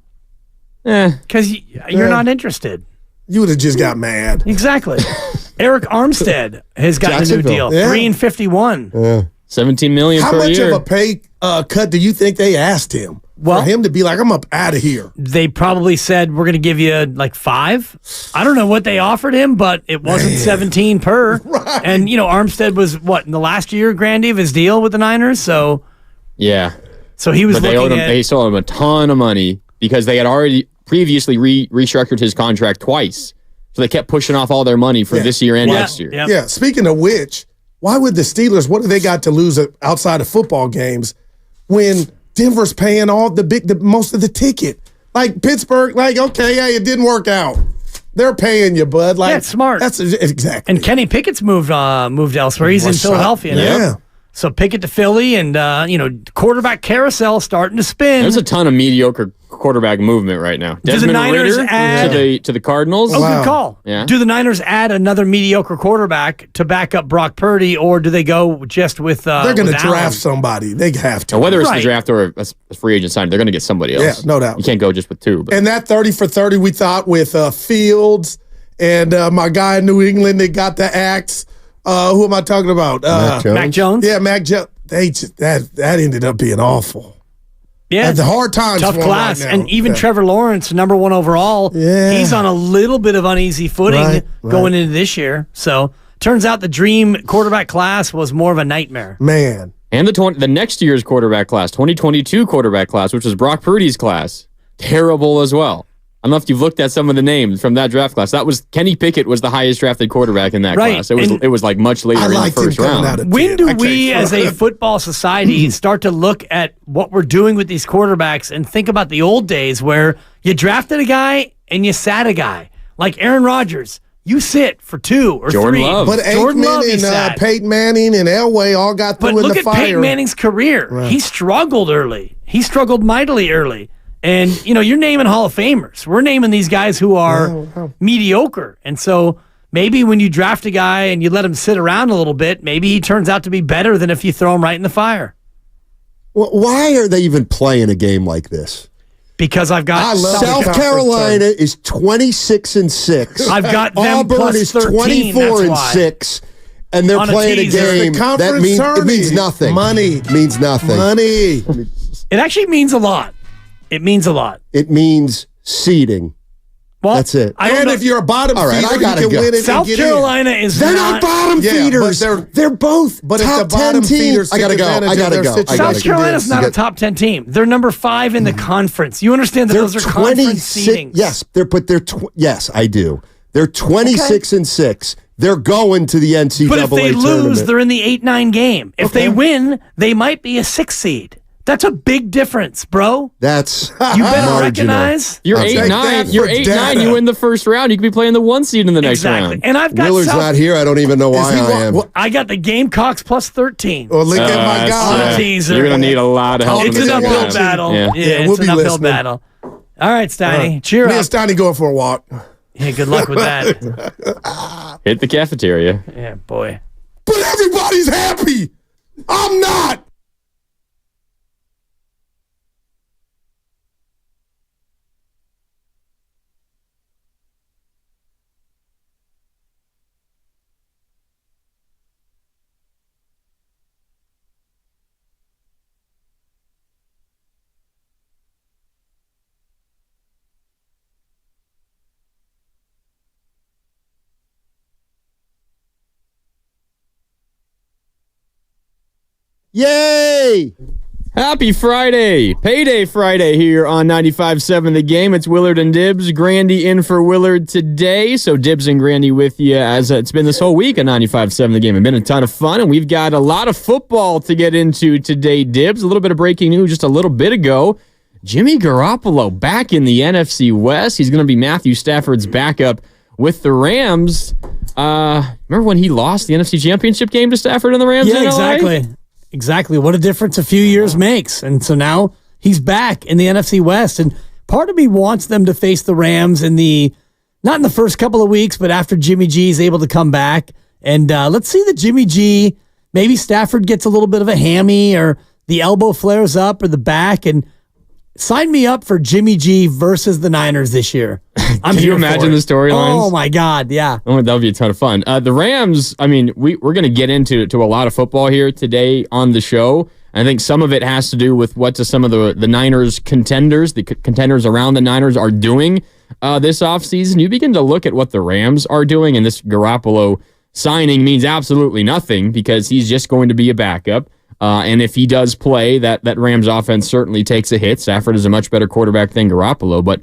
Because you're not interested. You would have just got mad. Exactly. Eric Armstead has gotten a new Jacksonville. deal. Yeah. 3 and 51. $17 million How per much year. of a pay cut do you think they asked him? Well- for him to be like, I'm up out of here. They probably said, we're going to give you like 5. I don't know what they offered him, but it wasn't 17 per. Right. And, Armstead was, in the last year, Grandy, of his deal with the Niners? So Yeah. he was But they looking at... they still owed him a ton of money because they had already previously restructured his contract twice. So they kept pushing off all their money for this year and next year. Yep. Yeah. Speaking of which, why would the Steelers, what do they got to lose outside of football games when Denver's paying most of the ticket? Like Pittsburgh, like, okay, hey, it didn't work out. They're paying you, bud. Like, it's smart. That's exactly. And Kenny Pickett's moved elsewhere. He's in Philadelphia now. Yeah. So Pickett to Philly, and quarterback carousel starting to spin. There's a ton of mediocre quarterback movement right now. Do the Niners add to the Cardinals? Oh, good call. Yeah. Do the Niners add another mediocre quarterback to back up Brock Purdy, or do they go just with? They're going to draft Allen? somebody. They have to. Now, whether it's the draft or a free agent sign, they're going to get somebody else. Yeah, no doubt. You can't go just with two. But. And that 30 for 30 we thought with Fields and my guy in New England that got the axe. Who am I talking about? Mac Jones. Yeah, Mac Jones. That ended up being awful. Yeah, the hard times. Tough class, right now. and even Trevor Lawrence, number 1 overall. Yeah. He's on a little bit of uneasy footing going into this year. So turns out the dream quarterback class was more of a nightmare. Man, and the next year's quarterback class, 2022 quarterback class, which was Brock Purdy's class, terrible as well. I don't know if you've looked at some of the names from that draft class. That was Kenny Pickett was the highest drafted quarterback in that class. It was like much later in the first round. When do we, as a football society, start to look at what we're doing with these quarterbacks and think about the old days where you drafted a guy and you sat a guy like Aaron Rodgers? You sit for 2 or Jordan 3. Love. But Jordan Love Aikman and Peyton Manning and Elway all got through in the fire. But look at Peyton Manning's career. Right. He struggled early. He struggled mightily early. And, you're naming Hall of Famers. We're naming these guys who are mediocre. And so maybe when you draft a guy and you let him sit around a little bit, maybe he turns out to be better than if you throw him right in the fire. Well, why are they even playing a game like this? Because I've got South Carolina is 26-6. I've got them Auburn plus is 13, 24-6. And they're On a playing a teaser. game that means it means nothing. Money. It means nothing. Money. It actually means a lot. It means a lot. It means seeding. Well, that's it. And if you're a bottom All right, feeder, I gotta you can go. win it. South Carolina is They're not bottom feeders. They're both But if top the bottom 10 teams. feeders I gotta take go. advantage I of gotta their go. situation. South Carolina's not a top 10 team. They're number 5 in the conference. You understand that those are conference seedings. Yes, yes, I do. They're 26-6. They're going to the NCAA But if they lose, tournament. they're in the 8-9 game. If they win, they might be a 6 seed. That's a big difference, bro. That's you better marginal. recognize. You're 8-9. You're 8-9. You win the first round. You could be playing the 1 seed in the next round. And I've got Willard's not here. I don't even know why I am. I got the Gamecocks plus 13. Well, look at my guy. Teaser. You're going to need a lot of help. It's in an this uphill game. battle. Yeah. It's an uphill battle. All right, Steiny. Cheer Me and up. Steiny going for a walk. Yeah, good luck with that. Hit the cafeteria. Yeah, boy. But everybody's happy. I'm not. Yay! Happy Friday. Payday Friday here on 95.7 The Game. It's Willard and Dibbs. Grandy in for Willard today. So Dibbs and Grandy with you as it's been this whole week on 95.7 The Game. It's been a ton of fun, and we've got a lot of football to get into today, Dibbs. A little bit of breaking news just a little bit ago. Jimmy Garoppolo back in the NFC West. He's going to be Matthew Stafford's backup with the Rams. Remember when he lost the NFC Championship game to Stafford and the Rams? Yeah, in LA? exactly. Exactly. What a difference a few years makes. And so now he's back in the NFC West. And part of me wants them to face the Rams not in the first couple of weeks, but after Jimmy G is able to come back. And let's see the Jimmy G, maybe Stafford gets a little bit of a hammy or the elbow flares up or the back. And sign me up for Jimmy G versus the Niners this year. Can you imagine the storylines? Oh, my God. Yeah. Oh, that would be a ton of fun. The Rams, I mean, we're going to get into a lot of football here today on the show. I think some of it has to do with what some of the Niners contenders, the contenders around the Niners are doing this offseason. You begin to look at what the Rams are doing, and this Garoppolo signing means absolutely nothing because he's just going to be a backup. And if he does play, that Rams offense certainly takes a hit. Stafford is a much better quarterback than Garoppolo, but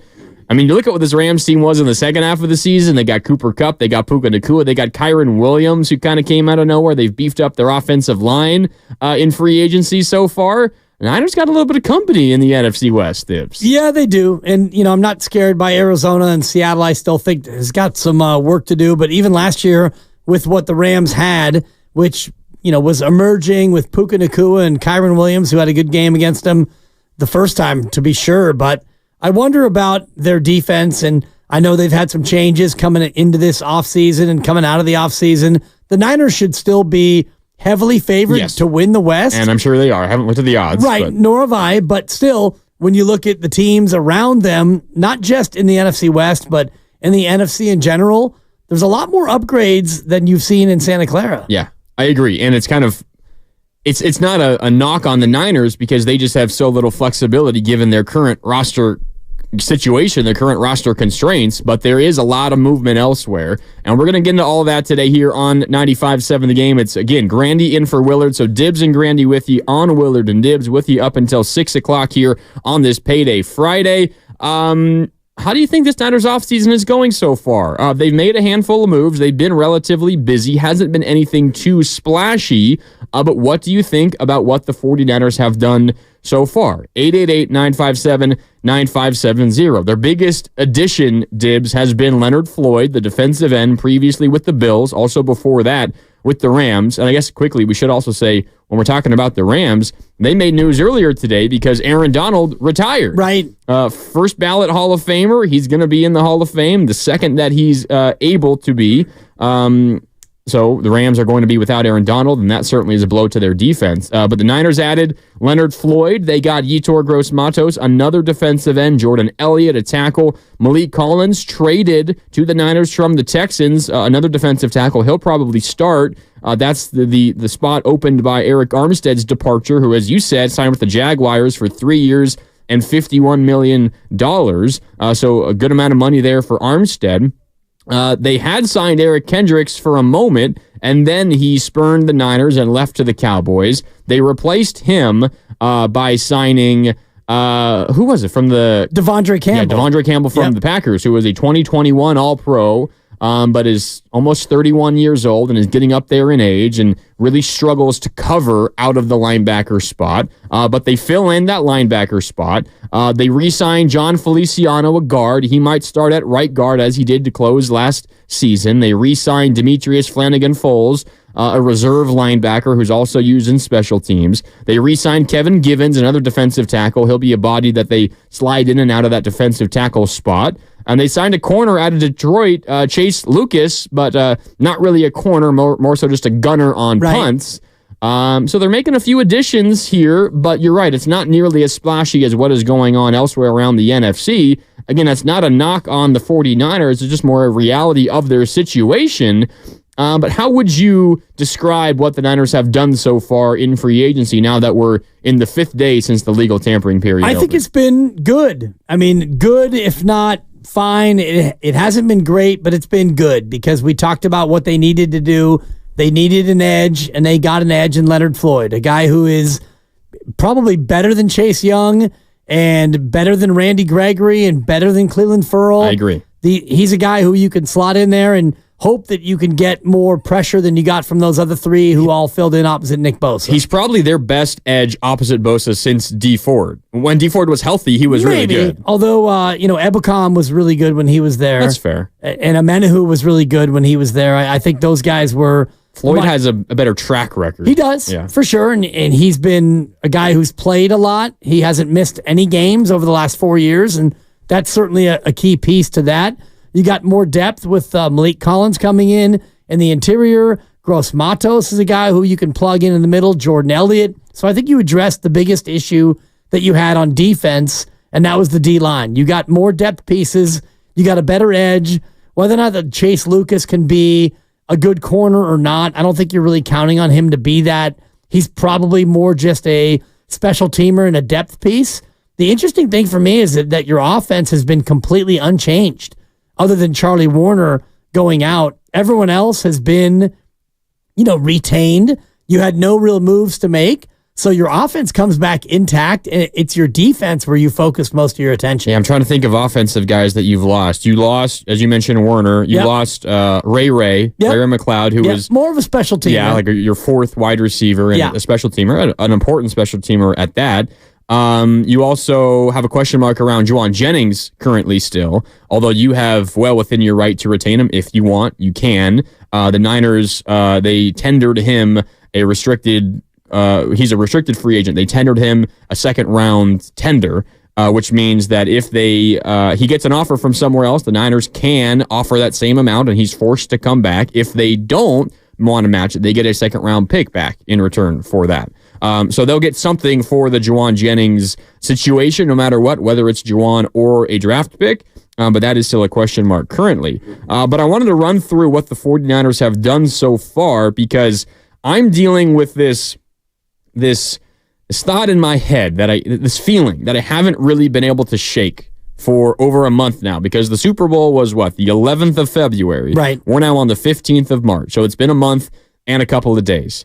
I mean, you look at what this Rams team was in the second half of the season. They got Cooper Kupp. They got Puka Nacua. They got Kyron Williams, who kind of came out of nowhere. They've beefed up their offensive line in free agency so far. The Niners got a little bit of company in the NFC West, Dibs. Yeah, they do. And, I'm not scared by Arizona and Seattle. I still think has got some work to do. But even last year with what the Rams had, which, was emerging with Puka Nacua and Kyron Williams, who had a good game against them the first time, to be sure. But I wonder about their defense, and I know they've had some changes coming into this offseason and coming out of the offseason. The Niners should still be heavily favored to win the West. And I'm sure they are. I haven't looked at the odds. Right, nor have I. But still, when you look at the teams around them, not just in the NFC West, but in the NFC in general, there's a lot more upgrades than you've seen in Santa Clara. Yeah, I agree. And it's kind of, it's not a knock on the Niners because they just have so little flexibility given their current roster situation, their current roster constraints, but there is a lot of movement elsewhere. And we're going to get into all of that today here on 95.7 The Game. It's, again, Grandy in for Willard. So Dibs and Grandy with you on Willard and Dibs with you up until 6 o'clock here on this Payday Friday. How do you think this Niners offseason is going so far? They've made a handful of moves. They've been relatively busy. Hasn't been anything too splashy. But what do you think about what the 49ers have done so far? 888-957-9570. Their biggest addition, Dibs, has been Leonard Floyd, the defensive end, previously with the Bills, also before that with the Rams. And I guess quickly, we should also say, when we're talking about the Rams, they made news earlier today because Aaron Donald retired. Right. First ballot Hall of Famer. He's going to be in the Hall of Fame the second that he's able to be. So the Rams are going to be without Aaron Donald, and that certainly is a blow to their defense. But the Niners added Leonard Floyd. They got Yetur Gross-Matos, another defensive end, Jordan Elliott, a tackle. Malik Collins traded to the Niners from the Texans, another defensive tackle. He'll probably start. That's the spot opened by Eric Armstead's departure, who, as you said, signed with the Jaguars for 3 years and $51 million. So a good amount of money there for Armstead. They had signed Eric Kendricks for a moment, and then he spurned the Niners and left to the Cowboys. They replaced him by signing, who was it, from the... Devondre Campbell. Yeah, Devondre Campbell from the Packers, who was a 2021 All-Pro, but is almost 31 years old and is getting up there in age and really struggles to cover out of the linebacker spot. But they fill in that linebacker spot. They re-signed John Feliciano, a guard. He might start at right guard as he did to close last season. They re-signed Demetrius Flanagan-Foles, a reserve linebacker who's also used in special teams. They re-signed Kevin Givens, another defensive tackle. He'll be a body that they slide in and out of that defensive tackle spot. And they signed a corner out of Detroit, Chase Lucas, but not really a corner, more so just a gunner on punts. So they're making a few additions here, but you're right, it's not nearly as splashy as what is going on elsewhere around the NFC. Again, that's not a knock on the 49ers, it's just more a reality of their situation. But how would you describe what the Niners have done so far in free agency now that we're in the 5th day since the legal tampering period? I think it's been good. I mean, good, if not fine. It hasn't been great, but it's been good because we talked about what they needed to do. They needed an edge, and they got an edge in Leonard Floyd, a guy who is probably better than Chase Young and better than Randy Gregory and better than Cleveland Ferrell. I agree. He's a guy who you can slot in there and hope that you can get more pressure than you got from those other three who all filled in opposite Nick Bosa. He's probably their best edge opposite Bosa since D Ford. When D Ford was healthy, he was really good. Although, Ebukam was really good when he was there. That's fair. And Amenahu was really good when he was there. I think those guys were... Floyd has a better track record. He does, for sure. And he's been a guy who's played a lot. He hasn't missed any games over the last 4 years, and that's certainly a key piece to that. You got more depth with Malik Collins coming in the interior. Gross-Matos is a guy who you can plug in the middle. Jordan Elliott. So I think you addressed the biggest issue that you had on defense, and that was the D-line. You got more depth pieces. You got a better edge. Whether or not that Chase Lucas can be a good corner or not, I don't think you're really counting on him to be that. He's probably more just a special teamer and a depth piece. The interesting thing for me is that your offense has been completely unchanged. Other than Charlie Warner going out, everyone else has been, retained. You had no real moves to make. So your offense comes back intact, and it's your defense where you focus most of your attention. Yeah, I'm trying to think of offensive guys that you've lost. You lost, as you mentioned, Werner. You lost Ray McLeod, who was more of a special teamer. Yeah, like your fourth wide receiver and a special teamer, an important special teamer at that. You also have a question mark around Juwan Jennings currently still, although you have well within your right to retain him if you want. You can. The Niners, they tendered him a restricted he's a restricted free agent. They tendered him a second-round tender, which means that if he gets an offer from somewhere else, the Niners can offer that same amount, and he's forced to come back. If they don't want to match it, they get a second-round pick back in return for that. So they'll get something for the Juwan Jennings situation, no matter what, whether it's Juwan or a draft pick. But that is still a question mark currently. But I wanted to run through what the 49ers have done so far, because I'm dealing with this thought in my head, this feeling that I haven't really been able to shake for over a month now, because the Super Bowl was the 11th of February. Right. We're now on the 15th of March. So it's been a month and a couple of days.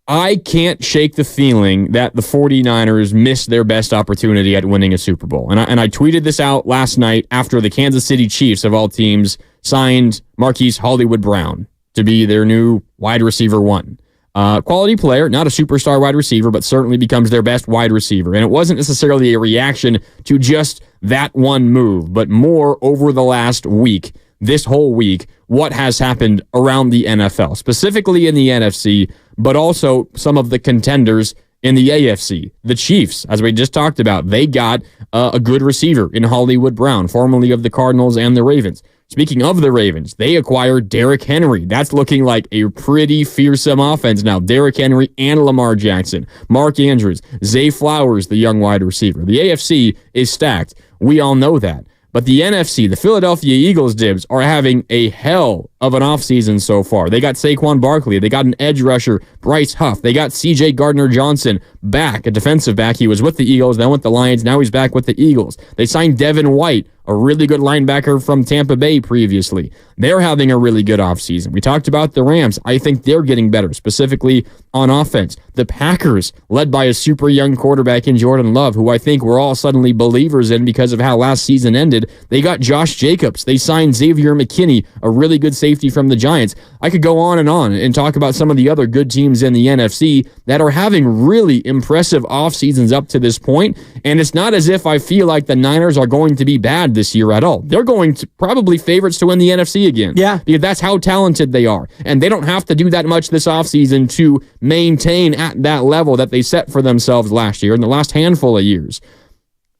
I can't shake the feeling that the 49ers missed their best opportunity at winning a Super Bowl. And I tweeted this out last night after the Kansas City Chiefs, of all teams, signed Marquise Hollywood Brown to be their new wide receiver one. Quality player, not a superstar wide receiver, but certainly becomes their best wide receiver. And it wasn't necessarily a reaction to just that one move, but more over the last week, this whole week, what has happened around the NFL, specifically in the NFC, but also some of the contenders in the AFC. The Chiefs, as we just talked about, they got a good receiver in Hollywood Brown, formerly of the Cardinals and the Ravens. Speaking of the Ravens, they acquired Derrick Henry. That's looking like a pretty fearsome offense now. Derrick Henry and Lamar Jackson, Mark Andrews, Zay Flowers, the young wide receiver. The AFC is stacked. We all know that. But the NFC, the Philadelphia Eagles dibs, are having a hell of an offseason so far. They got Saquon Barkley. They got an edge rusher, Bryce Huff. They got C.J. Gardner-Johnson back, a defensive back. He was with the Eagles, then with the Lions. Now he's back with the Eagles. They signed Devin White, a really good linebacker from Tampa Bay previously. They're having a really good offseason. We talked about the Rams. I think they're getting better, specifically on offense. The Packers, led by a super young quarterback in Jordan Love, who I think we're all suddenly believers in because of how last season ended. They got Josh Jacobs. They signed Xavier McKinney, a really good safety from the Giants. I could go on and talk about some of the other good teams in the NFC that are having really impressive off seasons up to this point. And it's not as if I feel like the Niners are going to be bad this year at all. They're going to probably favorites to win the NFC again. Yeah. Because that's how talented they are. And they don't have to do that much this offseason to maintain at that level that they set for themselves last year in the last handful of years.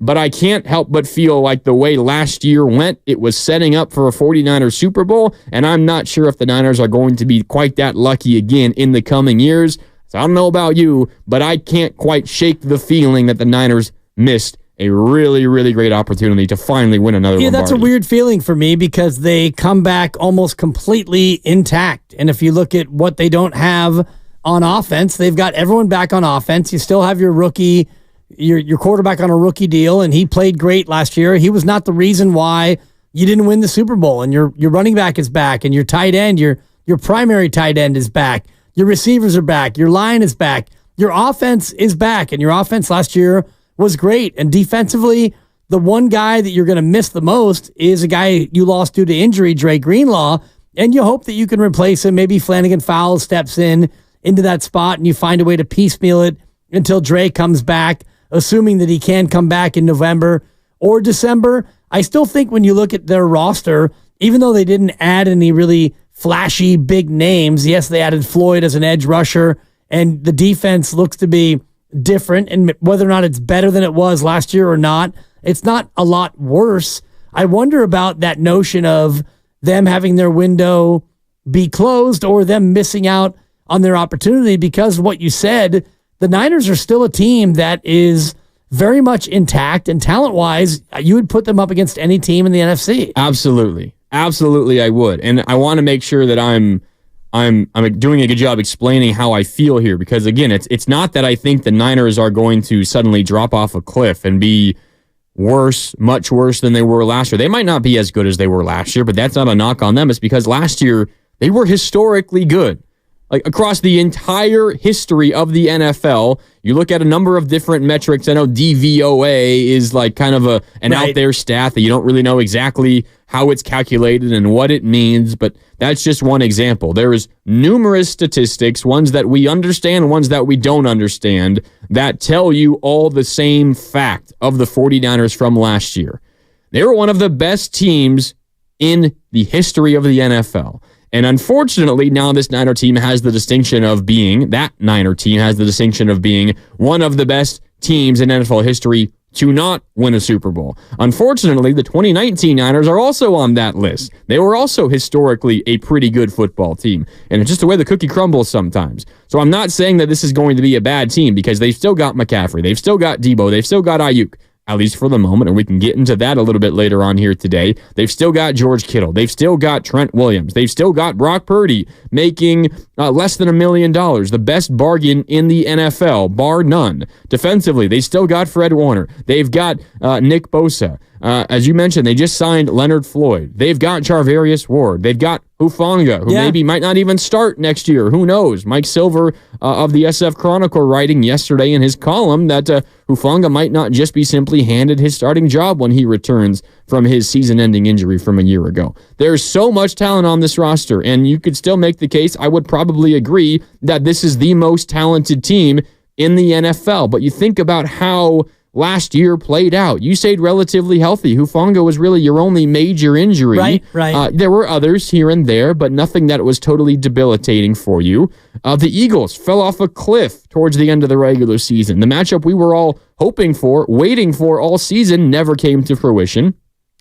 But I can't help but feel like the way last year went, it was setting up for a 49ers Super Bowl, and I'm not sure if the Niners are going to be quite that lucky again in the coming years. So I don't know about you, but I can't quite shake the feeling that the Niners missed a really, really great opportunity to finally win another Lombardi. That's a weird feeling for me because they come back almost completely intact. And if you look at what they don't have on offense, they've got everyone back on offense. You still have your rookie, your quarterback on a rookie deal, and he played great last year. He was not the reason why you didn't win the Super Bowl. And your running back is back, and your tight end, your primary tight end is back. Your receivers are back. Your line is back. Your offense is back, and your offense last year was great. And defensively, the one guy that you're going to miss the most is a guy you lost due to injury, Dre Greenlaw, and you hope that you can replace him. Maybe Flanagan Fowles steps into that spot, and you find a way to piecemeal it until Dre comes back, assuming that he can come back in November or December. I still think when you look at their roster, even though they didn't add any really flashy big names, yes, they added Floyd as an edge rusher, and the defense looks to be different, and whether or not it's better than it was last year or not, it's not a lot worse. I wonder about that notion of them having their window be closed or them missing out on their opportunity, because what you said, the Niners are still a team that is very much intact, and talent-wise, you would put them up against any team in the NFC. Absolutely. Absolutely, I would. And I want to make sure that I'm doing a good job explaining how I feel here, because again, it's not that I think the Niners are going to suddenly drop off a cliff and be worse, much worse than they were last year. They might not be as good as they were last year, but that's not a knock on them. It's because last year they were historically good. Like across the entire history of the NFL, you look at a number of different metrics. I know DVOA is like kind of an out there stat that you don't really know exactly how it's calculated and what it means, but that's just one example. There's numerous statistics, ones that we understand, ones that we don't understand, that tell you all the same fact of the 49ers from last year. They were one of the best teams in the history of the NFL. And unfortunately, now this Niner team has the distinction of being one of the best teams in NFL history to not win a Super Bowl. Unfortunately, the 2019 Niners are also on that list. They were also historically a pretty good football team. And it's just the way the cookie crumbles sometimes. So I'm not saying that this is going to be a bad team because they've still got McCaffrey. They've still got Debo. They've still got Aiyuk. At least for the moment, and we can get into that a little bit later on here today. They've still got George Kittle. They've still got Trent Williams. They've still got Brock Purdy making less than $1 million, the best bargain in the NFL, bar none. Defensively, they still got Fred Warner. They've got Nick Bosa. As you mentioned, they just signed Leonard Floyd. They've got Charvarius Ward. They've got Hufanga, who maybe might not even start next year. Who knows? Mike Silver of the SF Chronicle writing yesterday in his column that Hufanga might not just be simply handed his starting job when he returns from his season-ending injury from a year ago. There's so much talent on this roster, and you could still make the case, I would probably agree, that this is the most talented team in the NFL. But you think about how last year played out. You stayed relatively healthy. Hufanga was really your only major injury. Right. There were others here and there, but nothing that was totally debilitating for you. The Eagles fell off a cliff towards the end of the regular season. The matchup we were all hoping for, waiting for all season, never came to fruition.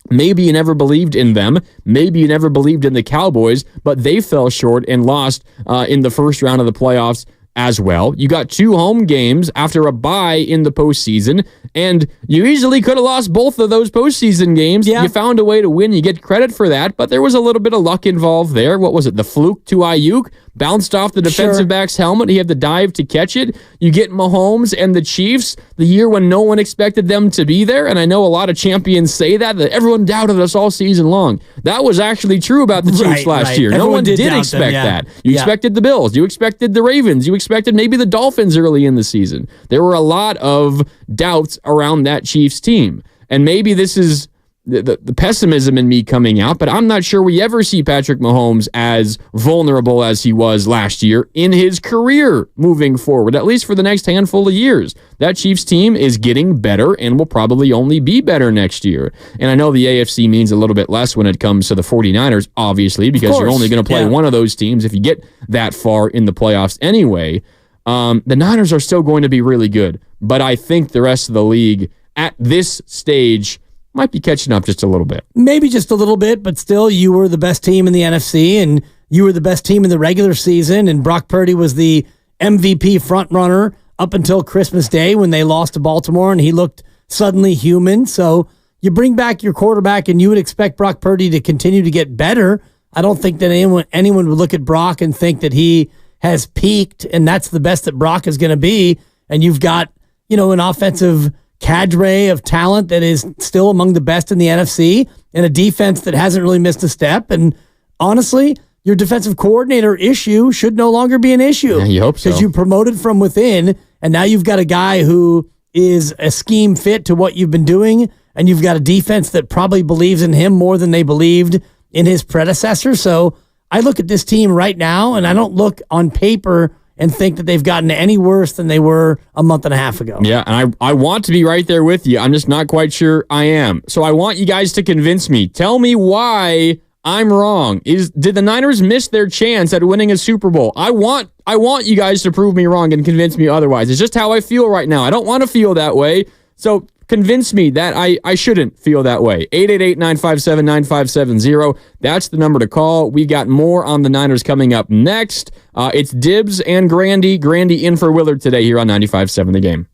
Maybe you never believed in them. Maybe you never believed in the Cowboys, but they fell short and lost in the first round of the playoffs as well. You got 2 home games after a bye in the postseason, and you easily could have lost both of those postseason games. Yeah. You found a way to win. You get credit for that, but there was a little bit of luck involved there. What was it? The fluke to Aiyuk bounced off the defensive back's helmet. He had the dive to catch it. You get Mahomes and the Chiefs the year when no one expected them to be there, and I know a lot of champions say that everyone doubted us all season long. That was actually true about the Chiefs last year. Everyone no one did expect that. You expected the Bills. You expected the Ravens. You expected maybe the Dolphins early in the season. There were a lot of doubts around that Chiefs team. And maybe this is the pessimism in me coming out, but I'm not sure we ever see Patrick Mahomes as vulnerable as he was last year in his career moving forward, at least for the next handful of years. That Chiefs team is getting better and will probably only be better next year. And I know the AFC means a little bit less when it comes to the 49ers, obviously, because you're only going to play one of those teams if you get that far in the playoffs anyway. The Niners are still going to be really good, but I think the rest of the league at this stage might be catching up just a little bit. Maybe just a little bit, but still, you were the best team in the NFC, and you were the best team in the regular season, and Brock Purdy was the MVP frontrunner up until Christmas Day when they lost to Baltimore, and he looked suddenly human. So you bring back your quarterback, and you would expect Brock Purdy to continue to get better. I don't think that anyone would look at Brock and think that he has peaked, and that's the best that Brock is going to be. And you've got, an offensive cadre of talent that is still among the best in the NFC, and a defense that hasn't really missed a step. And honestly, your defensive coordinator issue should no longer be an issue. Yeah, you hope so. Because you promoted from within, and now you've got a guy who is a scheme fit to what you've been doing, and you've got a defense that probably believes in him more than they believed in his predecessor. So I look at this team right now, and I don't look on paper and think that they've gotten any worse than they were a month and a half ago. Yeah, and I want to be right there with you. I'm just not quite sure I am. So I want you guys to convince me. Tell me why I'm wrong. Did the Niners miss their chance at winning a Super Bowl? I want you guys to prove me wrong and convince me otherwise. It's just how I feel right now. I don't want to feel that way. So convince me that I shouldn't feel that way. 888-957-9570. That's the number to call. We got more on the Niners coming up next. It's Dibs and Grandy. Grandy in for Willard today here on 95.7 The Game.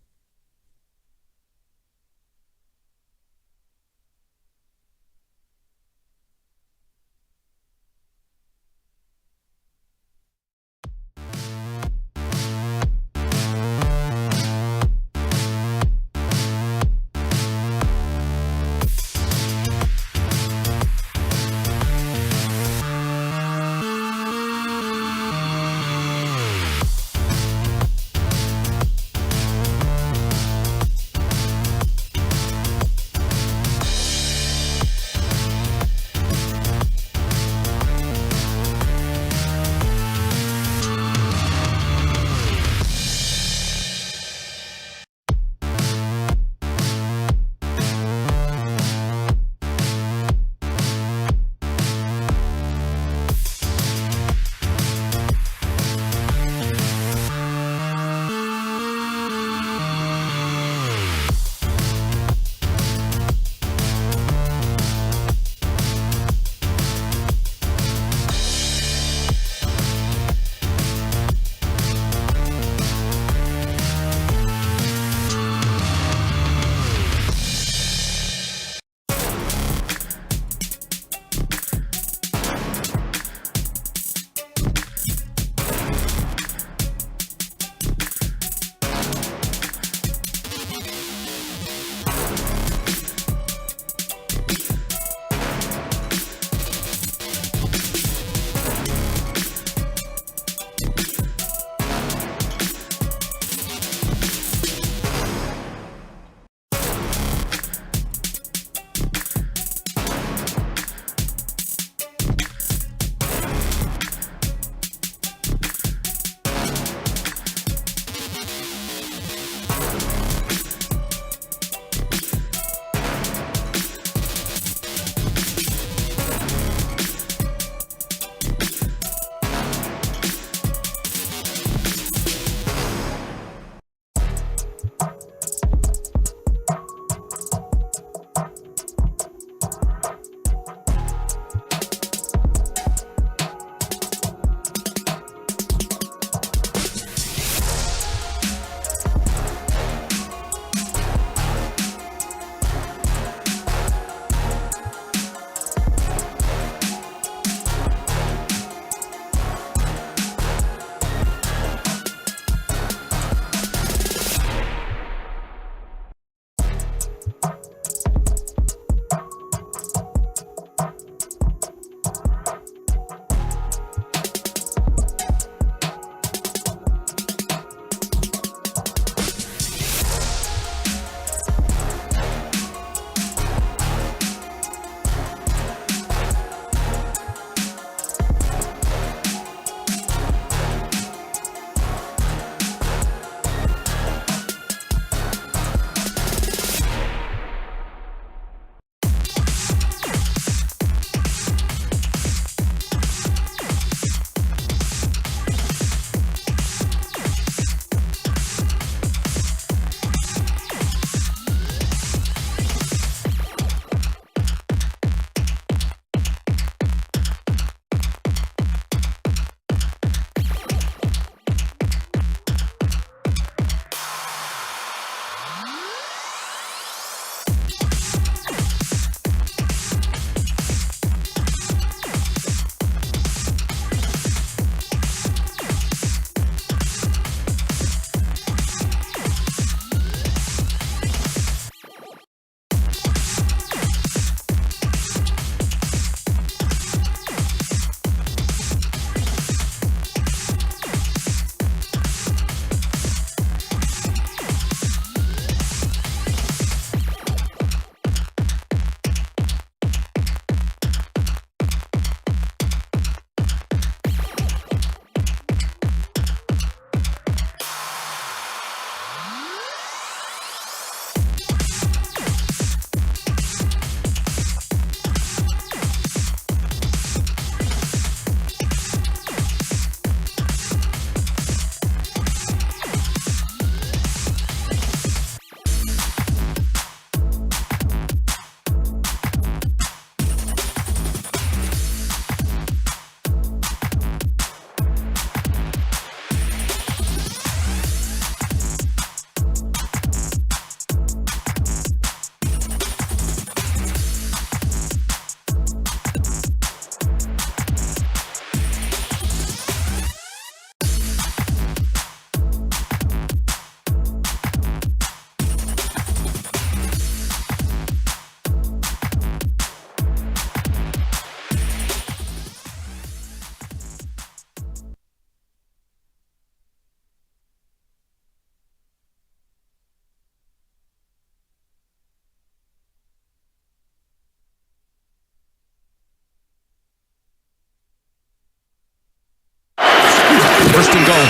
First and goal.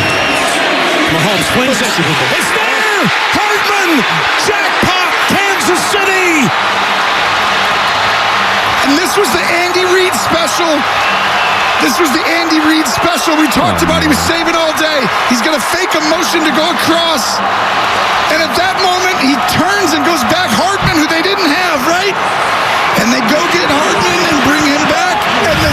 Mahomes flings it. It's there! Hardman! Jackpot! Kansas City! And this was the Andy Reid special. This was the Andy Reid special we talked about. He was saving all day. He's going to fake a motion to go across. And at that moment, he turns and goes back. Hardman, who they didn't have, right? And they go get Hardman and bring him back. And the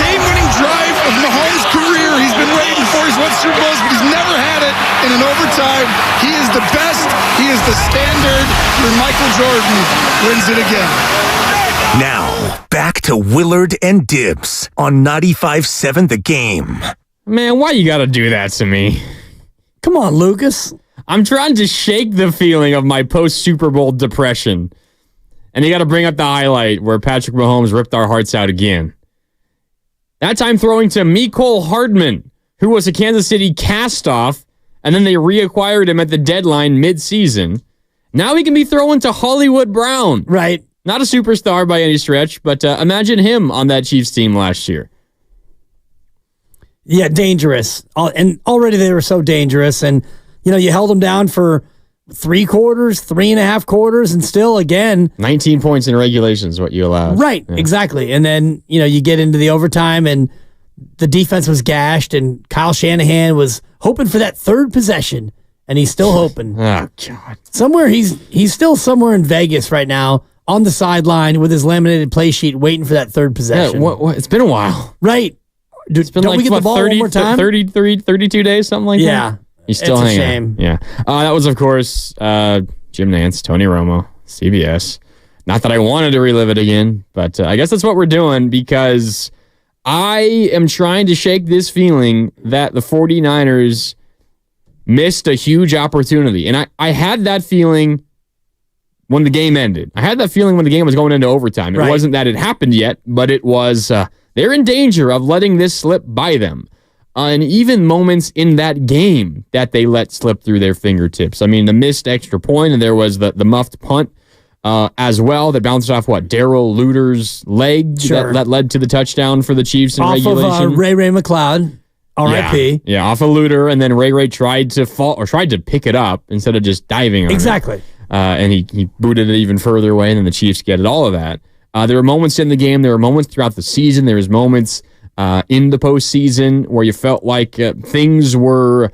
game-winning drive of Mahomes' career, he's been waiting for. He's won Super Bowls, but he's never had it in an overtime. He is the best. He is the standard. When Michael Jordan wins it again. Now, back to Willard and Dibbs on 95.7 The Game. Man, why you gotta do that to me? Come on, Lucas. I'm trying to shake the feeling of my post-Super Bowl depression. And you gotta bring up the highlight where Patrick Mahomes ripped our hearts out again. That time throwing to Mecole Hardman, who was a Kansas City cast-off, and then they reacquired him at the deadline mid-season. Now he can be throwing to Hollywood Brown. Right. Not a superstar by any stretch, but imagine him on that Chiefs team last year. Yeah, dangerous. And already they were so dangerous. And, you held them down for 3 quarters, 3.5 quarters, and still, again... 19 points in regulation is what you allowed. Right, yeah. Exactly. And then, you get into the overtime, and the defense was gashed, and Kyle Shanahan was hoping for that third possession, and he's still hoping. Oh, God. Somewhere, he's still somewhere in Vegas right now, on the sideline with his laminated play sheet, waiting for that third possession. Yeah, it's been a while. Right. Dude, it's been don't we get the ball 30, one more time? 32 days, something like that? Yeah. He's still hanging. It's a shame. Yeah. That was, of course, Jim Nantz, Tony Romo, CBS. Not that I wanted to relive it again, but I guess that's what we're doing because I am trying to shake this feeling that the 49ers missed a huge opportunity. And I had that feeling when the game ended. I had that feeling when the game was going into overtime. It wasn't that it happened yet, but it was, they're in danger of letting this slip by them. And even moments in that game that they let slip through their fingertips. I mean, the missed extra point, and there was the muffed punt as well that bounced off, Darrell Luter's leg that led to the touchdown for the Chiefs in regulation. Off of Ray McLeod. R.I.P. Yeah, off of Luter, and then Ray tried to pick it up instead of just diving on it. And he booted it even further away, and then the Chiefs get it, all of that. There were moments in the game. There were moments throughout the season. There was moments in the postseason where you felt like things were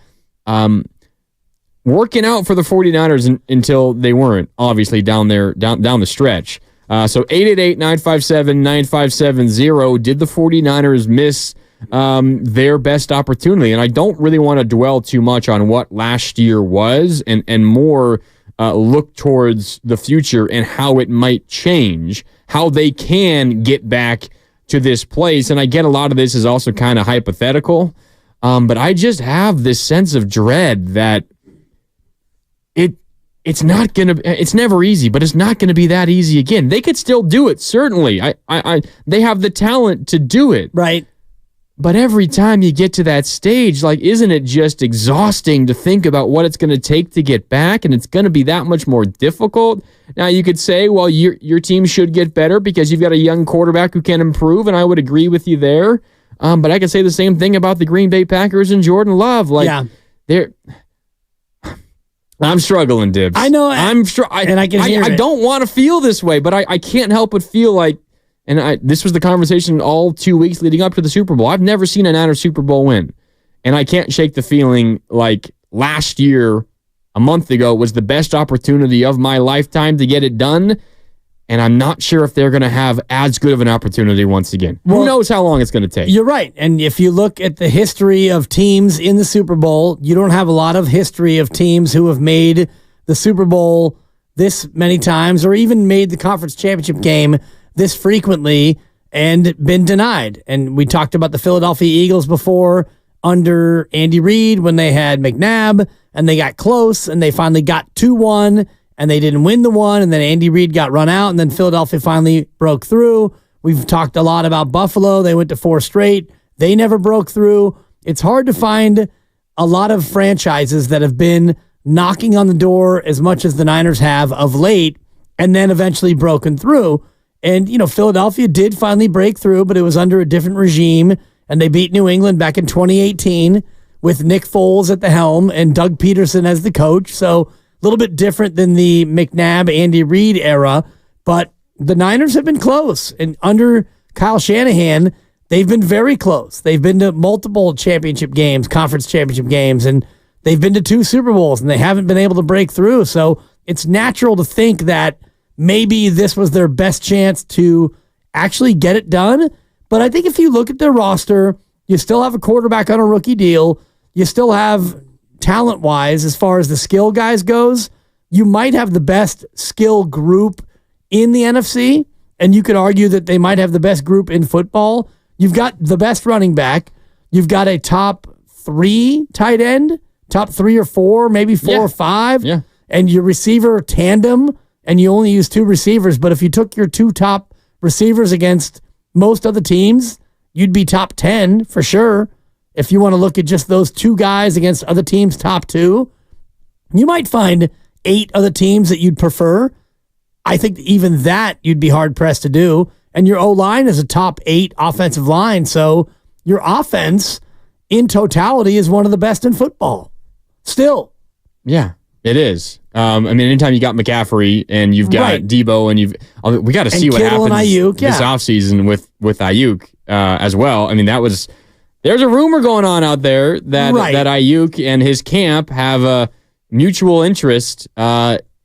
working out for the 49ers until they weren't, obviously, down the stretch. So 888-957-9570, did the 49ers miss their best opportunity? And I don't really want to dwell too much on what last year was and more look towards the future and how it might change, how they can get back to this place. And I get a lot of this is also kind of hypothetical, but I just have this sense of dread that it's never easy, but it's not going to be that easy again. They could still do it, certainly. They have the talent to do it. Right. But every time you get to that stage, isn't it just exhausting to think about what it's going to take to get back? And it's going to be that much more difficult. Now, you could say, well, your team should get better because you've got a young quarterback who can improve, and I would agree with you there. But I could say the same thing about the Green Bay Packers and Jordan Love. I'm struggling, Dibbs. I know. And I can hear it. I don't want to feel this way, but I can't help but feel like, and this was the conversation all 2 weeks leading up to the Super Bowl. I've never seen a Niners Super Bowl win. And I can't shake the feeling like last year, a month ago, was the best opportunity of my lifetime to get it done. And I'm not sure if they're going to have as good of an opportunity once again. Who knows how long it's going to take? You're right. And if you look at the history of teams in the Super Bowl, you don't have a lot of history of teams who have made the Super Bowl this many times or even made the conference championship game this frequently and been denied. And we talked about the Philadelphia Eagles before under Andy Reid when they had McNabb and they got close and they finally got 2-1 and they didn't win the one, and then Andy Reid got run out, and then Philadelphia finally broke through. We've talked a lot about Buffalo. They went to 4 straight. They never broke through. It's hard to find a lot of franchises that have been knocking on the door as much as the Niners have of late and then eventually broken through. And, Philadelphia did finally break through, but it was under a different regime, and they beat New England back in 2018 with Nick Foles at the helm and Doug Peterson as the coach. So a little bit different than the McNabb, Andy Reid era. But the Niners have been close. And under Kyle Shanahan, they've been very close. They've been to multiple championship games, conference championship games, and they've been to 2 Super Bowls, and they haven't been able to break through. So it's natural to think that maybe this was their best chance to actually get it done. But I think if you look at their roster, you still have a quarterback on a rookie deal. You still have, talent-wise, as far as the skill guys goes, you might have the best skill group in the NFC, and you could argue that they might have the best group in football. You've got the best running back. You've got a top 3 tight end, top 3 or 4, maybe 4 or 5. Yeah. And your receiver tandem, and you only use 2 receivers. But if you took your 2 top receivers against most other teams, you'd be top 10 for sure. If you want to look at just those 2 guys against other teams' top 2, you might find 8 other teams that you'd prefer. I think even that you'd be hard-pressed to do. And your O-line is a top 8 offensive line. So your offense in totality is one of the best in football. Still. Yeah, it is. I mean, anytime you got McCaffrey and you've got Debo and we got to see what Kittle happens this offseason with Aiyuk as well. I mean, there's a rumor going on out there that Aiyuk and his camp have a mutual interest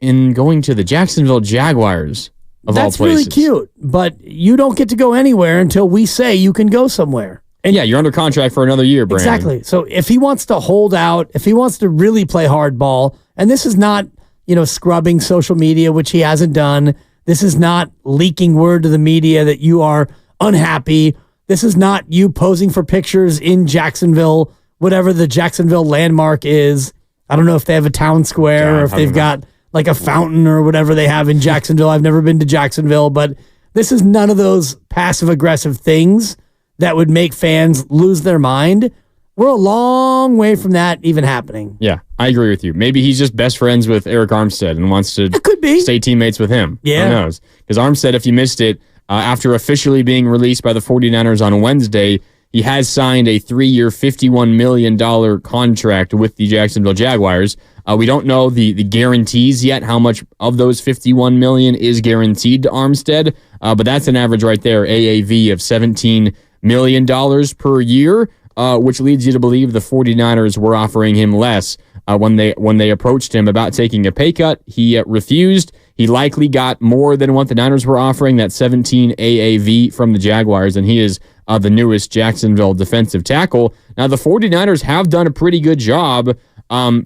in going to the Jacksonville Jaguars of all places. That's really cute, but you don't get to go anywhere until we say you can go somewhere. And yeah, you're under contract for another year, Brandon. Exactly. So if he wants to hold out, if he wants to really play hardball, and this is not, scrubbing social media, which he hasn't done. This is not leaking word to the media that you are unhappy. This is not you posing for pictures in Jacksonville, whatever the Jacksonville landmark is. I don't know if they have a town square or if they've got like a fountain or whatever they have in Jacksonville. I've never been to Jacksonville, but this is none of those passive-aggressive things that would make fans lose their mind. We're a long way from that even happening. Yeah, I agree with you. Maybe he's just best friends with Eric Armstead and wants to stay teammates with him. Yeah. Who knows? Because Armstead, if you missed it, after officially being released by the 49ers on Wednesday, he has signed a 3-year, $51 million contract with the Jacksonville Jaguars. We don't know the guarantees yet, how much of those $51 million is guaranteed to Armstead, but that's an average right there, AAV of $17 million per year, which leads you to believe the 49ers were offering him less. When they approached him about taking a pay cut, he refused. He likely got more than what the Niners were offering, that 17 AAV from the Jaguars, and he is the newest Jacksonville defensive tackle. Now, the 49ers have done a pretty good job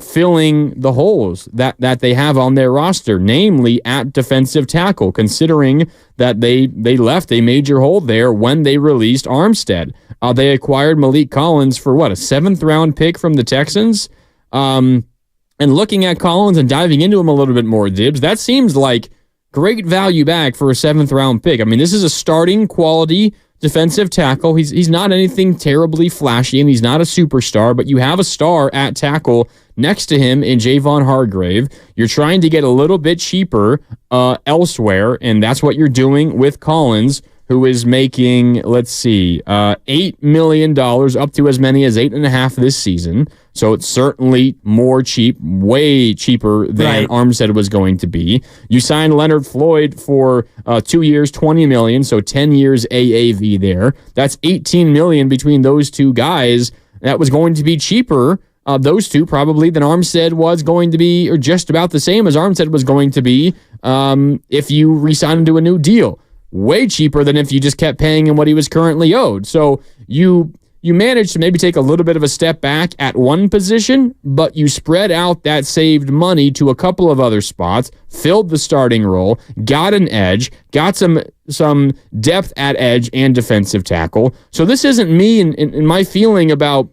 filling the holes that they have on their roster, namely at defensive tackle, considering that they left a major hole there when they released Armstead. They acquired Malik Collins for, a 7th-round pick from the Texans? And looking at Collins and diving into him a little bit more, Dibs, that seems like great value back for a 7th-round pick. I mean, this is a starting quality defensive tackle. He's not anything terribly flashy, and he's not a superstar, but you have a star at tackle next to him in Javon Hargrave. You're trying to get a little bit cheaper elsewhere, and that's what you're doing with Collins, who is making, $8 million, up to as many as $8.5 million this season. So it's certainly more cheap, way cheaper than Armstead was going to be. You signed Leonard Floyd for 2 years, $20 million, so 10 years AAV there. That's $18 million between those two guys. That was going to be cheaper, those two probably, than Armstead was going to be, or just about the same as Armstead was going to be if you re-sign him to a new deal. Way cheaper than if you just kept paying him what he was currently owed. So you managed to maybe take a little bit of a step back at one position, but you spread out that saved money to a couple of other spots, filled the starting role, got an edge, got some depth at edge and defensive tackle. So this isn't me, and my feeling about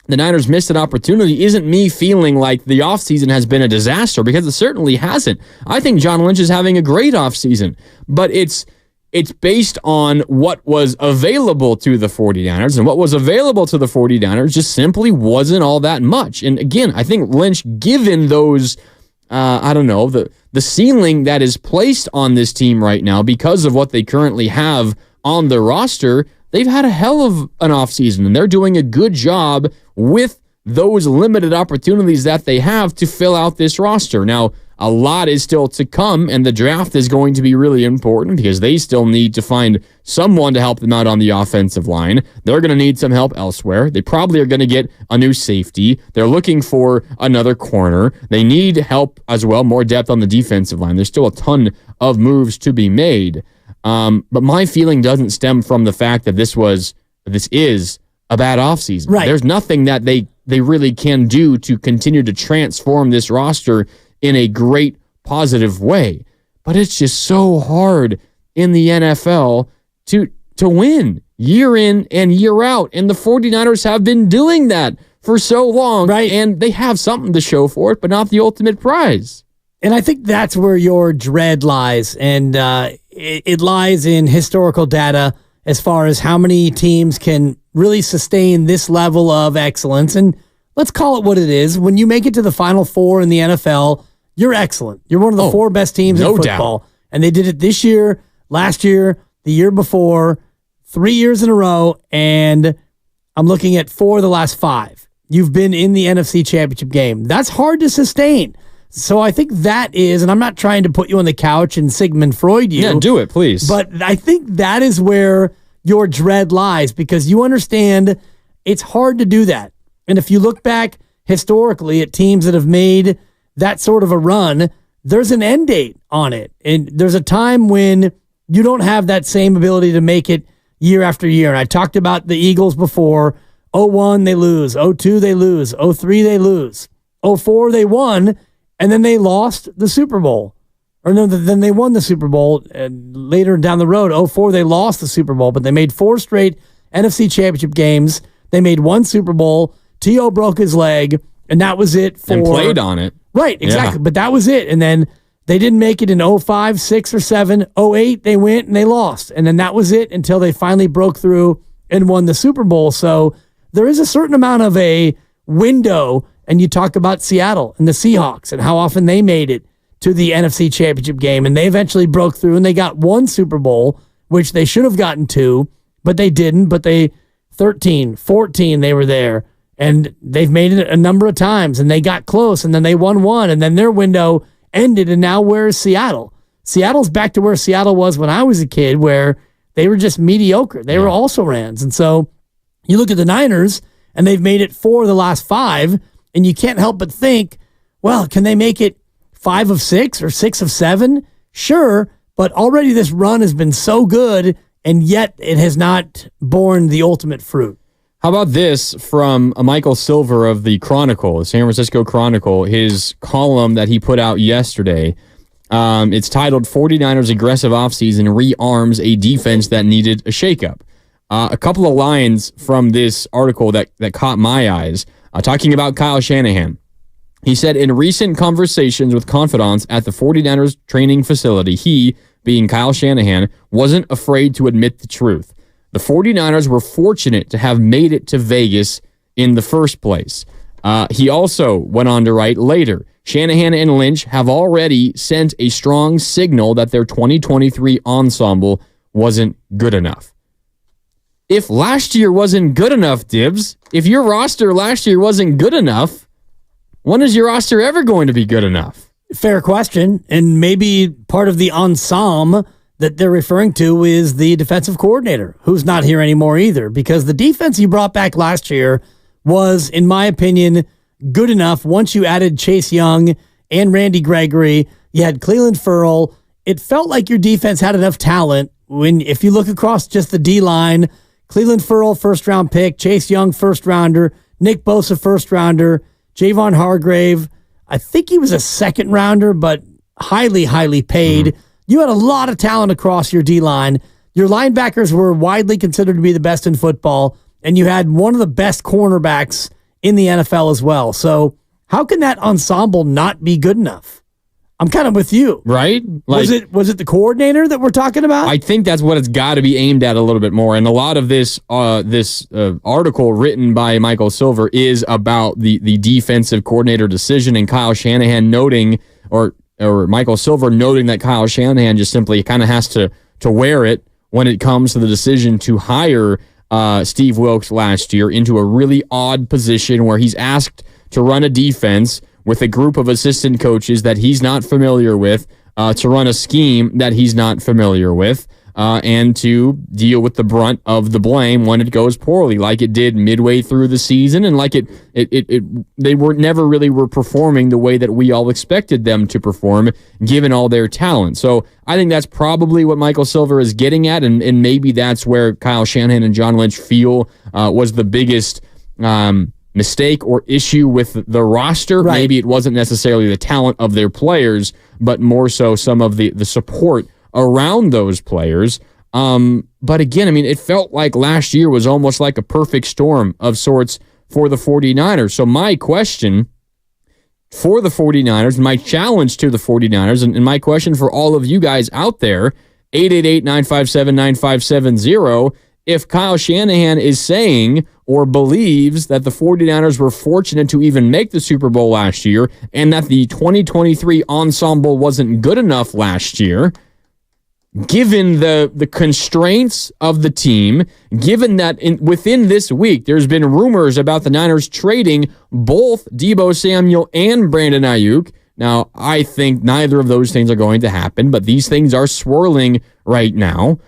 the Niners missed an opportunity isn't me feeling like the offseason has been a disaster, because it certainly hasn't. I think John Lynch is having a great offseason, but it's based on what was available to the 49ers, and what was available to the 49ers just simply wasn't all that much. And again, I think Lynch, given those, the ceiling that is placed on this team right now because of what they currently have on their roster, they've had a hell of an offseason, and they're doing a good job with those limited opportunities that they have to fill out this roster. Now, a lot is still to come, and the draft is going to be really important because they still need to find someone to help them out on the offensive line. They're going to need some help elsewhere. They probably are going to get a new safety. They're looking for another corner. They need help as well, more depth on the defensive line. There's still a ton of moves to be made. But my feeling doesn't stem from the fact that this is a bad offseason. Right. There's nothing that they really can do to continue to transform this roster in a great positive way. But it's just so hard in the NFL to win year in and year out. And the 49ers have been doing that for so long. Right. And they have something to show for it, but not the ultimate prize. And I think that's where your dread lies. And it lies in historical data as far as how many teams can really sustain this level of excellence. And let's call it what it is. When you make it to the Final Four in the NFL, you're excellent. You're one of the four best teams in football. Doubt. And they did it this year, last year, the year before, 3 years in a row, and I'm looking at 4 of the last 5. You've been in the NFC Championship game. That's hard to sustain. So I think that is, and I'm not trying to put you on the couch and Sigmund Freud you. Yeah, do it, please. But I think that is where your dread lies, because you understand it's hard to do that. And if you look back historically at teams that have made that sort of a run, there's an end date on it. And there's a time when you don't have that same ability to make it year after year. And I talked about the Eagles before. 0-1, they lose. 0-2, they lose. 0-3, they lose. 0-4, they won. And then they lost the Super Bowl. Or no, then they won the Super Bowl. And later down the road, 0-4, they lost the Super Bowl. But they made 4 straight NFC Championship games. They made 1 Super Bowl. T.O. broke his leg. And that was it for... And played on it. Right, exactly. Yeah. But that was it. And then they didn't make it in 05, 6, or 7. 08, they went and they lost. And then that was it until they finally broke through and won the Super Bowl. So there is a certain amount of a window. And you talk about Seattle and the Seahawks and how often they made it to the NFC Championship game. And they eventually broke through and they got 1 Super Bowl, which they should have gotten 2, but they didn't. But 13, 14, they were there. And they've made it a number of times, and they got close, and then they won 1, and then their window ended, and now where's Seattle? Seattle's back to where Seattle was when I was a kid, where they were just mediocre. They were also rans. And so you look at the Niners, and they've made it 4 of the last 5, and you can't help but think, well, can they make it 5 of 6 or 6 of 7? Sure, but already this run has been so good, and yet it has not borne the ultimate fruit. How about this from Michael Silver of the Chronicle, the San Francisco Chronicle, his column that he put out yesterday. It's titled 49ers Aggressive Offseason Rearms a Defense That Needed a Shakeup. A couple of lines from this article that caught my eyes, talking about Kyle Shanahan. He said, in recent conversations with confidants at the 49ers training facility, he, being Kyle Shanahan, wasn't afraid to admit the truth. The 49ers were fortunate to have made it to Vegas in the first place. He also went on to write later, Shanahan and Lynch have already sent a strong signal that their 2023 ensemble wasn't good enough. If last year wasn't good enough, Dibs, if your roster last year wasn't good enough, when is your roster ever going to be good enough? Fair question. And maybe part of the ensemble that they're referring to is the defensive coordinator, who's not here anymore either, because the defense you brought back last year was, in my opinion, good enough. Once you added Chase Young and Randy Gregory, you had Cleveland Ferrell. It felt like your defense had enough talent. If you look across just the D-line, Cleveland Ferrell, first-round pick, Chase Young, first-rounder, Nick Bosa, first-rounder, Javon Hargrave, I think he was a second-rounder, but highly, highly paid. Mm-hmm. You had a lot of talent across your D-line. Your linebackers were widely considered to be the best in football, and you had one of the best cornerbacks in the NFL as well. So how can that ensemble not be good enough? I'm kind of with you. Right? Was it the coordinator that we're talking about? I think that's what it's got to be aimed at a little bit more. And a lot of this article written by Michael Silver is about the defensive coordinator decision, and Kyle Shanahan noting, or Michael Silver noting that Kyle Shanahan just simply kind of has to wear it when it comes to the decision to hire Steve Wilks last year into a really odd position where he's asked to run a defense with a group of assistant coaches that he's not familiar with, to run a scheme that he's not familiar with, and to deal with the brunt of the blame when it goes poorly, like it did midway through the season, and like they never really were performing the way that we all expected them to perform, given all their talent. So I think that's probably what Michael Silver is getting at, and maybe that's where Kyle Shanahan and John Lynch feel was the biggest mistake or issue with the roster. Right. Maybe it wasn't necessarily the talent of their players, but more so some of the support around those players. But again, I mean, it felt like last year was almost like a perfect storm of sorts for the 49ers. So my question for the 49ers, my challenge to the 49ers, and my question for all of you guys out there, 888-957-9570, if Kyle Shanahan is saying or believes that the 49ers were fortunate to even make the Super Bowl last year and that the 2023 ensemble wasn't good enough last year, given the constraints of the team, given that within this week there's been rumors about the Niners trading both Deebo Samuel and Brandon Aiyuk. Now, I think neither of those things are going to happen, but these things are swirling right now.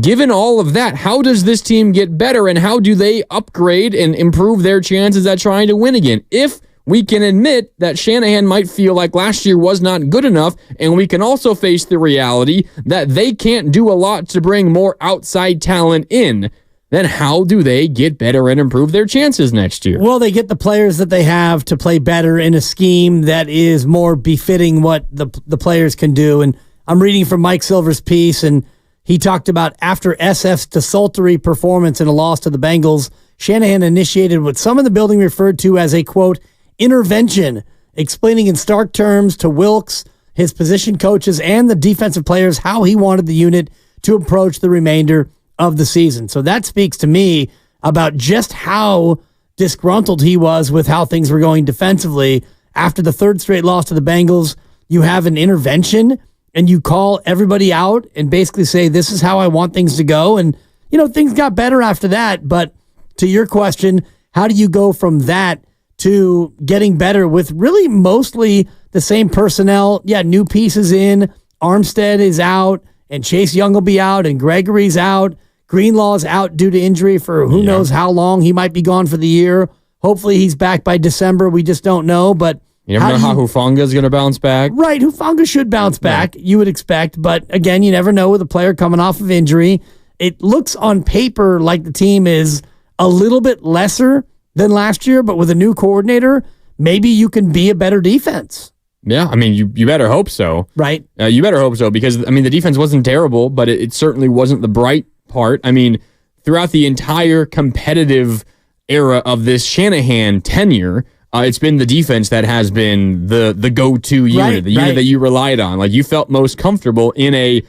Given all of that, how does this team get better, and how do they upgrade and improve their chances at trying to win again? If we can admit that Shanahan might feel like last year was not good enough, and we can also face the reality that they can't do a lot to bring more outside talent in, then how do they get better and improve their chances next year? Well, they get the players that they have to play better in a scheme that is more befitting what the players can do. And I'm reading from Mike Silver's piece, and he talked about after SF's desultory performance in a loss to the Bengals, Shanahan initiated what some in the building referred to as a, quote, intervention, explaining in stark terms to Wilks, his position coaches, and the defensive players how he wanted the unit to approach the remainder of the season. So that speaks to me about just how disgruntled he was with how things were going defensively. After the third straight loss to the Bengals, you have an intervention and you call everybody out and basically say, this is how I want things to go. And, you know, things got better after that. But to your question, how do you go from that to getting better with really mostly the same personnel? Yeah, new pieces in. Armstead is out, and Chase Young will be out, and Gregory's out. Greenlaw's out due to injury for who knows how long. He might be gone for the year. Hopefully he's back by December. We just don't know. But you never know how Hufanga is going to bounce back. Right, Hufanga should bounce back, you would expect. But again, you never know with a player coming off of injury. It looks on paper like the team is a little bit lesser than last year, but with a new coordinator, maybe you can be a better defense. Yeah, I mean, you better hope so. Right. You better hope so, because, I mean, the defense wasn't terrible, but it certainly wasn't the bright part. I mean, throughout the entire competitive era of this Shanahan tenure, it's been the defense that has been the go-to unit, the unit that you relied on. Like, you felt most comfortable in a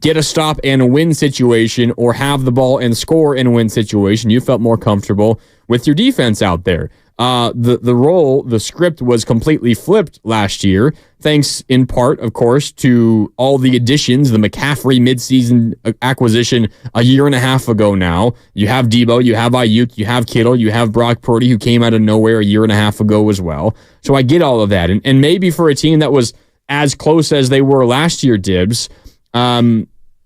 get a stop and a win situation, or have the ball and score and win situation. You felt more comfortable with your defense out there. The script was completely flipped last year, thanks in part, of course, to all the additions, the McCaffrey midseason acquisition a year and a half ago now. You have Deebo, you have Aiyuk, you have Kittle, you have Brock Purdy, who came out of nowhere a year and a half ago as well. So I get all of that. And maybe for a team that was as close as they were last year, Dibs,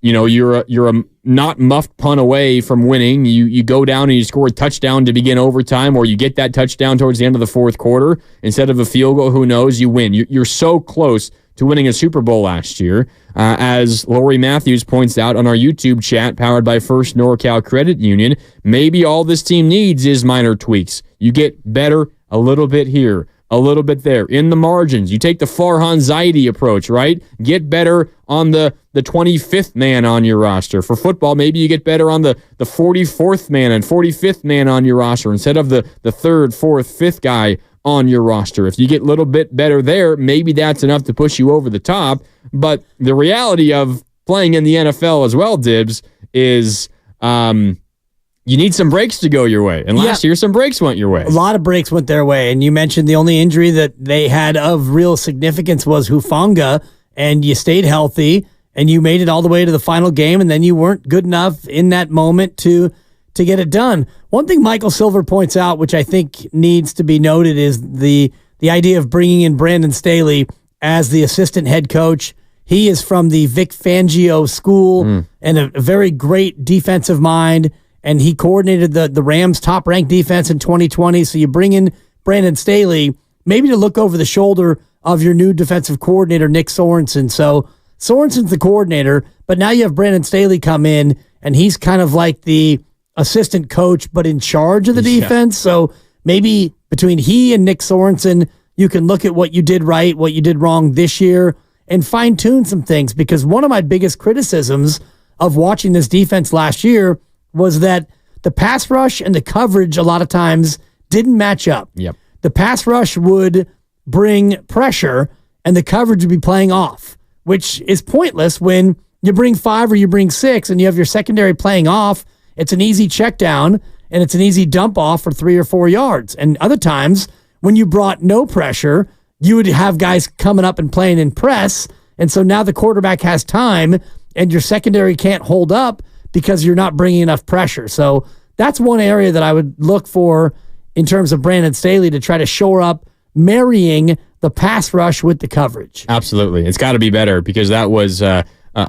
you know, you're a not muffed punt away from winning. You go down and you score a touchdown to begin overtime, or you get that touchdown towards the end of the fourth quarter instead of a field goal. Who knows? You win. You're so close to winning a Super Bowl last year. As Lori Matthews points out on our YouTube chat, powered by First NorCal Credit Union, maybe all this team needs is minor tweaks. You get better a little bit here, a little bit there, in the margins. You take the Farhan Zaidi approach, right? Get better on the 25th man on your roster. For football, maybe you get better on the 44th man and 45th man on your roster instead of the 3rd, 4th, 5th guy on your roster. If you get a little bit better there, maybe that's enough to push you over the top. But the reality of playing in the NFL as well, Dibs, is you need some breaks to go your way. And last year, some breaks went your way. A lot of breaks went their way. And you mentioned the only injury that they had of real significance was Hufanga, and you stayed healthy, and you made it all the way to the final game, and then you weren't good enough in that moment to to get it done. One thing Michael Silver points out, which I think needs to be noted, is the idea of bringing in Brandon Staley as the assistant head coach. He is from the Vic Fangio school and a very great defensive mind, and he coordinated the Rams' top-ranked defense in 2020. So you bring in Brandon Staley, maybe to look over the shoulder of your new defensive coordinator, Nick Sorensen. So Sorensen's the coordinator, but now you have Brandon Staley come in, and he's kind of like the assistant coach, but in charge of the defense. So maybe between he and Nick Sorensen, you can look at what you did right, what you did wrong this year, and fine-tune some things, because one of my biggest criticisms of watching this defense last year was that the pass rush and the coverage a lot of times didn't match up. Yep. The pass rush would bring pressure, and the coverage would be playing off, which is pointless when you bring 5 or you bring 6 and you have your secondary playing off. It's an easy check down, and it's an easy dump off for 3 or 4 yards. And other times, when you brought no pressure, you would have guys coming up and playing in press, and so now the quarterback has time, and your secondary can't hold up because you're not bringing enough pressure. So that's one area that I would look for in terms of Brandon Staley to try to shore up, marrying the pass rush with the coverage. Absolutely. It's got to be better, because that was a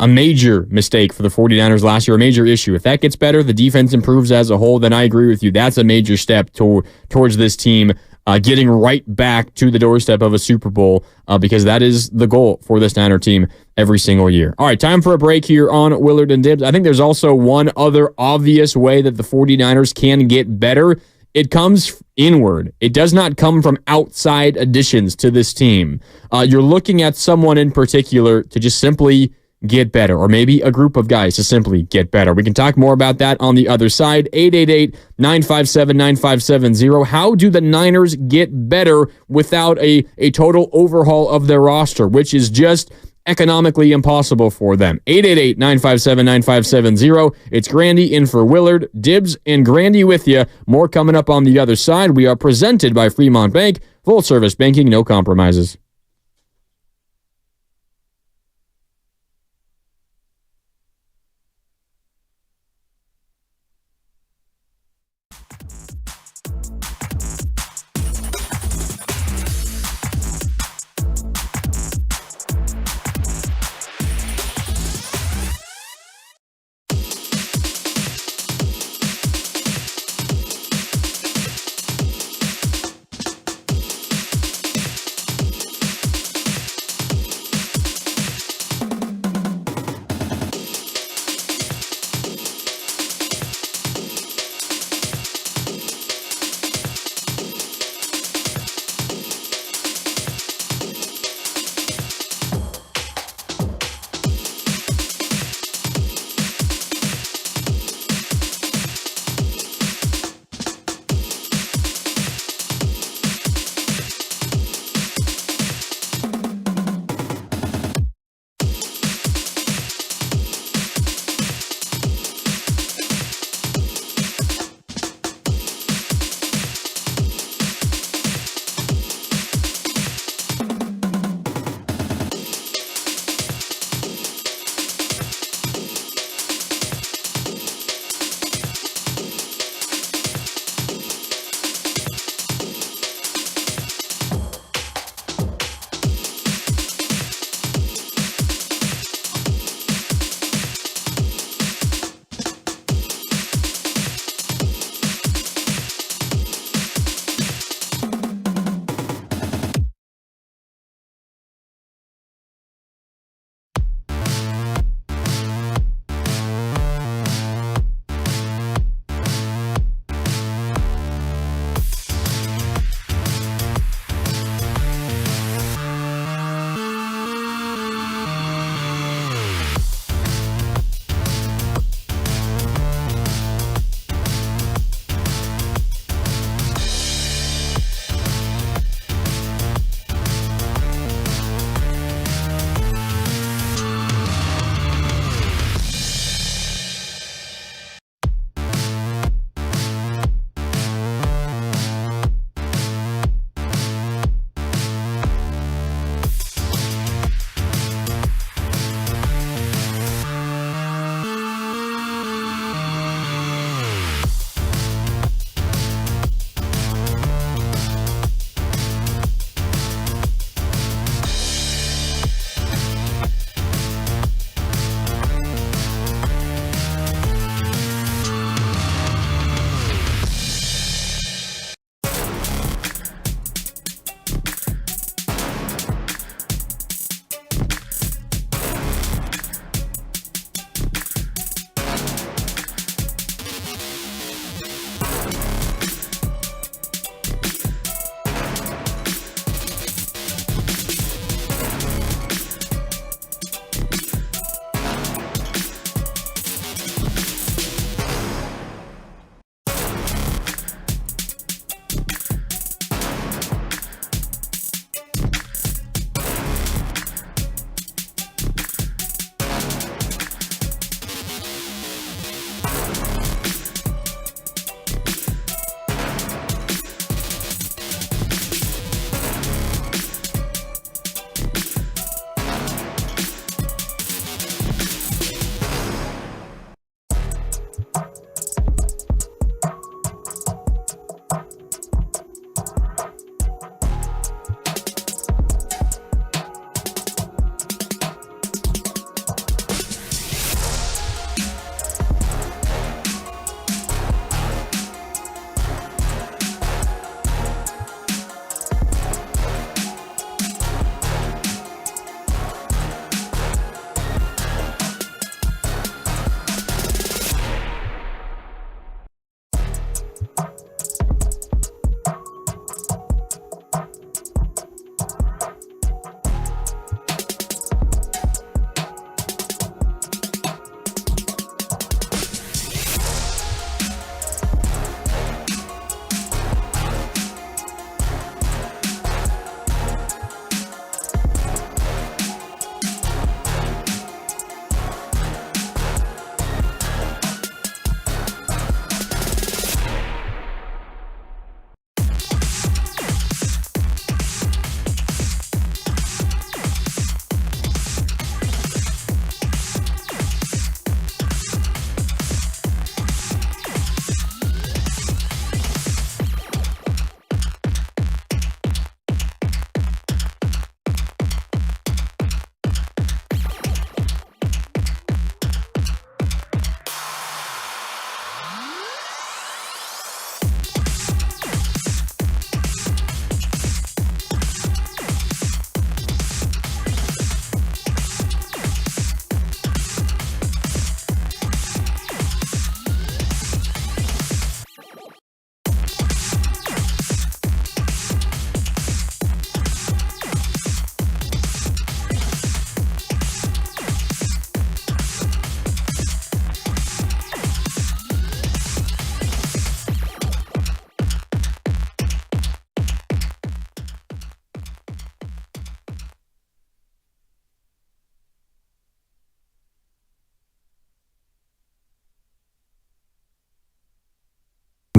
major mistake for the 49ers last year, a major issue. If that gets better, the defense improves as a whole, then I agree with you. That's a major step towards this team getting right back to the doorstep of a Super Bowl, because that is the goal for this Niner team every single year. All right, time for a break here on Willard and Dibs. I think there's also one other obvious way that the 49ers can get better. It comes inward. It does not come from outside additions to this team. You're looking at someone in particular to just simply get better, or maybe a group of guys to simply get better. We can talk more about that on the other side. 888-957-9570. How do the Niners get better without a total overhaul of their roster, which is just economically impossible for them? 888-957-9570. It's Grandy in for Willard. Dibs and Grandy with you. More coming up on the other side. We are presented by Fremont Bank. Full service banking, no compromises.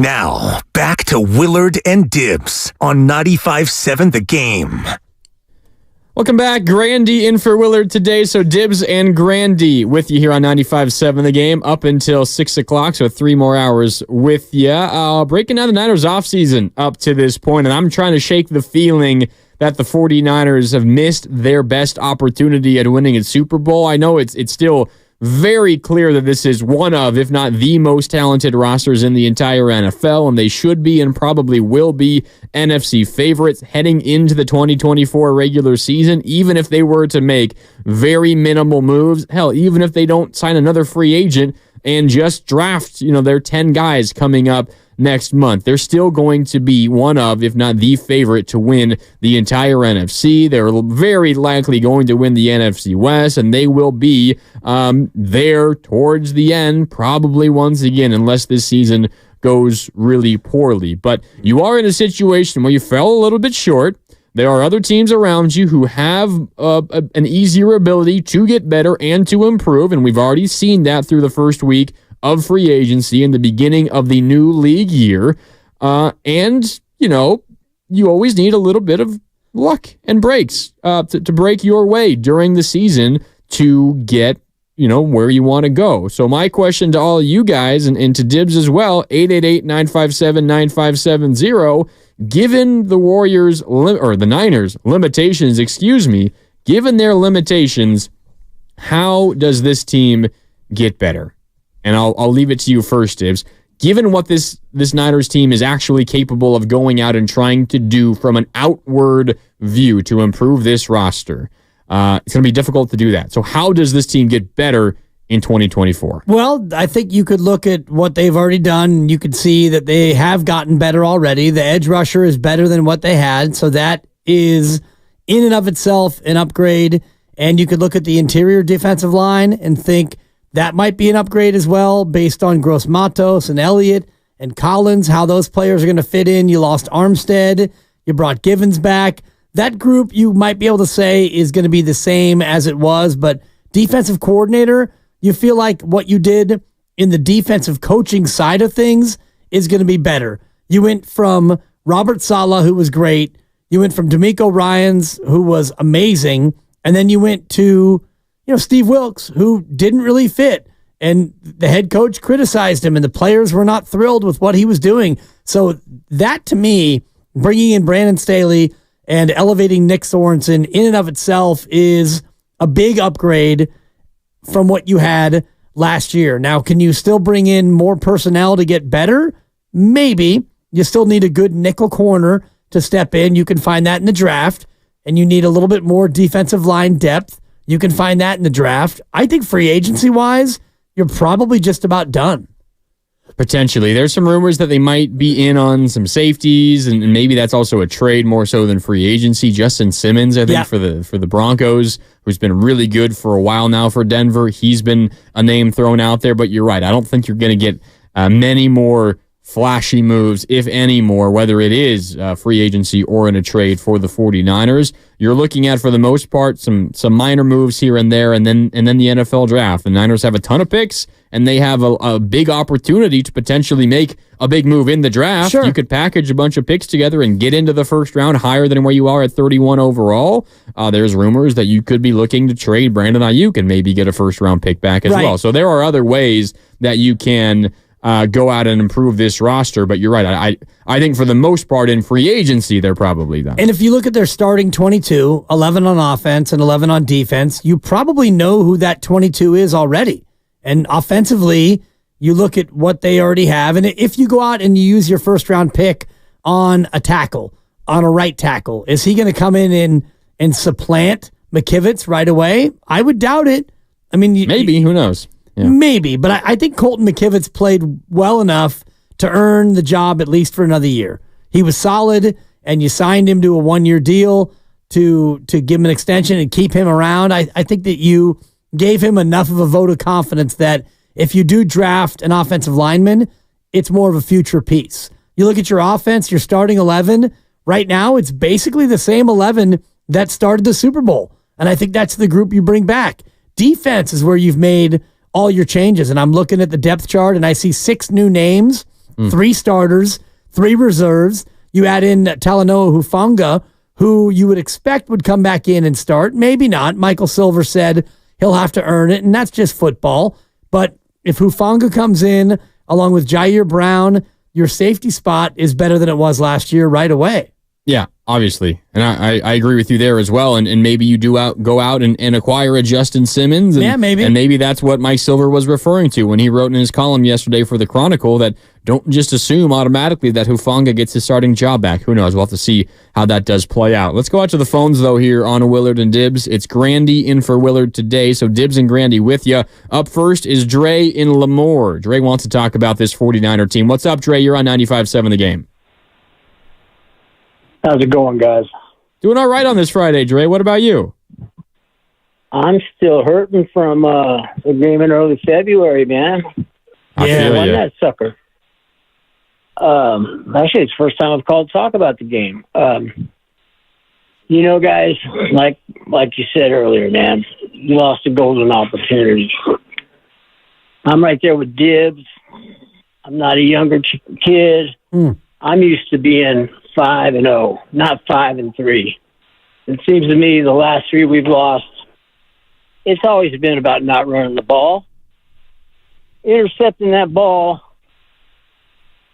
Now, back to Willard and Dibbs on 95.7 The Game. Welcome back. Grandy in for Willard today. So Dibbs and Grandy with you here on 95.7 The Game up until 6 o'clock. So 3 more hours with you. Breaking down the Niners offseason up to this point, and I'm trying to shake the feeling that the 49ers have missed their best opportunity at winning a Super Bowl. I know it's still very clear that this is one of, if not the most talented rosters in the entire NFL, and they should be and probably will be NFC favorites heading into the 2024 regular season, even if they were to make very minimal moves. Hell, even if they don't sign another free agent and just draft, their 10 guys coming up next month, they're still going to be one of, if not the favorite to win the entire NFC. They're very likely going to win the NFC West, and they will be there towards the end, probably once again, unless this season goes really poorly. But you are in a situation where you fell a little bit short. There are other teams around you who have an easier ability to get better and to improve, and we've already seen that through the first week of free agency in the beginning of the new league year. And, you always need a little bit of luck and breaks to break your way during the season to get, where you want to go. So my question to all you guys and to Dibbs as well, 888-957-9570, given the Warriors or the Niners limitations, given their limitations, how does this team get better? And I'll leave it to you first, Dibbs. Given what this Niners team is actually capable of going out and trying to do from an outward view to improve this roster, it's going to be difficult to do that. So how does this team get better in 2024? Well, I think you could look at what they've already done. You could see that they have gotten better already. The edge rusher is better than what they had. So that is in and of itself an upgrade. And you could look at the interior defensive line and think, that might be an upgrade as well based on Gross Matos and Elliott and Collins, how those players are going to fit in. You lost Armstead. You brought Givens back. That group you might be able to say is going to be the same as it was, but defensive coordinator, you feel like what you did in the defensive coaching side of things is going to be better. You went from Robert Saleh, who was great. You went from D'Amico Ryans, who was amazing. And then you went to Steve Wilkes, who didn't really fit, and the head coach criticized him, and the players were not thrilled with what he was doing. So that, to me, bringing in Brandon Staley and elevating Nick Sorensen in and of itself is a big upgrade from what you had last year. Now, can you still bring in more personnel to get better? Maybe. You still need a good nickel corner to step in. You can find that in the draft, and you need a little bit more defensive line depth. You can find that in the draft. I think free agency-wise, you're probably just about done. Potentially. There's some rumors that they might be in on some safeties, and maybe that's also a trade more so than free agency. Justin Simmons, I think, for the Broncos, who's been really good for a while now for Denver. He's been a name thrown out there, but you're right. I don't think you're going to get many more flashy moves, if any more, whether it is free agency or in a trade for the 49ers. You're looking at, for the most part, some minor moves here and there, and then the NFL draft. The Niners have a ton of picks, and they have a big opportunity to potentially make a big move in the draft. Sure. You could package a bunch of picks together and get into the first round higher than where you are at 31 overall. There's rumors that you could be looking to trade Brandon Aiyuk and maybe get a first-round pick back as well. So there are other ways that you can go out and improve this roster, but you're right. I think for the most part in free agency, they're probably done. And if you look at their starting 22, 11 on offense and 11 on defense, you probably know who that 22 is already. And offensively, you look at what they already have. And if you go out and you use your first round pick on a tackle, on a right tackle, is he going to come in and supplant McKivitz right away? I would doubt it. I mean, maybe, who knows? Yeah. Maybe, but I think Colton McKivitz played well enough to earn the job at least for another year. He was solid, and you signed him to a one-year deal to give him an extension and keep him around. I think that you gave him enough of a vote of confidence that if you do draft an offensive lineman, it's more of a future piece. You look at your offense, your starting 11, right now it's basically the same 11 that started the Super Bowl, and I think that's the group you bring back. Defense is where you've made all your changes, and I'm looking at the depth chart, and I see 6 new names 3 starters, 3 reserves. You add in Talanoa Hufanga, who you would expect would come back in and start. Maybe not. Michael Silver said he'll have to earn it, and that's just football. But if Hufanga comes in along with Jair Brown, your safety spot is better than it was last year right away. Yeah, obviously. And I agree with you there as well. And maybe you go out and acquire a Justin Simmons. And, yeah, maybe. And maybe that's what Mike Silver was referring to when he wrote in his column yesterday for the Chronicle that don't just assume automatically that Hufanga gets his starting job back. Who knows? We'll have to see how that does play out. Let's go out to the phones, though, here on Willard and Dibbs. It's Grandy in for Willard today. So Dibbs and Grandy with you. Up first is Dre in Lemoore. Dre wants to talk about this 49er team. What's up, Dre? You're on 95.7 The Game. How's it going, guys? Doing all right on this Friday, Dre. What about you? I'm still hurting from the game in early February, man. Yeah, won that sucker. Actually, it's the first time I've called to talk about the game. You know, guys, like you said earlier, man, you lost a golden opportunity. I'm right there with Dibbs. I'm not a younger kid. I'm used to being 5-0, not 5-3. It seems to me the last 3 we've lost, it's always been about not running the ball. Intercepting that ball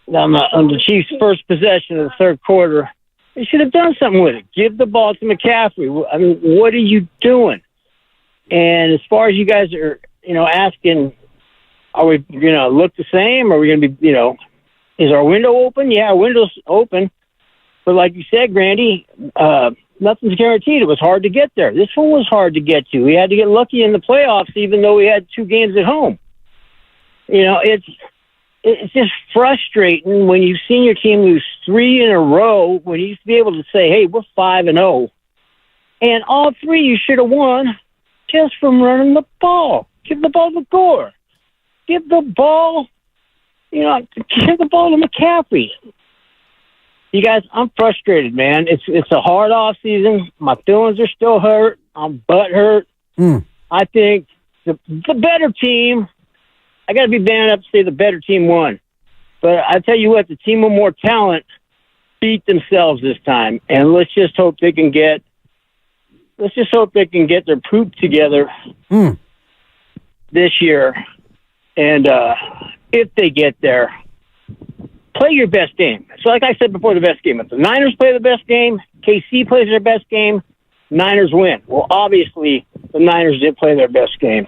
on the Chiefs' first possession of the third quarter, they should have done something with it. Give the ball to McCaffrey. I mean, what are you doing? And as far as you guys are, asking, are we going to look the same? Are we going to be, is our window open? Yeah, our window's open. But like you said, Grandy, nothing's guaranteed. It was hard to get there. This one was hard to get to. We had to get lucky in the playoffs, even though we had 2 games at home. It's just frustrating when you've seen your team lose 3 in a row when you used to be able to say, hey, we're 5-0. And all 3 you should have won just from running the ball. Give the ball to Gore. Give the ball, give the ball to McCaffrey. You guys, I'm frustrated, man. It's a hard off season. My feelings are still hurt. I'm butt hurt. I think the better team, I got to be banned up to say the better team won. But I tell you what, the team with more talent beat themselves this time. And let's just hope they can get their poop together this year. And if they get there, play your best game. So like I said before, the best game. If the Niners play the best game, KC plays their best game, Niners win. Well, obviously, the Niners did play their best game.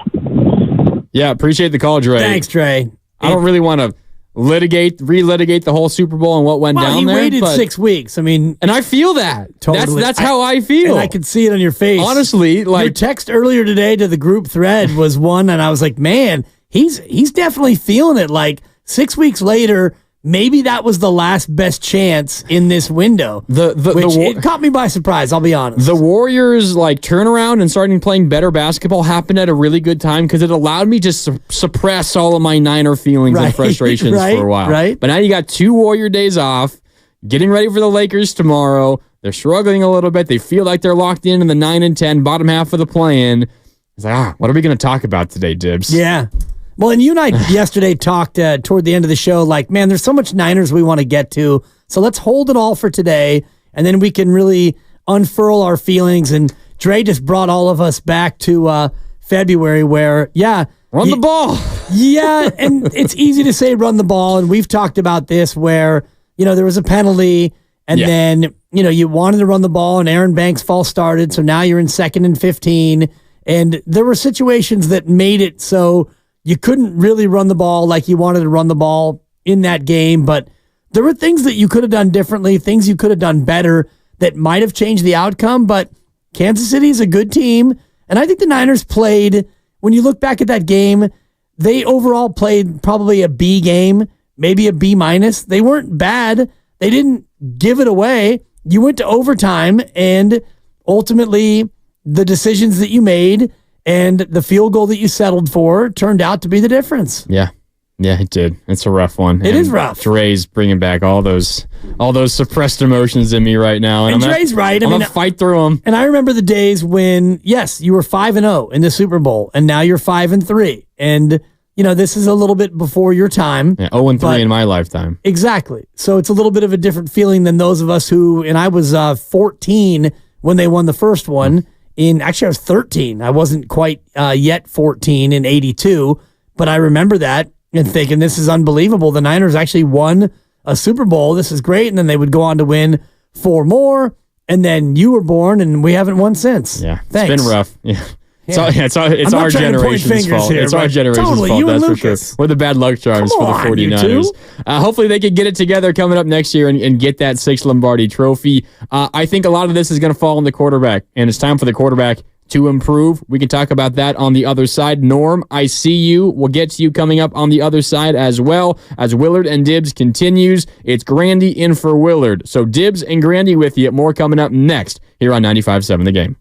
Yeah, appreciate the call, Dre. Thanks, Dre. I don't really want to relitigate the whole Super Bowl and what went down there. He waited 6 weeks. I mean, and I feel that. Totally. That's how I feel. And I could see it on your face. Honestly, your text earlier today to the group thread was one, and I was like, man, he's definitely feeling it. Like 6 weeks later, maybe that was the last best chance in this window. It caught me by surprise, I'll be honest. The Warriors' turnaround and starting playing better basketball happened at a really good time because it allowed me to suppress all of my Niner feelings and frustrations for a while. Right. But now you got 2 Warrior days off, getting ready for the Lakers tomorrow. They're struggling a little bit. They feel like they're locked in the 9-10 bottom half of the play-in. It's like, what are we going to talk about today, Dibbs? Yeah. Well, and you and I yesterday talked toward the end of the show, man, there's so much Niners we want to get to. So let's hold it all for today, and then we can really unfurl our feelings. And Dre just brought all of us back to February where, run the ball. Yeah, and it's easy to say run the ball, and we've talked about this where, there was a penalty, and then, you wanted to run the ball, and Aaron Banks false started, so now you're in 2nd and 15, and there were situations that made it so you couldn't really run the ball like you wanted to run the ball in that game, but there were things that you could have done differently, things you could have done better that might have changed the outcome, but Kansas City is a good team, and I think the Niners played, when you look back at that game, they overall played probably a B game, maybe a B-. They weren't bad. They didn't give it away. You went to overtime, and ultimately the decisions that you made and the field goal that you settled for turned out to be the difference. Yeah, it did. It's a rough one. It is rough. Dre's bringing back all those suppressed emotions in me right now. And Dre's right. I'm going to fight through them. And I remember the days when, yes, you were 5-0 in the Super Bowl, and now you're 5-3. And, this is a little bit before your time. Yeah, 0-3 in my lifetime. Exactly. So it's a little bit of a different feeling than those of us who, and I was 14 when they won the first one. Actually, I was 13. I wasn't quite yet 14 in 82, but I remember that and thinking, this is unbelievable. The Niners actually won a Super Bowl. This is great. And then they would go on to win 4 more. And then you were born, and we haven't won since. Yeah. Thanks. It's been rough. Yeah. Yeah. It's our generation's fault. It's our generation's fault, that's for sure. We're the bad luck charms for the 49ers. Hopefully they can get it together coming up next year and get that 6th Lombardi trophy. I think a lot of this is going to fall on the quarterback, and it's time for the quarterback to improve. We can talk about that on the other side. Norm, I see you. We'll get to you coming up on the other side as well as Willard and Dibbs continues. It's Grandy in for Willard. So Dibbs and Grandy with you. More coming up next here on 95.7 The Game.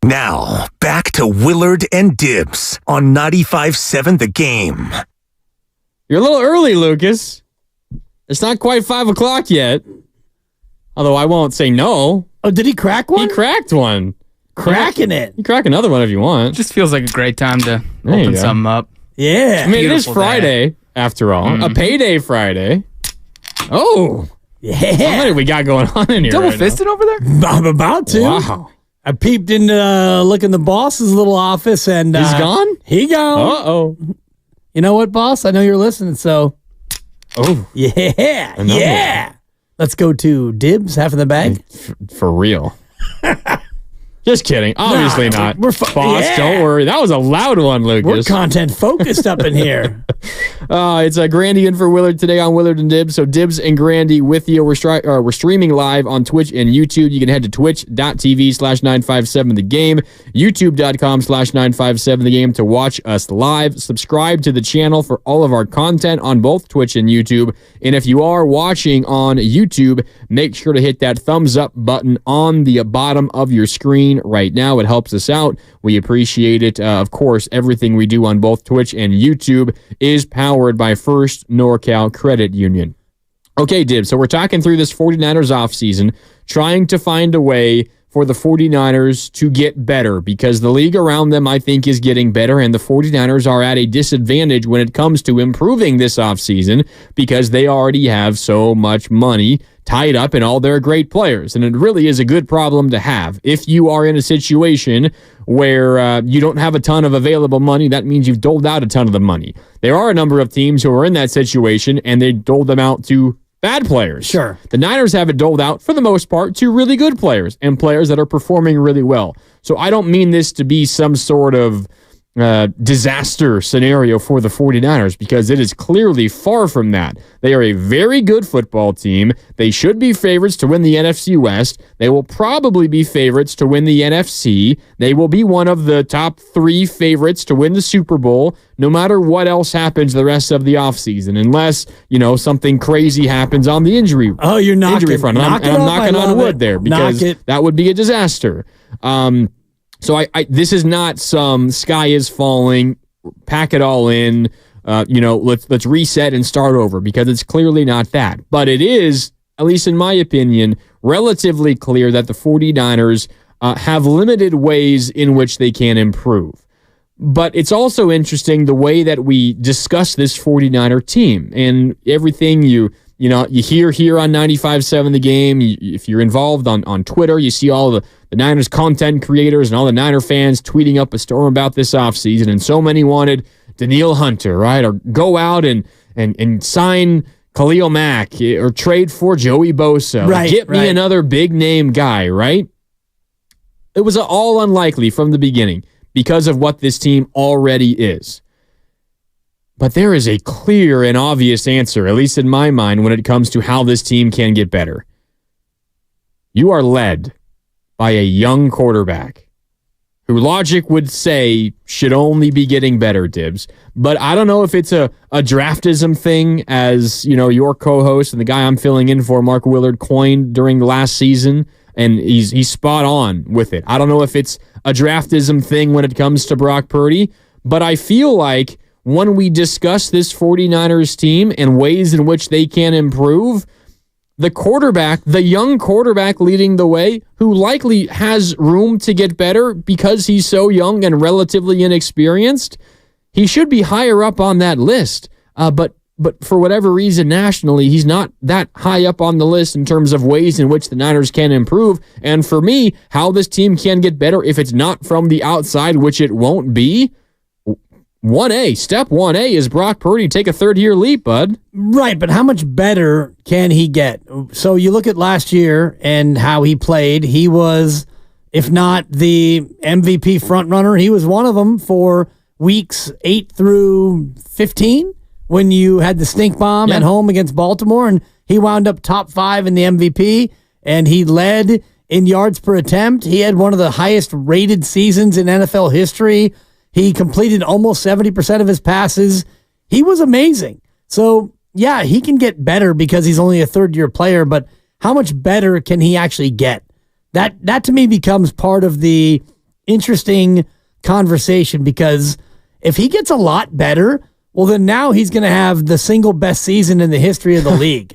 Now, back to Willard and Dibs on 95.7 The Game. You're a little early, Lucas. It's not quite 5 o'clock yet. Although I won't say no. Oh, did he crack one? He cracked one. Cracking it. You crack another one if you want. Just feels like a great time to There you open go. something up. Yeah. I mean, it is Beautiful Friday, after all. A payday Friday. Oh. Yeah. How many we got going on in here? Double right now? fisted over there? I'm about to. Wow. I peeped in look in the boss's little office and He's gone? He gone. Uh-oh. You know what, boss? I know you're listening, so Oh. yeah. Another Yeah. Let's go to Dibs, half in the bag. For real. Just kidding. Obviously not. we're Boss, yeah. don't worry. That was a loud one, We're Lucas. content focused up in here. It's Grandy in for Willard today on Willard and Dibs. So Dibs and Grandy with you. We're streaming live on Twitch and YouTube. You can head to twitch.tv/957thegame, youtube.com/957thegame to watch us live. Subscribe to the channel for all of our content on both Twitch and YouTube. And if you are watching on YouTube, make sure to hit that thumbs up button on the bottom of your screen right now. It helps us out. We appreciate it. Of course, everything we do on both Twitch and YouTube is powered by First NorCal Credit Union. Okay, Dibs, so we're talking through this 49ers offseason, trying to find a way for the 49ers to get better because the league around them, I think, is getting better, and the 49ers are at a disadvantage when it comes to improving this offseason because they already have so much money tied up in all their great players. And it really is a good problem to have. If you are in a situation where you don't have a ton of available money, that means you've doled out a ton of the money. There are a number of teams who are in that situation, and they doled them out to bad players. Sure. The Niners have it doled out, for the most part, to really good players and players that are performing really well. So I don't mean this to be some sort of disaster scenario for the 49ers because it is clearly far from that. They are a very good football team. They should be favorites to win the NFC West. They will probably be favorites to win the NFC. They will be one of the top 3 favorites to win the Super Bowl, no matter what else happens the rest of the offseason, unless, something crazy happens on the injury front. And I'm knocking on wood there because that would be a disaster. So this is not some sky is falling, pack it all in, let's reset and start over because it's clearly not that. But it is, at least in my opinion, relatively clear that the 49ers have limited ways in which they can improve. But it's also interesting the way that we discuss this 49er team and everything you hear here on 95.7 The Game. If you're involved on Twitter, you see all the Niners content creators and all the Niner fans tweeting up a storm about this offseason. And so many wanted Danielle Hunter, right? Or go out and sign Khalil Mack or trade for Joey Bosa. Right, Get me another big name guy, right? It was all unlikely from the beginning because of what this team already is. But there is a clear and obvious answer, at least in my mind, when it comes to how this team can get better. You are led by a young quarterback who logic would say should only be getting better, Dibs. But I don't know if it's a draftism thing, as your co-host and the guy I'm filling in for, Mark Willard, coined during the last season, and he's spot on with it. I don't know if it's a draftism thing when it comes to Brock Purdy, but I feel like when we discuss this 49ers team and ways in which they can improve, the young quarterback leading the way, who likely has room to get better because he's so young and relatively inexperienced, he should be higher up on that list. But for whatever reason, nationally, he's not that high up on the list in terms of ways in which the Niners can improve. And for me, how this team can get better, if it's not from the outside, which it won't be, step 1A is Brock Purdy take a third-year leap, bud. Right, but how much better can he get? So you look at last year and how he played. He was, if not the MVP frontrunner, he was one of them for weeks 8 through 15 when you had the stink bomb at home against Baltimore, and he wound up top 5 in the MVP, and he led in yards per attempt. He had one of the highest rated seasons in NFL history. He completed almost 70% of his passes. He was amazing. So, yeah, he can get better because he's only a third-year player, but how much better can he actually get? That to me becomes part of the interesting conversation because if he gets a lot better, well, then now he's going to have the single best season in the history of the league.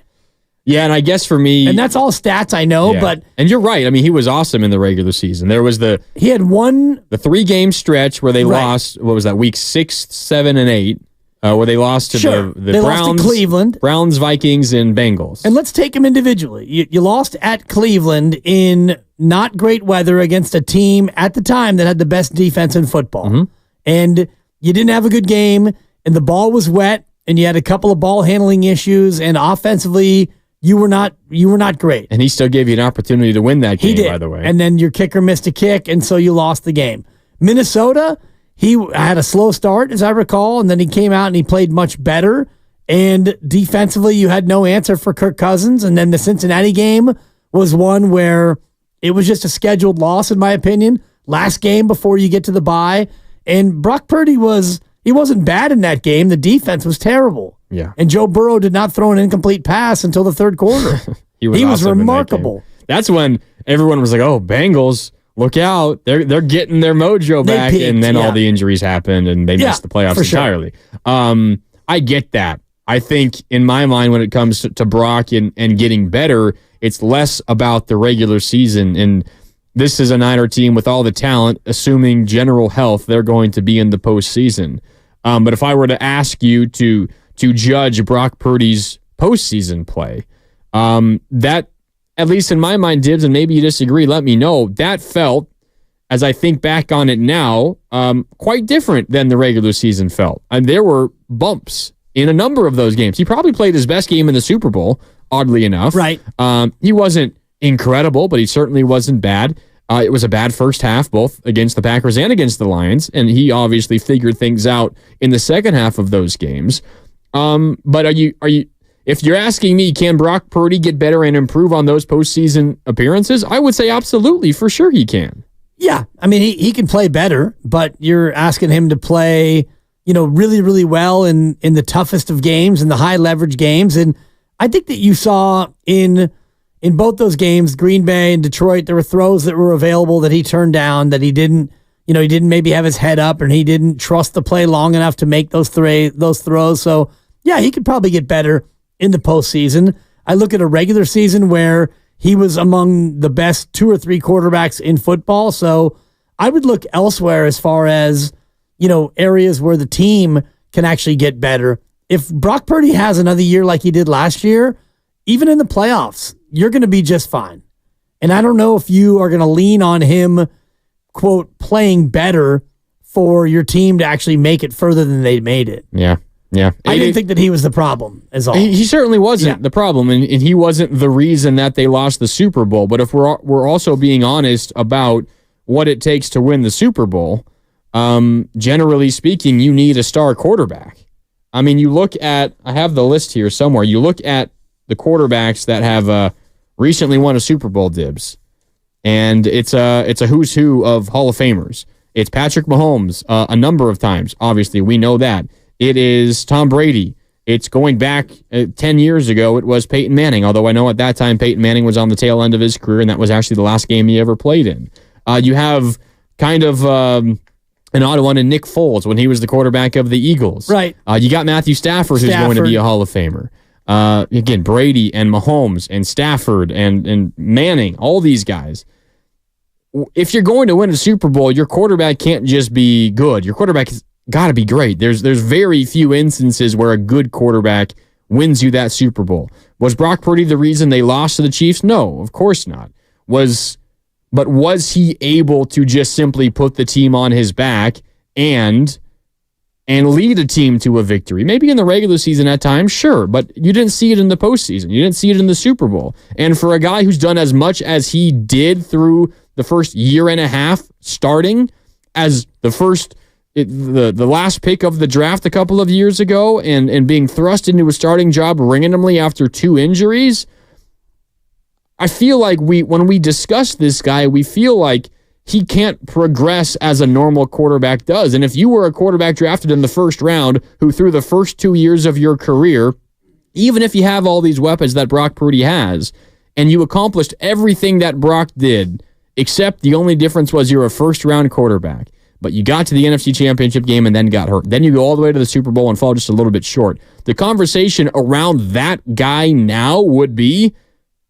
Yeah, and I guess for me... And that's all stats I know, but... And you're right. I mean, he was awesome in the regular season. There was the... He had the 3-game stretch where they lost, what was that, week 6, 7, and 8, where they lost to the Browns, lost to Cleveland. Browns, Vikings, and Bengals. And let's take them individually. You lost at Cleveland in not great weather against a team at the time that had the best defense in football. Mm-hmm. And you didn't have a good game, and the ball was wet, and you had a couple of ball handling issues, and offensively... You were not great. And he still gave you an opportunity to win that game, he did. By the way. And then your kicker missed a kick, and so you lost the game. Minnesota, he had a slow start, as I recall, and then he came out and he played much better. And defensively, you had no answer for Kirk Cousins. And then the Cincinnati game was one where it was just a scheduled loss, in my opinion. Last game before you get to the bye. And Brock Purdy wasn't bad in that game. The defense was terrible. Yeah. And Joe Burrow did not throw an incomplete pass until the third quarter. he was awesome remarkable. That That's when everyone was like, "Oh, Bengals, look out. They're getting their mojo back." peaked, and then all the injuries happened and they missed the playoffs entirely. Sure. I get that. I think in my mind when it comes to Brock and getting better, it's less about the regular season. And this is a Niner team with all the talent, assuming general health, they're going to be in the postseason. But if I were to ask you to judge Brock Purdy's postseason play, that, at least in my mind, Dibs, and maybe you disagree, let me know, that felt, as I think back on it now, quite different than the regular season felt. And there were bumps in a number of those games. He probably played his best game in the Super Bowl, oddly enough. Right. He wasn't incredible, but he certainly wasn't bad. It was a bad first half, both against the Packers and against the Lions, and he obviously figured things out in the second half of those games. But are you? If you're asking me, can Brock Purdy get better and improve on those postseason appearances? I would say absolutely, for sure he can. Yeah, I mean he can play better, but you're asking him to play, really, really well in the toughest of games, in the high leverage games, and I think that you saw in both those games, Green Bay and Detroit, there were throws that were available that he turned down, that he didn't maybe have his head up, and he didn't trust the play long enough to make those throws. So yeah, he could probably get better in the postseason. I look at a regular season where he was among the best 2 or 3 quarterbacks in football. So I would look elsewhere as far as, areas where the team can actually get better. If Brock Purdy has another year like he did last year, even in the playoffs, you're going to be just fine. And I don't know if you are going to lean on him, quote, playing better for your team to actually make it further than they made it. Yeah. Yeah. I didn't think that he was the problem, as all. He certainly wasn't the problem, and he wasn't the reason that they lost the Super Bowl. But if we're also being honest about what it takes to win the Super Bowl, generally speaking, you need a star quarterback. I mean, you look at, I have the list here somewhere, you look at the quarterbacks that have recently won a Super Bowl, Dibs, and it's a who's who of Hall of Famers. It's Patrick Mahomes a number of times. Obviously, we know that. It is Tom Brady. It's going back 10 years ago. It was Peyton Manning, although I know at that time Peyton Manning was on the tail end of his career, and that was actually the last game he ever played in. You have kind of an odd one in Nick Foles when he was the quarterback of the Eagles. Right. You got Matthew Stafford, who's going to be a Hall of Famer. Again, Brady and Mahomes and Stafford and Manning, all these guys. If you're going to win a Super Bowl, your quarterback can't just be good. Your quarterback has got to be great. There's very few instances where a good quarterback wins you that Super Bowl. Was Brock Purdy the reason they lost to the Chiefs? No, of course not. But was he able to just simply put the team on his back and lead a team to a victory? Maybe in the regular season at times, sure, but you didn't see it in the postseason. You didn't see it in the Super Bowl. And for a guy who's done as much as he did through the first year and a half starting as the last pick of the draft a couple of years ago and being thrust into a starting job randomly after 2 injuries, I feel like when we discuss this guy, we feel like he can't progress as a normal quarterback does. And if you were a quarterback drafted in the first round who through the first 2 years of your career, even if you have all these weapons that Brock Purdy has, and you accomplished everything that Brock did except the only difference was you're a first-round quarterback. But you got to the NFC Championship game and then got hurt. Then you go all the way to the Super Bowl and fall just a little bit short. The conversation around that guy now would be,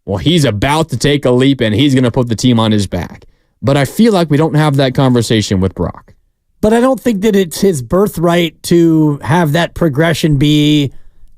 well, he's about to take a leap and he's going to put the team on his back. But I feel like we don't have that conversation with Brock. But I don't think that it's his birthright to have that progression be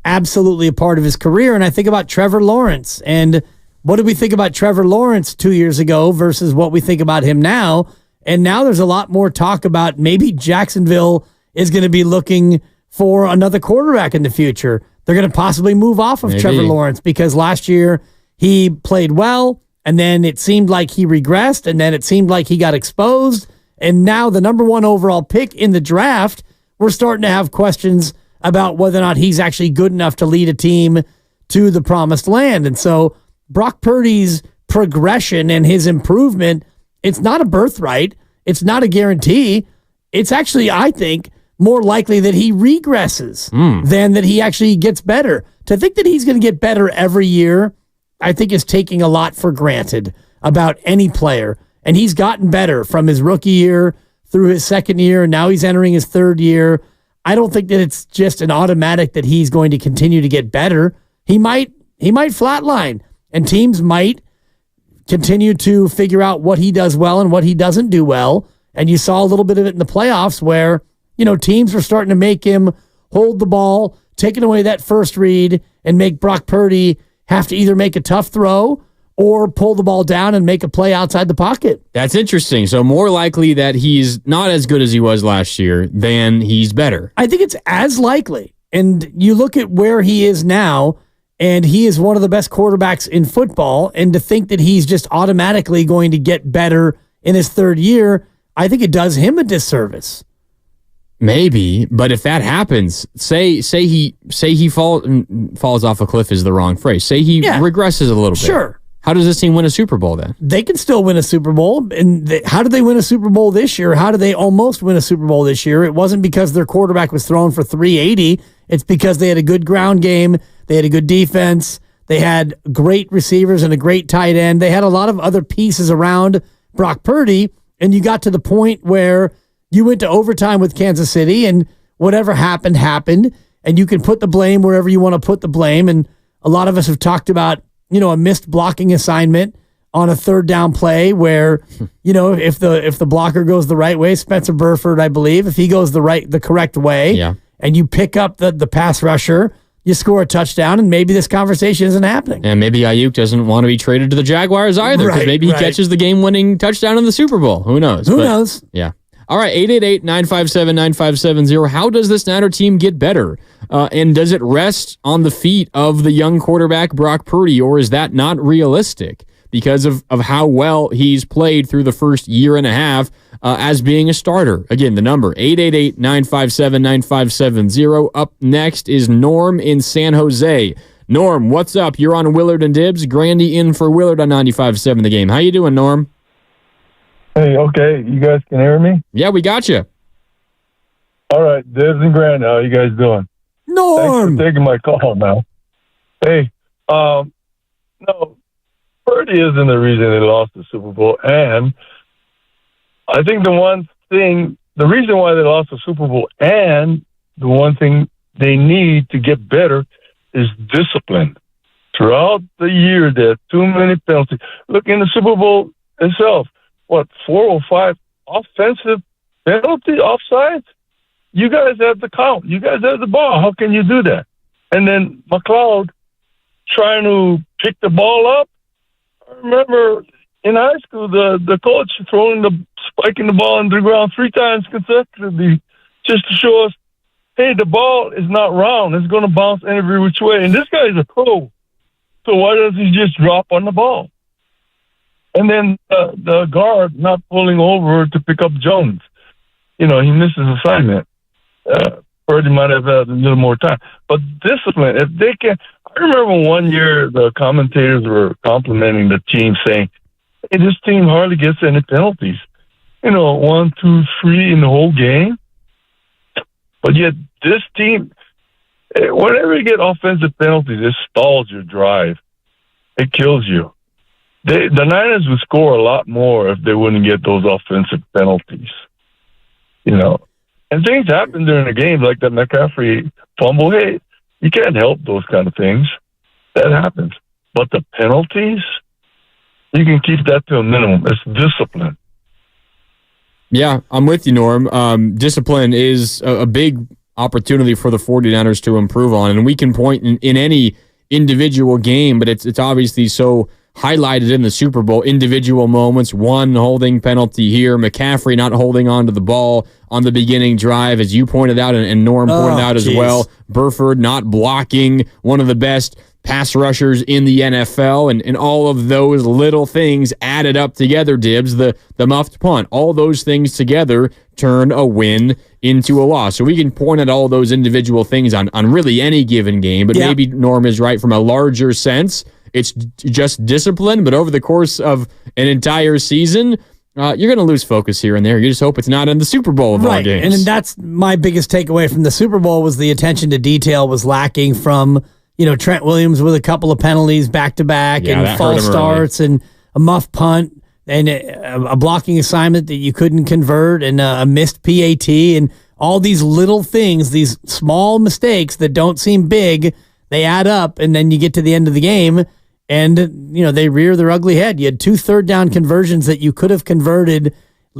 absolutely a part of his career. And I think about Trevor Lawrence. And what did we think about Trevor Lawrence 2 years ago versus what we think about him now? And now there's a lot more talk about maybe Jacksonville is going to be looking for another quarterback in the future. They're going to possibly move off of Trevor Lawrence because last year he played well, and then it seemed like he regressed, and then it seemed like he got exposed. And now the number 1 overall pick in the draft, we're starting to have questions about whether or not he's actually good enough to lead a team to the promised land. And so Brock Purdy's progression and his improvement, it's not a birthright. It's not a guarantee. It's actually, I think, more likely that he regresses than that he actually gets better. To think that he's going to get better every year, I think is taking a lot for granted about any player. And he's gotten better from his rookie year through his second year. And now he's entering his third year. I don't think that it's just an automatic that he's going to continue to get better. He might flatline, and teams might continue to figure out what he does well and what he doesn't do well. And you saw a little bit of it in the playoffs where, teams were starting to make him hold the ball, taking away that first read, and make Brock Purdy have to either make a tough throw or pull the ball down and make a play outside the pocket. That's interesting. So more likely that he's not as good as he was last year than he's better. I think it's as likely. And you look at where he is now, and he is one of the best quarterbacks in football, and to think that he's just automatically going to get better in his third year, I think it does him a disservice. Maybe, but if that happens, say he falls off a cliff is the wrong phrase. Say he regresses a little bit. Sure. How does this team win a Super Bowl then? They can still win a Super Bowl. And how did they win a Super Bowl this year? How did they almost win a Super Bowl this year? It wasn't because their quarterback was thrown for 380. It's because they had a good ground game. They had a good defense. They had great receivers and a great tight end. They had a lot of other pieces around Brock Purdy. And you got to the point where you went to overtime with Kansas City, and whatever happened, happened. And you can put the blame wherever you want to put the blame. And a lot of us have talked about, a missed blocking assignment on a third down play where, if the blocker goes the right way, Spencer Burford, I believe, if he goes the correct way, and you pick up the pass rusher, you score a touchdown, and maybe this conversation isn't happening. And maybe Aiyuk doesn't want to be traded to the Jaguars either, because maybe he catches the game-winning touchdown in the Super Bowl. Who knows? Who knows? Yeah. All right, 888-957-9570. How does this Niner team get better? And does it rest on the feet of the young quarterback, Brock Purdy, or is that not realistic because of how well he's played through the first year and a half as being a starter? Again, the number, 888-957-9570. Up next is Norm in San Jose. Norm, what's up? You're on Willard and Dibbs. Grandy in for Willard on 95.7 The Game. How you doing, Norm? Hey, okay. You guys can hear me? Yeah, we got you. All right. Dibs and Grant, how you guys doing? Norm! Thanks for taking my call now. Hey, no, Purdy isn't the reason they lost the Super Bowl. And I think the reason why they lost the Super Bowl and the one thing they need to get better is discipline. Throughout the year, there are too many penalties. Look, in the Super Bowl itself, 4 or 5 offensive penalty offsides? You guys have the count. You guys have the ball. How can you do that? And then McLeod trying to pick the ball up. I remember in high school, the coach spiking the ball into the ground 3 times consecutively just to show us, hey, the ball is not round. It's going to bounce every which way. And this guy is a pro. So why doesn't he just drop on the ball? And then the guard not pulling over to pick up Jones. He missed his assignment. Purdy might have had a little more time. But discipline, if they can... I remember one year the commentators were complimenting the team saying, hey, this team hardly gets any penalties. 1, 2, 3 in the whole game. But yet this team, whenever you get offensive penalties, it stalls your drive. It kills you. The Niners would score a lot more if they wouldn't get those offensive penalties. And things happen during the game, like that McCaffrey fumble. Hey, you can't help those kind of things. That happens. But the penalties, you can keep that to a minimum. It's discipline. Yeah, I'm with you, Norm. Discipline is a big opportunity for the 49ers to improve on, and we can point in any individual game, but it's obviously so highlighted in the Super Bowl. Individual moments, one holding penalty here, McCaffrey not holding on to the ball on the beginning drive, as you pointed out, and Norm pointed out as well. Burford not blocking, one of the best pass rushers in the NFL, and all of those little things added up together, Dibs, the muffed punt, all those things together turn a win into a loss. So we can point at all those individual things on really any given game, but maybe Norm is right from a larger sense. It's just discipline, but over the course of an entire season, you're going to lose focus here and there. You just hope it's not in the Super Bowl of all games. And that's my biggest takeaway from the Super Bowl was the attention to detail was lacking from Trent Williams with a couple of penalties back-to-back and false starts and a muff punt and a blocking assignment that you couldn't convert and a missed PAT and all these little things, these small mistakes that don't seem big, they add up, and then you get to the end of the game and they rear their ugly head. You had 2 third-down conversions that you could have converted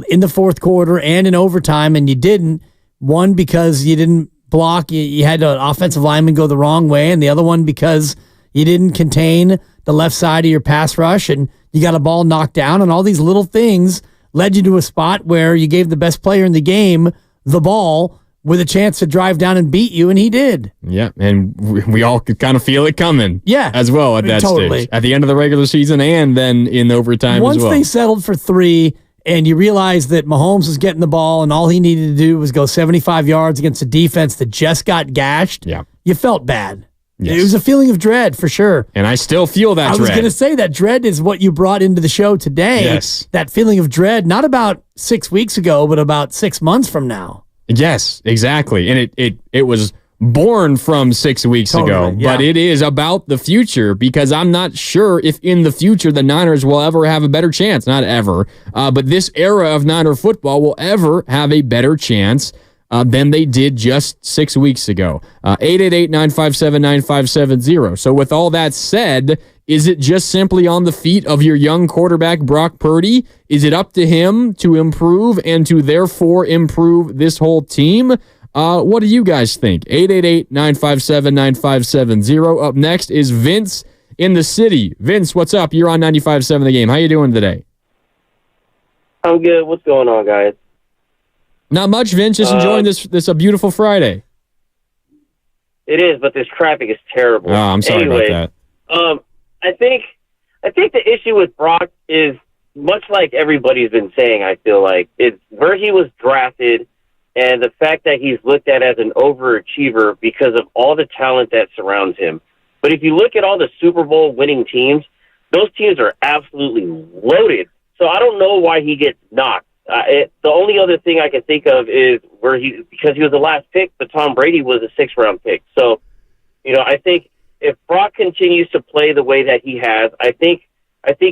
in the fourth quarter and in overtime, and you didn't. One, because you didn't block, you had an offensive lineman go the wrong way, and the other one because you didn't contain the left side of your pass rush, and you got a ball knocked down, and all these little things led you to a spot where you gave the best player in the game the ball with a chance to drive down and beat you, and he did. Yeah, and we all could kind of feel it coming as well at that stage. At the end of the regular season and then in overtime Once as well. They settled for 3, and you realize that Mahomes was getting the ball and all he needed to do was go 75 yards against a defense that just got gashed, you felt bad. Yes. It was a feeling of dread for sure. And I still feel that dread. I was going to say that dread is what you brought into the show today. Yes. That feeling of dread, not about 6 weeks ago, but about 6 months from now. Yes, exactly. And it was born from 6 weeks ago, but it is about the future because I'm not sure if in the future the Niners will ever have a better chance. Not ever, but this era of Niner football will ever have a better chance than they did just 6 weeks ago. 888-957-9570. So with all that said, is it just simply on the feet of your young quarterback, Brock Purdy? Is it up to him to improve and to therefore improve this whole team? What do you guys think? 888-957-9570. Up next is Vince in the city. Vince, what's up? You're on 95.7 The Game. How you doing today? I'm good. What's going on, guys? Not much, Vince. Just enjoying this a beautiful Friday. It is, but this traffic is terrible. Oh, I'm sorry about that. I think the issue with Brock is much like everybody's been saying. I feel like it's where he was drafted, and the fact that he's looked at as an overachiever because of all the talent that surrounds him. But if you look at all the Super Bowl winning teams, those teams are absolutely loaded. So I don't know why he gets knocked. The only other thing I can think of is because he was the last pick, but Tom Brady was a 6th-round pick. So, I think if Brock continues to play the way that he has, I think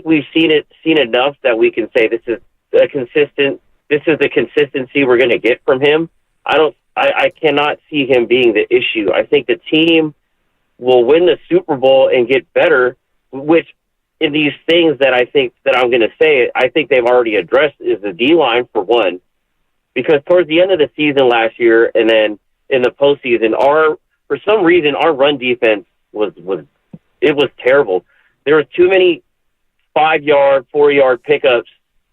we've seen enough that we can say this is the consistency we're going to get from him. I cannot see him being the issue. I think the team will win the Super Bowl and get better, which in these things that I think that I'm going to say, I think they've already addressed is the D-line for one, because towards the end of the season last year and then in the postseason, for some reason, our run defense was terrible. There were too many 5-yard, 4-yard pickups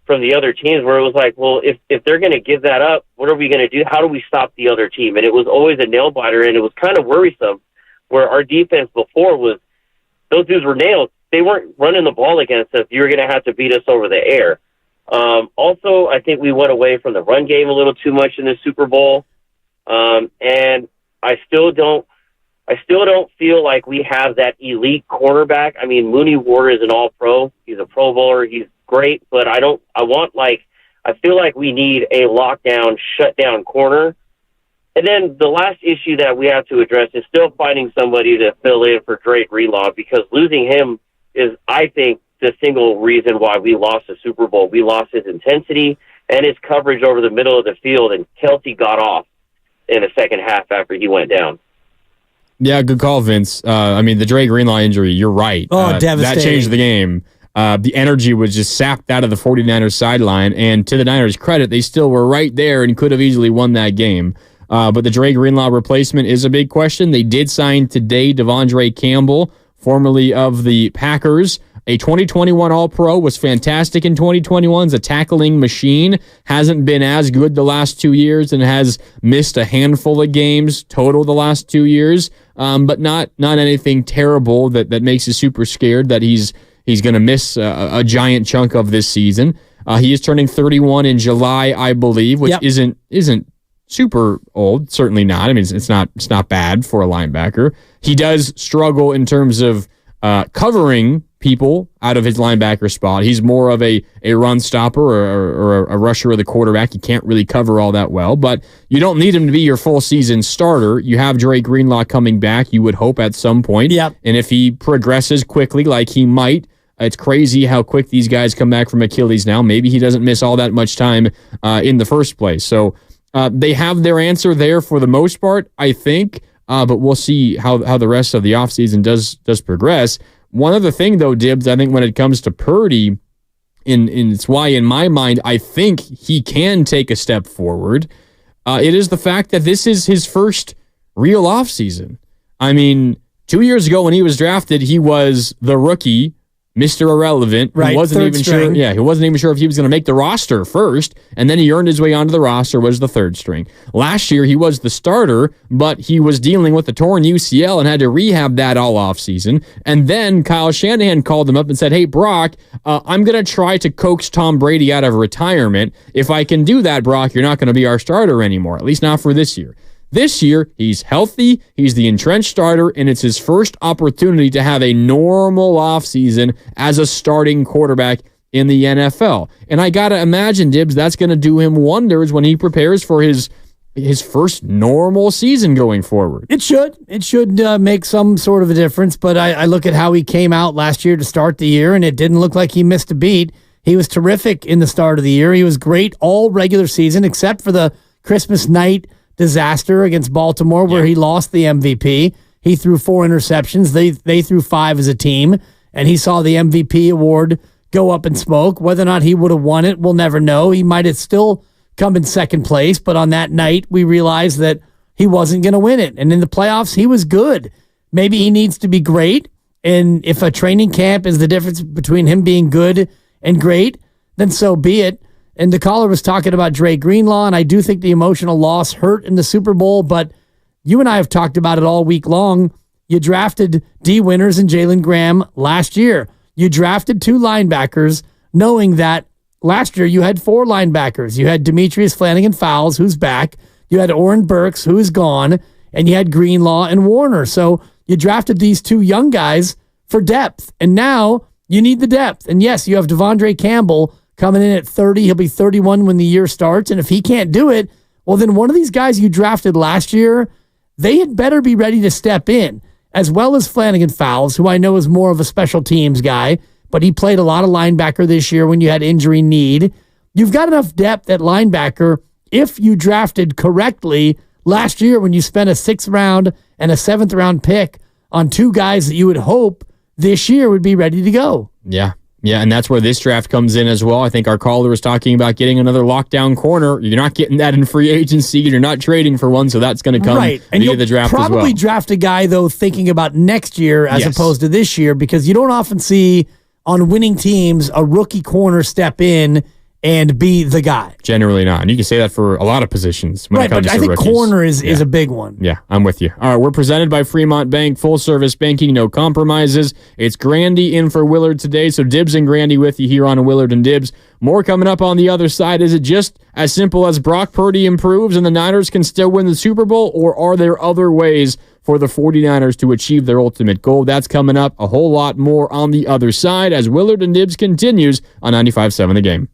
from the other teams where it was like, well, if they're going to give that up, what are we going to do? How do we stop the other team? And it was always a nail biter, and it was kind of worrisome where our defense before was, those dudes were nails. They weren't running the ball against us. You were going to have to beat us over the air. Also, I think we went away from the run game a little too much in the Super Bowl. And I still don't feel like we have that elite cornerback. I mean, Mooney Ward is an all-pro. He's a Pro Bowler. He's great, but I feel like we need a lockdown, shutdown corner. And then the last issue that we have to address is still finding somebody to fill in for Drake Greenlaw, because losing him is, I think, the single reason why we lost the Super Bowl. We lost his intensity and his coverage over the middle of the field, and Kelce got off in the second half after he went down. Yeah, good call, Vince. I mean, the Dre Greenlaw injury, you're right. Oh, devastating. That changed the game. The energy was just sapped out of the 49ers sideline, and to the Niners' credit, they still were right there and could have easily won that game. But the Dre Greenlaw replacement is a big question. They did sign today Devondre Campbell, formerly of the Packers. A 2021 All-Pro, was fantastic in 2021's a tackling machine. Hasn't been as good the last 2 years and has missed a handful of games total the last 2 years. But not anything terrible that makes you super scared that he's going to miss a giant chunk of this season. He is turning 31 in July, I believe, which isn't super old. Certainly not. I mean, it's not bad for a linebacker. He does struggle in terms of covering people out of his linebacker spot. He's more of a run stopper or a rusher of the quarterback. He can't really cover all that well, but you don't need him to be your full season starter. You have Dre Greenlaw coming back, you would hope, at some point. Yep. And if he progresses quickly like he might, it's crazy how quick these guys come back from Achilles now. Maybe he doesn't miss all that much time in the first place. So they have their answer there for the most part, I think, but we'll see how the rest of the offseason does progress. One other thing, though, Dibs, I think when it comes to Purdy, and it's why in my mind I think he can take a step forward, it is the fact that this is his first real offseason. I mean, 2 years ago when he was drafted, he was the rookie, Mr. Irrelevant. Right, He wasn't even sure. Yeah, he wasn't even sure if he was going to make the roster first, and then he earned his way onto the roster, was the third string. Last year, he was the starter, but he was dealing with a torn UCL and had to rehab that all offseason. And then Kyle Shanahan called him up and said, "Hey, Brock, I'm going to try to coax Tom Brady out of retirement. If I can do that, Brock, you're not going to be our starter anymore, at least not for this year." This year, he's healthy, he's the entrenched starter, and it's his first opportunity to have a normal offseason as a starting quarterback in the NFL. And I got to imagine, Dibs, that's going to do him wonders when he prepares for his first normal season going forward. It should. It should make some sort of a difference, but I look at how he came out last year to start the year, and it didn't look like he missed a beat. He was terrific in the start of the year. He was great all regular season, except for the Christmas night disaster against Baltimore where he lost the MVP. He threw 4 interceptions. They threw 5 as a team, and he saw the MVP award go up in smoke. Whether or not he would have won it, we'll never know. He might have still come in second place, but on that night, we realized that he wasn't going to win it. And in the playoffs, he was good. Maybe he needs to be great, and if a training camp is the difference between him being good and great, then so be it. And the caller was talking about Dre Greenlaw, and I do think the emotional loss hurt in the Super Bowl, but you and I have talked about it all week long. You drafted D. Winters and Jalen Graham last year. You drafted 2 linebackers, knowing that last year you had 4 linebackers. You had Demetrius Flanagan-Fowles, who's back. You had Oren Burks, who is gone, and you had Greenlaw and Warner. So you drafted these 2 young guys for depth, and now you need the depth. And yes, you have Devondre Campbell coming in at 30. He'll be 31 when the year starts. And if he can't do it, well, then one of these guys you drafted last year, they had better be ready to step in, as well as Flanagan-Fowles, who I know is more of a special teams guy, but he played a lot of linebacker this year when you had injury need. You've got enough depth at linebacker if you drafted correctly last year when you spent a 6th round and a 7th round pick on 2 guys that you would hope this year would be ready to go. Yeah, and that's where this draft comes in as well. I think our caller was talking about getting another lockdown corner. You're not getting that in free agency. You're not trading for one, so that's going to come via the draft as well. Probably draft a guy, though, thinking about next year as opposed to this year, because you don't often see on winning teams a rookie corner step in and be the guy. Generally not. And you can say that for a lot of positions when it comes to rookies. I think corner is a big one. Yeah, I'm with you. All right, we're presented by Fremont Bank, full service banking, no compromises. It's Grandy in for Willard today, so Dibs and Grandy with you here on Willard and Dibs. More coming up on the other side. Is it just as simple as Brock Purdy improves and the Niners can still win the Super Bowl, or are there other ways for the 49ers to achieve their ultimate goal? That's coming up. A whole lot more on the other side as Willard and Dibs continues on 95.7 The Game.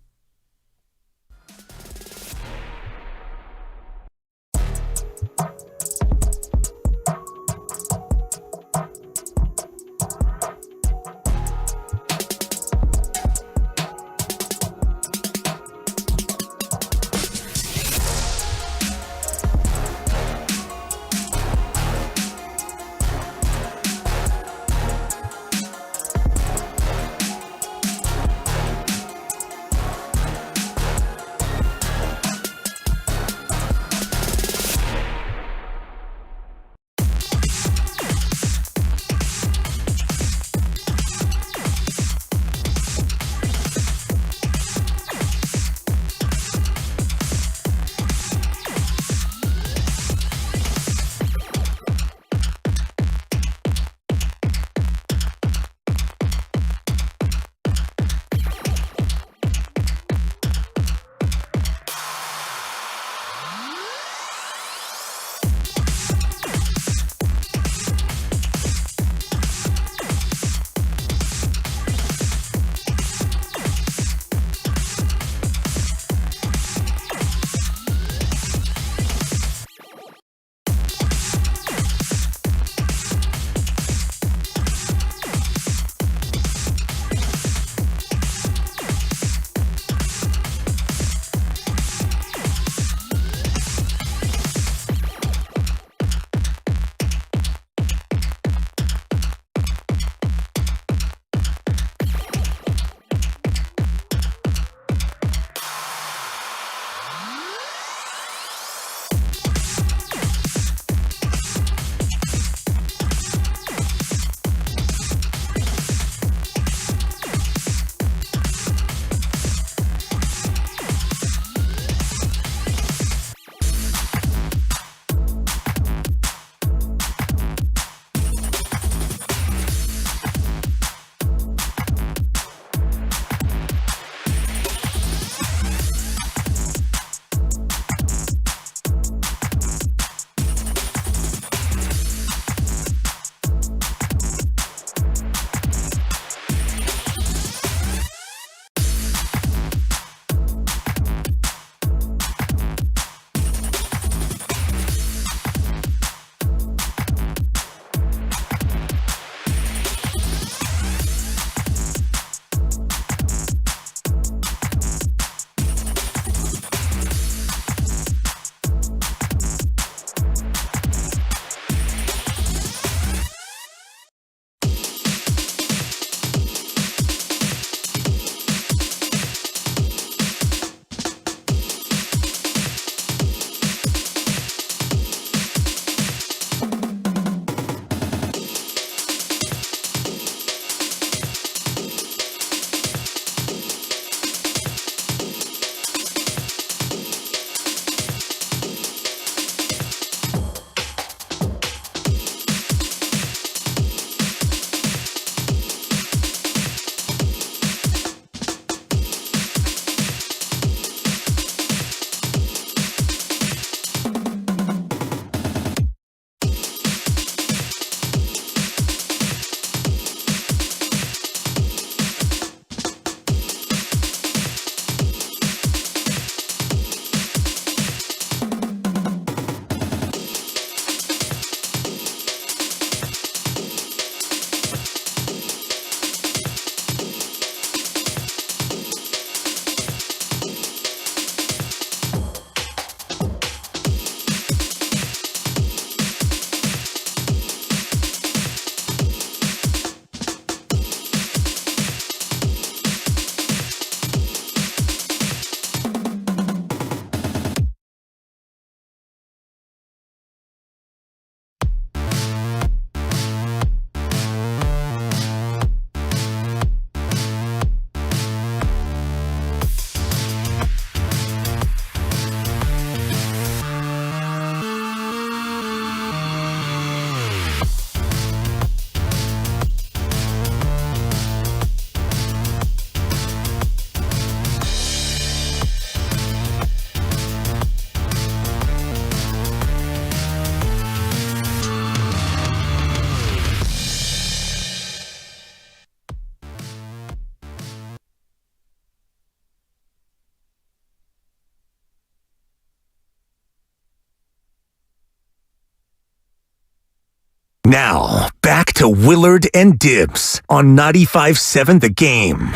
Now, back to Willard and Dibs on 95.7 The Game.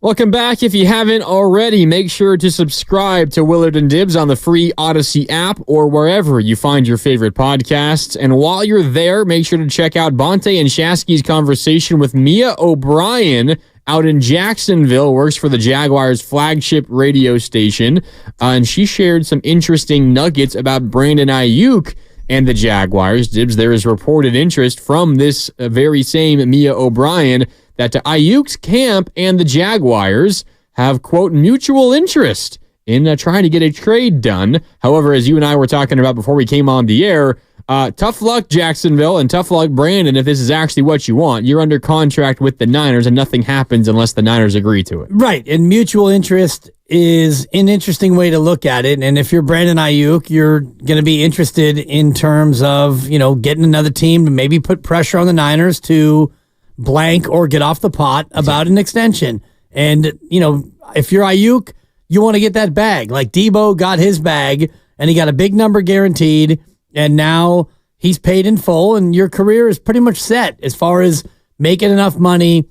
Welcome back. If you haven't already, make sure to subscribe to Willard and Dibs on the free Odyssey app or wherever you find your favorite podcasts. And while you're there, make sure to check out Bonte and Shasky's conversation with Mia O'Brien out in Jacksonville, works for the Jaguars' flagship radio station. And she shared some interesting nuggets about Brandon Aiyuk and the Jaguars. Dibs, there is reported interest from this very same Mia O'Brien that Aiyuk's camp and the Jaguars have, quote, mutual interest in trying to get a trade done. However, as you and I were talking about before we came on the air, tough luck, Jacksonville, and tough luck, Brandon, if this is actually what you want. You're under contract with the Niners, and nothing happens unless the Niners agree to it. Right, and mutual interest is an interesting way to look at it. And if you're Brandon Aiyuk, you're going to be interested in terms of, getting another team to maybe put pressure on the Niners to blank or get off the pot about an extension. And, if you're Aiyuk, you want to get that bag. Like Debo got his bag, and he got a big number guaranteed, and now he's paid in full, and your career is pretty much set as far as making enough money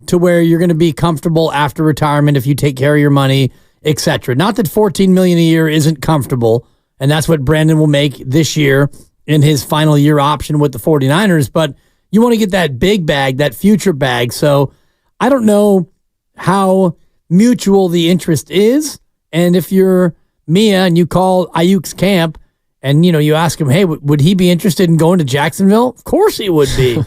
to where you're going to be comfortable after retirement if you take care of your money, etc. Not that $14 million a year isn't comfortable, and that's what Brandon will make this year in his final year option with the 49ers, but you want to get that big bag, that future bag. So I don't know how mutual the interest is, and if you're Mia and you call Aiyuk's camp and, you ask him, hey, would he be interested in going to Jacksonville? Of course he would be.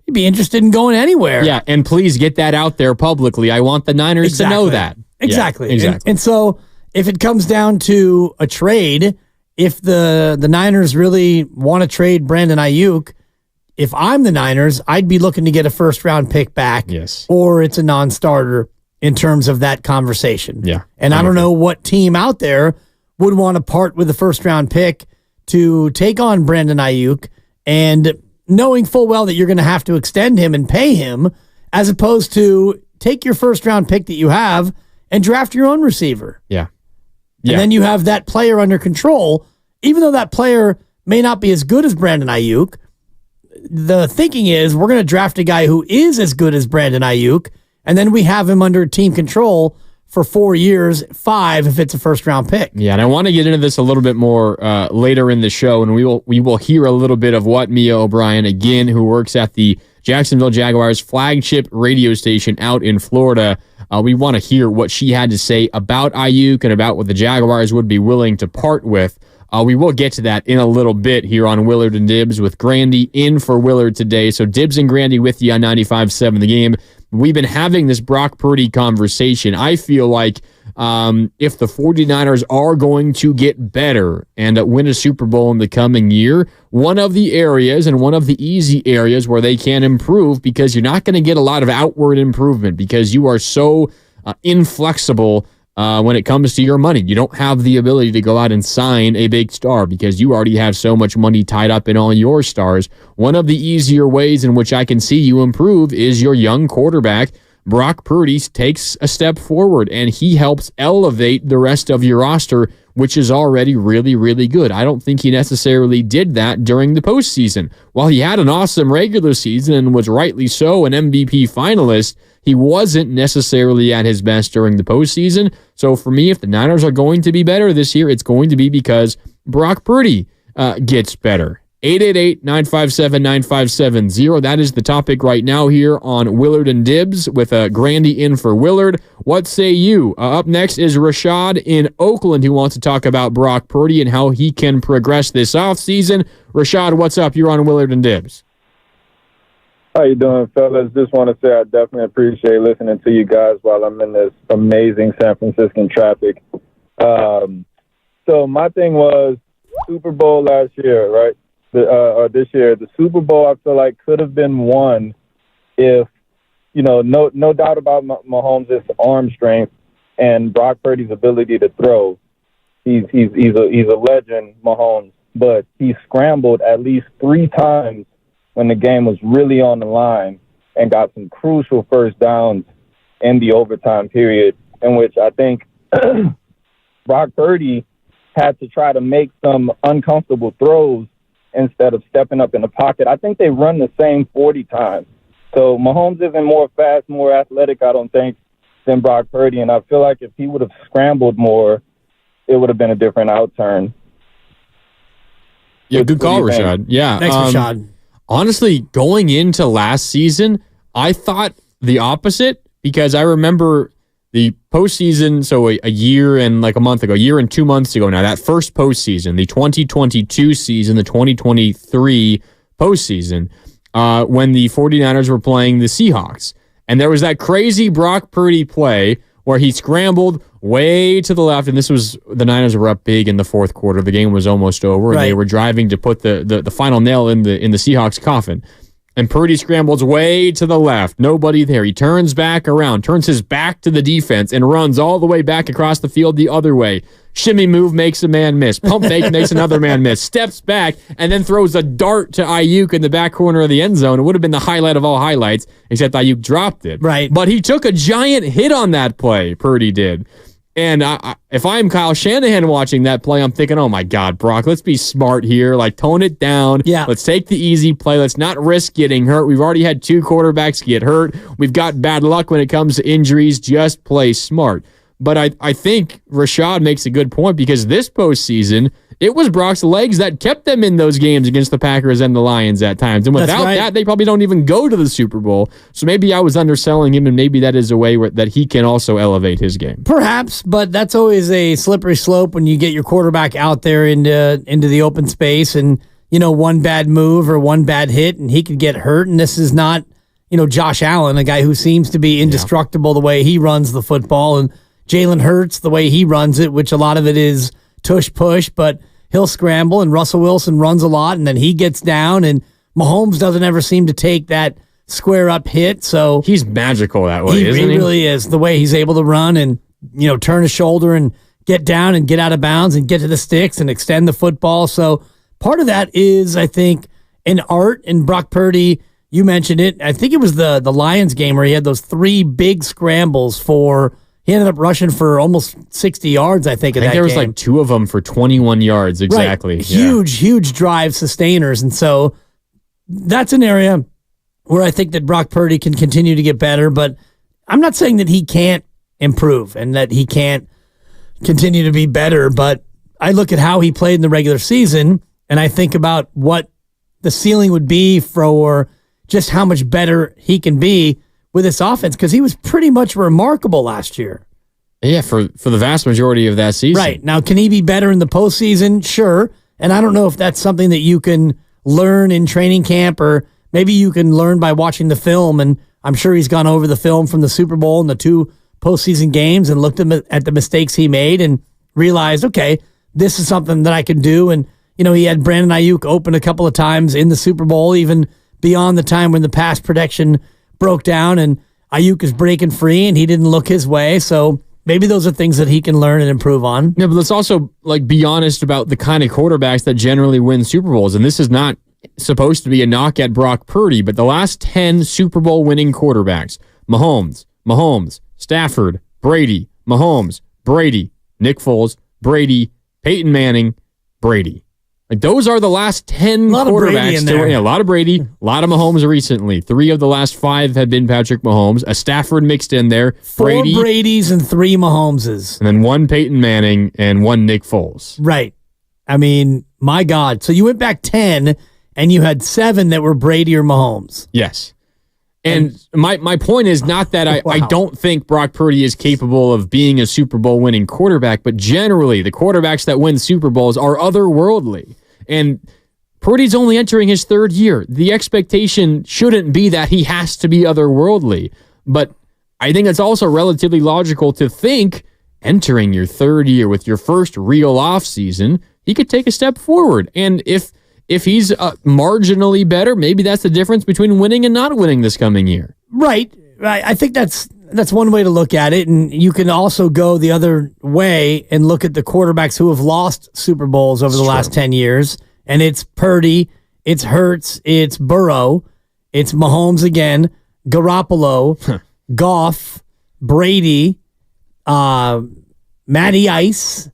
He'd be interested in going anywhere. Yeah, and please get that out there publicly. I want the Niners to know that. Exactly. Yeah, exactly. And so if it comes down to a trade, if the Niners really want to trade Brandon Aiyuk, if I'm the Niners, I'd be looking to get a first-round pick back. Yes. Or it's a non-starter in terms of that conversation. Yeah. And I don't know what team out there would want to part with the first-round pick to take on Brandon Aiyuk, and knowing full well that you're going to have to extend him and pay him, as opposed to take your first-round pick that you have and draft your own receiver. Yeah. And then you have that player under control, even though that player may not be as good as Brandon Aiyuk. The thinking is we're going to draft a guy who is as good as Brandon Aiyuk, and then we have him under team control for 4 years, 5 if it's a first-round pick. Yeah, and I want to get into this a little bit more later in the show, and we will hear a little bit of what Mia O'Brien, again, who works at the Jacksonville Jaguars flagship radio station out in Florida, we want to hear what she had to say about Aiyuk and about what the Jaguars would be willing to part with. We will get to that in a little bit here on Willard and Dibs with Grandy in for Willard today. So Dibs and Grandy with you on 95.7 The Game. We've been having this Brock Purdy conversation. I feel like if the 49ers are going to get better and win a Super Bowl in the coming year, one of the areas and one of the easy areas where they can improve, because you're not going to get a lot of outward improvement because you are so inflexible when it comes to your money. You don't have the ability to go out and sign a big star because you already have so much money tied up in all your stars. One of the easier ways in which I can see you improve is your young quarterback. Brock Purdy takes a step forward, and he helps elevate the rest of your roster, which is already really, really good. I don't think he necessarily did that during the postseason. While he had an awesome regular season and was rightly so an MVP finalist, he wasn't necessarily at his best during the postseason. So for me, if the Niners are going to be better this year, it's going to be because Brock Purdy gets better. 888-957-9570. That is the topic right now here on Willard and Dibs with Grandy in for Willard. What say you? Up next is Rashad in Oakland, who wants to talk about Brock Purdy and how he can progress this offseason. Rashad, what's up? You're on Willard and Dibs. How you doing, fellas? Just want to say I definitely appreciate listening to you guys while I'm in this amazing San Franciscan traffic. So my thing was Super Bowl last year, right? Or this year, the Super Bowl, I feel like could have been won if, no doubt about Mahomes' arm strength and Brock Purdy's ability to throw. He's a legend, Mahomes, but he scrambled at least 3 times when the game was really on the line and got some crucial first downs in the overtime period, in which I think Brock Purdy had to try to make some uncomfortable throws instead of stepping up in the pocket. I think they run the same 40 times. So Mahomes isn't more fast, more athletic, I don't think, than Brock Purdy. And I feel like if he would have scrambled more, it would have been a different outturn. Yeah, good call, Rashad. Yeah. Thanks, Rashad. Honestly, going into last season, I thought the opposite because I remember the postseason, so a year and like a month ago, a year and 2 months ago now, that first postseason, the 2022 season, the 2023 postseason, when the 49ers were playing the Seahawks. And there was that crazy Brock Purdy play where he scrambled way to the left, and this was the Niners were up big in the fourth quarter. The game was almost over, and they were driving to put the final nail in the Seahawks coffin. And Purdy scrambles way to the left. Nobody there. He turns back around, turns his back to the defense, and runs all the way back across the field the other way. Shimmy move makes a man miss. Pump fake makes another man miss. Steps back and then throws a dart to Aiyuk in the back corner of the end zone. It would have been the highlight of all highlights, except Aiyuk dropped it. Right. But he took a giant hit on that play, Purdy did. And if I'm Kyle Shanahan watching that play, I'm thinking, oh, my God, Brock, let's be smart here. Like, tone it down. Yeah. Let's take the easy play. Let's not risk getting hurt. We've already had 2 quarterbacks get hurt. We've got bad luck when it comes to injuries. Just play smart. But I think Rashad makes a good point because this postseason, it was Brock's legs that kept them in those games against the Packers and the Lions at times. And without that, they probably don't even go to the Super Bowl. So maybe I was underselling him, and maybe that is a way that he can also elevate his game. Perhaps, but that's always a slippery slope when you get your quarterback out there into the open space and, one bad move or one bad hit, and he could get hurt. And this is not, Josh Allen, a guy who seems to be indestructible the way he runs the football, and Jalen Hurts, the way he runs it, which a lot of it is tush-push, but he'll scramble, and Russell Wilson runs a lot, and then he gets down, and Mahomes doesn't ever seem to take that square-up hit. So he's magical that way, isn't he? He really is. The way he's able to run and, turn his shoulder and get down and get out of bounds and get to the sticks and extend the football. So part of that is, I think, an art. And Brock Purdy, you mentioned it. I think it was the Lions game where he had those 3 big scrambles for... He ended up rushing for almost 60 yards, I think, in that game. There was like 2 of them for 21 yards, exactly. Right. Huge drive sustainers. And so that's an area where I think that Brock Purdy can continue to get better, but I'm not saying that he can't improve and that he can't continue to be better, but I look at how he played in the regular season, and I think about what the ceiling would be for just how much better he can be with this offense, because he was pretty much remarkable last year. Yeah, for the vast majority of that season. Right. Now, can he be better in the postseason? Sure. And I don't know if that's something that you can learn in training camp, or maybe you can learn by watching the film. And I'm sure he's gone over the film from the Super Bowl and the 2 postseason games and looked at the mistakes he made and realized, okay, this is something that I can do. And, he had Brandon Aiyuk open a couple of times in the Super Bowl, even beyond the time when the pass protection broke down and Aiyuk is breaking free and he didn't look his way. So maybe those are things that he can learn and improve on. Yeah, but let's also be honest about the kind of quarterbacks that generally win Super Bowls. And this is not supposed to be a knock at Brock Purdy, but the last 10 Super Bowl winning quarterbacks, Mahomes, Stafford, Brady, Mahomes, Brady, Nick Foles, Brady, Peyton Manning, Brady. Those are the last 10 quarterbacks. A lot of Brady, a lot of Mahomes recently. 3 of the last 5 have been Patrick Mahomes. A Stafford mixed in there. 4 Bradys and 3 Mahomeses. And then 1 Peyton Manning and 1 Nick Foles. Right. I mean, my God. So you went back 10 and you had 7 that were Brady or Mahomes. Yes. And my point is not that I don't think Brock Purdy is capable of being a Super Bowl winning quarterback, but generally the quarterbacks that win Super Bowls are otherworldly. And Purdy's only entering his 3rd year. The expectation shouldn't be that he has to be otherworldly. But I think it's also relatively logical to think entering your 3rd year with your first real offseason, he could take a step forward. And if he's marginally better, maybe that's the difference between winning and not winning this coming year. Right. I think that's one way to look at it. And you can also go the other way and look at the quarterbacks who have lost Super Bowls over the last 10 years. And it's Purdy, it's Hurts, it's Burrow, it's Mahomes again, Garoppolo, Goff, Brady, Matty Ice,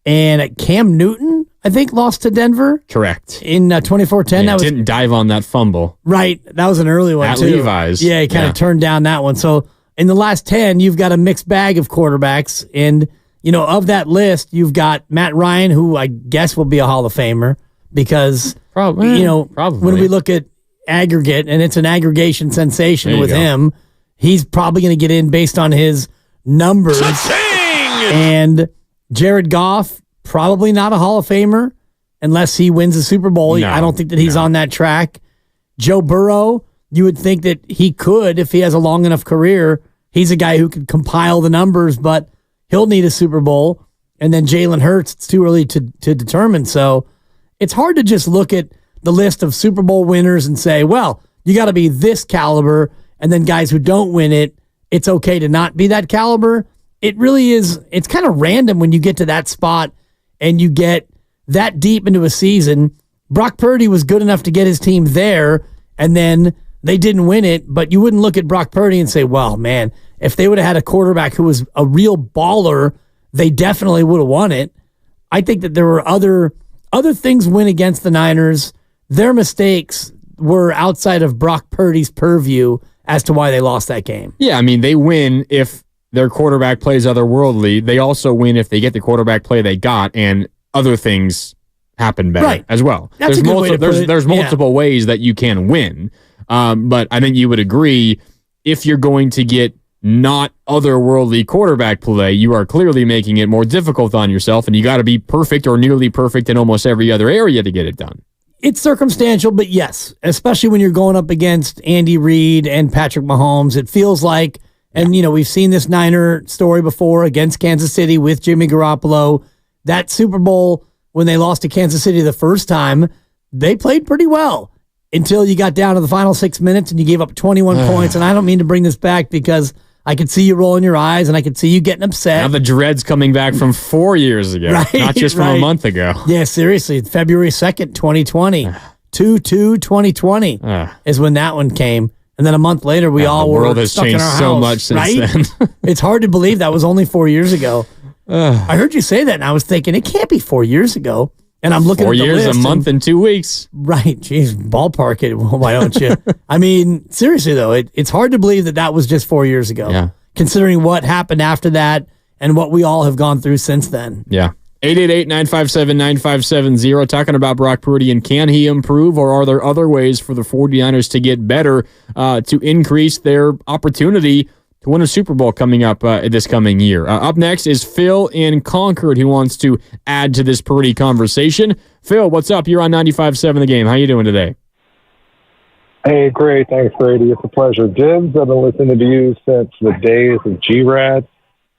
and Cam Newton, I think, lost to Denver. Correct. In 24-10. Yeah, didn't dive on that fumble. Right. That was an early one, At too. Levi's. Yeah, he kind of turned down that one. So in the last 10, you've got a mixed bag of quarterbacks. And, of that list, you've got Matt Ryan, who I guess will be a Hall of Famer because, probably. When we look at aggregate, and it's an aggregation sensation with him, he's probably going to get in based on his numbers. And Jared Goff, probably not a Hall of Famer unless he wins the Super Bowl. I don't think that he's on that track. Joe Burrow, you would think that he could if he has a long enough career. He's a guy who could compile the numbers, but he'll need a Super Bowl. And then Jalen Hurts, it's too early to determine. So it's hard to just look at the list of Super Bowl winners and say, well, you got to be this caliber. And then guys who don't win it, it's okay to not be that caliber. It really is. It's kind of random when you get to that spot and you get that deep into a season. Brock Purdy was good enough to get his team there, and then they didn't win it. But you wouldn't look at Brock Purdy and say, well, man, if they would have had a quarterback who was a real baller, they definitely would have won it. I think that there were other things went against the Niners. Their mistakes were outside of Brock Purdy's purview as to why they lost that game. Yeah, I mean, they win if their quarterback plays otherworldly. They also win if they get the quarterback play they got and other things happen better as well. That's a good way to put it. There's multiple ways that you can win. But I think you would agree if you're going to get not otherworldly quarterback play, you are clearly making it more difficult on yourself, and you got to be perfect or nearly perfect in almost every other area to get it done. It's circumstantial, but yes, especially when you're going up against Andy Reid and Patrick Mahomes, it feels like, and we've seen this Niner story before against Kansas City with Jimmy Garoppolo. That Super Bowl, when they lost to Kansas City the first time, they played pretty well until you got down to the final 6 minutes and you gave up 21 points. And I don't mean to bring this back because I could see you rolling your eyes and I could see you getting upset. Now the dread's coming back from 4 years ago, not just from a month ago. Yeah, seriously. February 2nd, 2020. 2/2/2020 is when that one came. And then a month later, we all were stuck in our house. The world has changed so much since then. It's hard to believe that was only 4 years ago. I heard you say that, and I was thinking, it can't be 4 years ago. And I'm looking at the list. 4 years, a month, and 2 weeks. Right. Jeez, ballpark it. Why don't you? I mean, seriously, though, it's hard to believe that was just 4 years ago, considering what happened after that and what we all have gone through since then. Yeah. 888-957-9570, talking about Brock Purdy and can he improve, or are there other ways for the 49ers to get better to increase their opportunity to win a Super Bowl coming up this coming year? Up next is Phil in Concord who wants to add to this Purdy conversation. Phil, what's up? You're on 95.7 The Game. How you doing today? Hey, great. Thanks, Brady. It's a pleasure. Dibs, I've been listening to you since the days of G-Rad.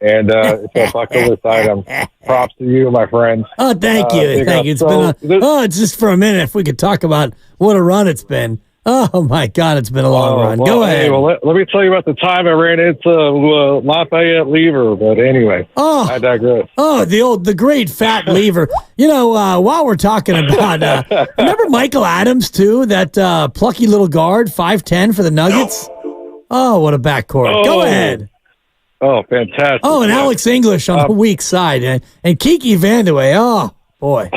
And it's a bucket list item. Props to you, my friend. Oh, thank you. Thank you. It's it's just for a minute. If we could talk about what a run it's been. Oh, my God, it's been a long run. Go ahead. Hey, let me tell you about the time I ran into Lafayette Lever. But anyway, I digress. Oh, the great fat Lever. While we're talking about, remember Michael Adams, too? That plucky little guard, 5'10" for the Nuggets? Oh, what a backcourt. Go ahead. Oh, fantastic. Oh, and Alex English on the weak side. And Kiki Vandeweghe. Oh, boy.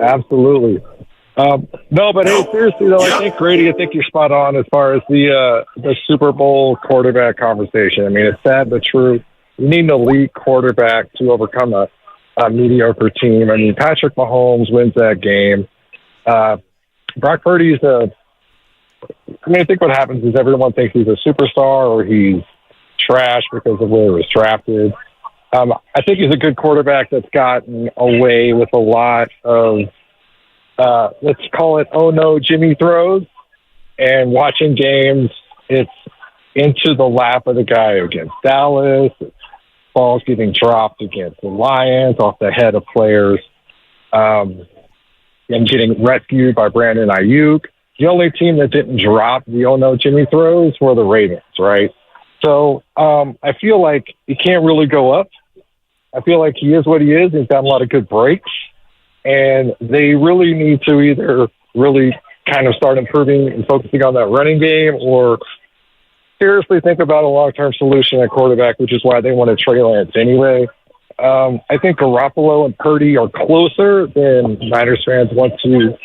Absolutely. No, but hey, seriously, though, I think, Grady, I think you're spot on as far as the Super Bowl quarterback conversation. I mean, it's sad but true. You need an elite quarterback to overcome a mediocre team. I mean, Patrick Mahomes wins that game. Brock Purdy's I think what happens is everyone thinks he's a superstar or he's trash because of where he was drafted. I think he's a good quarterback that's gotten away with a lot of, let's call it, oh no, Jimmy throws. And watching games, it's into the lap of the guy against Dallas. Balls getting dropped against the Lions off the head of players. And getting rescued by Brandon Aiyuk. The only team that didn't drop the oh no Jimmy throws were the Ravens, right? So I feel like he can't really go up. I feel like he is what he is. He's got a lot of good breaks. And they really need to either really kind of start improving and focusing on that running game or seriously think about a long-term solution at quarterback, which is why they wanted Trey Lance anyway. I think Garoppolo and Purdy are closer than Niners fans want to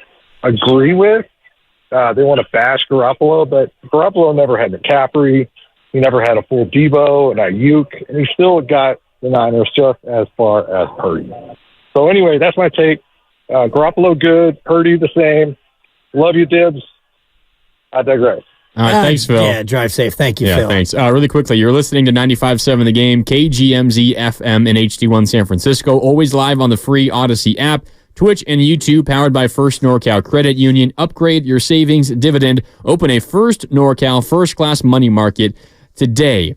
agree with. They want to bash Garoppolo, but Garoppolo never had McCaffrey. He never had a full Debo and Aiyuk, and he still got the Niners just as far as Purdy. So anyway, that's my take. Garoppolo good, Purdy the same. Love you, Dibs. I digress. All right, thanks, Phil. Yeah, drive safe. Thank you, Phil. Thanks. Really quickly, you're listening to 95.7 The Game, KGMZ FM in HD1 San Francisco, always live on the free Odyssey app, Twitch and YouTube, powered by First NorCal Credit Union. Upgrade your savings dividend. Open a First NorCal first-class money market today.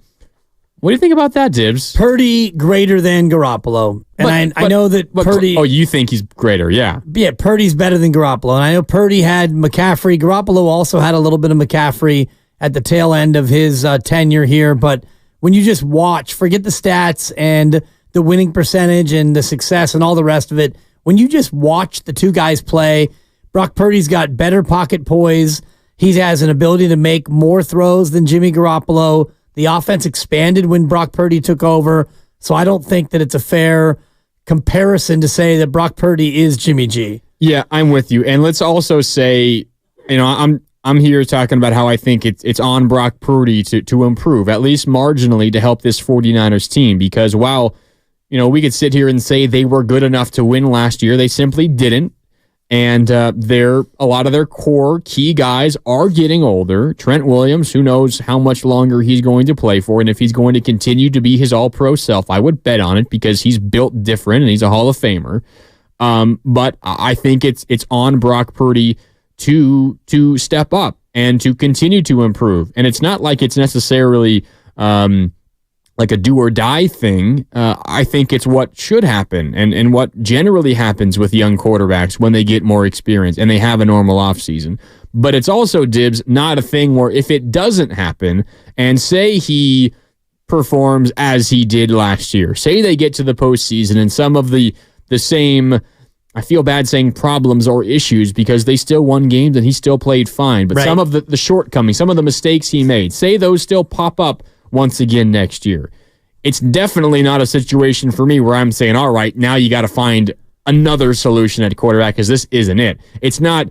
What do you think about that, Dibs? Purdy greater than Garoppolo. And I know that Purdy... Oh, you think he's greater, yeah. Yeah, Purdy's better than Garoppolo. And I know Purdy had McCaffrey. Garoppolo also had a little bit of McCaffrey at the tail end of his tenure here. But when you just watch, forget the stats and the winning percentage and the success and all the rest of it, when you just watch the two guys play, Brock Purdy's got better pocket poise. He has an ability to make more throws than Jimmy Garoppolo. The offense expanded when Brock Purdy took over, so I don't think that it's a fair comparison to say that Brock Purdy is Jimmy G. Yeah, I'm with you. And let's also say, I'm here talking about how I think it's on Brock Purdy to improve, at least marginally, to help this 49ers team. Because while, we could sit here and say they were good enough to win last year, they simply didn't. And a lot of their core key guys are getting older. Trent Williams, who knows how much longer he's going to play for, and if he's going to continue to be his all-pro self. I would bet on it because he's built different and he's a Hall of Famer. But I think it's on Brock Purdy to step up and to continue to improve. And it's not like it's necessarily like a do or die thing. I think it's what should happen and what generally happens with young quarterbacks when they get more experience and they have a normal offseason. But it's also, Dibs, not a thing where if it doesn't happen and say he performs as he did last year, say they get to the postseason and some of the same, I feel bad saying problems or issues because they still won games and he still played fine. But some of the shortcomings, some of the mistakes he made, say those still pop up once again next year. It's definitely not a situation for me where I'm saying, all right, now you got to find another solution at quarterback because this isn't it. It's not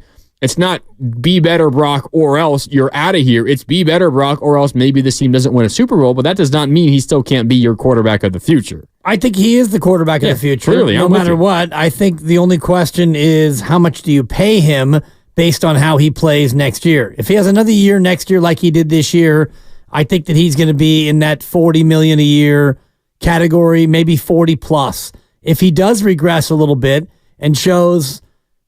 be better, Brock, or else you're out of here. It's be better, Brock, or else maybe this team doesn't win a Super Bowl, but that does not mean he still can't be your quarterback of the future. I think he is the quarterback of the future. Clearly, no matter what. I think the only question is how much do you pay him based on how he plays next year? If he has another year next year like he did this year, I think that he's going to be in that $40 million a year category, maybe 40 plus. If he does regress a little bit and shows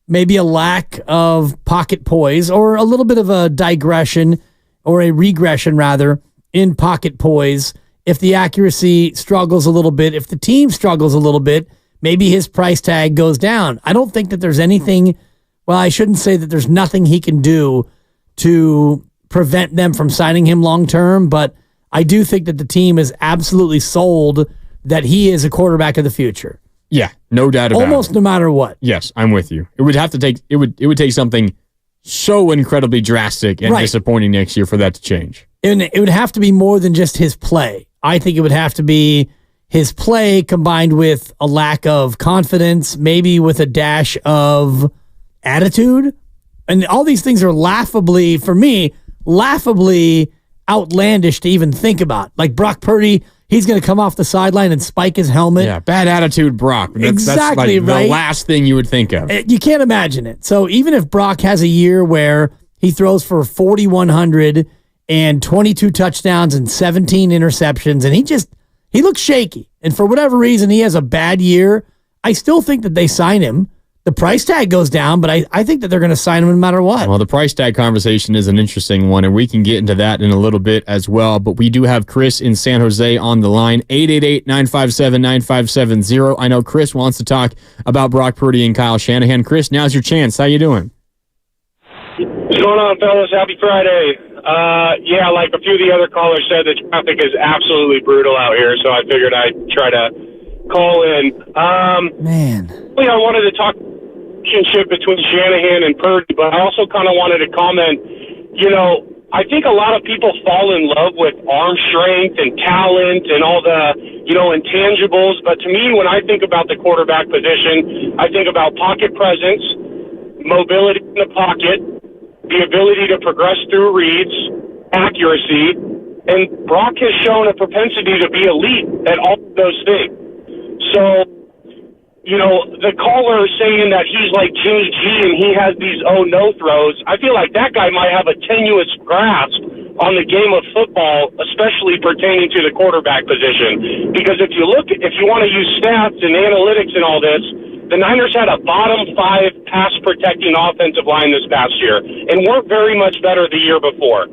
maybe a lack of pocket poise or a little bit of a digression or a regression rather in pocket poise, if the accuracy struggles a little bit, if the team struggles a little bit, maybe his price tag goes down. I don't think that there's anything, well, I shouldn't say that there's nothing he can do to prevent them from signing him long-term, but I do think that the team is absolutely sold that he is a quarterback of the future. Yeah, no doubt about it. Almost no matter what. Yes, I'm with you. It would have to take, it would take something so incredibly drastic and disappointing next year for that to change. And it would have to be more than just his play. I think it would have to be his play combined with a lack of confidence, maybe with a dash of attitude. And all these things are laughably, for me, laughably outlandish to even think about. Like Brock Purdy, he's going to come off the sideline and spike his helmet. Yeah, bad attitude, Brock. That's like the last thing you would think of. You can't imagine it. So even if Brock has a year where he throws for 4,100 and 22 touchdowns and 17 interceptions, and he looks shaky, and for whatever reason he has a bad year, I still think that they sign him. The price tag goes down, but I think that they're going to sign him no matter what. Well, the price tag conversation is an interesting one, and we can get into that in a little bit as well. But we do have Chris in San Jose on the line, 888-957-9570. I know Chris wants to talk about Brock Purdy and Kyle Shanahan. Chris, now's your chance. How you doing? What's going on, fellas? Happy Friday. Yeah, like a few of the other callers said, the traffic is absolutely brutal out here, so I figured I'd try to call in. Man. I wanted to talk relationship between Shanahan and Purdy, but I also kind of wanted to comment, I think a lot of people fall in love with arm strength and talent and all the, intangibles. But to me, when I think about the quarterback position, I think about pocket presence, mobility in the pocket, the ability to progress through reads, accuracy, and Brock has shown a propensity to be elite at all of those things. So, the caller saying that he's like Jimmy G and he has these no throws, I feel like that guy might have a tenuous grasp on the game of football, especially pertaining to the quarterback position. Because if you want to use stats and analytics and all this, the Niners had a bottom 5 pass protecting offensive line this past year and weren't very much better the year before.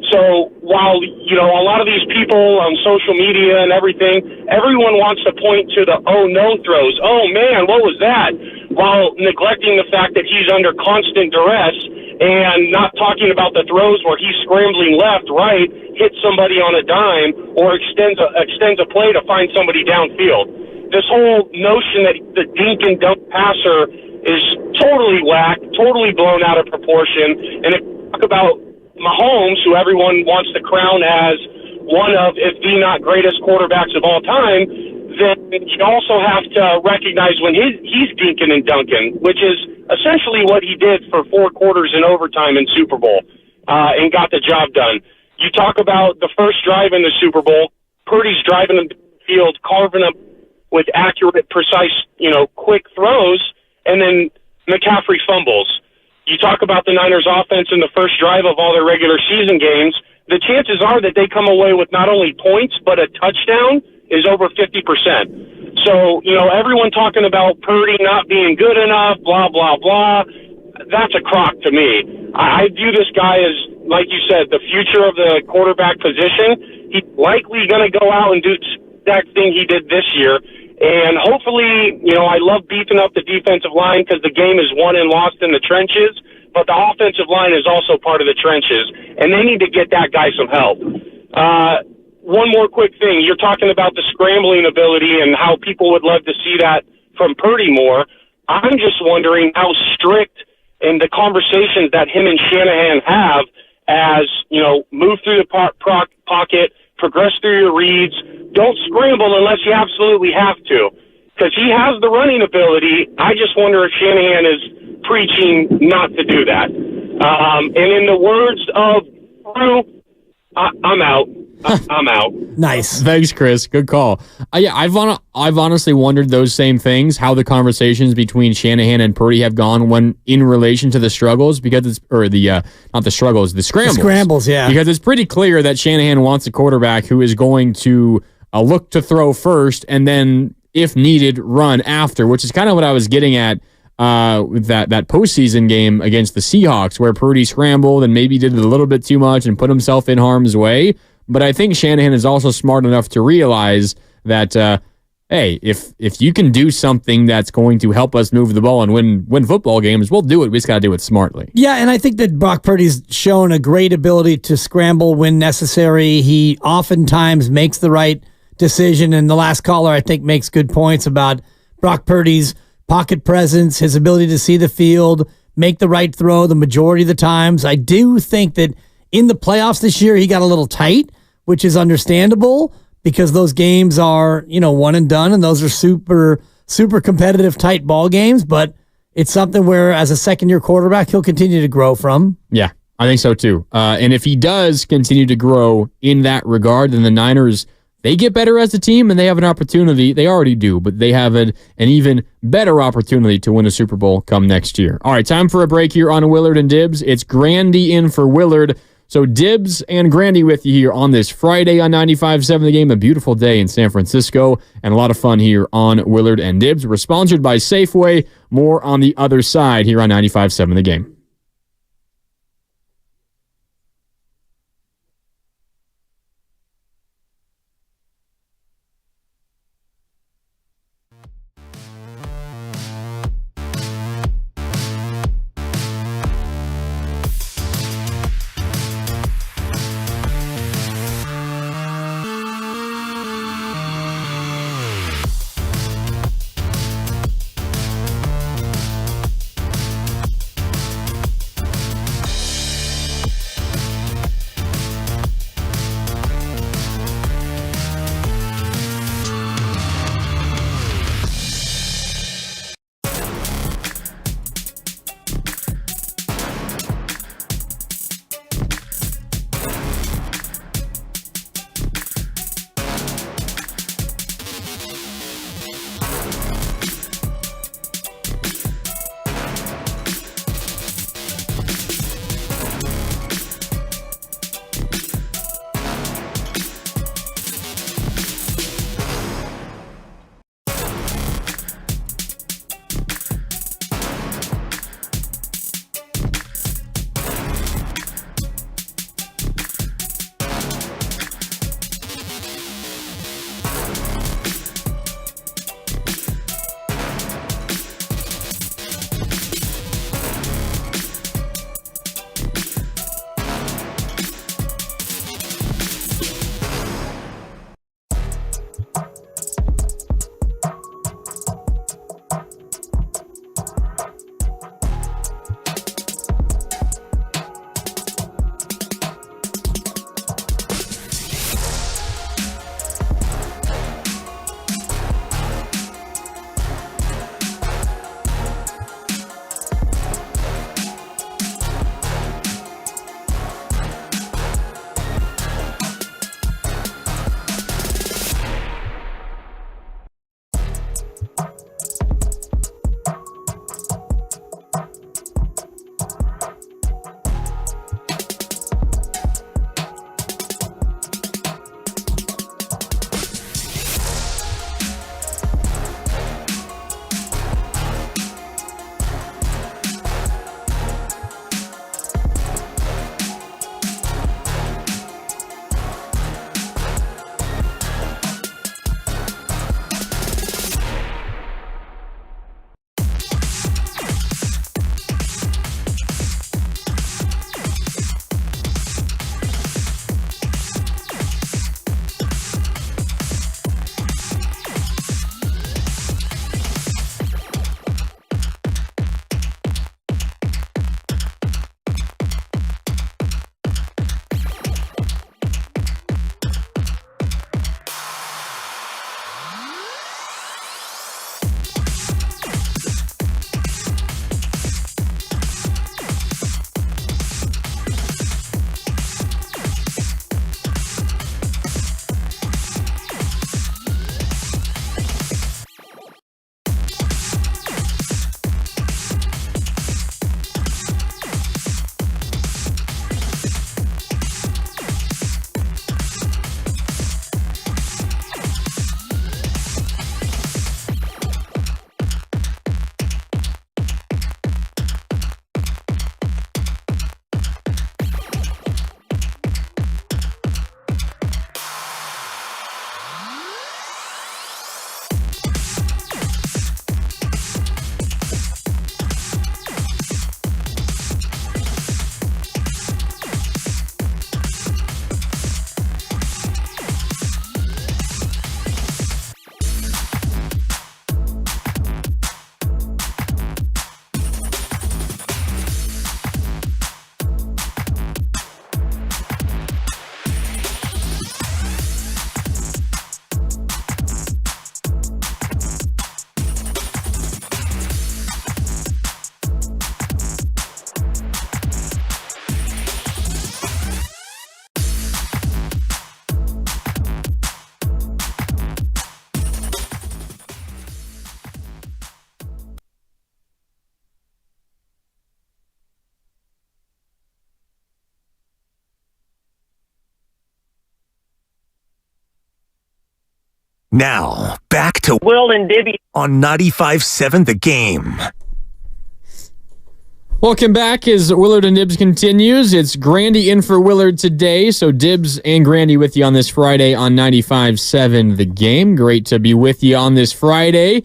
So while, a lot of these people on social media and everything, everyone wants to point to the no throws. Oh, man, what was that? While neglecting the fact that he's under constant duress and not talking about the throws where he's scrambling left, right, hits somebody on a dime, or extends a play to find somebody downfield. This whole notion that the dink and dunk passer is totally whack, totally blown out of proportion. And if you talk about Mahomes, who everyone wants to crown as one of, if the not greatest quarterbacks of all time, then you also have to recognize when he's dinking and dunking, which is essentially what he did for 4 quarters in overtime in Super Bowl, and got the job done. You talk about the first drive in the Super Bowl, Purdy's driving them down the field, carving them with accurate, precise, quick throws, and then McCaffrey fumbles. You talk about the Niners offense in the first drive of all their regular season games, the chances are that they come away with not only points, but a touchdown is over 50%. So, everyone talking about Purdy not being good enough, blah, blah, blah, that's a crock to me. I view this guy as, like you said, the future of the quarterback position. He's likely going to go out and do the exact thing he did this year. And hopefully, I love beefing up the defensive line because the game is won and lost in the trenches, but the offensive line is also part of the trenches, and they need to get that guy some help. One more quick thing. You're talking about the scrambling ability and how people would love to see that from Purdy more. I'm just wondering how strict in the conversations that him and Shanahan have as, move through the pocket, progress through your reads, don't scramble unless you absolutely have to, because he has the running ability. I just wonder if Shanahan is preaching not to do that. And in the words of Drew, I'm out. I'm out. Nice. Thanks, Chris. Good call. Yeah, I've honestly wondered those same things, how the conversations between Shanahan and Purdy have gone when in relation to the struggles, because it's, or the, not the struggles, the scrambles. The scrambles, yeah. Because it's pretty clear that Shanahan wants a quarterback who is going to look to throw first and then, if needed, run after, which is kind of what I was getting at with that postseason game against the Seahawks, where Purdy scrambled and maybe did it a little bit too much and put himself in harm's way. But I think Shanahan is also smart enough to realize that, hey, if you can do something that's going to help us move the ball and win football games, we'll do it. We just got to do it smartly. Yeah, and I think that Brock Purdy's shown a great ability to scramble when necessary. He oftentimes makes the right decision, and the last caller, I think, makes good points about Brock Purdy's pocket presence, his ability to see the field, make the right throw the majority of the times. I do think that in the playoffs this year, he got a little tight, which is understandable because those games are, one and done, and those are super, super competitive, tight ball games. But it's something where, as a second-year quarterback, he'll continue to grow from. Yeah, I think so too. And if he does continue to grow in that regard, then the Niners, they get better as a team, and they have an opportunity. They already do, but they have an even better opportunity to win a Super Bowl come next year. All right, time for a break here on Willard and Dibs. It's Grandy in for Willard. So Dibs and Grandy with you here on this Friday on 95.7 The Game. A beautiful day in San Francisco and a lot of fun here on Willard and Dibs. We're sponsored by Safeway. More on the other side here on 95.7 The Game. Now, back to Will and Dibby on 95.7 The Game. Welcome back as Willard and Dibs continues. It's Grandy in for Willard today, so Dibs and Grandy with you on this Friday on 95.7 The Game. Great to be with you on this Friday.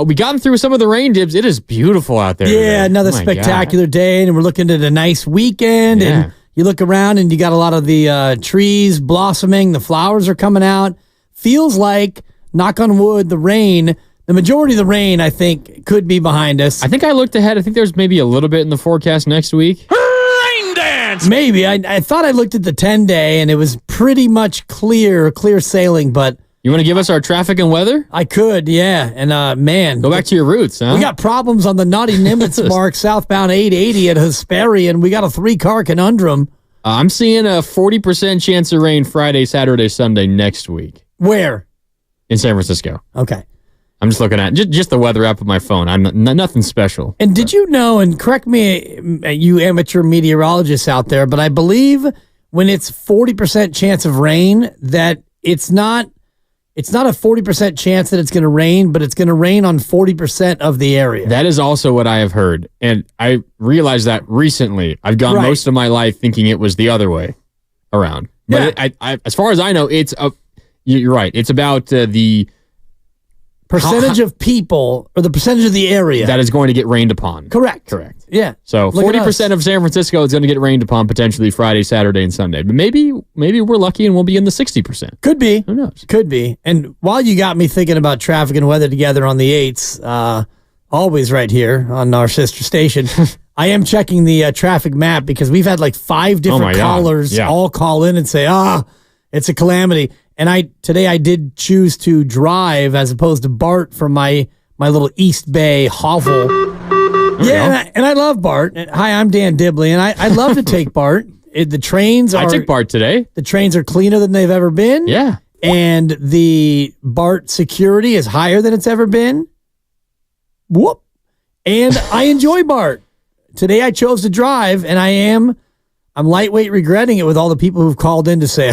We gotten through some of the rain, Dibs. It is beautiful out there. Yeah, today. another spectacular day, and we're looking at a nice weekend. Yeah. And you look around, and you got a lot of the trees blossoming. The flowers are coming out. Feels like, knock on wood, the majority of the rain, I think, could be behind us. I think I looked ahead. I think there's maybe a little bit in the forecast next week. Rain dance! Maybe. I thought I looked at the 10-day, and it was pretty much clear sailing, but... You want to give us our traffic and weather? I could, yeah. And, man... Go back to your roots, huh? We got problems on the Naughty Nimitz mark, southbound 880 at Hesperian. We got a 3-car conundrum. I'm seeing a 40% chance of rain Friday, Saturday, Sunday next week. Where? In San Francisco. Okay. I'm just looking at just the weather app on my phone. I'm nothing special. And did you know, and correct me, you amateur meteorologists out there, but I believe when it's 40% chance of rain, that it's not a 40% chance that it's going to rain, but it's going to rain on 40% of the area. That is also what I have heard. And I realized that recently. I've gone most of my life thinking it was the other way around. But I, as far as I know, you're right. It's about the percentage of people or the percentage of the area that is going to get rained upon. Correct. Yeah. So 40% of San Francisco is going to get rained upon potentially Friday, Saturday, and Sunday. But maybe we're lucky and we'll be in the 60%. Could be. Who knows? Could be. And while you got me thinking about traffic and weather together on the 8s, always right here on our sister station, I am checking the traffic map because we've had like 5 different callers all call in and say, it's a calamity. And today I did choose to drive as opposed to BART from my little East Bay hovel. Yeah, and I love BART. Hi, I'm Dan Dibley, and I love to take BART. The trains are... I took BART today. The trains are cleaner than they've ever been. Yeah. And the BART security is higher than it's ever been. Whoop. And I enjoy BART. Today I chose to drive, and I'm lightweight regretting it with all the people who've called in to say,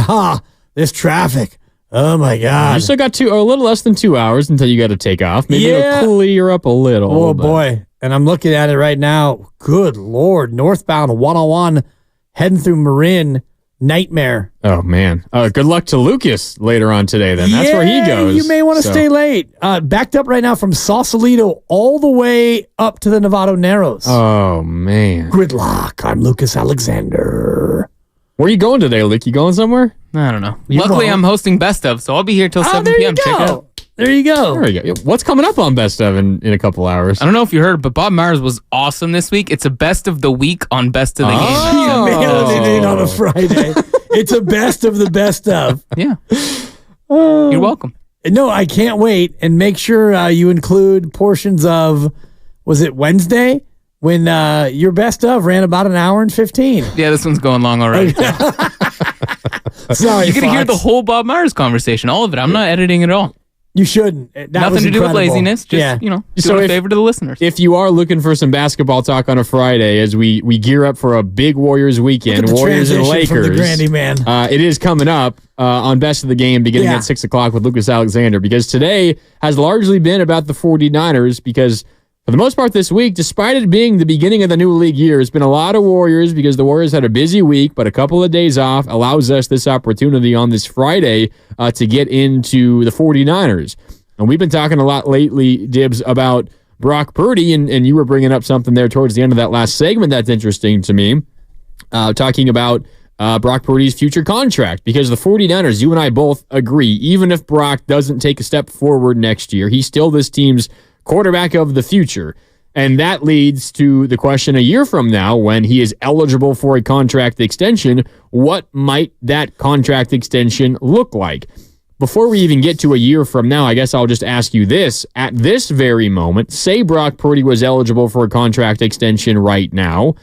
this traffic. Oh, my God. You still got a little less than 2 hours until you got to take off. Maybe it'll clear up a little. Oh, boy. And I'm looking at it right now. Good Lord. Northbound 101 heading through Marin. Nightmare. Oh, man. Good luck to Lucas later on today, then. That's where he goes. You may want to stay late. Backed up right now from Sausalito all the way up to the Novato Narrows. Oh, man. Gridlock. I'm Lucas Alexander. Where are you going today, Luke? You going somewhere? I don't know. Luckily, I'm hosting Best of, so I'll be here till 7 p.m. Check it out. There you go. There you go. What's coming up on Best of in a couple hours? I don't know if you heard, but Bob Myers was awesome this week. It's a Best of the week on Best of the Game. Mailing it in on a Friday. It's a best of the best of. Yeah. You're welcome. No, I can't wait. And make sure you include portions of, was it Wednesday? When your best of ran about an hour and 15. Yeah, this one's going long already. Sorry, you get to hear the whole Bob Myers conversation, all of it. I'm not editing it all. You shouldn't. Nothing to do with laziness. Just, do a favor to the listeners. If you are looking for some basketball talk on a Friday as we gear up for a big Warriors weekend, Warriors and Lakers, the Grandy man. It is coming up on Best of the Game beginning at 6 o'clock with Lucas Alexander, because today has largely been about the 49ers, because for the most part this week, despite it being the beginning of the new league year, it's been a lot of Warriors because the Warriors had a busy week, but a couple of days off allows us this opportunity on this Friday to get into the 49ers. And we've been talking a lot lately, Dibs, about Brock Purdy, and you were bringing up something there towards the end of that last segment that's interesting to me, talking about Brock Purdy's future contract, because the 49ers, you and I both agree, even if Brock doesn't take a step forward next year, he's still this team's quarterback of the future. And that leads to the question a year from now, when he is eligible for a contract extension, what might that contract extension look like? Before we even get to a year from now, I guess I'll just ask you this. At this very moment, say Brock Purdy was eligible for a contract extension right now,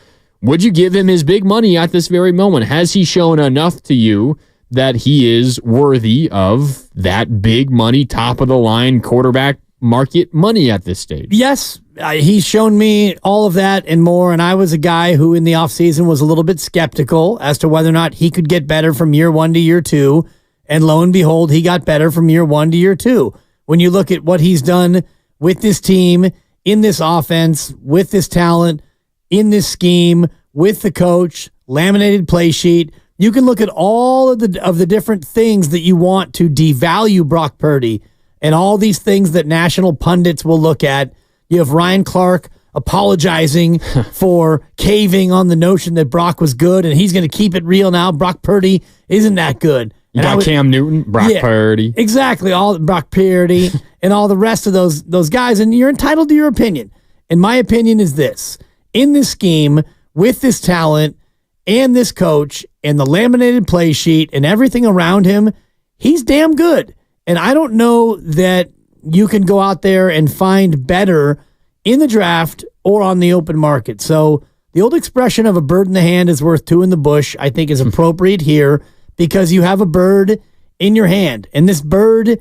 would you give him his big money at this very moment? Has he shown enough to you that he is worthy of that big money, top of the line quarterback market money at this stage? Yes, he's shown me all of that and more, and I was a guy who in the offseason was a little bit skeptical as to whether or not he could get better from year 1 to year 2, And lo and behold, he got better from year 1 to year 2. When you look at what he's done with this team, in this offense, with this talent, in this scheme, with the coach, laminated play sheet, you can look at all of the different things that you want to devalue Brock Purdy and all these things that national pundits will look at. You have Ryan Clark apologizing for caving on the notion that Brock was good and he's going to keep it real now. Brock Purdy isn't that good. You got Cam Newton, Brock Purdy. Exactly, all Brock Purdy and all the rest of those guys, and you're entitled to your opinion. And my opinion is this. In this scheme, with this talent and this coach and the laminated play sheet and everything around him, he's damn good. And I don't know that you can go out there and find better in the draft or on the open market. So the old expression of a bird in the hand is worth two in the bush, I think is appropriate here because you have a bird in your hand. And this bird,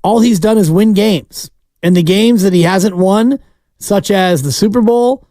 all he's done is win games. And the games that he hasn't won, such as the Super Bowl,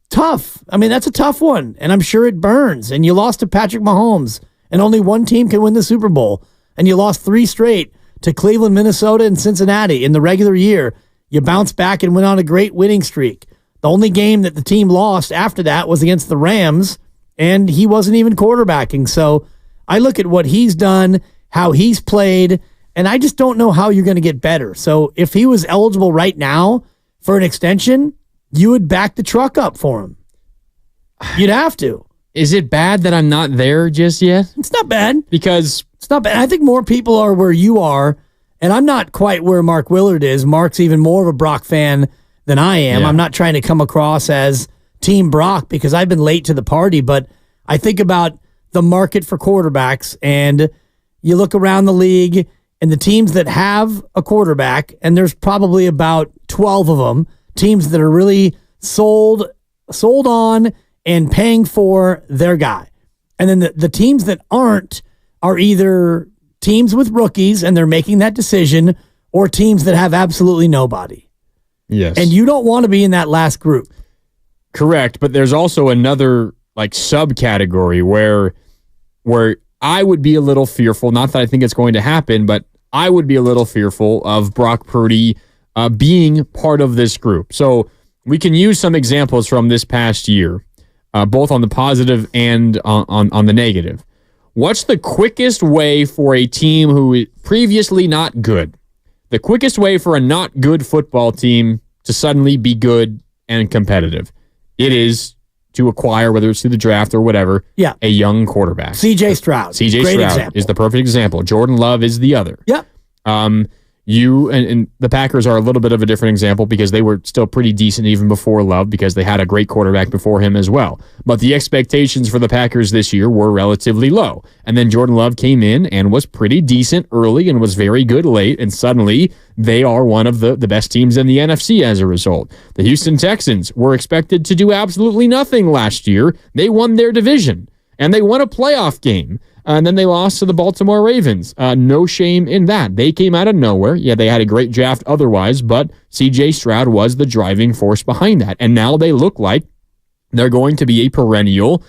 tough. I mean, that's a tough one. And I'm sure it burns. And you lost to Patrick Mahomes. And only one team can win the Super Bowl. And you lost 3 straight to Cleveland, Minnesota, and Cincinnati in the regular year. You bounced back and went on a great winning streak. The only game that the team lost after that was against the Rams, and he wasn't even quarterbacking. So I look at what he's done, how he's played, and I just don't know how you're going to get better. So if he was eligible right now for an extension, you would back the truck up for him. You'd have to. Is it bad that I'm not there just yet? It's not bad. Because it's not bad. I think more people are where you are, and I'm not quite where Mark Willard is. Mark's even more of a Brock fan than I am. Yeah. I'm not trying to come across as Team Brock because I've been late to the party, but I think about the market for quarterbacks, and you look around the league and the teams that have a quarterback, and there's probably about 12 of them, teams that are really sold on and paying for their guy. And then the teams that aren't are either teams with rookies and they're making that decision or teams that have absolutely nobody. Yes. And you don't want to be in that last group. Correct, but there's also another like subcategory where I would be a little fearful, not that I think it's going to happen, but I would be a little fearful of Brock Purdy being part of this group. So we can use some examples from this past year, both on the positive and on the negative. What's the quickest way for a team who is previously not good? The quickest way for a not good football team to suddenly be good and competitive. It is to acquire, whether it's through the draft or whatever, a young quarterback. C.J. Stroud. C.J. Stroud is the perfect example. Jordan Love is the other. Yep. You and the Packers are a little bit of a different example because they were still pretty decent even before Love because they had a great quarterback before him as well. But the expectations for the Packers this year were relatively low. And then Jordan Love came in and was pretty decent early and was very good late. And suddenly they are one of the best teams in the NFC as a result. The Houston Texans were expected to do absolutely nothing last year. They won their division and they won a playoff game. And then they lost to the Baltimore Ravens. No shame in that. They came out of nowhere. Yeah, they had a great draft otherwise, but C.J. Stroud was the driving force behind that. And now they look like they're going to be a perennial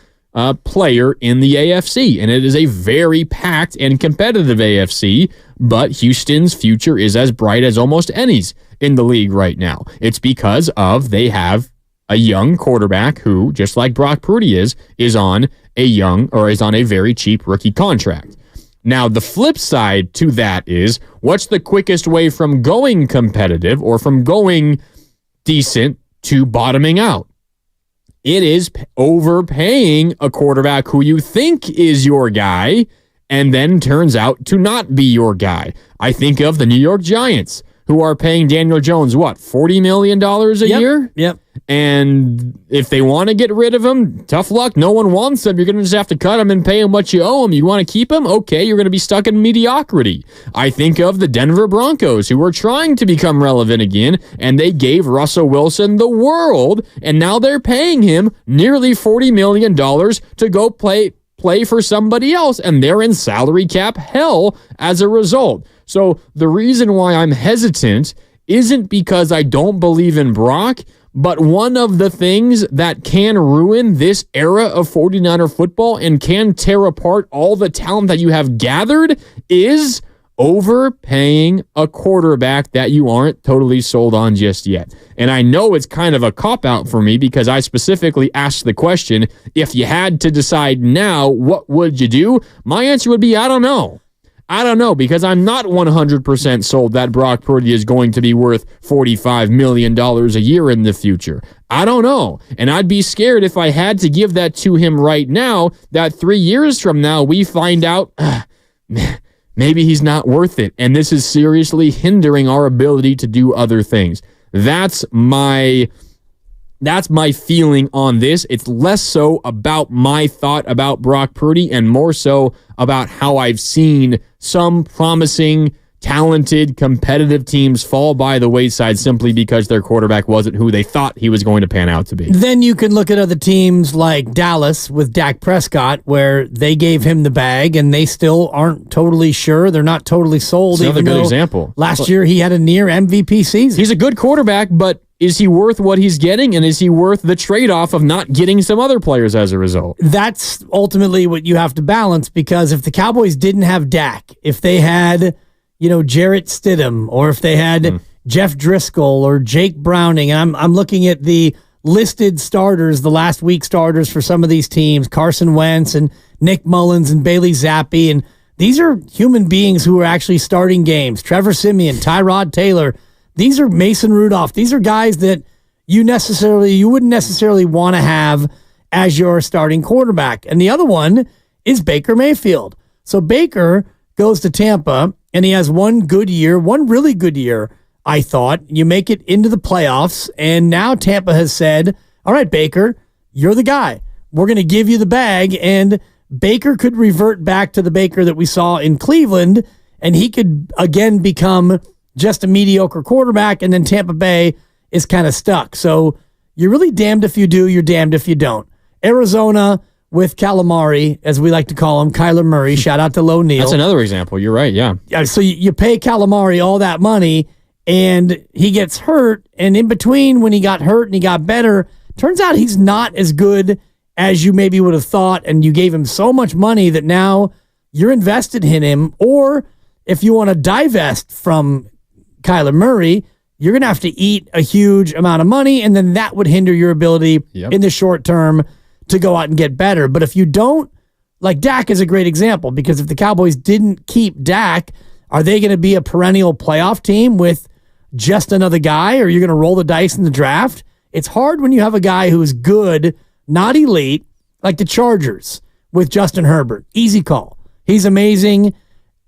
player in the AFC. And it is a very packed and competitive AFC, but Houston's future is as bright as almost any's in the league right now. It's because they have a young quarterback who, just like Brock Purdy is on a very cheap rookie contract. Now, the flip side to that is, what's the quickest way from going competitive or from going decent to bottoming out? It is overpaying a quarterback who you think is your guy and then turns out to not be your guy. I think of the New York Giants, who are paying Daniel Jones, $40 million a year? Yep. And if they want to get rid of him, tough luck. No one wants him. You're going to just have to cut him and pay him what you owe him. You want to keep him? Okay, you're going to be stuck in mediocrity. I think of the Denver Broncos, who were trying to become relevant again, and they gave Russell Wilson the world, and now they're paying him nearly $40 million to go play for somebody else, and they're in salary cap hell as a result. So the reason why I'm hesitant isn't because I don't believe in Brock, but one of the things that can ruin this era of 49er football and can tear apart all the talent that you have gathered is overpaying a quarterback that you aren't totally sold on just yet. And I know it's kind of a cop-out for me because I specifically asked the question, if you had to decide now, what would you do? My answer would be, I don't know. I don't know, because I'm not 100% sold that Brock Purdy is going to be worth $45 million a year in the future. I don't know. And I'd be scared if I had to give that to him right now, that 3 years from now we find out, maybe he's not worth it. And this is seriously hindering our ability to do other things. That's my feeling on this. It's less so about my thought about Brock Purdy and more so about how I've seen some promising, talented, competitive teams fall by the wayside simply because their quarterback wasn't who they thought he was going to pan out to be. Then you can look at other teams like Dallas with Dak Prescott, where they gave him the bag and they still aren't totally sure. They're not totally sold. It's another good example. Last year he had a near MVP season. He's a good quarterback, but is he worth what he's getting, and is he worth the trade-off of not getting some other players as a result? That's ultimately what you have to balance, because if the Cowboys didn't have Dak, if they had, Jarrett Stidham, or if they had Jeff Driscoll or Jake Browning, and I'm looking at the listed starters, the last week starters for some of these teams, Carson Wentz and Nick Mullins and Bailey Zappi, and these are human beings who are actually starting games. Trevor Siemian, Tyrod Taylor. These are Mason Rudolph. These are guys that you wouldn't necessarily want to have as your starting quarterback. And the other one is Baker Mayfield. So Baker goes to Tampa, and he has one really good year, I thought. You make it into the playoffs, and now Tampa has said, all right, Baker, you're the guy. We're going to give you the bag, and Baker could revert back to the Baker that we saw in Cleveland, and he could again become just a mediocre quarterback, and then Tampa Bay is kind of stuck. So you're really damned if you do, you're damned if you don't. Arizona with Calamari, as we like to call him, Kyler Murray. Shout out to Low Neal. That's another example. You're right, yeah. So you pay Calamari all that money, and he gets hurt, and in between when he got hurt and he got better, turns out he's not as good as you maybe would have thought, and you gave him so much money that now you're invested in him. Or if you want to divest from Kyler Murray, you're going to have to eat a huge amount of money, and then that would hinder your ability in the short term to go out and get better. But if you don't, like Dak is a great example, because if the Cowboys didn't keep Dak, are they going to be a perennial playoff team with just another guy, or you're going to roll the dice in the draft? It's hard when you have a guy who is good, not elite, like the Chargers with Justin Herbert. Easy call. He's amazing.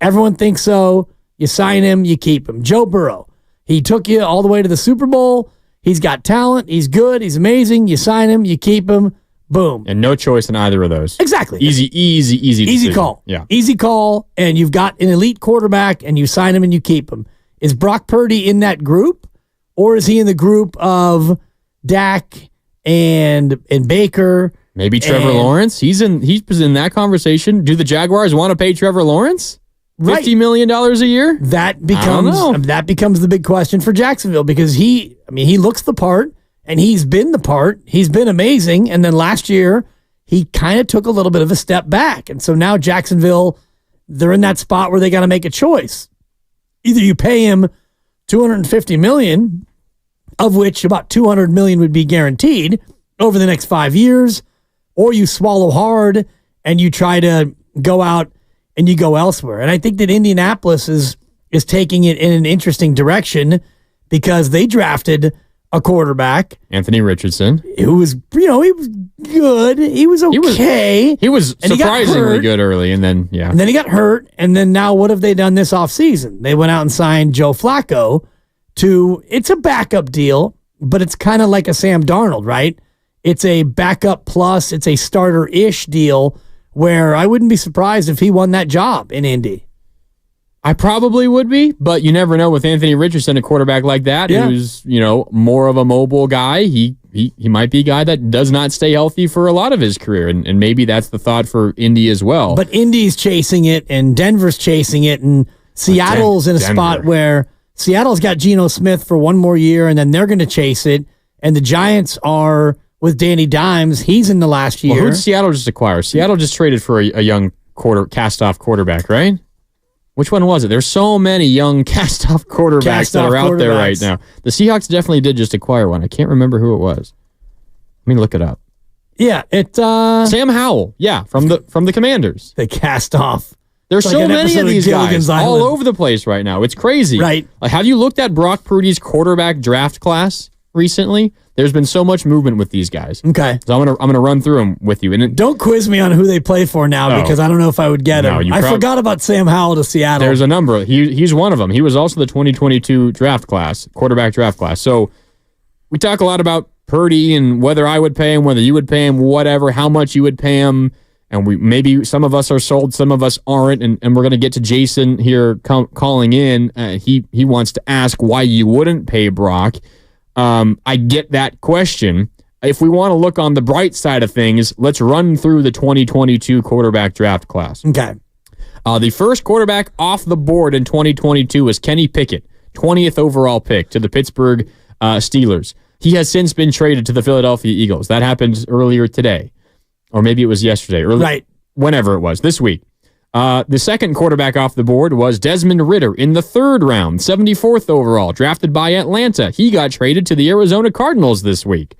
Everyone thinks so. You sign him, you keep him. Joe Burrow, he took you all the way to the Super Bowl. He's got talent. He's good. He's amazing. You sign him, you keep him. Boom. And no choice in either of those. Exactly. Easy decision. Call. Yeah. Easy call, and you've got an elite quarterback, and you sign him and you keep him. Is Brock Purdy in that group, or is he in the group of Dak and Baker? Maybe Trevor Lawrence. He's in that conversation. Do the Jaguars want to pay Trevor Lawrence $50 million a year? That becomes the big question for Jacksonville, because he looks the part, and he's been the part. He's been amazing. And then last year, he kind of took a little bit of a step back. And so now Jacksonville, they're in that spot where they got to make a choice. Either you pay him $250 million, of which about $200 million would be guaranteed over the next 5 years, or you swallow hard and you try to go out and you go elsewhere. And I think that Indianapolis is taking it in an interesting direction, because they drafted a quarterback, Anthony Richardson, who was, he was good. He was okay. He was surprisingly good early, and then, And then he got hurt, and then now what have they done this offseason? They went out and signed Joe Flacco it's a backup deal, but it's kind of like a Sam Darnold, right? It's a backup plus, it's a starter-ish deal, where I wouldn't be surprised if he won that job in Indy. I probably would be, but you never know with Anthony Richardson, a quarterback like that, who's, more of a mobile guy. He might be a guy that does not stay healthy for a lot of his career, and maybe that's the thought for Indy as well. But Indy's chasing it, and Denver's chasing it, and Seattle's in a spot where Seattle's got Geno Smith for one more year, and then they're going to chase it, and the Giants are with Danny Dimes. He's in the last year. Well, who did Seattle just acquire? Seattle just traded for a young cast-off quarterback, right? Which one was it? There's so many young cast-off quarterbacks that are out there right now. The Seahawks definitely did just acquire one. I can't remember who it was. Let me look it up. Yeah, Sam Howell. Yeah, from the Commanders. They cast off. There's so many of these guys all over the place right now. It's crazy. Right. Like, have you looked at Brock Purdy's quarterback draft class recently? There's been so much movement with these guys. Okay. So I'm gonna run through them with you. And don't quiz me on who they play for now because I don't know if I would get him. I forgot about Sam Howell to Seattle. There's a number. He's one of them. He was also the 2022 draft class, quarterback draft class. So we talk a lot about Purdy and whether I would pay him, whether you would pay him, whatever, how much you would pay him. And maybe some of us are sold, some of us aren't. And we're going to get to Jason here calling in. He wants to ask why you wouldn't pay Brock. I get that question. If we want to look on the bright side of things, let's run through the 2022 quarterback draft class. Okay. The first quarterback off the board in 2022 was Kenny Pickett, 20th overall pick to the Pittsburgh Steelers. He has since been traded to the Philadelphia Eagles. That happened earlier today. Or maybe it was yesterday. Right. Whenever it was, this week. The second quarterback off the board was Desmond Ridder in the third round, 74th overall, drafted by Atlanta. He got traded to the Arizona Cardinals this week.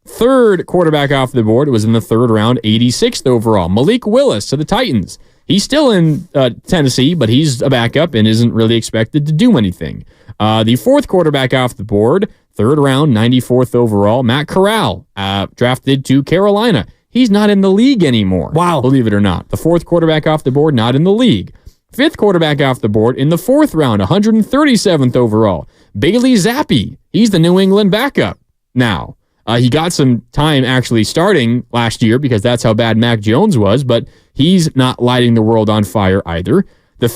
Third quarterback off the board was in the third round, 86th overall, Malik Willis to the Titans. He's still in Tennessee, but he's a backup and isn't really expected to do anything. The fourth quarterback off the board, third round, 94th overall, Matt Corral, drafted to Carolina. He's not in the league anymore. Wow. Believe it or not. The fourth quarterback off the board, not in the league. Fifth quarterback off the board in the fourth round, 137th overall, Bailey Zappi. He's the New England backup now. He got some time actually starting last year because that's how bad Mac Jones was, but he's not lighting the world on fire either. The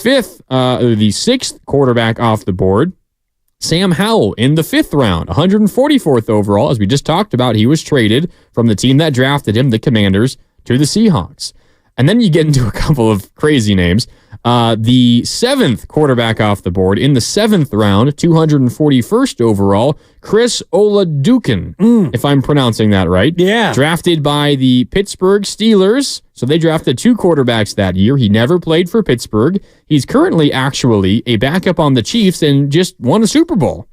sixth quarterback off the board, Sam Howell in the fifth round, 144th overall. As we just talked about, he was traded from the team that drafted him, the Commanders, to the Seahawks. And then you get into a couple of crazy names. The seventh quarterback off the board in the seventh round, 241st overall, Chris Olajuwon, if I'm pronouncing that right. Yeah. Drafted by the Pittsburgh Steelers. So they drafted two quarterbacks that year. He never played for Pittsburgh. He's currently actually a backup on the Chiefs and just won a Super Bowl.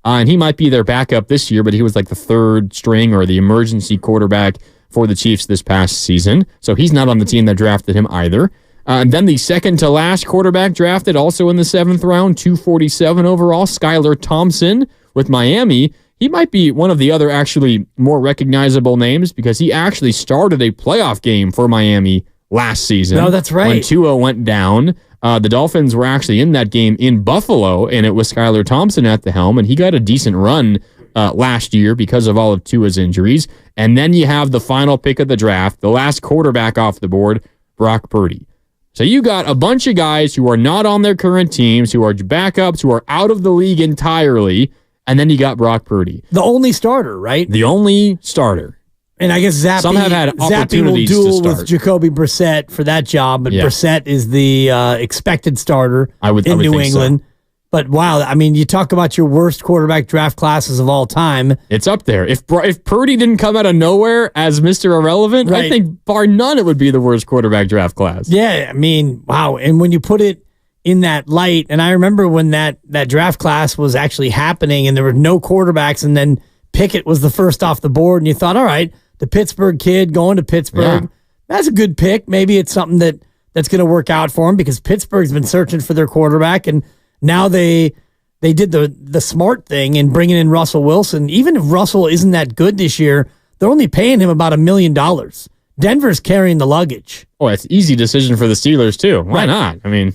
And he might be their backup this year, but he was like the third string or the emergency quarterback for the Chiefs this past season. So he's not on the team that drafted him either. And then the second to last quarterback drafted also in the seventh round, 247 overall, Skylar Thompson with Miami. He might be one of the other actually more recognizable names because he actually started a playoff game for Miami last season. No, that's right. When Tua went down. The Dolphins were actually in that game in Buffalo, and it was Skylar Thompson at the helm, and he got a decent run last year because of all of Tua's injuries. And then you have the final pick of the draft, the last quarterback off the board, Brock Purdy. So you got a bunch of guys who are not on their current teams, who are backups, who are out of the league entirely, and then you got Brock Purdy. The only starter, right? The only starter. And I guess Zappi, Some have had opportunities will duel to start with Jacoby Brissett for that job, but Yeah. Brissett is the expected starter in New think England. so. But wow, I mean, you talk about your worst quarterback draft classes of all time. It's up there. If Purdy didn't come out of nowhere as Mr. Irrelevant, I Right. think bar none it would be the worst quarterback draft class. Yeah, I mean, wow. And when you put it in that light, and I remember when that draft class was actually happening and there were no quarterbacks, and then Pickett was the first off the board, and you thought, all right, the Pittsburgh kid going to Pittsburgh, Yeah. that's a good pick. Maybe it's something that's going to work out for him because Pittsburgh's been searching for their quarterback, and now they did the smart thing in bringing in Russell Wilson. Even if Russell isn't that good this year, they're only paying him about $1 million. Denver's carrying the luggage. Oh, it's an easy decision for the Steelers, too. Why Right. not? I mean,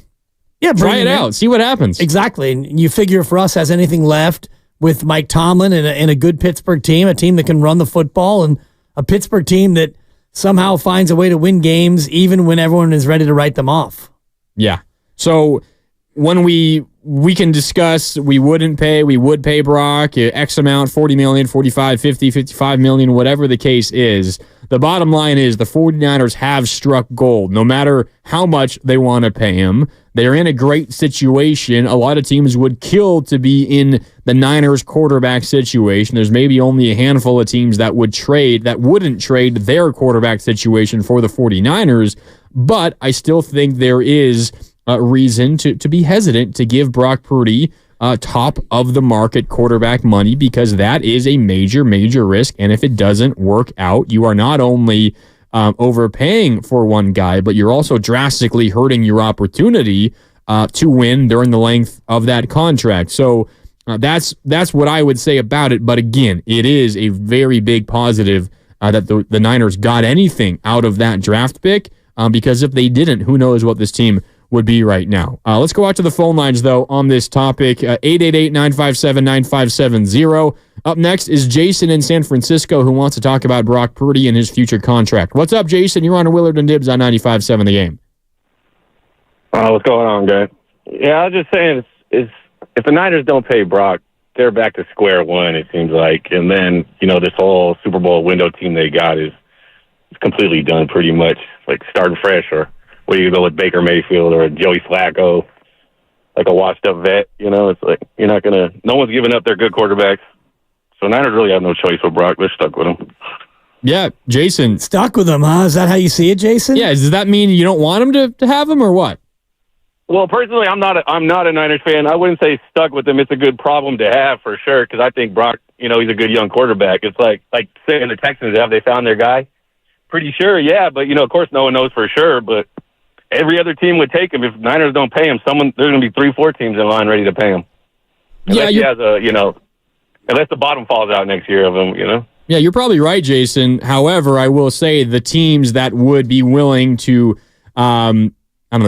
Yeah, try bring it him in. out. See what happens. Exactly. And you figure if Russ has anything left with Mike Tomlin and a good Pittsburgh team, a team that can run the football, and a Pittsburgh team that somehow finds a way to win games even when everyone is ready to write them off. Yeah. So when we can discuss we would pay Brock X amount, 40 million, 45, 50, 55 million, whatever the case is. The bottom line is the 49ers have struck gold no matter how much they want to pay him. They're in a great situation. A lot of teams would kill to be in the Niners quarterback situation. There's maybe only a handful of teams that wouldn't trade their quarterback situation for the 49ers, but I still think there is reason to be hesitant to give Brock Purdy top of the market quarterback money, because that is a major, major risk. And if it doesn't work out, you are not only overpaying for one guy, but you're also drastically hurting your opportunity to win during the length of that contract. So that's what I would say about it. But again, it is a very big positive that the Niners got anything out of that draft pick, because if they didn't, who knows what this team would be right now. Let's go out to the phone lines, though, on this topic. 888-957-9570. Up next is Jason in San Francisco, who wants to talk about Brock Purdy and his future contract. What's up, Jason? You're on Willard and Dibs on 95.7 The Game. What's going on, guys? Yeah, I was just saying, if the Niners don't pay Brock, they're back to square one, it seems like. And then, this whole Super Bowl window team they got is completely done pretty much, like starting fresh, or whether you go with Baker Mayfield or Joey Flacco, like a washed-up vet. It's like you're not going to – no one's giving up their good quarterbacks. So Niners really have no choice with Brock. They're stuck with him. Yeah, Jason. Stuck with him, huh? Is that how you see it, Jason? Yeah, does that mean you don't want him to have him, or what? Well, personally, I'm not a Niners fan. I wouldn't say stuck with him. It's a good problem to have for sure, because I think Brock, he's a good young quarterback. It's like saying the Texans, have they found their guy? Pretty sure, yeah, but, of course, no one knows for sure, but every other team would take him. If Niners don't pay him, there's going to be 3-4 teams in line ready to pay him. Unless he has unless the bottom falls out next year of him, Yeah, you're probably right, Jason. However, I will say the teams that would be willing to,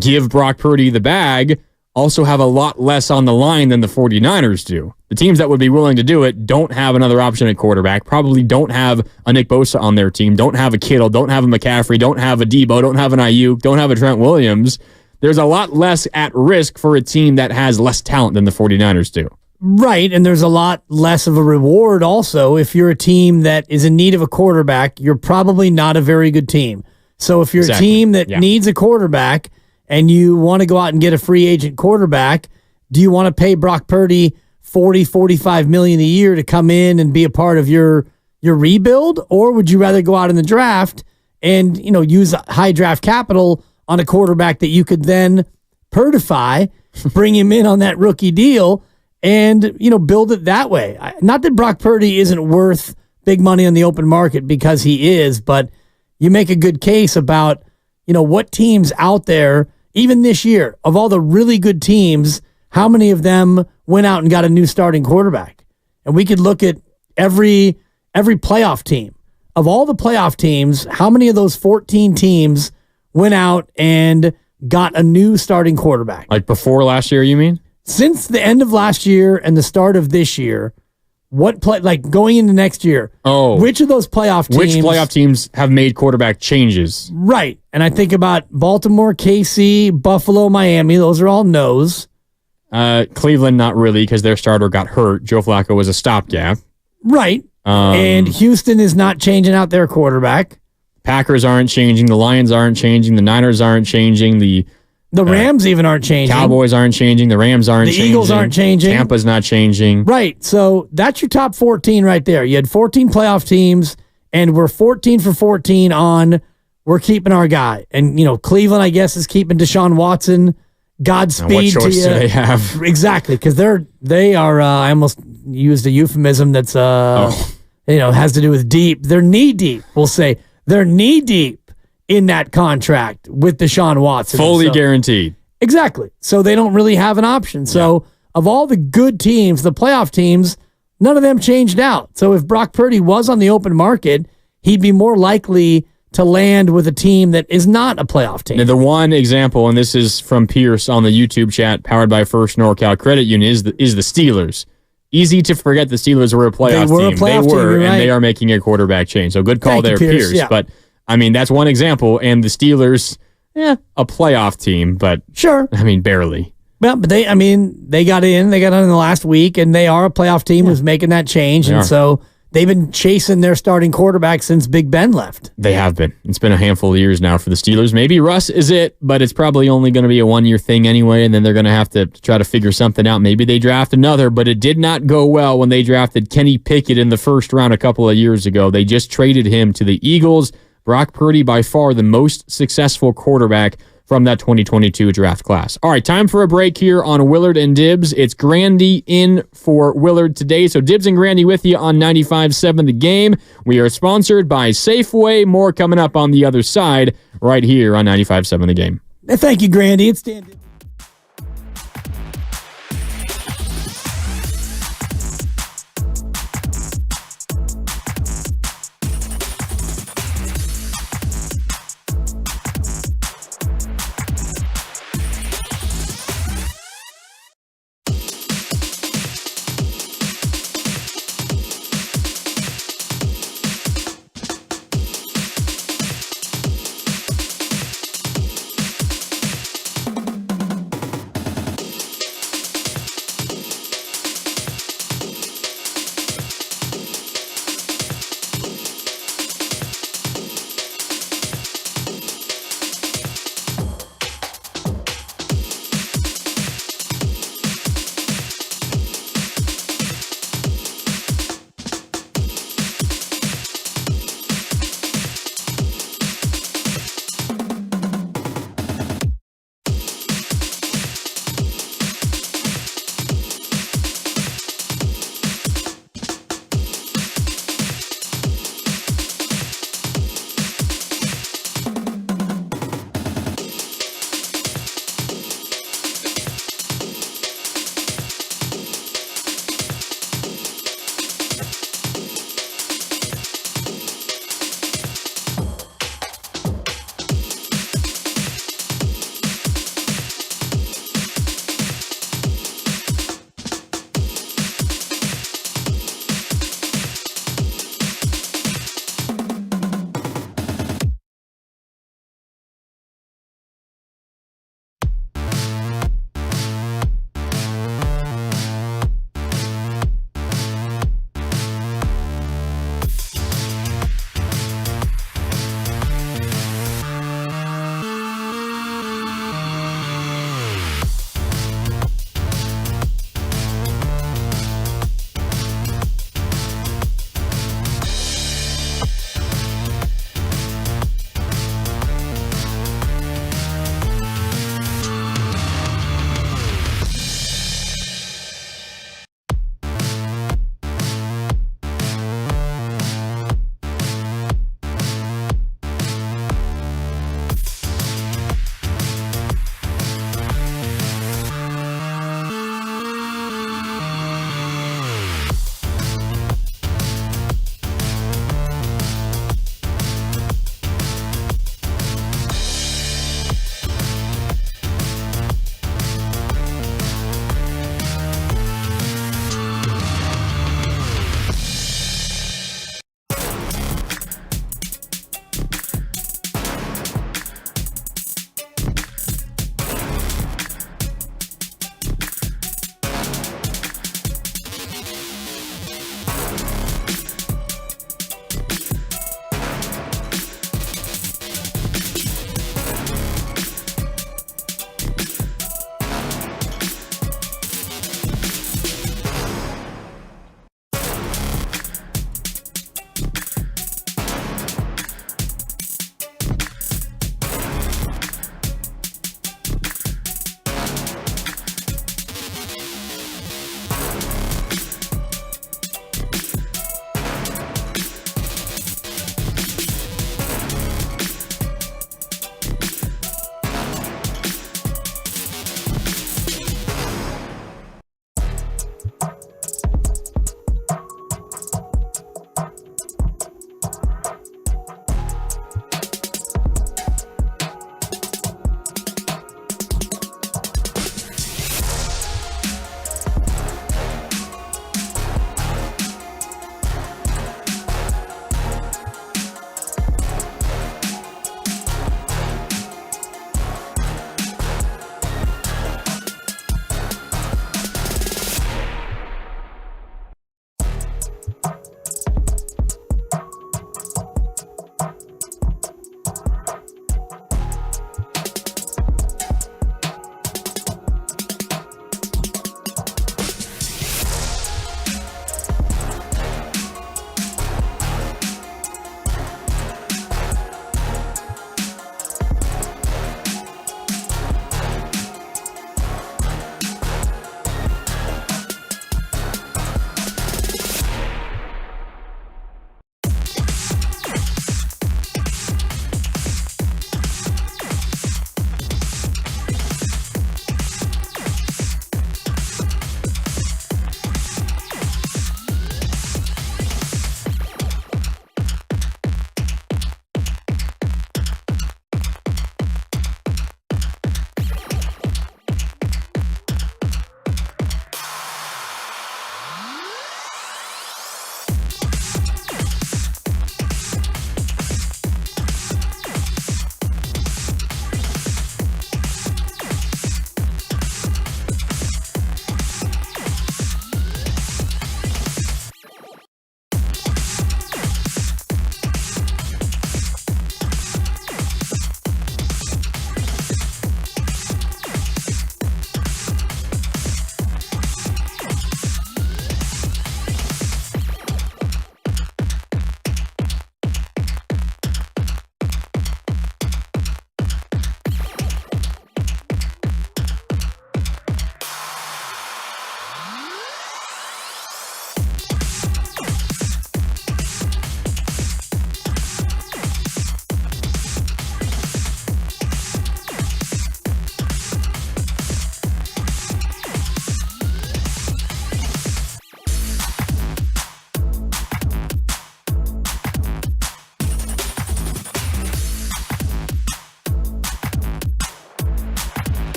give Brock Purdy the bag also have a lot less on the line than the 49ers do. The teams that would be willing to do it don't have another option at quarterback, probably don't have a Nick Bosa on their team, don't have a Kittle, don't have a McCaffrey, don't have a Debo, don't have an Aiyuk, don't have a Trent Williams. There's a lot less at risk for a team that has less talent than the 49ers do. Right, and there's a lot less of a reward also. If you're a team that is in need of a quarterback, you're probably not a very good team. So if you're a team that needs a quarterback and you want to go out and get a free agent quarterback, do you want to pay Brock Purdy $40-45 million a year to come in and be a part of your rebuild? Or would you rather go out in the draft and, use high draft capital on a quarterback that you could then Purdify, bring him in on that rookie deal, and, build it that way? Not that Brock Purdy isn't worth big money on the open market, because he is, but you make a good case about, what teams out there, even this year, of all the really good teams, how many of them went out and got a new starting quarterback? And we could look at every playoff team. Of all the playoff teams, how many of those 14 teams went out and got a new starting quarterback? Like before last year, you mean? Since the end of last year and the start of this year, going into next year, which of those playoff teams? Which playoff teams have made quarterback changes? Right. And I think about Baltimore, KC, Buffalo, Miami. Those are all no's. Cleveland, not really, because their starter got hurt. Joe Flacco was a stopgap. Right. And Houston is not changing out their quarterback. Packers aren't changing. The Lions aren't changing. The Niners aren't changing. The Rams even aren't changing. Cowboys aren't changing. The Rams aren't changing. The Eagles aren't changing. Tampa's not changing. Right. So that's your top 14 right there. You had 14 playoff teams, and we're 14 for 14 on we're keeping our guy. And, Cleveland, I guess, is keeping Deshaun Watson. Godspeed to you. What choice do they have? Exactly, because they are. I almost used a euphemism that's has to do with deep. They're knee deep. We'll say they're knee deep in that contract with Deshaun Watson, fully guaranteed. Exactly. So they don't really have an option. So of all the good teams, the playoff teams, none of them changed out. So if Brock Purdy was on the open market, he'd be more likely to land with a team that is not a playoff team. Now, the one example, and this is from Pierce on the YouTube chat, powered by First NorCal Credit Union, is the Steelers. Easy to forget the Steelers were a playoff team. They were, and they are making a quarterback change. So good call there, Pierce. Yeah. But, that's one example. And the Steelers, a playoff team, but sure. Barely. Well, but they got in. They got in the last week, and they are a playoff team who's making that change. And so they've been chasing their starting quarterback since Big Ben left. They have been. It's been a handful of years now for the Steelers. Maybe Russ is it, but it's probably only going to be a one-year thing anyway, and then they're going to have to try to figure something out. Maybe they draft another, but it did not go well when they drafted Kenny Pickett in the first round a couple of years ago. They just traded him to the Eagles. Brock Purdy, by far the most successful quarterback from that 2022 draft class. All right, time for a break here on Willard and Dibs. It's Grandy in for Willard today. So Dibs and Grandy with you on 95.7 The Game. We are sponsored by Safeway. More coming up on the other side right here on 95.7 The Game. Thank you, Grandy. It's Dan.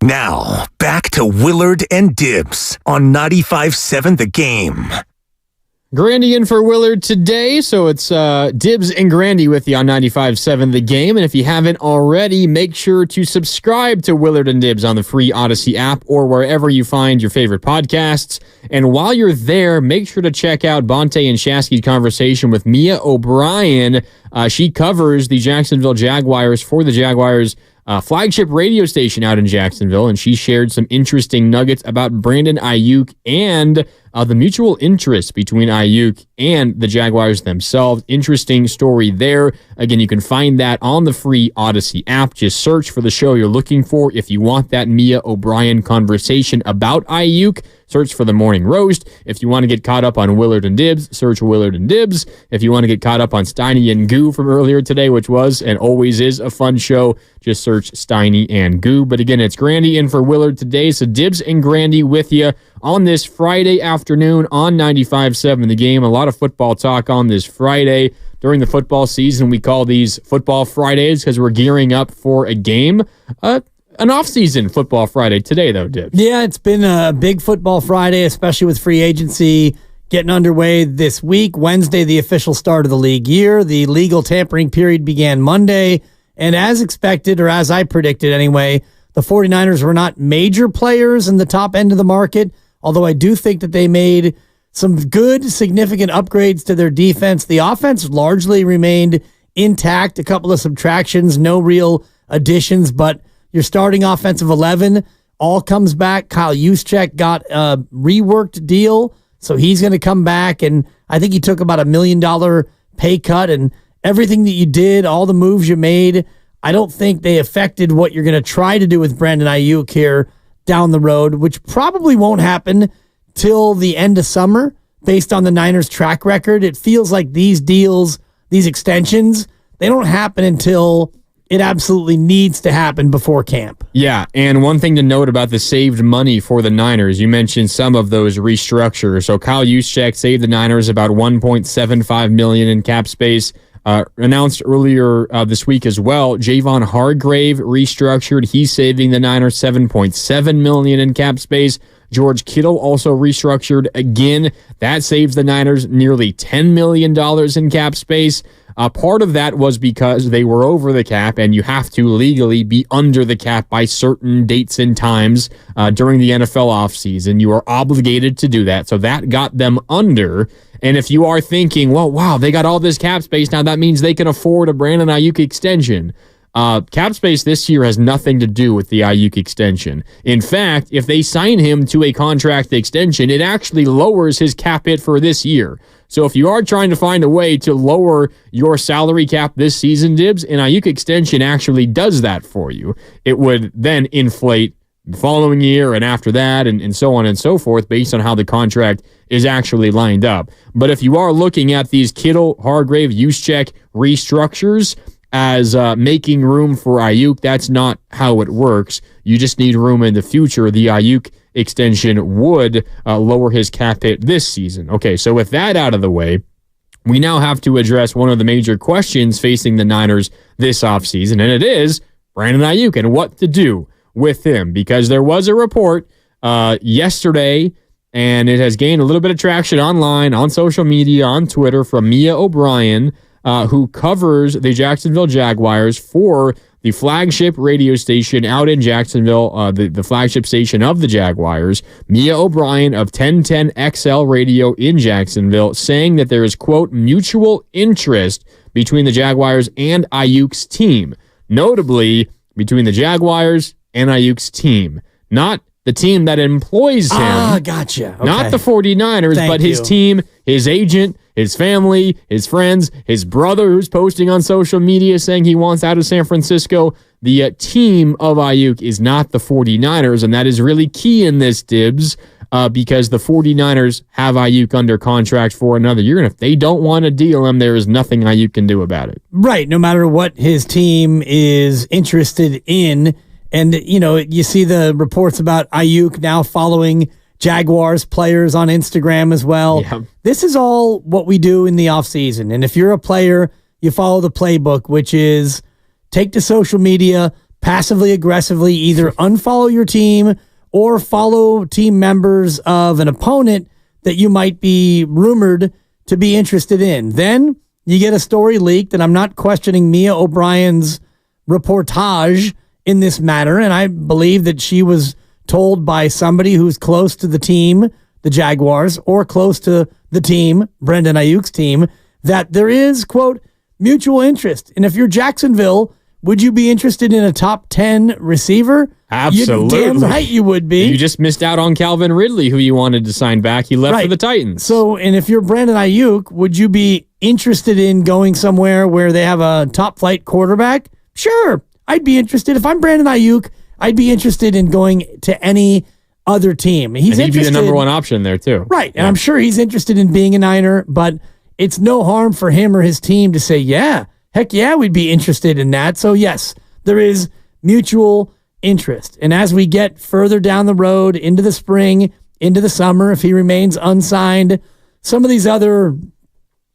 Now, back to Willard and Dibs on 95.7 The Game. Grandy in for Willard today, so it's Dibs and Grandy with you on 95.7 The Game. And if you haven't already, make sure to subscribe to Willard and Dibs on the free Odyssey app or wherever you find your favorite podcasts. And while you're there, make sure to check out Bonte and Shasky's conversation with Mia O'Brien. She covers the Jacksonville Jaguars for the Jaguars flagship radio station out in Jacksonville, and she shared some interesting nuggets about Brandon Aiyuk and the mutual interest between Aiyuk and the Jaguars themselves. Interesting story there. Again, you can find that on the free Odyssey app. Just search for the show you're looking for. If you want that Mia O'Brien conversation about Aiyuk, search for The Morning Roast. If you want to get caught up on Willard and Dibs, search Willard and Dibs. If you want to get caught up on Steiny and Goo from earlier today, which was and always is a fun show, just search Steiny and Goo. But again, it's Grandy in for Willard today. So Dibs and Grandy with you on this Friday afternoon on 95.7 The Game. A lot of football talk on this Friday. During the football season, we call these Football Fridays because we're gearing up for a game. An off-season Football Friday today, though, Dibs. Yeah, it's been a big Football Friday, especially with free agency getting underway this week. Wednesday, the official start of the league year. The legal tampering period began Monday. And as expected, or as I predicted anyway, the 49ers were not major players in the top end of the market, although I do think that they made some good, significant upgrades to their defense. The offense largely remained intact, a couple of subtractions, no real additions, but your starting offensive 11 all comes back. Kyle Juszczyk got a reworked deal, so he's going to come back, and I think he took about $1 million pay cut, and everything that you did, all the moves you made, I don't think they affected what you're going to try to do with Brandon Aiyuk here down the road, which probably won't happen till the end of summer based on the Niners' track record. It feels like these deals, these extensions, they don't happen until it absolutely needs to happen before camp. Yeah, and one thing to note about the saved money for the Niners, you mentioned some of those restructures. So Kyle Juszczyk saved the Niners about $1.75 million in cap space. Announced earlier this week as well, Javon Hargrave restructured. He's saving the Niners $7.7 million in cap space. George Kittle also restructured again. That saves the Niners nearly $10 million in cap space. Part of that was because they were over the cap, and you have to legally be under the cap by certain dates and times during the NFL offseason. You are obligated to do that. So that got them under. And if you are thinking, well, wow, they got all this cap space, now that means they can afford a Brandon Aiyuk extension. Cap space this year has nothing to do with the Aiyuk extension. In fact, if they sign him to a contract extension, it actually lowers his cap hit for this year. So if you are trying to find a way to lower your salary cap this season, Dibs, an Aiyuk extension actually does that for you. It would then inflate the following year and after that and so on and so forth based on how the contract is actually lined up. But if you are looking at these Kittle, Hargrave, Juszczyk restructures as making room for Aiyuk, that's not how it works. You just need room in the future. The Aiyuk extension would lower his cap hit this season. Okay, so with that out of the way, we now have to address one of the major questions facing the Niners this offseason, and it is Brandon Aiyuk and what to do with him, because there was a report yesterday, and it has gained a little bit of traction online, on social media, on Twitter, from Mia O'Brien, who covers the Jacksonville Jaguars for the flagship radio station out in Jacksonville, the flagship station of the Jaguars, Mia O'Brien of 1010XL Radio in Jacksonville, saying that there is, quote, mutual interest between the Jaguars and Aiyuk's team, notably between the Jaguars and Aiyuk's team, not the team that employs him. Ah, gotcha. Okay. Not the 49ers, but his team, his agent, his family, his friends, his brother who's posting on social media saying he wants out of San Francisco. The team of Aiyuk is not the 49ers, and that is really key in this, Dibs, because the 49ers have Aiyuk under contract for another year, and if they don't want to deal him, there is nothing Aiyuk can do about it. Right, no matter what his team is interested in. And, you know, you see the reports about Aiyuk now following Jaguars players on Instagram as well. Yeah. This is all what we do in the offseason. And if you're a player, you follow the playbook, which is take to social media, passively aggressively either unfollow your team or follow team members of an opponent that you might be rumored to be interested in. Then you get a story leaked, and I'm not questioning Mia O'Brien's reportage in this matter, and I believe that she was told by somebody who's close to the team, the Jaguars, or close to the team, Brandon Aiyuk's team, that there is, quote, mutual interest. And if you're Jacksonville, would you be interested in a top 10 receiver? Absolutely. You're damn right you would be. You just missed out on Calvin Ridley, who you wanted to sign back. He left for the Titans. So, and if you're Brandon Aiyuk, would you be interested in going somewhere where they have a top flight quarterback? Sure, I'd be interested. If I'm Brandon Aiyuk, I'd be interested in going to any other team. He'd be the number one option there, too. Right, and I'm sure he's interested in being a Niner, but it's no harm for him or his team to say, yeah, heck yeah, we'd be interested in that. So, yes, there is mutual interest. And as we get further down the road into the spring, into the summer, if he remains unsigned, some of these other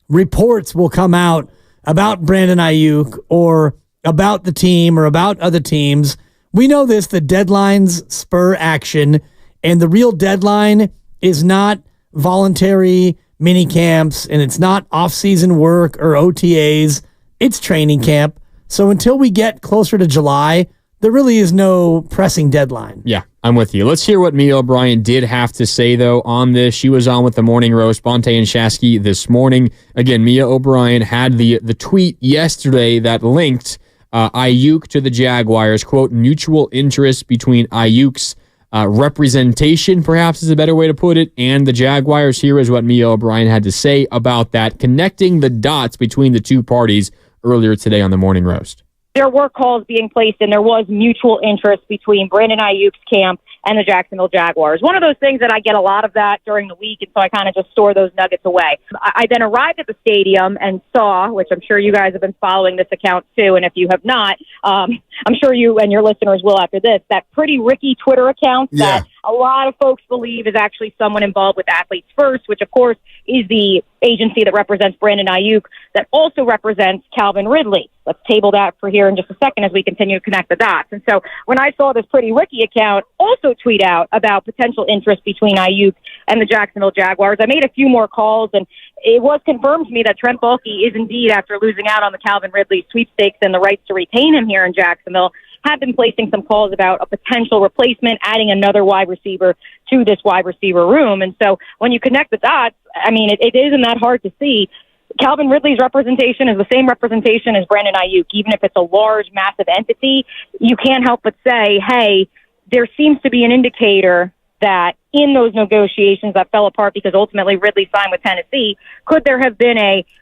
reports will come out about Brandon Aiyuk or about the team or about other teams. We know this, the deadlines spur action, and the real deadline is not voluntary mini camps, and it's not off-season work or OTAs. It's training camp. So until we get closer to July, there really is no pressing deadline. Yeah, I'm with you. Let's hear what Mia O'Brien did have to say, though, on this. She was on with the Morning Roast, Bonte and Shasky, this morning. Again, Mia O'Brien had the tweet yesterday that linked Aiyuk to the Jaguars, quote, mutual interest between Aiyuk's representation, perhaps is a better way to put it, and the Jaguars. Here is what Mia O'Brien had to say about that, connecting the dots between the two parties earlier today on the Morning Roast. There were calls being placed, and there was mutual interest between Brandon Aiyuk's camp and the Jacksonville Jaguars. One of those things that I get a lot of that during the week, and so I kind of just store those nuggets away. I then arrived at the stadium and saw, which I'm sure you guys have been following this account too, and if you have not, I'm sure you and your listeners will after this, that Pretty Ricky Twitter account that a lot of folks believe is actually someone involved with Athletes First, which of course is the agency that represents Brandon Aiyuk, that also represents Calvin Ridley. Let's table that for here in just a second as we continue to connect the dots. And so when I saw this Pretty Ricky account also tweet out about potential interest between Aiyuk and the Jacksonville Jaguars, I made a few more calls, and it was confirmed to me that Trent Baalke is indeed, after losing out on the Calvin Ridley sweepstakes and the rights to retain him here in Jacksonville, have been placing some calls about a potential replacement, adding another wide receiver to this wide receiver room. And so when you connect the dots, I mean, it isn't that hard to see. Calvin Ridley's representation is the same representation as Brandon Aiyuk. Even if it's a large, massive entity, you can't help but say, hey, there seems to be an indicator that in those negotiations that fell apart because ultimately Ridley signed with Tennessee, could there have been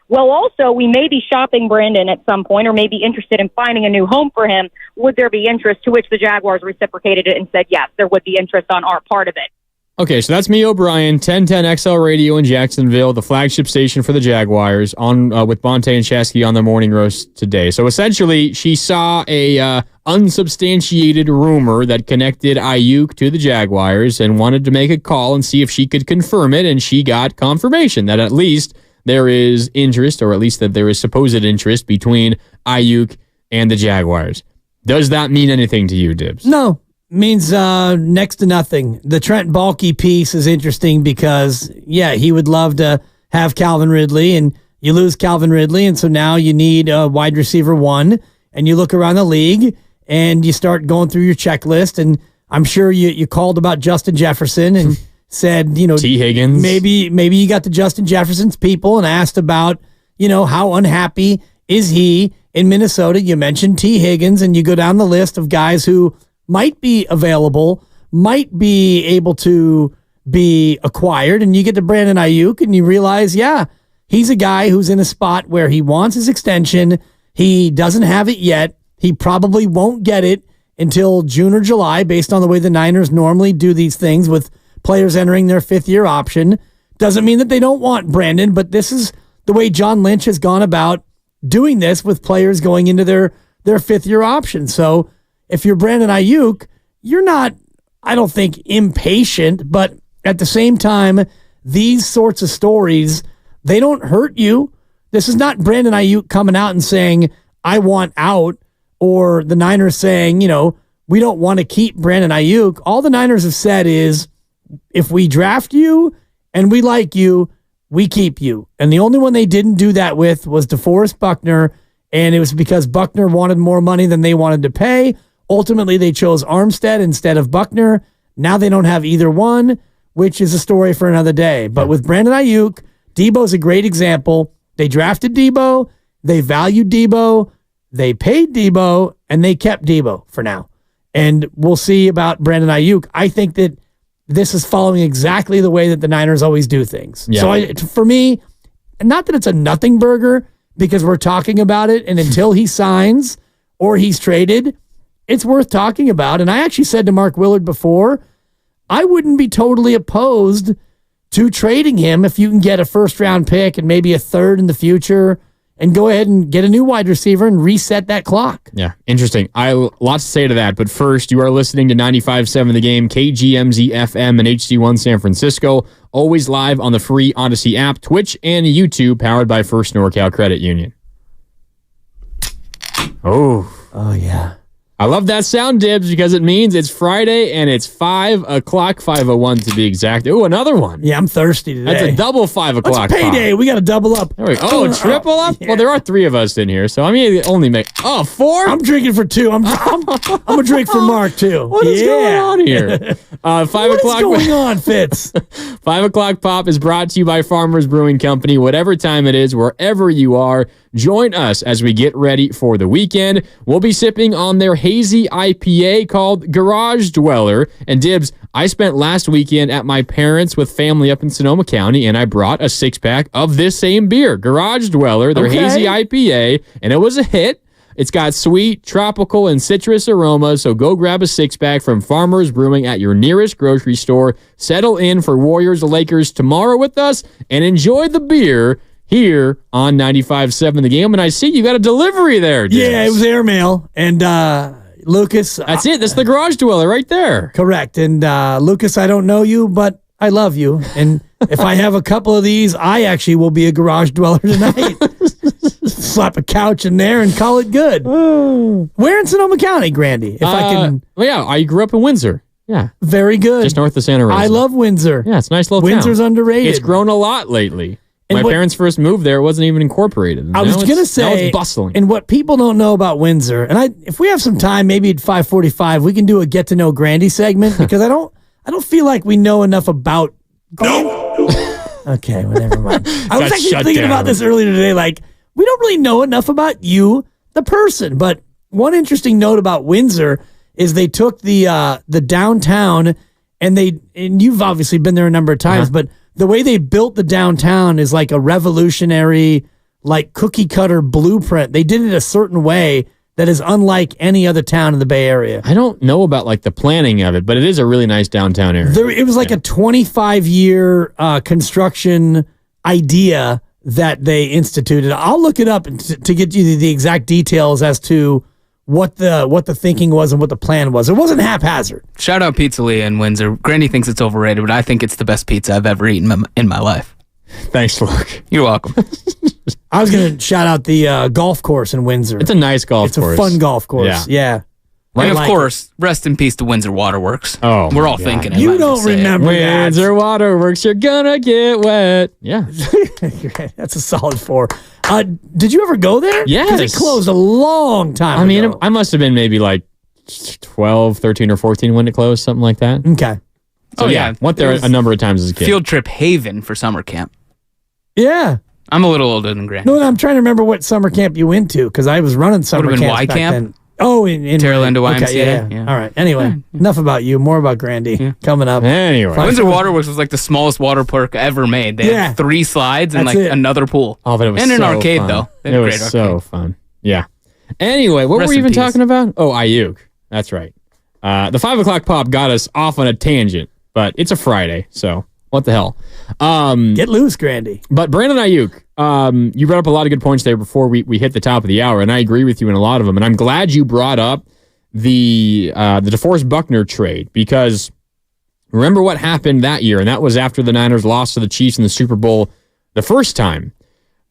also, we may be shopping Brandon at some point or may be interested in finding a new home for him. Would there be interest? To which the Jaguars reciprocated it and said, yes, there would be interest on our part of it. Okay, so that's Mia O'Brien, 1010 XL Radio in Jacksonville, the flagship station for the Jaguars, on with Bonte and Shasky on the Morning Roast today. So essentially, she saw a unsubstantiated rumor that connected Aiyuk to the Jaguars and wanted to make a call and see if she could confirm it, and she got confirmation that at least there is interest, or at least that there is supposed interest between Aiyuk and the Jaguars. Does that mean anything to you, Dibs? No. Means next to nothing. The Trent Baalke piece is interesting because, yeah, he would love to have Calvin Ridley, and you lose Calvin Ridley, and so now you need a wide receiver one, and you look around the league, and you start going through your checklist, and I'm sure you called about Justin Jefferson and said, T. Higgins. Maybe you got to Justin Jefferson's people and asked about, how unhappy is he in Minnesota. You mentioned T. Higgins, and you go down the list of guys who might be available, might be able to be acquired, and you get to Brandon Aiyuk, and you realize, yeah, he's a guy who's in a spot where he wants his extension. He doesn't have it yet. He probably won't get it until June or July, based on the way the Niners normally do these things with players entering their fifth-year option. Doesn't mean that they don't want Brandon, but this is the way John Lynch has gone about doing this with players going into their fifth-year option. So if you're Brandon Aiyuk, you're not, I don't think, impatient, but at the same time, these sorts of stories, they don't hurt you. This is not Brandon Aiyuk coming out and saying, I want out or the Niners saying, we don't want to keep Brandon Aiyuk. All the Niners have said is, if we draft you and we like you, we keep you. And the only one they didn't do that with was DeForest Buckner, and it was because Buckner wanted more money than they wanted to pay. Ultimately, they chose Armstead instead of Buckner. Now they don't have either one, which is a story for another day. But with Brandon Aiyuk, Debo's a great example. They drafted Debo, they valued Debo, they paid Debo, and they kept Debo for now. And we'll see about Brandon Aiyuk. I think that this is following exactly the way that the Niners always do things. Yeah. So for me, not that it's a nothing burger because we're talking about it, and until he signs or he's traded, it's worth talking about. And I actually said to Mark Willard before, I wouldn't be totally opposed to trading him if you can get a first-round pick and maybe a third in the future and go ahead and get a new wide receiver and reset that clock. Yeah, interesting. Lots to say to that, but first, you are listening to 95.7 The Game, KGMZ FM and HD1 San Francisco, always live on the free Odyssey app, Twitch, and YouTube, powered by First NorCal Credit Union. Oh, yeah. I love that sound, Dibs, because it means it's Friday and it's 5 o'clock, 5:01 to be exact. Ooh, another one. Yeah, I'm thirsty today. That's a double 5 o'clock. It's payday. Pop. We got to double up. There we go. Oh, triple up? Yeah. Well, there are 3 of us in here, so I mean, only make... Oh, 4? I'm drinking for 2. I'm going to drink for Mark, too. What is going on here? 5 o'clock... What is going on, Fitz? 5 o'clock pop is brought to you by Farmers Brewing Company. Whatever time it is, wherever you are, join us as we get ready for the weekend. We'll be sipping on their hazy IPA called Garage Dweller. And Dibs, I spent last weekend at my parents' with family up in Sonoma County, and I brought a 6-pack of this same beer, Garage Dweller, their hazy IPA, and it was a hit. It's got sweet, tropical, and citrus aromas, so go grab a 6-pack from Farmers Brewing at your nearest grocery store. Settle in for Warriors-Lakers tomorrow with us, and enjoy the beer here on 95.7 The Game. And I see you got a delivery there, Dibs. Yeah, it was airmail. And Lucas... That's it. That's the Garage Dweller right there. Correct. And Lucas, I don't know you, but I love you. And if I have a couple of these, I actually will be a Garage Dweller tonight. Slap a couch in there and call it good. Where in Sonoma County, Grandy? If I can... Well, yeah, I grew up in Windsor. Yeah. Very good. Just north of Santa Rosa. I love Windsor. Yeah, it's a nice little Windsor's town. underrated. It's grown a lot lately. And My parents first moved there. It wasn't even incorporated. I was going to say, now it's bustling. And what people don't know about Windsor, and if we have some time, maybe at 5:45, we can do a get to know Grandy segment because I don't feel like we know enough about. Okay, well, never mind. I was actually thinking about this earlier today. Like, we don't really know enough about you, the person. But one interesting note about Windsor is they took the downtown, and you've obviously been there a number of times, but the way they built the downtown is like a revolutionary, like cookie cutter blueprint. They did it a certain way that is unlike any other town in the Bay Area. I don't know about like the planning of it, but it is a really nice downtown area. It was like a 25-year construction idea that they instituted. I'll look it up to get you the exact details as to what the thinking was and what the plan was. It wasn't haphazard. Shout out Pizzeria in Windsor. Grandy thinks it's overrated, but I think it's the best pizza I've ever eaten in my life. Thanks, Luke. You're welcome. I was going to shout out the golf course in Windsor. It's a nice golf course. It's a fun golf course. Yeah. And of course, rest in peace to Windsor Waterworks. Oh, we're all thinking it. You don't remember that. Windsor Waterworks, you're gonna get wet. Yeah. That's a solid 4. Did you ever go there? Yes. Because it closed a long time ago. I mean, ago. I must have been maybe like 12, 13, or 14 when it closed, something like that. Okay. So yeah, went there a number of times as a kid. Field trip haven for summer camp. Yeah. I'm a little older than Grandy. No, I'm trying to remember what summer camp you went to because I was running summer camp. Would have been Y back camp? then. Oh, in Terralinda YMCA. Okay, yeah. All right. Anyway, enough about you. More about Grandy coming up. Anyway, Windsor Waterworks was like the smallest water park ever made. They had 3 slides and like another pool. Oh, but it was and an so arcade fun. though. It was so fun. Yeah. Anyway, what were we even talking about? Oh, Aiyuk. That's right. The 5 o'clock pop got us off on a tangent, but it's a Friday, so what the hell? Get loose, Grandy. But Brandon Aiyuk, you brought up a lot of good points there before we hit the top of the hour, and I agree with you in a lot of them. And I'm glad you brought up the DeForest Buckner trade because remember what happened that year, and that was after the Niners lost to the Chiefs in the Super Bowl the first time.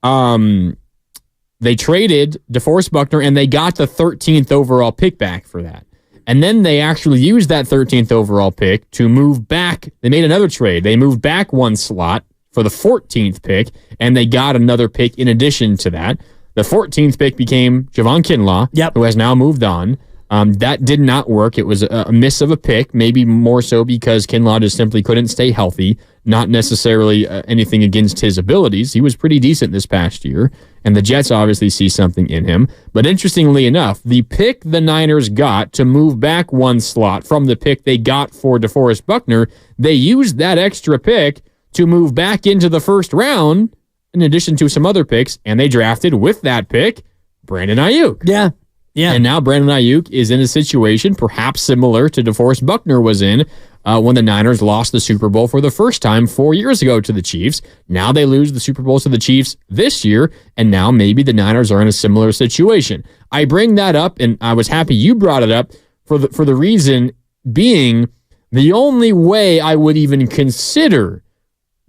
The They traded DeForest Buckner, and they got the 13th overall pick back for that. And then they actually used that 13th overall pick to move back. They made another trade. They moved back one slot for the 14th pick, and they got another pick in addition to that. The 14th pick became Javon Kinlaw, who has now moved on. That did not work. It was a miss of a pick, maybe more so because Kinlaw just simply couldn't stay healthy, not necessarily anything against his abilities. He was pretty decent this past year, and the Jets obviously see something in him. But interestingly enough, the pick the Niners got to move back one slot from the pick they got for DeForest Buckner, they used that extra pick to move back into the first round in addition to some other picks, and they drafted with that pick Brandon Aiyuk. Yeah. And now Brandon Aiyuk is in a situation perhaps similar to DeForest Buckner was in when the Niners lost the Super Bowl for the first time 4 years ago to the Chiefs. Now they lose the Super Bowl to the Chiefs this year, and now maybe the Niners are in a similar situation. I bring that up, and I was happy you brought it up for the reason being the only way I would even consider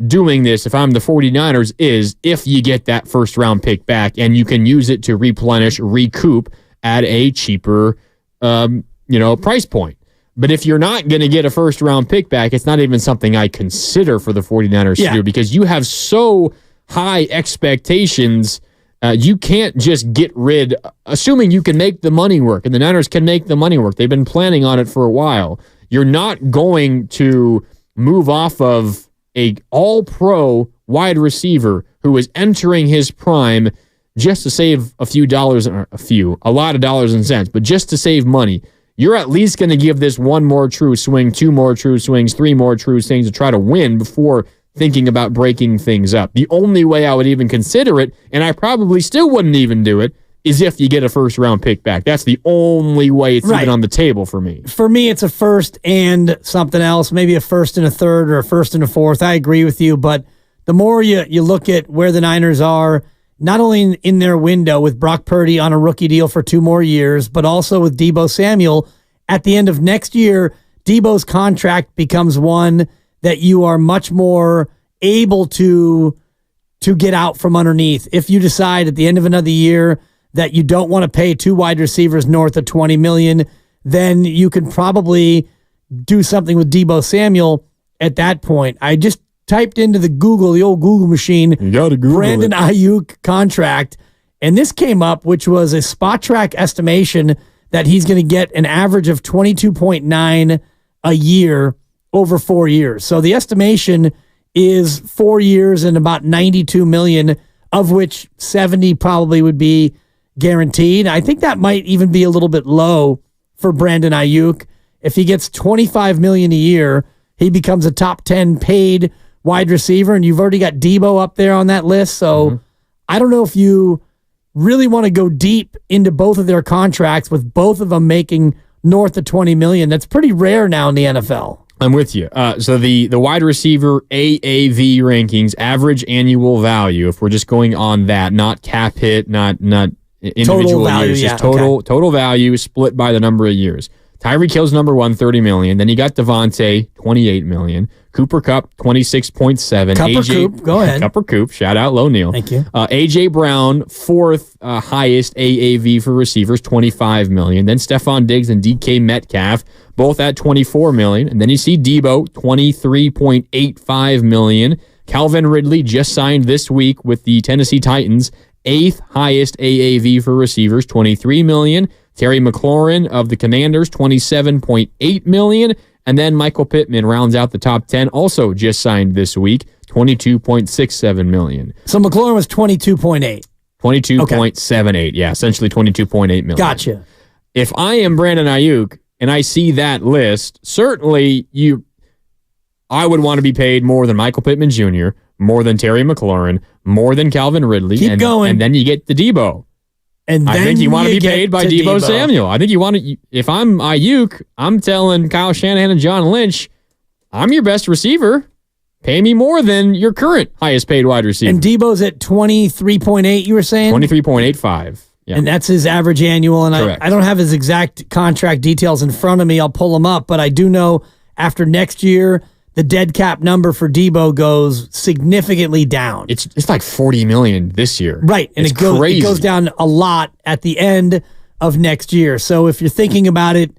doing this if I'm the 49ers is if you get that first-round pick back and you can use it to recoup at a cheaper, price point. But if you're not going to get a first-round pick back, it's not even something I consider for the 49ers to do because you have so high expectations. You can't just get rid, assuming you can make the money work, and the Niners can make the money work. They've been planning on it for a while. You're not going to move off of a all-pro wide receiver who is entering his prime just to save a lot of dollars and cents, but just to save money. You're at least going to give this one more true swing, two more true swings, three more true swings to try to win before thinking about breaking things up. The only way I would even consider it, and I probably still wouldn't even do it, is if you get a first-round pick back. That's the only way it's even on the table for me. For me, it's a first and something else, maybe a first and a third or a first and a fourth. I agree with you, but the more you look at where the Niners are, not only in their window with Brock Purdy on a rookie deal for 2 more years, but also with Deebo Samuel at the end of next year, Deebo's contract becomes one that you are much more able to get out from underneath. If you decide at the end of another year that you don't want to pay 2 wide receivers north of $20 million, then you can probably do something with Deebo Samuel at that point. I just typed into the old Google machine, Brandon Aiyuk contract, and this came up, which was a spot track estimation that he's going to get an average of 22.9 a year over 4 years. So the estimation is 4 years and about $92 million, of which 70 probably would be guaranteed. I think that might even be a little bit low for Brandon Aiyuk. If he gets $25 million a year, he becomes a top 10 paid wide receiver, and you've already got Deebo up there on that list. So I don't know if you really want to go deep into both of their contracts with both of them making north of $20 million. That's pretty rare now in the NFL. I'm with you. So the wide receiver AAV rankings, average annual value, if we're just going on that, not cap hit, not individual value, years, just total value split by the number of years. Tyreek Hill's number 1, $30 million. Then you got Devontae, $28 million. Cooper Kupp, 26.7. Coop, go ahead. Cooper Kupp, shout out Low Neal. Thank you. A.J. Brown, 4th highest AAV for receivers, $25 million. Then Stephon Diggs and DK Metcalf, both at $24 million. And then you see Deebo, $23.85 million. Calvin Ridley just signed this week with the Tennessee Titans, 8th highest AAV for receivers, $23 million. Terry McLaurin of the Commanders, $27.8 million. And then Michael Pittman rounds out the top 10, also just signed this week, $22.67 million. So McLaurin was 22.8. 22.78, yeah, essentially $22.8 million. Gotcha. If I am Brandon Aiyuk and I see that list, certainly I would want to be paid more than Michael Pittman Jr., more than Terry McLaurin, more than Calvin Ridley. Keep going. And then you get the Deebo. And I think you want to be paid by Deebo Samuel. I think you want to. If I'm Aiyuk, I'm telling Kyle Shanahan and John Lynch, I'm your best receiver. Pay me more than your current highest paid wide receiver. And Deebo's at 23.8, you were saying? 23.85. Yeah. And that's his average annual. And I don't have his exact contract details in front of me. I'll pull them up. But I do know after next year, the dead cap number for Debo goes significantly down. It's like $40 million this year. Right. And it goes down a lot at the end of next year. So if you're thinking about it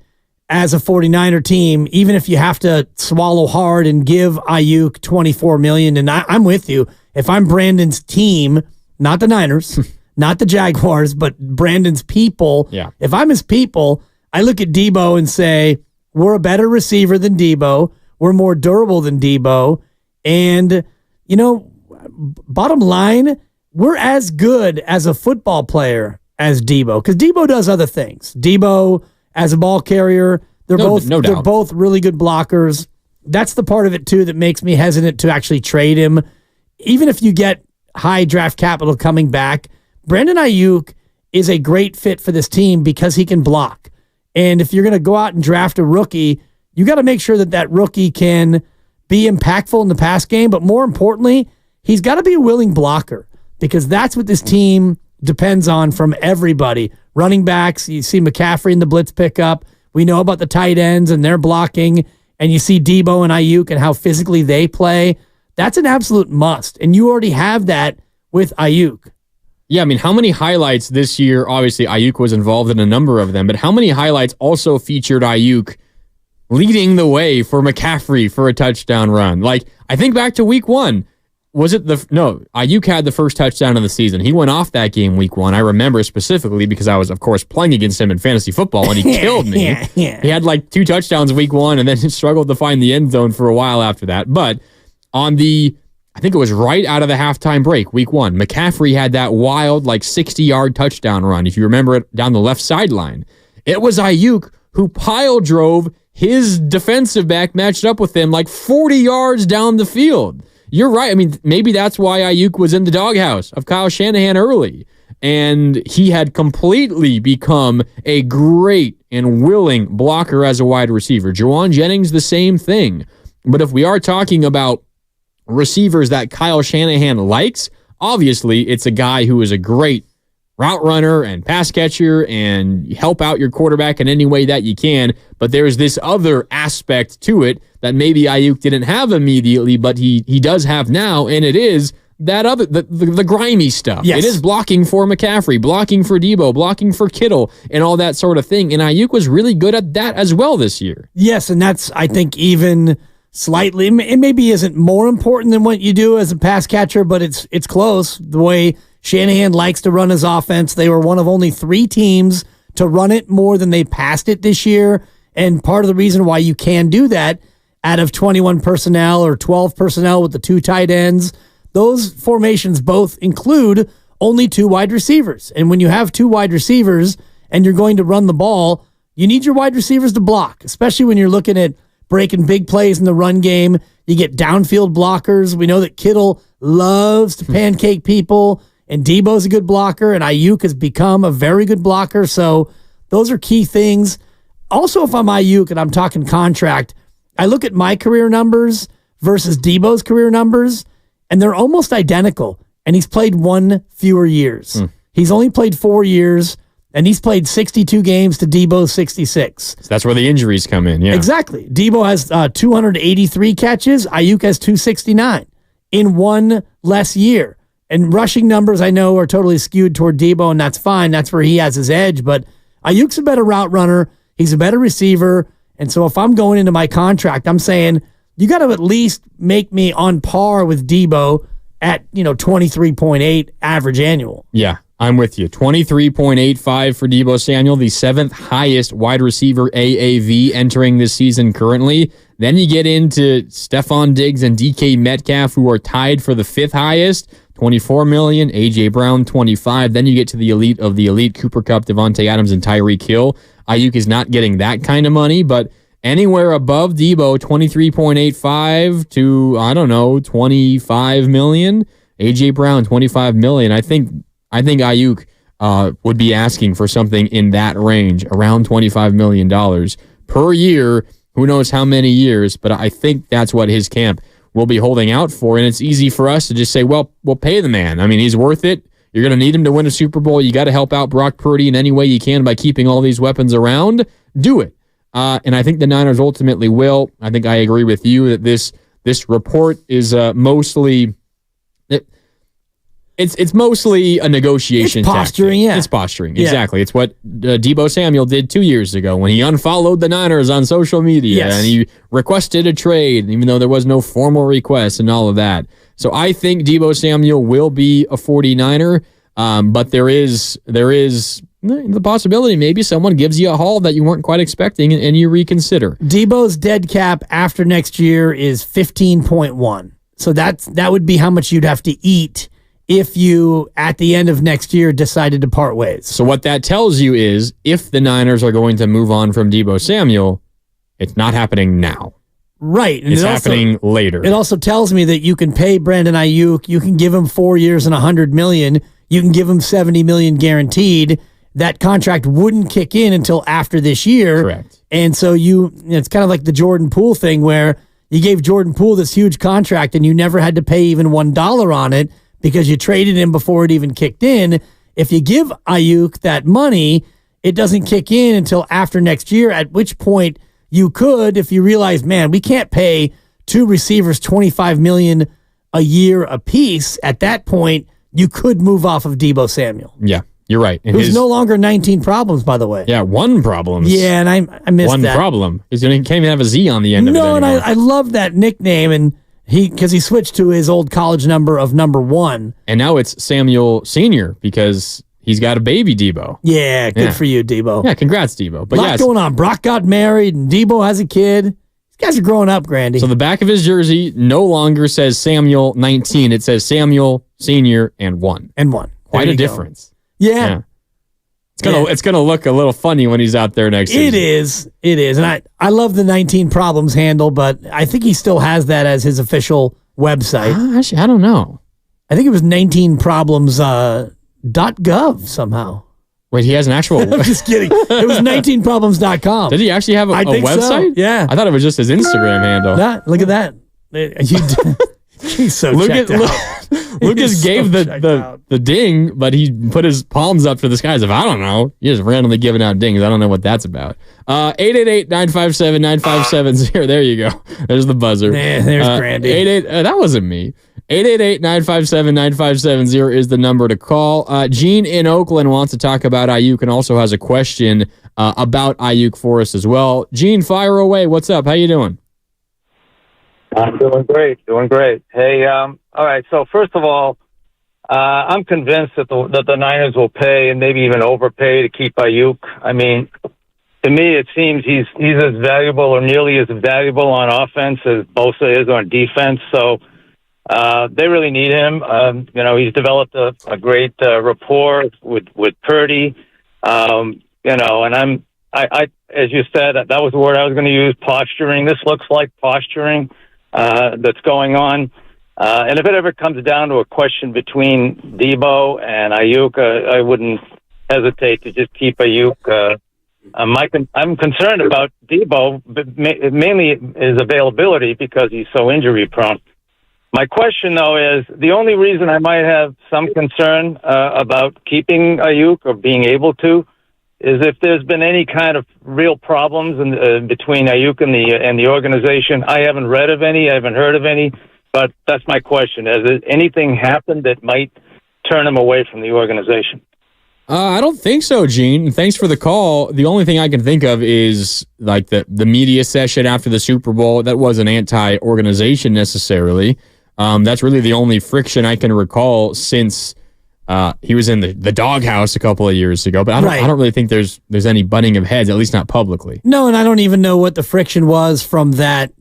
as a 49er team, even if you have to swallow hard and give Aiyuk $24 million, and I'm with you, if I'm Brandon's team, not the Niners, not the Jaguars, but Brandon's people, if I'm his people, I look at Debo and say, we're a better receiver than Debo. We're more durable than Debo. And, bottom line, we're as good as a football player as Debo, because Debo does other things. Debo, as a ball carrier, they're both really good blockers. That's the part of it, too, that makes me hesitant to actually trade him. Even if you get high draft capital coming back, Brandon Aiyuk is a great fit for this team because he can block. And if you're going to go out and draft a rookie, you got to make sure that rookie can be impactful in the pass game. But more importantly, he's got to be a willing blocker, because that's what this team depends on from everybody. Running backs, you see McCaffrey in the blitz pickup. We know about the tight ends and their blocking. And you see Debo and Aiyuk and how physically they play. That's an absolute must. And you already have that with Aiyuk. Yeah, I mean, how many highlights this year? Obviously, Aiyuk was involved in a number of them, but how many highlights also featured Aiyuk leading the way for McCaffrey for a touchdown run? Like, I think back to week 1. Aiyuk had the first touchdown of the season. He went off that game week 1. I remember specifically because I was, of course, playing against him in fantasy football, and he killed me. He had like 2 touchdowns week 1, and then struggled to find the end zone for a while after that. But I think it was right out of the halftime break, week 1, McCaffrey had that wild, 60-yard touchdown run, if you remember it, down the left sideline. It was Aiyuk who pile drove his defensive back matched up with him 40 yards down the field. You're right. I mean, maybe that's why Aiyuk was in the doghouse of Kyle Shanahan early. And he had completely become a great and willing blocker as a wide receiver. Juwan Jennings, the same thing. But if we are talking about receivers that Kyle Shanahan likes, obviously it's a guy who is a great route runner and pass catcher and help out your quarterback in any way that you can. But there's this other aspect to it that maybe Aiyuk didn't have immediately, but he does have now, and it is that other the grimy stuff. Yes. It is blocking for McCaffrey, blocking for Debo, blocking for Kittle, and all that sort of thing. And Aiyuk was really good at that as well this year. Yes, and that's, I think, even slightly, it maybe isn't more important than what you do as a pass catcher, but it's close. The way Shanahan likes to run his offense, they were one of only 3 teams to run it more than they passed it this year. And part of the reason why you can do that, out of 21 personnel or 12 personnel with the 2 tight ends, those formations both include only 2 wide receivers. And when you have 2 wide receivers and you're going to run the ball, you need your wide receivers to block, especially when you're looking at breaking big plays in the run game. You get downfield blockers. We know that Kittle loves to pancake people, and Debo's a good blocker, and Aiyuk has become a very good blocker. So those are key things. Also, if I'm Aiyuk and I'm talking contract, I look at my career numbers versus Debo's career numbers, and they're almost identical, and he's played 1 fewer years. He's only played 4 years, and he's played 62 games to Debo's 66. So that's where the injuries come in, yeah. Exactly. Debo has 283 catches. Aiyuk has 269 in 1 less year. And rushing numbers, I know, are totally skewed toward Debo, and that's fine. That's where he has his edge. But Ayuk's a better route runner. He's a better receiver. And so if I'm going into my contract, I'm saying, you got to at least make me on par with Debo at, 23.8 average annual. Yeah, I'm with you. 23.85 for Debo Samuel, the 7th highest wide receiver AAV entering this season currently. Then you get into Stephon Diggs and DK Metcalf, who are tied for the 5th highest, 24 million. AJ Brown, 25. Then you get to the elite of the elite, Cooper Kupp, Devontae Adams, and Tyreek Hill. Aiyuk is not getting that kind of money, but anywhere above Debo, 23.85 to, 25 million. AJ Brown, 25 million. I think Aiyuk would be asking for something in that range, around $25 million per year. Who knows how many years, but I think that's what his camp will be holding out for. And it's easy for us to just say, well, we'll pay the man. I mean, he's worth it. You're going to need him to win a Super Bowl. You got to help out Brock Purdy in any way you can by keeping all these weapons around. Do it. And I think the Niners ultimately will. I think I agree with you that this report is mostly it's mostly a negotiation It's posturing, tactic. yeah. It's posturing, Yeah. exactly. It's what Deebo Samuel did 2 years ago when he unfollowed the Niners on social media Yes. and he requested a trade, even though there was no formal request and all of that. So I think Deebo Samuel will be a 49er, but there is the possibility maybe someone gives you a haul that you weren't quite expecting and you reconsider. Deebo's dead cap after next year is 15.1. So that would be how much you'd have to eat if you, at the end of next year, decided to part ways. So what that tells you is if the Niners are going to move on from Deebo Samuel, it's not happening now. Right. And It's it also- happening later. It also tells me that you can pay Brandon Aiyuk, you can give him 4 years and $100 million, you can give him $70 million guaranteed. That contract wouldn't kick in until after this year. Correct. And so it's kind of like the Jordan Poole thing where you gave Jordan Poole this huge contract and you never had to pay even $1 on it because you traded him before it even kicked in. If you give Aiyuk that money, it doesn't kick in until after next year, at which point you could, if you realize, man, we can't pay two receivers $25 million a year apiece. At that point, you could move off of Deebo Samuel. Yeah, you're right. And Who's no longer 19 problems, by the way. Yeah, one problem. Yeah, and I missed one that. problem. He can't even have a Z on the end of it No, and anymore. I love that nickname, and because he switched to his old college number of number 1. And now it's Samuel Sr. because he's got a baby Deebo. Yeah, good for you, Deebo. Yeah, congrats, Deebo. But a lot going on. Brock got married, and Deebo has a kid. These guys are growing up, Grandy. So the back of his jersey no longer says Samuel 19. It says Samuel Sr. and 1. And 1. Quite There a you go. difference. Yeah. It's gonna look a little funny when he's out there next season. It is. And I love the 19 problems handle, but I think he still has that as his official website. Actually, I don't know. I think it was 19problems.gov somehow. Wait, he has an actual... I'm just kidding. It was 19problems.com. Did he actually have a website? So. Yeah. I thought it was just his Instagram handle. Nah, look at that. He's so checked out. Lucas gave the ding, but he put his palms up to the skies. If I don't know, he's just randomly giving out dings. I don't know what that's about. 888-957-9570. There you go. There's the buzzer. Yeah, there's Grandy. That wasn't me. 888-957-9570 is the number to call. Gene in Oakland wants to talk about Aiyuk and also has a question about Aiyuk for us as well. Gene, fire away. What's up? How you doing? I'm doing great. Hey, all right. So first of all, I'm convinced that the Niners will pay and maybe even overpay to keep Aiyuk. I mean, to me, it seems he's as valuable or nearly as valuable on offense as Bosa is on defense. So they really need him. He's developed a great rapport with Purdy. And I as you said, that was the word I was going to use, posturing. This looks like posturing that's going on. And if it ever comes down to a question between Deebo and Aiyuk, I wouldn't hesitate to just keep Aiyuk. I'm concerned about Deebo, but mainly his availability because he's so injury prone. My question, though, is the only reason I might have some concern about keeping Aiyuk or being able to is if there's been any kind of real problems between Aiyuk and the organization. I haven't read of any. I haven't heard of any. But that's my question. Has anything happened that might turn him away from the organization? I don't think so, Gene. Thanks for the call. The only thing I can think of is like the media session after the Super Bowl. That wasn't anti-organization necessarily. That's really the only friction I can recall since he was in the doghouse a couple of years ago. But I don't really think there's any butting of heads, at least not publicly. No, and I don't even know what the friction was from that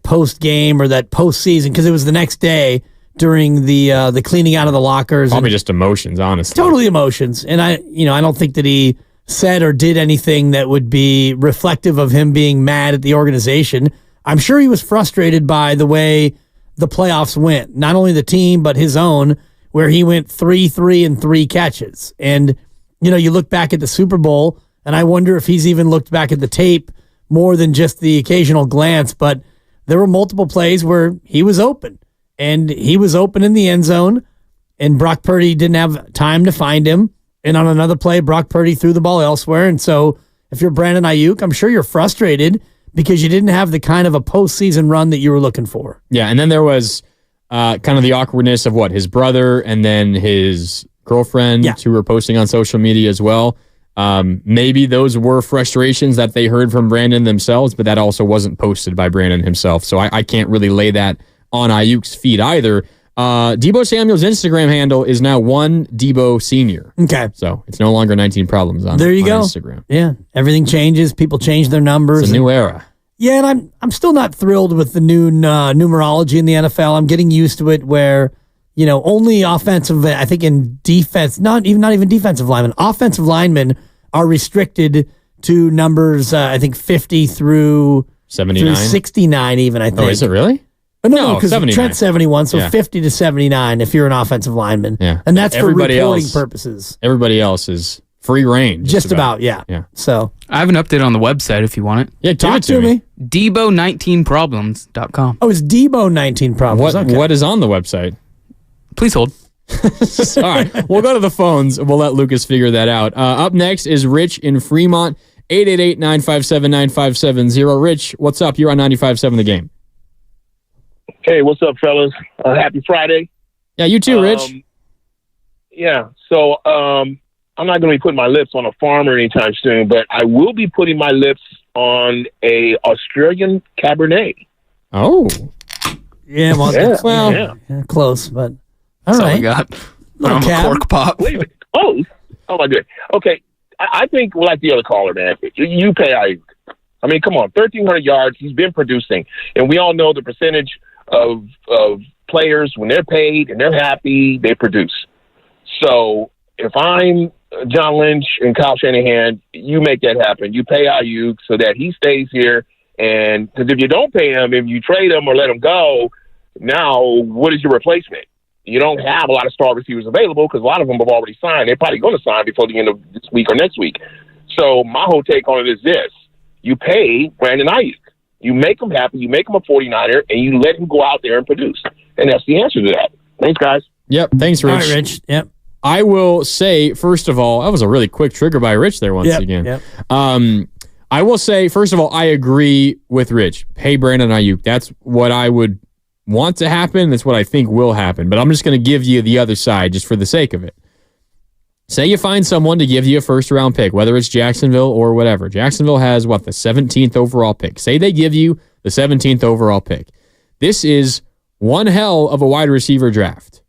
post game or that postseason because it was the next day during the cleaning out of the lockers. Probably just emotions, honestly. Totally emotions. And I don't think that he said or did anything that would be reflective of him being mad at the organization. I'm sure he was frustrated by the way the playoffs went, not only the team, but his own, where he went 3-3 and 3 catches. And, you look back at the Super Bowl, and I wonder if he's even looked back at the tape more than just the occasional glance, but there were multiple plays where he was open. And he was open in the end zone, and Brock Purdy didn't have time to find him. And on another play, Brock Purdy threw the ball elsewhere. And so if you're Brandon Aiyuk, I'm sure you're frustrated because you didn't have the kind of a postseason run that you were looking for. Yeah, and then there was kind of the awkwardness of his brother and then his girlfriend who were posting on social media as well. Maybe those were frustrations that they heard from Brandon themselves, but that also wasn't posted by Brandon himself. So I can't really lay that on Aiyuk's feet either. Deebo Samuel's Instagram handle is now 1 Deebo Senior. Okay. So it's no longer 19 problems on Instagram. Yeah. Everything changes. People change their numbers. It's a new era. Yeah, and I'm still not thrilled with the new numerology in the NFL. I'm getting used to it where, only offensive, I think in defense, not even defensive linemen, offensive linemen are restricted to numbers, I think 50 through 79, through 69 even, I think. Oh, is it really? No, because Trent's 71, so 50 to 79 if you're an offensive lineman. Yeah. And that's for reporting purposes. Everybody else is free range. Just about, yeah. So I have an update on the website if you want it. Yeah, talk to me. Debo19problems.com. Oh, it's Debo19problems. What is on the website? Please hold. All right, we'll go to the phones. We'll let Lucas figure that out. Up next is Rich in Fremont, 888-957-9570. Rich, what's up? You're on 95.7 The Game. Hey, what's up, fellas? Happy Friday. Yeah, you too, Rich. So I'm not going to be putting my lips on a farmer anytime soon, but I will be putting my lips on a Australian Cabernet. Oh. Yeah, close, but all right. I got. Little cork pop. Wait a minute. Close? Oh, my goodness. Okay, I think like the other caller, man, you pay Aiyuk. I mean, come on, 1,300 yards. He's been producing, and we all know the percentage of players when they're paid and they're happy, they produce. So if I'm John Lynch and Kyle Shanahan, you make that happen. You pay Aiyuk so that he stays here, and because if you don't pay him, if you trade him or let him go, now what is your replacement? You don't have a lot of star receivers available because a lot of them have already signed. They're probably going to sign before the end of this week or next week. So my whole take on it is this. You pay Brandon Aiyuk. You make him happy. You make him a 49er, and you let him go out there and produce. And that's the answer to that. Thanks, guys. Yep. Thanks, Rich. All right, Rich. Yep. I will say, first of all, that was a really quick trigger by Rich there once again. Yep. I will say, first of all, I agree with Rich. Pay Brandon Aiyuk. That's what I would want to happen. That's what I think will happen. But I'm just going to give you the other side just for the sake of it. Say you find someone to give you a first-round pick, whether it's Jacksonville or whatever. Jacksonville has, the 17th overall pick. Say they give you the 17th overall pick. This is one hell of a wide receiver draft.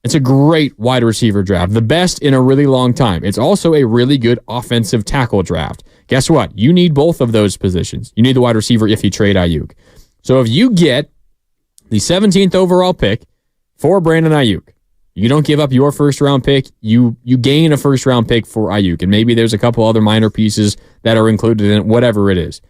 It's a great wide receiver draft, the best in a really long time. It's also a really good offensive tackle draft. Guess what? You need both of those positions. You need the wide receiver if you trade Aiyuk. So if you get the 17th overall pick for Brandon Aiyuk, you don't give up your first-round pick. You gain a first-round pick for Aiyuk, and maybe there's a couple other minor pieces that are included in it, whatever it is.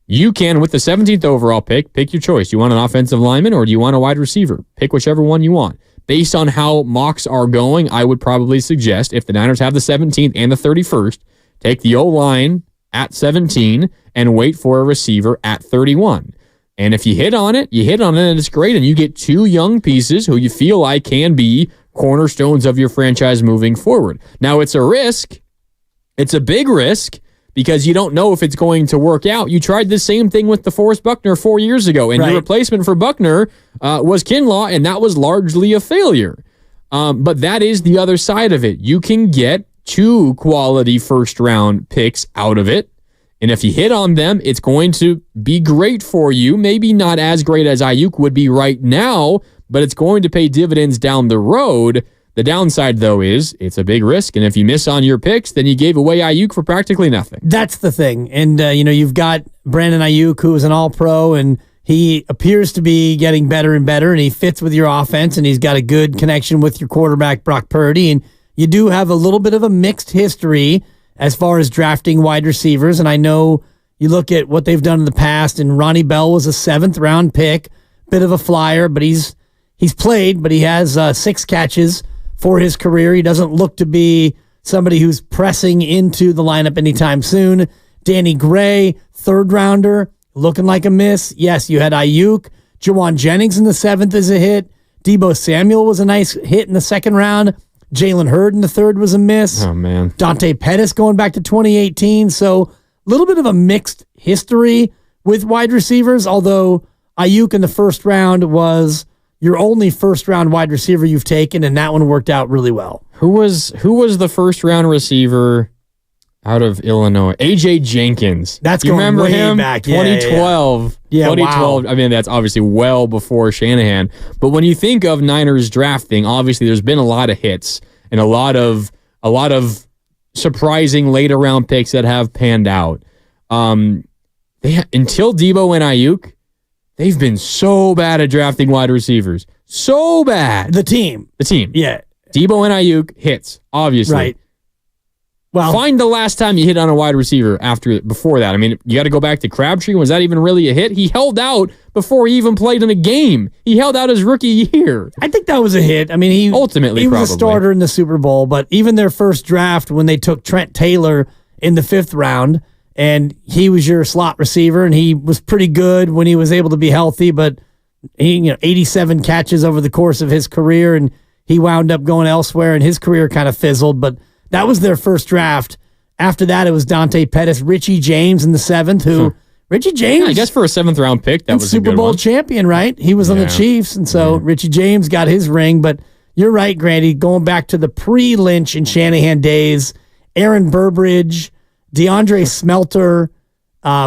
You can, with the 17th overall pick your choice. You want an offensive lineman or do you want a wide receiver? Pick whichever one you want. Based on how mocks are going, I would probably suggest if the Niners have the 17th and the 31st, take the O-line at 17 and wait for a receiver at 31. And if you hit on it, and it's great, and you get two young pieces who you feel like can be cornerstones of your franchise moving forward. Now, it's a risk. It's a big risk because you don't know if it's going to work out. You tried the same thing with DeForest Buckner 4 years ago, and your replacement for Buckner was Kinlaw, and that was largely a failure. But that is the other side of it. You can get two quality first-round picks out of it. And if you hit on them, it's going to be great for you. Maybe not as great as Aiyuk would be right now, but it's going to pay dividends down the road. The downside, though, is it's a big risk. And if you miss on your picks, then you gave away Aiyuk for practically nothing. That's the thing. And, you've got Brandon Aiyuk, who is an all-pro, and he appears to be getting better and better, and he fits with your offense, and he's got a good connection with your quarterback, Brock Purdy. And you do have a little bit of a mixed history as far as drafting wide receivers. And I know you look at what they've done in the past, and Ronnie Bell was a 7th-round pick, bit of a flyer, but he's played, but he has 6 catches for his career. He doesn't look to be somebody who's pressing into the lineup anytime soon. Danny Gray, 3rd-rounder, looking like a miss. Yes, you had Aiyuk. Jawan Jennings in the 7th is a hit. Deebo Samuel was a nice hit in the 2nd round. Jalen Hurd in the 3rd was a miss. Oh, man. Dante Pettis going back to 2018. So a little bit of a mixed history with wide receivers, although Aiyuk in the first round was your only first-round wide receiver you've taken, and that one worked out really well. Who was the first-round receiver out of Illinois? AJ Jenkins. That's you going remember way him? back. 2012. Yeah, 2012. wow. I mean, that's obviously well before Shanahan. But when you think of Niners drafting, obviously there's been a lot of hits and a lot of surprising later-round picks that have panned out. Until Debo and Aiyuk, they've been so bad at drafting wide receivers. So bad. The team. Yeah. Debo and Aiyuk hits, obviously. Right. Well, find the last time you hit on a wide receiver before that. I mean, you got to go back to Crabtree. Was that even really a hit? He held out before he even played in a game. He held out his rookie year. I think that was a hit. I mean, he was a starter in the Super Bowl, but even their first draft when they took Trent Taylor in the 5th round, and he was your slot receiver, and he was pretty good when he was able to be healthy, but he, 87 catches over the course of his career, and he wound up going elsewhere, and his career kind of fizzled, but that was their first draft. After that, it was Dante Pettis, Richie James in the 7th, Richie James. Yeah, I guess for a 7th round pick, that was a Super good Bowl one. champion, right? He was on the Chiefs, and so Richie James got his ring, but you're right, Grandy, going back to the pre-Lynch and Shanahan days, Aaron Burbridge, DeAndre Smelter,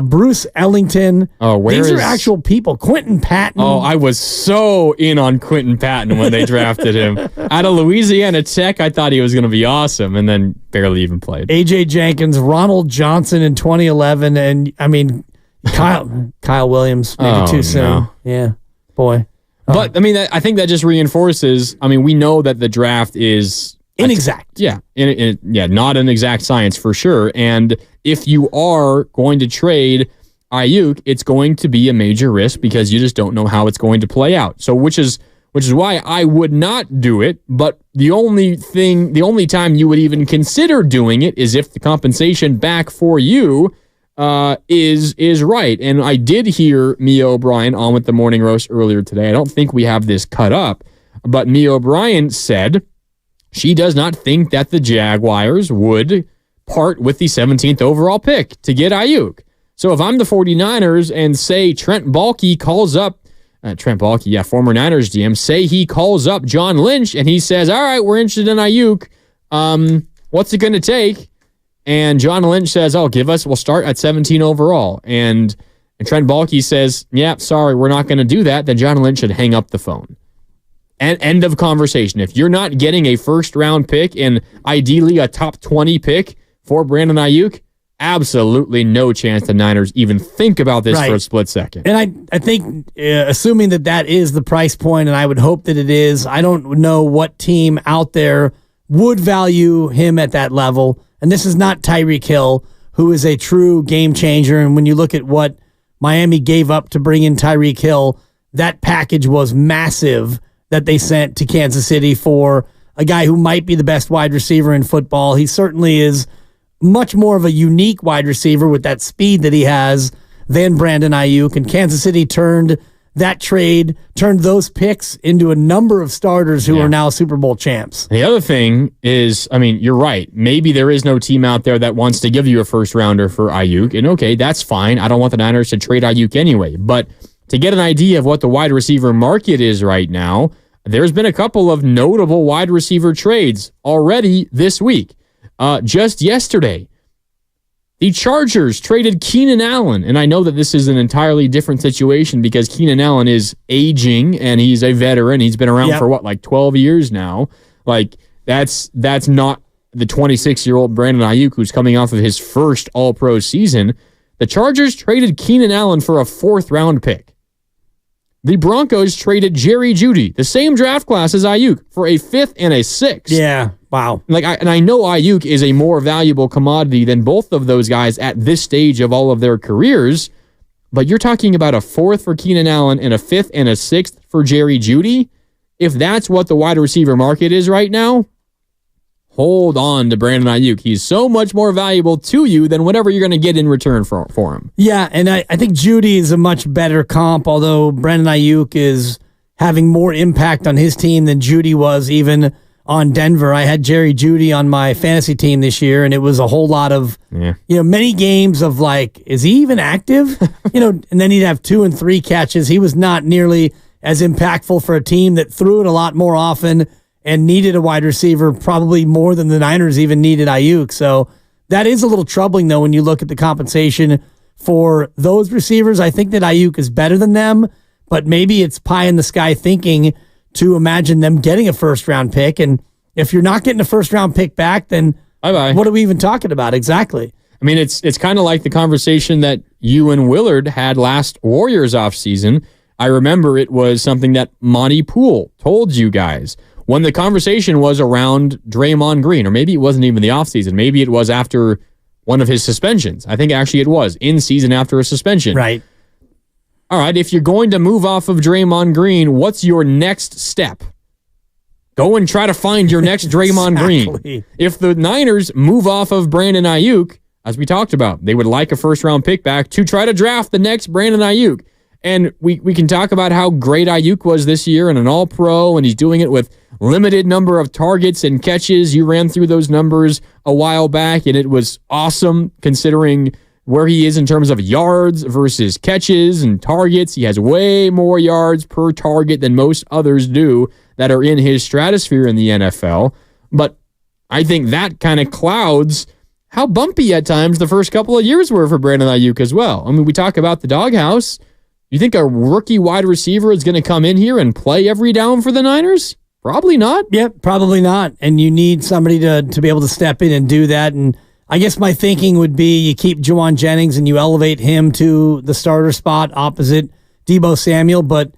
Bruce Ellington. These are actual people. Quentin Patton. Oh, I was so in on Quentin Patton when they drafted him. Out of Louisiana Tech, I thought he was going to be awesome, and then barely even played. AJ Jenkins, Ronald Johnson in 2011, and I mean, Kyle Williams, maybe too soon. No. Yeah, boy. But I mean, I think that just reinforces. I mean, we know that the draft is inexact. Not an exact science for sure. And if you are going to trade Aiyuk, it's going to be a major risk because you just don't know how it's going to play out. So, which is why I would not do it. But the only time you would even consider doing it is if the compensation back for you is right. And I did hear Mia O'Brien on with the Morning Roast earlier today. I don't think we have this cut up, but Mia O'Brien said she does not think that the Jaguars would part with the 17th overall pick to get Aiyuk. So if I'm the 49ers and say Trent Baalke calls up, former Niners GM, say he calls up John Lynch and he says, all right, we're interested in Aiyuk. What's it going to take? And John Lynch says, we'll start at 17 overall. And Trent Baalke says, yeah, sorry, we're not going to do that. Then John Lynch should hang up the phone. And end of conversation. If you're not getting a first-round pick and ideally a top 20 pick for Brandon Aiyuk, absolutely no chance the Niners even think about this for a split second. And I think, assuming that is the price point, and I would hope that it is, I don't know what team out there would value him at that level. And this is not Tyreek Hill, who is a true game changer. And when you look at what Miami gave up to bring in Tyreek Hill, that package was massive that they sent to Kansas City for a guy who might be the best wide receiver in football. He certainly is much more of a unique wide receiver with that speed that he has than Brandon Aiyuk. And Kansas City turned those picks into a number of starters who are now Super Bowl champs. The other thing is, I mean, you're right. Maybe there is no team out there that wants to give you a first rounder for Aiyuk. And okay, that's fine. I don't want the Niners to trade Aiyuk anyway. But to get an idea of what the wide receiver market is right now, there's been a couple of notable wide receiver trades already this week. Just yesterday, the Chargers traded Keenan Allen, and I know that this is an entirely different situation because Keenan Allen is aging and he's a veteran. He's been around for 12 years now. Like that's not the 26-year-old Brandon Aiyuk who's coming off of his first All-Pro season. The Chargers traded Keenan Allen for a 4th-round pick. The Broncos traded Jerry Jeudy, the same draft class as Aiyuk, for a 5th and a 6th. Yeah, wow. I know Aiyuk is a more valuable commodity than both of those guys at this stage of all of their careers, but you're talking about a 4th for Keenan Allen and a 5th and a 6th for Jerry Jeudy. If that's what the wide receiver market is right now, hold on to Brandon Aiyuk. He's so much more valuable to you than whatever you're going to get in return for him. Yeah, and I think Jeudy is a much better comp, although Brandon Aiyuk is having more impact on his team than Jeudy was even on Denver. I had Jerry Jeudy on my fantasy team this year, and it was a whole lot of, many games of like, is he even active? And then he'd have 2 and 3 catches. He was not nearly as impactful for a team that threw it a lot more often and needed a wide receiver probably more than the Niners even needed Aiyuk. So that is a little troubling, though, when you look at the compensation for those receivers. I think that Aiyuk is better than them, but maybe it's pie in the sky thinking to imagine them getting a first-round pick. And if you're not getting a first-round pick back, then bye-bye. What are we even talking about? Exactly. I mean, it's kind of like the conversation that you and Willard had last Warriors offseason. I remember it was something that Monty Poole told you guys when the conversation was around Draymond Green, or maybe it wasn't even the offseason. Maybe it was after one of his suspensions. I think actually it was in season after a suspension. Right. All right, if you're going to move off of Draymond Green, what's your next step? Go and try to find your next Draymond Green. If the Niners move off of Brandon Aiyuk, as we talked about, they would like a first-round pick back to try to draft the next Brandon Aiyuk. And we can talk about how great Aiyuk was this year and an all-pro, and he's doing it with limited number of targets and catches. You ran through those numbers a while back, and it was awesome considering where he is in terms of yards versus catches and targets. He has way more yards per target than most others do that are in his stratosphere in the NFL. But I think that kind of clouds how bumpy at times the first couple of years were for Brandon Aiyuk as well. I mean, we talk about the doghouse. You think a rookie wide receiver is going to come in here and play every down for the Niners? Probably not. Yep, probably not. And you need somebody to be able to step in and do that. And I guess my thinking would be you keep Juwan Jennings and you elevate him to the starter spot opposite Deebo Samuel. But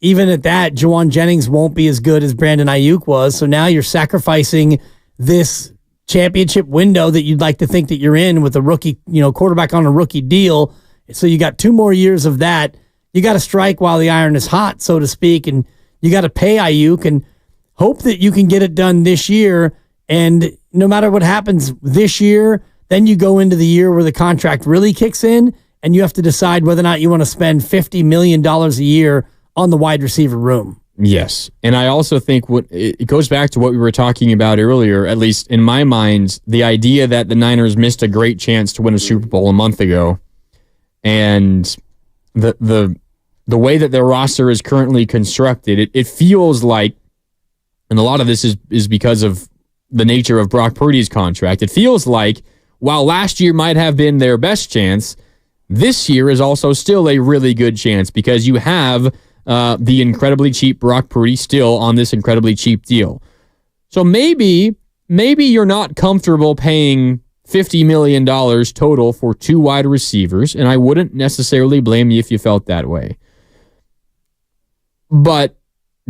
even at that, Juwan Jennings won't be as good as Brandon Aiyuk was. So now you're sacrificing this championship window that you'd like to think that you're in with a rookie, quarterback on a rookie deal. So you got 2 more years of that. You got to strike while the iron is hot, so to speak, and you got to pay Aiyuk and hope that you can get it done this year. And no matter what happens this year, then you go into the year where the contract really kicks in, and you have to decide whether or not you want to spend $50 million a year on the wide receiver room. Yes. And I also think it goes back to what we were talking about earlier, at least in my mind, the idea that the Niners missed a great chance to win a Super Bowl a month ago. And the way that their roster is currently constructed, it feels like, and a lot of this is because of the nature of Brock Purdy's contract, it feels like while last year might have been their best chance, this year is also still a really good chance because you have the incredibly cheap Brock Purdy still on this incredibly cheap deal. So maybe you're not comfortable paying $50 million total for 2 wide receivers, and I wouldn't necessarily blame you if you felt that way. But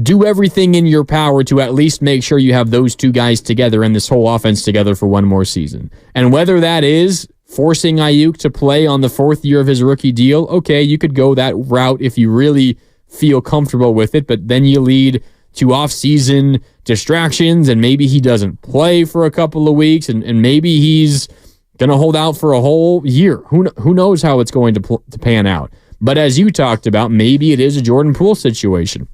do everything in your power to at least make sure you have those 2 guys together and this whole offense together for one more season. And whether that is forcing Aiyuk to play on the 4th year of his rookie deal, okay, you could go that route if you really feel comfortable with it, but then you lead to off-season distractions, and maybe he doesn't play for a couple of weeks, and maybe he's going to hold out for a whole year. Who knows how it's going to pan out. But as you talked about, maybe it is a Jordan Poole situation.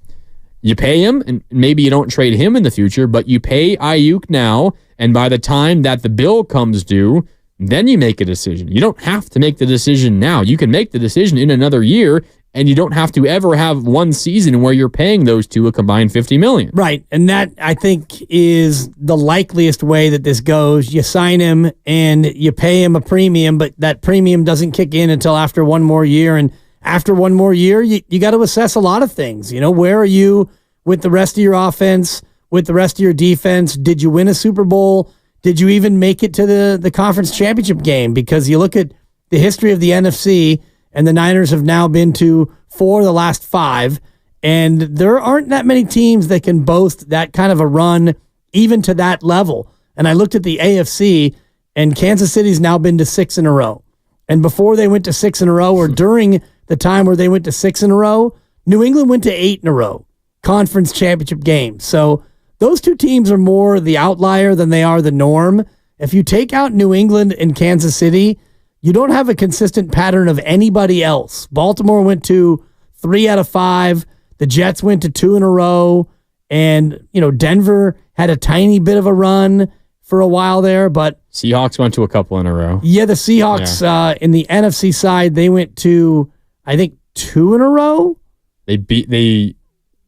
You pay him, and maybe you don't trade him in the future, but you pay Aiyuk now, and by the time that the bill comes due, then you make a decision. You don't have to make the decision now. You can make the decision in another year, and you don't have to ever have one season where you're paying those 2 a combined $50 million. Right, and that, I think, is the likeliest way that this goes. You sign him, and you pay him a premium, but that premium doesn't kick in until after 1 more year, and after 1 more year, you got to assess a lot of things. Where are you with the rest of your offense, with the rest of your defense? Did you win a Super Bowl? Did you even make it to the conference championship game? Because you look at the history of the NFC, and the Niners have now been to 4 of the last 5, and there aren't that many teams that can boast that kind of a run even to that level. And I looked at the AFC, and Kansas City's now been to 6 in a row. And before they went to 6 in a row, or during the time where they went to 6 in a row, New England went to 8 in a row, conference championship games. So those 2 teams are more the outlier than they are the norm. If you take out New England and Kansas City, you don't have a consistent pattern of anybody else. Baltimore went to 3 out of 5. The Jets went to 2 in a row. And, Denver had a tiny bit of a run for a while there, but Seahawks went to a couple in a row. Yeah, the Seahawks in the NFC side, they went to, I think, 2 in a row. They went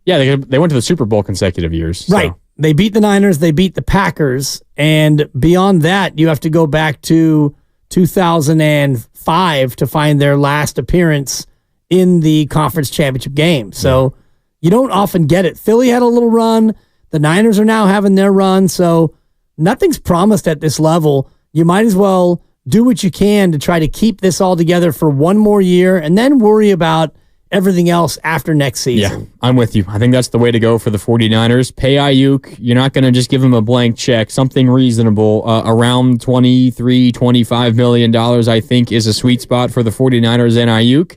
to the Super Bowl consecutive years. Right. So. They beat the Niners, they beat the Packers, and beyond that, you have to go back to 2005 to find their last appearance in the conference championship game. So you don't often get it. Philly had a little run. The Niners are now having their run. So nothing's promised at this level. You might as well do what you can to try to keep this all together for one more year and then worry about everything else after next season. Yeah, I'm with you. I think that's the way to go for the 49ers. Pay Aiyuk. You're not going to just give him a blank check. Something reasonable. Around $23-25 million, I think, is a sweet spot for the 49ers and Aiyuk.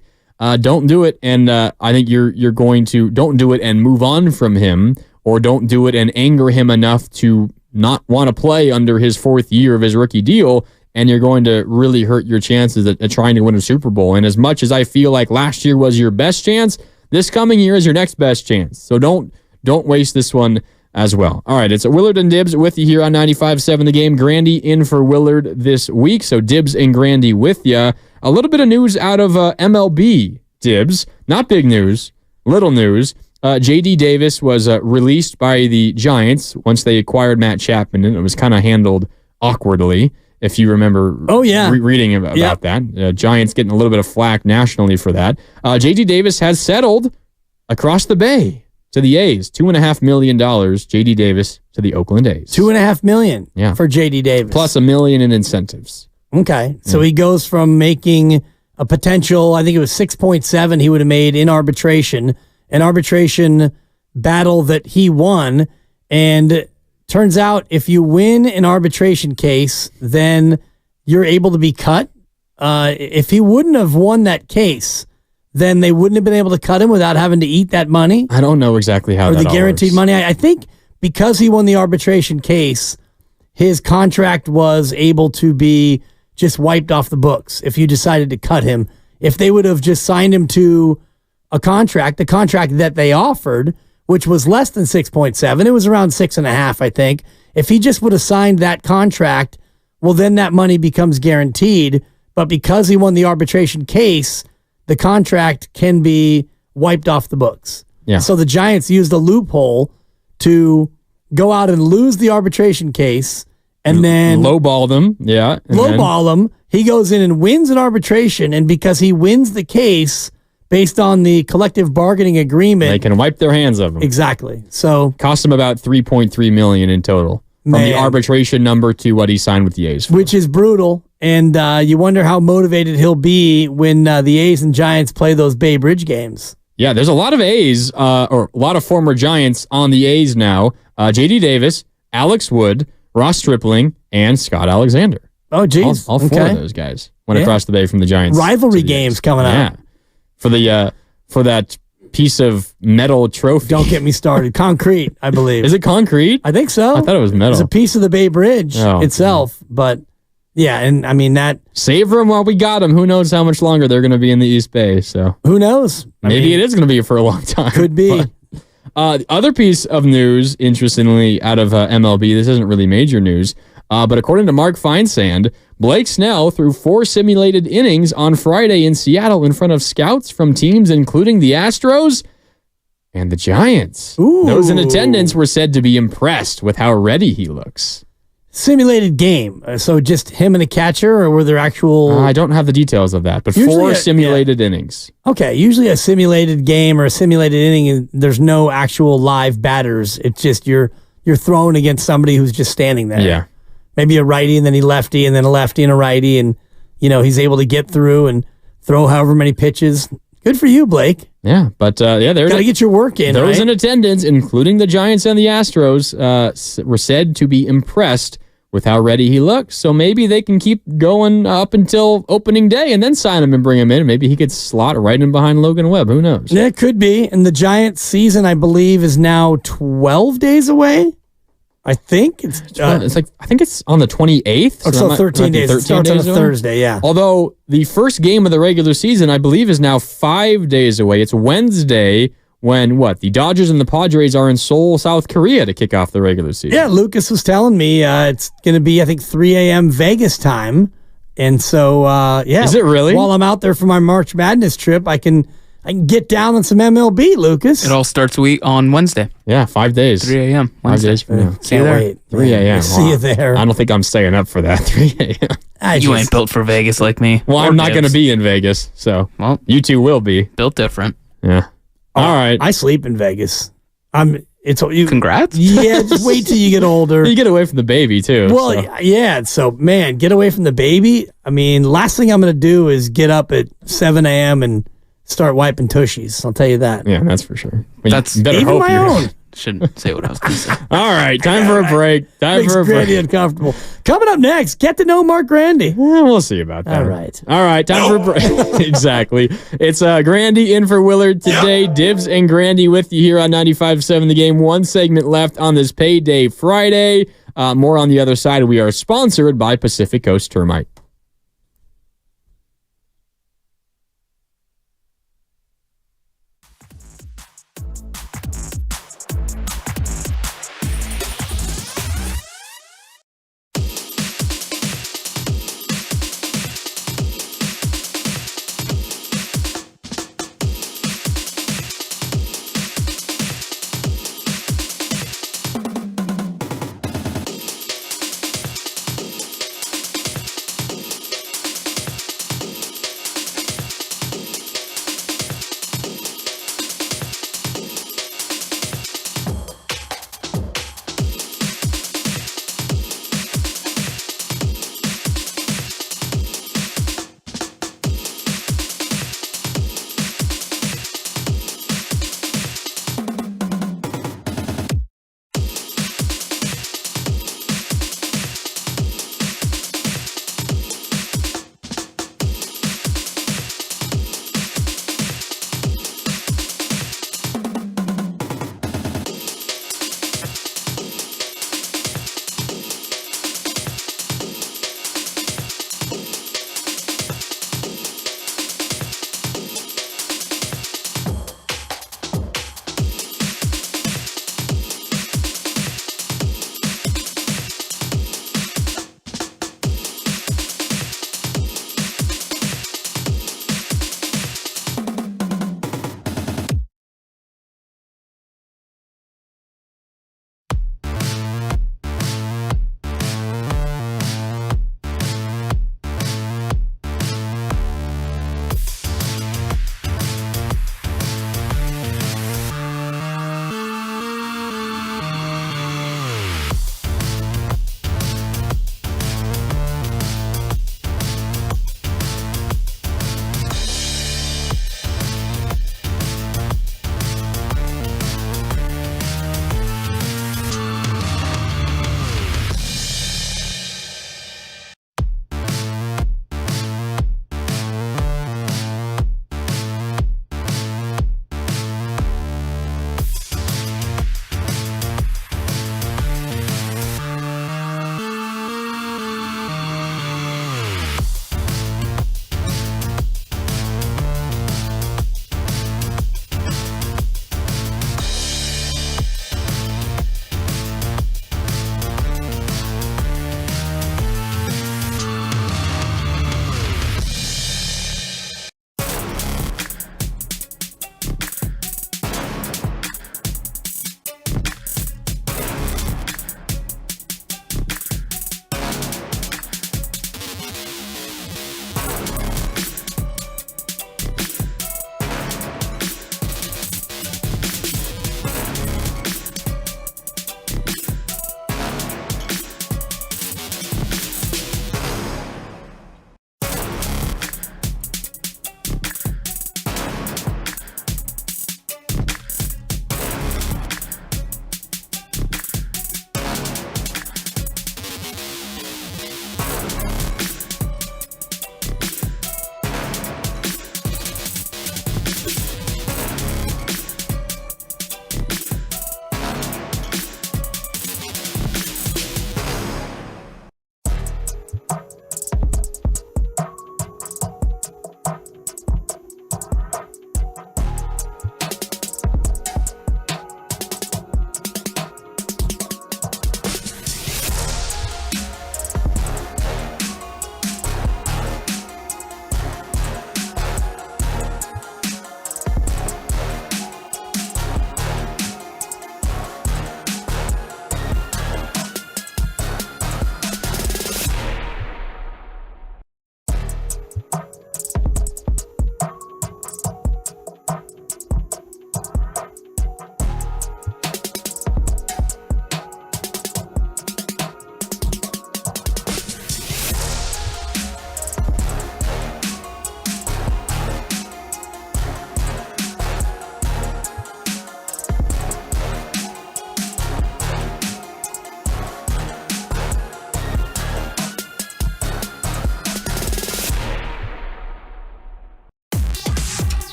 Don't do it, and I think you're going to don't do it and move on from him, or don't do it and anger him enough to not want to play under his 4th year of his rookie deal, and you're going to really hurt your chances at trying to win a Super Bowl. And as much as I feel like last year was your best chance, this coming year is your next best chance. So don't waste this one as well. All right, it's Willard and Dibs with you here on 95.7 The Game. Grandy in for Willard this week, so Dibs and Grandy with you. A little bit of news out of MLB, Dibs. Not big news, little news. J.D. Davis was released by the Giants once they acquired Matt Chapman, and it was kind of handled awkwardly, if you remember reading about that. Giants getting a little bit of flack nationally for that. J.D. Davis has settled across the bay to the A's. $2.5 million, J.D. Davis to the Oakland A's. $2.5 million for J.D. Davis. Plus $1 million in incentives. Okay. So he goes from making a potential, I think it was 6.7 he would have made in arbitration, an arbitration battle that he won. And turns out if you win an arbitration case, then you're able to be cut. If he wouldn't have won that case, then they wouldn't have been able to cut him without having to eat that money. I don't know exactly how that or the guaranteed works. money. I think because he won the arbitration case, his contract was able to be just wiped off the books if you decided to cut him. If they would have just signed him to a contract, the contract that they offered, which was less than 6.7, it was around 6.5, I think. If he just would have signed that contract, well, then that money becomes guaranteed. But because he won the arbitration case, the contract can be wiped off the books. Yeah. So the Giants used a loophole to go out and lose the arbitration case and then lowball them. Yeah. Lowball him. He goes in and wins an arbitration. And because he wins the case based on the collective bargaining agreement, they can wipe their hands of him. Exactly. So cost him about $3.3 million in total from the arbitration number to what he signed with the A's for. Which is brutal. And you wonder how motivated he'll be when the A's and Giants play those Bay Bridge games. Yeah, there's a lot of A's, or a lot of former Giants on the A's now. J.D. Davis, Alex Wood, Ross Stripling, and Scott Alexander. Oh, geez. All four of those guys went across the bay from the Giants. Rivalry games coming up. Yeah. For that piece of metal trophy. Don't get me started. Concrete, I believe. Is it concrete? I think so. I thought it was metal. It's a piece of the Bay Bridge itself, but yeah, and I mean that. Savor them while we got them. Who knows how much longer they're going to be in the East Bay? So who knows? Maybe it is going to be for a long time. Could be. The other piece of news, interestingly, out of MLB, this isn't really major news, but according to Mark Feinsand, Blake Snell threw 4 simulated innings on Friday in Seattle in front of scouts from teams including the Astros and the Giants. Ooh. Those in attendance were said to be impressed with how ready he looks. Simulated game. So just him and a catcher, or were there actual... I don't have the details of that, but Usually 4 simulated innings. Okay, usually a simulated game or a simulated inning, there's no actual live batters. It's just you're thrown against somebody who's just standing there. Yeah. Maybe a righty and then a lefty and then a lefty and a righty, and he's able to get through and throw however many pitches. Good for you, Blake. Yeah, but they're got to get your work in. Those right? in attendance, including the Giants and the Astros, were said to be impressed with how ready he looks. So maybe they can keep going up until opening day and then sign him and bring him in. Maybe he could slot right in behind Logan Webb. Who knows? Yeah, it could be. And the Giants season, I believe, is now 12 days away. I think it's I think it's on the 28th. So 13 days. It starts on a Thursday, yeah. Although the first game of the regular season, I believe, is now 5 days away. It's Wednesday when the Dodgers and the Padres are in Seoul, South Korea to kick off the regular season. Yeah, Lucas was telling me it's going to be, I think, 3 a.m. Vegas time. And so, yeah. Is it really? While I'm out there for my March Madness trip, I can get down on some MLB, Lucas. It all starts on Wednesday. Yeah, 5 days. 3 a.m. 5 Wednesday. days from now. See you there. 3 a.m. See you there. I don't think I'm staying up for that 3 a.m. You ain't built for Vegas like me. Well, Or I'm not going to Gibbs. be in Vegas, so you two will be. Built different. Yeah. All right. I sleep in Vegas. Congrats. Yeah, just wait till you get older. You get away from the baby, too. Well, yeah. So, man, get away from the baby. I mean, last thing I'm going to do is get up at 7 a.m. and start wiping tushies. I'll tell you that. Yeah, that's for sure. But That's you better even hope my you're- own. Shouldn't say what I was going to say. All right, time for a break. Makes Grandy uncomfortable. Coming up next, get to know Mark Grandy. We'll see about that. All right. All right, time for a break. Exactly. It's Grandy in for Willard today. Dibs and Grandy with you here on 95.7 The Game. One segment left on this Payday Friday. More on the other side. We are sponsored by Pacific Coast Termite.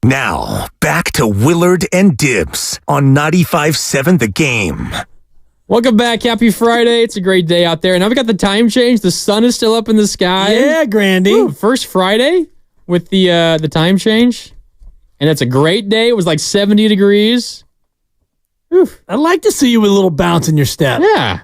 Now, back to Willard and Dibs on 95.7 The Game. Welcome back. Happy Friday. It's a great day out there. And now we got the time change. The sun is still up in the sky. Yeah, Grandy. Ooh, first Friday with the time change. And it's a great day. It was like 70 degrees. Oof. I'd like to see you with a little bounce in your step. Yeah.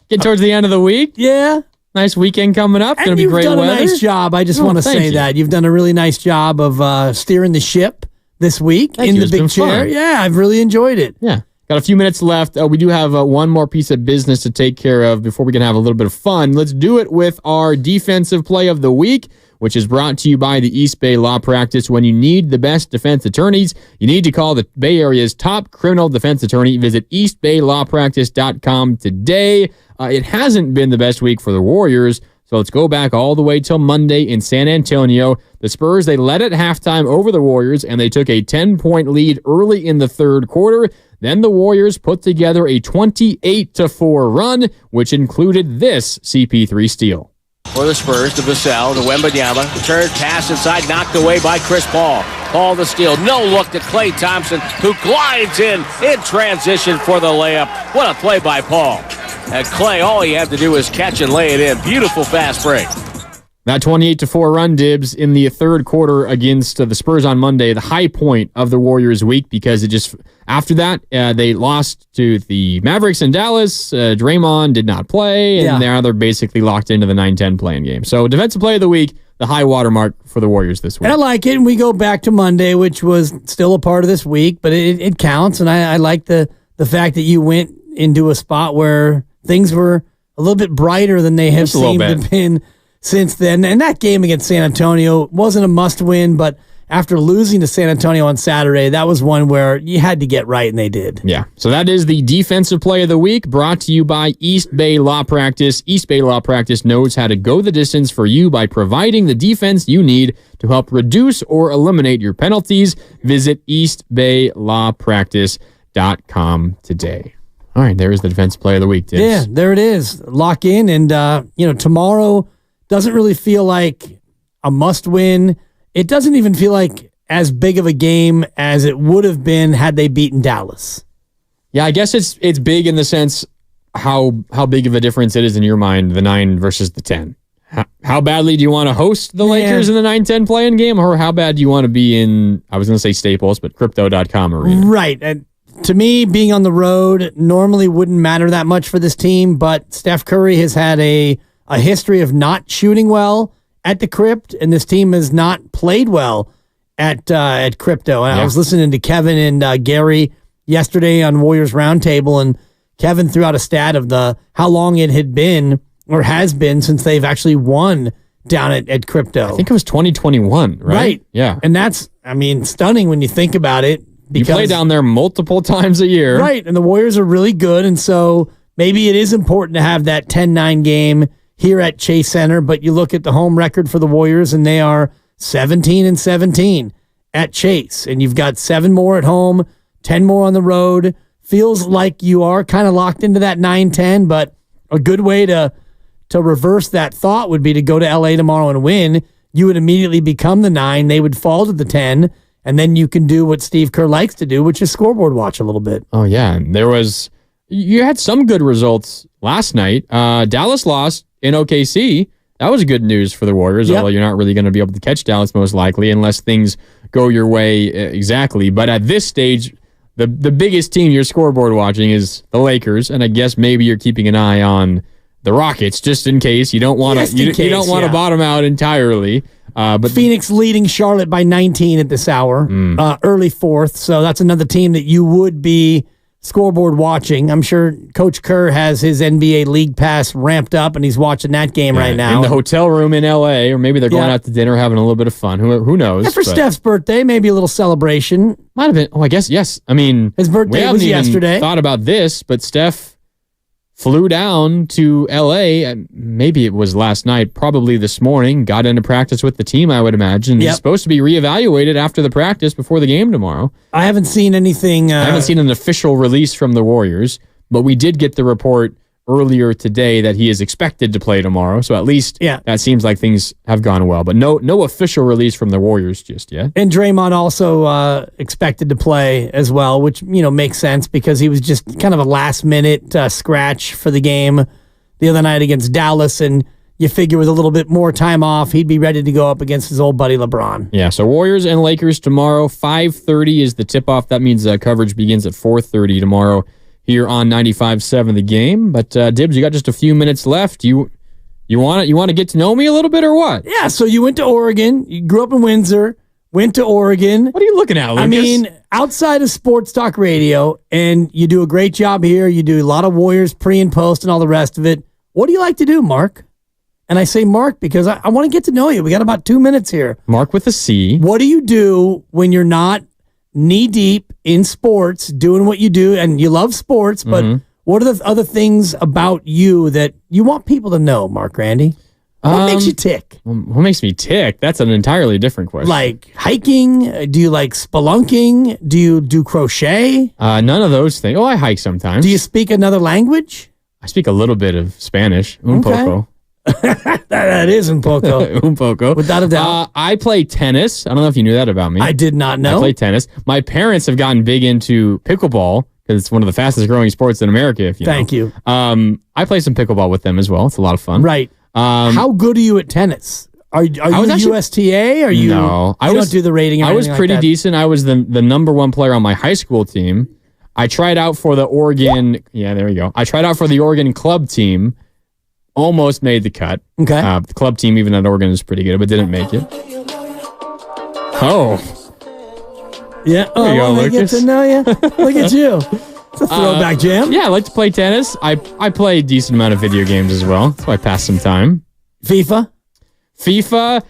Get towards the end of the week. Yeah. Nice weekend coming up. Going to be great weather. You've done a nice job. I just want to say that. You've done a really nice job of steering the ship this week in the big chair. Fun. Yeah, I've really enjoyed it. Yeah. Got a few minutes left. We do have one more piece of business to take care of before we can have a little bit of fun. Let's do it with our defensive play of the week, which is brought to you by the East Bay Law Practice. When you need the best defense attorneys, you need to call the Bay Area's top criminal defense attorney. Visit eastbaylawpractice.com today. It hasn't been the best week for the Warriors, so let's go back all the way till Monday in San Antonio. The Spurs, they led at halftime over the Warriors, and they took a 10-point lead early in the third quarter. Then the Warriors put together a 28-4 run, which included this CP3 steal. For the Spurs, to Vassell, to Wembanyama. Turn pass inside, knocked away by Chris Paul. Paul the steal. No look to Klay Thompson, who glides in transition for the layup. What a play by Paul. And Klay, all he had to do was catch and lay it in. Beautiful fast break. That 28-4 run, Dibs, in the third quarter against the Spurs on Monday, the high point of the Warriors' week, because it just after that they lost to the Mavericks in Dallas. Draymond did not play, and now they're basically locked into the 9-10 playing game. So defensive play of the week, the high watermark for the Warriors this week. And I like it, and we go back to Monday, which was still a part of this week, but it counts, and I like the fact that you went into a spot where things were a little bit brighter than they have seemed to have been since then. And that game against San Antonio wasn't a must-win, but after losing to San Antonio on Saturday, that was one where you had to get right, and they did. Yeah. So that is the defensive play of the week, brought to you by East Bay Law Practice. East Bay Law Practice knows how to go the distance for you by providing the defense you need to help reduce or eliminate your penalties. Visit eastbaylawpractice.com today. All right, there is the defensive play of the week, Dibs. Yeah, there it is. Lock in, and tomorrow doesn't really feel like a must-win. It doesn't even feel like as big of a game as it would have been had they beaten Dallas. Yeah, I guess it's big in the sense how big of a difference it is in your mind, the 9 versus the 10. How badly do you want to host the Lakers in the 9-10 play-in game, or how bad do you want to be in, I was going to say Staples, but Crypto.com arena? Right. And to me, being on the road normally wouldn't matter that much for this team, but Steph Curry has had a history of not shooting well at the Crypt, and this team has not played well at Crypto. And I was listening to Kevin and Gary yesterday on Warriors Roundtable, and Kevin threw out a stat of how long it had been or has been since they've actually won down at Crypto. I think it was 2021, right? Right. Yeah. And that's, stunning when you think about it. Because, you play down there multiple times a year. Right, and the Warriors are really good, and so maybe it is important to have that 10-9 game here at Chase Center, but you look at the home record for the Warriors, and they are 17-17 at Chase, and you've got 7 more at home, 10 more on the road. Feels like you are kind of locked into that 9-10, but a good way to reverse that thought would be to go to LA tomorrow and win. You would immediately become the 9, they would fall to the 10, and then you can do what Steve Kerr likes to do, which is scoreboard watch a little bit. Oh, yeah. You had some good results last night. Dallas lost in OKC. That was good news for the Warriors, although you're not really going to be able to catch Dallas most likely unless things go your way exactly. But at this stage, the biggest team you're scoreboard watching is the Lakers, and I guess maybe you're keeping an eye on the Rockets just in case. You don't want to you don't want to bottom out entirely. But Phoenix leading Charlotte by 19 at this hour, early fourth. So that's another team that you would be scoreboard watching. I'm sure Coach Kerr has his NBA League Pass ramped up, and he's watching that game right now. In the hotel room in LA, or maybe they're going out to dinner, having a little bit of fun. Who knows? And for Steph's birthday, maybe a little celebration. Might have been. Oh, I guess, yes. His birthday was yesterday. Thought about this, but Steph flew down to LA, and maybe it was last night, probably this morning, got into practice with the team, I would imagine. He's supposed to be reevaluated after the practice before the game tomorrow. I haven't seen anything. I haven't seen an official release from the Warriors, but we did get the report earlier today that he is expected to play tomorrow. So at least that seems like things have gone well. But no official release from the Warriors just yet. And Draymond also expected to play as well, which makes sense because he was just kind of a last-minute scratch for the game the other night against Dallas, and you figure with a little bit more time off, he'd be ready to go up against his old buddy LeBron. Yeah, so Warriors and Lakers tomorrow, 5:30 is the tip-off. That means coverage begins at 4:30 tomorrow here on 95.7 The Game. But Dibs, you got just a few minutes left. You want to get to know me a little bit or what? Yeah, so you went to Oregon. You grew up in Windsor, went to Oregon. What are you looking at, Lucas? I mean, outside of sports talk radio, and you do a great job here. You do a lot of Warriors pre and post and all the rest of it. What do you like to do, Mark? And I say Mark because I want to get to know you. We got about 2 minutes here. Mark with a C. What do you do when you're not knee-deep in sports, doing what you do, and you love sports, but what are the other things about you that you want people to know, Mark Randy? What makes you tick? What makes me tick? That's an entirely different question. Like hiking? Do you like spelunking? Do you do crochet? None of those things. Oh, I hike sometimes. Do you speak another language? I speak a little bit of Spanish. Un poco. That is un poco. Un poco. Without a doubt. I play tennis. I don't know if you knew that about me. I did not know. I play tennis. My parents have gotten big into pickleball because it's one of the fastest growing sports in America, if you know. Thank you. I play some pickleball with them as well. It's a lot of fun. Right. How good are you at tennis? Are you USTA? Are you? No. I don't do the rating. I was pretty decent. I was the number one player on my high school team. I tried out for the Oregon. Yeah, there we go. I tried out for the Oregon club team. Almost made the cut. Okay. The club team, even at Oregon, is pretty good, but didn't make it. Oh. Yeah. There you go, Lucas. Get to know you. Look at you. It's a throwback jam. Yeah, I like to play tennis. I play a decent amount of video games as well. That's why I pass some time. FIFA?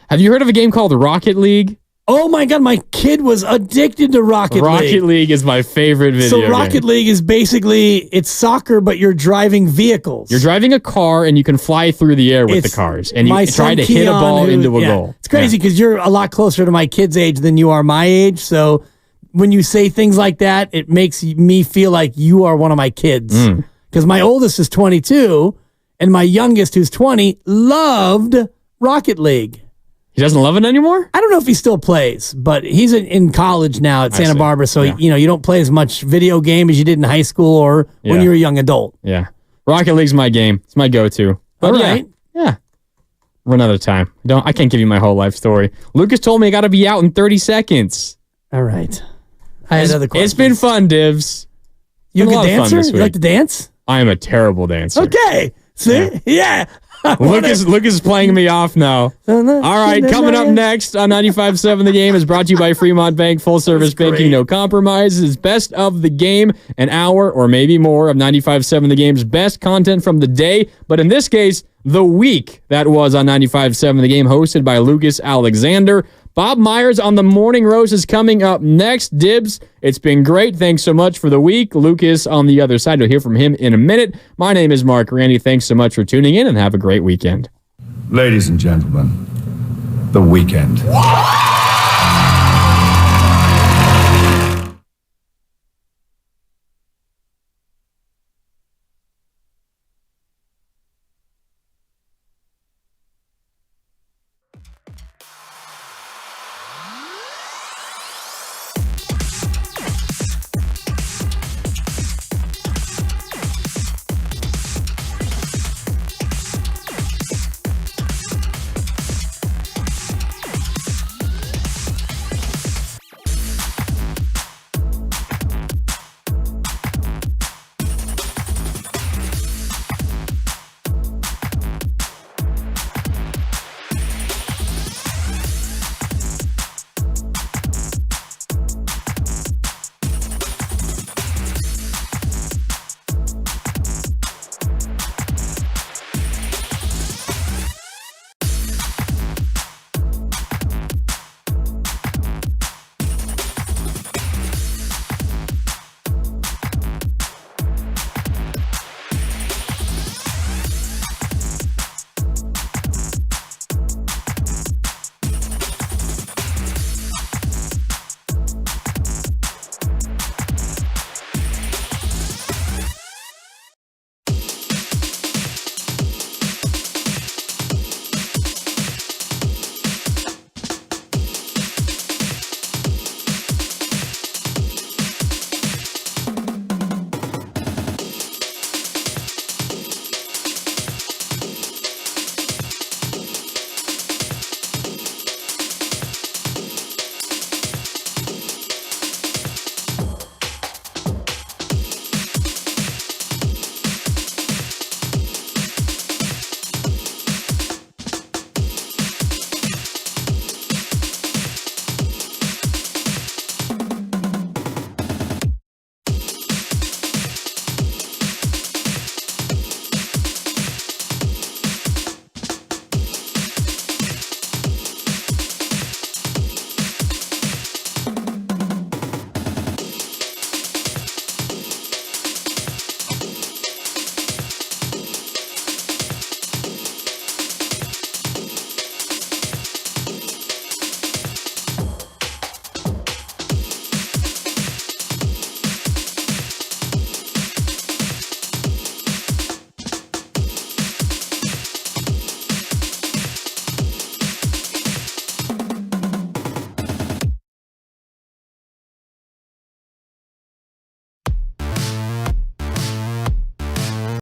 Have you heard of a game called Rocket League? Oh my God, my kid was addicted to Rocket League. Rocket League is my favorite video game. So Rocket League is basically, it's soccer, but you're driving vehicles. You're driving a car and you can fly through the air with the cars. And you try to hit a ball into a goal. It's crazy because you're a lot closer to my kid's age than you are my age. So when you say things like that, it makes me feel like you are one of my kids. Because my oldest is 22 and my youngest, who's 20, loved Rocket League. He doesn't love it anymore? I don't know if he still plays, but he's in college now at Santa Barbara, so you don't play as much video game as you did in high school or when you were a young adult. Yeah. Rocket League's my game. It's my go-to. All right. Yeah. Run out of time. I can't give you my whole life story. Lucas told me I got to be out in 30 seconds. All right. I had other questions. It's been fun, Divs. You a good dancer? You like to dance? I am a terrible dancer. Okay. See? Yeah. Lucas is playing me off now. All right, coming up next on 95.7 The Game is brought to you by Fremont Bank. Full service banking, no compromises. Best of the game, an hour or maybe more of 95.7 The Game's best content from the day, but in this case, the week that was on 95.7 The Game, hosted by Lucas Alexander. Bob Myers on the Morning Roast is coming up next. Dibs, it's been great. Thanks so much for the week. Lucas on the other side. You'll hear from him in a minute. My name is Mark Randy. Thanks so much for tuning in and have a great weekend. Ladies and gentlemen, the weekend.